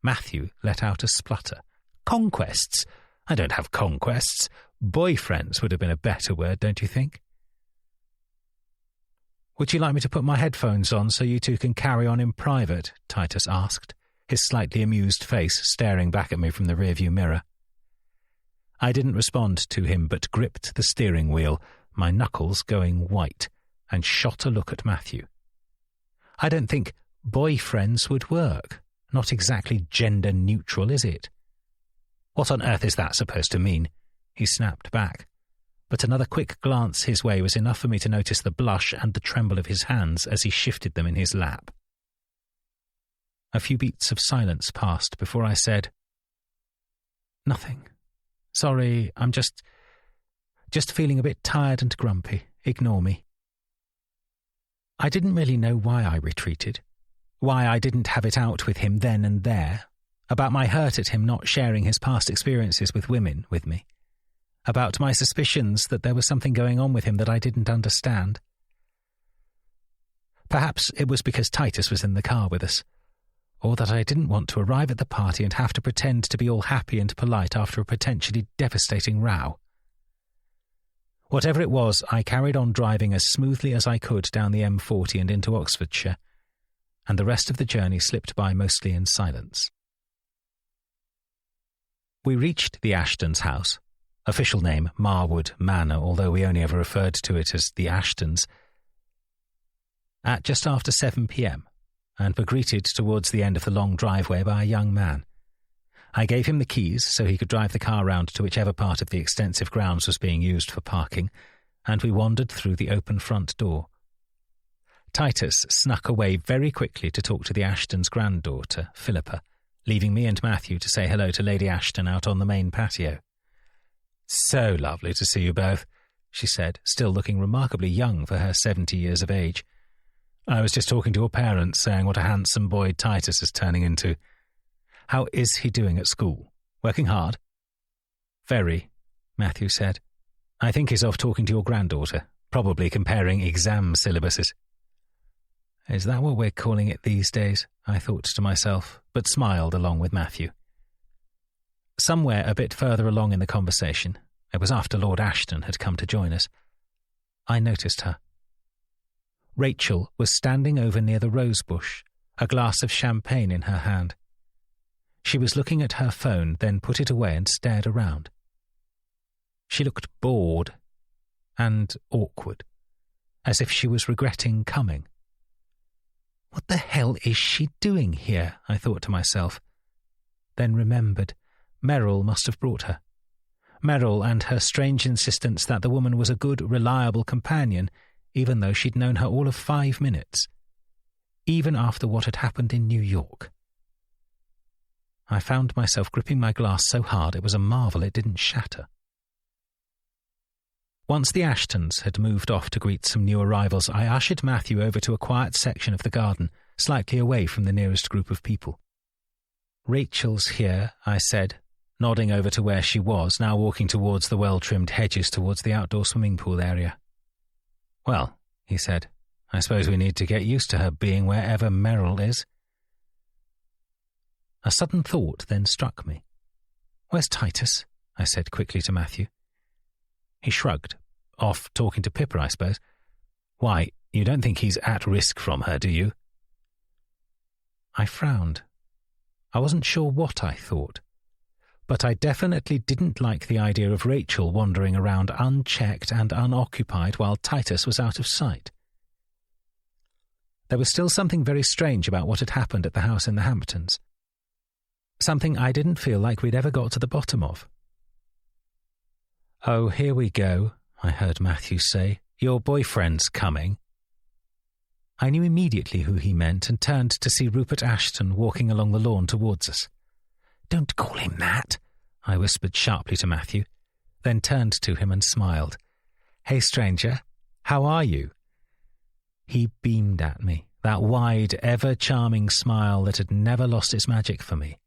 Matthew let out a splutter. "Conquests? I don't have conquests. Boyfriends would have been a better word, don't you think?" "Would you like me to put my headphones on so you two can carry on in private?" Titus asked, his slightly amused face staring back at me from the rearview mirror. I didn't respond to him but gripped the steering wheel, my knuckles going white, and shot a look at Matthew. I don't think boyfriends would work. Not exactly gender-neutral, is it? What on earth is that supposed to mean? He snapped back. But another quick glance his way was enough for me to notice the blush and the tremble of his hands as he shifted them in his lap. A few beats of silence passed before I said, "Nothing. Sorry, I'm just feeling a bit tired and grumpy. Ignore me." I didn't really know why I retreated, why I didn't have it out with him then and there, about my hurt at him not sharing his past experiences with women with me, about my suspicions that there was something going on with him that I didn't understand. Perhaps it was because Titus was in the car with us, or that I didn't want to arrive at the party and have to pretend to be all happy and polite after a potentially devastating row. Whatever it was, I carried on driving as smoothly as I could down the M40 and into Oxfordshire, and the rest of the journey slipped by mostly in silence. We reached the Ashtons' house, official name Marwood Manor, although we only ever referred to it as the Ashtons, at just after 7 p.m, and were greeted towards the end of the long driveway by a young man. I gave him the keys so he could drive the car round to whichever part of the extensive grounds was being used for parking, and we wandered through the open front door. Titus snuck away very quickly to talk to the Ashtons' granddaughter, Philippa, leaving me and Matthew to say hello to Lady Ashton out on the main patio. "So lovely to see you both," she said, still looking remarkably young for her 70 years of age. "I was just talking to your parents, saying what a handsome boy Titus is turning into. How is he doing at school? Working hard?" "Very," Matthew said. "I think he's off talking to your granddaughter, probably comparing exam syllabuses." Is that what we're calling it these days? I thought to myself, but smiled along with Matthew. Somewhere a bit further along in the conversation, it was after Lord Ashton had come to join us, I noticed her. Rachel was standing over near the rose bush, a glass of champagne in her hand. She was looking at her phone, then put it away and stared around. She looked bored and awkward, as if she was regretting coming. What the hell is she doing here? I thought to myself. Then remembered, Merrill must have brought her. Merrill and her strange insistence that the woman was a good, reliable companion, even though she'd known her all of 5 minutes, even after what had happened in New York. I found myself gripping my glass so hard it was a marvel it didn't shatter. Once the Ashtons had moved off to greet some new arrivals, I ushered Matthew over to a quiet section of the garden, slightly away from the nearest group of people. "Rachel's here," I said, nodding over to where she was, now walking towards the well-trimmed hedges towards the outdoor swimming pool area. "Well," he said, "I suppose we need to get used to her being wherever Merrill is." A sudden thought then struck me. "Where's Titus?" I said quickly to Matthew. He shrugged. "Off talking to Pippa, I suppose." "Why, you don't think he's at risk from her, do you?" I frowned. I wasn't sure what I thought, but I definitely didn't like the idea of Rachel wandering around unchecked and unoccupied while Titus was out of sight. There was still something very strange about what had happened at the house in the Hamptons. Something I didn't feel like we'd ever got to the bottom of. "Oh, here we go," I heard Matthew say. "Your boyfriend's coming." I knew immediately who he meant and turned to see Rupert Ashton walking along the lawn towards us. "Don't call him that," I whispered sharply to Matthew, then turned to him and smiled. "Hey, stranger, how are you?" He beamed at me, that wide, ever-charming smile that had never lost its magic for me.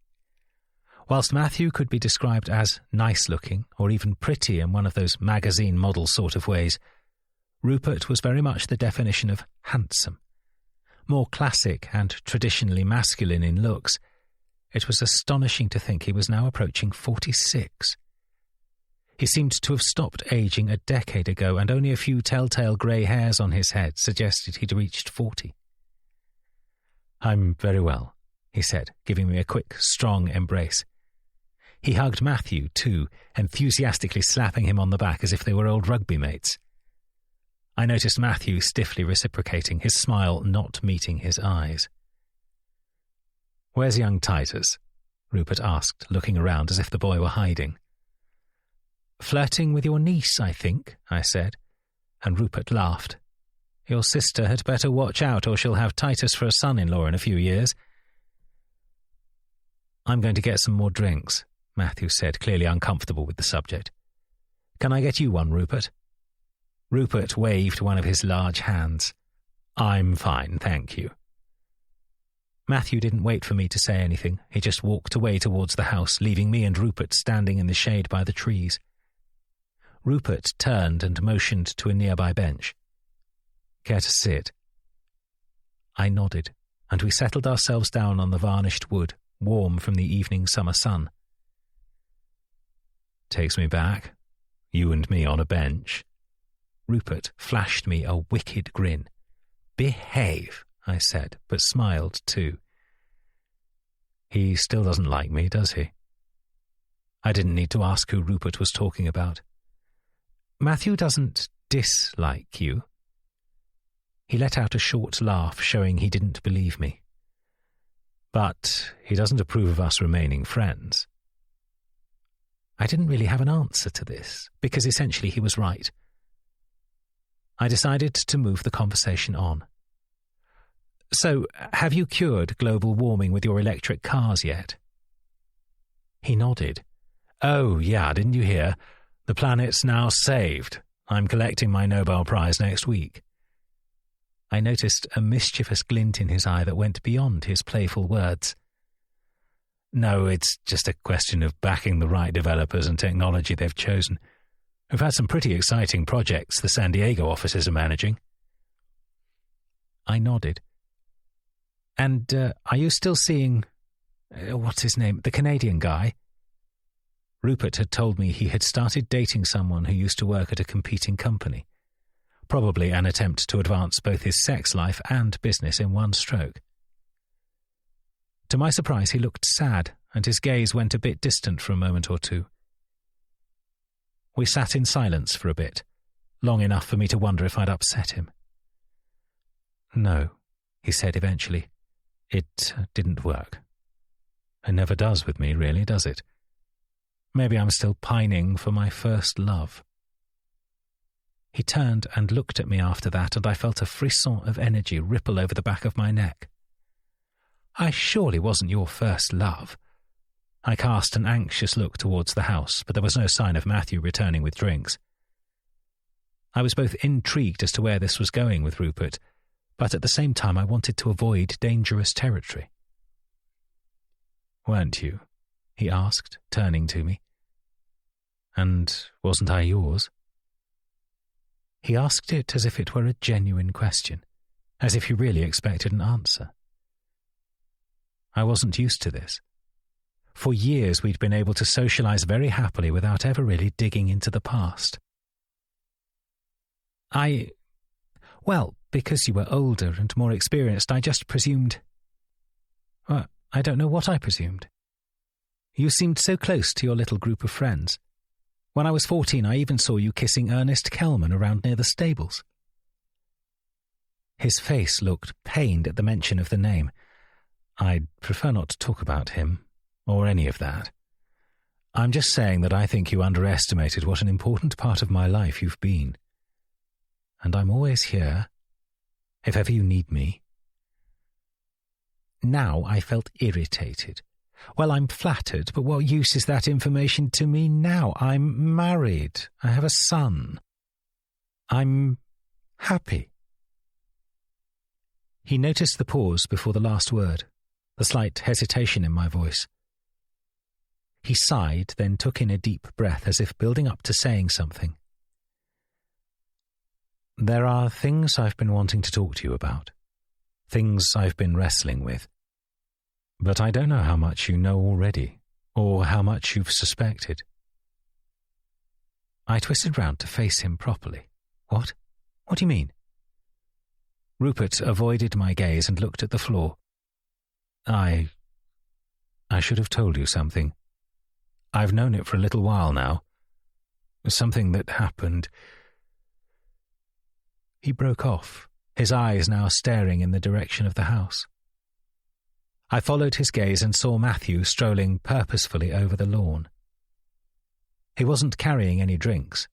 Whilst Matthew could be described as nice-looking, or even pretty in one of those magazine model sort of ways, Rupert was very much the definition of handsome. More classic and traditionally masculine in looks, it was astonishing to think he was now approaching 46. He seemed to have stopped aging a decade ago, and only a few telltale grey hairs on his head suggested he'd reached 40. "I'm very well," he said, giving me a quick, strong embrace. He hugged Matthew, too, enthusiastically slapping him on the back as if they were old rugby mates. I noticed Matthew stiffly reciprocating, his smile not meeting his eyes. "Where's young Titus?" Rupert asked, looking around as if the boy were hiding. "Flirting with your niece, I think," I said, and Rupert laughed. "Your sister had better watch out, or she'll have Titus for a son-in-law in a few years." "I'm going to get some more drinks," Matthew said, clearly uncomfortable with the subject. "Can I get you one, Rupert?" Rupert waved one of his large hands. "I'm fine, thank you." Matthew didn't wait for me to say anything. He just walked away towards the house, leaving me and Rupert standing in the shade by the trees. Rupert turned and motioned to a nearby bench. "Care to sit?" I nodded, and we settled ourselves down on the varnished wood, warm from the evening summer sun. "Takes me back. You and me on a bench." Rupert flashed me a wicked grin. "Behave," I said, but smiled too. "He still doesn't like me, does he?" I didn't need to ask who Rupert was talking about. "Matthew doesn't dislike you." He let out a short laugh, showing he didn't believe me. "But he doesn't approve of us remaining friends." I didn't really have an answer to this, because essentially he was right. I decided to move the conversation on. "So, have you cured global warming with your electric cars yet?" He nodded. "Oh, yeah, didn't you hear? The planet's now saved. I'm collecting my Nobel Prize next week." I noticed a mischievous glint in his eye that went beyond his playful words. "No, it's just a question of backing the right developers and technology they've chosen. We've had some pretty exciting projects the San Diego offices are managing." I nodded. "And are you still seeing, what's his name, the Canadian guy?" Rupert had told me he had started dating someone who used to work at a competing company, probably an attempt to advance both his sex life and business in one stroke. To my surprise, he looked sad, and his gaze went a bit distant for a moment or two. We sat in silence for a bit, long enough for me to wonder if I'd upset him. "No," he said eventually. "It didn't work. It never does with me, really, does it? Maybe I'm still pining for my first love." He turned and looked at me after that, and I felt a frisson of energy ripple over the back of my neck. "I surely wasn't your first love." I cast an anxious look towards the house, but there was no sign of Matthew returning with drinks. I was both intrigued as to where this was going with Rupert, but at the same time I wanted to avoid dangerous territory. "Weren't you?" he asked, turning to me. "And wasn't I yours?" He asked it as if it were a genuine question, as if he really expected an answer. I wasn't used to this. For years we'd been able to socialize very happily without ever really digging into the past. Well, because you were older and more experienced, I just presumed... Well, I don't know what I presumed. You seemed so close to your little group of friends. When I was 14, I even saw you kissing Ernest Kellman around near the stables. His face looked pained at the mention of the name. I'd prefer not to talk about him, or any of that. I'm just saying that I think you underestimated what an important part of my life you've been. And I'm always here, if ever you need me. Now I felt irritated. Well, I'm flattered, but what use is that information to me now? I'm married. I have a son. I'm happy. He noticed the pause before the last word, the slight hesitation in my voice. He sighed, then took in a deep breath as if building up to saying something. "There are things I've been wanting to talk to you about, things I've been wrestling with. But I don't know how much you know already, or how much you've suspected." I twisted round to face him properly. What? What do you mean? Rupert avoided my gaze and looked at the floor. I should have told you something. I've known it for a little while now. Something that happened He broke off, his eyes now staring in the direction of the house. I followed his gaze and saw Matthew strolling purposefully over the lawn. He wasn't carrying any drinks.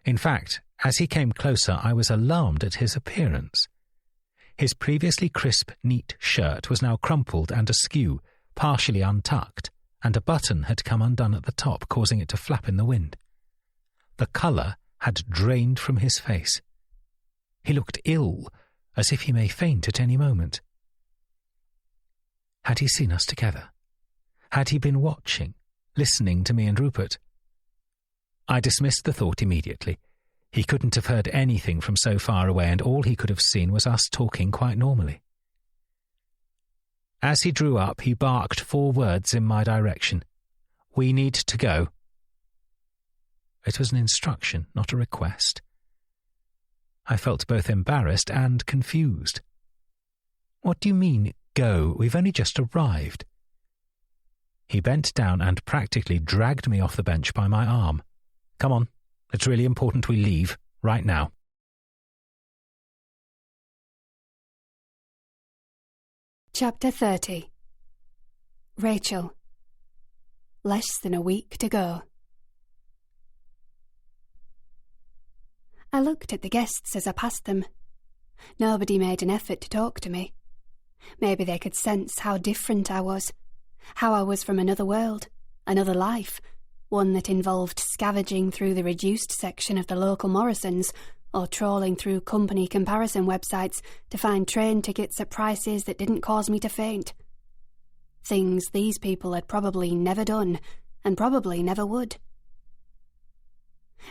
In fact, as he came closer, I was alarmed at his appearance. His previously crisp, neat shirt was now crumpled and askew, partially untucked, and a button had come undone at the top, causing it to flap in the wind. The colour had drained from his face. He looked ill, as if he may faint at any moment. Had he seen us together? Had he been watching, listening to me and Rupert? I dismissed the thought immediately. He couldn't have heard anything from so far away, and all he could have seen was us talking quite normally. As he drew up, he barked 4 words in my direction. "We need to go." It was an instruction, not a request. I felt both embarrassed and confused. "What do you mean, go? We've only just arrived." He bent down and practically dragged me off the bench by my arm. "Come on, it's really important we leave, right now." Chapter 30. Rachel. Less than a week to go. I looked at the guests as I passed them. Nobody made an effort to talk to me. Maybe they could sense how different I was, how I was from another world, another life, one that involved scavenging through the reduced section of the local Morrisons or trawling through company comparison websites to find train tickets at prices that didn't cause me to faint. Things these people had probably never done, and probably never would.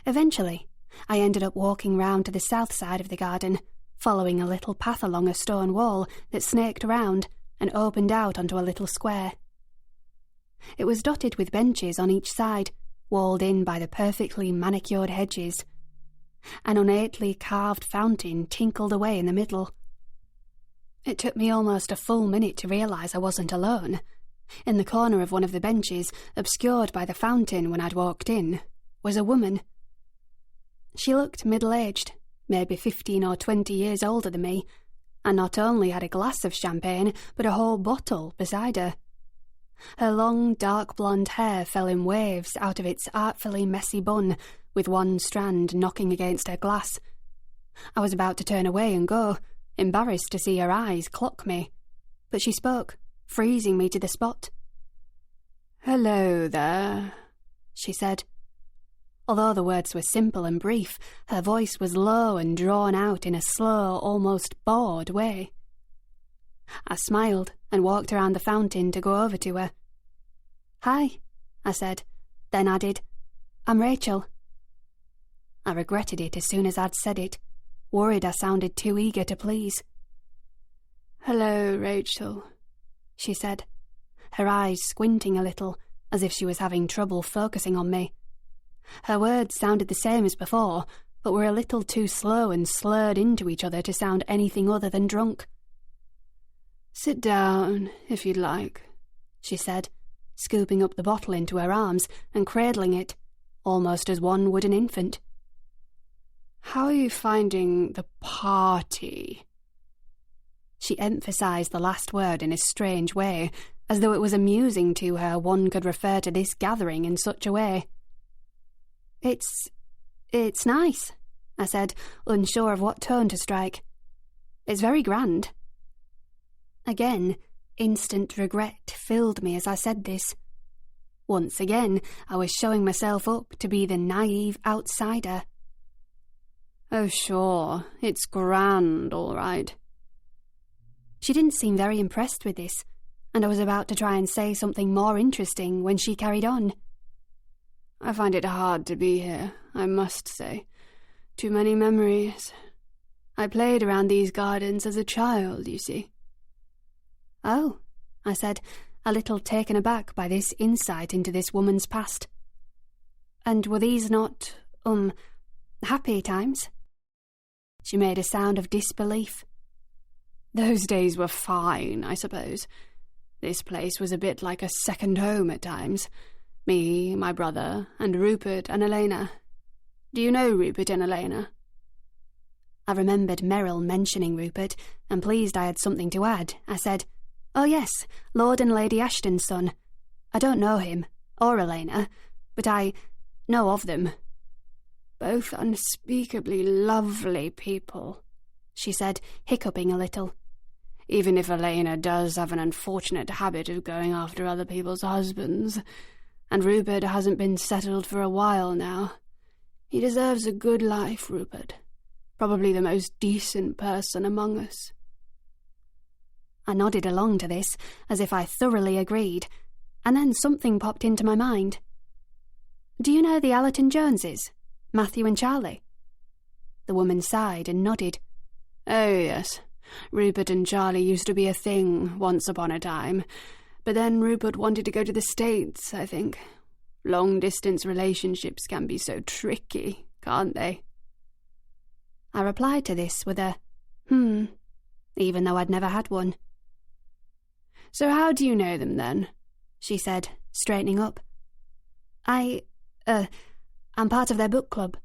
Eventually, I ended up walking round to the south side of the garden, following a little path along a stone wall that snaked round and opened out onto a little square. It was dotted with benches on each side, walled in by the perfectly manicured hedges. An ornately carved fountain tinkled away in the middle. It took me almost a full minute to realise I wasn't alone. In the corner of one of the benches, obscured by the fountain when I'd walked in, was a woman. She looked middle-aged, maybe 15 or 20 years older than me, and not only had a glass of champagne, but a whole bottle beside her. Her long, dark blonde hair fell in waves out of its artfully messy bun, with one strand knocking against her glass. I was about to turn away and go, embarrassed to see her eyes clock me, but she spoke, freezing me to the spot. "Hello there," she said. Although the words were simple and brief, her voice was low and drawn out in a slow, almost bored way. I smiled and walked around the fountain to go over to her. "Hi," I said, then added, "I'm Rachel." I regretted it as soon as I'd said it, worried I sounded too eager to please. "Hello, Rachel," she said, her eyes squinting a little, as if she was having trouble focusing on me. Her words sounded the same as before, but were a little too slow and slurred into each other to sound anything other than drunk. "Sit down, if you'd like," she said, scooping up the bottle into her arms and cradling it, almost as one would an infant. "How are you finding the party?" She emphasised the last word in a strange way, as though it was amusing to her one could refer to this gathering in such a way. It's nice," I said, unsure of what tone to strike. "It's very grand." Again, instant regret filled me as I said this. Once again, I was showing myself up to be the naive outsider. "Oh, sure, it's grand, all right." She didn't seem very impressed with this, and I was about to try and say something more interesting when she carried on. "I find it hard to be here, I must say. Too many memories. I played around these gardens as a child, you see." "Oh," I said, a little taken aback by this insight into this woman's past. "And were these not, happy times?" She made a sound of disbelief. "Those days were fine, I suppose. This place was a bit like a second home at times. Me, my brother, and Rupert and Elena. Do you know Rupert and Elena?" I remembered Merrill mentioning Rupert, and pleased I had something to add, I said, "Oh yes, Lord and Lady Ashton's son. I don't know him, or Elena, but I know of them." "Both unspeakably lovely people," she said, hiccuping a little. "Even if Elena does have an unfortunate habit of going after other people's husbands, and Rupert hasn't been settled for a while now. He deserves a good life, Rupert. Probably the most decent person among us." I nodded along to this, as if I thoroughly agreed, and then something popped into my mind. "Do you know the Allerton Joneses, Matthew and Charlie?" The woman sighed and nodded. "Oh, yes. Rupert and Charlie used to be a thing once upon a time, but then Rupert wanted to go to the States, I think. Long-distance relationships can be so tricky, can't they?" I replied to this with a even though I'd never had one. "So how do you know them, then?" she said, straightening up. I'm part of their book club."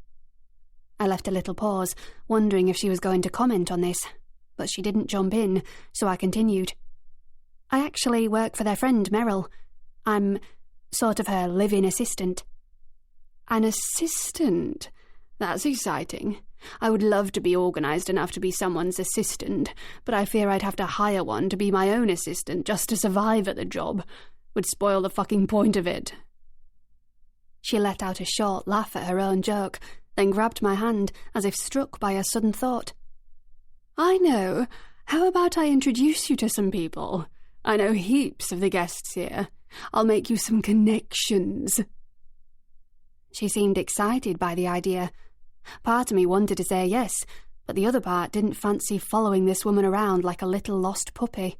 I left a little pause, wondering if she was going to comment on this, but she didn't jump in, so I continued. "I actually work for their friend Merrill. I'm sort of her live-in assistant." "An assistant? That's exciting. I would love to be organised enough to be someone's assistant, but I fear I'd have to hire one to be my own assistant just to survive at the job. Would spoil the fucking point of it." She let out a short laugh at her own joke, then grabbed my hand as if struck by a sudden thought. "I know. How about I introduce you to some people? I know heaps of the guests here. I'll make you some connections." She seemed excited by the idea. Part of me wanted to say yes, but the other part didn't fancy following this woman around like a little lost puppy.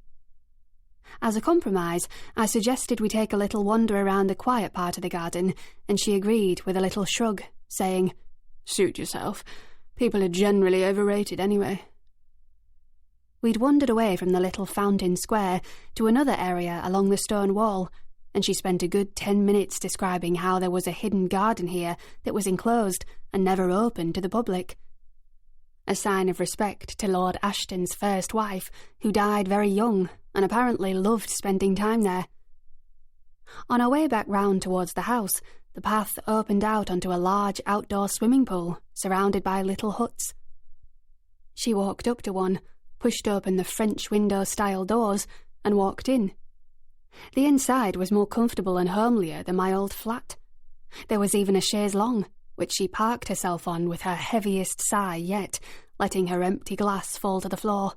As a compromise, I suggested we take a little wander around the quiet part of the garden, and she agreed with a little shrug, saying, "Suit yourself. People are generally overrated anyway." We'd wandered away from the little fountain square to another area along the stone wall, and she spent a good 10 minutes describing how there was a hidden garden here that was enclosed and never open to the public. A sign of respect to Lord Ashton's first wife, who died very young and apparently loved spending time there. On our way back round towards the house, the path opened out onto a large outdoor swimming pool surrounded by little huts. She walked up to one, pushed open the French window-style doors, and walked in. The inside was more comfortable and homelier than my old flat. There was even a chaise longue, which she parked herself on with her heaviest sigh yet, letting her empty glass fall to the floor.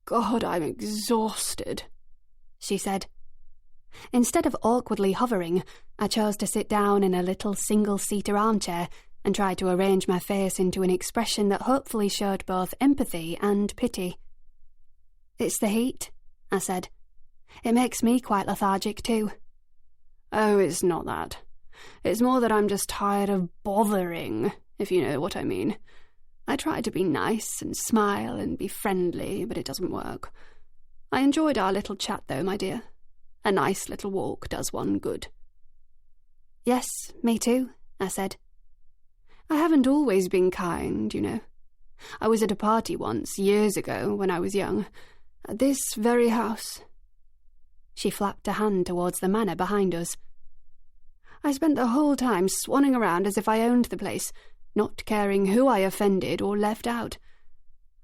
"God, I'm exhausted," she said. Instead of awkwardly hovering, I chose to sit down in a little single-seater armchair and tried to arrange my face into an expression that hopefully showed both empathy and pity. "It's the heat," I said. "It makes me quite lethargic too." "Oh, it's not that. It's more that I'm just tired of bothering, if you know what I mean. I try to be nice and smile and be friendly, but it doesn't work. I enjoyed our little chat, though, my dear. A nice little walk does one good." "Yes, me too," I said. "I haven't always been kind, you know. I was at a party once, years ago, when I was young, at this very house." She flapped a hand towards the manor behind us. "I spent the whole time swanning around as if I owned the place, not caring who I offended or left out.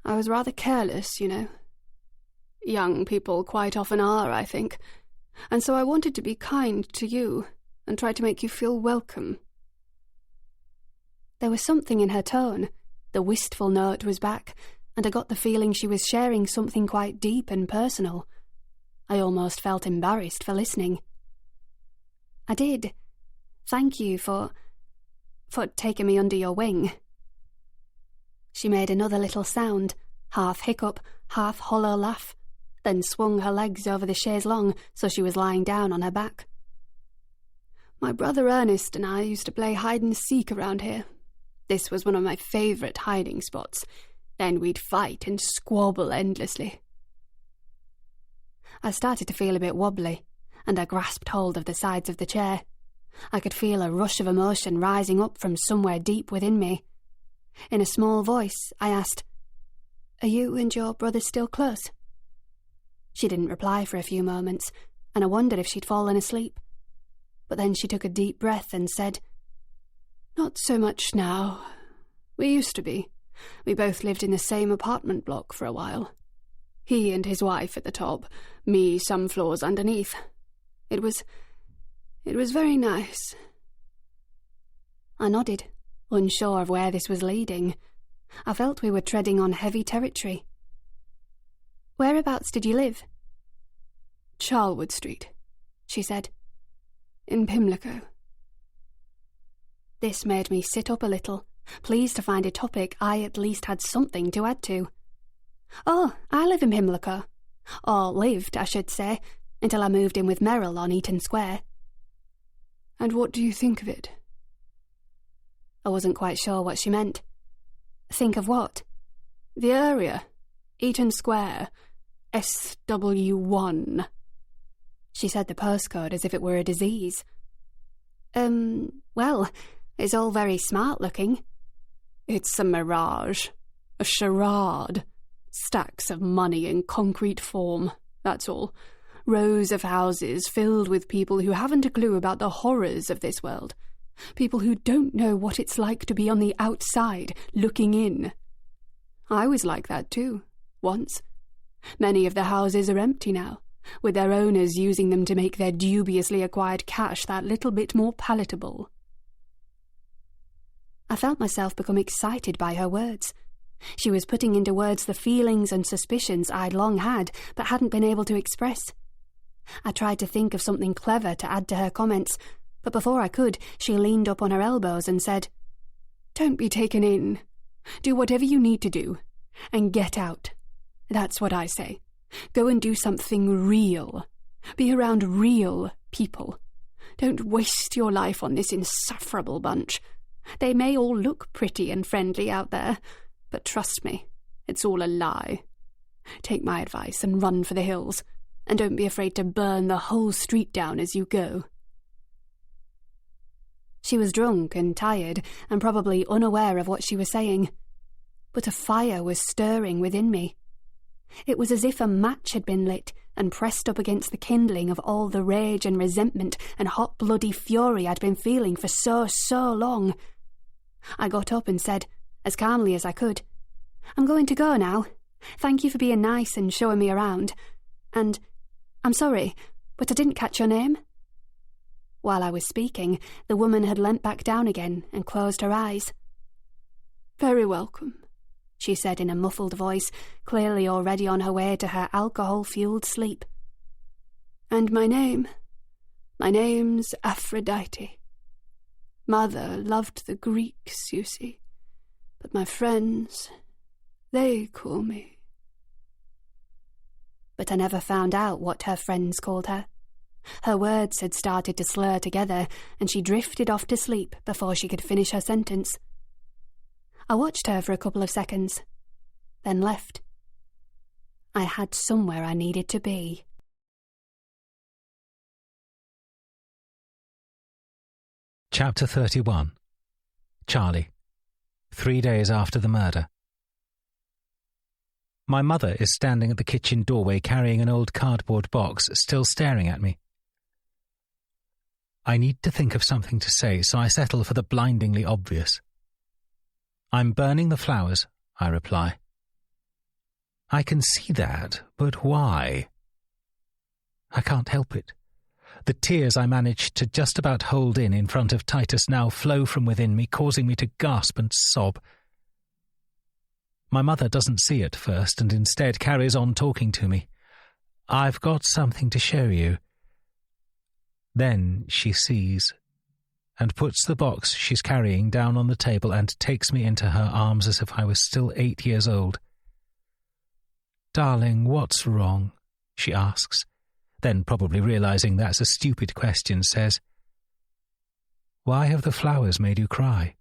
I was rather careless, you know. Young people quite often are, I think, and so I wanted to be kind to you and try to make you feel welcome." There was something in her tone. The wistful note was back, and I got the feeling she was sharing something quite deep and personal. I almost felt embarrassed for listening. "I did. Thank you for taking me under your wing." She made another little sound, half hiccup, half hollow laugh, then swung her legs over the chaise longue so she was lying down on her back. "My brother Ernest and I used to play hide-and-seek around here. This was one of my favourite hiding spots. Then we'd fight and squabble endlessly." I started to feel a bit wobbly, and I grasped hold of the sides of the chair. I could feel a rush of emotion rising up from somewhere deep within me. In a small voice, I asked, "Are you and your brother still close?" She didn't reply for a few moments, and I wondered if she'd fallen asleep. But then she took a deep breath and said, "Not so much now. We used to be. We both lived in the same apartment block for a while. He and his wife at the top, me some floors underneath. It was very nice." I nodded, unsure of where this was leading. I felt we were treading on heavy territory. "Whereabouts did you live?" "Charlwood Street," she said. "In Pimlico." This made me sit up a little, pleased to find a topic I at least had something to add to. "Oh, I live in Pimlico. Or lived, I should say, until I moved in with Merrill on Eaton Square." "And what do you think of it?" I wasn't quite sure what she meant. "Think of what?" "The area. Eaton Square. SW1. She said the postcode as if it were a disease. Well, it's all very smart looking." "It's a mirage. A charade. Stacks of money in concrete form, that's all. Rows of houses filled with people who haven't a clue about the horrors of this world. People who don't know what it's like to be on the outside, looking in. I was like that too, once. Many of the houses are empty now, with their owners using them to make their dubiously acquired cash that little bit more palatable." I felt myself become excited by her words. She was putting into words the feelings and suspicions I'd long had but hadn't been able to express. I tried to think of something clever to add to her comments, but before I could, she leaned up on her elbows and said, "Don't be taken in. Do whatever you need to do, and get out. That's what I say. Go and do something real. Be around real people. Don't waste your life on this insufferable bunch. They may all look pretty and friendly out there, but trust me, it's all a lie. Take my advice and run for the hills, and don't be afraid to burn the whole street down as you go." She was drunk and tired, and probably unaware of what she was saying. But a fire was stirring within me. It was as if a match had been lit and pressed up against the kindling of all the rage and resentment and hot bloody fury I'd been feeling for so long. I got up and said, as calmly as I could, "I'm going to go now. Thank you for being nice and showing me around. And I'm sorry, but I didn't catch your name." While I was speaking, the woman had leant back down again and closed her eyes. "Very welcome," she said in a muffled voice, clearly already on her way to her alcohol-fueled sleep. "And my name's Aphrodite. Mother loved the Greeks, you see, but my friends, they call me." But I never found out what her friends called her. Her words had started to slur together, and she drifted off to sleep before she could finish her sentence. I watched her for a couple of seconds, then left. I had somewhere I needed to be. Chapter 31. Charlie. 3 days after the murder. My mother is standing at the kitchen doorway carrying an old cardboard box, still staring at me. I need to think of something to say, so I settle for the blindingly obvious. "I'm burning the flowers," I reply. "I can see that, but why?" I can't help it. The tears I managed to just about hold in front of Titus now flow from within me, causing me to gasp and sob. My mother doesn't see at first and instead carries on talking to me. "I've got something to show you." Then she sees, and puts the box she's carrying down on the table and takes me into her arms as if I was still 8 years old. "Darling, what's wrong?" she asks, then probably realizing that's a stupid question says, "Why have the flowers made you cry?"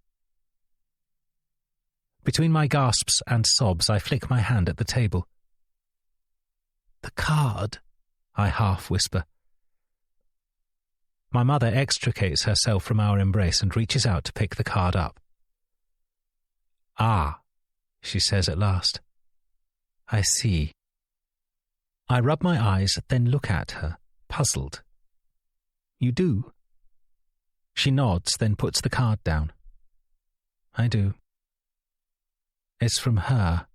Between my gasps and sobs I flick my hand at the table. "The card," I half whisper. My mother extricates herself from our embrace and reaches out to pick the card up. "Ah," she says at last. "I see." I rub my eyes, then look at her, puzzled. "You do?" She nods, then puts the card down. "I do." It's from her.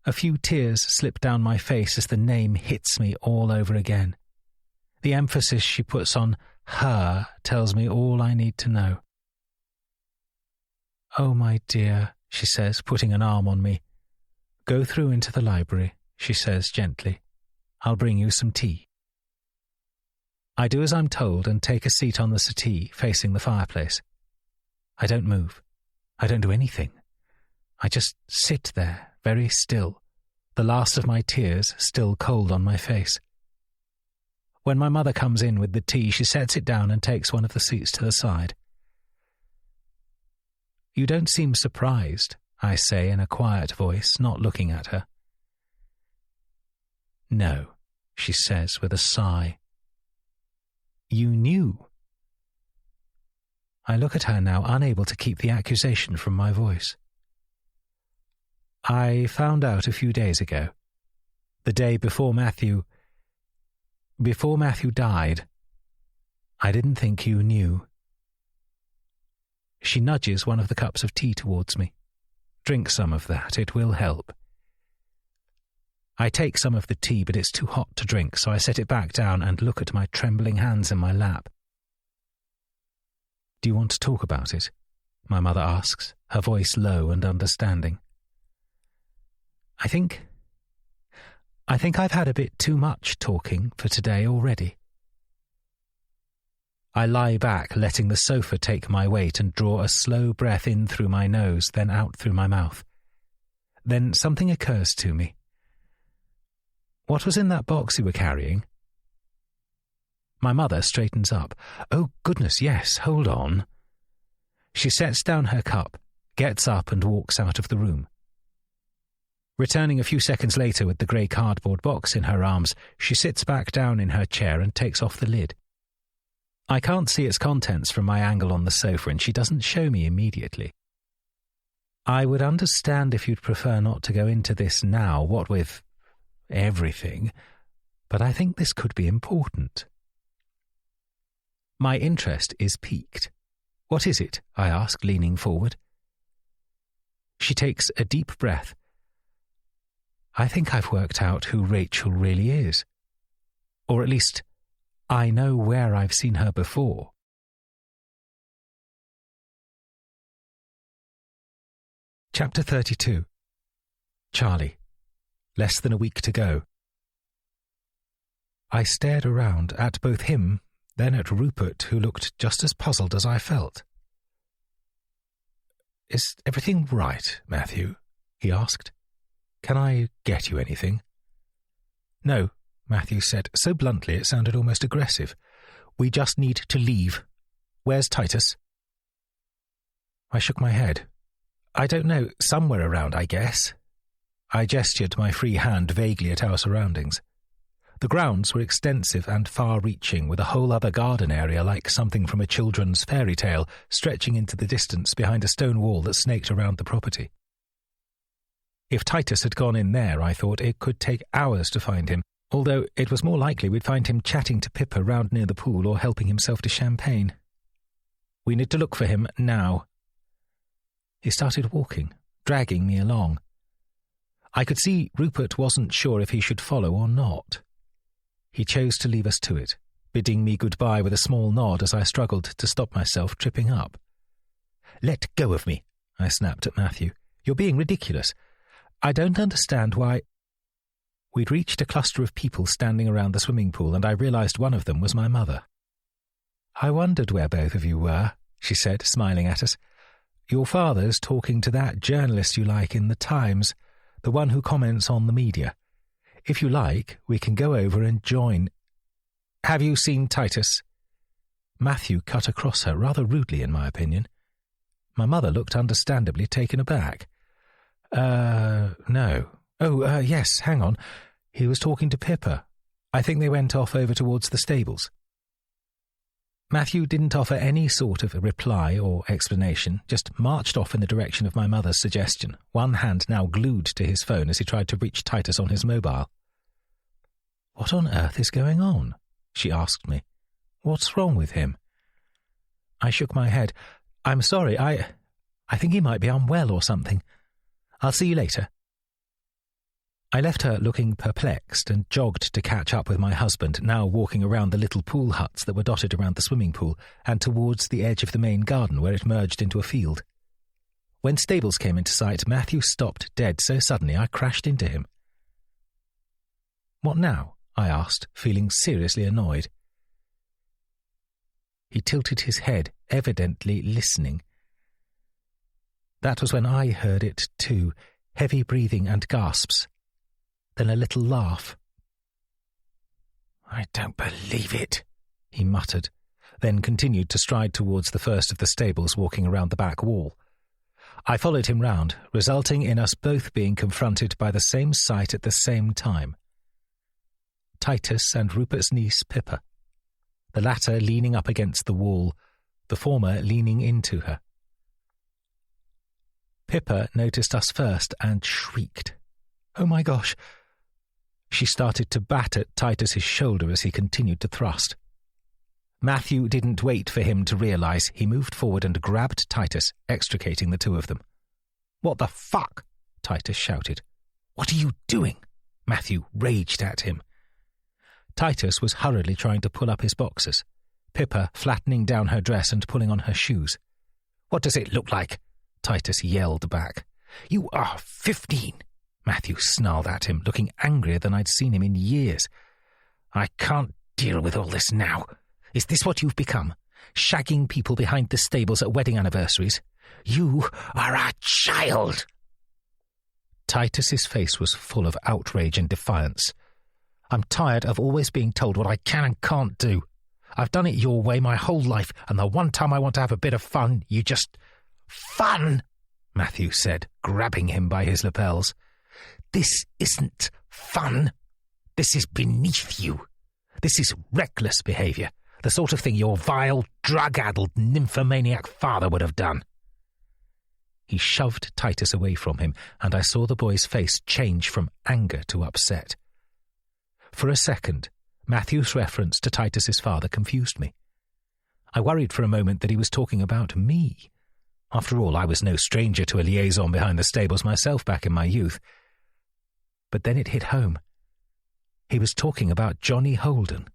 A few tears slip down my face as the name hits me all over again. The emphasis she puts on her tells me all I need to know. "Oh, my dear," she says, putting an arm on me. "Go through into the library," she says gently. "I'll bring you some tea." I do as I'm told and take a seat on the settee facing the fireplace. I don't move. I don't do anything. I just sit there, very still, the last of my tears still cold on my face. When my mother comes in with the tea, she sets it down and takes one of the seats to the side. "You don't seem surprised," I say in a quiet voice, not looking at her. "No," she says with a sigh. "You knew." I look at her now, unable to keep the accusation from my voice. "I found out a few days ago, the day before Matthew died. I didn't think you knew." She nudges one of the cups of tea towards me. "Drink some of that, it will help." I take some of the tea, but it's too hot to drink, so I set it back down and look at my trembling hands in my lap. "Do you want to talk about it?" my mother asks, her voice low and understanding. I think I've had a bit too much talking for today already." I lie back, letting the sofa take my weight, and draw a slow breath in through my nose, then out through my mouth. Then something occurs to me. "What was in that box you were carrying?" My mother straightens up. "Oh, goodness, yes, hold on." She sets down her cup, gets up and walks out of the room. Returning a few seconds later with the grey cardboard box in her arms, she sits back down in her chair and takes off the lid. I can't see its contents from my angle on the sofa, and she doesn't show me immediately. "I would understand if you'd prefer not to go into this now, what with everything, but I think this could be important." My interest is piqued. "What is it?" I ask, leaning forward. She takes a deep breath. "I think I've worked out who Rachel really is. Or at least, I know where I've seen her before." Chapter 32. Charlie. Less than a week to go. I stared around at both him, then at Rupert, who looked just as puzzled as I felt. "Is everything right, Matthew?" he asked. "Can I get you anything?" "No," Matthew said, so bluntly it sounded almost aggressive. "We just need to leave. Where's Titus?" I shook my head. "I don't know, somewhere around, I guess." I gestured my free hand vaguely at our surroundings. The grounds were extensive and far-reaching, with a whole other garden area like something from a children's fairy tale stretching into the distance behind a stone wall that snaked around the property. If Titus had gone in there, I thought, it could take hours to find him, although it was more likely we'd find him chatting to Pippa round near the pool or helping himself to champagne. "We need to look for him now." He started walking, dragging me along. I could see Rupert wasn't sure if he should follow or not. He chose to leave us to it, bidding me goodbye with a small nod as I struggled to stop myself tripping up. "Let go of me," I snapped at Matthew. "You're being ridiculous. I don't understand why—" We'd reached a cluster of people standing around the swimming pool, and I realised one of them was my mother. "I wondered where both of you were," she said, smiling at us. "Your father's talking to that journalist you like in the Times, the one who comments on the media. If you like, we can go over and join." "Have you seen Titus?" Matthew cut across her, rather rudely in my opinion. My mother looked understandably taken aback. No. Oh, yes, hang on. He was talking to Pippa. I think they went off over towards the stables." Matthew didn't offer any sort of a reply or explanation, just marched off in the direction of my mother's suggestion, one hand now glued to his phone as he tried to reach Titus on his mobile. "What on earth is going on?" she asked me. "What's wrong with him?" I shook my head. "I'm sorry, I think he might be unwell or something. I'll see you later." I left her looking perplexed and jogged to catch up with my husband, now walking around the little pool huts that were dotted around the swimming pool and towards the edge of the main garden where it merged into a field. When stables came into sight, Matthew stopped dead so suddenly I crashed into him. "What now?" I asked, feeling seriously annoyed. He tilted his head, evidently listening. That was when I heard it too, heavy breathing and gasps. Then a little laugh. "I don't believe it," he muttered, then continued to stride towards the first of the stables, walking around the back wall. I followed him round, resulting in us both being confronted by the same sight at the same time. Titus and Rupert's niece Pippa, the latter leaning up against the wall, the former leaning into her. Pippa noticed us first and shrieked. "Oh my gosh!" She started to bat at Titus's shoulder as he continued to thrust. Matthew didn't wait for him to realise. He moved forward and grabbed Titus, extricating the two of them. "What the fuck?" Titus shouted. "What are you doing?" Matthew raged at him. Titus was hurriedly trying to pull up his boxers, Pippa flattening down her dress and pulling on her shoes. "What does it look like?" Titus yelled back. "You are 15. Matthew snarled at him, looking angrier than I'd seen him in years. "I can't deal with all this now. Is this what you've become? Shagging people behind the stables at wedding anniversaries? You are a child!" Titus's face was full of outrage and defiance. "I'm tired of always being told what I can and can't do. I've done it your way my whole life, and the one time I want to have a bit of fun, you just—" "Fun!" Matthew said, grabbing him by his lapels. "This isn't fun. This is beneath you. This is reckless behaviour, the sort of thing your vile, drug-addled, nymphomaniac father would have done." He shoved Titus away from him, and I saw the boy's face change from anger to upset. For a second, Matthew's reference to Titus's father confused me. I worried for a moment that he was talking about me. After all, I was no stranger to a liaison behind the stables myself back in my youth. But then it hit home. He was talking about Johnny Holden.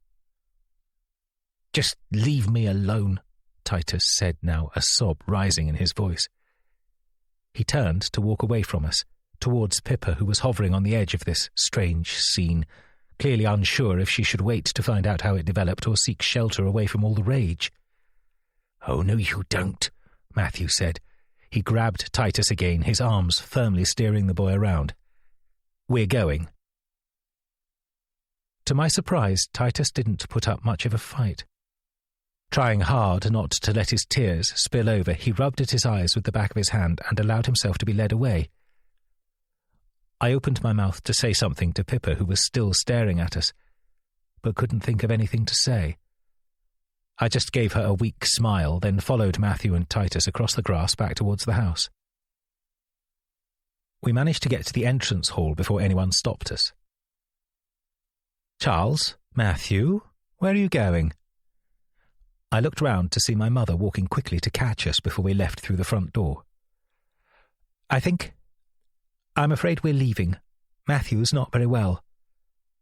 "Just leave me alone," Titus said now, a sob rising in his voice. He turned to walk away from us, towards Pippa, who was hovering on the edge of this strange scene, clearly unsure if she should wait to find out how it developed or seek shelter away from all the rage. "Oh, no, you don't," Matthew said. He grabbed Titus again, his arms firmly steering the boy around. "We're going." To my surprise, Titus didn't put up much of a fight. Trying hard not to let his tears spill over, he rubbed at his eyes with the back of his hand and allowed himself to be led away. I opened my mouth to say something to Pippa, who was still staring at us, but couldn't think of anything to say. I just gave her a weak smile, then followed Matthew and Titus across the grass back towards the house. We managed to get to the entrance hall before anyone stopped us. "Charles, Matthew, where are you going?" I looked round to see my mother walking quickly to catch us before we left through the front door. I'm afraid we're leaving. Matthew's not very well."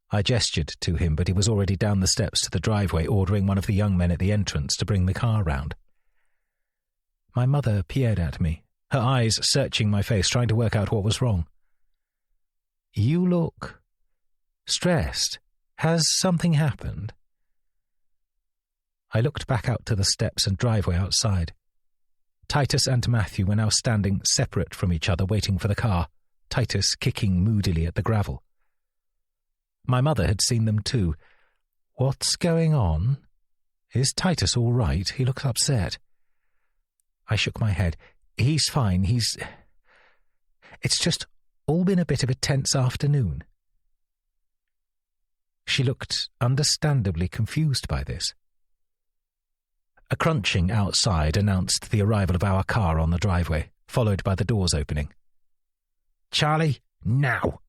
I gestured to him, but he was already down the steps to the driveway, ordering one of the young men at the entrance to bring the car round. My mother peered at me, her eyes searching my face, trying to work out what was wrong. "You look stressed. Has something happened?" I looked back out to the steps and driveway outside. Titus and Matthew were now standing separate from each other, waiting for the car, Titus kicking moodily at the gravel. My mother had seen them too. "What's going on? Is Titus all right? He looks upset." I shook my head. "He's fine. It's just all been a bit of a tense afternoon." She looked understandably confused by this. A crunching outside announced the arrival of our car on the driveway, followed by the doors opening. "Charlie, now!"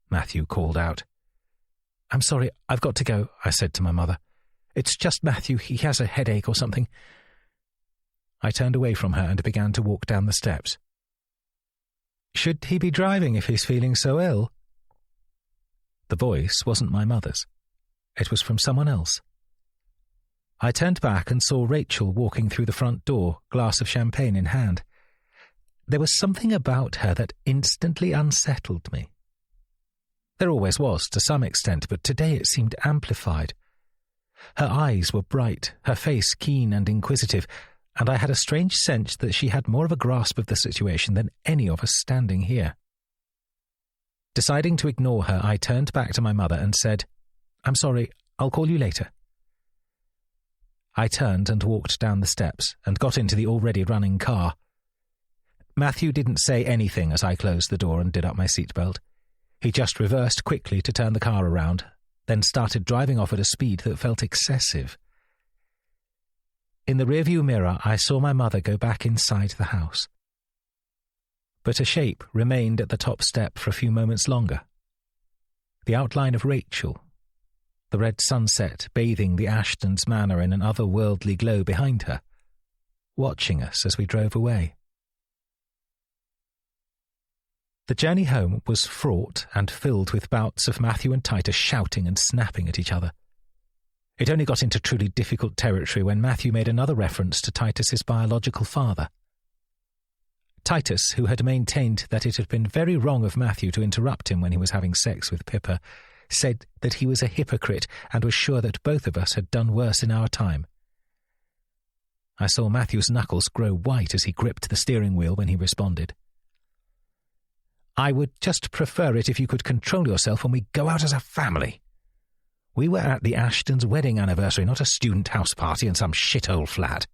Matthew called out. "I'm sorry, I've got to go," I said to my mother. "It's just Matthew, he has a headache or something." I turned away from her and began to walk down the steps. "Should he be driving if he's feeling so ill?" The voice wasn't my mother's. It was from someone else. I turned back and saw Rachel walking through the front door, glass of champagne in hand. There was something about her that instantly unsettled me. There always was, to some extent, but today it seemed amplified. Her eyes were bright, her face keen and inquisitive, and I had a strange sense that she had more of a grasp of the situation than any of us standing here. Deciding to ignore her, I turned back to my mother and said, "I'm sorry, I'll call you later." I turned and walked down the steps and got into the already running car. Matthew didn't say anything as I closed the door and did up my seatbelt. He just reversed quickly to turn the car around, then started driving off at a speed that felt excessive. In the rearview mirror, I saw my mother go back inside the house. But a shape remained at the top step for a few moments longer. The outline of Rachel, the red sunset bathing the Ashtons' manor in an otherworldly glow behind her, watching us as we drove away. The journey home was fraught and filled with bouts of Matthew and Titus shouting and snapping at each other. It only got into truly difficult territory when Matthew made another reference to Titus's biological father. Titus, who had maintained that it had been very wrong of Matthew to interrupt him when he was having sex with Pippa, said that he was a hypocrite and was sure that both of us had done worse in our time. I saw Matthew's knuckles grow white as he gripped the steering wheel when he responded. "I would just prefer it if you could control yourself when we go out as a family. We were at the Ashtons' wedding anniversary, not a student house party in some shithole flat."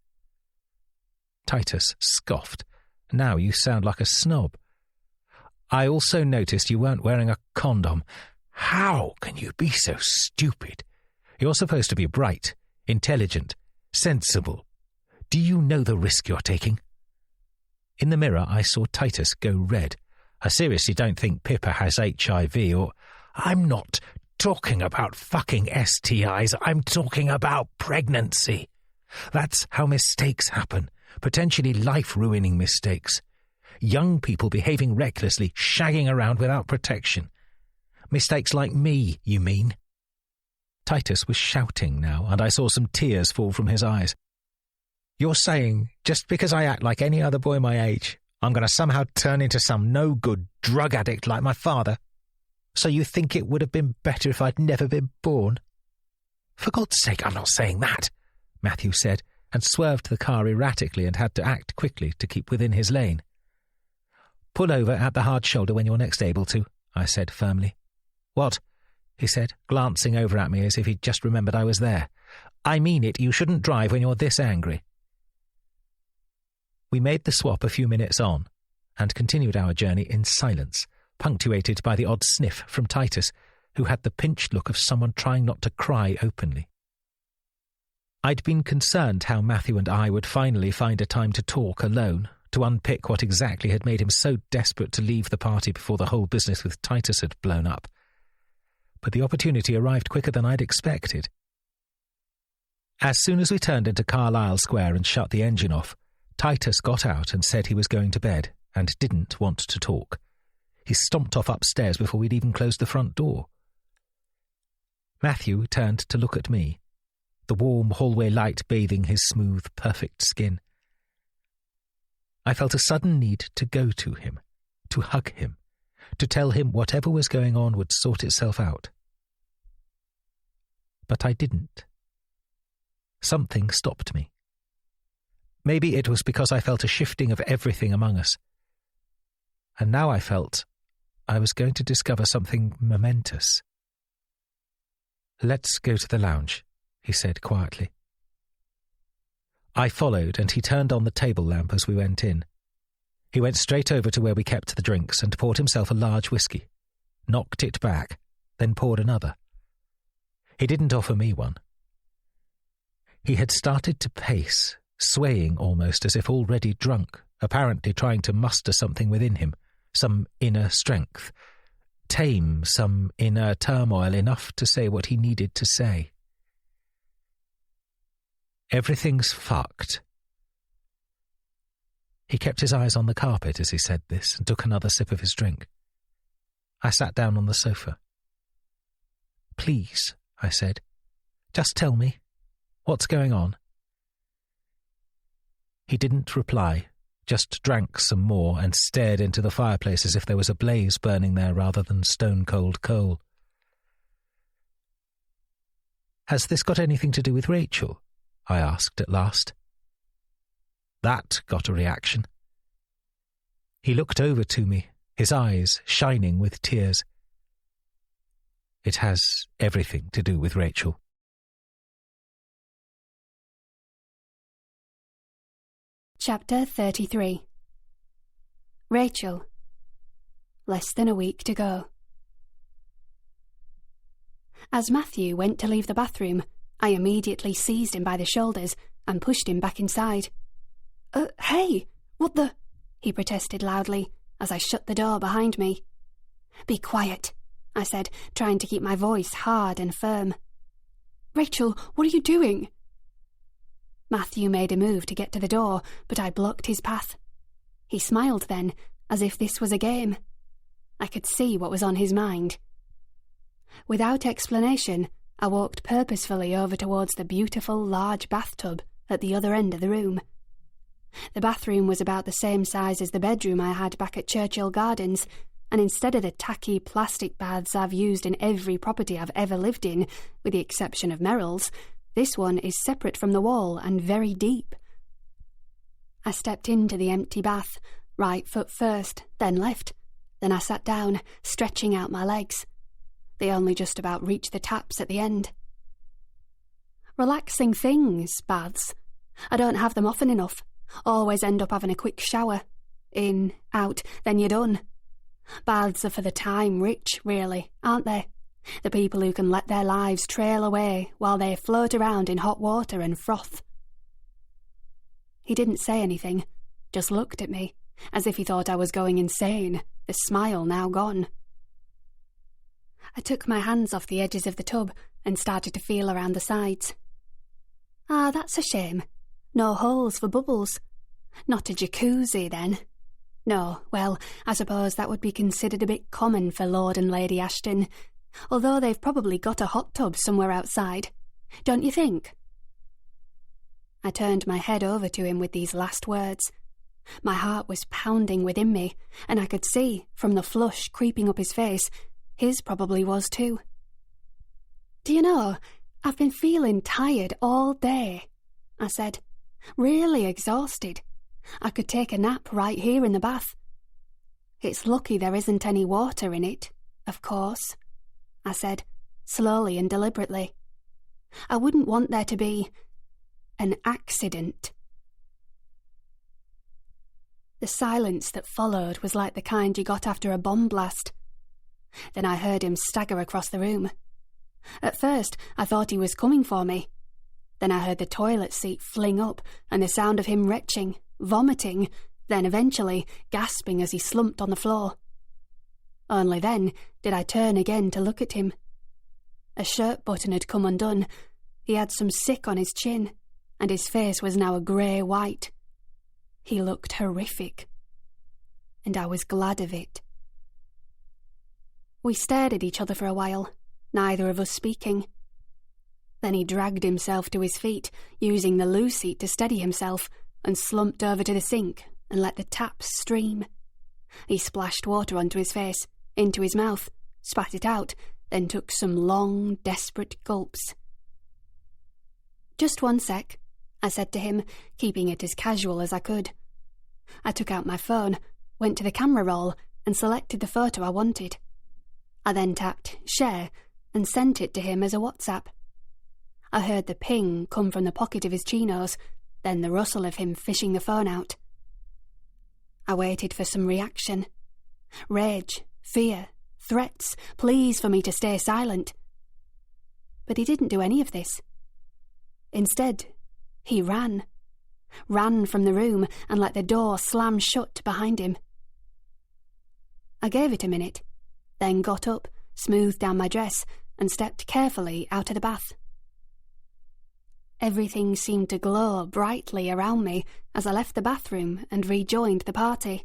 Titus scoffed. "Now you sound like a snob. I also noticed you weren't wearing a condom. How can you be so stupid? You're supposed to be bright, intelligent, sensible. Do you know the risk you're taking?" In the mirror, I saw Titus go red. "I seriously don't think Pippa has HIV or—" "I'm not talking about fucking STIs. I'm talking about pregnancy. That's how mistakes happen, potentially life-ruining mistakes. Young people behaving recklessly, shagging around without protection. Mistakes like me, you mean?" Titus was shouting now, and I saw some tears fall from his eyes. "You're saying, just because I act like any other boy my age, I'm going to somehow turn into some no-good drug addict like my father? So you think it would have been better if I'd never been born?" "For God's sake, I'm not saying that," Matthew said, and swerved the car erratically and had to act quickly to keep within his lane. "Pull over at the hard shoulder when you're next able to," I said firmly. "What?" he said, glancing over at me as if he'd just remembered I was there. "I mean it, you shouldn't drive when you're this angry." We made the swap a few minutes on, and continued our journey in silence, punctuated by the odd sniff from Titus, who had the pinched look of someone trying not to cry openly. I'd been concerned how Matthew and I would finally find a time to talk alone, to unpick what exactly had made him so desperate to leave the party before the whole business with Titus had blown up. But the opportunity arrived quicker than I'd expected. As soon as we turned into Carlisle Square and shut the engine off, Titus got out and said he was going to bed and didn't want to talk. He stomped off upstairs before we'd even closed the front door. Matthew turned to look at me, the warm hallway light bathing his smooth, perfect skin. I felt a sudden need to go to him, to hug him, to tell him whatever was going on would sort itself out. But I didn't. Something stopped me. Maybe it was because I felt a shifting of everything among us. And now I felt I was going to discover something momentous. "Let's go to the lounge," he said quietly. I followed, and he turned on the table lamp as we went in. He went straight over to where we kept the drinks and poured himself a large whiskey, knocked it back, then poured another. He didn't offer me one. He had started to pace, swaying almost as if already drunk, apparently trying to muster something within him, some inner strength, tame some inner turmoil enough to say what he needed to say. "Everything's fucked." He kept his eyes on the carpet as he said this and took another sip of his drink. I sat down on the sofa. "Please," I said, "just tell me. What's going on?" He didn't reply, just drank some more and stared into the fireplace as if there was a blaze burning there rather than stone-cold coal. "Has this got anything to do with Rachel?" I asked at last. That got a reaction. He looked over to me, his eyes shining with tears. "It has everything to do with Rachel." Chapter 33. Rachel. Less than a week to go. As Matthew went to leave the bathroom, I immediately seized him by the shoulders and pushed him back inside. Hey, what the—" he protested loudly as I shut the door behind me. "Be quiet," I said, trying to keep my voice hard and firm. "Rachel, what are you doing?" Matthew made a move to get to the door, but I blocked his path. He smiled then, as if this was a game. I could see what was on his mind. Without explanation, I walked purposefully over towards the beautiful large bathtub at the other end of the room. The bathroom was about the same size as the bedroom I had back at Churchill Gardens, and instead of the tacky plastic baths I've used in every property I've ever lived in, with the exception of Merrill's, this one is separate from the wall and very deep. I stepped into the empty bath, right foot first, then left. Then I sat down, stretching out my legs. They only just about reached the taps at the end. Relaxing things, baths. I don't have them often enough. Always end up having a quick shower. In, out, then you're done. Baths are for the time rich, really, aren't they? The people who can let their lives trail away while they float around in hot water and froth. He didn't say anything, just looked at me, as if he thought I was going insane, the smile now gone. I took my hands off the edges of the tub and started to feel around the sides. Ah, that's a shame. No holes for bubbles. Not a jacuzzi, then. No, well, I suppose that would be considered a bit common for Lord and Lady Ashton, although they've probably got a hot tub somewhere outside. Don't you think? I turned my head over to him with these last words. My heart was pounding within me, and I could see, from the flush creeping up his face, his probably was too. "Do you know, I've been feeling tired all day," I said. "Really exhausted. I could take a nap right here in the bath. It's lucky there isn't any water in it, of course," I said, slowly and deliberately. "I wouldn't want there to be an accident." The silence that followed was like the kind you got after a bomb blast. Then I heard him stagger across the room. At first, I thought he was coming for me. Then I heard the toilet seat fling up and the sound of him retching, vomiting, then eventually gasping as he slumped on the floor. Only then did I turn again to look at him. A shirt button had come undone. He had some sick on his chin, and his face was now a grey-white. He looked horrific, and I was glad of it. We stared at each other for a while, neither of us speaking. Then he dragged himself to his feet, using the loo seat to steady himself, and slumped over to the sink and let the taps stream. He splashed water onto his face, into his mouth, spat it out, then took some long, desperate gulps. "Just one sec," I said to him, keeping it as casual as I could. I took out my phone, went to the camera roll, and selected the photo I wanted. I then tapped share and sent it to him as a WhatsApp. I heard the ping come from the pocket of his chinos, then the rustle of him fishing the phone out. I waited for some reaction. Rage, fear, threats, pleas for me to stay silent. But he didn't do any of this. Instead, He ran from the room and let the door slam shut behind him. I gave it a minute, then got up, smoothed down my dress, and stepped carefully out of the bath. Everything seemed to glow brightly around me as I left the bathroom and rejoined the party.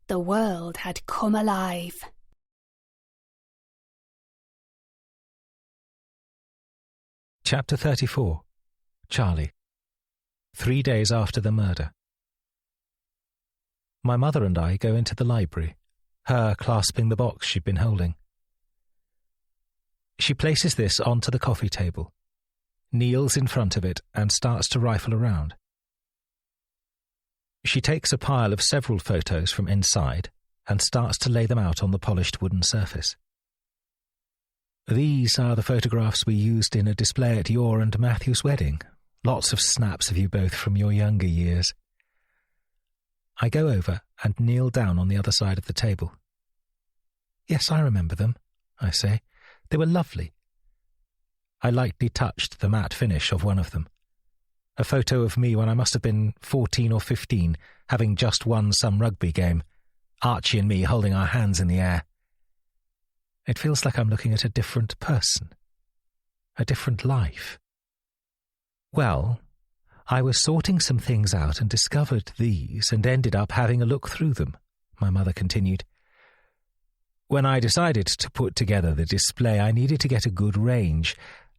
The world had come alive. Chapter 34. Charlie. 3 days after the murder. My mother and I go into the library, her clasping the box she'd been holding. She places this onto the coffee table, kneels in front of it, and starts to rifle around. She takes a pile of several photos from inside and starts to lay them out on the polished wooden surface. These are the photographs we used in a display at your and Matthew's wedding. Lots of snaps of you both from your younger years. I go over and kneel down on the other side of the table. Yes, I remember them, I say. They were lovely. I lightly touched the matte finish of one of them. A photo of me when I must have been 14 or 15, having just won some rugby game. Archie and me holding our hands in the air. It feels like I'm looking at a different person. A different life. Well, I was sorting some things out and discovered these and ended up having a look through them, my mother continued. When I decided to put together the display, I needed to get a good range,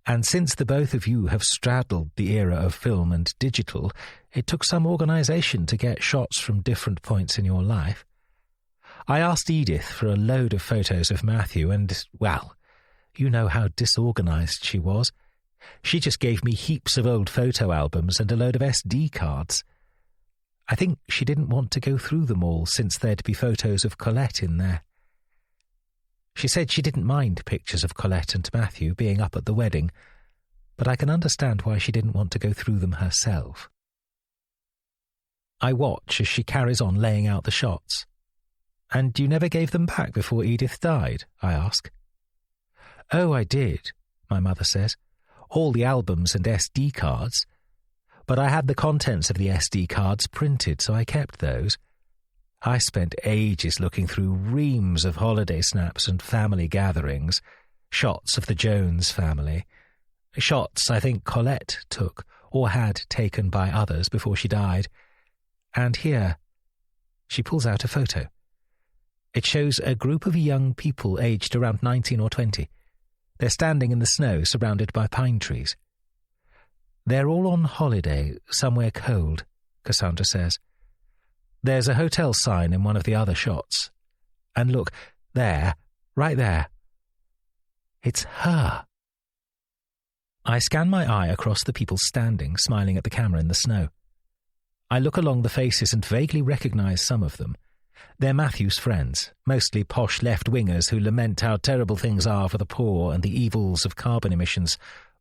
and since the both of you have straddled the era of film and digital, it took some organisation to get shots from different points in your life. I asked Edith for a load of photos of Matthew and, well, you know how disorganised she was. She just gave me heaps of old photo albums and a load of SD cards. I think she didn't want to go through them all since there'd be photos of Colette in there. She said she didn't mind pictures of Colette and Matthew being up at the wedding, but I can understand why she didn't want to go through them herself. I watch as she carries on laying out the shots. And you never gave them back before Edith died? I ask. Oh, I did, my mother says. All the albums and SD cards. But I had the contents of the SD cards printed, so I kept those. I spent ages looking through reams of holiday snaps and family gatherings, shots of the Jones family, shots I think Colette took or had taken by others before she died. And here, she pulls out a photo. It shows a group of young people aged around 19 or 20. They're standing in the snow surrounded by pine trees. They're all on holiday, somewhere cold, Cassandra says. There's a hotel sign in one of the other shots. And look, there, right there. It's her. I scan my eye across the people standing, smiling at the camera in the snow. I look along the faces and vaguely recognise some of them. They're Matthew's friends, mostly posh left-wingers who lament how terrible things are for the poor and the evils of carbon emissions,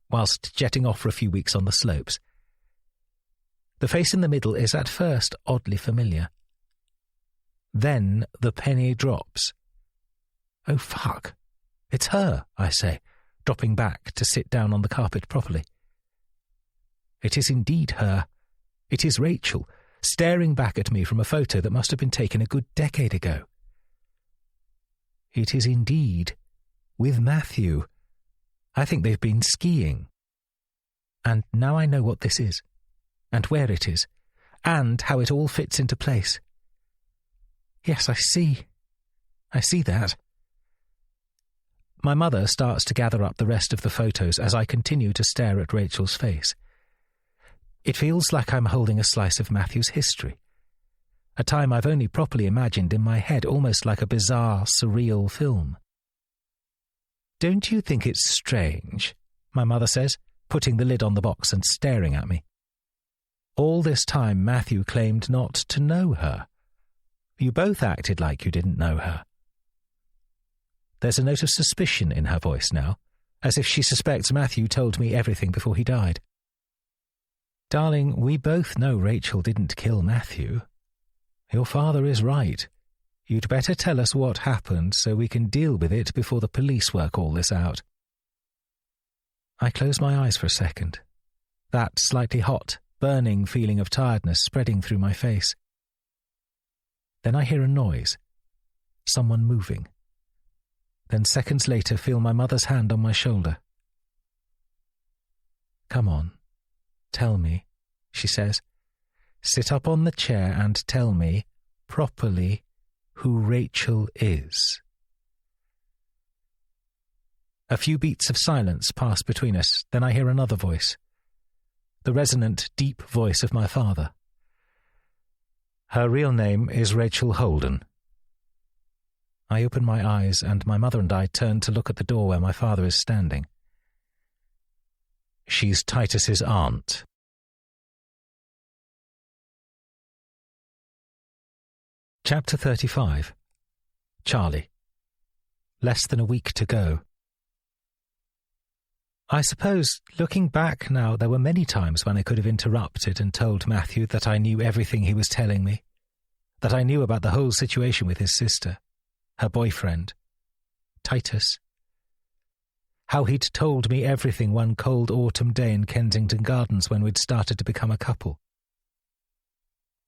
whilst jetting off for a few weeks on the slopes. The face in the middle is at first oddly familiar. Then the penny drops. Oh, fuck. It's her, I say, dropping back to sit down on the carpet properly. It is indeed her. It is Rachel, staring back at me from a photo that must have been taken a good decade ago. It is indeed with Matthew. I think they've been skiing. And now I know what this is, and where it is, and how it all fits into place. Yes, I see. I see that. My mother starts to gather up the rest of the photos as I continue to stare at Rachel's face. It feels like I'm holding a slice of Matthew's history, a time I've only properly imagined in my head, almost like a bizarre, surreal film. Don't you think it's strange, my mother says, putting the lid on the box and staring at me. All this time Matthew claimed not to know her. You both acted like you didn't know her. There's a note of suspicion in her voice now, as if she suspects Matthew told me everything before he died. Darling, we both know Rachel didn't kill Matthew. Your father is right. You'd better tell us what happened so we can deal with it before the police work all this out. I close my eyes for a second. that slightly hot, burning feeling of tiredness spreading through my face. Then I hear a noise, someone moving. Then seconds later feel my mother's hand on my shoulder. "Come on, tell me," she says. "Sit up on the chair and tell me, properly, who Rachel is." A few beats of silence pass between us, then I hear another voice. The resonant, deep voice of my father. "Her real name is Rachel Holden." I open my eyes, and my mother and I turn to look at the door where my father is standing. "She's Titus's aunt." Chapter 35. Charlie. Less than a week to go. I suppose, looking back now, there were many times when I could have interrupted and told Matthew that I knew everything he was telling me, that I knew about the whole situation with his sister, her boyfriend, Titus. How he'd told me everything one cold autumn day in Kensington Gardens when we'd started to become a couple.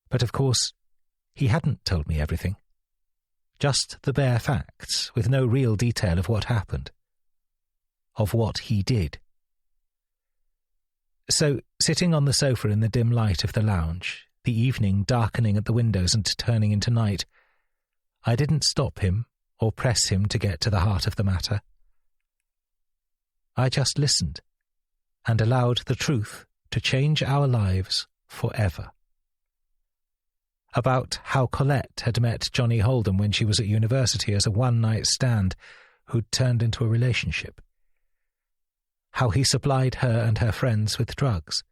But of course, he hadn't told me everything. Just the bare facts, with no real detail of what happened. Of what he did. So, sitting on the sofa in the dim light of the lounge, the evening darkening at the windows and turning into night, I didn't stop him or press him to get to the heart of the matter. I just listened and allowed the truth to change our lives forever. About how Colette had met Johnny Holden when she was at university as a one-night stand who'd turned into a relationship. How he supplied her and her friends with drugs,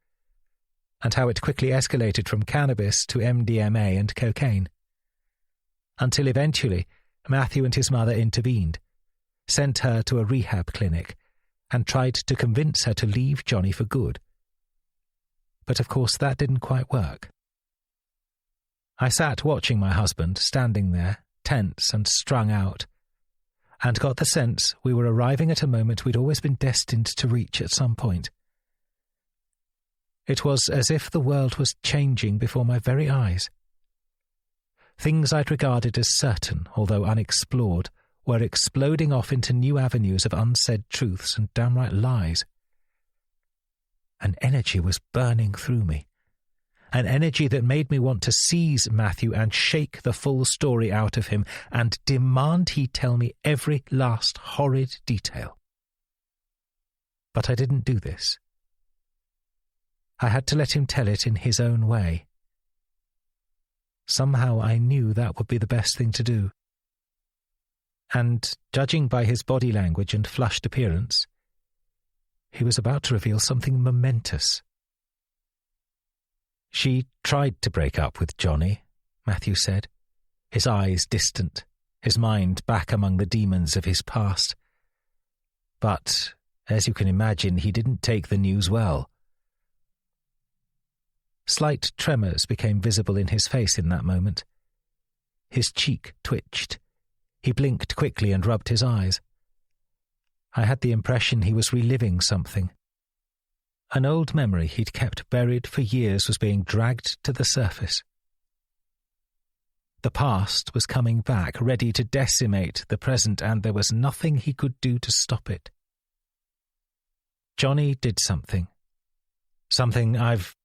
and how it quickly escalated from cannabis to MDMA and cocaine. Until eventually, Matthew and his mother intervened, sent her to a rehab clinic, and tried to convince her to leave Johnny for good. But of course that didn't quite work. I sat watching my husband, standing there, tense and strung out, and got the sense we were arriving at a moment we'd always been destined to reach at some point. It was as if the world was changing before my very eyes. Things I'd regarded as certain, although unexplored, were exploding off into new avenues of unsaid truths and downright lies. An energy was burning through me. An energy that made me want to seize Matthew and shake the full story out of him and demand he tell me every last horrid detail. But I didn't do this. I had to let him tell it in his own way. Somehow I knew that would be the best thing to do. And, judging by his body language and flushed appearance, he was about to reveal something momentous. "She tried to break up with Johnny," Matthew said, his eyes distant, his mind back among the demons of his past. But, as you can imagine, he didn't take the news well. Slight tremors became visible in his face in that moment. His cheek twitched. He blinked quickly and rubbed his eyes. I had the impression he was reliving something. An old memory he'd kept buried for years was being dragged to the surface. The past was coming back, ready to decimate the present, and there was nothing he could do to stop it. Johnny did something. Something I've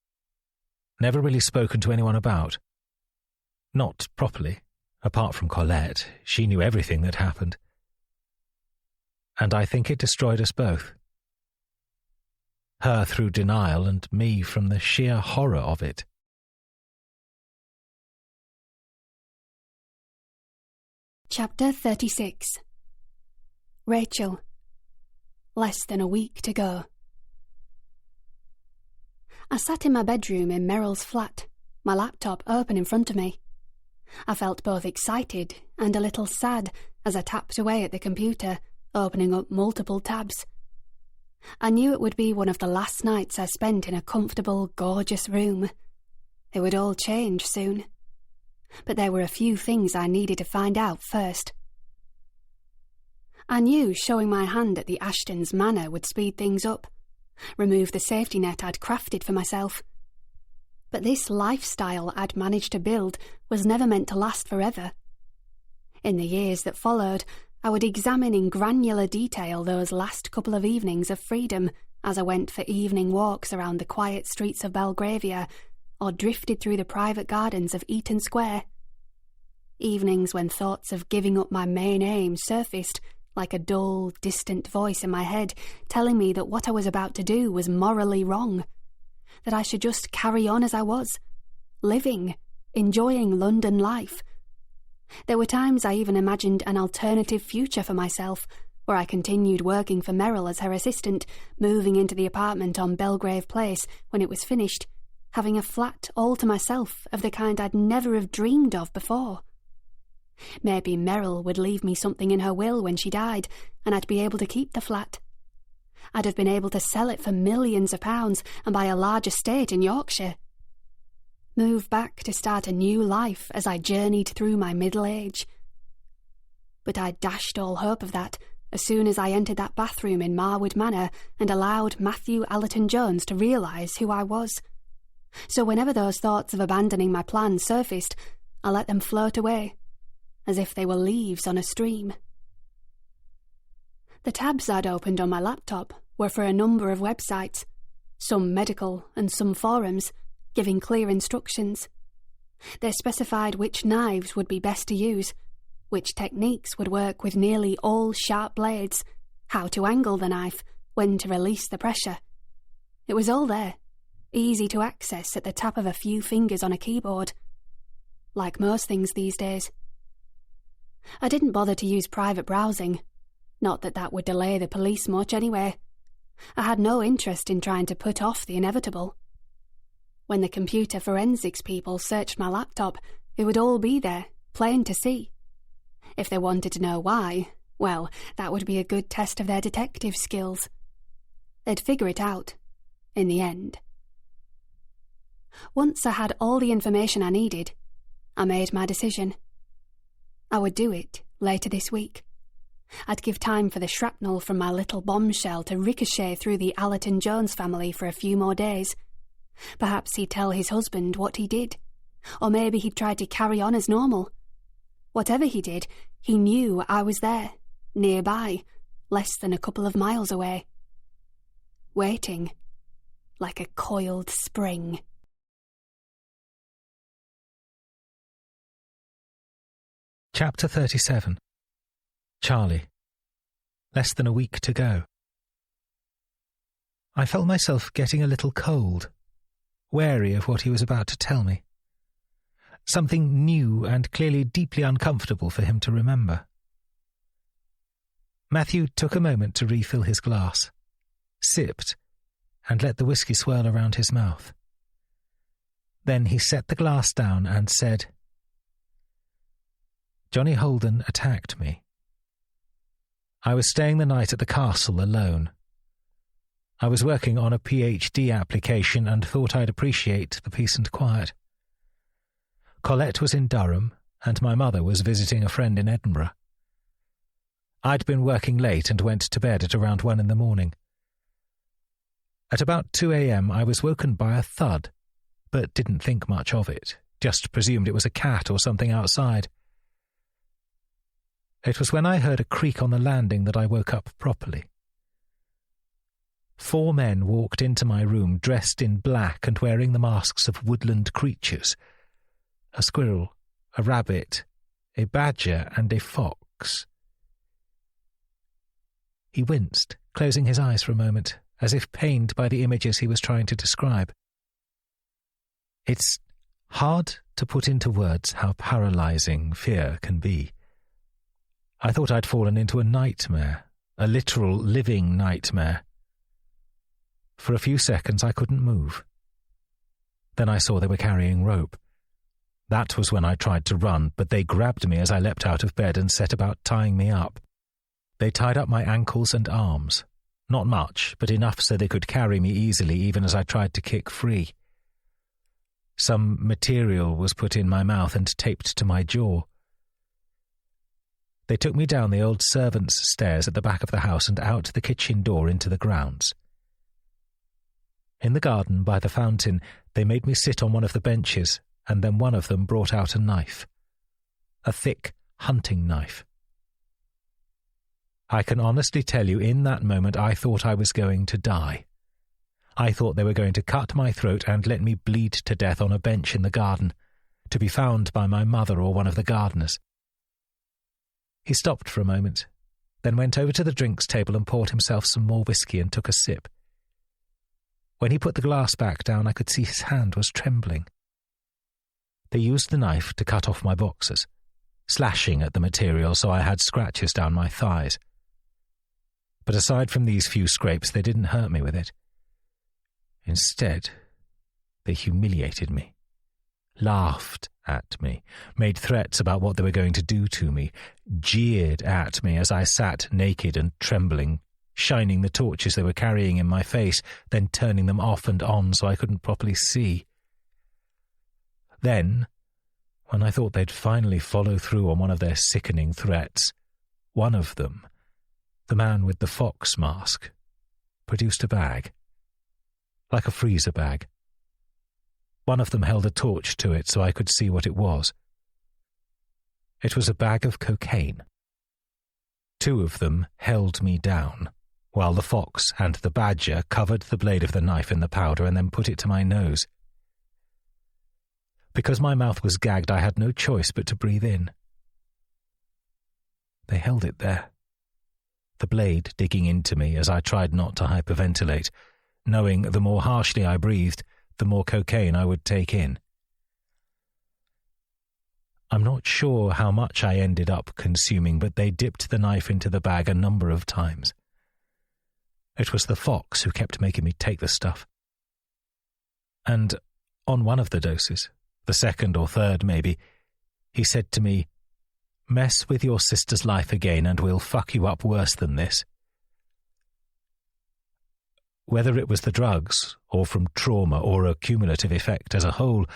never really spoken to anyone about. Not properly. Apart from Colette, she knew everything that happened. And I think it destroyed us both. Her through denial and me from the sheer horror of it. Chapter 36. Rachel. Less than a week to go. I sat in my bedroom in Merrill's flat, my laptop open in front of me. I felt both excited and a little sad as I tapped away at the computer, opening up multiple tabs. I knew it would be one of the last nights I spent in a comfortable, gorgeous room. It would all change soon. But there were a few things I needed to find out first. I knew showing my hand at the Ashtons' manor would speed things up, remove the safety net I'd crafted for myself. But this lifestyle I'd managed to build was never meant to last forever. In the years that followed, I would examine in granular detail those last couple of evenings of freedom as I went for evening walks around the quiet streets of Belgravia or drifted through the private gardens of Eaton Square. Evenings when thoughts of giving up my main aim surfaced like a dull, distant voice in my head telling me that what I was about to do was morally wrong, that I should just carry on as I was, living, enjoying London life. There were times I even imagined an alternative future for myself, where I continued working for Merrill as her assistant, moving into the apartment on Belgrave Place when it was finished, having a flat all to myself of the kind I'd never have dreamed of before. Maybe Merrill would leave me something in her will when she died, and I'd be able to keep the flat. I'd have been able to sell it for millions of pounds and buy a large estate in Yorkshire. Move back to start a new life as I journeyed through my middle age. But I dashed all hope of that as soon as I entered that bathroom in Marwood Manor and allowed Matthew Allerton Jones to realise who I was. So whenever those thoughts of abandoning my plan surfaced, I let them float away, as if they were leaves on a stream. The tabs I'd opened on my laptop were for a number of websites, some medical and some forums, giving clear instructions. They specified which knives would be best to use, which techniques would work with nearly all sharp blades, how to angle the knife, when to release the pressure. It was all there, easy to access at the tap of a few fingers on a keyboard. Like most things these days. I didn't bother to use private browsing, not that that would delay the police much anyway. I had no interest in trying to put off the inevitable. When the computer forensics people searched my laptop, it would all be there, plain to see. If they wanted to know why, well, that would be a good test of their detective skills. They'd figure it out, in the end. Once I had all the information I needed, I made my decision. I would do it later this week. I'd give time for the shrapnel from my little bombshell to ricochet through the Allerton Jones family for a few more days. Perhaps he'd tell his husband what he did, or maybe he'd try to carry on as normal. Whatever he did, he knew I was there, nearby, less than a couple of miles away. Waiting, like a coiled spring. Chapter 37. Charlie. Less than a week to go. I felt myself getting a little cold, wary of what he was about to tell me. Something new and clearly deeply uncomfortable for him to remember. Matthew took a moment to refill his glass, sipped, and let the whisky swirl around his mouth. Then he set the glass down and said, "Johnny Holden attacked me. I was staying the night at the castle alone. I was working on a PhD application and thought I'd appreciate the peace and quiet. Colette was in Durham, and my mother was visiting a friend in Edinburgh. I'd been working late and went to bed at around 1 a.m. At about 2 a.m. I was woken by a thud, but didn't think much of it, just presumed it was a cat or something outside. It was when I heard a creak on the landing that I woke up properly. 4 men walked into my room dressed in black and wearing the masks of woodland creatures. A squirrel, a rabbit, a badger, and a fox. He winced, closing his eyes for a moment, as if pained by the images he was trying to describe. It's hard to put into words how paralyzing fear can be. I thought I'd fallen into a nightmare, a literal living nightmare. For a few seconds I couldn't move. Then I saw they were carrying rope. That was when I tried to run, but they grabbed me as I leapt out of bed and set about tying me up. They tied up my ankles and arms. Not much, but enough so they could carry me easily even as I tried to kick free. Some material was put in my mouth and taped to my jaw. They took me down the old servants' stairs at the back of the house and out the kitchen door into the grounds. In the garden by the fountain, they made me sit on one of the benches, and then one of them brought out a knife. A thick hunting knife. I can honestly tell you, in that moment I thought I was going to die. I thought they were going to cut my throat and let me bleed to death on a bench in the garden, to be found by my mother or one of the gardeners. He stopped for a moment, then went over to the drinks table and poured himself some more whiskey and took a sip. When he put the glass back down, I could see his hand was trembling. They used the knife to cut off my boxers, slashing at the material so I had scratches down my thighs. But aside from these few scrapes, they didn't hurt me with it. Instead, they humiliated me, laughed at me, made threats about what they were going to do to me, jeered at me as I sat naked and trembling, shining the torches they were carrying in my face, then turning them off and on so I couldn't properly see. Then, when I thought they'd finally follow through on one of their sickening threats, one of them, the man with the fox mask, produced a bag, like a freezer bag. One of them held a torch to it so I could see what it was. It was a bag of cocaine. Two of them held me down, while the fox and the badger covered the blade of the knife in the powder and then put it to my nose. Because my mouth was gagged, I had no choice but to breathe in. They held it there, the blade digging into me as I tried not to hyperventilate, knowing the more harshly I breathed, the more cocaine I would take in. I'm not sure how much I ended up consuming, but they dipped the knife into the bag a number of times. It was the fox who kept making me take the stuff. And on one of the doses, the second or third maybe, he said to me, "Mess with your sister's life again and we'll fuck you up worse than this." Whether it was the drugs, or from trauma, or a cumulative effect as a whole,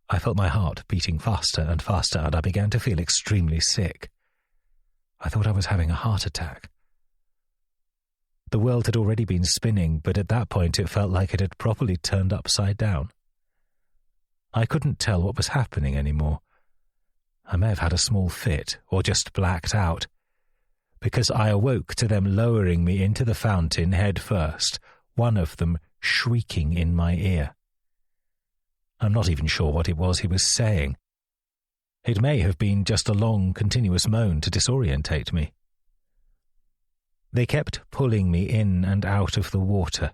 I felt my heart beating faster and faster, and I began to feel extremely sick. I thought I was having a heart attack. The world had already been spinning, but at that point it felt like it had properly turned upside down. I couldn't tell what was happening anymore. I may have had a small fit, or just blacked out, because I awoke to them lowering me into the fountain head first, one of them shrieking in my ear. I'm not even sure what it was he was saying. It may have been just a long, continuous moan to disorientate me. They kept pulling me in and out of the water,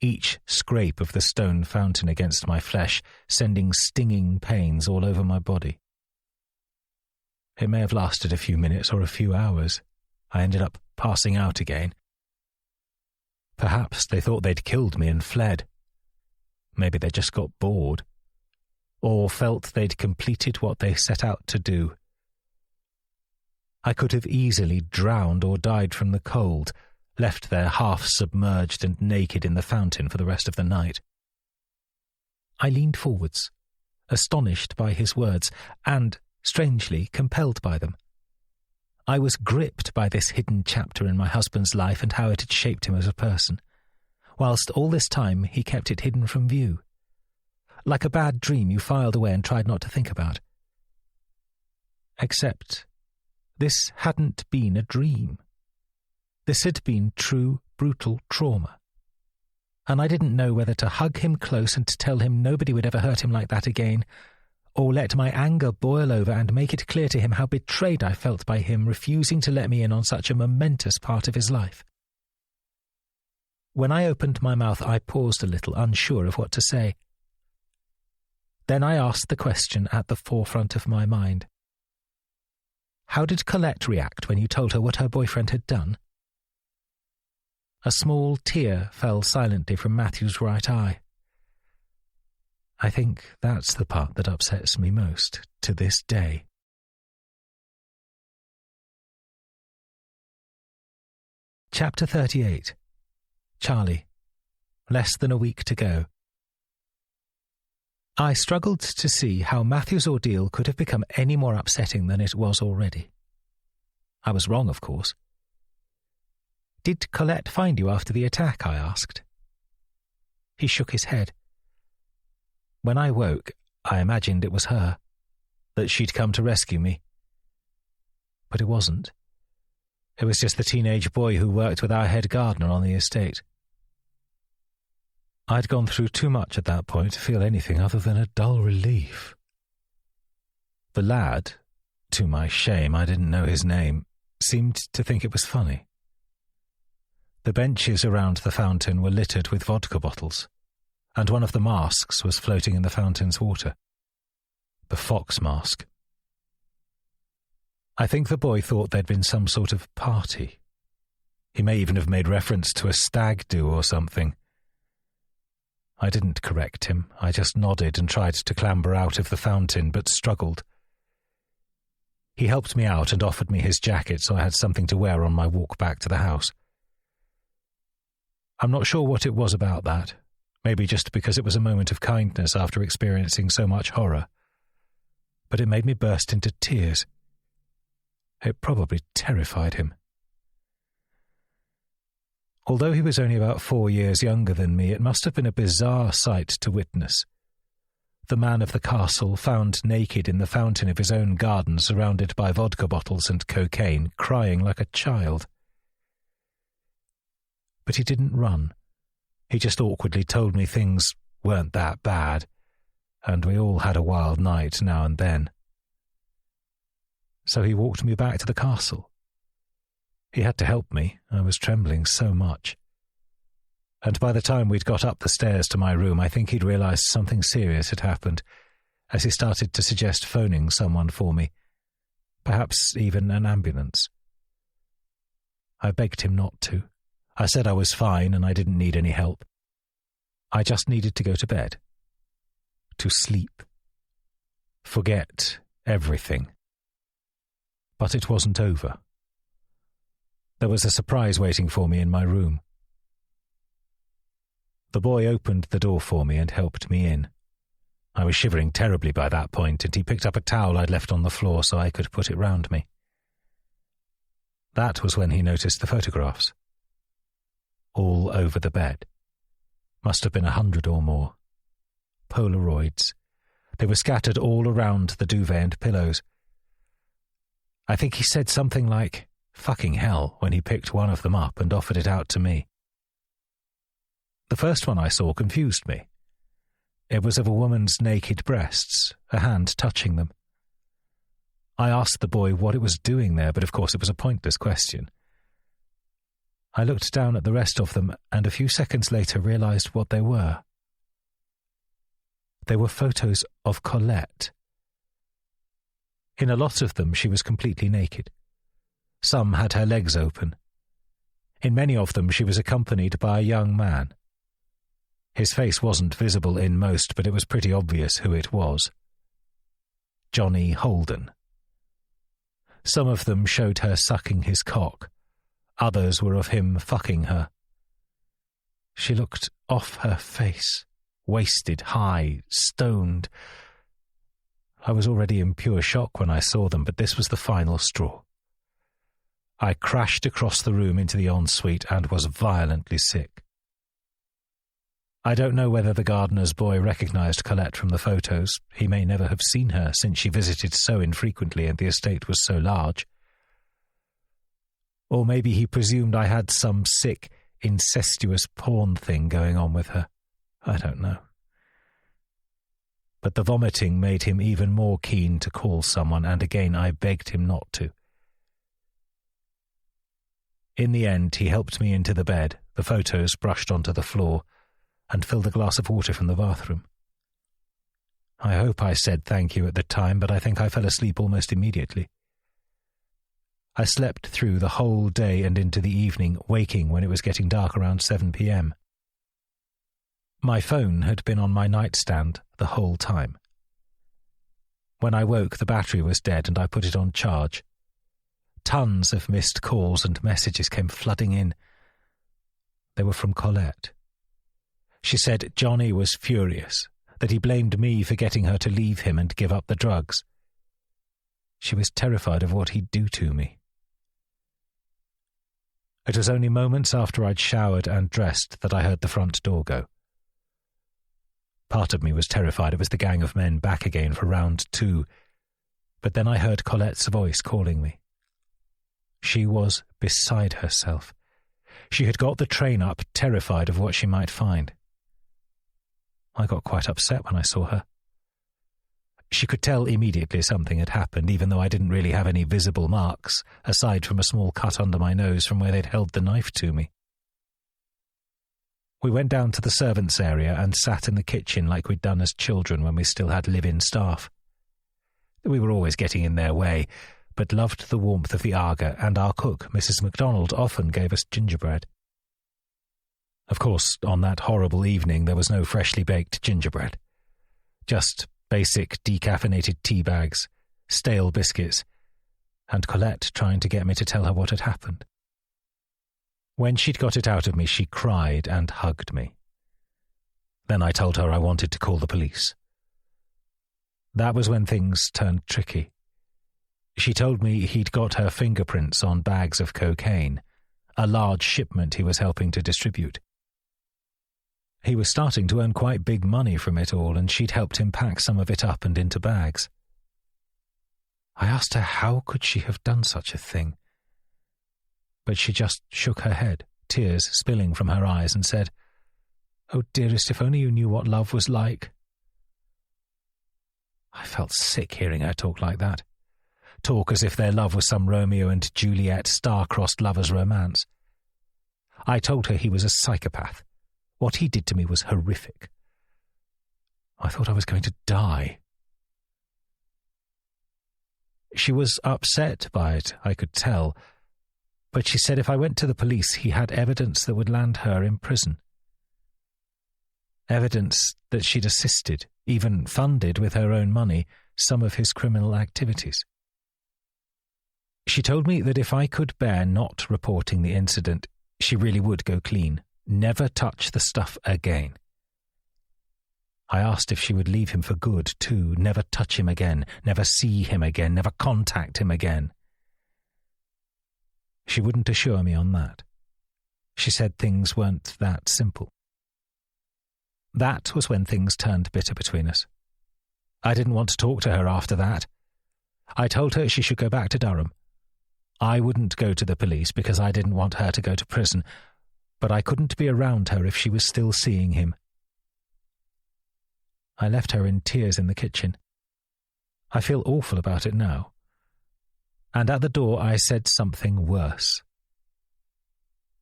each scrape of the stone fountain against my flesh sending stinging pains all over my body. It may have lasted a few minutes or a few hours. I ended up passing out again. Perhaps they thought they'd killed me and fled. Maybe they just got bored, or felt they'd completed what they set out to do. I could have easily drowned or died from the cold, left there half submerged and naked in the fountain for the rest of the night. I leaned forwards, astonished by his words, and, strangely, compelled by them. I was gripped by this hidden chapter in my husband's life and how it had shaped him as a person, whilst all this time he kept it hidden from view. Like a bad dream you filed away and tried not to think about. Except this hadn't been a dream. This had been true, brutal trauma. And I didn't know whether to hug him close and tell him nobody would ever hurt him like that again, or let my anger boil over and make it clear to him how betrayed I felt by him refusing to let me in on such a momentous part of his life. When I opened my mouth, I paused a little, unsure of what to say. Then I asked the question at the forefront of my mind. How did Colette react when you told her what her boyfriend had done? A small tear fell silently from Matthew's right eye. I think that's the part that upsets me most to this day. Chapter 38. Charlie. Less than a week to go. I struggled to see how Matthew's ordeal could have become any more upsetting than it was already. I was wrong, of course. Did Colette find you after the attack? I asked. He shook his head. When I woke, I imagined it was her, that she'd come to rescue me. But it wasn't. It was just the teenage boy who worked with our head gardener on the estate. I'd gone through too much at that point to feel anything other than a dull relief. The lad, to my shame I didn't know his name, seemed to think it was funny. The benches around the fountain were littered with vodka bottles, and one of the masks was floating in the fountain's water. The fox mask. I think the boy thought there'd been some sort of party. He may even have made reference to a stag do or something. I didn't correct him. I just nodded and tried to clamber out of the fountain, but struggled. He helped me out and offered me his jacket so I had something to wear on my walk back to the house. I'm not sure what it was about that. Maybe just because it was a moment of kindness after experiencing so much horror. But it made me burst into tears. It probably terrified him. Although he was only about 4 years younger than me, it must have been a bizarre sight to witness. The man of the castle, found naked in the fountain of his own garden, surrounded by vodka bottles and cocaine, crying like a child. But he didn't run. He just awkwardly told me things weren't that bad, and we all had a wild night now and then. So he walked me back to the castle. He had to help me. I was trembling so much. And by the time we'd got up the stairs to my room, I think he'd realised something serious had happened, as he started to suggest phoning someone for me, perhaps even an ambulance. I begged him not to. I said I was fine and I didn't need any help. I just needed to go to bed. To sleep. Forget everything. But it wasn't over. There was a surprise waiting for me in my room. The boy opened the door for me and helped me in. I was shivering terribly by that point, and he picked up a towel I'd left on the floor so I could put it round me. That was when he noticed the photographs. All over the bed. Must have been 100 or more. Polaroids. They were scattered all around the duvet and pillows. I think he said something like, "Fucking hell," when he picked one of them up and offered it out to me. The first one I saw confused me. It was of a woman's naked breasts, a hand touching them. I asked the boy what it was doing there, but of course it was a pointless question. I looked down at the rest of them and a few seconds later realised what they were. They were photos of Colette. In a lot of them she was completely naked. Some had her legs open. In many of them she was accompanied by a young man. His face wasn't visible in most, but it was pretty obvious who it was. Johnny Holden. Some of them showed her sucking his cock. Others were of him fucking her. She looked off her face, wasted, high, stoned. I was already in pure shock when I saw them, but this was the final straw. I crashed across the room into the ensuite and was violently sick. I don't know whether the gardener's boy recognised Colette from the photos. He may never have seen her, since she visited so infrequently and the estate was so large. Or maybe he presumed I had some sick, incestuous porn thing going on with her. I don't know. But the vomiting made him even more keen to call someone, and again I begged him not to. In the end, he helped me into the bed, the photos brushed onto the floor, and filled a glass of water from the bathroom. I hope I said thank you at the time, but I think I fell asleep almost immediately. I slept through the whole day and into the evening, waking when it was getting dark around 7 p.m. My phone had been on my nightstand the whole time. When I woke, the battery was dead and I put it on charge. Tons of missed calls and messages came flooding in. They were from Colette. She said Johnny was furious, that he blamed me for getting her to leave him and give up the drugs. She was terrified of what he'd do to me. It was only moments after I'd showered and dressed that I heard the front door go. Part of me was terrified it was the gang of men back again for round 2, but then I heard Colette's voice calling me. She was beside herself. She had got the train up, terrified of what she might find. I got quite upset when I saw her. She could tell immediately something had happened, even though I didn't really have any visible marks, aside from a small cut under my nose from where they'd held the knife to me. We went down to the servants' area and sat in the kitchen like we'd done as children when we still had live-in staff. We were always getting in their way, but loved the warmth of the Aga, and our cook, Mrs. MacDonald, often gave us gingerbread. Of course, on that horrible evening there was no freshly baked gingerbread. Just basic decaffeinated tea bags, stale biscuits, and Colette trying to get me to tell her what had happened. When she'd got it out of me, she cried and hugged me. Then I told her I wanted to call the police. That was when things turned tricky. She told me he'd got her fingerprints on bags of cocaine, a large shipment he was helping to distribute. He was starting to earn quite big money from it all, and she'd helped him pack some of it up and into bags. I asked her how could she have done such a thing, but she just shook her head, tears spilling from her eyes, and said, "Oh, dearest, if only you knew what love was like." I felt sick hearing her talk like that. Talk as if their love was some Romeo and Juliet star-crossed lovers' romance. I told her he was a psychopath. What he did to me was horrific. I thought I was going to die. She was upset by it, I could tell, but she said if I went to the police, he had evidence that would land her in prison. Evidence that she'd assisted, even funded with her own money, some of his criminal activities. She told me that if I could bear not reporting the incident, she really would go clean, never touch the stuff again. I asked if she would leave him for good, too, never touch him again, never see him again, never contact him again. She wouldn't assure me on that. She said things weren't that simple. That was when things turned bitter between us. I didn't want to talk to her after that. I told her she should go back to Durham. I wouldn't go to the police because I didn't want her to go to prison, but I couldn't be around her if she was still seeing him. I left her in tears in the kitchen. I feel awful about it now. And at the door I said something worse.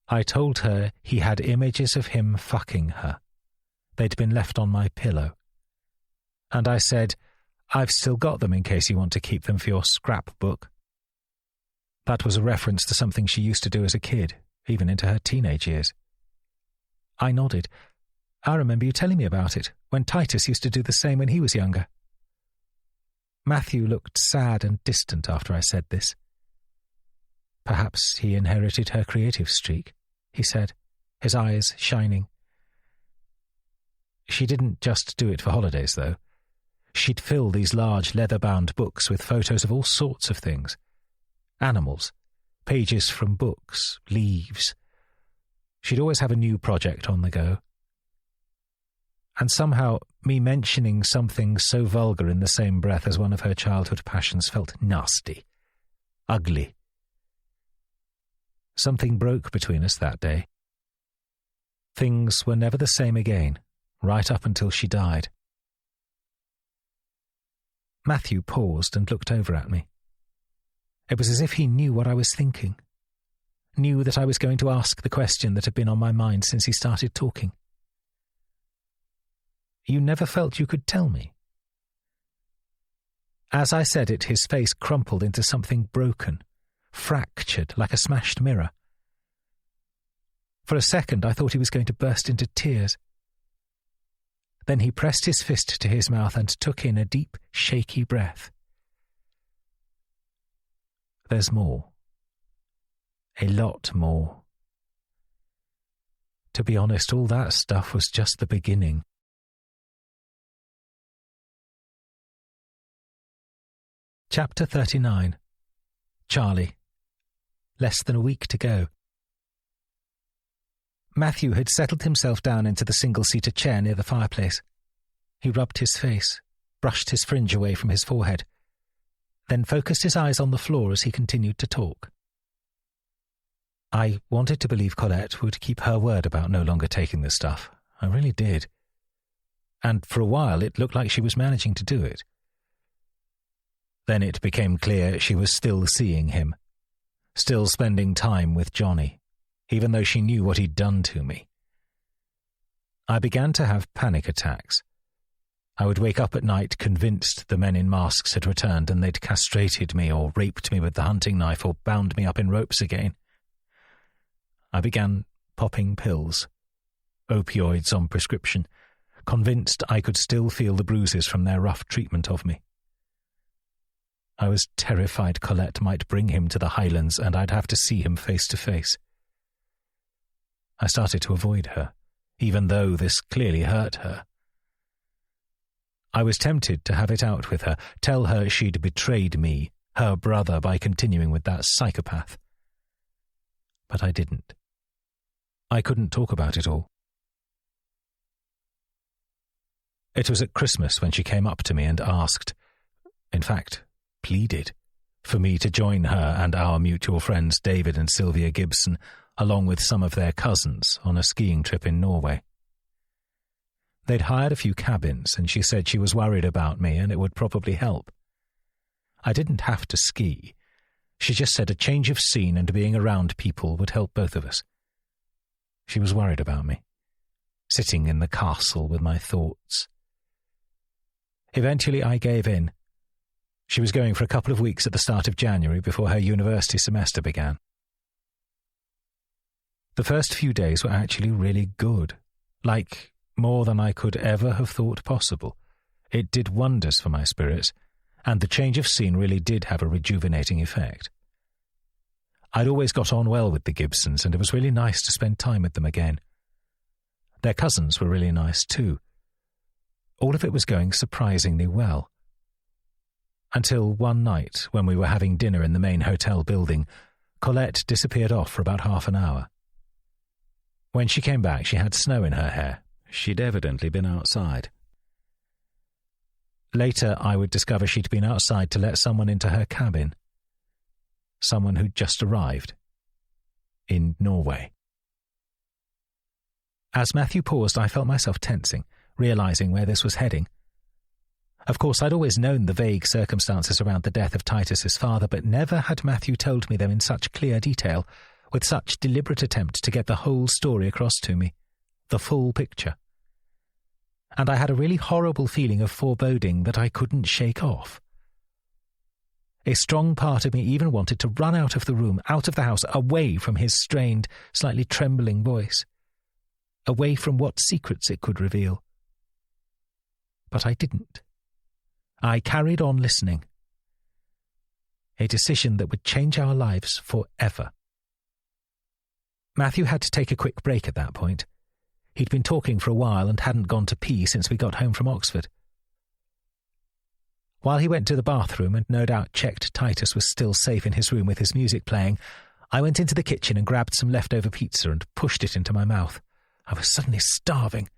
I told her he had images of him fucking her. They'd been left on my pillow. And I said, "I've still got them in case you want to keep them for your scrapbook." That was a reference to something she used to do as a kid, even into her teenage years. I nodded. "I remember you telling me about it, when Titus used to do the same when he was younger." Matthew looked sad and distant after I said this. "Perhaps he inherited her creative streak," he said, his eyes shining. She didn't just do it for holidays, though. She'd fill these large leather-bound books with photos of all sorts of things. Animals, pages from books, leaves. She'd always have a new project on the go. And somehow, me mentioning something so vulgar in the same breath as one of her childhood passions felt nasty, ugly. Something broke between us that day. Things were never the same again, right up until she died. Matthew paused and looked over at me. It was as if he knew what I was thinking, knew that I was going to ask the question that had been on my mind since he started talking. "You never felt you could tell me?" As I said it, his face crumpled into something broken, fractured like a smashed mirror. For a second I thought he was going to burst into tears. Then he pressed his fist to his mouth and took in a deep, shaky breath. "There's more. A lot more. To be honest, all that stuff was just the beginning." Chapter 39. Charlie. Less than a week to go. Matthew had settled himself down into the single-seater chair near the fireplace. He rubbed his face, brushed his fringe away from his forehead, then focused his eyes on the floor as he continued to talk. I wanted to believe Colette would keep her word about no longer taking the stuff. I really did. And for a while it looked like she was managing to do it. Then it became clear she was still seeing him, still spending time with Johnny, even though she knew what he'd done to me. I began to have panic attacks. I would wake up at night convinced the men in masks had returned and they'd castrated me or raped me with the hunting knife or bound me up in ropes again. I began popping pills, opioids on prescription, convinced I could still feel the bruises from their rough treatment of me. I was terrified Colette might bring him to the Highlands and I'd have to see him face to face. I started to avoid her, even though this clearly hurt her. I was tempted to have it out with her, tell her she'd betrayed me, her brother, by continuing with that psychopath. But I didn't. I couldn't talk about it all. It was at Christmas when she came up to me and asked, in fact, pleaded, for me to join her and our mutual friends David and Sylvia Gibson, along with some of their cousins, on a skiing trip in Norway. They'd hired a few cabins, and she said she was worried about me and it would probably help. I didn't have to ski. She just said a change of scene and being around people would help both of us. She was worried about me, sitting in the castle with my thoughts. Eventually I gave in. She was going for a couple of weeks at the start of January before her university semester began. The first few days were actually really good, like more than I could ever have thought possible. It did wonders for my spirits, and the change of scene really did have a rejuvenating effect. I'd always got on well with the Gibsons, and it was really nice to spend time with them again. Their cousins were really nice too. All of it was going surprisingly well. Until one night, when we were having dinner in the main hotel building, Colette disappeared off for about half an hour. When she came back, she had snow in her hair. She'd evidently been outside. Later, I would discover she'd been outside to let someone into her cabin. Someone who'd just arrived. In Norway. As Matthew paused, I felt myself tensing, realizing where this was heading. Of course, I'd always known the vague circumstances around the death of Titus's father, but never had Matthew told me them in such clear detail, with such deliberate attempt to get the whole story across to me. The full picture. And I had a really horrible feeling of foreboding that I couldn't shake off. A strong part of me even wanted to run out of the room, out of the house, away from his strained, slightly trembling voice, away from what secrets it could reveal. But I didn't. I carried on listening. A decision that would change our lives forever. Matthew had to take a quick break at that point. He'd been talking for a while and hadn't gone to pee since we got home from Oxford. While he went to the bathroom and no doubt checked Titus was still safe in his room with his music playing, I went into the kitchen and grabbed some leftover pizza and pushed it into my mouth. I was suddenly starving.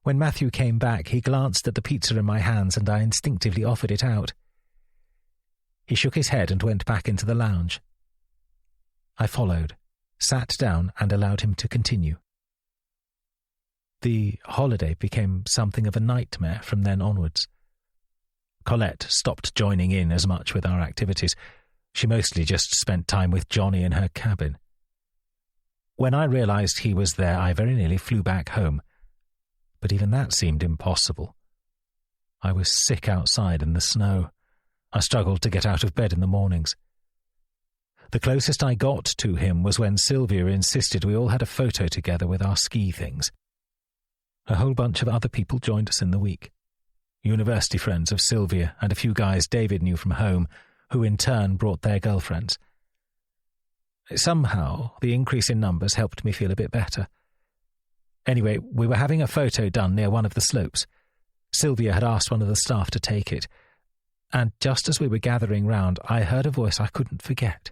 When Matthew came back, he glanced at the pizza in my hands and I instinctively offered it out. He shook his head and went back into the lounge. I followed, sat down and allowed him to continue. The holiday became something of a nightmare from then onwards. Colette stopped joining in as much with our activities. She mostly just spent time with Johnny in her cabin. When I realized he was there, I very nearly flew back home. But even that seemed impossible. I was sick outside in the snow. I struggled to get out of bed in the mornings. The closest I got to him was when Sylvia insisted we all had a photo together with our ski things. A whole bunch of other people joined us in the week. University friends of Sylvia and a few guys David knew from home, who in turn brought their girlfriends. Somehow, the increase in numbers helped me feel a bit better. Anyway, we were having a photo done near one of the slopes. Sylvia had asked one of the staff to take it, and just as we were gathering round, I heard a voice I couldn't forget.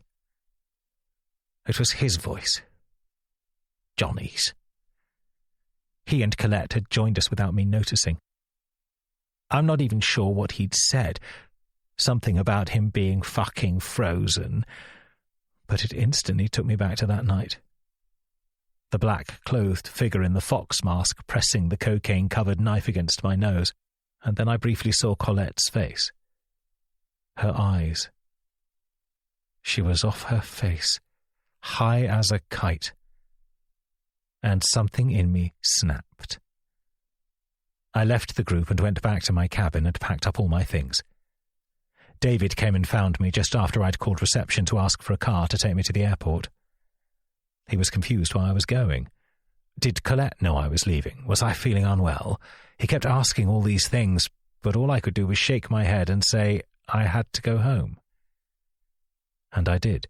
It was his voice. Johnny's. He and Colette had joined us without me noticing. I'm not even sure what he'd said. Something about him being fucking frozen. But it instantly took me back to that night. The black-clothed figure in the fox mask pressing the cocaine-covered knife against my nose, and then I briefly saw Colette's face. Her eyes. She was off her face, high as a kite. And something in me snapped. I left the group and went back to my cabin and packed up all my things. David came and found me just after I'd called reception to ask for a car to take me to the airport. He was confused why I was going. Did Colette know I was leaving? Was I feeling unwell? He kept asking all these things, but all I could do was shake my head and say I had to go home. And I did.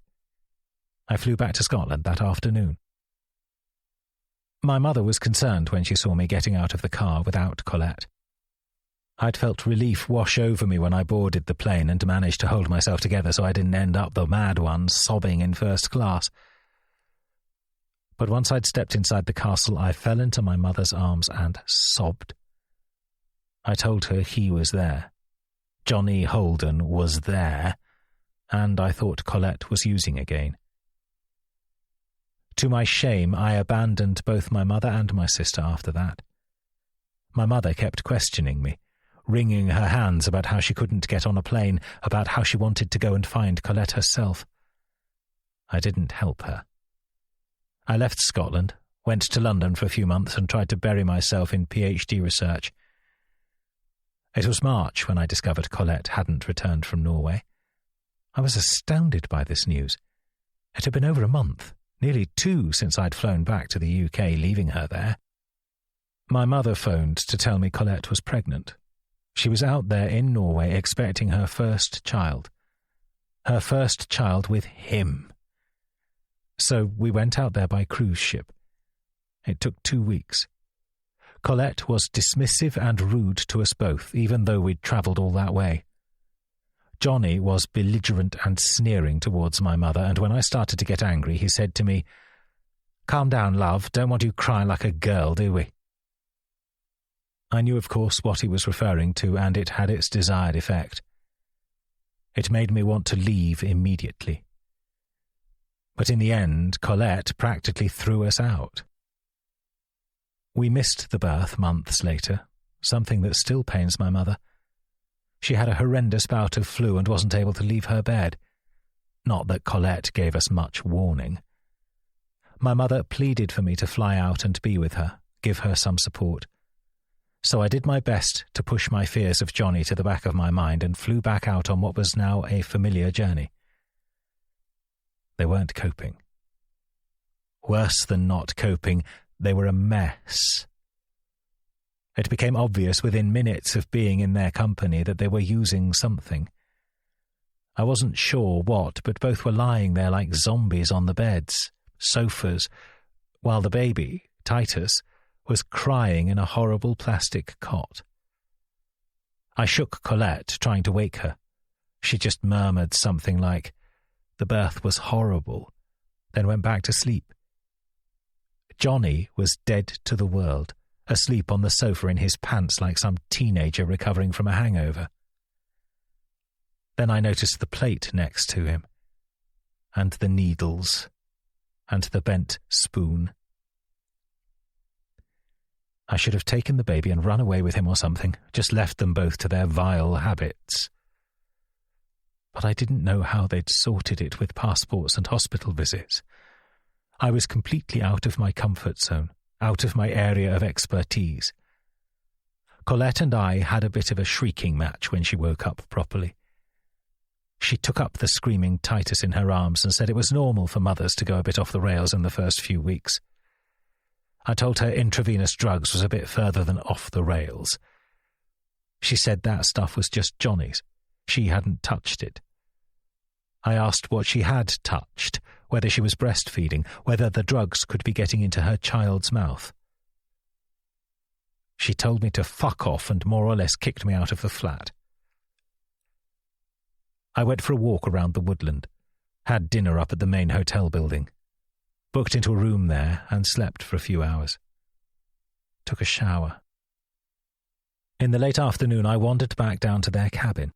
I flew back to Scotland that afternoon. My mother was concerned when she saw me getting out of the car without Colette. I'd felt relief wash over me when I boarded the plane and managed to hold myself together so I didn't end up the mad one sobbing in first class. But once I'd stepped inside the castle, I fell into my mother's arms and sobbed. I told her he was there. Johnny Holden was there, and I thought Colette was using again. To my shame, I abandoned both my mother and my sister after that. My mother kept questioning me, wringing her hands about how she couldn't get on a plane, about how she wanted to go and find Colette herself. I didn't help her. I left Scotland, went to London for a few months and tried to bury myself in PhD research. It was March when I discovered Colette hadn't returned from Norway. I was astounded by this news. It had been over a month. Nearly 2 since I'd flown back to the UK, leaving her there. My mother phoned to tell me Colette was pregnant. She was out there in Norway expecting her first child. Her first child with him. So we went out there by cruise ship. It took 2 weeks. Colette was dismissive and rude to us both, even though we'd travelled all that way. Johnny was belligerent and sneering towards my mother, and when I started to get angry, he said to me, "Calm down, love, don't want you crying like a girl, do we?" I knew, of course, what he was referring to, and it had its desired effect. It made me want to leave immediately. But in the end, Colette practically threw us out. We missed the birth months later, something that still pains my mother. She had a horrendous bout of flu and wasn't able to leave her bed. Not that Colette gave us much warning. My mother pleaded for me to fly out and be with her, give her some support. So I did my best to push my fears of Johnny to the back of my mind and flew back out on what was now a familiar journey. They weren't coping. Worse than not coping, they were a mess. It became obvious within minutes of being in their company that they were using something. I wasn't sure what, but both were lying there like zombies on the beds, sofas, while the baby, Titus, was crying in a horrible plastic cot. I shook Colette, trying to wake her. She just murmured something like, "The birth was horrible," then went back to sleep. Johnny was dead to the world, asleep on the sofa in his pants like some teenager recovering from a hangover. Then I noticed the plate next to him, and the needles, and the bent spoon. I should have taken the baby and run away with him or something, just left them both to their vile habits. But I didn't know how they'd sorted it with passports and hospital visits. I was completely out of my comfort zone, out of my area of expertise. Colette and I had a bit of a shrieking match when she woke up properly. She took up the screaming Titus in her arms and said it was normal for mothers to go a bit off the rails in the first few weeks. I told her intravenous drugs was a bit further than off the rails. She said that stuff was just Johnny's. She hadn't touched it. I asked what she had touched, whether she was breastfeeding, whether the drugs could be getting into her child's mouth. She told me to fuck off and more or less kicked me out of the flat. I went for a walk around the woodland, had dinner up at the main hotel building, booked into a room there and slept for a few hours. Took a shower. In the late afternoon, I wandered back down to their cabin.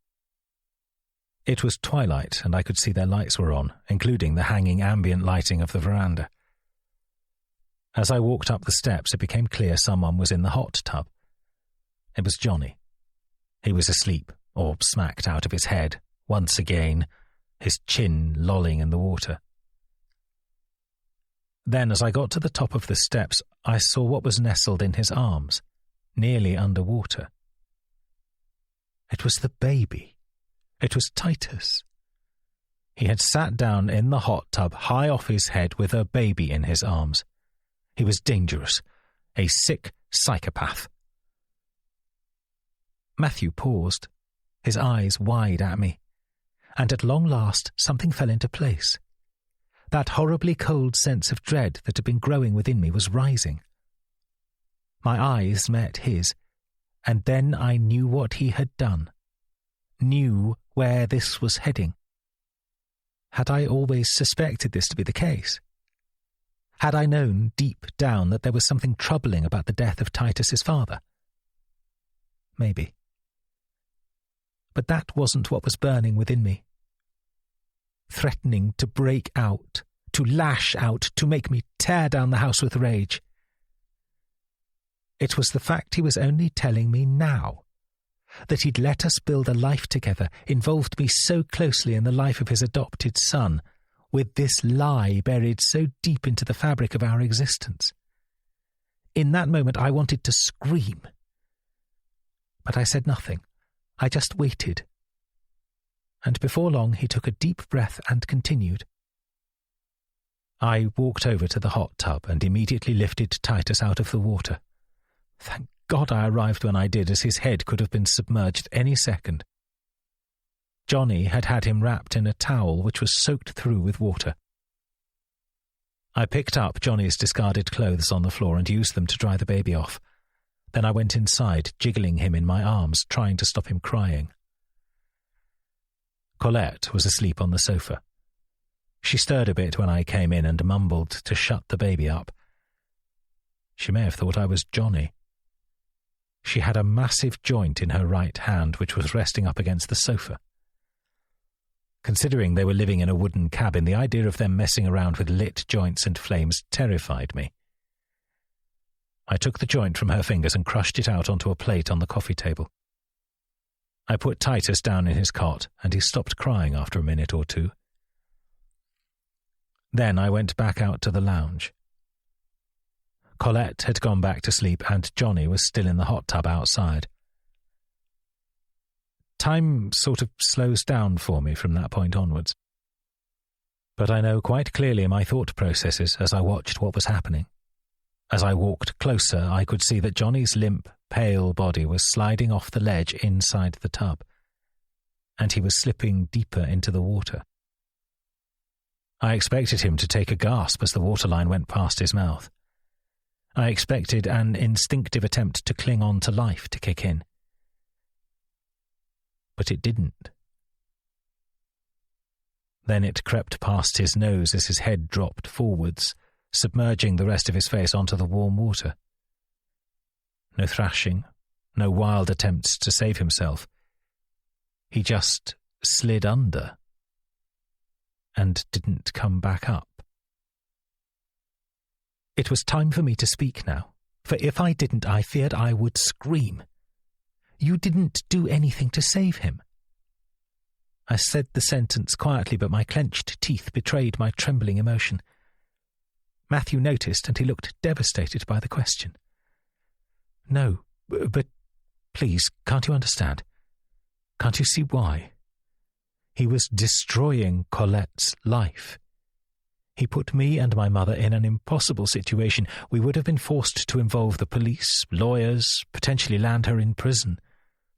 It was twilight, and I could see their lights were on, including the hanging ambient lighting of the veranda. As I walked up the steps, it became clear someone was in the hot tub. It was Johnny. He was asleep, or smacked out of his head, once again, his chin lolling in the water. Then, as I got to the top of the steps, I saw what was nestled in his arms, nearly under water. It was the baby. It was Titus. He had sat down in the hot tub high off his head with a baby in his arms. He was dangerous, a sick psychopath. Matthew paused, his eyes wide at me, and at long last something fell into place. That horribly cold sense of dread that had been growing within me was rising. My eyes met his, and then I knew what he had done, knew where this was heading. Had I always suspected this to be the case? Had I known deep down that there was something troubling about the death of Titus's father? Maybe. But that wasn't what was burning within me. Threatening to break out, to lash out, to make me tear down the house with rage. It was the fact he was only telling me now, that he'd let us build a life together, involved me so closely in the life of his adopted son, with this lie buried so deep into the fabric of our existence. In that moment I wanted to scream. But I said nothing. I just waited. And before long he took a deep breath and continued. I walked over to the hot tub and immediately lifted Titus out of the water. Thank God I arrived when I did, as his head could have been submerged any second. Johnny had had him wrapped in a towel which was soaked through with water. I picked up Johnny's discarded clothes on the floor and used them to dry the baby off. Then I went inside, jiggling him in my arms, trying to stop him crying. Colette was asleep on the sofa. She stirred a bit when I came in and mumbled to shut the baby up. She may have thought I was Johnny. She had a massive joint in her right hand which was resting up against the sofa. Considering they were living in a wooden cabin, the idea of them messing around with lit joints and flames terrified me. I took the joint from her fingers and crushed it out onto a plate on the coffee table. I put Titus down in his cot, and he stopped crying after a minute or two. Then I went back out to the lounge. Colette had gone back to sleep, and Johnny was still in the hot tub outside. Time sort of slows down for me from that point onwards. But I know quite clearly my thought processes as I watched what was happening. As I walked closer, I could see that Johnny's limp, pale body was sliding off the ledge inside the tub, and he was slipping deeper into the water. I expected him to take a gasp as the waterline went past his mouth. I expected an instinctive attempt to cling on to life to kick in. But it didn't. Then it crept past his nose as his head dropped forwards, submerging the rest of his face onto the warm water. No thrashing, no wild attempts to save himself. He just slid under and didn't come back up. It was time for me to speak now, for if I didn't, I feared I would scream. You didn't do anything to save him. I said the sentence quietly, but my clenched teeth betrayed my trembling emotion. Matthew noticed, and he looked devastated by the question. No, but please, can't you understand? Can't you see why? He was destroying Colette's life. He put me and my mother in an impossible situation. We would have been forced to involve the police, lawyers, potentially land her in prison,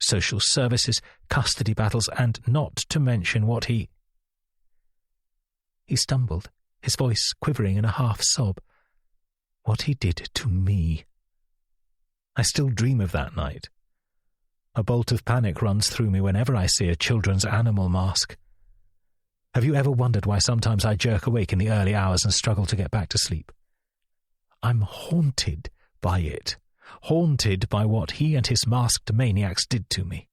social services, custody battles, and not to mention what he... He stumbled, his voice quivering in a half-sob. What he did to me. I still dream of that night. A bolt of panic runs through me whenever I see a children's animal mask. Have you ever wondered why sometimes I jerk awake in the early hours and struggle to get back to sleep? I'm haunted by it. haunted by what he and his masked maniacs did to me.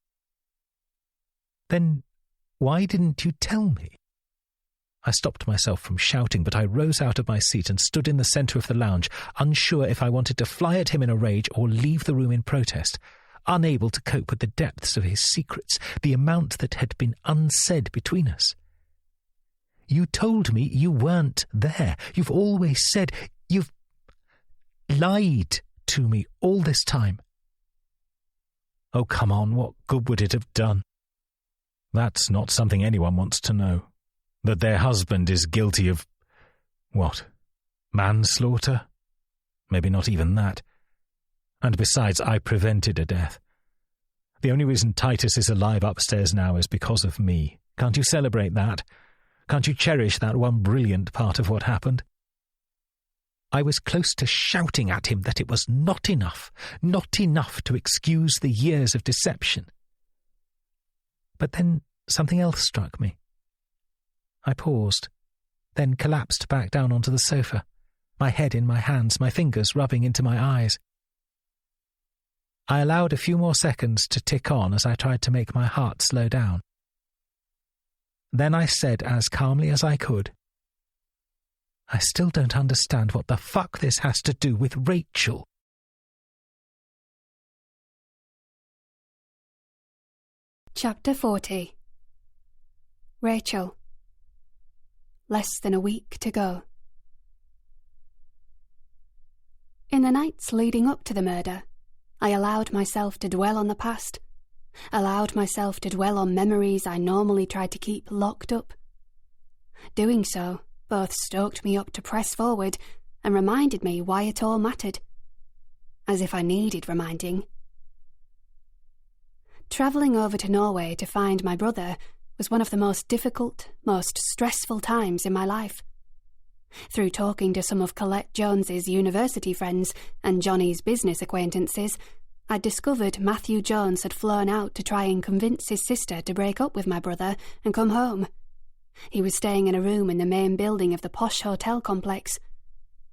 Then why didn't you tell me? I stopped myself from shouting, but I rose out of my seat and stood in the centre of the lounge, unsure if I wanted to fly at him in a rage or leave the room in protest, unable to cope with the depths of his secrets, the amount that had been unsaid between us. You told me you weren't there. You've always said. You've lied to me all this time. Oh, come on, what good would it have done? That's not something anyone wants to know. That their husband is guilty of, what, manslaughter? Maybe not even that. And besides, I prevented a death. The only reason Titus is alive upstairs now is because of me. Can't you celebrate that? Can't you cherish that one brilliant part of what happened? I was close to shouting at him that it was not enough to excuse the years of deception. But then something else struck me. I paused, then collapsed back down onto the sofa, my head in my hands, my fingers rubbing into my eyes. I allowed a few more seconds to tick on as I tried to make my heart slow down. Then I said as calmly as I could, I still don't understand what the fuck this has to do with Rachel. Chapter 40. Rachel. Less than a week to go. In the nights leading up to the murder, I allowed myself to dwell on the past, allowed myself to dwell on memories I normally tried to keep locked up. Doing so both stoked me up to press forward and reminded me why it all mattered, as if I needed reminding. Travelling over to Norway to find my brother was one of the most difficult, most stressful times in my life. Through talking to some of Colette Jones's university friends and Johnny's business acquaintances, I discovered Matthew Jones had flown out to try and convince his sister to break up with my brother and come home. He was staying in a room in the main building of the posh hotel complex.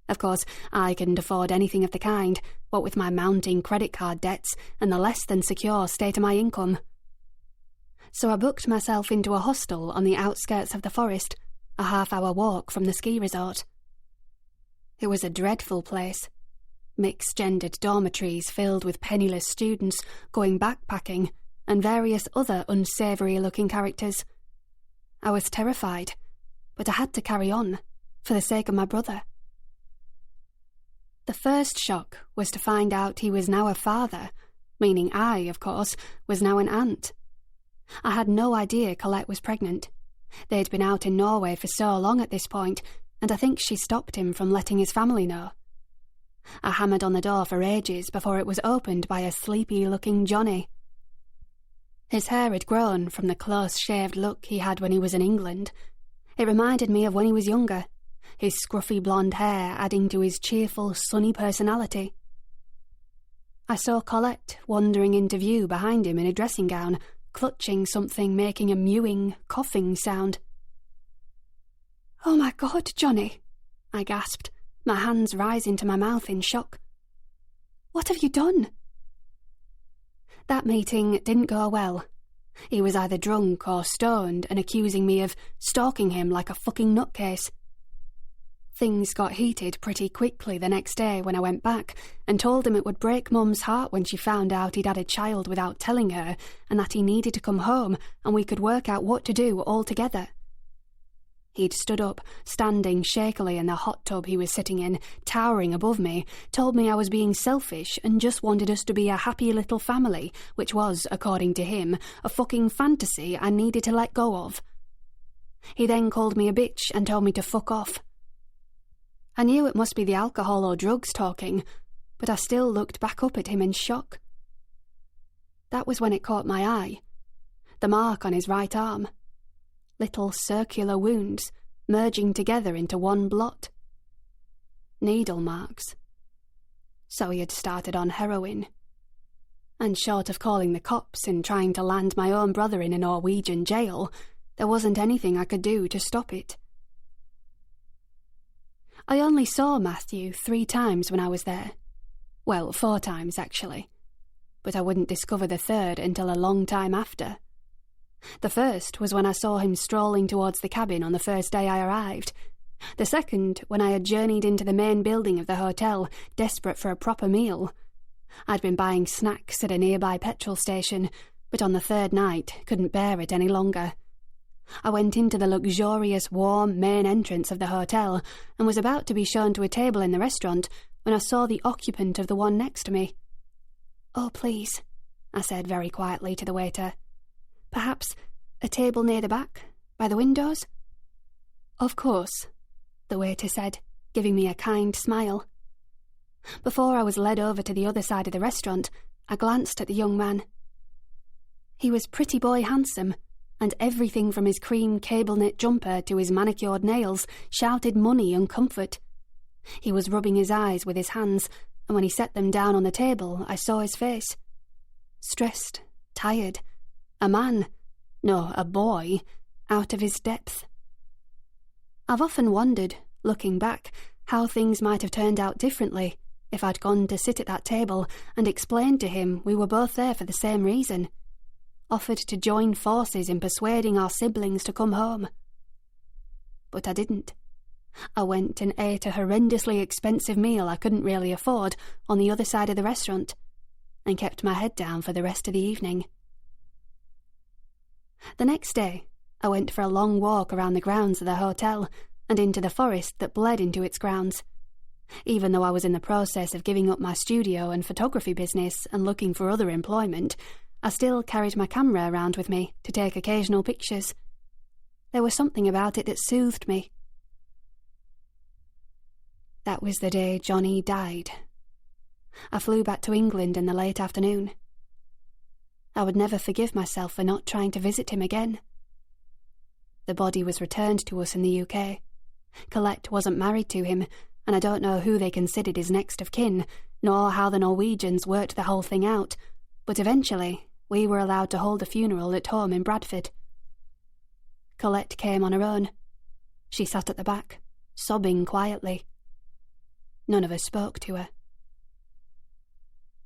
Of course, I couldn't afford anything of the kind, what with my mounting credit card debts and the less than secure state of my income. So I booked myself into a hostel on the outskirts of the forest, a half-hour walk from the ski resort. It was a dreadful place. Mixed-gendered dormitories filled with penniless students going backpacking and various other unsavoury-looking characters. I was terrified, but I had to carry on, for the sake of my brother. The first shock was to find out he was now a father, meaning I, of course, was now an aunt. I had no idea Colette was pregnant. They'd been out in Norway for so long at this point, and I think she stopped him from letting his family know. I hammered on the door for ages before it was opened by a sleepy-looking Johnny. His hair had grown from the close-shaved look he had when he was in England. It reminded me of when he was younger, his scruffy blonde hair adding to his cheerful, sunny personality. I saw Colette wandering into view behind him in a dressing gown, clutching something making a mewing, coughing sound. "Oh my God, Johnny," I gasped, my hands rising to my mouth in shock. "What have you done?" That meeting didn't go well. He was either drunk or stoned and accusing me of stalking him like a fucking nutcase. Things got heated pretty quickly the next day when I went back and told him it would break Mum's heart when she found out he'd had a child without telling her and that he needed to come home and we could work out what to do all together. He'd stood up, standing shakily in the hot tub he was sitting in, towering above me, told me I was being selfish and just wanted us to be a happy little family, which was, according to him, a fucking fantasy I needed to let go of. He then called me a bitch and told me to fuck off. I knew it must be the alcohol or drugs talking, but I still looked back up at him in shock. That was when it caught my eye. The mark on his right arm. Little circular wounds, merging together into one blot. Needle marks. So he had started on heroin. And short of calling the cops and trying to land my own brother in a Norwegian jail, there wasn't anything I could do to stop it. I only saw Matthew 3 times when I was there. Well, 4 times, actually. But I wouldn't discover the third until a long time after. The first was when I saw him strolling towards the cabin on the first day I arrived. The second, when I had journeyed into the main building of the hotel, desperate for a proper meal. I'd been buying snacks at a nearby petrol station, but on the third night couldn't bear it any longer. I went into the luxurious, warm main entrance of the hotel and was about to be shown to a table in the restaurant when I saw the occupant of the one next to me. "Oh, please," I said very quietly to the waiter. "Perhaps a table near the back, by the windows?" "Of course," the waiter said, giving me a kind smile. Before I was led over to the other side of the restaurant, I glanced at the young man. He was pretty boy handsome, and everything from his cream cable-knit jumper to his manicured nails shouted money and comfort. He was rubbing his eyes with his hands, and when he set them down on the table, I saw his face. Stressed, tired, a boy, out of his depth. I've often wondered, looking back, how things might have turned out differently if I'd gone to sit at that table and explained to him we were both there for the same reason, offered to join forces in persuading our siblings to come home. But I didn't. I went and ate a horrendously expensive meal I couldn't really afford on the other side of the restaurant, and kept my head down for the rest of the evening. The next day, I went for a long walk around the grounds of the hotel and into the forest that bled into its grounds. Even though I was in the process of giving up my studio and photography business and looking for other employment, I still carried my camera around with me to take occasional pictures. There was something about it that soothed me. That was the day Johnny died. I flew back to England in the late afternoon. I would never forgive myself for not trying to visit him again. The body was returned to us in the UK. Colette wasn't married to him, and I don't know who they considered his next of kin, nor how the Norwegians worked the whole thing out, but eventually we were allowed to hold a funeral at home in Bradford. Colette came on her own. She sat at the back, sobbing quietly. None of us spoke to her.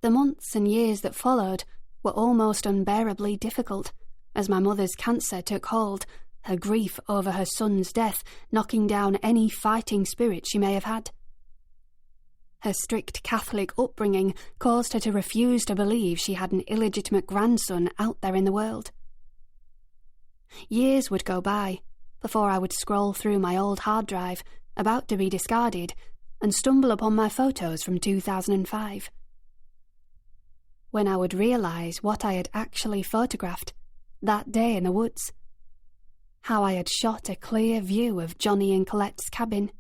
The months and years that followed were almost unbearably difficult, as my mother's cancer took hold, her grief over her son's death knocking down any fighting spirit she may have had. Her strict Catholic upbringing caused her to refuse to believe she had an illegitimate grandson out there in the world. Years would go by before I would scroll through my old hard drive, about to be discarded, and stumble upon my photos from 2005. When I would realise what I had actually photographed that day in the woods. How I had shot a clear view of Johnny and Colette's cabin,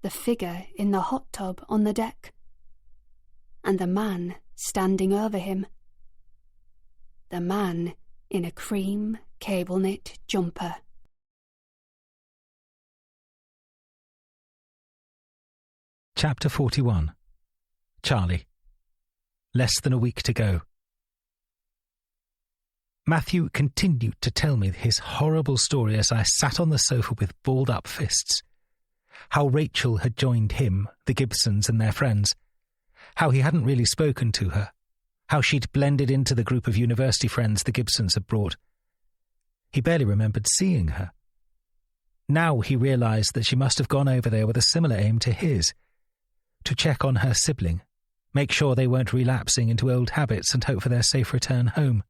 the figure in the hot tub on the deck, and the man standing over him. The man in a cream cable-knit jumper. Chapter 41. Charlie. Less than a week to go. Matthew continued to tell me his horrible story as I sat on the sofa with balled-up fists. How Rachel had joined him, the Gibsons and their friends. How he hadn't really spoken to her. How she'd blended into the group of university friends the Gibsons had brought. He barely remembered seeing her. Now he realised that she must have gone over there with a similar aim to his. To check on her sibling, make sure they weren't relapsing into old habits and hope for their safe return home.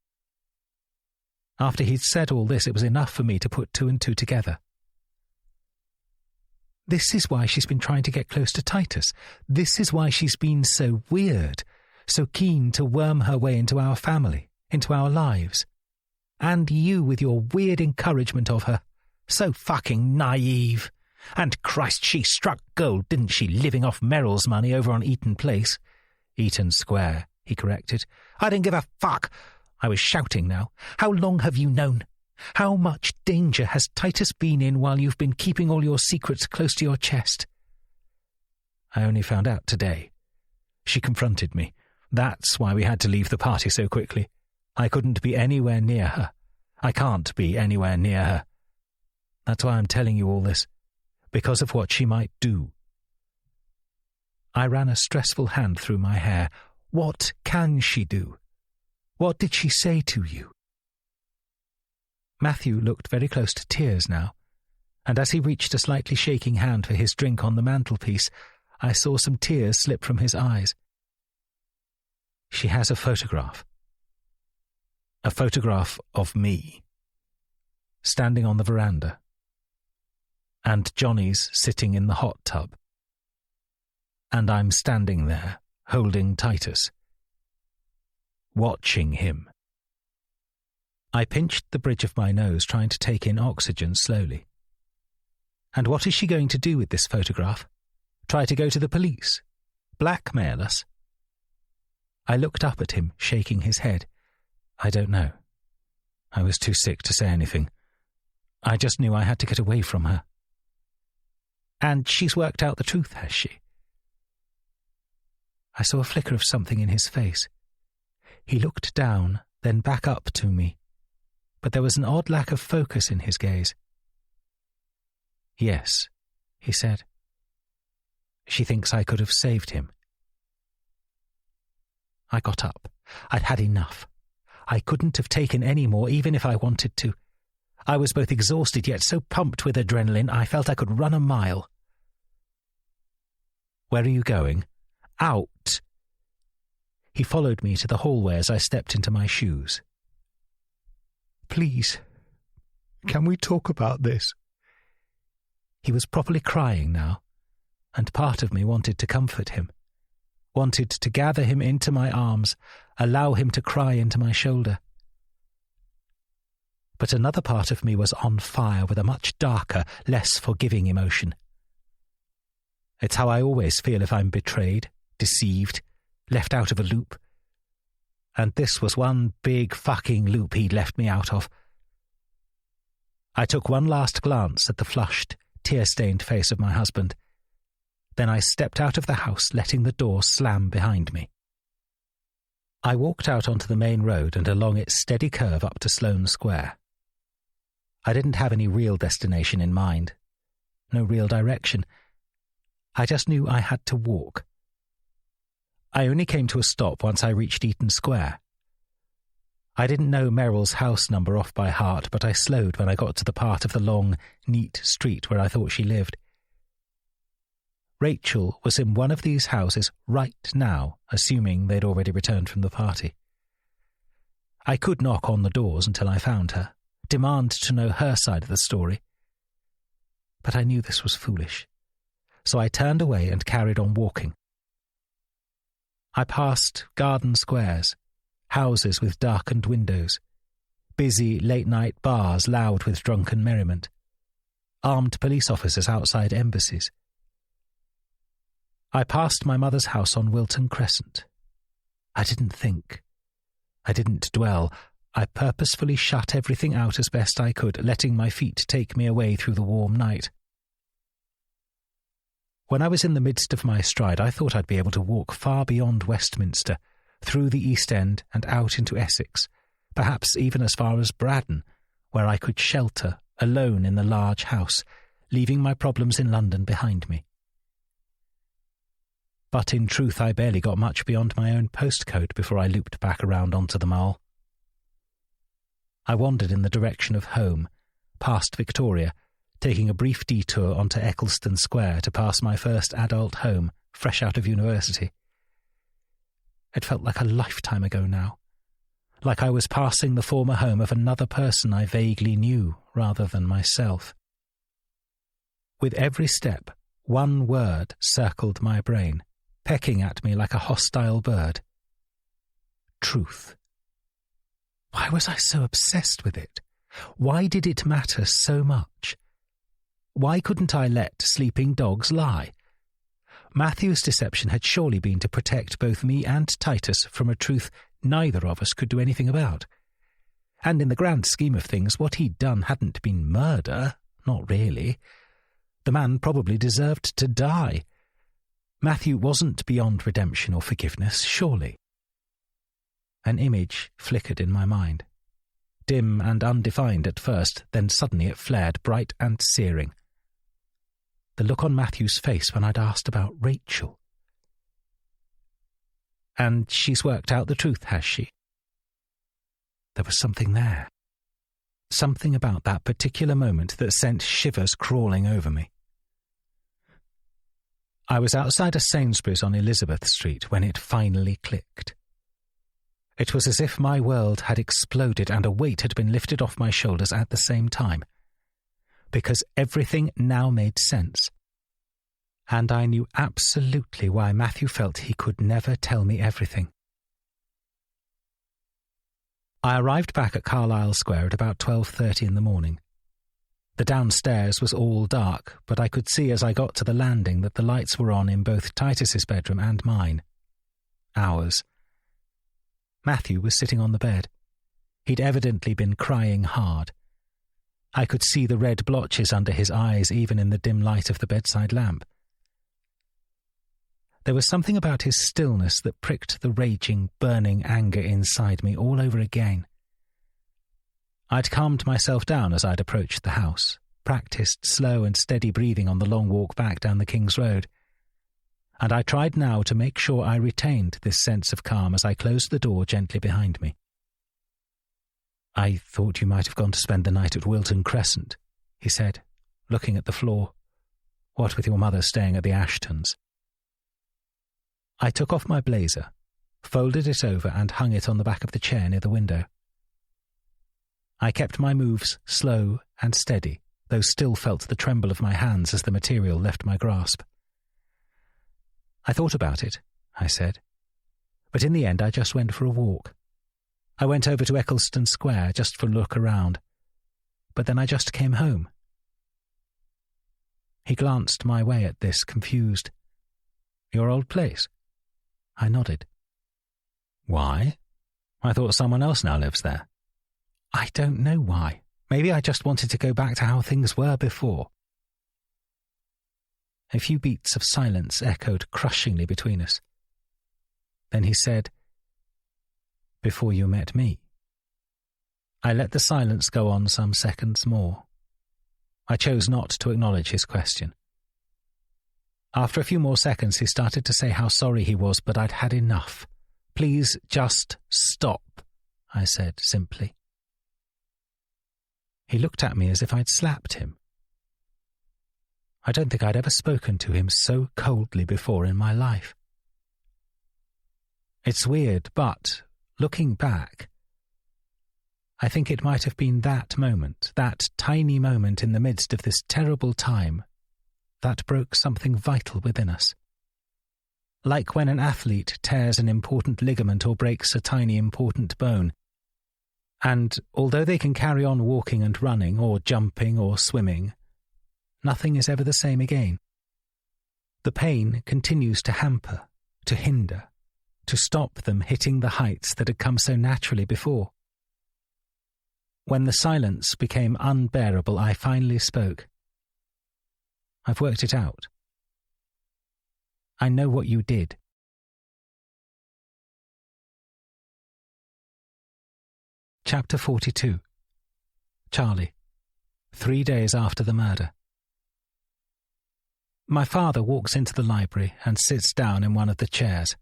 After he'd said all this, it was enough for me to put 2 and 2 together. This is why she's been trying to get close to Titus. This is why she's been so weird, so keen to worm her way into our family, into our lives. And you with your weird encouragement of her. So fucking naive. And Christ, she struck gold, didn't she, living off Merrill's money over on Eaton Place? Eaton Square, he corrected. I didn't give a fuck. I was shouting now. How long have you known? How much danger has Titus been in while you've been keeping all your secrets close to your chest? I only found out today. She confronted me. That's why we had to leave the party so quickly. I couldn't be anywhere near her. I can't be anywhere near her. That's why I'm telling you all this. Because of what she might do. I ran a stressful hand through my hair. What can she do? What did she say to you? Matthew looked very close to tears now, and as he reached a slightly shaking hand for his drink on the mantelpiece, I saw some tears slip from his eyes. She has a photograph. A photograph of me, standing on the veranda, and Johnny's sitting in the hot tub. And I'm standing there, holding Titus, watching him. I pinched the bridge of my nose, trying to take in oxygen slowly. And what is she going to do with this photograph? Try to go to the police? Blackmail us? I looked up at him, shaking his head. I don't know. I was too sick to say anything. I just knew I had to get away from her. And she's worked out the truth, has she? I saw a flicker of something in his face. He looked down, then back up to me, but there was an odd lack of focus in his gaze. Yes, he said. She thinks I could have saved him. I got up. I'd had enough. I couldn't have taken any more, even if I wanted to. I was both exhausted yet so pumped with adrenaline I felt I could run a mile. Where are you going? Out! He followed me to the hallway as I stepped into my shoes. Please, can we talk about this? He was properly crying now, and part of me wanted to comfort him, wanted to gather him into my arms, allow him to cry into my shoulder. But another part of me was on fire with a much darker, less forgiving emotion. It's how I always feel if I'm betrayed, deceived, left out of a loop. And this was one big fucking loop he'd left me out of. I took one last glance at the flushed, tear-stained face of my husband. Then I stepped out of the house, letting the door slam behind me. I walked out onto the main road and along its steady curve up to Sloane Square. I didn't have any real destination in mind, no real direction. I just knew I had to walk. I only came to a stop once I reached Eaton Square. I didn't know Merrill's house number off by heart, but I slowed when I got to the part of the long, neat street where I thought she lived. Rachel was in one of these houses right now, assuming they'd already returned from the party. I could knock on the doors until I found her, demand to know her side of the story. But I knew this was foolish, so I turned away and carried on walking. I passed garden squares, houses with darkened windows, busy late-night bars loud with drunken merriment, armed police officers outside embassies. I passed my mother's house on Wilton Crescent. I didn't think. I didn't dwell. I purposefully shut everything out as best I could, letting my feet take me away through the warm night. When I was in the midst of my stride, I thought I'd be able to walk far beyond Westminster, through the East End and out into Essex, perhaps even as far as Braddon, where I could shelter, alone in the large house, leaving my problems in London behind me. But in truth I barely got much beyond my own postcode before I looped back around onto the Mall. I wandered in the direction of home, past Victoria, taking a brief detour onto Eccleston Square to pass my first adult home, fresh out of university. It felt like a lifetime ago now, like I was passing the former home of another person I vaguely knew rather than myself. With every step, one word circled my brain, pecking at me like a hostile bird. Truth. Why was I so obsessed with it? Why did it matter so much? Why couldn't I let sleeping dogs lie? Matthew's deception had surely been to protect both me and Titus from a truth neither of us could do anything about. And in the grand scheme of things, what he'd done hadn't been murder, not really. The man probably deserved to die. Matthew wasn't beyond redemption or forgiveness, surely. An image flickered in my mind. Dim and undefined at first, then suddenly it flared bright and searing. The look on Matthew's face when I'd asked about Rachel. And she's worked out the truth, has she? There was something there. Something about that particular moment that sent shivers crawling over me. I was outside a Sainsbury's on Elizabeth Street when it finally clicked. It was as if my world had exploded and a weight had been lifted off my shoulders at the same time, because everything now made sense. And I knew absolutely why Matthew felt he could never tell me everything. I arrived back at Carlisle Square at about 12:30 in the morning. The downstairs was all dark, but I could see as I got to the landing that the lights were on in both Titus's bedroom and mine. Ours. Matthew was sitting on the bed. He'd evidently been crying hard. I could see the red blotches under his eyes even in the dim light of the bedside lamp. There was something about his stillness that pricked the raging, burning anger inside me all over again. I'd calmed myself down as I'd approached the house, practiced slow and steady breathing on the long walk back down the King's Road, and I tried now to make sure I retained this sense of calm as I closed the door gently behind me. "I thought you might have gone to spend the night at Wilton Crescent," he said, looking at the floor. "What with your mother staying at the Ashtons?" I took off my blazer, folded it over and hung it on the back of the chair near the window. I kept my moves slow and steady, though still felt the tremble of my hands as the material left my grasp. "I thought about it," I said, "but in the end I just went for a walk. I went over to Eccleston Square just for a look around, but then I just came home." He glanced my way at this, confused. "Your old place?" I nodded. "Why? I thought someone else now lives there." "I don't know why. Maybe I just wanted to go back to how things were before." A few beats of silence echoed crushingly between us. Then he said, "Before you met me." I let the silence go on some seconds more. I chose not to acknowledge his question. After a few more seconds, he started to say how sorry he was, but I'd had enough. "Please just stop," I said simply. He looked at me as if I'd slapped him. I don't think I'd ever spoken to him so coldly before in my life. It's weird, but, looking back, I think it might have been that moment, that tiny moment in the midst of this terrible time, that broke something vital within us. Like when an athlete tears an important ligament or breaks a tiny important bone, and although they can carry on walking and running or jumping or swimming, nothing is ever the same again. The pain continues to hamper, to hinder, to stop them hitting the heights that had come so naturally before. When the silence became unbearable, I finally spoke. "I've worked it out. I know what you did." Chapter 42. Charlie. 3 days after the murder. My father walks into the library and sits down in one of the chairs.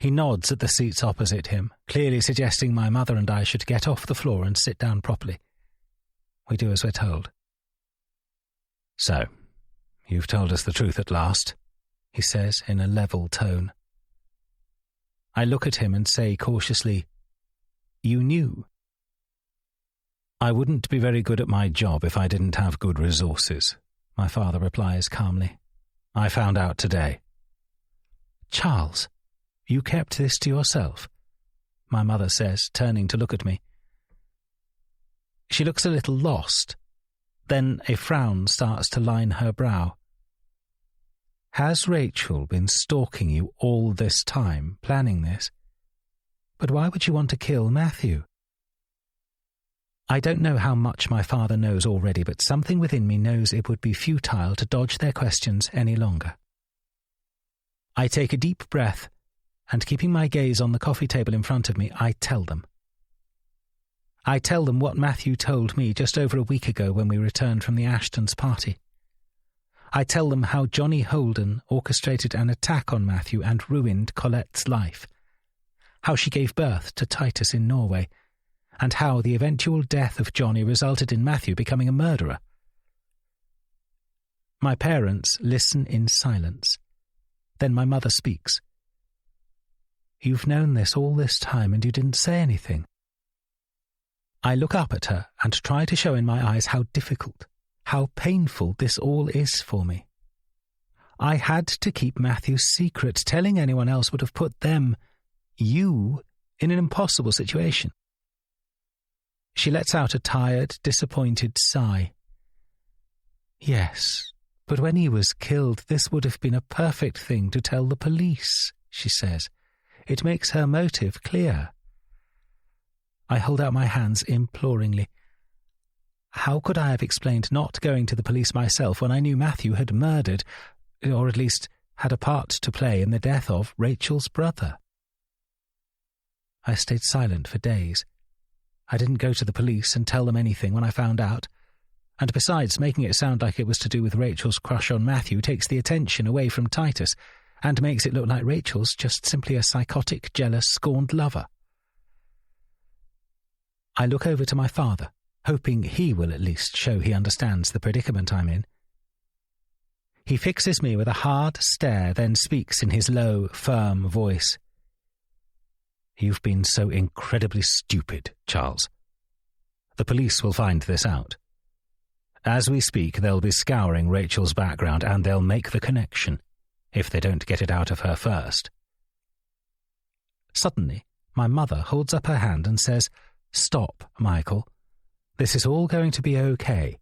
He nods at the seats opposite him, clearly suggesting my mother and I should get off the floor and sit down properly. We do as we're told. "So, you've told us the truth at last," he says in a level tone. I look at him and say cautiously, "You knew." "I wouldn't be very good at my job if I didn't have good resources," my father replies calmly. "I found out today." "Charles, you kept this to yourself?" my mother says, turning to look at me. She looks a little lost. Then a frown starts to line her brow. "Has Rachel been stalking you all this time, planning this? But why would you want to kill Matthew?" I don't know how much my father knows already, but something within me knows it would be futile to dodge their questions any longer. I take a deep breath, and keeping my gaze on the coffee table in front of me, I tell them. I tell them what Matthew told me just over a week ago when we returned from the Ashtons' party. I tell them how Johnny Holden orchestrated an attack on Matthew and ruined Colette's life, how she gave birth to Titus in Norway, and how the eventual death of Johnny resulted in Matthew becoming a murderer. My parents listen in silence. Then my mother speaks. "You've known this all this time and you didn't say anything." I look up at her and try to show in my eyes how difficult, how painful this all is for me. I had to keep Matthew's secret. Telling anyone else would have put them, you, in an impossible situation. She lets out a tired, disappointed sigh. "Yes, but when he was killed, this would have been a perfect thing to tell the police," she says. "It makes her motive clear." I hold out my hands imploringly. How could I have explained not going to the police myself when I knew Matthew had murdered, or at least had a part to play in the death of, Rachel's brother? I stayed silent for days. I didn't go to the police and tell them anything when I found out. And besides, making it sound like it was to do with Rachel's crush on Matthew takes the attention away from Titus and makes it look like Rachel's just simply a psychotic, jealous, scorned lover. I look over to my father, hoping he will at least show he understands the predicament I'm in. He fixes me with a hard stare, then speaks in his low, firm voice. "You've been so incredibly stupid, Charles. The police will find this out. As we speak, they'll be scouring Rachel's background and they'll make the connection, if they don't get it out of her first." Suddenly, my mother holds up her hand and says, "Stop, Michael. This is all going to be okay.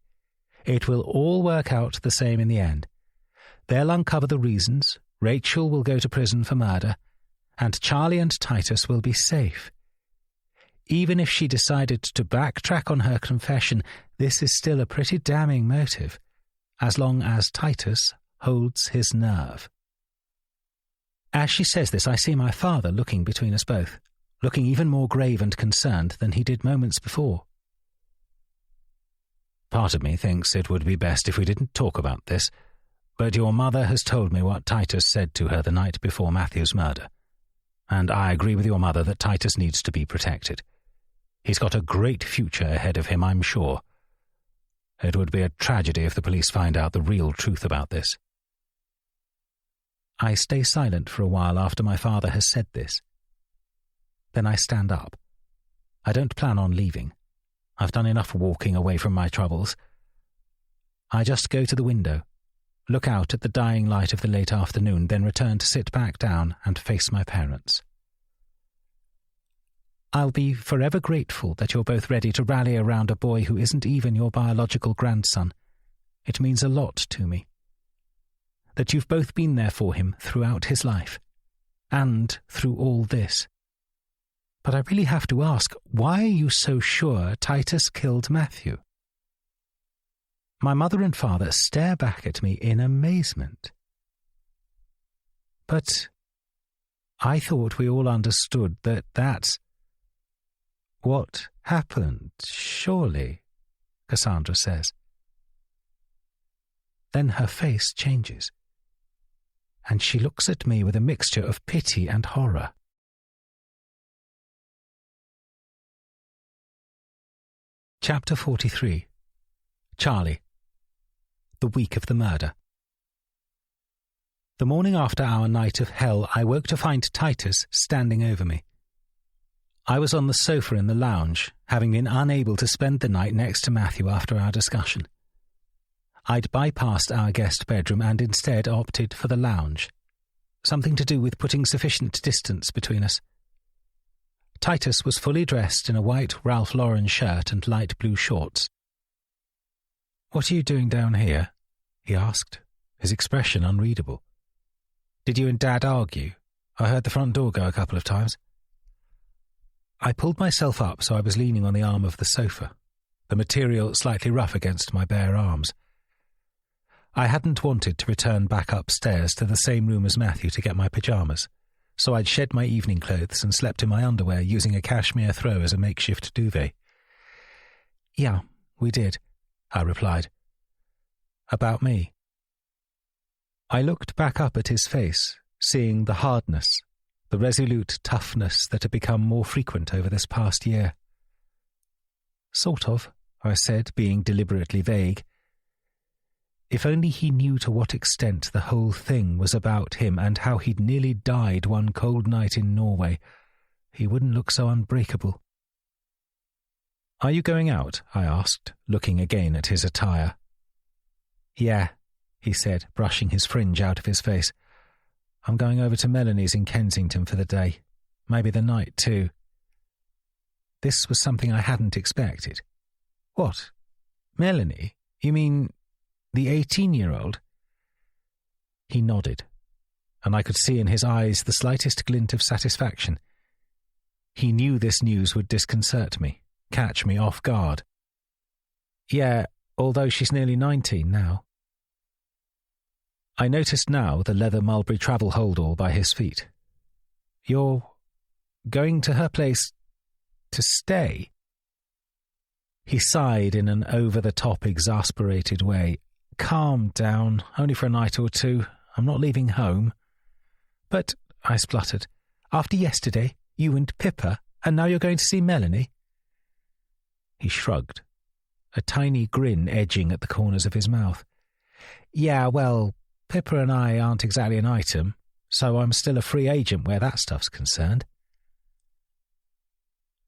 It will all work out the same in the end. They'll uncover the reasons, Rachel will go to prison for murder, and Charlie and Titus will be safe. Even if she decided to backtrack on her confession, this is still a pretty damning motive, as long as Titus holds his nerve." As she says this, I see my father looking between us both, looking even more grave and concerned than he did moments before. "Part of me thinks it would be best if we didn't talk about this, but your mother has told me what Titus said to her the night before Matthew's murder, and I agree with your mother that Titus needs to be protected. He's got a great future ahead of him, I'm sure. It would be a tragedy if the police find out the real truth about this." I stay silent for a while after my father has said this. Then I stand up. I don't plan on leaving. I've done enough walking away from my troubles. I just go to the window, look out at the dying light of the late afternoon, then return to sit back down and face my parents. "I'll be forever grateful that you're both ready to rally around a boy who isn't even your biological grandson. It means a lot to me. That you've both been there for him throughout his life, and through all this. But I really have to ask, why are you so sure Titus killed Matthew?" My mother and father stare back at me in amazement. "But I thought we all understood that that's what happened, surely," Cassandra says. Then her face changes, and she looks at me with a mixture of pity and horror. Chapter 43. Charlie. The week of the murder. The morning after our night of hell, I woke to find Titus standing over me. I was on the sofa in the lounge, having been unable to spend the night next to Matthew after our discussion. I'd bypassed our guest bedroom and instead opted for the lounge, something to do with putting sufficient distance between us. Titus was fully dressed in a white Ralph Lauren shirt and light blue shorts. "What are you doing down here?" he asked, his expression unreadable. "Did you and Dad argue? I heard the front door go a couple of times." I pulled myself up so I was leaning on the arm of the sofa, the material slightly rough against my bare arms. I hadn't wanted to return back upstairs to the same room as Matthew to get my pyjamas, so I'd shed my evening clothes and slept in my underwear using a cashmere throw as a makeshift duvet. "Yeah, we did," I replied. "About me?" I looked back up at his face, seeing the hardness, the resolute toughness that had become more frequent over this past year. "Sort of," I said, being deliberately vague. If only he knew to what extent the whole thing was about him and how he'd nearly died one cold night in Norway, he wouldn't look so unbreakable. "Are you going out?" I asked, looking again at his attire. "Yeah," he said, brushing his fringe out of his face. "I'm going over to Melanie's in Kensington for the day. Maybe the night, too." This was something I hadn't expected. "What? Melanie? You mean the 18-year-old? He nodded, and I could see in his eyes the slightest glint of satisfaction. He knew this news would disconcert me, catch me off guard. "Yeah, although she's nearly 19 now." I noticed now the leather mulberry travel holdall by his feet. "You're going to her place to stay?" He sighed in an over-the-top exasperated way. "Calm down, only for a night or two. I'm not leaving home." "But," I spluttered, "after yesterday, you and Pippa, and now you're going to see Melanie?" He shrugged, a tiny grin edging at the corners of his mouth. "Yeah, well, Pippa and I aren't exactly an item, so I'm still a free agent where that stuff's concerned."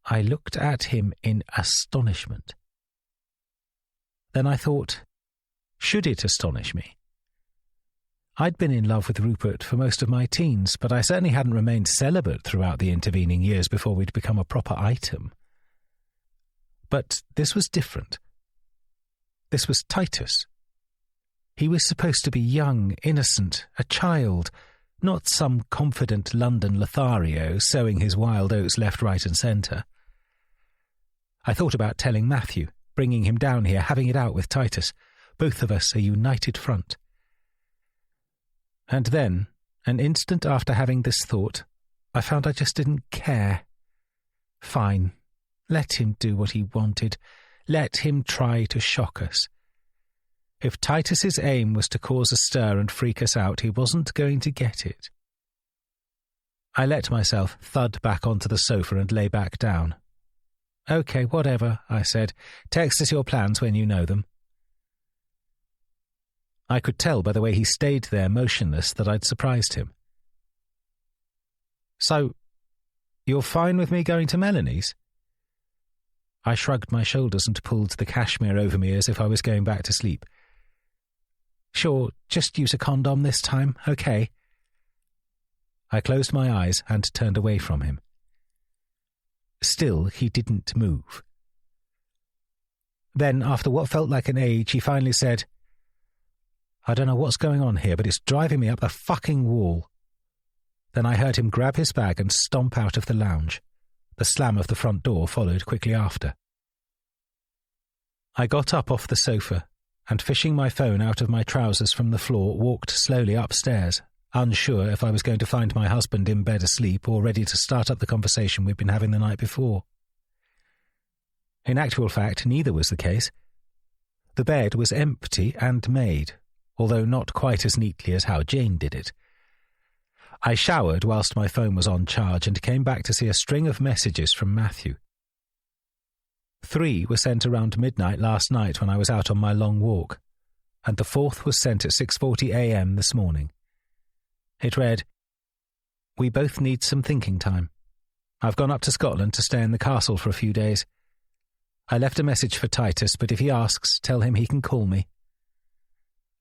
I looked at him in astonishment. Then I thought, should it astonish me? I'd been in love with Rupert for most of my teens, but I certainly hadn't remained celibate throughout the intervening years before we'd become a proper item. But this was different. This was Titus. He was supposed to be young, innocent, a child, not some confident London Lothario sowing his wild oats left, right and centre. I thought about telling Matthew, bringing him down here, having it out with Titus, both of us a united front. And then, an instant after having this thought, I found I just didn't care. Fine, let him do what he wanted. Let him try to shock us. If Titus's aim was to cause a stir and freak us out, he wasn't going to get it. I let myself thud back onto the sofa and lay back down. "Okay, whatever," I said. "Text us your plans when you know them." I could tell by the way he stayed there motionless that I'd surprised him. "So, you're fine with me going to Melanie's?" I shrugged my shoulders and pulled the cashmere over me as if I was going back to sleep. "Sure, just use a condom this time, okay?" I closed my eyes and turned away from him. Still, he didn't move. Then, after what felt like an age, he finally said, "I don't know what's going on here, but it's driving me up the fucking wall." Then I heard him grab his bag and stomp out of the lounge. The slam of the front door followed quickly after. I got up off the sofa and, fishing my phone out of my trousers from the floor, walked slowly upstairs, unsure if I was going to find my husband in bed asleep or ready to start up the conversation we'd been having the night before. In actual fact, neither was the case. The bed was empty and made, although not quite as neatly as how Jane did it. I showered whilst my phone was on charge and came back to see a string of messages from Matthew. 3 were sent around midnight last night when I was out on my long walk, and the 4th was sent at 6:40 a.m. this morning. It read, "We both need some thinking time. I've gone up to Scotland to stay in the castle for a few days. I left a message for Titus, but if he asks, tell him he can call me.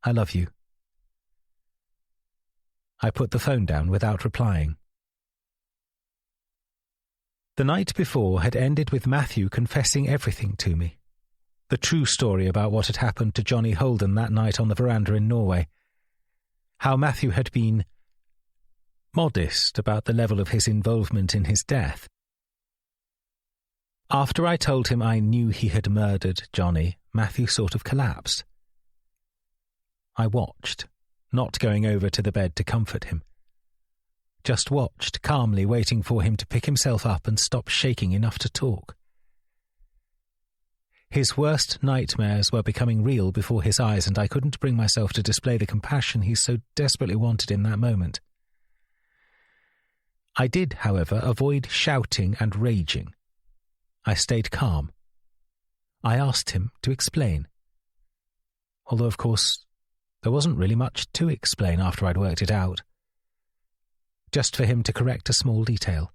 I love you." I put the phone down without replying. The night before had ended with Matthew confessing everything to me. The true story about what had happened to Johnny Holden that night on the veranda in Norway. How Matthew had been modest about the level of his involvement in his death. After I told him I knew he had murdered Johnny, Matthew sort of collapsed. I watched, not going over to the bed to comfort him. Just watched, calmly waiting for him to pick himself up and stop shaking enough to talk. His worst nightmares were becoming real before his eyes, and I couldn't bring myself to display the compassion he so desperately wanted in that moment. I did, however, avoid shouting and raging. I stayed calm. I asked him to explain. Although, of course, there wasn't really much to explain after I'd worked it out. Just for him to correct a small detail.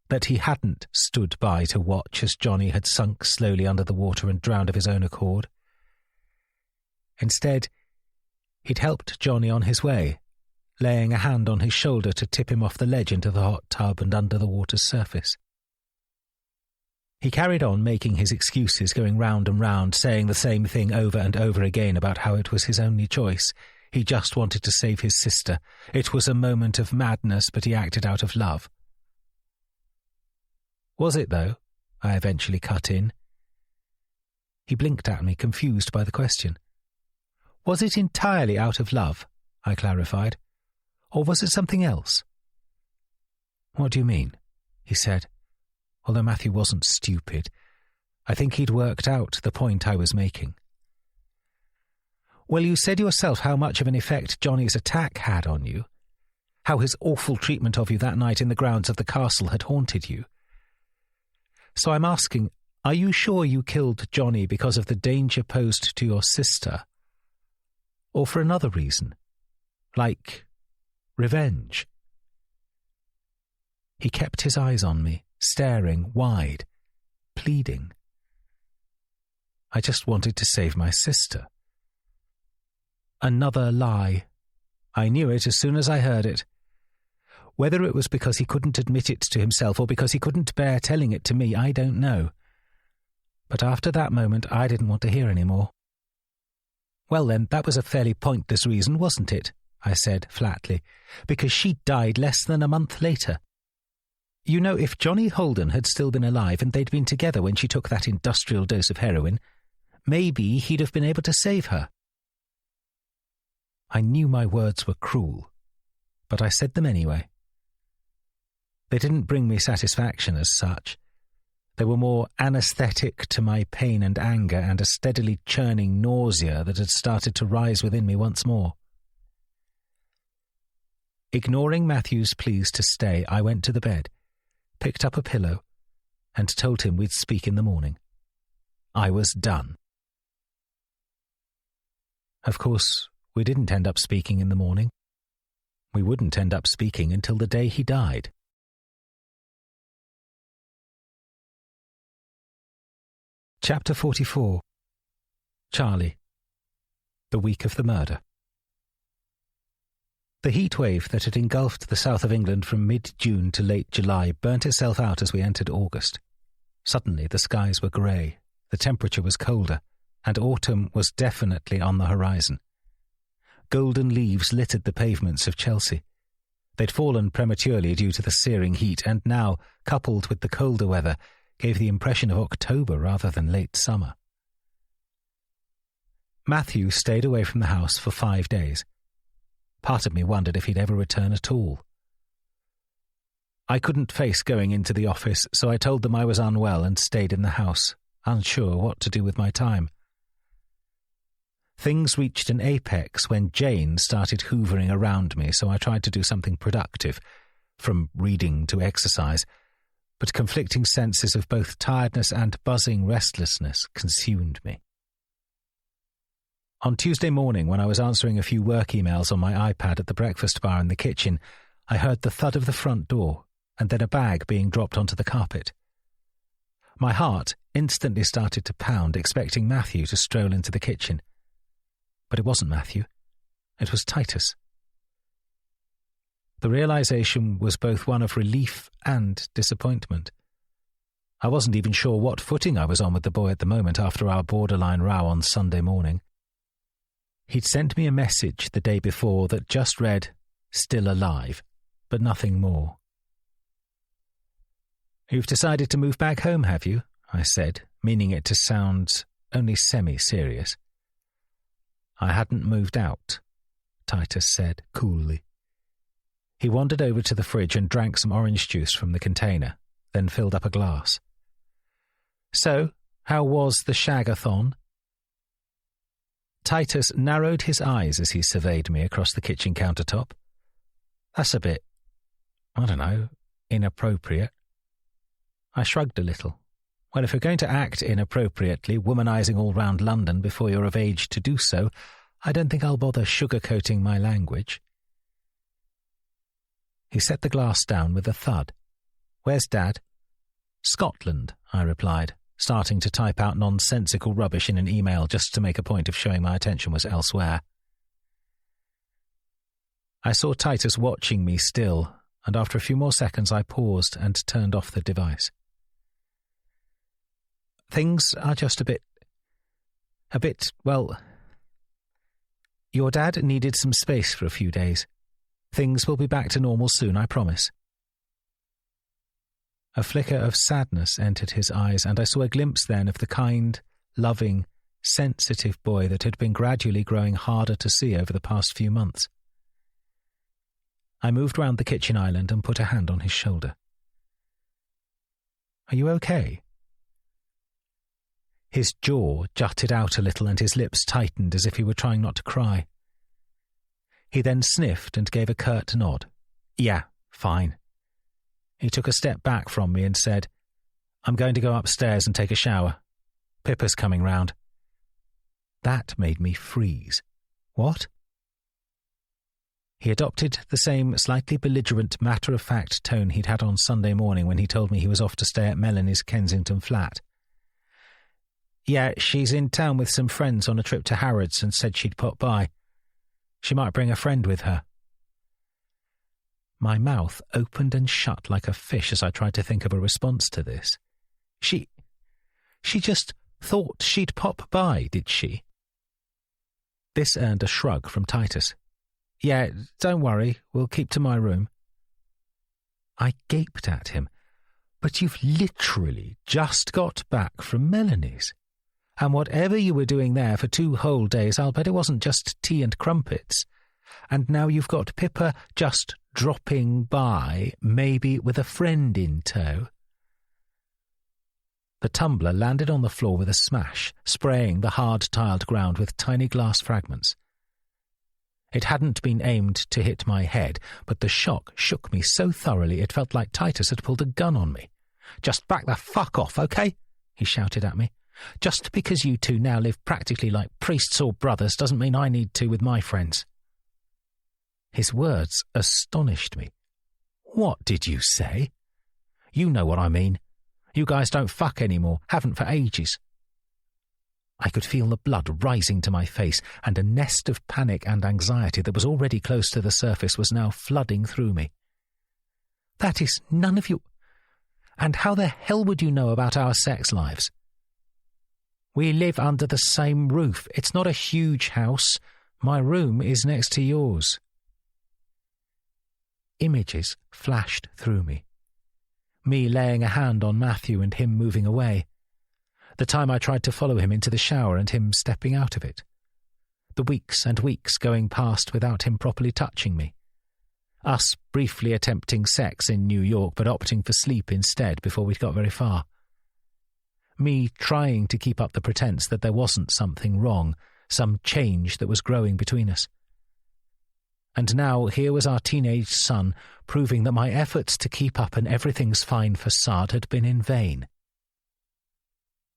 That he hadn't stood by to watch as Johnny had sunk slowly under the water and drowned of his own accord. Instead, he'd helped Johnny on his way, laying a hand on his shoulder to tip him off the ledge into the hot tub and under the water's surface. He carried on making his excuses, going round and round, saying the same thing over and over again about how it was his only choice. He just wanted to save his sister. It was a moment of madness, but he acted out of love. Was it, though? I eventually cut in. He blinked at me, confused by the question. Was it entirely out of love? I clarified. Or was it something else? What do you mean? He said. Although Matthew wasn't stupid, I think he'd worked out the point I was making. Well, you said yourself how much of an effect Johnny's attack had on you, how his awful treatment of you that night in the grounds of the castle had haunted you. So I'm asking, are you sure you killed Johnny because of the danger posed to your sister? Or for another reason? Like revenge? He kept his eyes on me, staring wide, pleading. I just wanted to save my sister. Another lie. I knew it as soon as I heard it. Whether it was because he couldn't admit it to himself or because he couldn't bear telling it to me, I don't know. But after that moment, I didn't want to hear any more. Well then, that was a fairly pointless reason, wasn't it? I said flatly, because she died less than a month later. You know, if Johnny Holden had still been alive and they'd been together when she took that industrial dose of heroin, maybe he'd have been able to save her. I knew my words were cruel, but I said them anyway. They didn't bring me satisfaction as such. They were more anaesthetic to my pain and anger and a steadily churning nausea that had started to rise within me once more. Ignoring Matthew's pleas to stay, I went to the bed, picked up a pillow, and told him we'd speak in the morning. I was done. Of course, we didn't end up speaking in the morning. We wouldn't end up speaking until the day he died. Chapter 44. Charlie. The week of the murder. The heat wave that had engulfed the south of England from mid-June to late July burnt itself out as we entered August. Suddenly the skies were grey, the temperature was colder, and autumn was definitely on the horizon. Golden leaves littered the pavements of Chelsea. They'd fallen prematurely due to the searing heat, and now, coupled with the colder weather, gave the impression of October rather than late summer. Matthew stayed away from the house for 5 days. Part of me wondered if he'd ever return at all. I couldn't face going into the office, so I told them I was unwell and stayed in the house, unsure what to do with my time. Things reached an apex when Jane started hoovering around me, so I tried to do something productive, from reading to exercise, but conflicting senses of both tiredness and buzzing restlessness consumed me. On Tuesday morning, when I was answering a few work emails on my iPad at the breakfast bar in the kitchen, I heard the thud of the front door and then a bag being dropped onto the carpet. My heart instantly started to pound, expecting Matthew to stroll into the kitchen. But it wasn't Matthew. It was Titus. The realization was both one of relief and disappointment. I wasn't even sure what footing I was on with the boy at the moment after our borderline row on Sunday morning. He'd sent me a message the day before that just read, "Still alive," but nothing more. "You've decided to move back home, have you?" I said, meaning it to sound only semi-serious. "I hadn't moved out," Titus said coolly. He wandered over to the fridge and drank some orange juice from the container, then filled up a glass. "So, how was the shag-a-thon?" Titus narrowed his eyes as he surveyed me across the kitchen countertop. "That's a bit... I don't know, inappropriate. I shrugged a little. Well, if you're going to act inappropriately, womanizing all round London before you're of age to do so, I don't think I'll bother sugarcoating my language. He set the glass down with a thud. Where's Dad? Scotland, I replied, starting to type out nonsensical rubbish in an email just to make a point of showing my attention was elsewhere. I saw Titus watching me still, and after a few more seconds I paused and turned off the device. Things are just a bit, well, your dad needed some space for a few days. Things will be back to normal soon, I promise. A flicker of sadness entered his eyes, and I saw a glimpse then of the kind, loving, sensitive boy that had been gradually growing harder to see over the past few months. I moved round the kitchen island and put a hand on his shoulder. Are you okay? His jaw jutted out a little and his lips tightened as if he were trying not to cry. He then sniffed and gave a curt nod. Yeah, fine. He took a step back from me and said, I'm going to go upstairs and take a shower. Pippa's coming round. That made me freeze. What? He adopted the same slightly belligerent, matter-of-fact tone he'd had on Sunday morning when he told me he was off to stay at Melanie's Kensington flat. Yeah, she's in town with some friends on a trip to Harrods and said she'd pop by. She might bring a friend with her. My mouth opened and shut like a fish as I tried to think of a response to this. She just thought she'd pop by, did she? This earned a shrug from Titus. Yeah, don't worry, we'll keep to my room. I gaped at him. But you've literally just got back from Melanie's. And whatever you were doing there for 2 whole days, I'll bet it wasn't just tea and crumpets. And now you've got Pippa just dropping by, maybe with a friend in tow. The tumbler landed on the floor with a smash, spraying the hard-tiled ground with tiny glass fragments. It hadn't been aimed to hit my head, but the shock shook me so thoroughly it felt like Titus had pulled a gun on me. Just back the fuck off, okay? He shouted at me. Just because you two now live practically like priests or brothers doesn't mean I need to with my friends. His words astonished me. What did you say? You know what I mean. You guys don't fuck anymore, haven't for ages. I could feel the blood rising to my face, and a nest of panic and anxiety that was already close to the surface was now flooding through me. That is none of you. And how the hell would you know about our sex lives? We live under the same roof. It's not a huge house. My room is next to yours. Images flashed through me. Me laying a hand on Matthew and him moving away. The time I tried to follow him into the shower and him stepping out of it. The weeks and weeks going past without him properly touching me. Us briefly attempting sex in New York but opting for sleep instead before we'd got very far. Me trying to keep up the pretense that there wasn't something wrong, some change that was growing between us. And now here was our teenage son proving that my efforts to keep up an everything's fine facade had been in vain.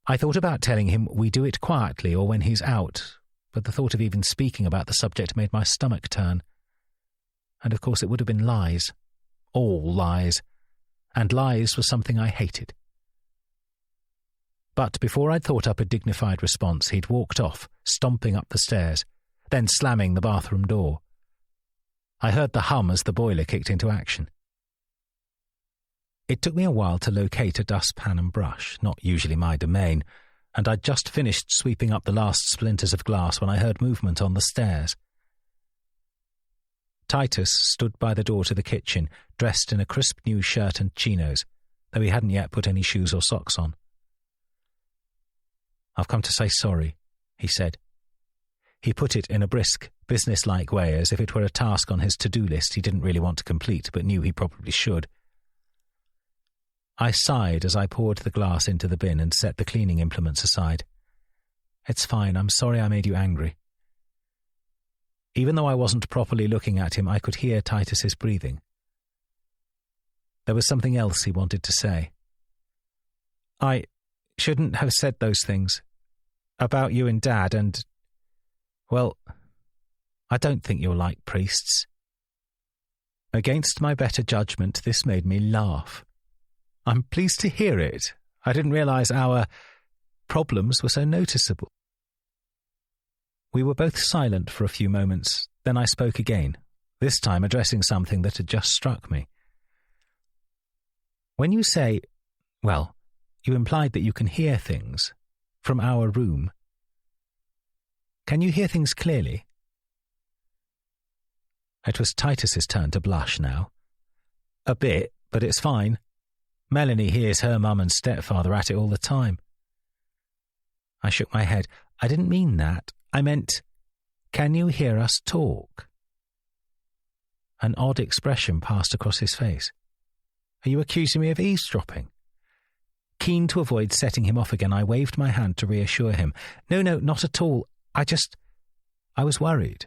I thought about telling him we do it quietly or when he's out, but the thought of even speaking about the subject made my stomach turn. And of course it would have been lies. All lies. And lies was something I hated. But before I'd thought up a dignified response, he'd walked off, stomping up the stairs, then slamming the bathroom door. I heard the hum as the boiler kicked into action. It took me a while to locate a dustpan and brush, not usually my domain, and I'd just finished sweeping up the last splinters of glass when I heard movement on the stairs. Titus stood by the door to the kitchen, dressed in a crisp new shirt and chinos, though he hadn't yet put any shoes or socks on. I've come to say sorry, he said. He put it in a brisk, business-like way, as if it were a task on his to-do list he didn't really want to complete, but knew he probably should. I sighed as I poured the glass into the bin and set the cleaning implements aside. It's fine, I'm sorry I made you angry. Even though I wasn't properly looking at him, I could hear Titus's breathing. There was something else he wanted to say. I shouldn't have said those things. About you and Dad and... Well, I don't think you're like priests. Against my better judgment, this made me laugh. I'm pleased to hear it. I didn't realise our problems were so noticeable. We were both silent for a few moments. Then I spoke again, this time addressing something that had just struck me. When you say, well, you implied that you can hear things from our room. Can you hear things clearly? It was Titus's turn to blush now. A bit, but it's fine. Melanie hears her mum and stepfather at it all the time. I shook my head. I didn't mean that. I meant, can you hear us talk? An odd expression passed across his face. Are you accusing me of eavesdropping? Keen to avoid setting him off again, I waved my hand to reassure him. No, not at all. I was worried.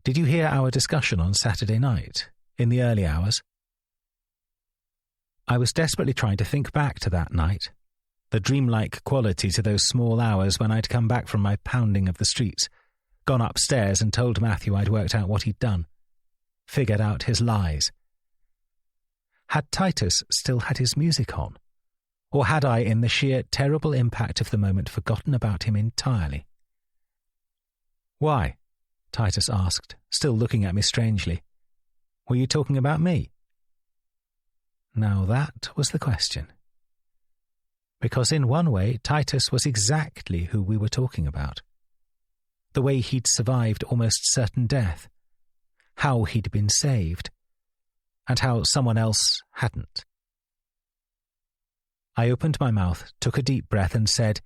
Did you hear our discussion on Saturday night, in the early hours? I was desperately trying to think back to that night, the dreamlike quality to those small hours when I'd come back from my pounding of the streets, gone upstairs and told Matthew I'd worked out what he'd done, figured out his lies. Had Titus still had his music on? Or had I, in the sheer terrible impact of the moment, forgotten about him entirely? Why? Titus asked, still looking at me strangely. Were you talking about me? Now that was the question. Because in one way, Titus was exactly who we were talking about. The way he'd survived almost certain death, how he'd been saved, and how someone else hadn't. I opened my mouth, took a deep breath and said,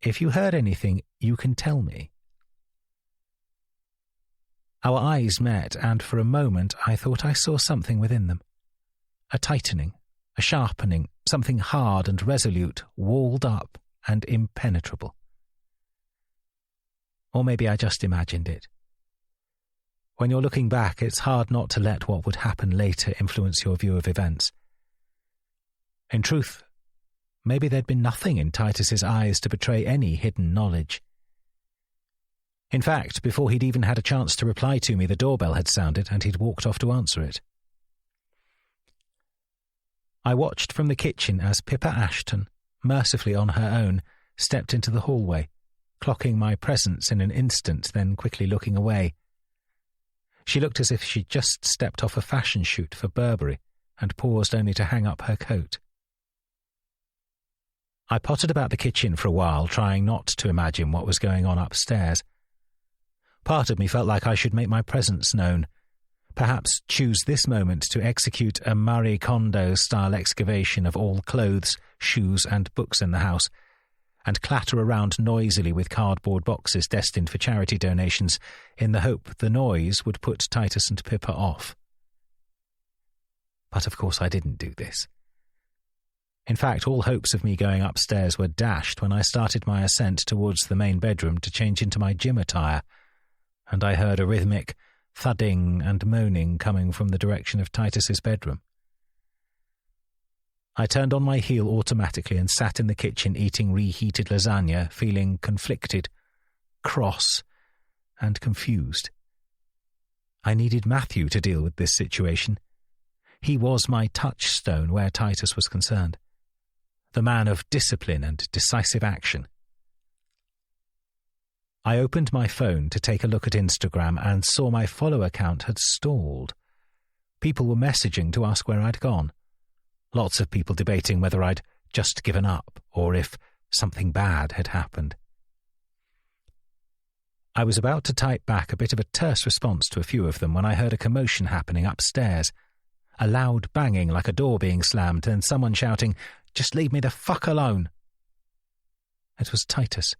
"If you heard anything, you can tell me." Our eyes met, and for a moment I thought I saw something within them. A tightening, a sharpening, something hard and resolute, walled up and impenetrable. Or maybe I just imagined it. When you're looking back, it's hard not to let what would happen later influence your view of events. In truth, maybe there'd been nothing in Titus's eyes to betray any hidden knowledge. In fact, before he'd even had a chance to reply to me, the doorbell had sounded and he'd walked off to answer it. I watched from the kitchen as Pippa Ashton, mercifully on her own, stepped into the hallway, clocking my presence in an instant, then quickly looking away. She looked as if she'd just stepped off a fashion shoot for Burberry and paused only to hang up her coat. I pottered about the kitchen for a while, trying not to imagine what was going on upstairs. Part of me felt like I should make my presence known, perhaps choose this moment to execute a Marie Kondo-style excavation of all clothes, shoes and books in the house, and clatter around noisily with cardboard boxes destined for charity donations in the hope the noise would put Titus and Pippa off. But of course I didn't do this. In fact, all hopes of me going upstairs were dashed when I started my ascent towards the main bedroom to change into my gym attire, and I heard a rhythmic thudding and moaning coming from the direction of Titus's bedroom. I turned on my heel automatically and sat in the kitchen eating reheated lasagna, feeling conflicted, cross, and confused. I needed Matthew to deal with this situation. He was my touchstone where Titus was concerned, the man of discipline and decisive action. I opened my phone to take a look at Instagram and saw my follower count had stalled. People were messaging to ask where I'd gone. Lots of people debating whether I'd just given up or if something bad had happened. I was about to type back a bit of a terse response to a few of them when I heard a commotion happening upstairs. A loud banging like a door being slammed, and someone shouting, "Just leave me the fuck alone." It was Titus.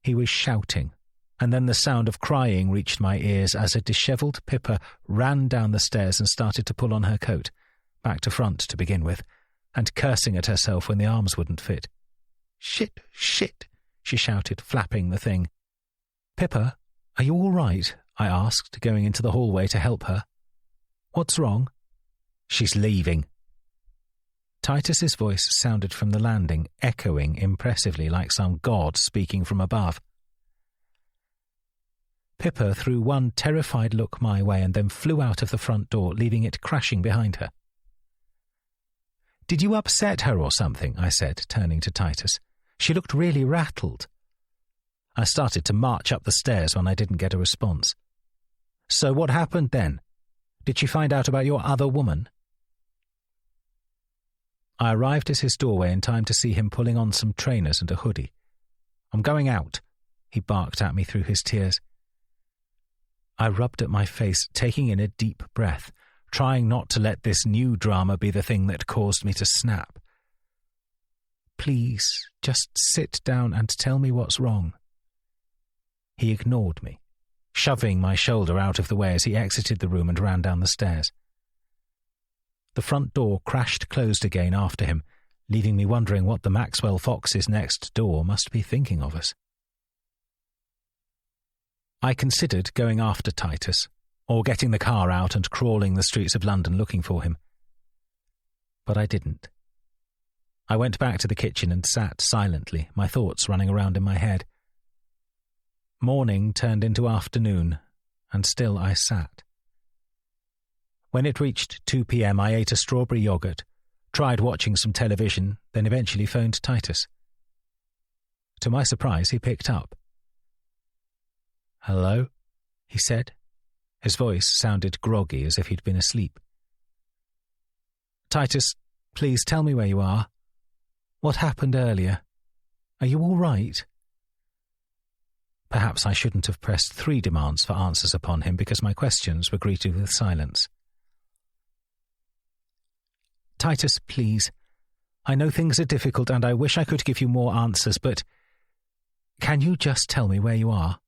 He was shouting, and then the sound of crying reached my ears as a dishevelled Pippa ran down the stairs and started to pull on her coat, back to front to begin with, and cursing at herself when the arms wouldn't fit. "Shit, shit," she shouted, flapping the thing. "Pippa, are you all right?" I asked, going into the hallway to help her. "What's wrong?" She's leaving. Titus's voice sounded from the landing, echoing impressively like some god speaking from above. Pippa threw one terrified look my way and then flew out of the front door, leaving it crashing behind her. "Did you upset her or something?" I said, turning to Titus. "She looked really rattled." I started to march up the stairs when I didn't get a response. "So what happened then? Did she find out about your other woman?" I arrived at his doorway in time to see him pulling on some trainers and a hoodie. "I'm going out," he barked at me through his tears. I rubbed at my face, taking in a deep breath, trying not to let this new drama be the thing that caused me to snap. "Please, just sit down and tell me what's wrong." He ignored me, shoving my shoulder out of the way as he exited the room and ran down the stairs. The front door crashed closed again after him, leaving me wondering what the Maxwell Foxes next door must be thinking of us. I considered going after Titus, or getting the car out and crawling the streets of London looking for him. But I didn't. I went back to the kitchen and sat silently, my thoughts running around in my head. Morning turned into afternoon, and still I sat. When it reached 2 p.m, I ate a strawberry yogurt, tried watching some television, then eventually phoned Titus. To my surprise, he picked up. "Hello?" he said. His voice sounded groggy, as if he'd been asleep. "Titus, please tell me where you are. What happened earlier? Are you all right?" Perhaps I shouldn't have pressed 3 demands for answers upon him, because my questions were greeted with silence. "Titus, please. I know things are difficult and I wish I could give you more answers, but can you just tell me where you are?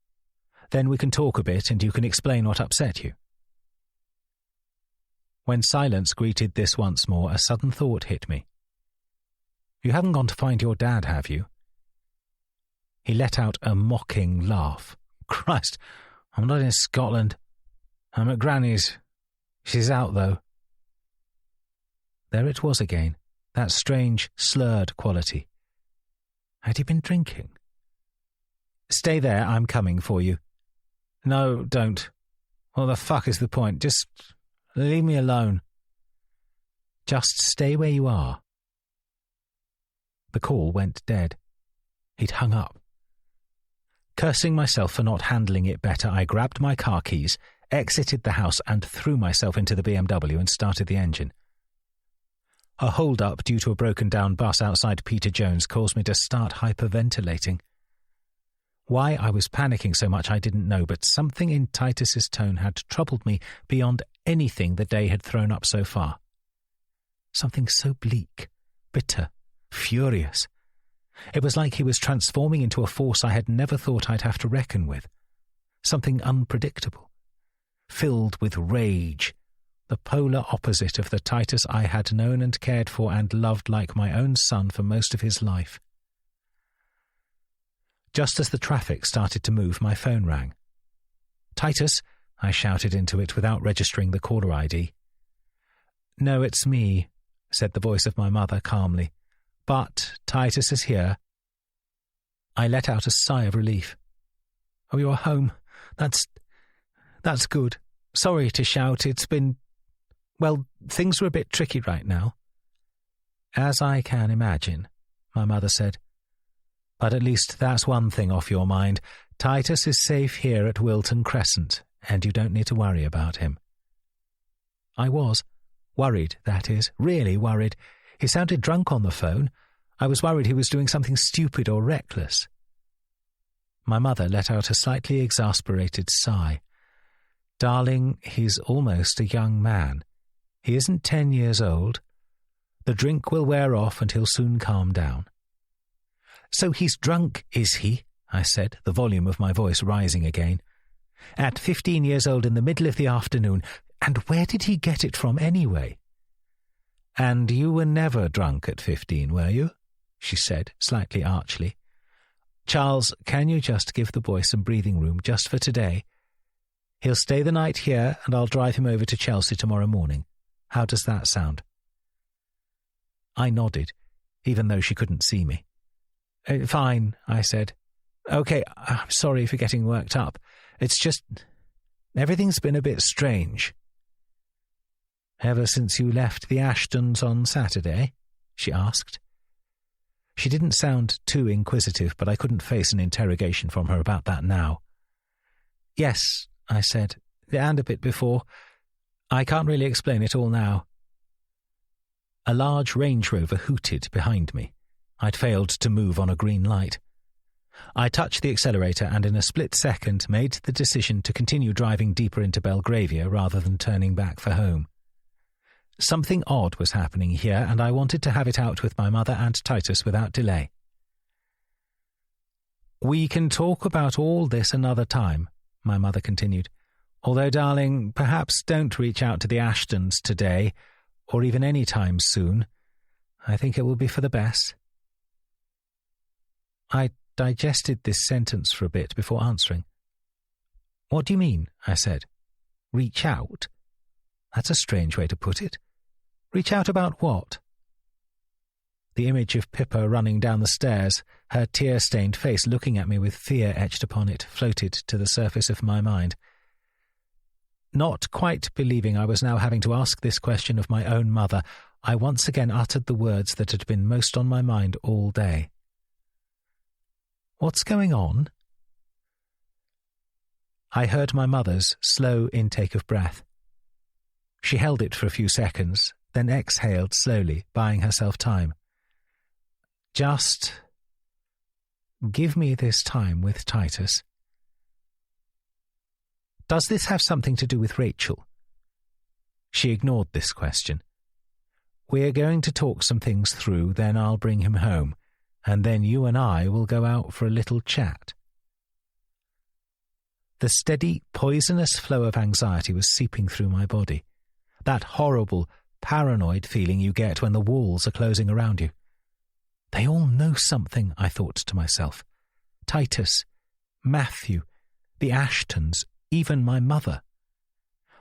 Then we can talk a bit and you can explain what upset you." When silence greeted this once more, a sudden thought hit me. "You haven't gone to find your dad, have you?" He let out a mocking laugh. "Christ, I'm not in Scotland. I'm at Granny's. She's out, though." There it was again, that strange, slurred quality. Had he been drinking? "Stay there, I'm coming for you." "No, don't. What the fuck is the point? Just leave me alone." "Just stay where you are." The call went dead. He'd hung up. Cursing myself for not handling it better, I grabbed my car keys, exited the house and threw myself into the BMW and started the engine. A hold-up due to a broken-down bus outside Peter Jones caused me to start hyperventilating. Why I was panicking so much I didn't know, but something in Titus's tone had troubled me beyond anything the day had thrown up so far. Something so bleak, bitter, furious. It was like he was transforming into a force I had never thought I'd have to reckon with. Something unpredictable, filled with rage, the polar opposite of the Titus I had known and cared for and loved like my own son for most of his life. Just as the traffic started to move, my phone rang. "Titus," I shouted into it without registering the caller ID. "No, it's me," said the voice of my mother calmly. "But Titus is here." I let out a sigh of relief. "Oh, you're home. That's good. Sorry to shout. It's been... well, things are a bit tricky right now." "As I can imagine," my mother said. "But at least that's one thing off your mind. Titus is safe here at Wilton Crescent, and you don't need to worry about him." I was. Worried, that is. Really worried. He sounded drunk on the phone. I was worried he was doing something stupid or reckless. My mother let out a slightly exasperated sigh. "Darling, he's almost a young man. He isn't 10 years old. The drink will wear off and he'll soon calm down." "So he's drunk, is he?" I said, the volume of my voice rising again. "At 15 years old in the middle of the afternoon. And where did he get it from anyway?" "And you were never drunk at 15, were you?" she said, slightly archly. "Charles, can you just give the boy some breathing room just for today? He'll stay the night here and I'll drive him over to Chelsea tomorrow morning. How does that sound?" I nodded, even though she couldn't see me. "Fine," I said. "Okay, I'm sorry for getting worked up. It's just... everything's been a bit strange." "Ever since you left the Ashtons on Saturday?" she asked. She didn't sound too inquisitive, but I couldn't face an interrogation from her about that now. "Yes," I said, "and a bit before. I can't really explain it all now." A large Range Rover hooted behind me. I'd failed to move on a green light. I touched the accelerator and in a split second made the decision to continue driving deeper into Belgravia rather than turning back for home. Something odd was happening here, and I wanted to have it out with my mother and Titus without delay. "We can talk about all this another time," my mother continued. "Although, darling, perhaps don't reach out to the Ashtons today, or even any time soon. I think it will be for the best." I digested this sentence for a bit before answering. "What do you mean?" I said. "Reach out? That's a strange way to put it. Reach out about what?" The image of Pippa running down the stairs, her tear-stained face looking at me with fear etched upon it, floated to the surface of my mind. Not quite believing I was now having to ask this question of my own mother, I once again uttered the words that had been most on my mind all day. "What's going on?" I heard my mother's slow intake of breath. She held it for a few seconds, then exhaled slowly, buying herself time. "Just give me this time with Titus." "Does this have something to do with Rachel?" She ignored this question. "We're going to talk some things through, then I'll bring him home, and then you and I will go out for a little chat." The steady, poisonous flow of anxiety was seeping through my body. That horrible, paranoid feeling you get when the walls are closing around you. They all know something, I thought to myself. Titus, Matthew, the Ashtons, even my mother.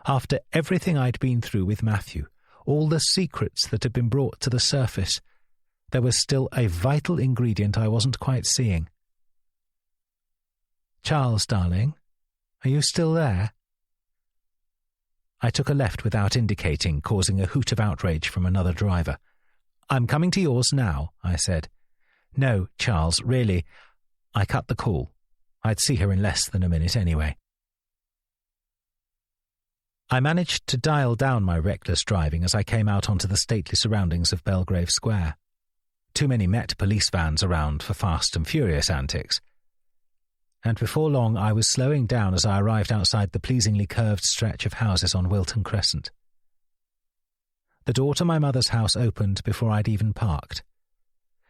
After everything I'd been through with Matthew, all the secrets that had been brought to the surface, there was still a vital ingredient I wasn't quite seeing. "Charles, darling, are you still there?" I took a left without indicating, causing a hoot of outrage from another driver. "I'm coming to yours now," I said. "No, Charles, really." I cut the call. I'd see her in less than a minute anyway. I managed to dial down my reckless driving as I came out onto the stately surroundings of Belgrave Square. Too many Met police vans around for fast and furious antics. And before long I was slowing down as I arrived outside the pleasingly curved stretch of houses on Wilton Crescent. The door to my mother's house opened before I'd even parked.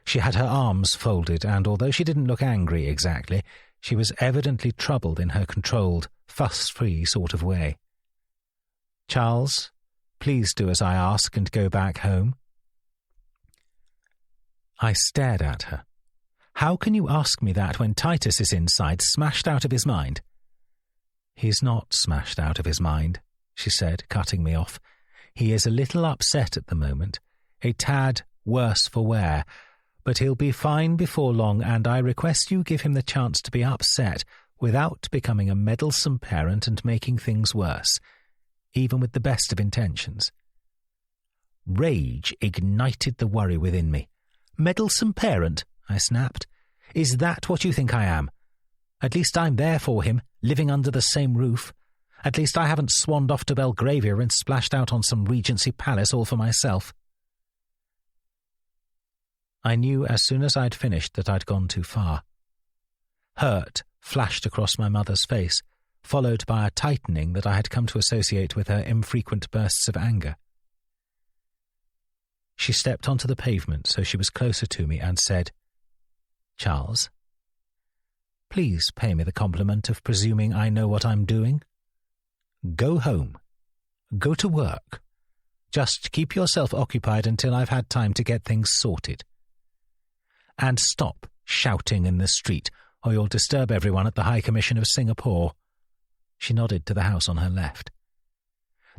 She had her arms folded, and although she didn't look angry exactly, she was evidently troubled in her controlled, fuss-free sort of way. "Charles, please do as I ask and go back home." I stared at her. "How can you ask me that when Titus is inside, smashed out of his mind?" "He's not smashed out of his mind," she said, cutting me off. "He is a little upset at the moment, a tad worse for wear, but he'll be fine before long, and I request you give him the chance to be upset without becoming a meddlesome parent and making things worse, even with the best of intentions." Rage ignited the worry within me. "Meddlesome parent?" I snapped. "Is that what you think I am? At least I'm there for him, living under the same roof. At least I haven't swanned off to Belgravia and splashed out on some Regency palace all for myself." I knew as soon as I'd finished that I'd gone too far. Hurt flashed across my mother's face, followed by a tightening that I had come to associate with her infrequent bursts of anger. She stepped onto the pavement so she was closer to me and said, "Charles, please pay me the compliment of presuming I know what I'm doing. Go home. Go to work. Just keep yourself occupied until I've had time to get things sorted. And stop shouting in the street, or you'll disturb everyone at the High Commission of Singapore." She nodded to the house on her left.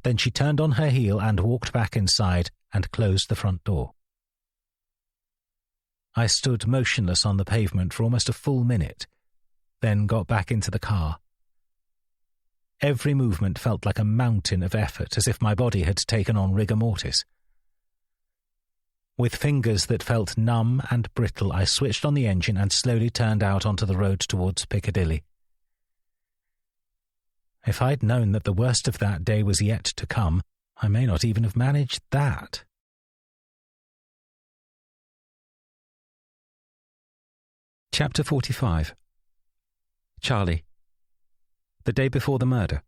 Then she turned on her heel and walked back inside and closed the front door. I stood motionless on the pavement for almost a full minute, then got back into the car. Every movement felt like a mountain of effort, as if my body had taken on rigor mortis. With fingers that felt numb and brittle, I switched on the engine and slowly turned out onto the road towards Piccadilly. If I'd known that the worst of that day was yet to come, I may not even have managed that. Chapter 45. Charlie. The day before the murder.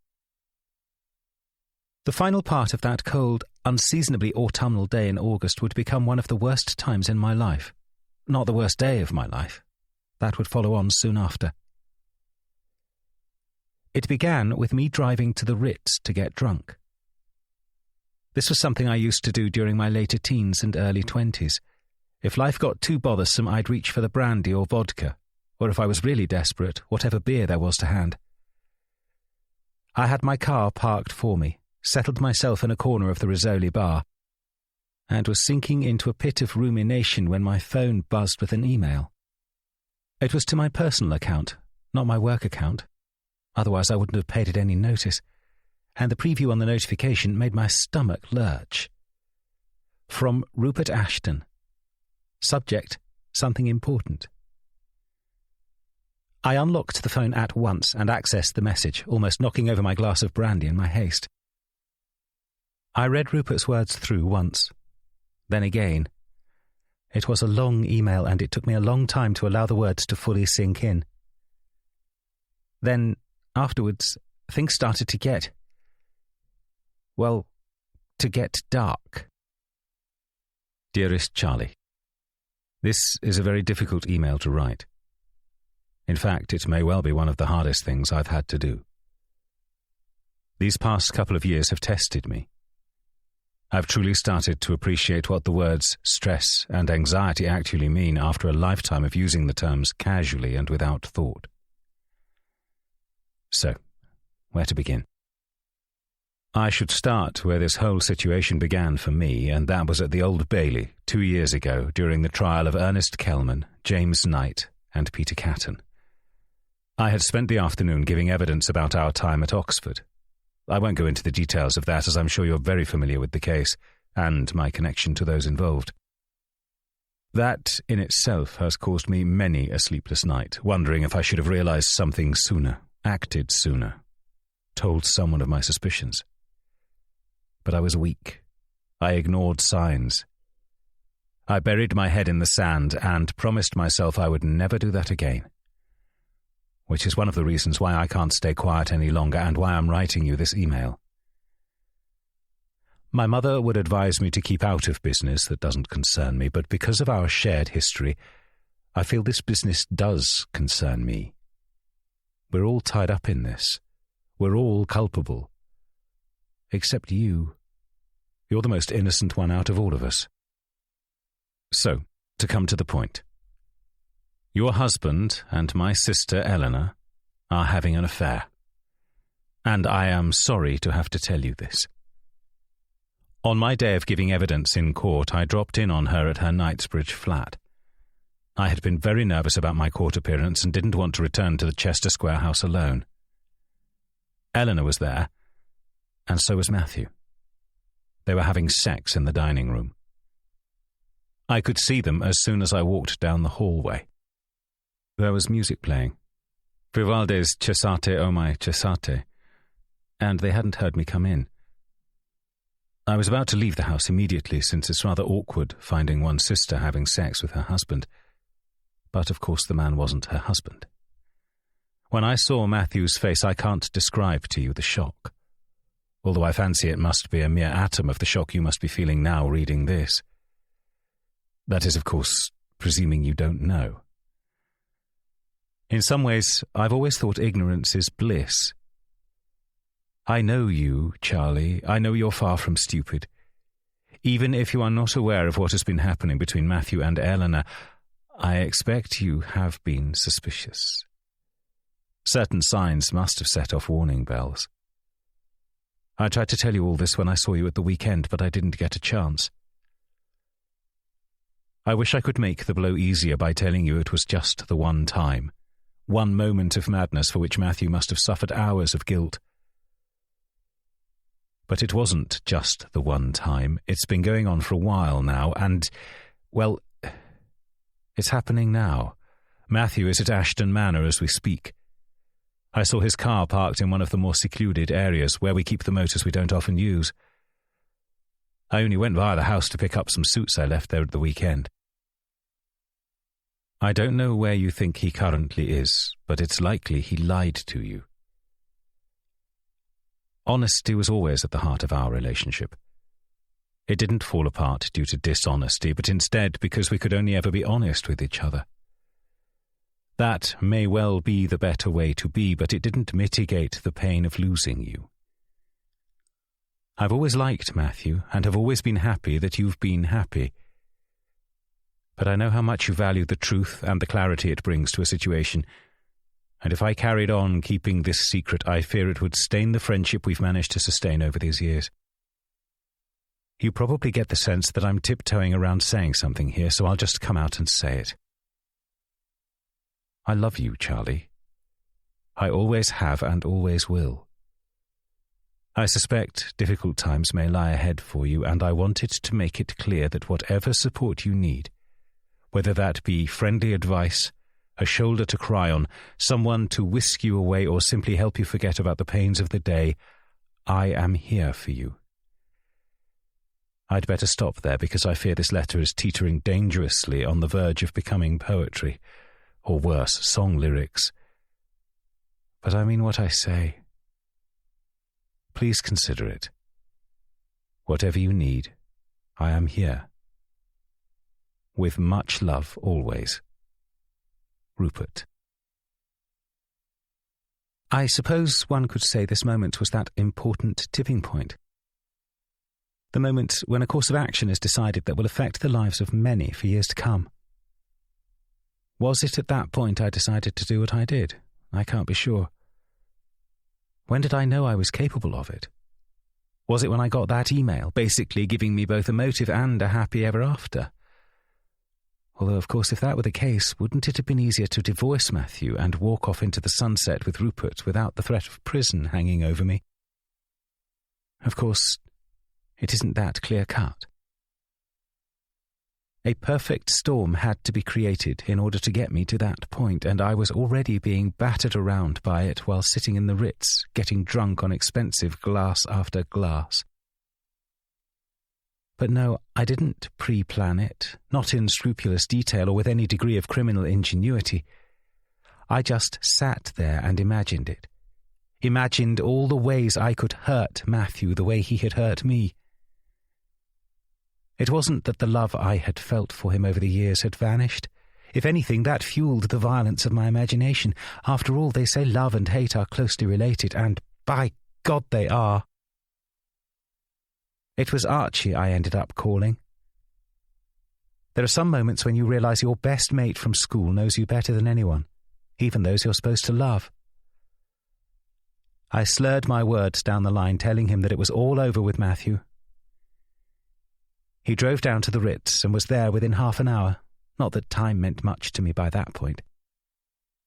The final part of that cold, unseasonably autumnal day in August would become one of the worst times in my life. Not the worst day of my life. That would follow on soon after. It began with me driving to the Ritz to get drunk. This was something I used to do during my later teens and early 20s. If life got too bothersome, I'd reach for the brandy or vodka, or if I was really desperate, whatever beer there was to hand. I had my car parked for me, settled myself in a corner of the Rizzoli bar, and was sinking into a pit of rumination when my phone buzzed with an email. It was to my personal account, not my work account. Otherwise I wouldn't have paid it any notice, and the preview on the notification made my stomach lurch. From Rupert Ashton. Subject, something important. I unlocked the phone at once and accessed the message, almost knocking over my glass of brandy in my haste. I read Rupert's words through once, then again. It was a long email, and it took me a long time to allow the words to fully sink in. Then, afterwards, things started to get dark. Dearest Charlie, this is a very difficult email to write. In fact, it may well be one of the hardest things I've had to do. These past couple of years have tested me. I've truly started to appreciate what the words stress and anxiety actually mean after a lifetime of using the terms casually and without thought. So, where to begin? I should start where this whole situation began for me, and that was at the Old Bailey 2 years ago during the trial of Ernest Kellman, James Knight, and Peter Catton. I had spent the afternoon giving evidence about our time at Oxford. I won't go into the details of that, as I'm sure you're very familiar with the case and my connection to those involved. That in itself has caused me many a sleepless night, wondering if I should have realized something sooner, acted sooner, told someone of my suspicions. But I was weak. I ignored signs. I buried my head in the sand and promised myself I would never do that again. Which is one of the reasons why I can't stay quiet any longer and why I'm writing you this email. My mother would advise me to keep out of business that doesn't concern me, but because of our shared history, I feel this business does concern me. We're all tied up in this. We're all culpable. Except you. You're the most innocent one out of all of us. So, to come to the point. Your husband and my sister Eleanor are having an affair. And I am sorry to have to tell you this. On my day of giving evidence in court, I dropped in on her at her Knightsbridge flat. I had been very nervous about my court appearance and didn't want to return to the Chester Square house alone. Eleanor was there, and so was Matthew. They were having sex in the dining room. I could see them as soon as I walked down the hallway. There was music playing. Vivaldi's Cessate, o my cessate, and they hadn't heard me come in. I was about to leave the house immediately, since it's rather awkward finding one's sister having sex with her husband. But of course the man wasn't her husband. When I saw Matthew's face, I can't describe to you the shock. Although I fancy it must be a mere atom of the shock you must be feeling now reading this. That is, of course, presuming you don't know. In some ways, I've always thought ignorance is bliss. I know you, Charlie. I know you're far from stupid. Even if you are not aware of what has been happening between Matthew and Eleanor, I expect you have been suspicious. Certain signs must have set off warning bells. I tried to tell you all this when I saw you at the weekend, but I didn't get a chance. I wish I could make the blow easier by telling you it was just the one time, one moment of madness for which Matthew must have suffered hours of guilt. But it wasn't just the one time. It's been going on for a while now, and, well, it's happening now. Matthew is at Ashton Manor as we speak. I saw his car parked in one of the more secluded areas where we keep the motors we don't often use. I only went via the house to pick up some suits I left there at the weekend. I don't know where you think he currently is, but it's likely he lied to you. Honesty was always at the heart of our relationship. It didn't fall apart due to dishonesty, but instead because we could only ever be honest with each other. That may well be the better way to be, but it didn't mitigate the pain of losing you. I've always liked Matthew, and have always been happy that you've been happy. But I know how much you value the truth and the clarity it brings to a situation, and if I carried on keeping this secret, I fear it would stain the friendship we've managed to sustain over these years. You probably get the sense that I'm tiptoeing around saying something here, so I'll just come out and say it. I love you, Charlie. I always have and always will. I suspect difficult times may lie ahead for you, and I wanted to make it clear that whatever support you need, whether that be friendly advice, a shoulder to cry on, someone to whisk you away, or simply help you forget about the pains of the day, I am here for you. I'd better stop there because I fear this letter is teetering dangerously on the verge of becoming poetry, or worse, song lyrics. But I mean what I say. Please consider it. Whatever you need, I am here. With much love always. Rupert. I suppose one could say this moment was that important tipping point. The moment when a course of action is decided that will affect the lives of many for years to come. Was it at that point I decided to do what I did? I can't be sure. When did I know I was capable of it? Was it when I got that email, basically giving me both a motive and a happy ever after? Although, of course, if that were the case, wouldn't it have been easier to divorce Matthew and walk off into the sunset with Rupert without the threat of prison hanging over me? Of course, it isn't that clear-cut. A perfect storm had to be created in order to get me to that point, and I was already being battered around by it while sitting in the Ritz, getting drunk on expensive glass after glass. But no, I didn't pre-plan it, not in scrupulous detail or with any degree of criminal ingenuity. I just sat there and imagined it. Imagined all the ways I could hurt Matthew the way he had hurt me. It wasn't that the love I had felt for him over the years had vanished. If anything, that fueled the violence of my imagination. After all, they say love and hate are closely related, and by God they are. It was Archie I ended up calling. There are some moments when you realise your best mate from school knows you better than anyone, even those you're supposed to love. I slurred my words down the line, telling him that it was all over with Matthew. He drove down to the Ritz and was there within half an hour, not that time meant much to me by that point.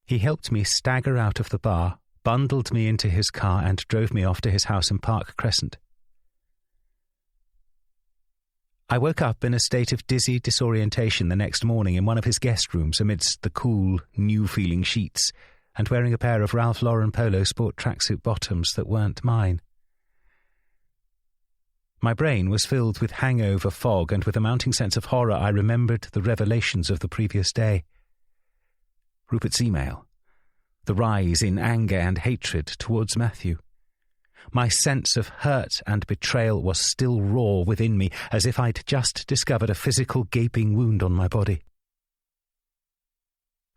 He helped me stagger out of the bar, bundled me into his car and drove me off to his house in Park Crescent. I woke up in a state of dizzy disorientation the next morning in one of his guest rooms amidst the cool, new-feeling sheets and wearing a pair of Ralph Lauren polo sport tracksuit bottoms that weren't mine. My brain was filled with hangover fog, and with a mounting sense of horror I remembered the revelations of the previous day. Rupert's email. The rise in anger and hatred towards Matthew. My sense of hurt and betrayal was still raw within me, as if I'd just discovered a physical gaping wound on my body.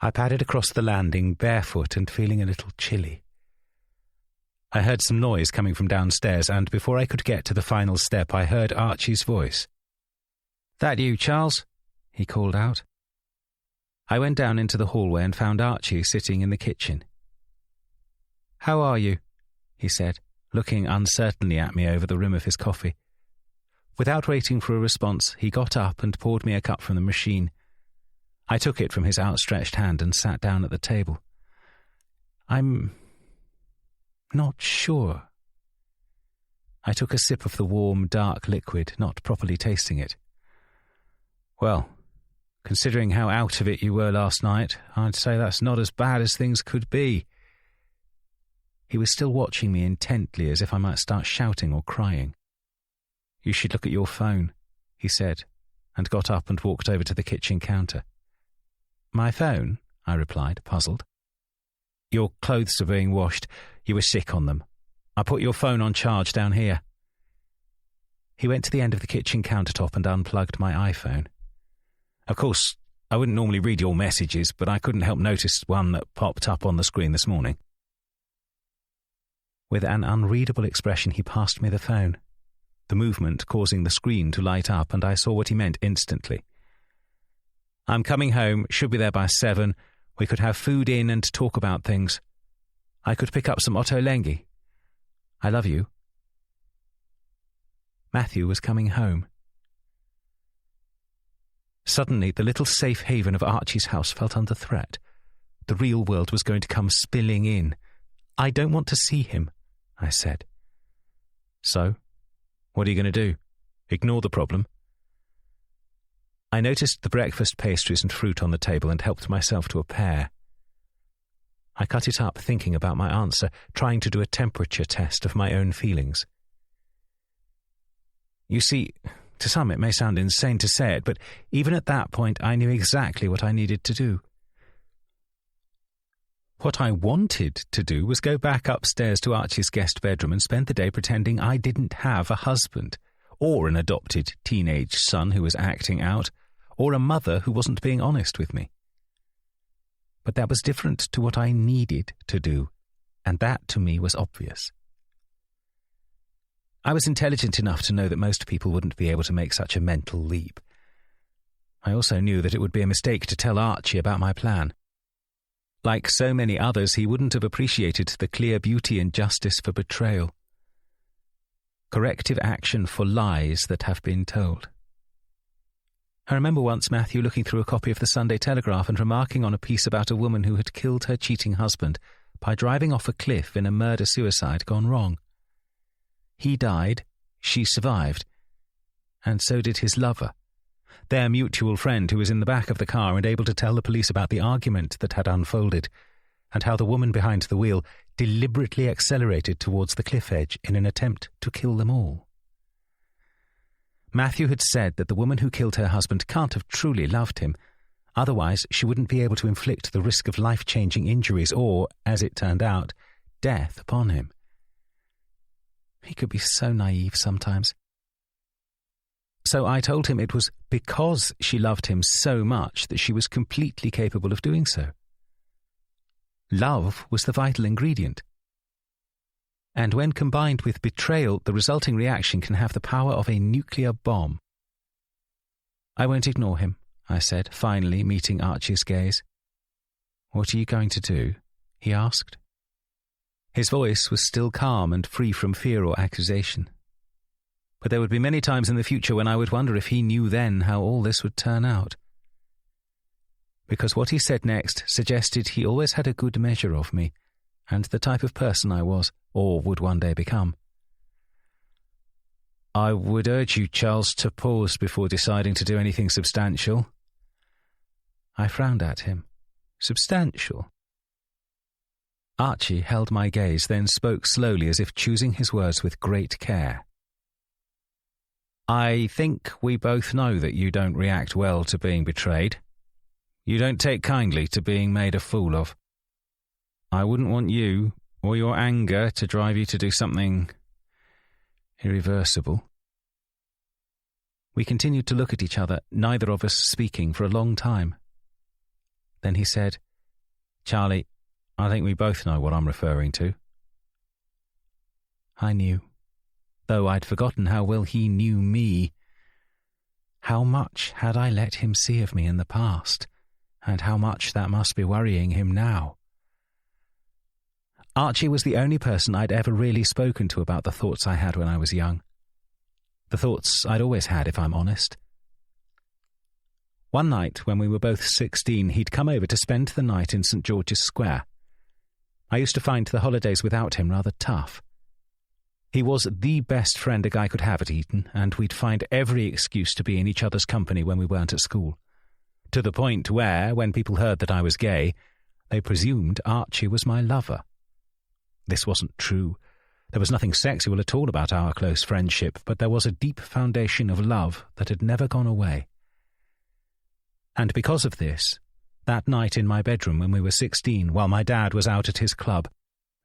I padded across the landing, barefoot and feeling a little chilly. I heard some noise coming from downstairs, and before I could get to the final step, I heard Archie's voice. "That you, Charles?" he called out. I went down into the hallway and found Archie sitting in the kitchen. "How are you?" he said. looking uncertainly at me over the rim of his coffee. Without waiting for a response, he got up and poured me a cup from the machine. I took it from his outstretched hand and sat down at the table. I'm not sure. I took a sip of the warm, dark liquid, not properly tasting it. Well, considering how out of it you were last night, I'd say that's not as bad as things could be. He was still watching me intently, as if I might start shouting or crying. You should look at your phone, he said, and got up and walked over to the kitchen counter. My phone? I replied, puzzled. Your clothes are being washed. You were sick on them. I put your phone on charge down here. He went to the end of the kitchen countertop and unplugged my iPhone. Of course, I wouldn't normally read your messages, but I couldn't help notice one that popped up on the screen this morning. With an unreadable expression, he passed me the phone, the movement causing the screen to light up, and I saw what he meant instantly. I'm coming home, should be there by 7. We could have food in and talk about things. I could pick up some Ottolenghi. I love you. Matthew was coming home. Suddenly, the little safe haven of Archie's house felt under threat. The real world was going to come spilling in. I don't want to see him, I said. So, what are you going to do? Ignore the problem? I noticed the breakfast pastries and fruit on the table and helped myself to a pear. I cut it up, thinking about my answer, trying to do a temperature test of my own feelings. You see, to some it may sound insane to say it, but even at that point I knew exactly what I needed to do. What I wanted to do was go back upstairs to Archie's guest bedroom and spend the day pretending I didn't have a husband, or an adopted teenage son who was acting out, or a mother who wasn't being honest with me. But that was different to what I needed to do, and that to me was obvious. I was intelligent enough to know that most people wouldn't be able to make such a mental leap. I also knew that it would be a mistake to tell Archie about my plan. Like so many others, he wouldn't have appreciated the clear beauty and justice for betrayal. Corrective action for lies that have been told. I remember once Matthew looking through a copy of the Sunday Telegraph and remarking on a piece about a woman who had killed her cheating husband by driving off a cliff in a murder-suicide gone wrong. He died, she survived, and so did his lover, their mutual friend who was in the back of the car and able to tell the police about the argument that had unfolded, and how the woman behind the wheel deliberately accelerated towards the cliff edge in an attempt to kill them all. Matthew had said that the woman who killed her husband can't have truly loved him, otherwise she wouldn't be able to inflict the risk of life-changing injuries or, as it turned out, death upon him. He could be so naive sometimes. So I told him it was because she loved him so much that she was completely capable of doing so. Love was the vital ingredient. And when combined with betrayal, the resulting reaction can have the power of a nuclear bomb. I won't ignore him, I said, finally meeting Archie's gaze. What are you going to do? He asked. His voice was still calm and free from fear or accusation. But there would be many times in the future when I would wonder if he knew then how all this would turn out. Because what he said next suggested he always had a good measure of me, and the type of person I was, or would one day become. I would urge you, Charles, to pause before deciding to do anything substantial. I frowned at him. Substantial? Archie held my gaze, then spoke slowly as if choosing his words with great care. I think we both know that you don't react well to being betrayed. You don't take kindly to being made a fool of. I wouldn't want you, or your anger, to drive you to do something irreversible. We continued to look at each other, neither of us speaking, for a long time. Then he said, Charlie, I think we both know what I'm referring to. I knew, though I'd forgotten how well he knew me. How much had I let him see of me in the past, and how much that must be worrying him now. Archie was the only person I'd ever really spoken to about the thoughts I had when I was young. The thoughts I'd always had, if I'm honest. One night, when we were both 16, he'd come over to spend the night in St. George's Square. I used to find the holidays without him rather tough. He was the best friend a guy could have at Eton, and we'd find every excuse to be in each other's company when we weren't at school. To the point where, when people heard that I was gay, they presumed Archie was my lover. This wasn't true. There was nothing sexual at all about our close friendship, but there was a deep foundation of love that had never gone away. And because of this, that night in my bedroom when we were 16, while my dad was out at his club,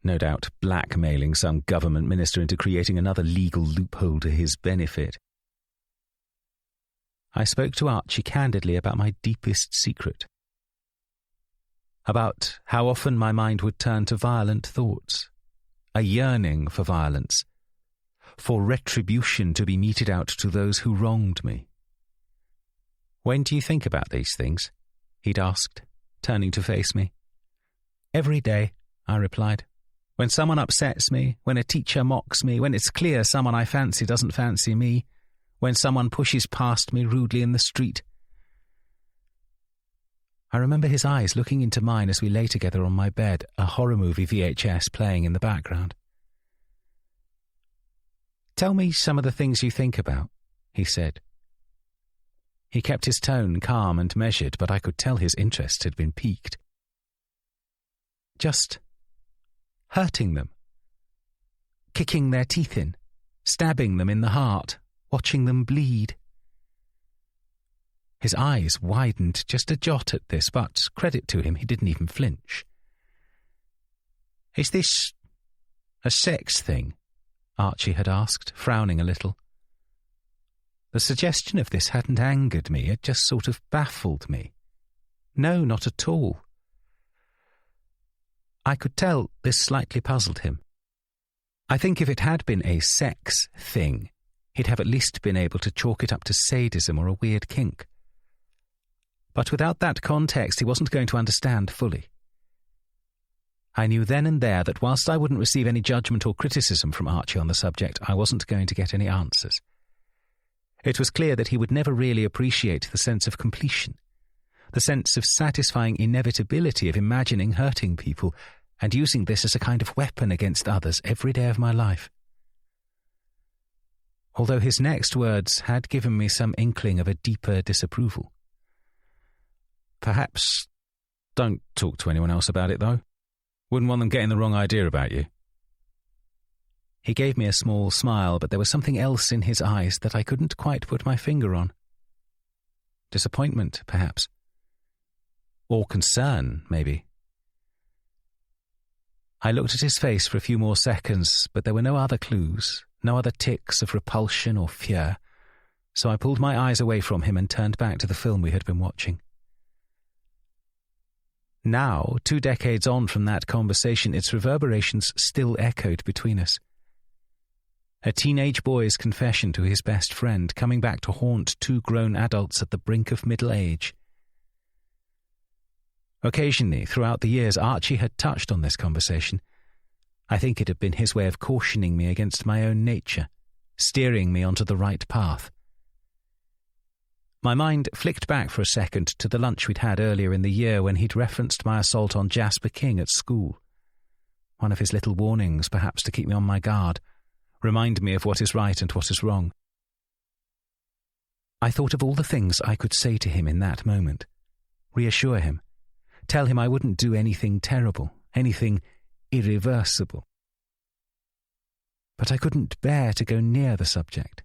no doubt blackmailing some government minister into creating another legal loophole to his benefit, I spoke to Archie candidly about my deepest secret. About how often my mind would turn to violent thoughts, a yearning for violence, for retribution to be meted out to those who wronged me. "When do you think about these things?" he'd asked, turning to face me. "Every day," I replied. "When someone upsets me, when a teacher mocks me, when it's clear someone I fancy doesn't fancy me, when someone pushes past me rudely in the street." I remember his eyes looking into mine as we lay together on my bed, a horror movie VHS playing in the background. "Tell me some of the things you think about," he said. He kept his tone calm and measured, but I could tell his interest had been piqued. "Just hurting them, kicking their teeth in, stabbing them in the heart, watching them bleed." His eyes widened just a jot at this, but, credit to him, he didn't even flinch. "Is this a sex thing?" Archie had asked, frowning a little. The suggestion of this hadn't angered me, it just sort of baffled me. No, not at all. I could tell this slightly puzzled him. I think if it had been a sex thing, he'd have at least been able to chalk it up to sadism or a weird kink. But without that context, he wasn't going to understand fully. I knew then and there that whilst I wouldn't receive any judgment or criticism from Archie on the subject, I wasn't going to get any answers. It was clear that he would never really appreciate the sense of completion, the sense of satisfying inevitability of imagining hurting people and using this as a kind of weapon against others every day of my life. Although his next words had given me some inkling of a deeper disapproval. "Perhaps don't talk to anyone else about it, though. Wouldn't want them getting the wrong idea about you." He gave me a small smile, but there was something else in his eyes that I couldn't quite put my finger on. Disappointment, perhaps. Or concern, maybe. I looked at his face for a few more seconds, but there were no other clues, no other tics of repulsion or fear, so I pulled my eyes away from him and turned back to the film we had been watching. Now, 2 decades on from that conversation, its reverberations still echoed between us. A teenage boy's confession to his best friend, coming back to haunt 2 grown adults at the brink of middle age. Occasionally, throughout the years, Archie had touched on this conversation. I think it had been his way of cautioning me against my own nature, steering me onto the right path. My mind flicked back for a second to the lunch we'd had earlier in the year when he'd referenced my assault on Jasper King at school. One of his little warnings, perhaps to keep me on my guard, remind me of what is right and what is wrong. I thought of all the things I could say to him in that moment. Reassure him. Tell him I wouldn't do anything terrible, anything irreversible. But I couldn't bear to go near the subject.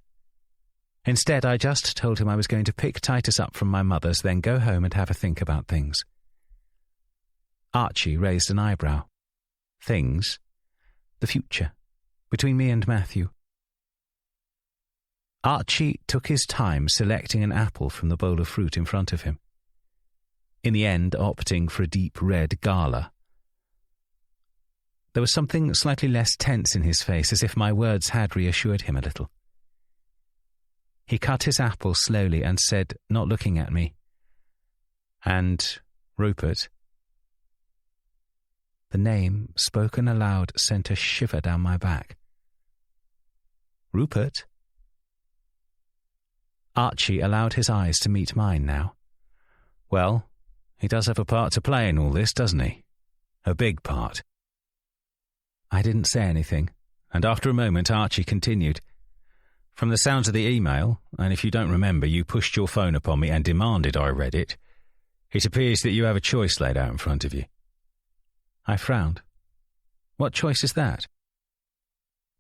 Instead, I just told him I was going to pick Titus up from my mother's, then go home and have a think about things. Archie raised an eyebrow. Things? The future. Between me and Matthew. Archie took his time selecting an apple from the bowl of fruit in front of him. In the end, opting for a deep red gala. There was something slightly less tense in his face, as if my words had reassured him a little. He cut his apple slowly and said, not looking at me, "And, Rupert, The name, spoken aloud, sent a shiver down my back. "Rupert?" Archie allowed his eyes to meet mine now. "Well, he does have a part to play in all this, doesn't he? A big part." I didn't say anything, and after a moment Archie continued. "From the sounds of the email, and if you don't remember, you pushed your phone upon me and demanded I read it, it appears that you have a choice laid out in front of you." I frowned. "What choice is that?"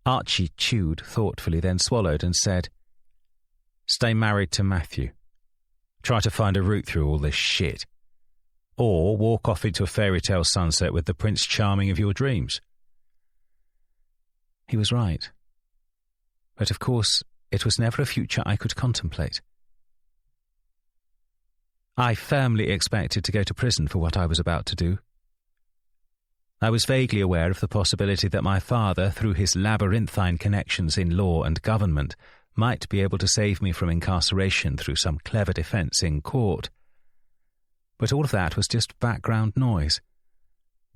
Archie chewed thoughtfully, then swallowed and said, "Stay married to Matthew. Try to find a route through all this shit. Or walk off into a fairy tale sunset with the Prince Charming of your dreams." He was right. But of course, it was never a future I could contemplate. I firmly expected to go to prison for what I was about to do. I was vaguely aware of the possibility that my father, through his labyrinthine connections in law and government, might be able to save me from incarceration through some clever defence in court. But all of that was just background noise,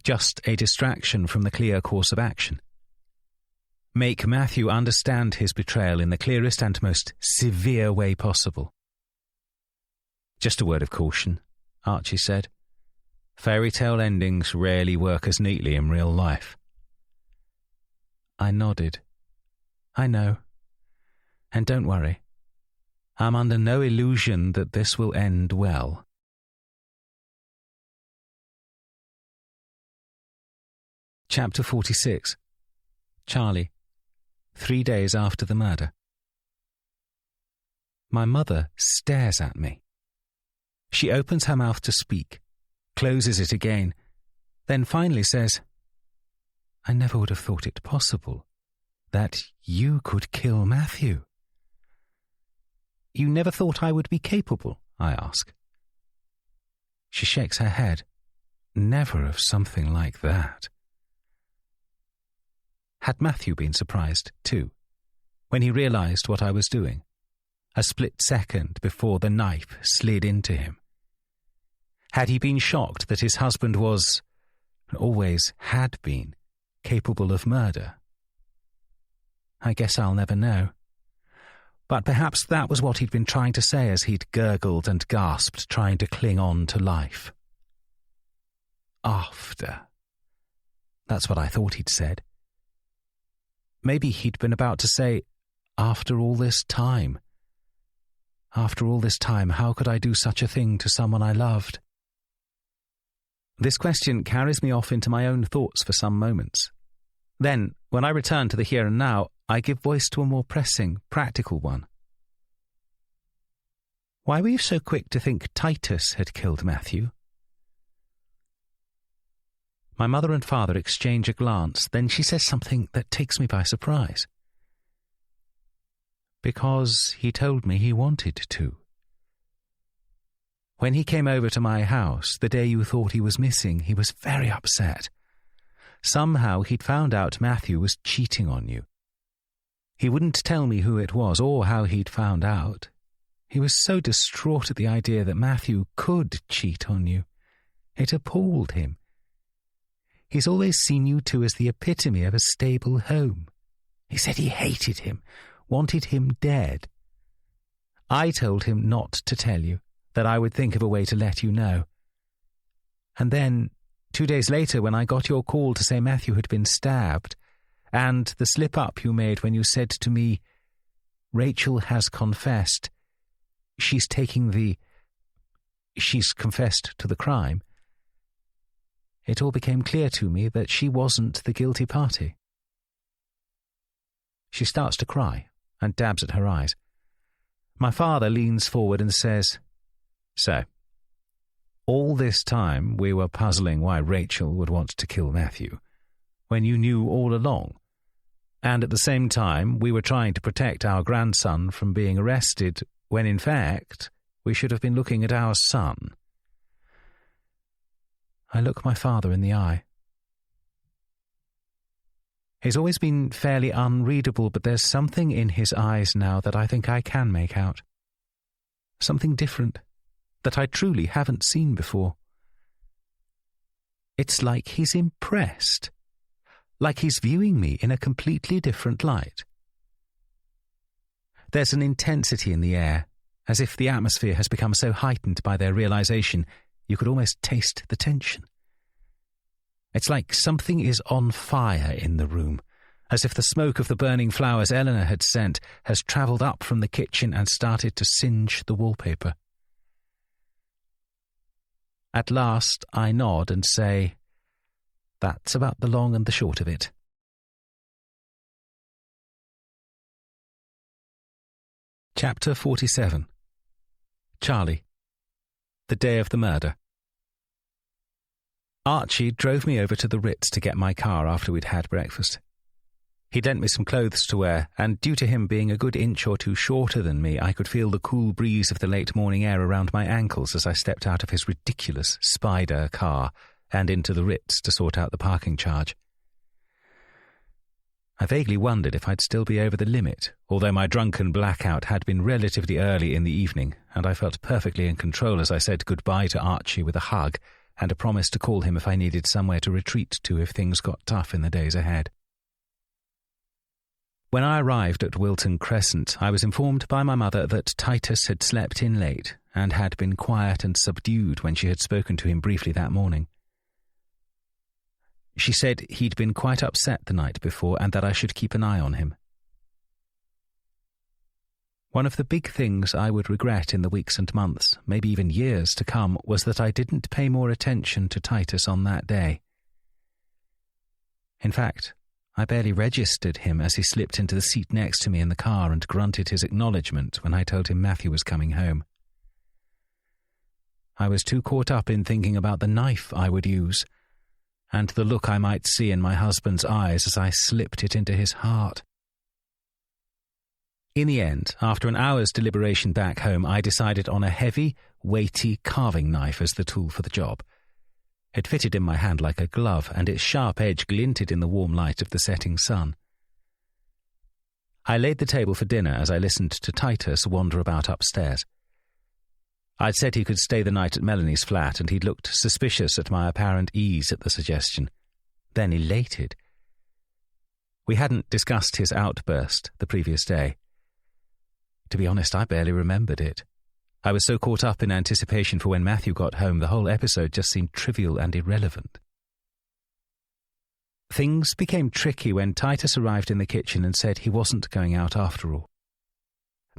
just a distraction from the clear course of action. Make Matthew understand his betrayal in the clearest and most severe way possible. "Just a word of caution," Archie said. "Fairy tale endings rarely work as neatly in real life." I nodded. "I know. And don't worry. I'm under no illusion that this will end well." Chapter 46. Charlie. 3 days after the murder. My mother stares at me. She opens her mouth to speak, closes it again, then finally says, "I never would have thought it possible that you could kill Matthew." "You never thought I would be capable?" I ask. She shakes her head. "Never of something like that." Had Matthew been surprised, too, when he realized what I was doing, a split second before the knife slid into him? Had he been shocked that his husband was, always had been, capable of murder? I guess I'll never know. But perhaps that was what he'd been trying to say as he'd gurgled and gasped, trying to cling on to life. After. That's what I thought he'd said. Maybe he'd been about to say, "After all this time. After all this time, how could I do such a thing to someone I loved?" This question carries me off into my own thoughts for some moments. Then, when I return to the here and now, I give voice to a more pressing, practical one. "Why were you so quick to think Titus had killed Matthew?" My mother and father exchange a glance, then she says something that takes me by surprise. "Because he told me he wanted to. When he came over to my house the day you thought he was missing, he was very upset. Somehow he'd found out Matthew was cheating on you. He wouldn't tell me who it was or how he'd found out. He was so distraught at the idea that Matthew could cheat on you. It appalled him. He's always seen you two as the epitome of a stable home. He said he hated him, wanted him dead. I told him not to tell you, that I would think of a way to let you know. And then, 2 days later, when I got your call to say Matthew had been stabbed, and the slip-up you made when you said to me, 'Rachel has confessed. She's confessed to the crime,' it all became clear to me that she wasn't the guilty party." She starts to cry and dabs at her eyes. My father leans forward and says, "So, all this time we were puzzling why Rachel would want to kill Matthew, when you knew all along, and at the same time we were trying to protect our grandson from being arrested, when in fact we should have been looking at our son." I look my father in the eye. He's always been fairly unreadable, but there's something in his eyes now that I think I can make out. Something different, that I truly haven't seen before. It's like he's impressed, like he's viewing me in a completely different light. There's an intensity in the air, as if the atmosphere has become so heightened by their realization you could almost taste the tension. It's like something is on fire in the room, as if the smoke of the burning flowers Eleanor had sent has travelled up from the kitchen and started to singe the wallpaper. At last I nod and say, "That's about the long and the short of it." Chapter 47. Charlie. The day of the murder. Archie drove me over to the Ritz to get my car after we'd had breakfast. He'd lent me some clothes to wear, and due to him being a good inch or two shorter than me, I could feel the cool breeze of the late morning air around my ankles as I stepped out of his ridiculous Spider car and into the Ritz to sort out the parking charge. I vaguely wondered if I'd still be over the limit, although my drunken blackout had been relatively early in the evening, and I felt perfectly in control as I said goodbye to Archie with a hug and a promise to call him if I needed somewhere to retreat to if things got tough in the days ahead. When I arrived at Wilton Crescent, I was informed by my mother that Titus had slept in late and had been quiet and subdued when she had spoken to him briefly that morning. She said he'd been quite upset the night before and that I should keep an eye on him. One of the big things I would regret in the weeks and months, maybe even years to come, was that I didn't pay more attention to Titus on that day. In fact, I barely registered him as he slipped into the seat next to me in the car and grunted his acknowledgement when I told him Matthew was coming home. I was too caught up in thinking about the knife I would use and the look I might see in my husband's eyes as I slipped it into his heart. In the end, after an hour's deliberation back home, I decided on a heavy, weighty carving knife as the tool for the job. It fitted in my hand like a glove, and its sharp edge glinted in the warm light of the setting sun. I laid the table for dinner as I listened to Titus wander about upstairs. I'd said he could stay the night at Melanie's flat, and he'd looked suspicious at my apparent ease at the suggestion, then elated. We hadn't discussed his outburst the previous day. To be honest, I barely remembered it. I was so caught up in anticipation for when Matthew got home, the whole episode just seemed trivial and irrelevant. Things became tricky when Titus arrived in the kitchen and said he wasn't going out after all.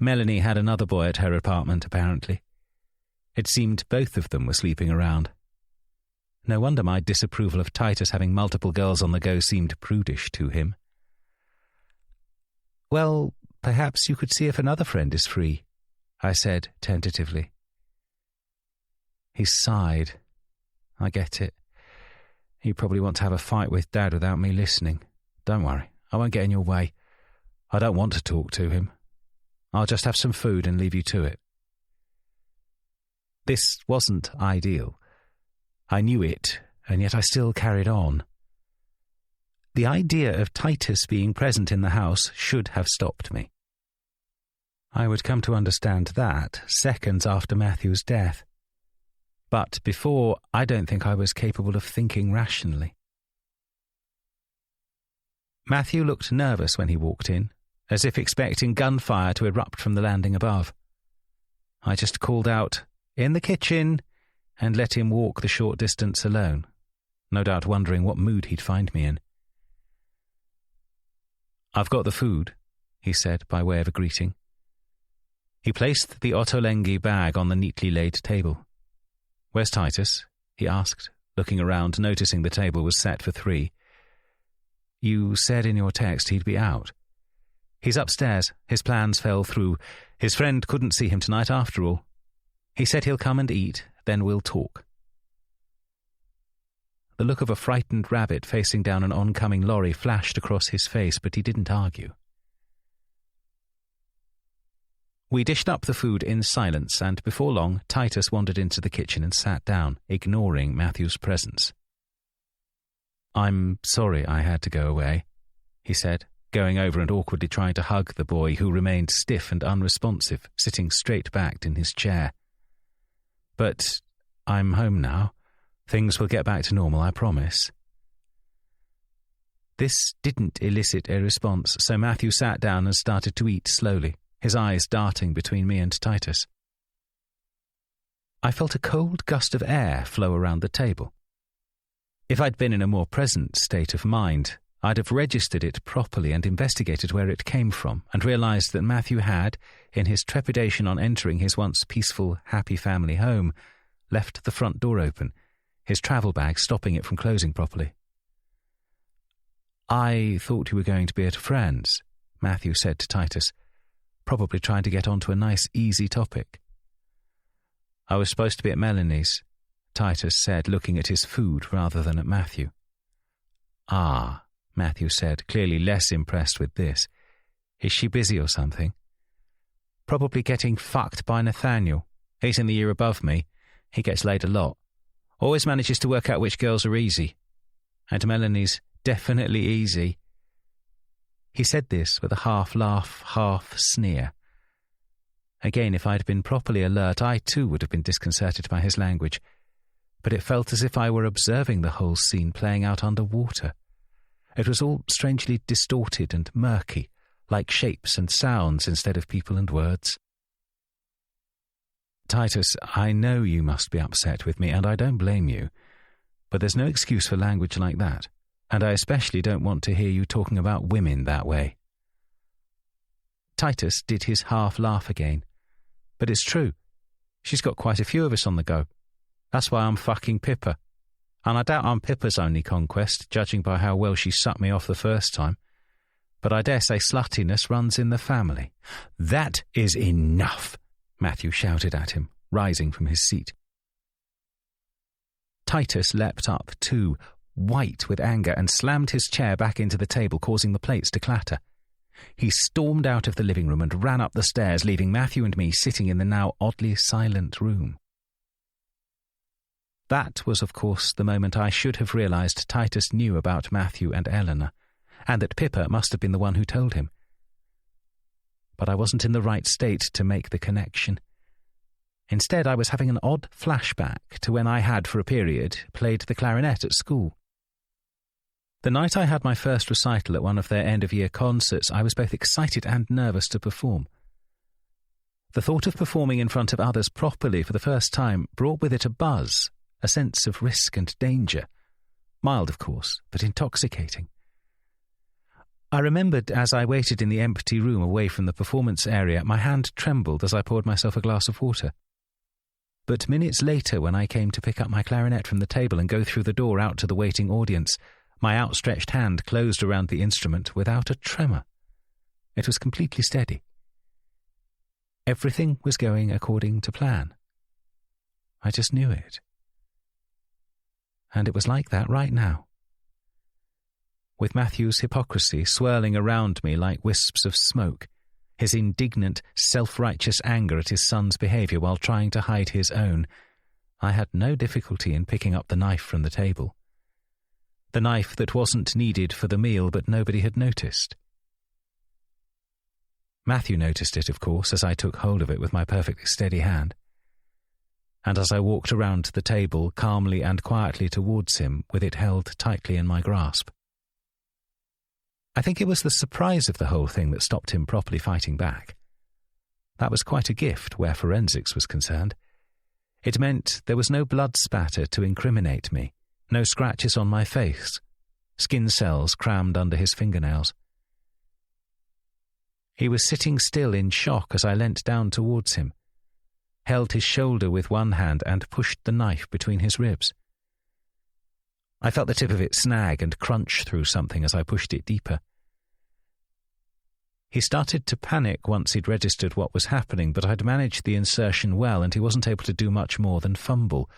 Melanie had another boy at her apartment, apparently. It seemed both of them were sleeping around. No wonder my disapproval of Titus having multiple girls on the go seemed prudish to him. "Well, perhaps you could see if another friend is free," I said tentatively. He sighed. "I get it. You probably want to have a fight with Dad without me listening. Don't worry, I won't get in your way. I don't want to talk to him. I'll just have some food and leave you to it." This wasn't ideal. I knew it, and yet I still carried on. The idea of Titus being present in the house should have stopped me. I would come to understand that seconds after Matthew's death. But before, I don't think I was capable of thinking rationally. Matthew looked nervous when he walked in, as if expecting gunfire to erupt from the landing above. I just called out, "In the kitchen," and let him walk the short distance alone, no doubt wondering what mood he'd find me in. "I've got the food," he said by way of a greeting. He placed the Ottolenghi bag on the neatly laid table. "Where's Titus?" he asked, looking around, noticing the table was set for 3. "You said in your text he'd be out." "He's upstairs. His plans fell through. His friend couldn't see him tonight after all. He said he'll come and eat, then we'll talk." The look of a frightened rabbit facing down an oncoming lorry flashed across his face, but he didn't argue. We dished up the food in silence, and before long, Titus wandered into the kitchen and sat down, ignoring Matthew's presence. "I'm sorry I had to go away," he said, going over and awkwardly trying to hug the boy who remained stiff and unresponsive, sitting straight-backed in his chair. "But I'm home now. Things will get back to normal, I promise." This didn't elicit a response, so Matthew sat down and started to eat slowly, his eyes darting between me and Titus. I felt a cold gust of air flow around the table. If I'd been in a more present state of mind, I'd have registered it properly and investigated where it came from, and realised that Matthew had, in his trepidation on entering his once peaceful, happy family home, left the front door open, his travel bag stopping it from closing properly. "I thought you were going to be at a friend's," Matthew said to Titus, probably trying to get onto a nice, easy topic. "I was supposed to be at Melanie's," Titus said, looking at his food rather than at Matthew. "Ah," Matthew said, clearly less impressed with this. "Is she busy or something?" "Probably getting fucked by Nathaniel. He's in the year above me. He gets laid a lot. Always manages to work out which girls are easy. And Melanie's definitely easy." He said this with a half laugh, half sneer. Again, if I'd been properly alert, I too would have been disconcerted by his language, but it felt as if I were observing the whole scene playing out underwater. It was all strangely distorted and murky, like shapes and sounds instead of people and words. "Titus, I know you must be upset with me, and I don't blame you, but there's no excuse for language like that, and I especially don't want to hear you talking about women that way." Titus did his half laugh again. "But it's true. She's got quite a few of us on the go. That's why I'm fucking Pippa. And I doubt I'm Pippa's only conquest, judging by how well she sucked me off the first time. But I dare say sluttiness runs in the family." "That is enough," Matthew shouted at him, rising from his seat. Titus leapt up too, white with anger, and slammed his chair back into the table, causing the plates to clatter. He stormed out of the living room and ran up the stairs, leaving Matthew and me sitting in the now oddly silent room. That was, of course, the moment I should have realised Titus knew about Matthew and Eleanor, and that Pippa must have been the one who told him. But I wasn't in the right state to make the connection. Instead, I was having an odd flashback to when I had, for a period, played the clarinet at school. The night I had my first recital at one of their end-of-year concerts, I was both excited and nervous to perform. The thought of performing in front of others properly for the first time brought with it a buzz, a sense of risk and danger. Mild, of course, but intoxicating. I remembered as I waited in the empty room away from the performance area, my hand trembled as I poured myself a glass of water. But minutes later, when I came to pick up my clarinet from the table and go through the door out to the waiting audience, my outstretched hand closed around the instrument without a tremor. It was completely steady. Everything was going according to plan. I just knew it. And it was like that right now. With Matthew's hypocrisy swirling around me like wisps of smoke, his indignant, self-righteous anger at his son's behaviour while trying to hide his own, I had no difficulty in picking up the knife from the table. The knife that wasn't needed for the meal but nobody had noticed. Matthew noticed it, of course, as I took hold of it with my perfectly steady hand. And as I walked around the table calmly and quietly towards him, with it held tightly in my grasp. I think it was the surprise of the whole thing that stopped him properly fighting back. That was quite a gift where forensics was concerned. It meant there was no blood spatter to incriminate me, no scratches on my face, skin cells crammed under his fingernails. He was sitting still in shock as I leant down towards him, held his shoulder with one hand and pushed the knife between his ribs. I felt the tip of it snag and crunch through something as I pushed it deeper. He started to panic once he'd registered what was happening, but I'd managed the insertion well and he wasn't able to do much more than fumble,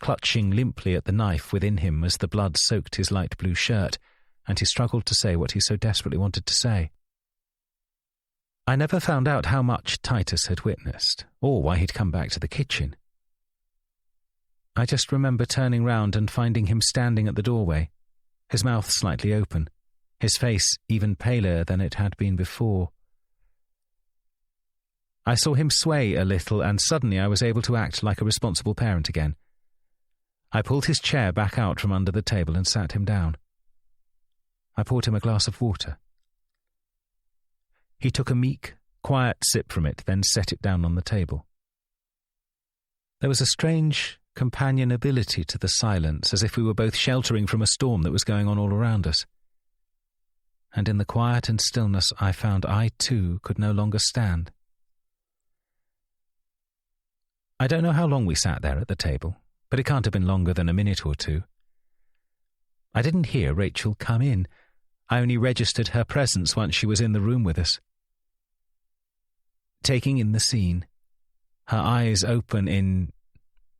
clutching limply at the knife within him as the blood soaked his light blue shirt, and he struggled to say what he so desperately wanted to say. I never found out how much Titus had witnessed, or why he'd come back to the kitchen. I just remember turning round and finding him standing at the doorway, his mouth slightly open, his face even paler than it had been before. I saw him sway a little, and suddenly I was able to act like a responsible parent again. I pulled his chair back out from under the table and sat him down. I poured him a glass of water. He took a meek, quiet sip from it, then set it down on the table. There was a strange companionability to the silence, as if we were both sheltering from a storm that was going on all around us. And in the quiet and stillness I found I, too, could no longer stand. I don't know how long we sat there at the table, but it can't have been longer than a minute or two. I didn't hear Rachel come in. I only registered her presence once she was in the room with us. Taking in the scene, her eyes open in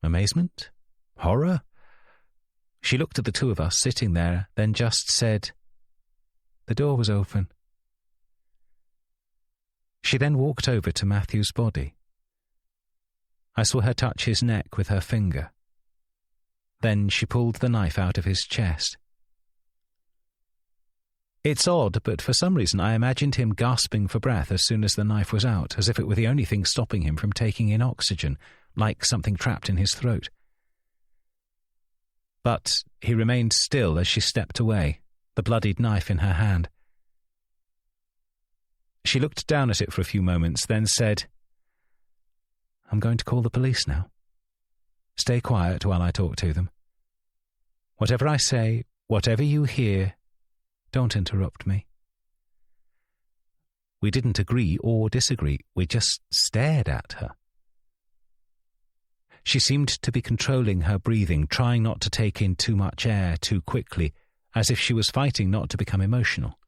amazement? Horror? She looked at the two of us sitting there, then just said, "The door was open." She then walked over to Matthew's body. I saw her touch his neck with her finger. Then she pulled the knife out of his chest. It's odd, but for some reason I imagined him gasping for breath as soon as the knife was out, as if it were the only thing stopping him from taking in oxygen, like something trapped in his throat. But he remained still as she stepped away, the bloodied knife in her hand. She looked down at it for a few moments, then said, "I'm going to call the police now. Stay quiet while I talk to them. Whatever I say, whatever you hear, don't interrupt me." We didn't agree or disagree. We just stared at her. She seemed to be controlling her breathing, trying not to take in too much air too quickly, as if she was fighting not to become emotional.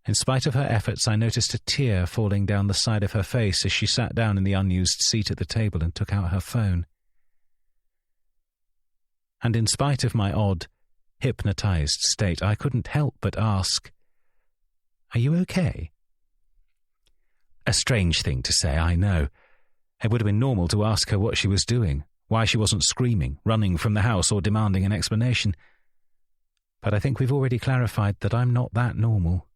In spite of her efforts, I noticed a tear falling down the side of her face as she sat down in the unused seat at the table and took out her phone. And in spite of my odd, hypnotized state, I couldn't help but ask, "Are you okay?" A strange thing to say, I know. It would have been normal to ask her what she was doing, why she wasn't screaming, running from the house or demanding an explanation. But I think we've already clarified that I'm not that normal.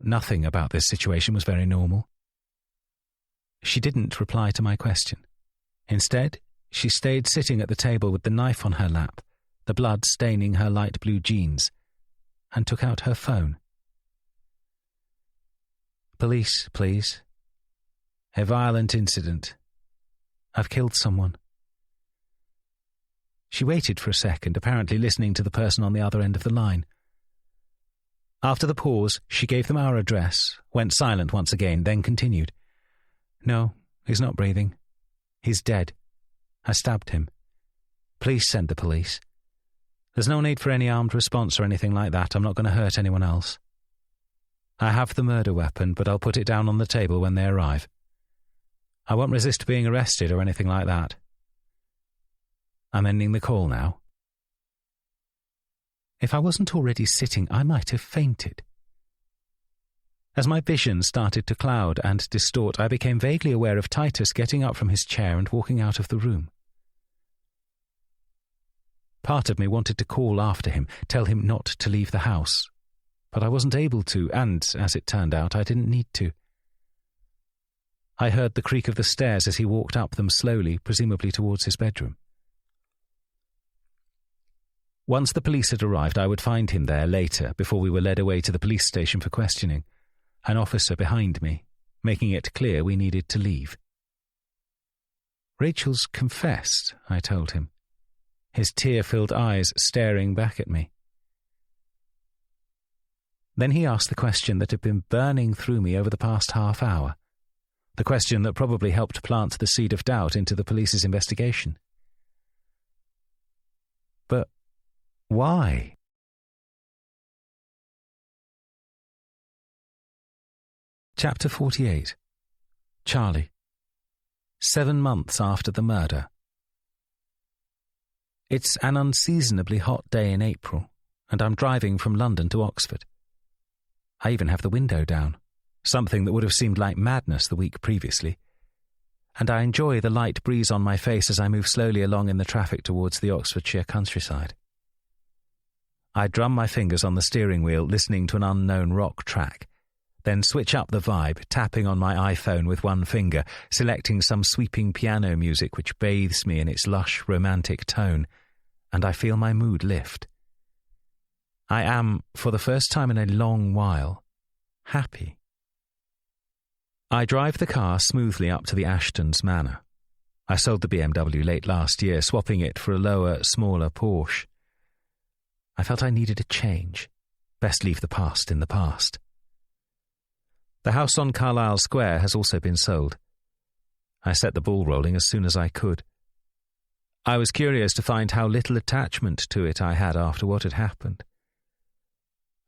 Nothing about this situation was very normal. She didn't reply to my question. Instead, she stayed sitting at the table with the knife on her lap, the blood staining her light blue jeans, and took out her phone. "Police, please. A violent incident. I've killed someone." She waited for a second, apparently listening to the person on the other end of the line. After the pause, she gave them our address, went silent once again, then continued. "No, he's not breathing. He's dead. I stabbed him. Please send the police. There's no need for any armed response or anything like that. I'm not going to hurt anyone else. I have the murder weapon, but I'll put it down on the table when they arrive. I won't resist being arrested or anything like that. I'm ending the call now." If I wasn't already sitting, I might have fainted. As my vision started to cloud and distort, I became vaguely aware of Titus getting up from his chair and walking out of the room. Part of me wanted to call after him, tell him not to leave the house, but I wasn't able to, and, as it turned out, I didn't need to. I heard the creak of the stairs as he walked up them slowly, presumably towards his bedroom. Once the police had arrived, I would find him there later, before we were led away to the police station for questioning, an officer behind me, making it clear we needed to leave. "Rachel's confessed," I told him, his tear-filled eyes staring back at me. Then he asked the question that had been burning through me over the past half hour, the question that probably helped plant the seed of doubt into the police's investigation. But why? Chapter 48. Charlie. 7 months after the murder. It's an unseasonably hot day in April, and I'm driving from London to Oxford. I even have the window down, something that would have seemed like madness the week previously, and I enjoy the light breeze on my face as I move slowly along in the traffic towards the Oxfordshire countryside. I drum my fingers on the steering wheel, listening to an unknown rock track, then switch up the vibe, tapping on my iPhone with one finger, selecting some sweeping piano music which bathes me in its lush, romantic tone, and I feel my mood lift. I am, for the first time in a long while, happy. I drive the car smoothly up to the Ashtons' manor. I sold the BMW late last year, swapping it for a lower, smaller Porsche. I felt I needed a change. Best leave the past in the past. The house on Carlisle Square has also been sold. I set the ball rolling as soon as I could. I was curious to find how little attachment to it I had after what had happened.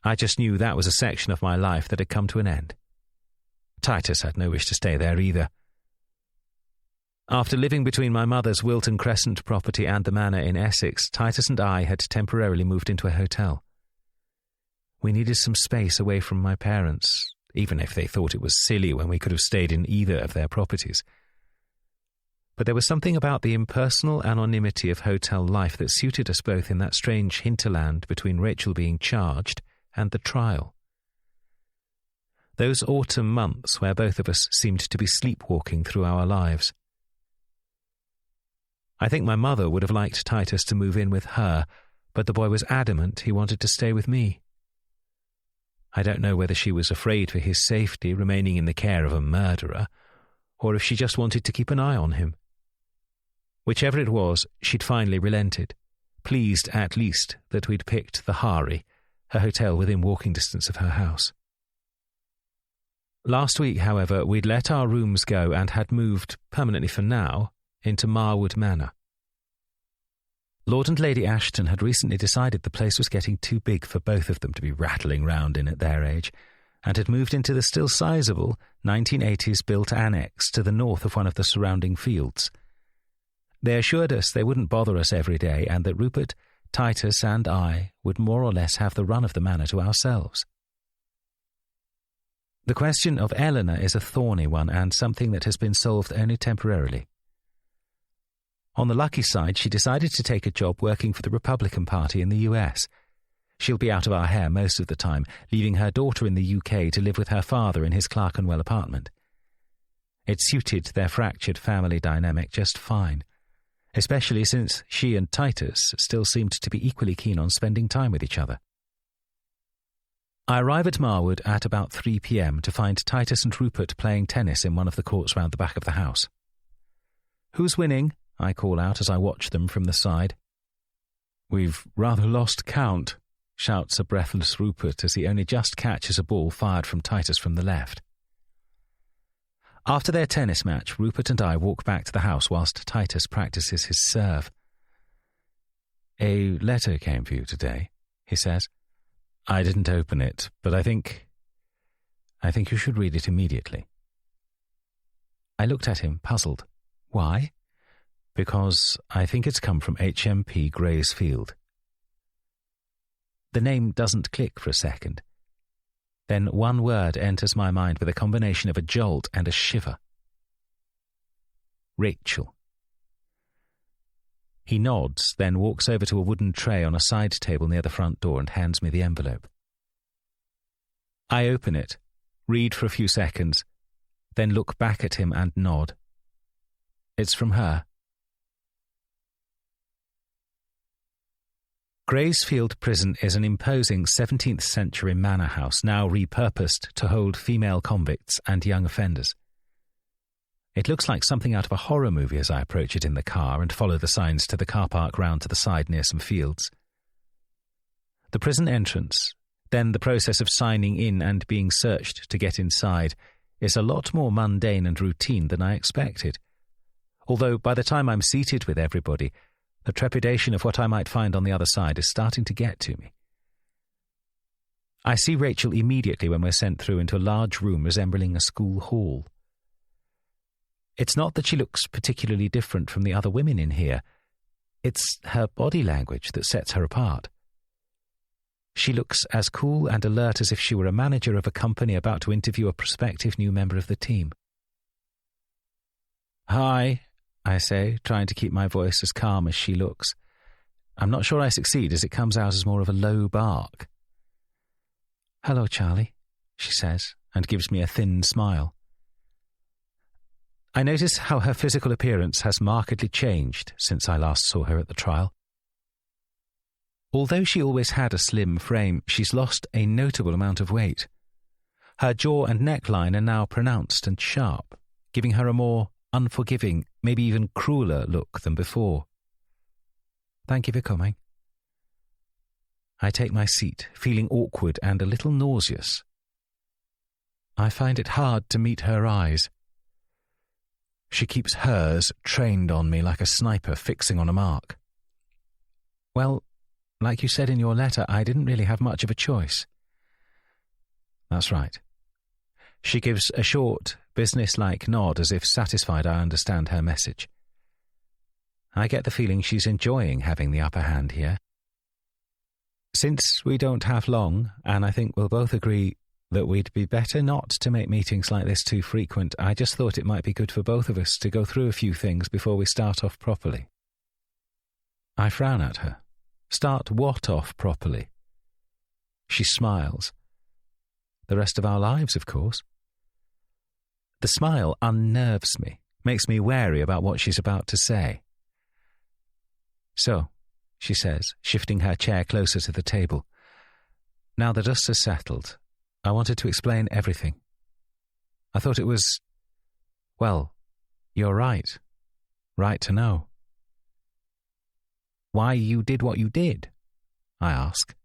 I just knew that was a section of my life that had come to an end. Titus had no wish to stay there either. After living between my mother's Wilton Crescent property and the manor in Essex, Titus and I had temporarily moved into a hotel. We needed some space away from my parents, even if they thought it was silly when we could have stayed in either of their properties. But there was something about the impersonal anonymity of hotel life that suited us both in that strange hinterland between Rachel being charged and the trial. Those autumn months where both of us seemed to be sleepwalking through our lives. I think my mother would have liked Titus to move in with her, but the boy was adamant he wanted to stay with me. I don't know whether she was afraid for his safety remaining in the care of a murderer, or if she just wanted to keep an eye on him. Whichever it was, she'd finally relented, pleased at least that we'd picked the Hari, a hotel within walking distance of her house. Last week, however, we'd let our rooms go and had moved, permanently for now, into Marwood Manor. Lord and Lady Ashton had recently decided the place was getting too big for both of them to be rattling round in at their age, and had moved into the still sizable 1980s-built annex to the north of one of the surrounding fields. They assured us they wouldn't bother us every day and that Rupert, Titus and I would more or less have the run of the manor to ourselves. The question of Eleanor is a thorny one and something that has been solved only temporarily. On the lucky side, she decided to take a job working for the Republican Party in the US. She'll be out of our hair most of the time, leaving her daughter in the UK to live with her father in his Clerkenwell apartment. It suited their fractured family dynamic just fine, especially since she and Titus still seemed to be equally keen on spending time with each other. I arrive at Marwood at about 3 p.m. to find Titus and Rupert playing tennis in one of the courts round the back of the house. "Who's winning?" I call out as I watch them from the side. "We've rather lost count," shouts a breathless Rupert as he only just catches a ball fired from Titus from the left. After their tennis match, Rupert and I walk back to the house whilst Titus practices his serve. "A letter came for you today," he says. "I didn't open it, but I think you should read it immediately." I looked at him, puzzled. "Why?" "Because I think it's come from HMP Graysfield." The name doesn't click for a second. Then one word enters my mind with a combination of a jolt and a shiver. Rachel. He nods, then walks over to a wooden tray on a side table near the front door and hands me the envelope. I open it, read for a few seconds, then look back at him and nod. It's from her. Graysfield Prison is an imposing 17th-century manor house now repurposed to hold female convicts and young offenders. It looks like something out of a horror movie as I approach it in the car and follow the signs to the car park round to the side near some fields. The prison entrance, then the process of signing in and being searched to get inside, is a lot more mundane and routine than I expected. Although by the time I'm seated with everybody, the trepidation of what I might find on the other side is starting to get to me. I see Rachel immediately when we're sent through into a large room resembling a school hall. It's not that she looks particularly different from the other women in here. It's her body language that sets her apart. She looks as cool and alert as if she were a manager of a company about to interview a prospective new member of the team. "Hi," I say, trying to keep my voice as calm as she looks. I'm not sure I succeed as it comes out as more of a low bark. "Hello, Charlie," she says, and gives me a thin smile. I notice how her physical appearance has markedly changed since I last saw her at the trial. Although she always had a slim frame, she's lost a notable amount of weight. Her jaw and neckline are now pronounced and sharp, giving her a more unforgiving, maybe even crueler look than before. Thank you for coming. I take my seat, feeling awkward and a little nauseous. I find it hard to meet her eyes. She keeps hers trained on me like a sniper fixing on a mark. Well, like you said in your letter, I didn't really have much of a choice. That's right. She gives a short, business-like nod as if satisfied I understand her message. I get the feeling she's enjoying having the upper hand here. Since we don't have long, and I think we'll both agree that we'd be better not to make meetings like this too frequent, I just thought it might be good for both of us to go through a few things before we start off properly. I frown at her. Start what off properly? She smiles. The rest of our lives, of course. The smile unnerves me, makes me wary about what she's about to say. So, she says, shifting her chair closer to the table. Now the dust has settled, I wanted to explain everything. I thought it was, well, you're right. Right to know. Why you did what you did? I ask.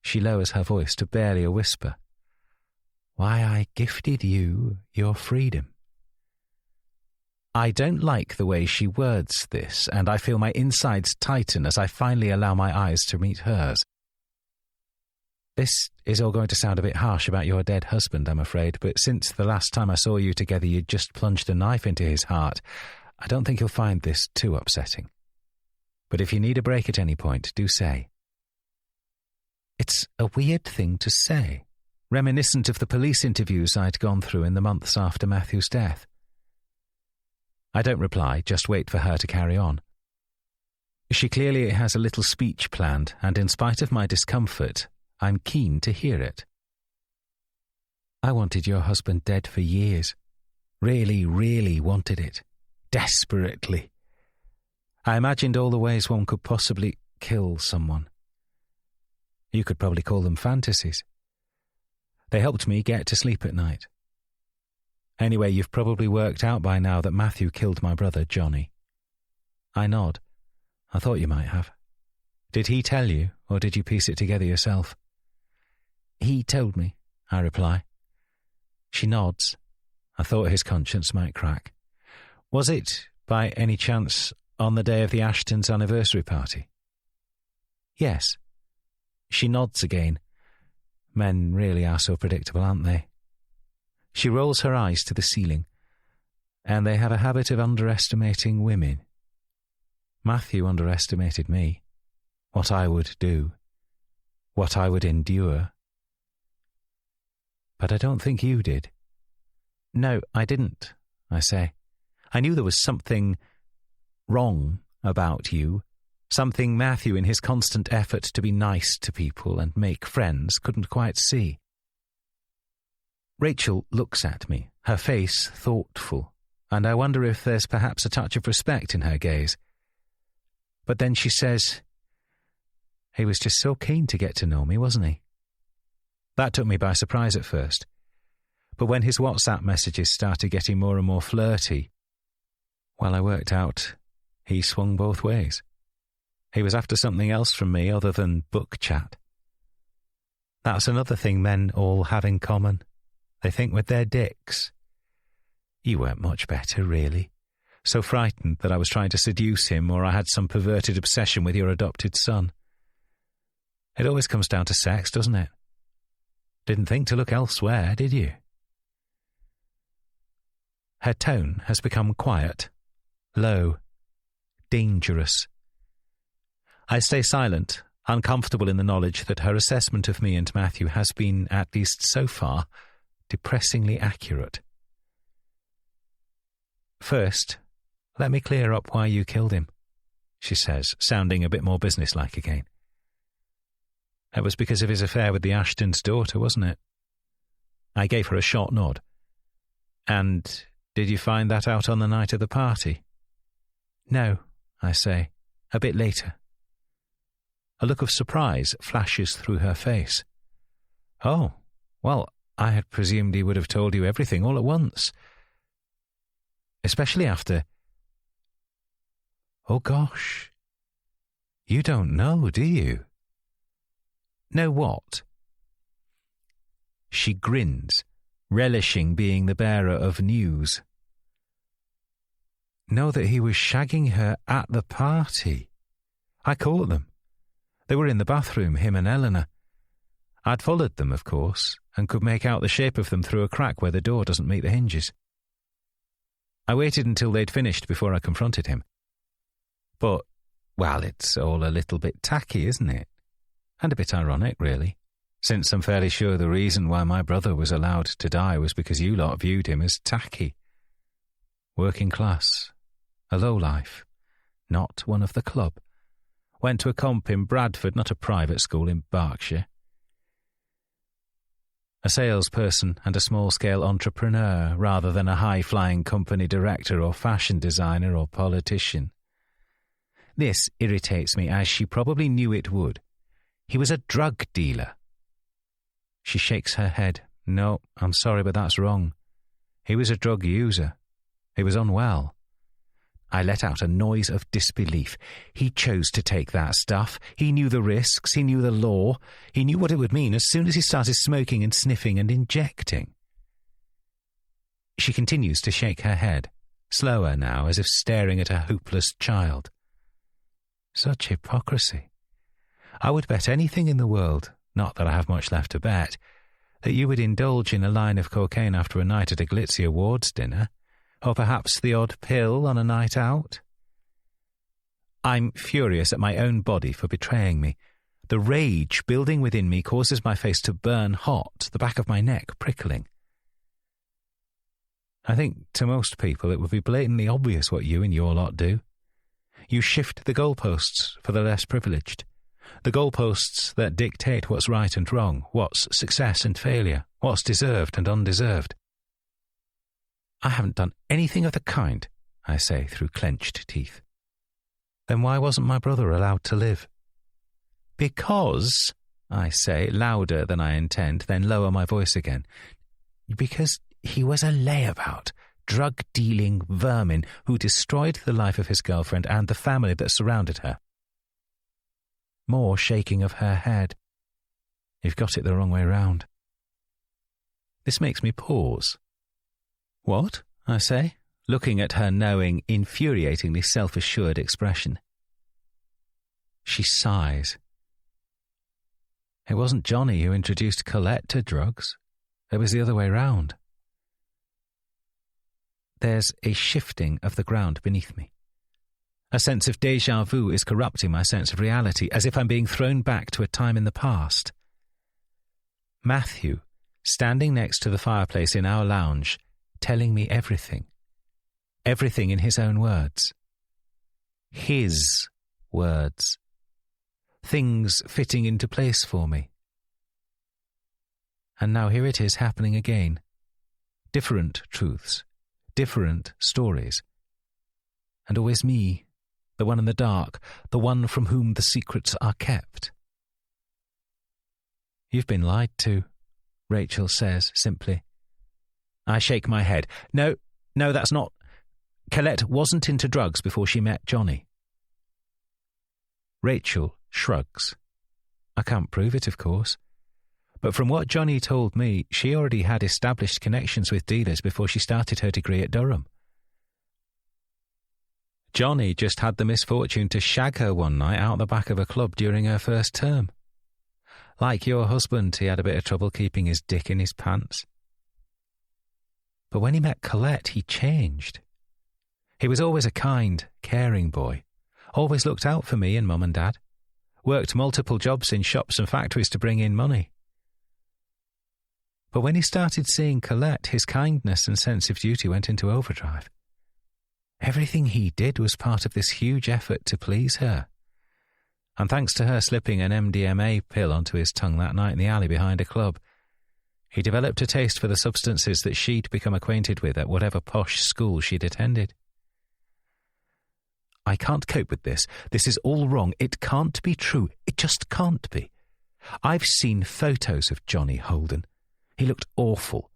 She lowers her voice to barely a whisper. Why I gifted you your freedom. I don't like the way she words this, and I feel my insides tighten as I finally allow my eyes to meet hers. This is all going to sound a bit harsh about your dead husband, I'm afraid, but since the last time I saw you together you'd just plunged a knife into his heart, I don't think you'll find this too upsetting. But if you need a break at any point, do say. It's a weird thing to say, reminiscent of the police interviews I'd gone through in the months after Matthew's death. I don't reply, just wait for her to carry on. She clearly has a little speech planned, and in spite of my discomfort, I'm keen to hear it. I wanted your husband dead for years. Really, really wanted it. Desperately. I imagined all the ways one could possibly kill someone. You could probably call them fantasies. They helped me get to sleep at night. Anyway, you've probably worked out by now that Matthew killed my brother, Johnny. I nod. I thought you might have. Did he tell you, or did you piece it together yourself? He told me, I reply. She nods. I thought his conscience might crack. Was it, by any chance, on the day of the Ashtons' anniversary party? Yes. She nods again. Men really are so predictable, aren't they? She rolls her eyes to the ceiling. And they have a habit of underestimating women. Matthew underestimated me. What I would do. What I would endure. But I don't think you did. No, I didn't, I say. I knew there was something wrong about you, something Matthew, in his constant effort to be nice to people and make friends, couldn't quite see. Rachel looks at me, her face thoughtful, and I wonder if there's perhaps a touch of respect in her gaze. But then she says, he was just so keen to get to know me, wasn't he? That took me by surprise at first. But when his WhatsApp messages started getting more and more flirty, well, I worked out he swung both ways. He was after something else from me other than book chat. That's another thing men all have in common. They think with their dicks. You weren't much better, really. So frightened that I was trying to seduce him, or I had some perverted obsession with your adopted son. It always comes down to sex, doesn't it? Didn't think to look elsewhere, did you? Her tone has become quiet, low, dangerous. I stay silent, uncomfortable in the knowledge that her assessment of me and Matthew has been, at least so far, depressingly accurate. First, let me clear up why you killed him, she says, sounding a bit more businesslike again. It was because of his affair with the Ashtons' daughter, wasn't it? I gave her a short nod. "And did you find that out on the night of the party?" "No," I say, "a bit later." A look of surprise flashes through her face. "Oh, well, I had presumed he would have told you everything all at once. Especially after—" "Oh gosh, you don't know, do you?" "Know what?" She grins, relishing being the bearer of news. "Know that he was shagging her at the party. I caught them. They were in the bathroom, him and Eleanor. I'd followed them, of course, and could make out the shape of them through a crack where the door doesn't meet the hinges. I waited until they'd finished before I confronted him. But, well, it's all a little bit tacky, isn't it? And a bit ironic, really, since I'm fairly sure the reason why my brother was allowed to die was because you lot viewed him as tacky. Working class, a lowlife, not one of the club. Went to a comp in Bradford, not a private school in Berkshire. A salesperson and a small-scale entrepreneur rather than a high-flying company director or fashion designer or politician. This irritates me, as she probably knew it would. He was a drug dealer. She shakes her head. "No, I'm sorry, but that's wrong. He was a drug user. He was unwell." I let out a noise of disbelief. He chose to take that stuff. He knew the risks. He knew the law. He knew what it would mean as soon as he started smoking and sniffing and injecting. She continues to shake her head, slower now, as if staring at a hopeless child. Such hypocrisy. I would bet anything in the world, not that I have much left to bet, that you would indulge in a line of cocaine after a night at a glitzy awards dinner, or perhaps the odd pill on a night out. I'm furious at my own body for betraying me. The rage building within me causes my face to burn hot, the back of my neck prickling. I think to most people it would be blatantly obvious what you and your lot do. You shift the goalposts for the less privileged. The goalposts that dictate what's right and wrong, what's success and failure, what's deserved and undeserved. I haven't done anything of the kind, I say through clenched teeth. Then why wasn't my brother allowed to live? Because, I say, louder than I intend, then lower my voice again. Because he was a layabout, drug-dealing vermin who destroyed the life of his girlfriend and the family that surrounded her. More shaking of her head. You've got it the wrong way round. This makes me pause. What? I say, looking at her knowing, infuriatingly self-assured expression. She sighs. It wasn't Johnny who introduced Colette to drugs. It was the other way round. There's a shifting of the ground beneath me. A sense of déjà vu is corrupting my sense of reality, as if I'm being thrown back to a time in the past. Matthew, standing next to the fireplace in our lounge, telling me everything. Everything in his own words. His words. Things fitting into place for me. And now here it is happening again. Different truths. Different stories. And always me, the one in the dark, the one from whom the secrets are kept. You've been lied to, Rachel says simply. I shake my head. No, that's not. Colette wasn't into drugs before she met Johnny. Rachel shrugs. I can't prove it, of course. But from what Johnny told me, she already had established connections with dealers before she started her degree at Durham. Johnny just had the misfortune to shag her one night out the back of a club during her first term. Like your husband, he had a bit of trouble keeping his dick in his pants. But when he met Colette, he changed. He was always a kind, caring boy, always looked out for me and Mum and Dad, worked multiple jobs in shops and factories to bring in money. But when he started seeing Colette, his kindness and sense of duty went into overdrive. Everything he did was part of this huge effort to please her. And thanks to her slipping an MDMA pill onto his tongue that night in the alley behind a club, He developed a taste for the substances that she'd become acquainted with at whatever posh school she'd attended. I can't cope with this. This is all wrong. It can't be true. It just can't be. I've seen photos of Johnny Holden. He looked awful.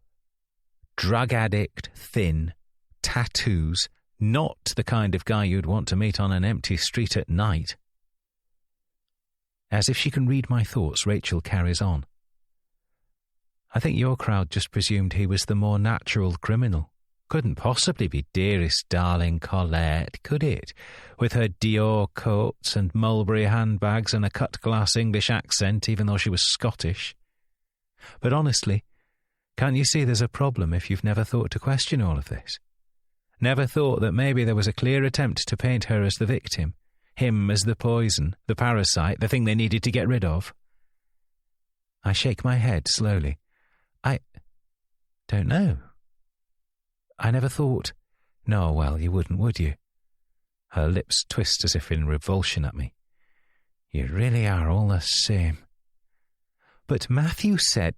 Drug addict, thin, tattoos, not the kind of guy you'd want to meet on an empty street at night. As if she can read my thoughts, Rachel carries on. I think your crowd just presumed he was the more natural criminal. Couldn't possibly be dearest darling Colette, could it? With her Dior coats and mulberry handbags and a cut-glass English accent, even though she was Scottish. But honestly, can't you see there's a problem if you've never thought to question all of this? Never thought that maybe there was a clear attempt to paint her as the victim, him as the poison, the parasite, the thing they needed to get rid of? I shake my head slowly. I don't know. I never thought... No, well, you wouldn't, would you? Her lips twist as if in revulsion at me. You really are all the same. But Matthew said...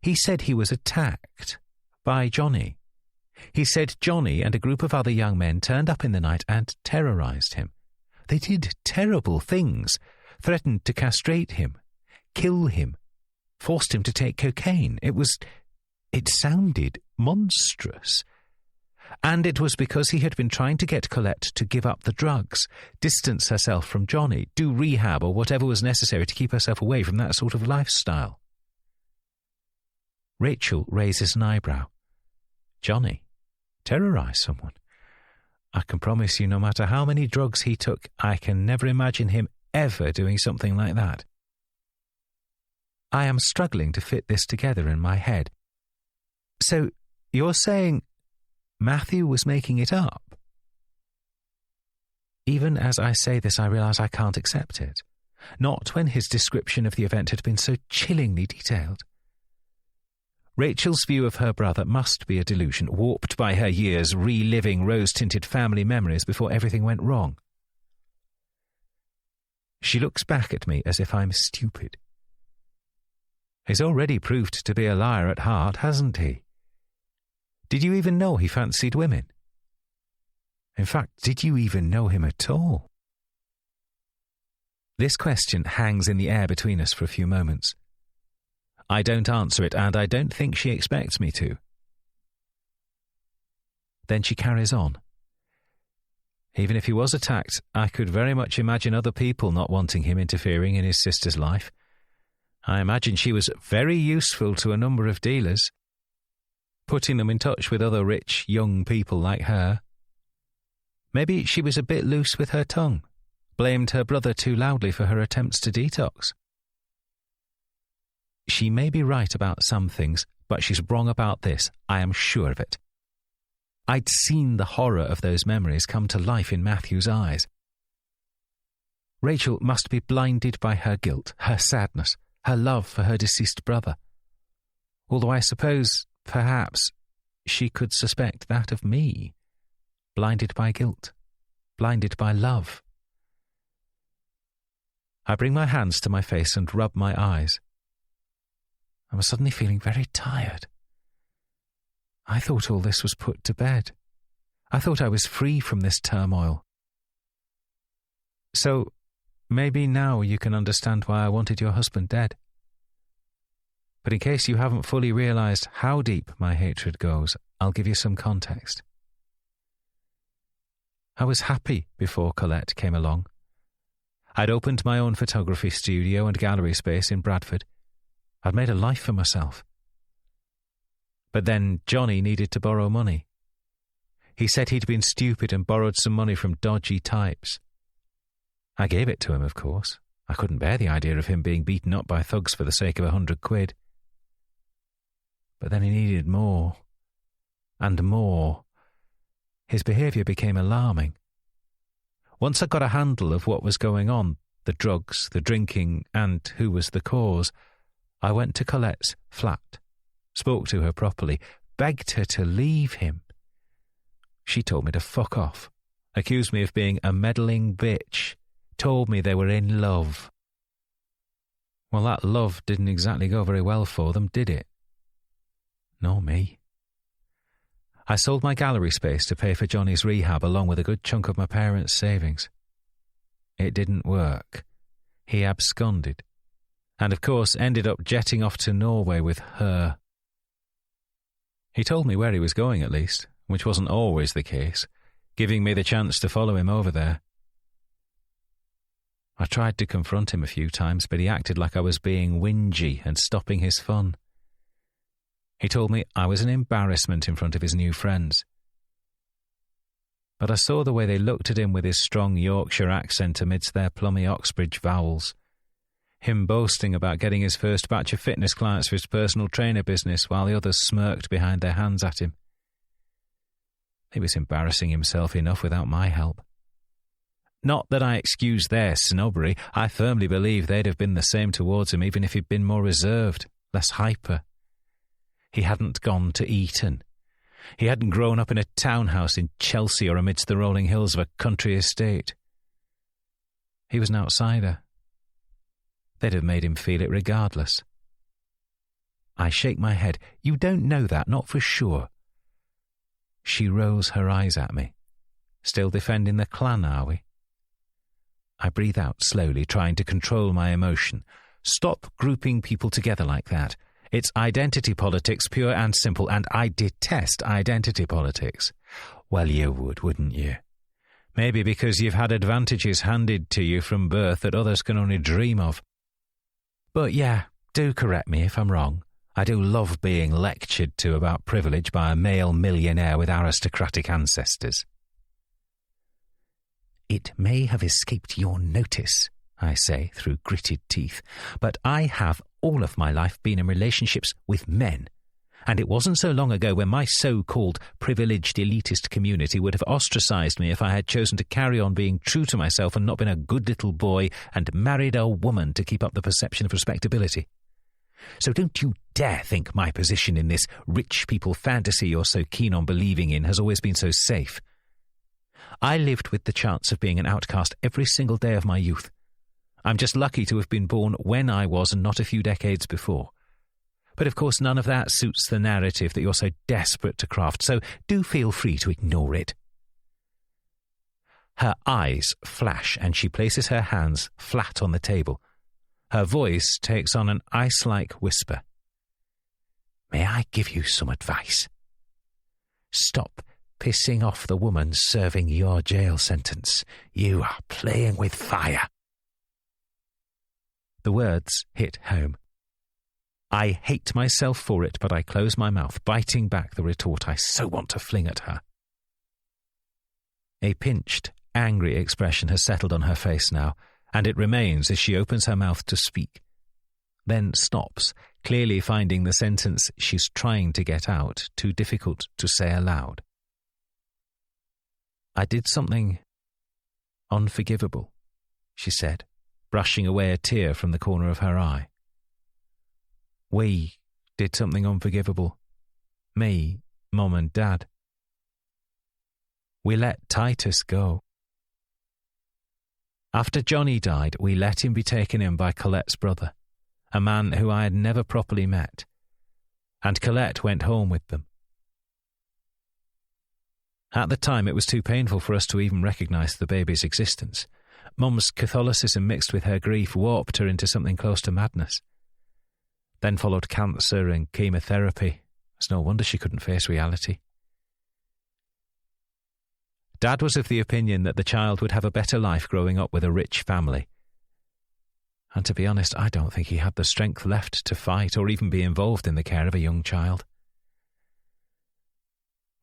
He said he was attacked by Johnny. He said Johnny and a group of other young men turned up in the night and terrorised him. They did terrible things, threatened to castrate him, kill him, forced him to take cocaine. It sounded monstrous. And it was because he had been trying to get Colette to give up the drugs, distance herself from Johnny, do rehab or whatever was necessary to keep herself away from that sort of lifestyle. Rachel raises an eyebrow. Johnny? Terrorise someone? I can promise you no matter how many drugs he took, I can never imagine him ever doing something like that. I am struggling to fit this together in my head. So, you're saying Matthew was making it up? Even as I say this, I realise I can't accept it. Not when his description of the event had been so chillingly detailed. Rachel's view of her brother must be a delusion, warped by her years reliving rose-tinted family memories before everything went wrong. She looks back at me as if I'm stupid. He's already proved to be a liar at heart, hasn't he? Did you even know he fancied women? In fact, did you even know him at all? This question hangs in the air between us for a few moments. I don't answer it, and I don't think she expects me to. Then she carries on. Even if he was attacked, I could very much imagine other people not wanting him interfering in his sister's life. I imagine she was very useful to a number of dealers, putting them in touch with other rich, young people like her. Maybe she was a bit loose with her tongue, blamed her brother too loudly for her attempts to detox. She may be right about some things, but she's wrong about this, I am sure of it. I'd seen the horror of those memories come to life in Matthew's eyes. Rachel must be blinded by her guilt, her sadness, her love for her deceased brother. Although I suppose, perhaps, she could suspect that of me, blinded by guilt, blinded by love. I bring my hands to my face and rub my eyes. I was suddenly feeling very tired. I thought all this was put to bed. I thought I was free from this turmoil. So, maybe now you can understand why I wanted your husband dead. But in case you haven't fully realised how deep my hatred goes, I'll give you some context. I was happy before Colette came along. I'd opened my own photography studio and gallery space in Bradford. I'd made a life for myself. But then Johnny needed to borrow money. He said he'd been stupid and borrowed some money from dodgy types. I gave it to him, of course. I couldn't bear the idea of him being beaten up by thugs for the sake of £100. But then he needed more. And more. His behaviour became alarming. Once I got a handle of what was going on, the drugs, the drinking, and who was the cause, I went to Colette's flat, spoke to her properly, begged her to leave him. She told me to fuck off, accused me of being a meddling bitch, told me they were in love. Well, that love didn't exactly go very well for them, did it? nor me. I sold my gallery space to pay for Johnny's rehab along with a good chunk of my parents' savings. It didn't work. He absconded, and of course ended up jetting off to Norway with her. He told me where he was going at least, which wasn't always the case, giving me the chance to follow him over there. I tried to confront him a few times, but he acted like I was being whingy and stopping his fun. He told me I was an embarrassment in front of his new friends. But I saw the way they looked at him with his strong Yorkshire accent amidst their plummy Oxbridge vowels. Him boasting about getting his first batch of fitness clients for his personal trainer business while the others smirked behind their hands at him. He was embarrassing himself enough without my help. Not that I excuse their snobbery. I firmly believe they'd have been the same towards him even if he'd been more reserved, less hyper. He hadn't gone to Eton. He hadn't grown up in a townhouse in Chelsea or amidst the rolling hills of a country estate. He was an outsider. They'd have made him feel it regardless. I shake my head. You don't know that, not for sure. She rolls her eyes at me. Still defending the clan, are we? I breathe out slowly, trying to control my emotion. Stop grouping people together like that. It's identity politics, pure and simple, and I detest identity politics. Well, you would, wouldn't you? Maybe because you've had advantages handed to you from birth that others can only dream of. But yeah, do correct me if I'm wrong. I do love being lectured to about privilege by a male millionaire with aristocratic ancestors. It may have escaped your notice, I say through gritted teeth, but I have all of my life been in relationships with men, and it wasn't so long ago when my so-called privileged elitist community would have ostracised me if I had chosen to carry on being true to myself and not been a good little boy and married a woman to keep up the perception of respectability. So don't you dare think my position in this rich people fantasy you're so keen on believing in has always been so safe. I lived with the chance of being an outcast every single day of my youth. I'm just lucky to have been born when I was and not a few decades before. But of course none of that suits the narrative that you're so desperate to craft, so do feel free to ignore it. Her eyes flash and she places her hands flat on the table. Her voice takes on an ice-like whisper. May I give you some advice? Stop pissing off the woman serving your jail sentence. You are playing with fire. The words hit home. I hate myself for it, but I close my mouth, biting back the retort I so want to fling at her. A pinched, angry expression has settled on her face now, and it remains as she opens her mouth to speak, then stops, clearly finding the sentence she's trying to get out too difficult to say aloud. I did something unforgivable, she said, brushing away a tear from the corner of her eye. We did something unforgivable. Me, Mum and Dad. We let Titus go. After Johnny died, we let him be taken in by Colette's brother, a man who I had never properly met, and Colette went home with them. At the time, it was too painful for us to even recognise the baby's existence. Mum's Catholicism mixed with her grief warped her into something close to madness. Then followed cancer and chemotherapy. It's no wonder she couldn't face reality. Dad was of the opinion that the child would have a better life growing up with a rich family. And to be honest, I don't think he had the strength left to fight or even be involved in the care of a young child.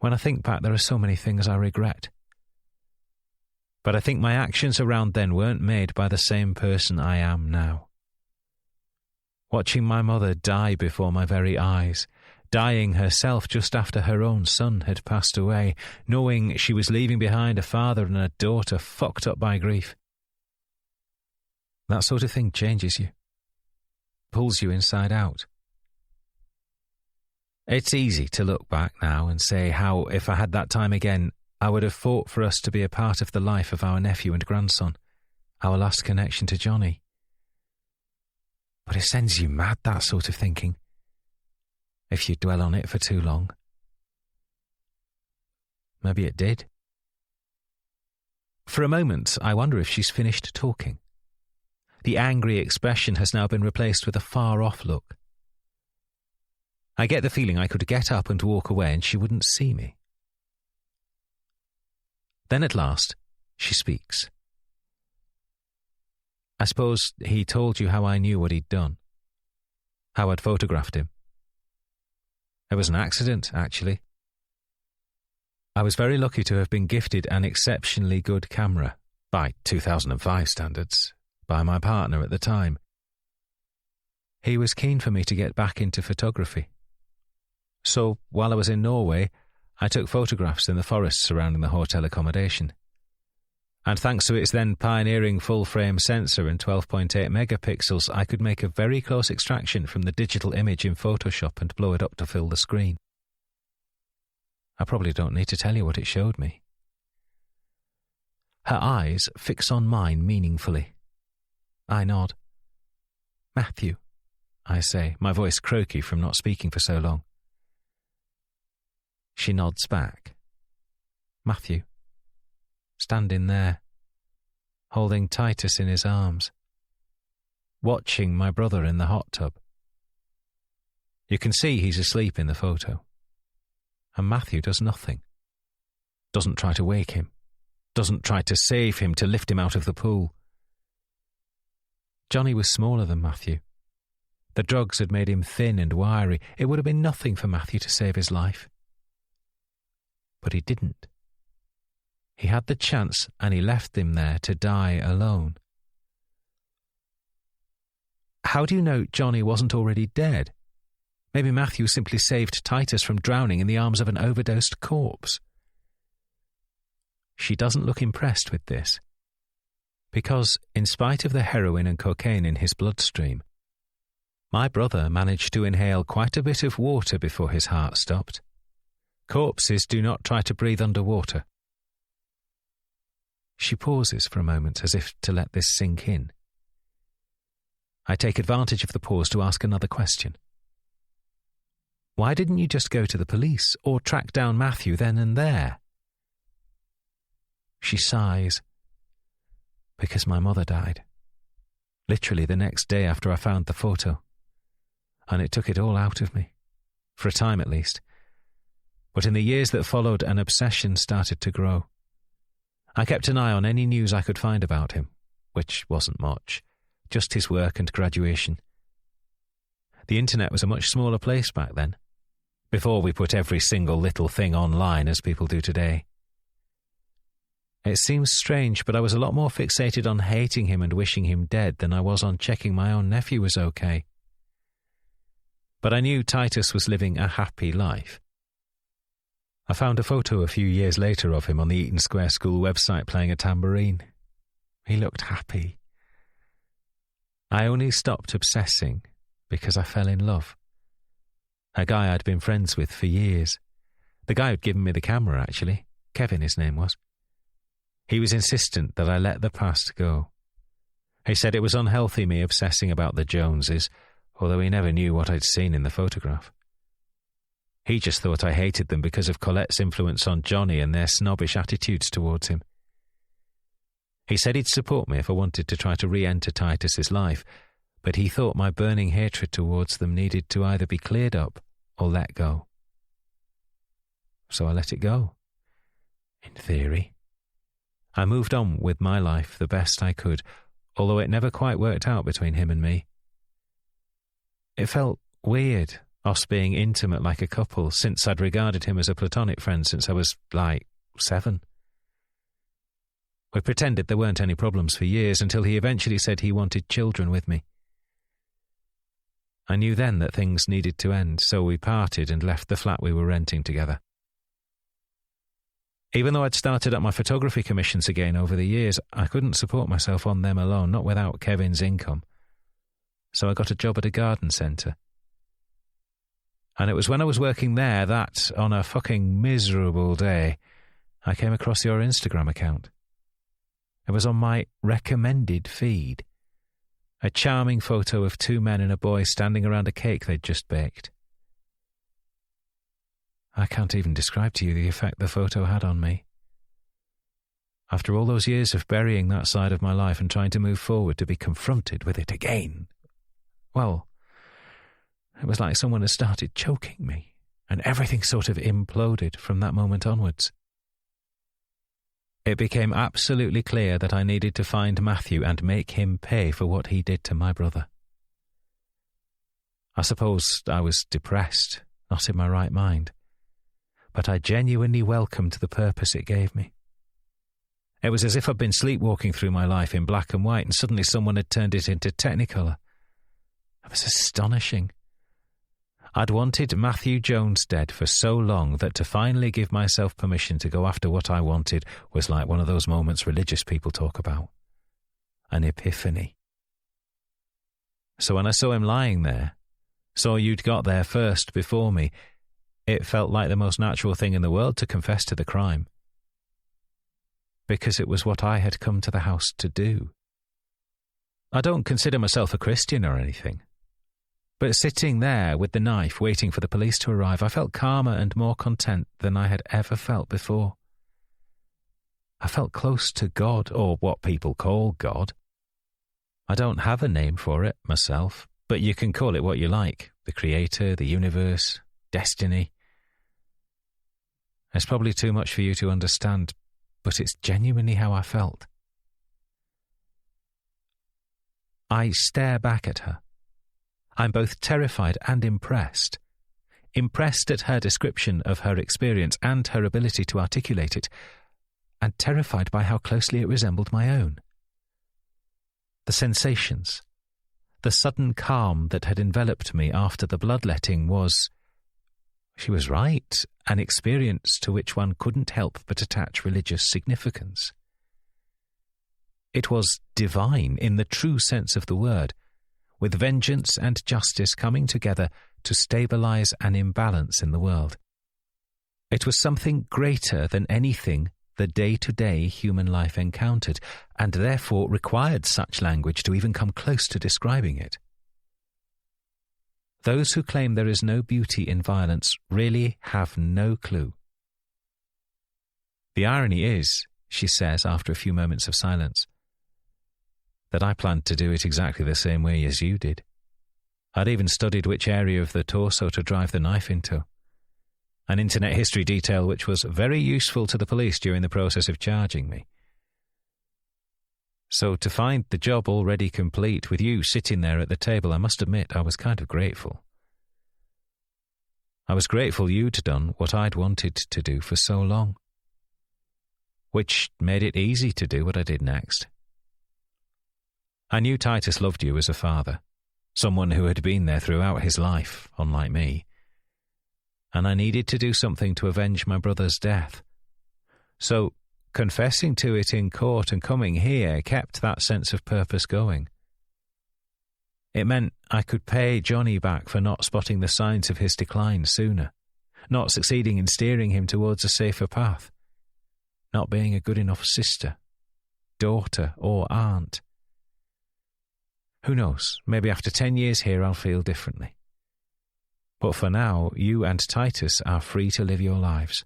When I think back, there are so many things I regret. But I think my actions around then weren't made by the same person I am now. Watching my mother die before my very eyes, dying herself just after her own son had passed away, knowing she was leaving behind a father and a daughter fucked up by grief. That sort of thing changes you, pulls you inside out. It's easy to look back now and say how, if I had that time again, I would have fought for us to be a part of the life of our nephew and grandson, our last connection to Johnny. But it sends you mad, that sort of thinking. if you dwell on it for too long. Maybe it did. For a moment, I wonder if she's finished talking. The angry expression has now been replaced with a far-off look. I get the feeling I could get up and walk away and she wouldn't see me. Then at last, she speaks. I suppose he told you how I knew what he'd done. How I'd photographed him. It was an accident, actually. I was very lucky to have been gifted an exceptionally good camera, by 2005 standards, by my partner at the time. He was keen for me to get back into photography. So, while I was in Norway, I took photographs in the forests surrounding the hotel accommodation. And thanks to its then pioneering full-frame sensor and 12.8 megapixels, I could make a very close extraction from the digital image in Photoshop and blow it up to fill the screen. I probably don't need to tell you what it showed me. Her eyes fix on mine meaningfully. I nod. "Matthew," I say, my voice croaky from not speaking for so long. She nods back. Matthew, standing there, holding Titus in his arms, watching my brother in the hot tub. You can see he's asleep in the photo. And Matthew does nothing. Doesn't try to wake him. Doesn't try to save him, to lift him out of the pool. Johnny was smaller than Matthew. The drugs had made him thin and wiry. It would have been nothing for Matthew to save his life. But he didn't. He had the chance and he left him there to die alone. How do you know Johnny wasn't already dead? Maybe Matthew simply saved Titus from drowning in the arms of an overdosed corpse. She doesn't look impressed with this. Because, in spite of the heroin and cocaine in his bloodstream, my brother managed to inhale quite a bit of water before his heart stopped. Corpses do not try to breathe underwater. She pauses for a moment as if to let this sink in. I take advantage of the pause to ask another question. Why didn't you just go to the police or track down Matthew then and there? She sighs. Because my mother died. Literally the next day after I found the photo. And it took it all out of me. For a time at least. But in the years that followed, an obsession started to grow. I kept an eye on any news I could find about him, which wasn't much. Just his work and graduation. The internet was a much smaller place back then. Before we put every single little thing online as people do today. It seems strange, but I was a lot more fixated on hating him and wishing him dead than I was on checking my own nephew was okay. But I knew Titus was living a happy life. I found a photo a few years later of him on the Eaton Square School website playing a tambourine. He looked happy. I only stopped obsessing because I fell in love. A guy I'd been friends with for years. The guy who'd given me the camera, actually. Kevin, his name was. He was insistent that I let the past go. He said it was unhealthy me obsessing about the Joneses, although he never knew what I'd seen in the photograph. He just thought I hated them because of Colette's influence on Johnny and their snobbish attitudes towards him. He said he'd support me if I wanted to try to re-enter Titus's life, but he thought my burning hatred towards them needed to either be cleared up or let go. So I let it go. In theory. I moved on with my life the best I could, although it never quite worked out between him and me. It felt weird, us being intimate like a couple, since I'd regarded him as a platonic friend since I was, 7. We pretended there weren't any problems for years until he eventually said he wanted children with me. I knew then that things needed to end, so we parted and left the flat we were renting together. Even though I'd started up my photography commissions again over the years, I couldn't support myself on them alone, not without Kevin's income. So I got a job at a garden centre. And it was when I was working there that, on a fucking miserable day, I came across your Instagram account. It was on my recommended feed. A charming photo of 2 men and a boy standing around a cake they'd just baked. I can't even describe to you the effect the photo had on me. After all those years of burying that side of my life and trying to move forward, to be confronted with it again, well, it was like someone had started choking me, and everything sort of imploded from that moment onwards. It became absolutely clear that I needed to find Matthew and make him pay for what he did to my brother. I suppose I was depressed, not in my right mind, but I genuinely welcomed the purpose it gave me. It was as if I'd been sleepwalking through my life in black and white, and suddenly someone had turned it into Technicolor. It was astonishing. I'd wanted Matthew Jones dead for so long that to finally give myself permission to go after what I wanted was like one of those moments religious people talk about. An epiphany. So when I saw him lying there, saw you'd got there first before me, it felt like the most natural thing in the world to confess to the crime. Because it was what I had come to the house to do. I don't consider myself a Christian or anything, but sitting there with the knife waiting for the police to arrive, I felt calmer and more content than I had ever felt before. I felt close to God, or what people call God. I don't have a name for it myself, but you can call it what you like. The Creator, the universe, destiny. It's probably too much for you to understand, but it's genuinely how I felt. I stare back at her. I'm both terrified and impressed. Impressed at her description of her experience and her ability to articulate it, and terrified by how closely it resembled my own. The sensations, the sudden calm that had enveloped me after the bloodletting was, she was right, an experience to which one couldn't help but attach religious significance. It was divine in the true sense of the word, with vengeance and justice coming together to stabilize an imbalance in the world. It was something greater than anything the day-to-day human life encountered, and therefore required such language to even come close to describing it. Those who claim there is no beauty in violence really have no clue. The irony is, she says after a few moments of silence, that I planned to do it exactly the same way as you did. I'd even studied which area of the torso to drive the knife into. An internet history detail which was very useful to the police during the process of charging me. So to find the job already complete with you sitting there at the table, I must admit I was kind of grateful. I was grateful you'd done what I'd wanted to do for so long, which made it easy to do what I did next. I knew Titus loved you as a father, someone who had been there throughout his life, unlike me, and I needed to do something to avenge my brother's death. So confessing to it in court and coming here kept that sense of purpose going. It meant I could pay Johnny back for not spotting the signs of his decline sooner, not succeeding in steering him towards a safer path, not being a good enough sister, daughter, or aunt. Who knows, maybe after 10 years here I'll feel differently. But for now, you and Titus are free to live your lives.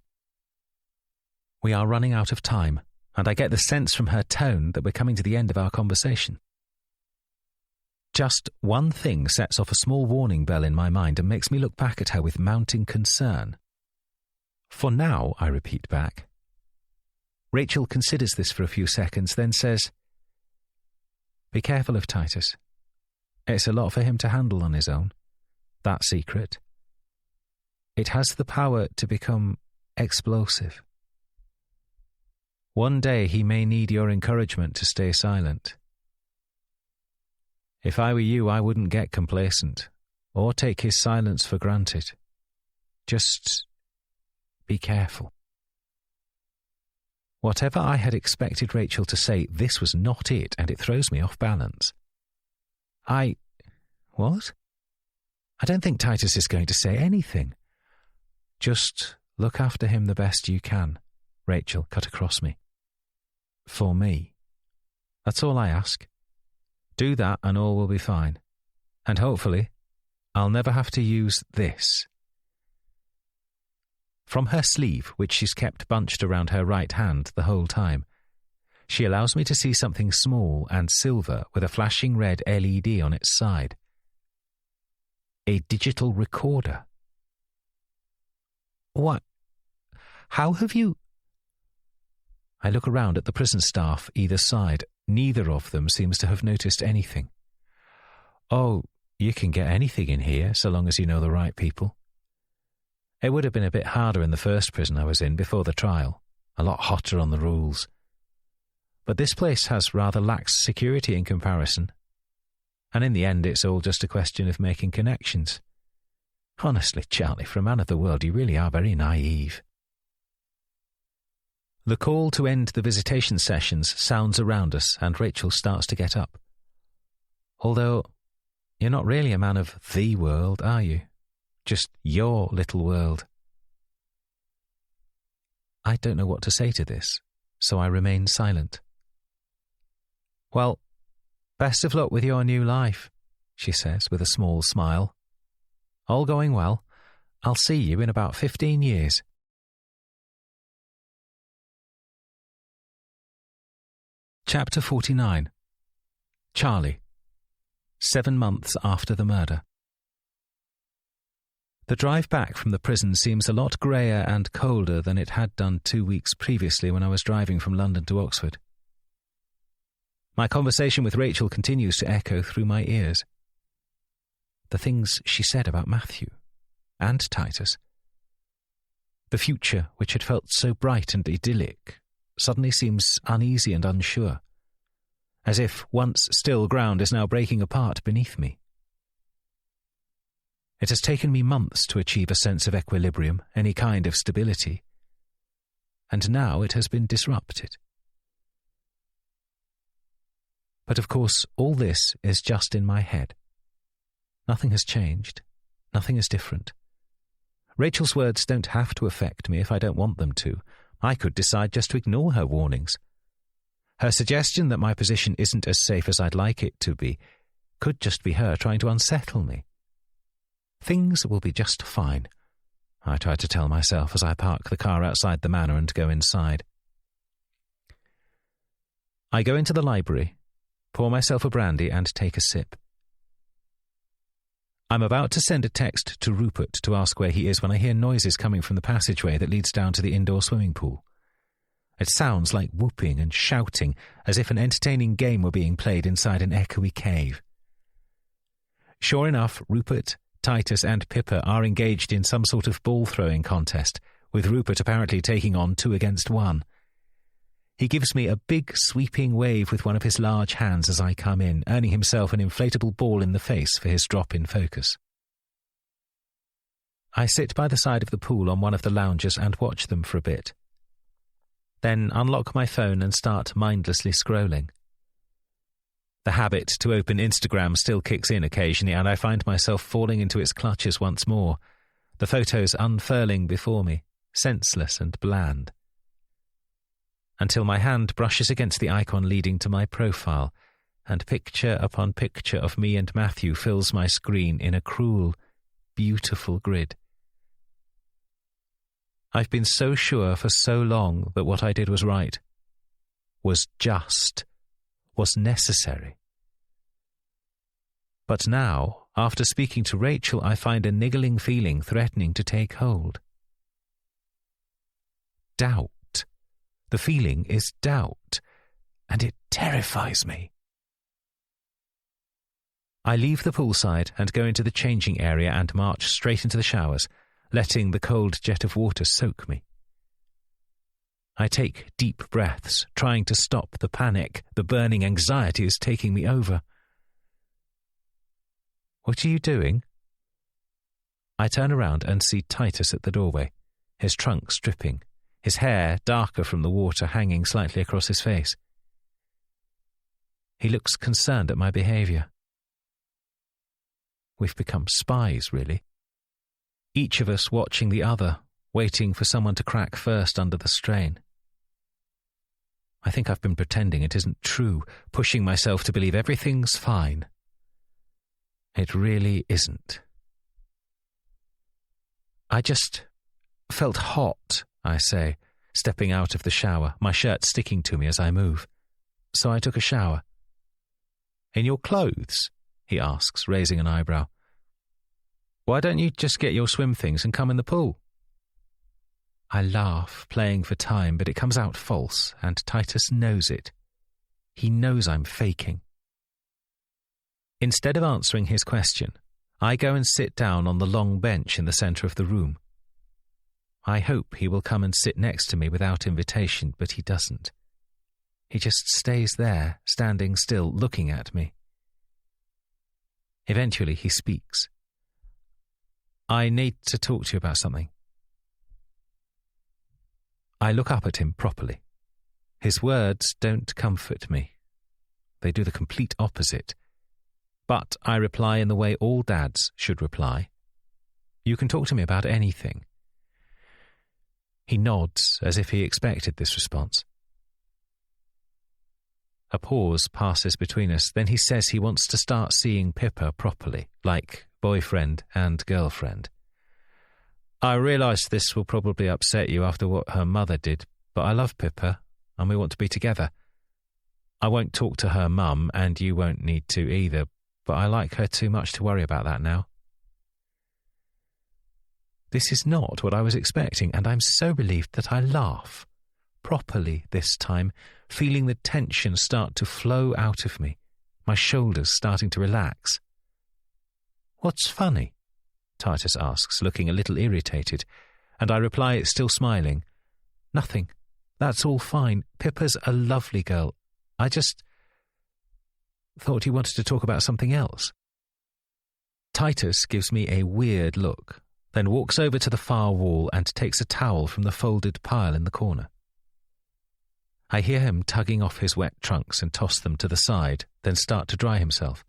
We are running out of time, and I get the sense from her tone that we're coming to the end of our conversation. Just one thing sets off a small warning bell in my mind and makes me look back at her with mounting concern. For now, I repeat back. Rachel considers this for a few seconds, then says, "Be careful of Titus. It's a lot for him to handle on his own. That secret. It has the power to become explosive. One day he may need your encouragement to stay silent. If I were you, I wouldn't get complacent or take his silence for granted. Just be careful." Whatever I had expected Rachel to say, this was not it, and it throws me off balance. What? I don't think Titus is going to say anything. Just look after him the best you can, Rachel cut across me. For me. That's all I ask. Do that and all will be fine. And hopefully, I'll never have to use this. From her sleeve, which she's kept bunched around her right hand the whole time, she allows me to see something small and silver with a flashing red LED on its side. A digital recorder. What? How have you... I look around at the prison staff either side. Neither of them seems to have noticed anything. Oh, you can get anything in here, so long as you know the right people. It would have been a bit harder in the first prison I was in before the trial, a lot hotter on the rules. But this place has rather lax security in comparison. And in the end, it's all just a question of making connections. Honestly, Charlie, for a man of the world, you really are very naive. The call to end the visitation sessions sounds around us, and Rachel starts to get up. Although, you're not really a man of the world, are you? Just your little world. I don't know what to say to this, so I remain silent. Well, best of luck with your new life, she says with a small smile. All going well. I'll see you in about 15 years. Chapter 49. Charlie. 7 months after the murder. The drive back from the prison seems a lot greyer and colder than it had done 2 weeks previously when I was driving from London to Oxford. My conversation with Rachel continues to echo through my ears. The things she said about Matthew and Titus. The future, which had felt so bright and idyllic, suddenly seems uneasy and unsure, as if once still ground is now breaking apart beneath me. It has taken me months to achieve a sense of equilibrium, any kind of stability, and now it has been disrupted. But of course, all this is just in my head. Nothing has changed. Nothing is different. Rachel's words don't have to affect me if I don't want them to. I could decide just to ignore her warnings. Her suggestion that my position isn't as safe as I'd like it to be could just be her trying to unsettle me. Things will be just fine, I try to tell myself as I park the car outside the manor and go inside. I go into the library, pour myself a brandy and take a sip. I'm about to send a text to Rupert to ask where he is when I hear noises coming from the passageway that leads down to the indoor swimming pool. It sounds like whooping and shouting, as if an entertaining game were being played inside an echoey cave. Sure enough, Rupert, Titus and Pippa are engaged in some sort of ball-throwing contest, with Rupert apparently taking on 2 against 1. He gives me a big sweeping wave with one of his large hands as I come in, earning himself an inflatable ball in the face for his drop in focus. I sit by the side of the pool on one of the lounges and watch them for a bit. Then unlock my phone and start mindlessly scrolling. The habit to open Instagram still kicks in occasionally, and I find myself falling into its clutches once more, the photos unfurling before me, senseless and bland. Until my hand brushes against the icon leading to my profile, and picture upon picture of me and Matthew fills my screen in a cruel, beautiful grid. I've been so sure for so long that what I did was right, was just, was necessary. But now, after speaking to Rachel, I find a niggling feeling threatening to take hold. Doubt. The feeling is doubt, and it terrifies me. I leave the poolside and go into the changing area and march straight into the showers, letting the cold jet of water soak me. I take deep breaths, trying to stop the panic. The burning anxiety is taking me over. What are you doing? I turn around and see Titus at the doorway, his trunk stripping, his hair darker from the water hanging slightly across his face. He looks concerned at my behaviour. We've become spies, really. Each of us watching the other, waiting for someone to crack first under the strain. I think I've been pretending it isn't true, pushing myself to believe everything's fine. It really isn't. I just Felt hot, I say, stepping out of the shower, my shirt sticking to me as I move. So I took a shower. In your clothes? He asks, raising an eyebrow. Why don't you just get your swim things and come in the pool? I laugh, playing for time, but it comes out false, and Titus knows it. He knows I'm faking. Instead of answering his question, I go and sit down on the long bench in the centre of the room. I hope he will come and sit next to me without invitation, but he doesn't. He just stays there, standing still, looking at me. Eventually he speaks. I need to talk to you about something. I look up at him properly. His words don't comfort me. They do the complete opposite. But I reply in the way all dads should reply. You can talk to me about anything. He nods as if he expected this response. A pause passes between us, then he says he wants to start seeing Pippa properly, like boyfriend and girlfriend. I realise this will probably upset you after what her mother did, but I love Pippa, and we want to be together. I won't talk to her mum, and you won't need to either, but I like her too much to worry about that now. This is not what I was expecting, and I'm so relieved that I laugh. Properly this time, feeling the tension start to flow out of me, my shoulders starting to relax. What's funny? Titus asks, looking a little irritated, and I reply, still smiling. Nothing. That's all fine. Pippa's a lovely girl. I just thought you wanted to talk about something else. Titus gives me a weird look, then walks over to the far wall and takes a towel from the folded pile in the corner. I hear him tugging off his wet trunks and toss them to the side, then start to dry himself.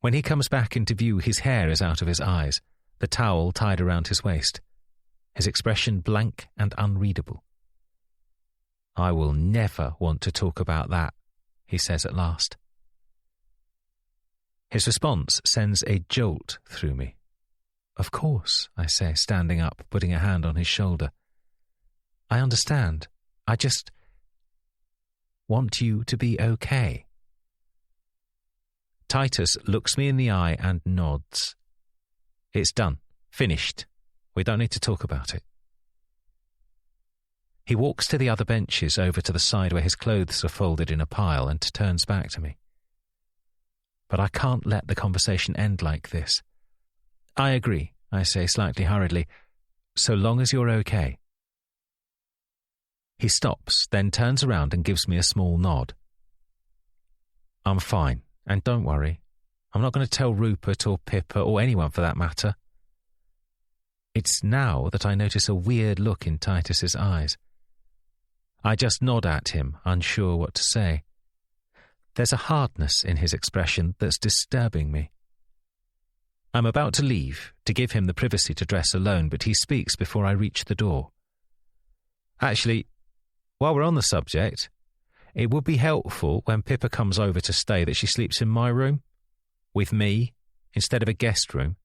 When he comes back into view, his hair is out of his eyes, the towel tied around his waist, his expression blank and unreadable. I will never want to talk about that, he says at last. His response sends a jolt through me. Of course, I say, standing up, putting a hand on his shoulder. I understand. I just want you to be okay. Titus looks me in the eye and nods. It's done. Finished. We don't need to talk about it. He walks to the other benches over to the side where his clothes are folded in a pile and turns back to me. But I can't let the conversation end like this. I agree, I say slightly hurriedly, so long as you're okay. He stops, then turns around and gives me a small nod. I'm fine, and don't worry. I'm not going to tell Rupert or Pippa or anyone for that matter. It's now that I notice a weird look in Titus's eyes. I just nod at him, unsure what to say. There's a hardness in his expression that's disturbing me. I'm about to leave, to give him the privacy to dress alone, but he speaks before I reach the door. Actually, while we're on the subject, it would be helpful when Pippa comes over to stay that she sleeps in my room, with me, instead of a guest room.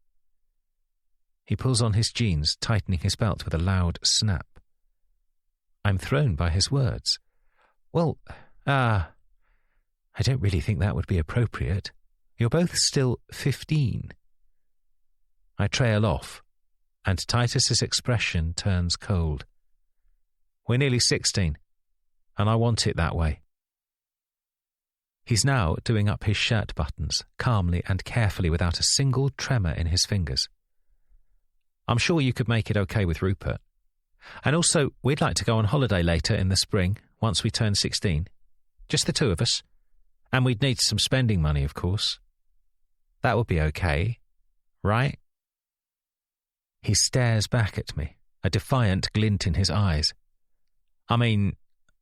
He pulls on his jeans, tightening his belt with a loud snap. I'm thrown by his words. Well, I don't really think that would be appropriate. You're both still 15. I trail off, and Titus's expression turns cold. We're nearly 16, and I want it that way. He's now doing up his shirt buttons, calmly and carefully without a single tremor in his fingers. I'm sure you could make it okay with Rupert. And also, we'd like to go on holiday later in the spring, once we turn 16. Just the two of us. And we'd need some spending money, of course. That would be okay, right? He stares back at me, a defiant glint in his eyes. I mean,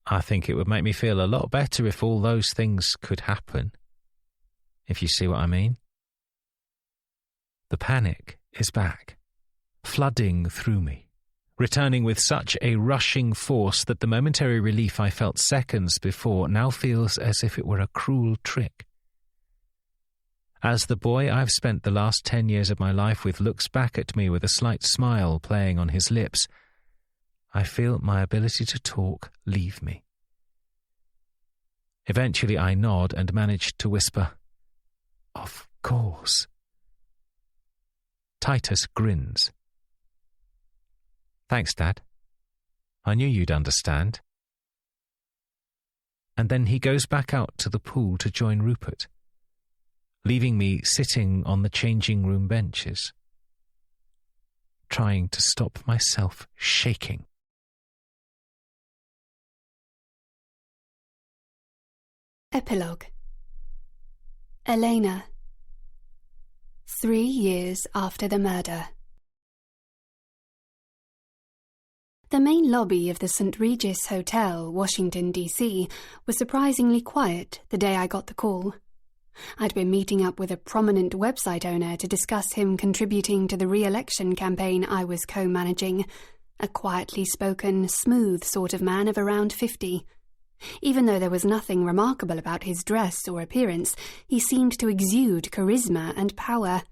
I think it would make me feel a lot better if all those things could happen. If you see what I mean. The panic is back, flooding through me, returning with such a rushing force that the momentary relief I felt seconds before now feels as if it were a cruel trick. as the boy I've spent the last 10 years of my life with looks back at me with a slight smile playing on his lips, I feel my ability to talk leave me. Eventually I nod and manage to whisper, "Of course." Titus grins. "Thanks, Dad. I knew you'd understand." And then he goes back out to the pool to join Rupert, leaving me sitting on the changing room benches, trying to stop myself shaking. Epilogue. Elena. 3 years after the murder. The main lobby of the St. Regis Hotel, Washington, D.C., was surprisingly quiet the day I got the call. I'd been meeting up with a prominent website owner to discuss him contributing to the re-election campaign I was co-managing, a quietly spoken, smooth sort of man of around 50. Even though there was nothing remarkable about his dress or appearance, he seemed to exude charisma and power.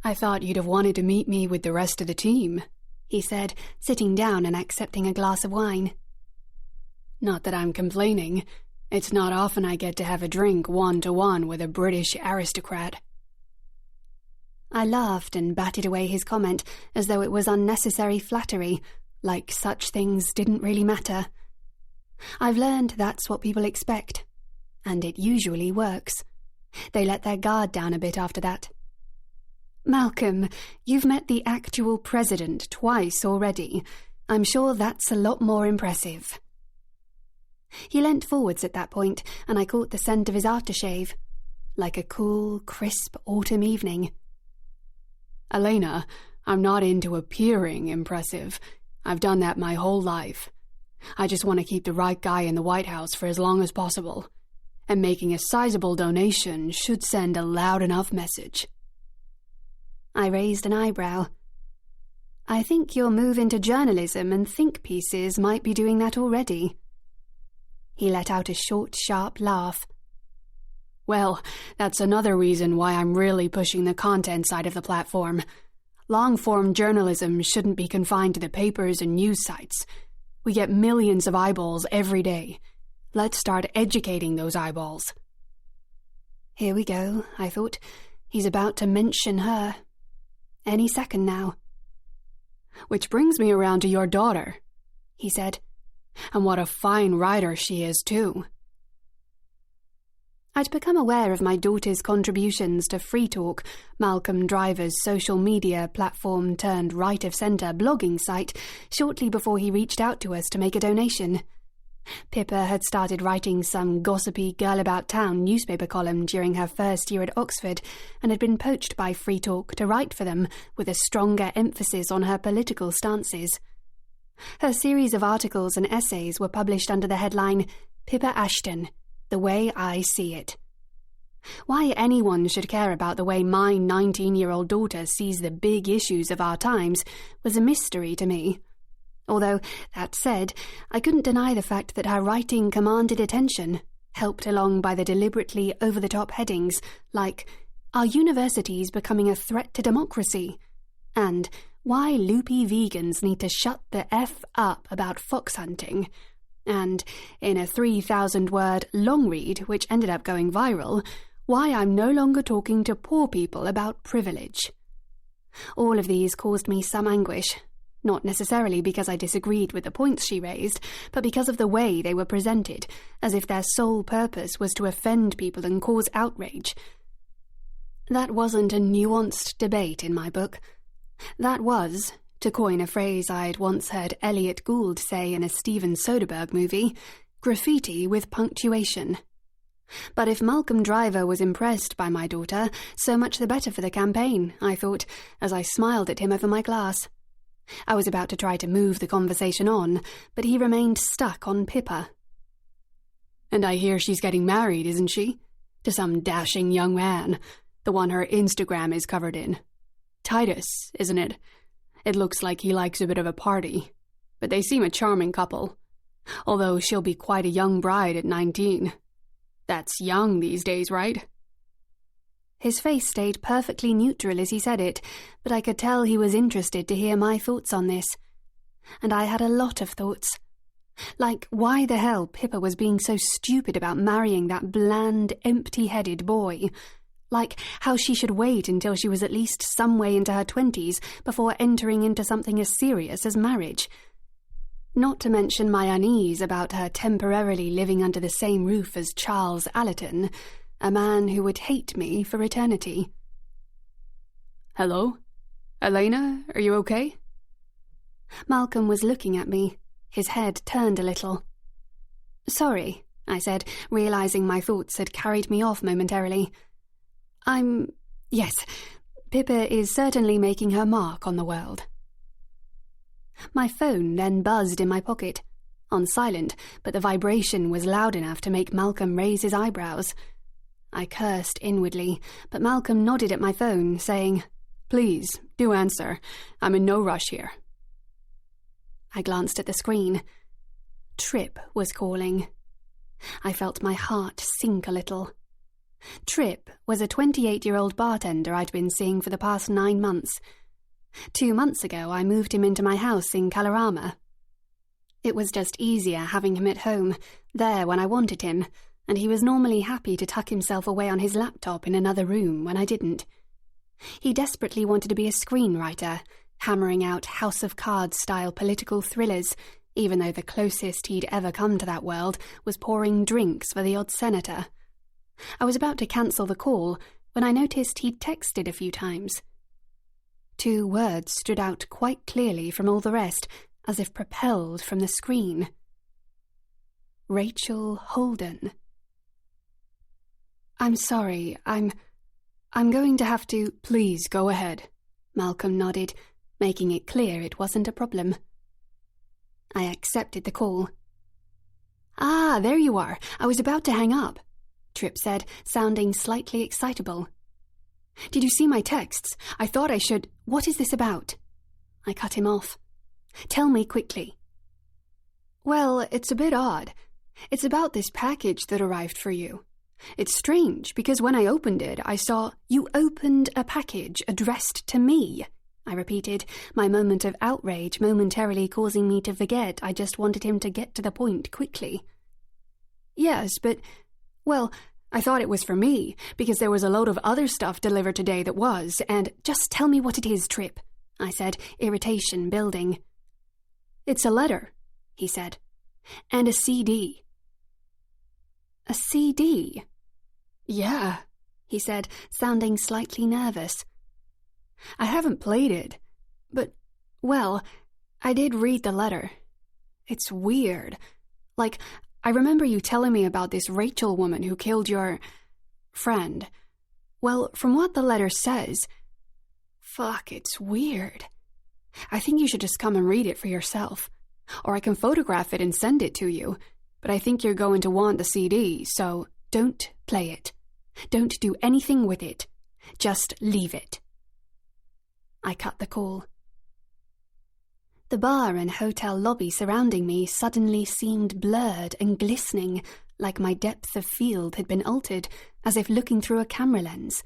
"I thought you'd have wanted to meet me with the rest of the team," he said, sitting down and accepting a glass of wine. "Not that I'm complaining. It's not often I get to have a drink one-to-one with a British aristocrat." I laughed and batted away his comment as though it was unnecessary flattery, like such things didn't really matter. I've learned that's what people expect, and it usually works. They let their guard down a bit after that. "Malcolm, you've met the actual president twice already. I'm sure that's a lot more impressive." He leant forwards at that point, and I caught the scent of his aftershave, like a cool, crisp autumn evening. "Elena, I'm not into appearing impressive. I've done that my whole life. I just want to keep the right guy in the White House for as long as possible, and making a sizable donation should send a loud enough message." I raised an eyebrow. "I think your move into journalism and think pieces might be doing that already." He let out a short, sharp laugh. "Well, that's another reason why I'm really pushing the content side of the platform. Long-form journalism shouldn't be confined to the papers and news sites. We get millions of eyeballs every day. Let's start educating those eyeballs." Here we go, I thought. He's about to mention her. Any second now. "Which brings me around to your daughter," he said. "And what a fine writer she is, too." I'd become aware of my daughter's contributions to Free Talk, Malcolm Driver's social media platform turned right-of-centre blogging site, shortly before he reached out to us to make a donation. Pippa had started writing some gossipy girl-about-town newspaper column during her first year at Oxford and had been poached by Free Talk to write for them with a stronger emphasis on her political stances. Her series of articles and essays were published under the headline, "Pippa Ashton, The Way I See It." Why anyone should care about the way my 19-year-old daughter sees the big issues of our times was a mystery to me. Although, that said, I couldn't deny the fact that her writing commanded attention, helped along by the deliberately over-the-top headings like, "Are universities becoming a threat to democracy?" and "Why loopy vegans need to shut the F up about fox hunting?" and, in a 3,000-word long read which ended up going viral, "Why I'm no longer talking to poor people about privilege." All of these caused me some anguish, not necessarily because I disagreed with the points she raised, but because of the way they were presented, as if their sole purpose was to offend people and cause outrage. That wasn't a nuanced debate in my book. That was, to coin a phrase I'd once heard Elliot Gould say in a Steven Soderbergh movie, graffiti with punctuation. But if Malcolm Driver was impressed by my daughter, so much the better for the campaign, I thought, as I smiled at him over my glass. I was about to try to move the conversation on, but he remained stuck on Pippa. "And I hear she's getting married, isn't she? To some dashing young man, the one her Instagram is covered in. Titus, isn't it? It looks like he likes a bit of a party, but they seem a charming couple. Although she'll be quite a young bride at 19. That's young these days, right?" His face stayed perfectly neutral as he said it, but I could tell he was interested to hear my thoughts on this. And I had a lot of thoughts. Like why the hell Pippa was being so stupid about marrying that bland, empty-headed boy. Like how she should wait until she was at least some way into her 20s before entering into something as serious as marriage. Not to mention my unease about her temporarily living under the same roof as Charles Allerton, a man who would hate me for eternity. Hello? Elena, are you okay? Malcolm was looking at me, his head turned a little. Sorry, I said, realizing my thoughts had carried me off momentarily. Yes, Pippa is certainly making her mark on the world. My phone then buzzed in my pocket, on silent, but the vibration was loud enough to make Malcolm raise his eyebrows. I cursed inwardly, but Malcolm nodded at my phone, saying, Please, do answer. I'm in no rush here. I glanced at the screen. Trip was calling. I felt my heart sink a little. Trip was a 28-year-old bartender I'd been seeing for the past 9 months. 2 months ago, I moved him into my house in Kalorama. It was just easier having him at home, there when I wanted him, and he was normally happy to tuck himself away on his laptop in another room when I didn't. He desperately wanted to be a screenwriter, hammering out House of Cards-style political thrillers, even though the closest he'd ever come to that world was pouring drinks for the odd senator. I was about to cancel the call when I noticed he'd texted a few times. 2 words stood out quite clearly from all the rest, as if propelled from the screen. Rachel Holden. I'm sorry, I'm going to have to... Please, go ahead. Malcolm nodded, making it clear it wasn't a problem. I accepted the call. Ah, there you are. I was about to hang up, Trip said, sounding slightly excitable. Did you see my texts? I thought I should... What is this about? I cut him off. Tell me quickly. Well, it's a bit odd. It's about this package that arrived for you. It's strange, because when I opened it, I saw... You opened a package addressed to me, I repeated, my moment of outrage momentarily causing me to forget I just wanted him to get to the point quickly. Yes, but... Well, I thought it was for me, because there was a load of other stuff delivered today that was, and... Just tell me what it is, Trip, I said, irritation building. It's a letter, he said, and a CD. A CD? Yeah, he said, sounding slightly nervous. I haven't played it, but, well, I did read the letter. It's weird. Like, I remember you telling me about this Rachel woman who killed your... friend. Well, from what the letter says... Fuck, it's weird. I think you should just come and read it for yourself. Or I can photograph it and send it to you. But I think you're going to want the CD, so don't play it. Don't do anything with it. Just leave it. I cut the call. The bar and hotel lobby surrounding me suddenly seemed blurred and glistening, like my depth of field had been altered, as if looking through a camera lens.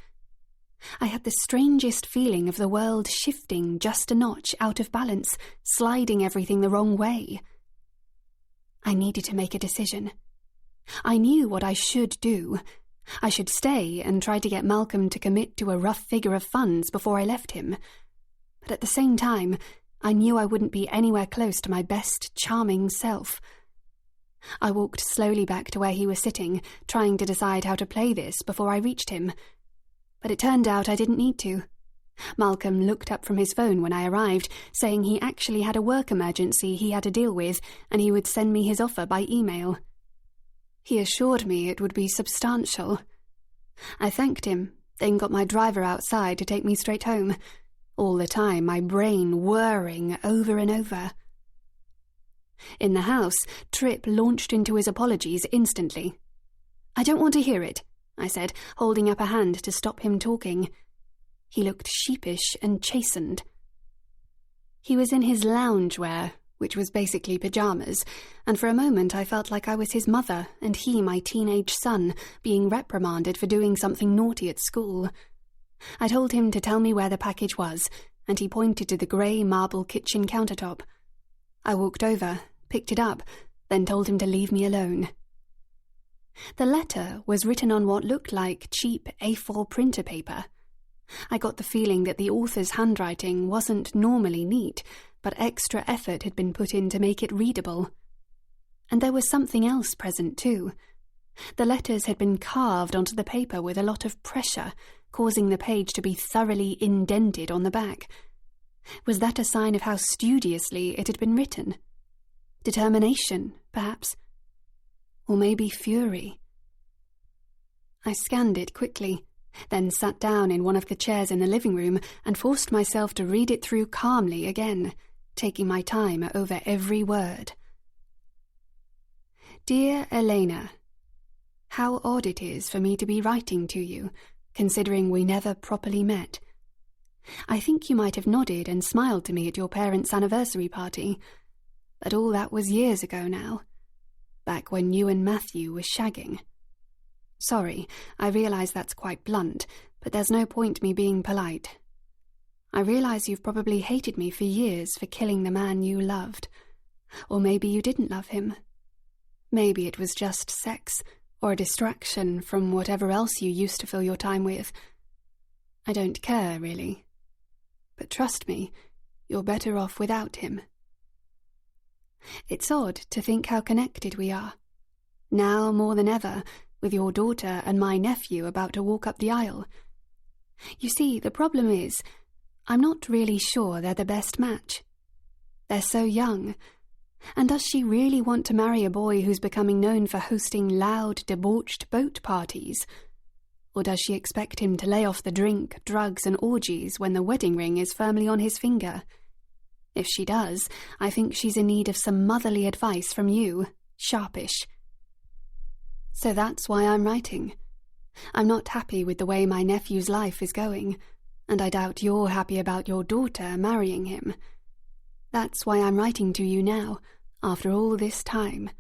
I had the strangest feeling of the world shifting just a notch out of balance, sliding everything the wrong way. I needed to make a decision. I knew what I should do. I should stay and try to get Malcolm to commit to a rough figure of funds before I left him. But at the same time, I knew I wouldn't be anywhere close to my best, charming self. I walked slowly back to where he was sitting, trying to decide how to play this before I reached him. But it turned out I didn't need to. Malcolm looked up from his phone when I arrived, saying he actually had a work emergency he had to deal with, and he would send me his offer by email. He assured me it would be substantial. I thanked him, then got my driver outside to take me straight home, all the time my brain whirring over and over. In the house, Trip launched into his apologies instantly. I don't want to hear it, I said, holding up a hand to stop him talking. He looked sheepish and chastened. He was in his loungewear, which was basically pyjamas, and for a moment I felt like I was his mother and he my teenage son, being reprimanded for doing something naughty at school. I told him to tell me where the package was, and he pointed to the grey marble kitchen countertop. I walked over, picked it up, then told him to leave me alone. The letter was written on what looked like cheap A4 printer paper. I got the feeling that the author's handwriting wasn't normally neat, but extra effort had been put in to make it readable. And there was something else present too. The letters had been carved onto the paper with a lot of pressure, causing the page to be thoroughly indented on the back. Was that a sign of how studiously it had been written? Determination, perhaps? Or maybe fury? I scanned it quickly, then sat down in one of the chairs in the living room and forced myself to read it through calmly again, taking my time over every word. Dear Elena, how odd it is for me to be writing to you, considering we never properly met. I think you might have nodded and smiled to me at your parents' anniversary party, but all that was years ago now, back when you and Matthew were shagging. Sorry, I realise that's quite blunt, but there's no point me being polite. I realise you've probably hated me for years for killing the man you loved. Or maybe you didn't love him. Maybe it was just sex, or a distraction from whatever else you used to fill your time with. I don't care, really. But trust me, you're better off without him. It's odd to think how connected we are. Now more than ever, with your daughter and my nephew about to walk up the aisle. You see, the problem is, I'm not really sure they're the best match. They're so young. And does she really want to marry a boy who's becoming known for hosting loud, debauched boat parties? Or does she expect him to lay off the drink, drugs and orgies when the wedding ring is firmly on his finger? If she does, I think she's in need of some motherly advice from you, sharpish. So that's why I'm writing. I'm not happy with the way my nephew's life is going, and I doubt you're happy about your daughter marrying him. That's why I'm writing to you now, after all this time.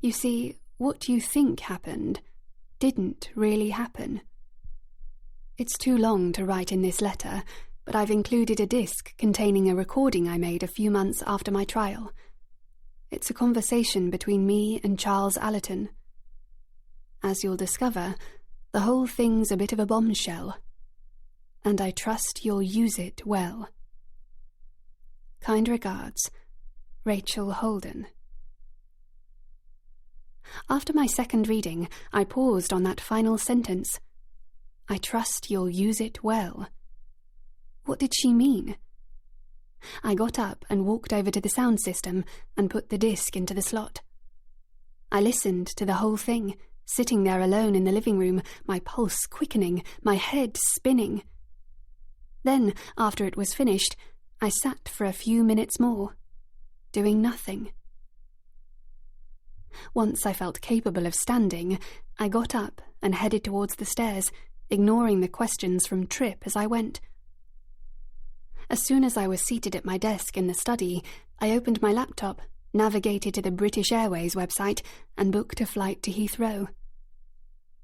You see, what you think happened didn't really happen. It's too long to write in this letter, but I've included a disc containing a recording I made a few months after my trial. It's a conversation between me and Charles Allerton. As you'll discover, the whole thing's a bit of a bombshell, and I trust you'll use it well. Kind regards, Rachel Holden. After my second reading, I paused on that final sentence. I trust you'll use it well. What did she mean? I got up and walked over to the sound system and put the disc into the slot. I listened to the whole thing, sitting there alone in the living room, my pulse quickening, my head spinning. Then, after it was finished, I sat for a few minutes more, doing nothing. Once I felt capable of standing, I got up and headed towards the stairs, ignoring the questions from Tripp as I went. As soon as I was seated at my desk in the study, I opened my laptop, navigated to the British Airways website, and booked a flight to Heathrow.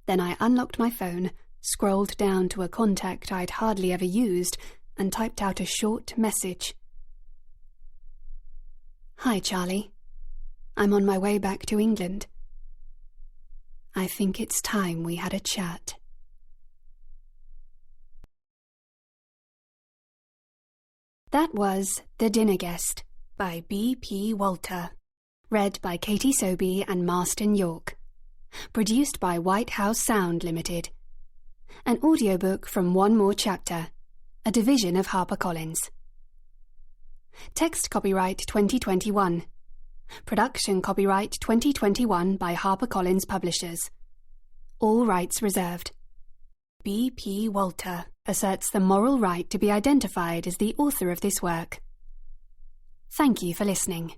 Then I unlocked my phone, scrolled down to a contact I'd hardly ever used, and typed out a short message. Hi, Charlie. I'm on my way back to England. I think it's time we had a chat. That was The Dinner Guest by B.P. Walter. Read by Katie Sobey and Marston York. Produced by White House Sound Limited. An audiobook from One More Chapter, a division of HarperCollins. Text copyright 2021. Production copyright 2021 by HarperCollins Publishers. All rights reserved. B.P. Walter asserts the moral right to be identified as the author of this work. Thank you for listening.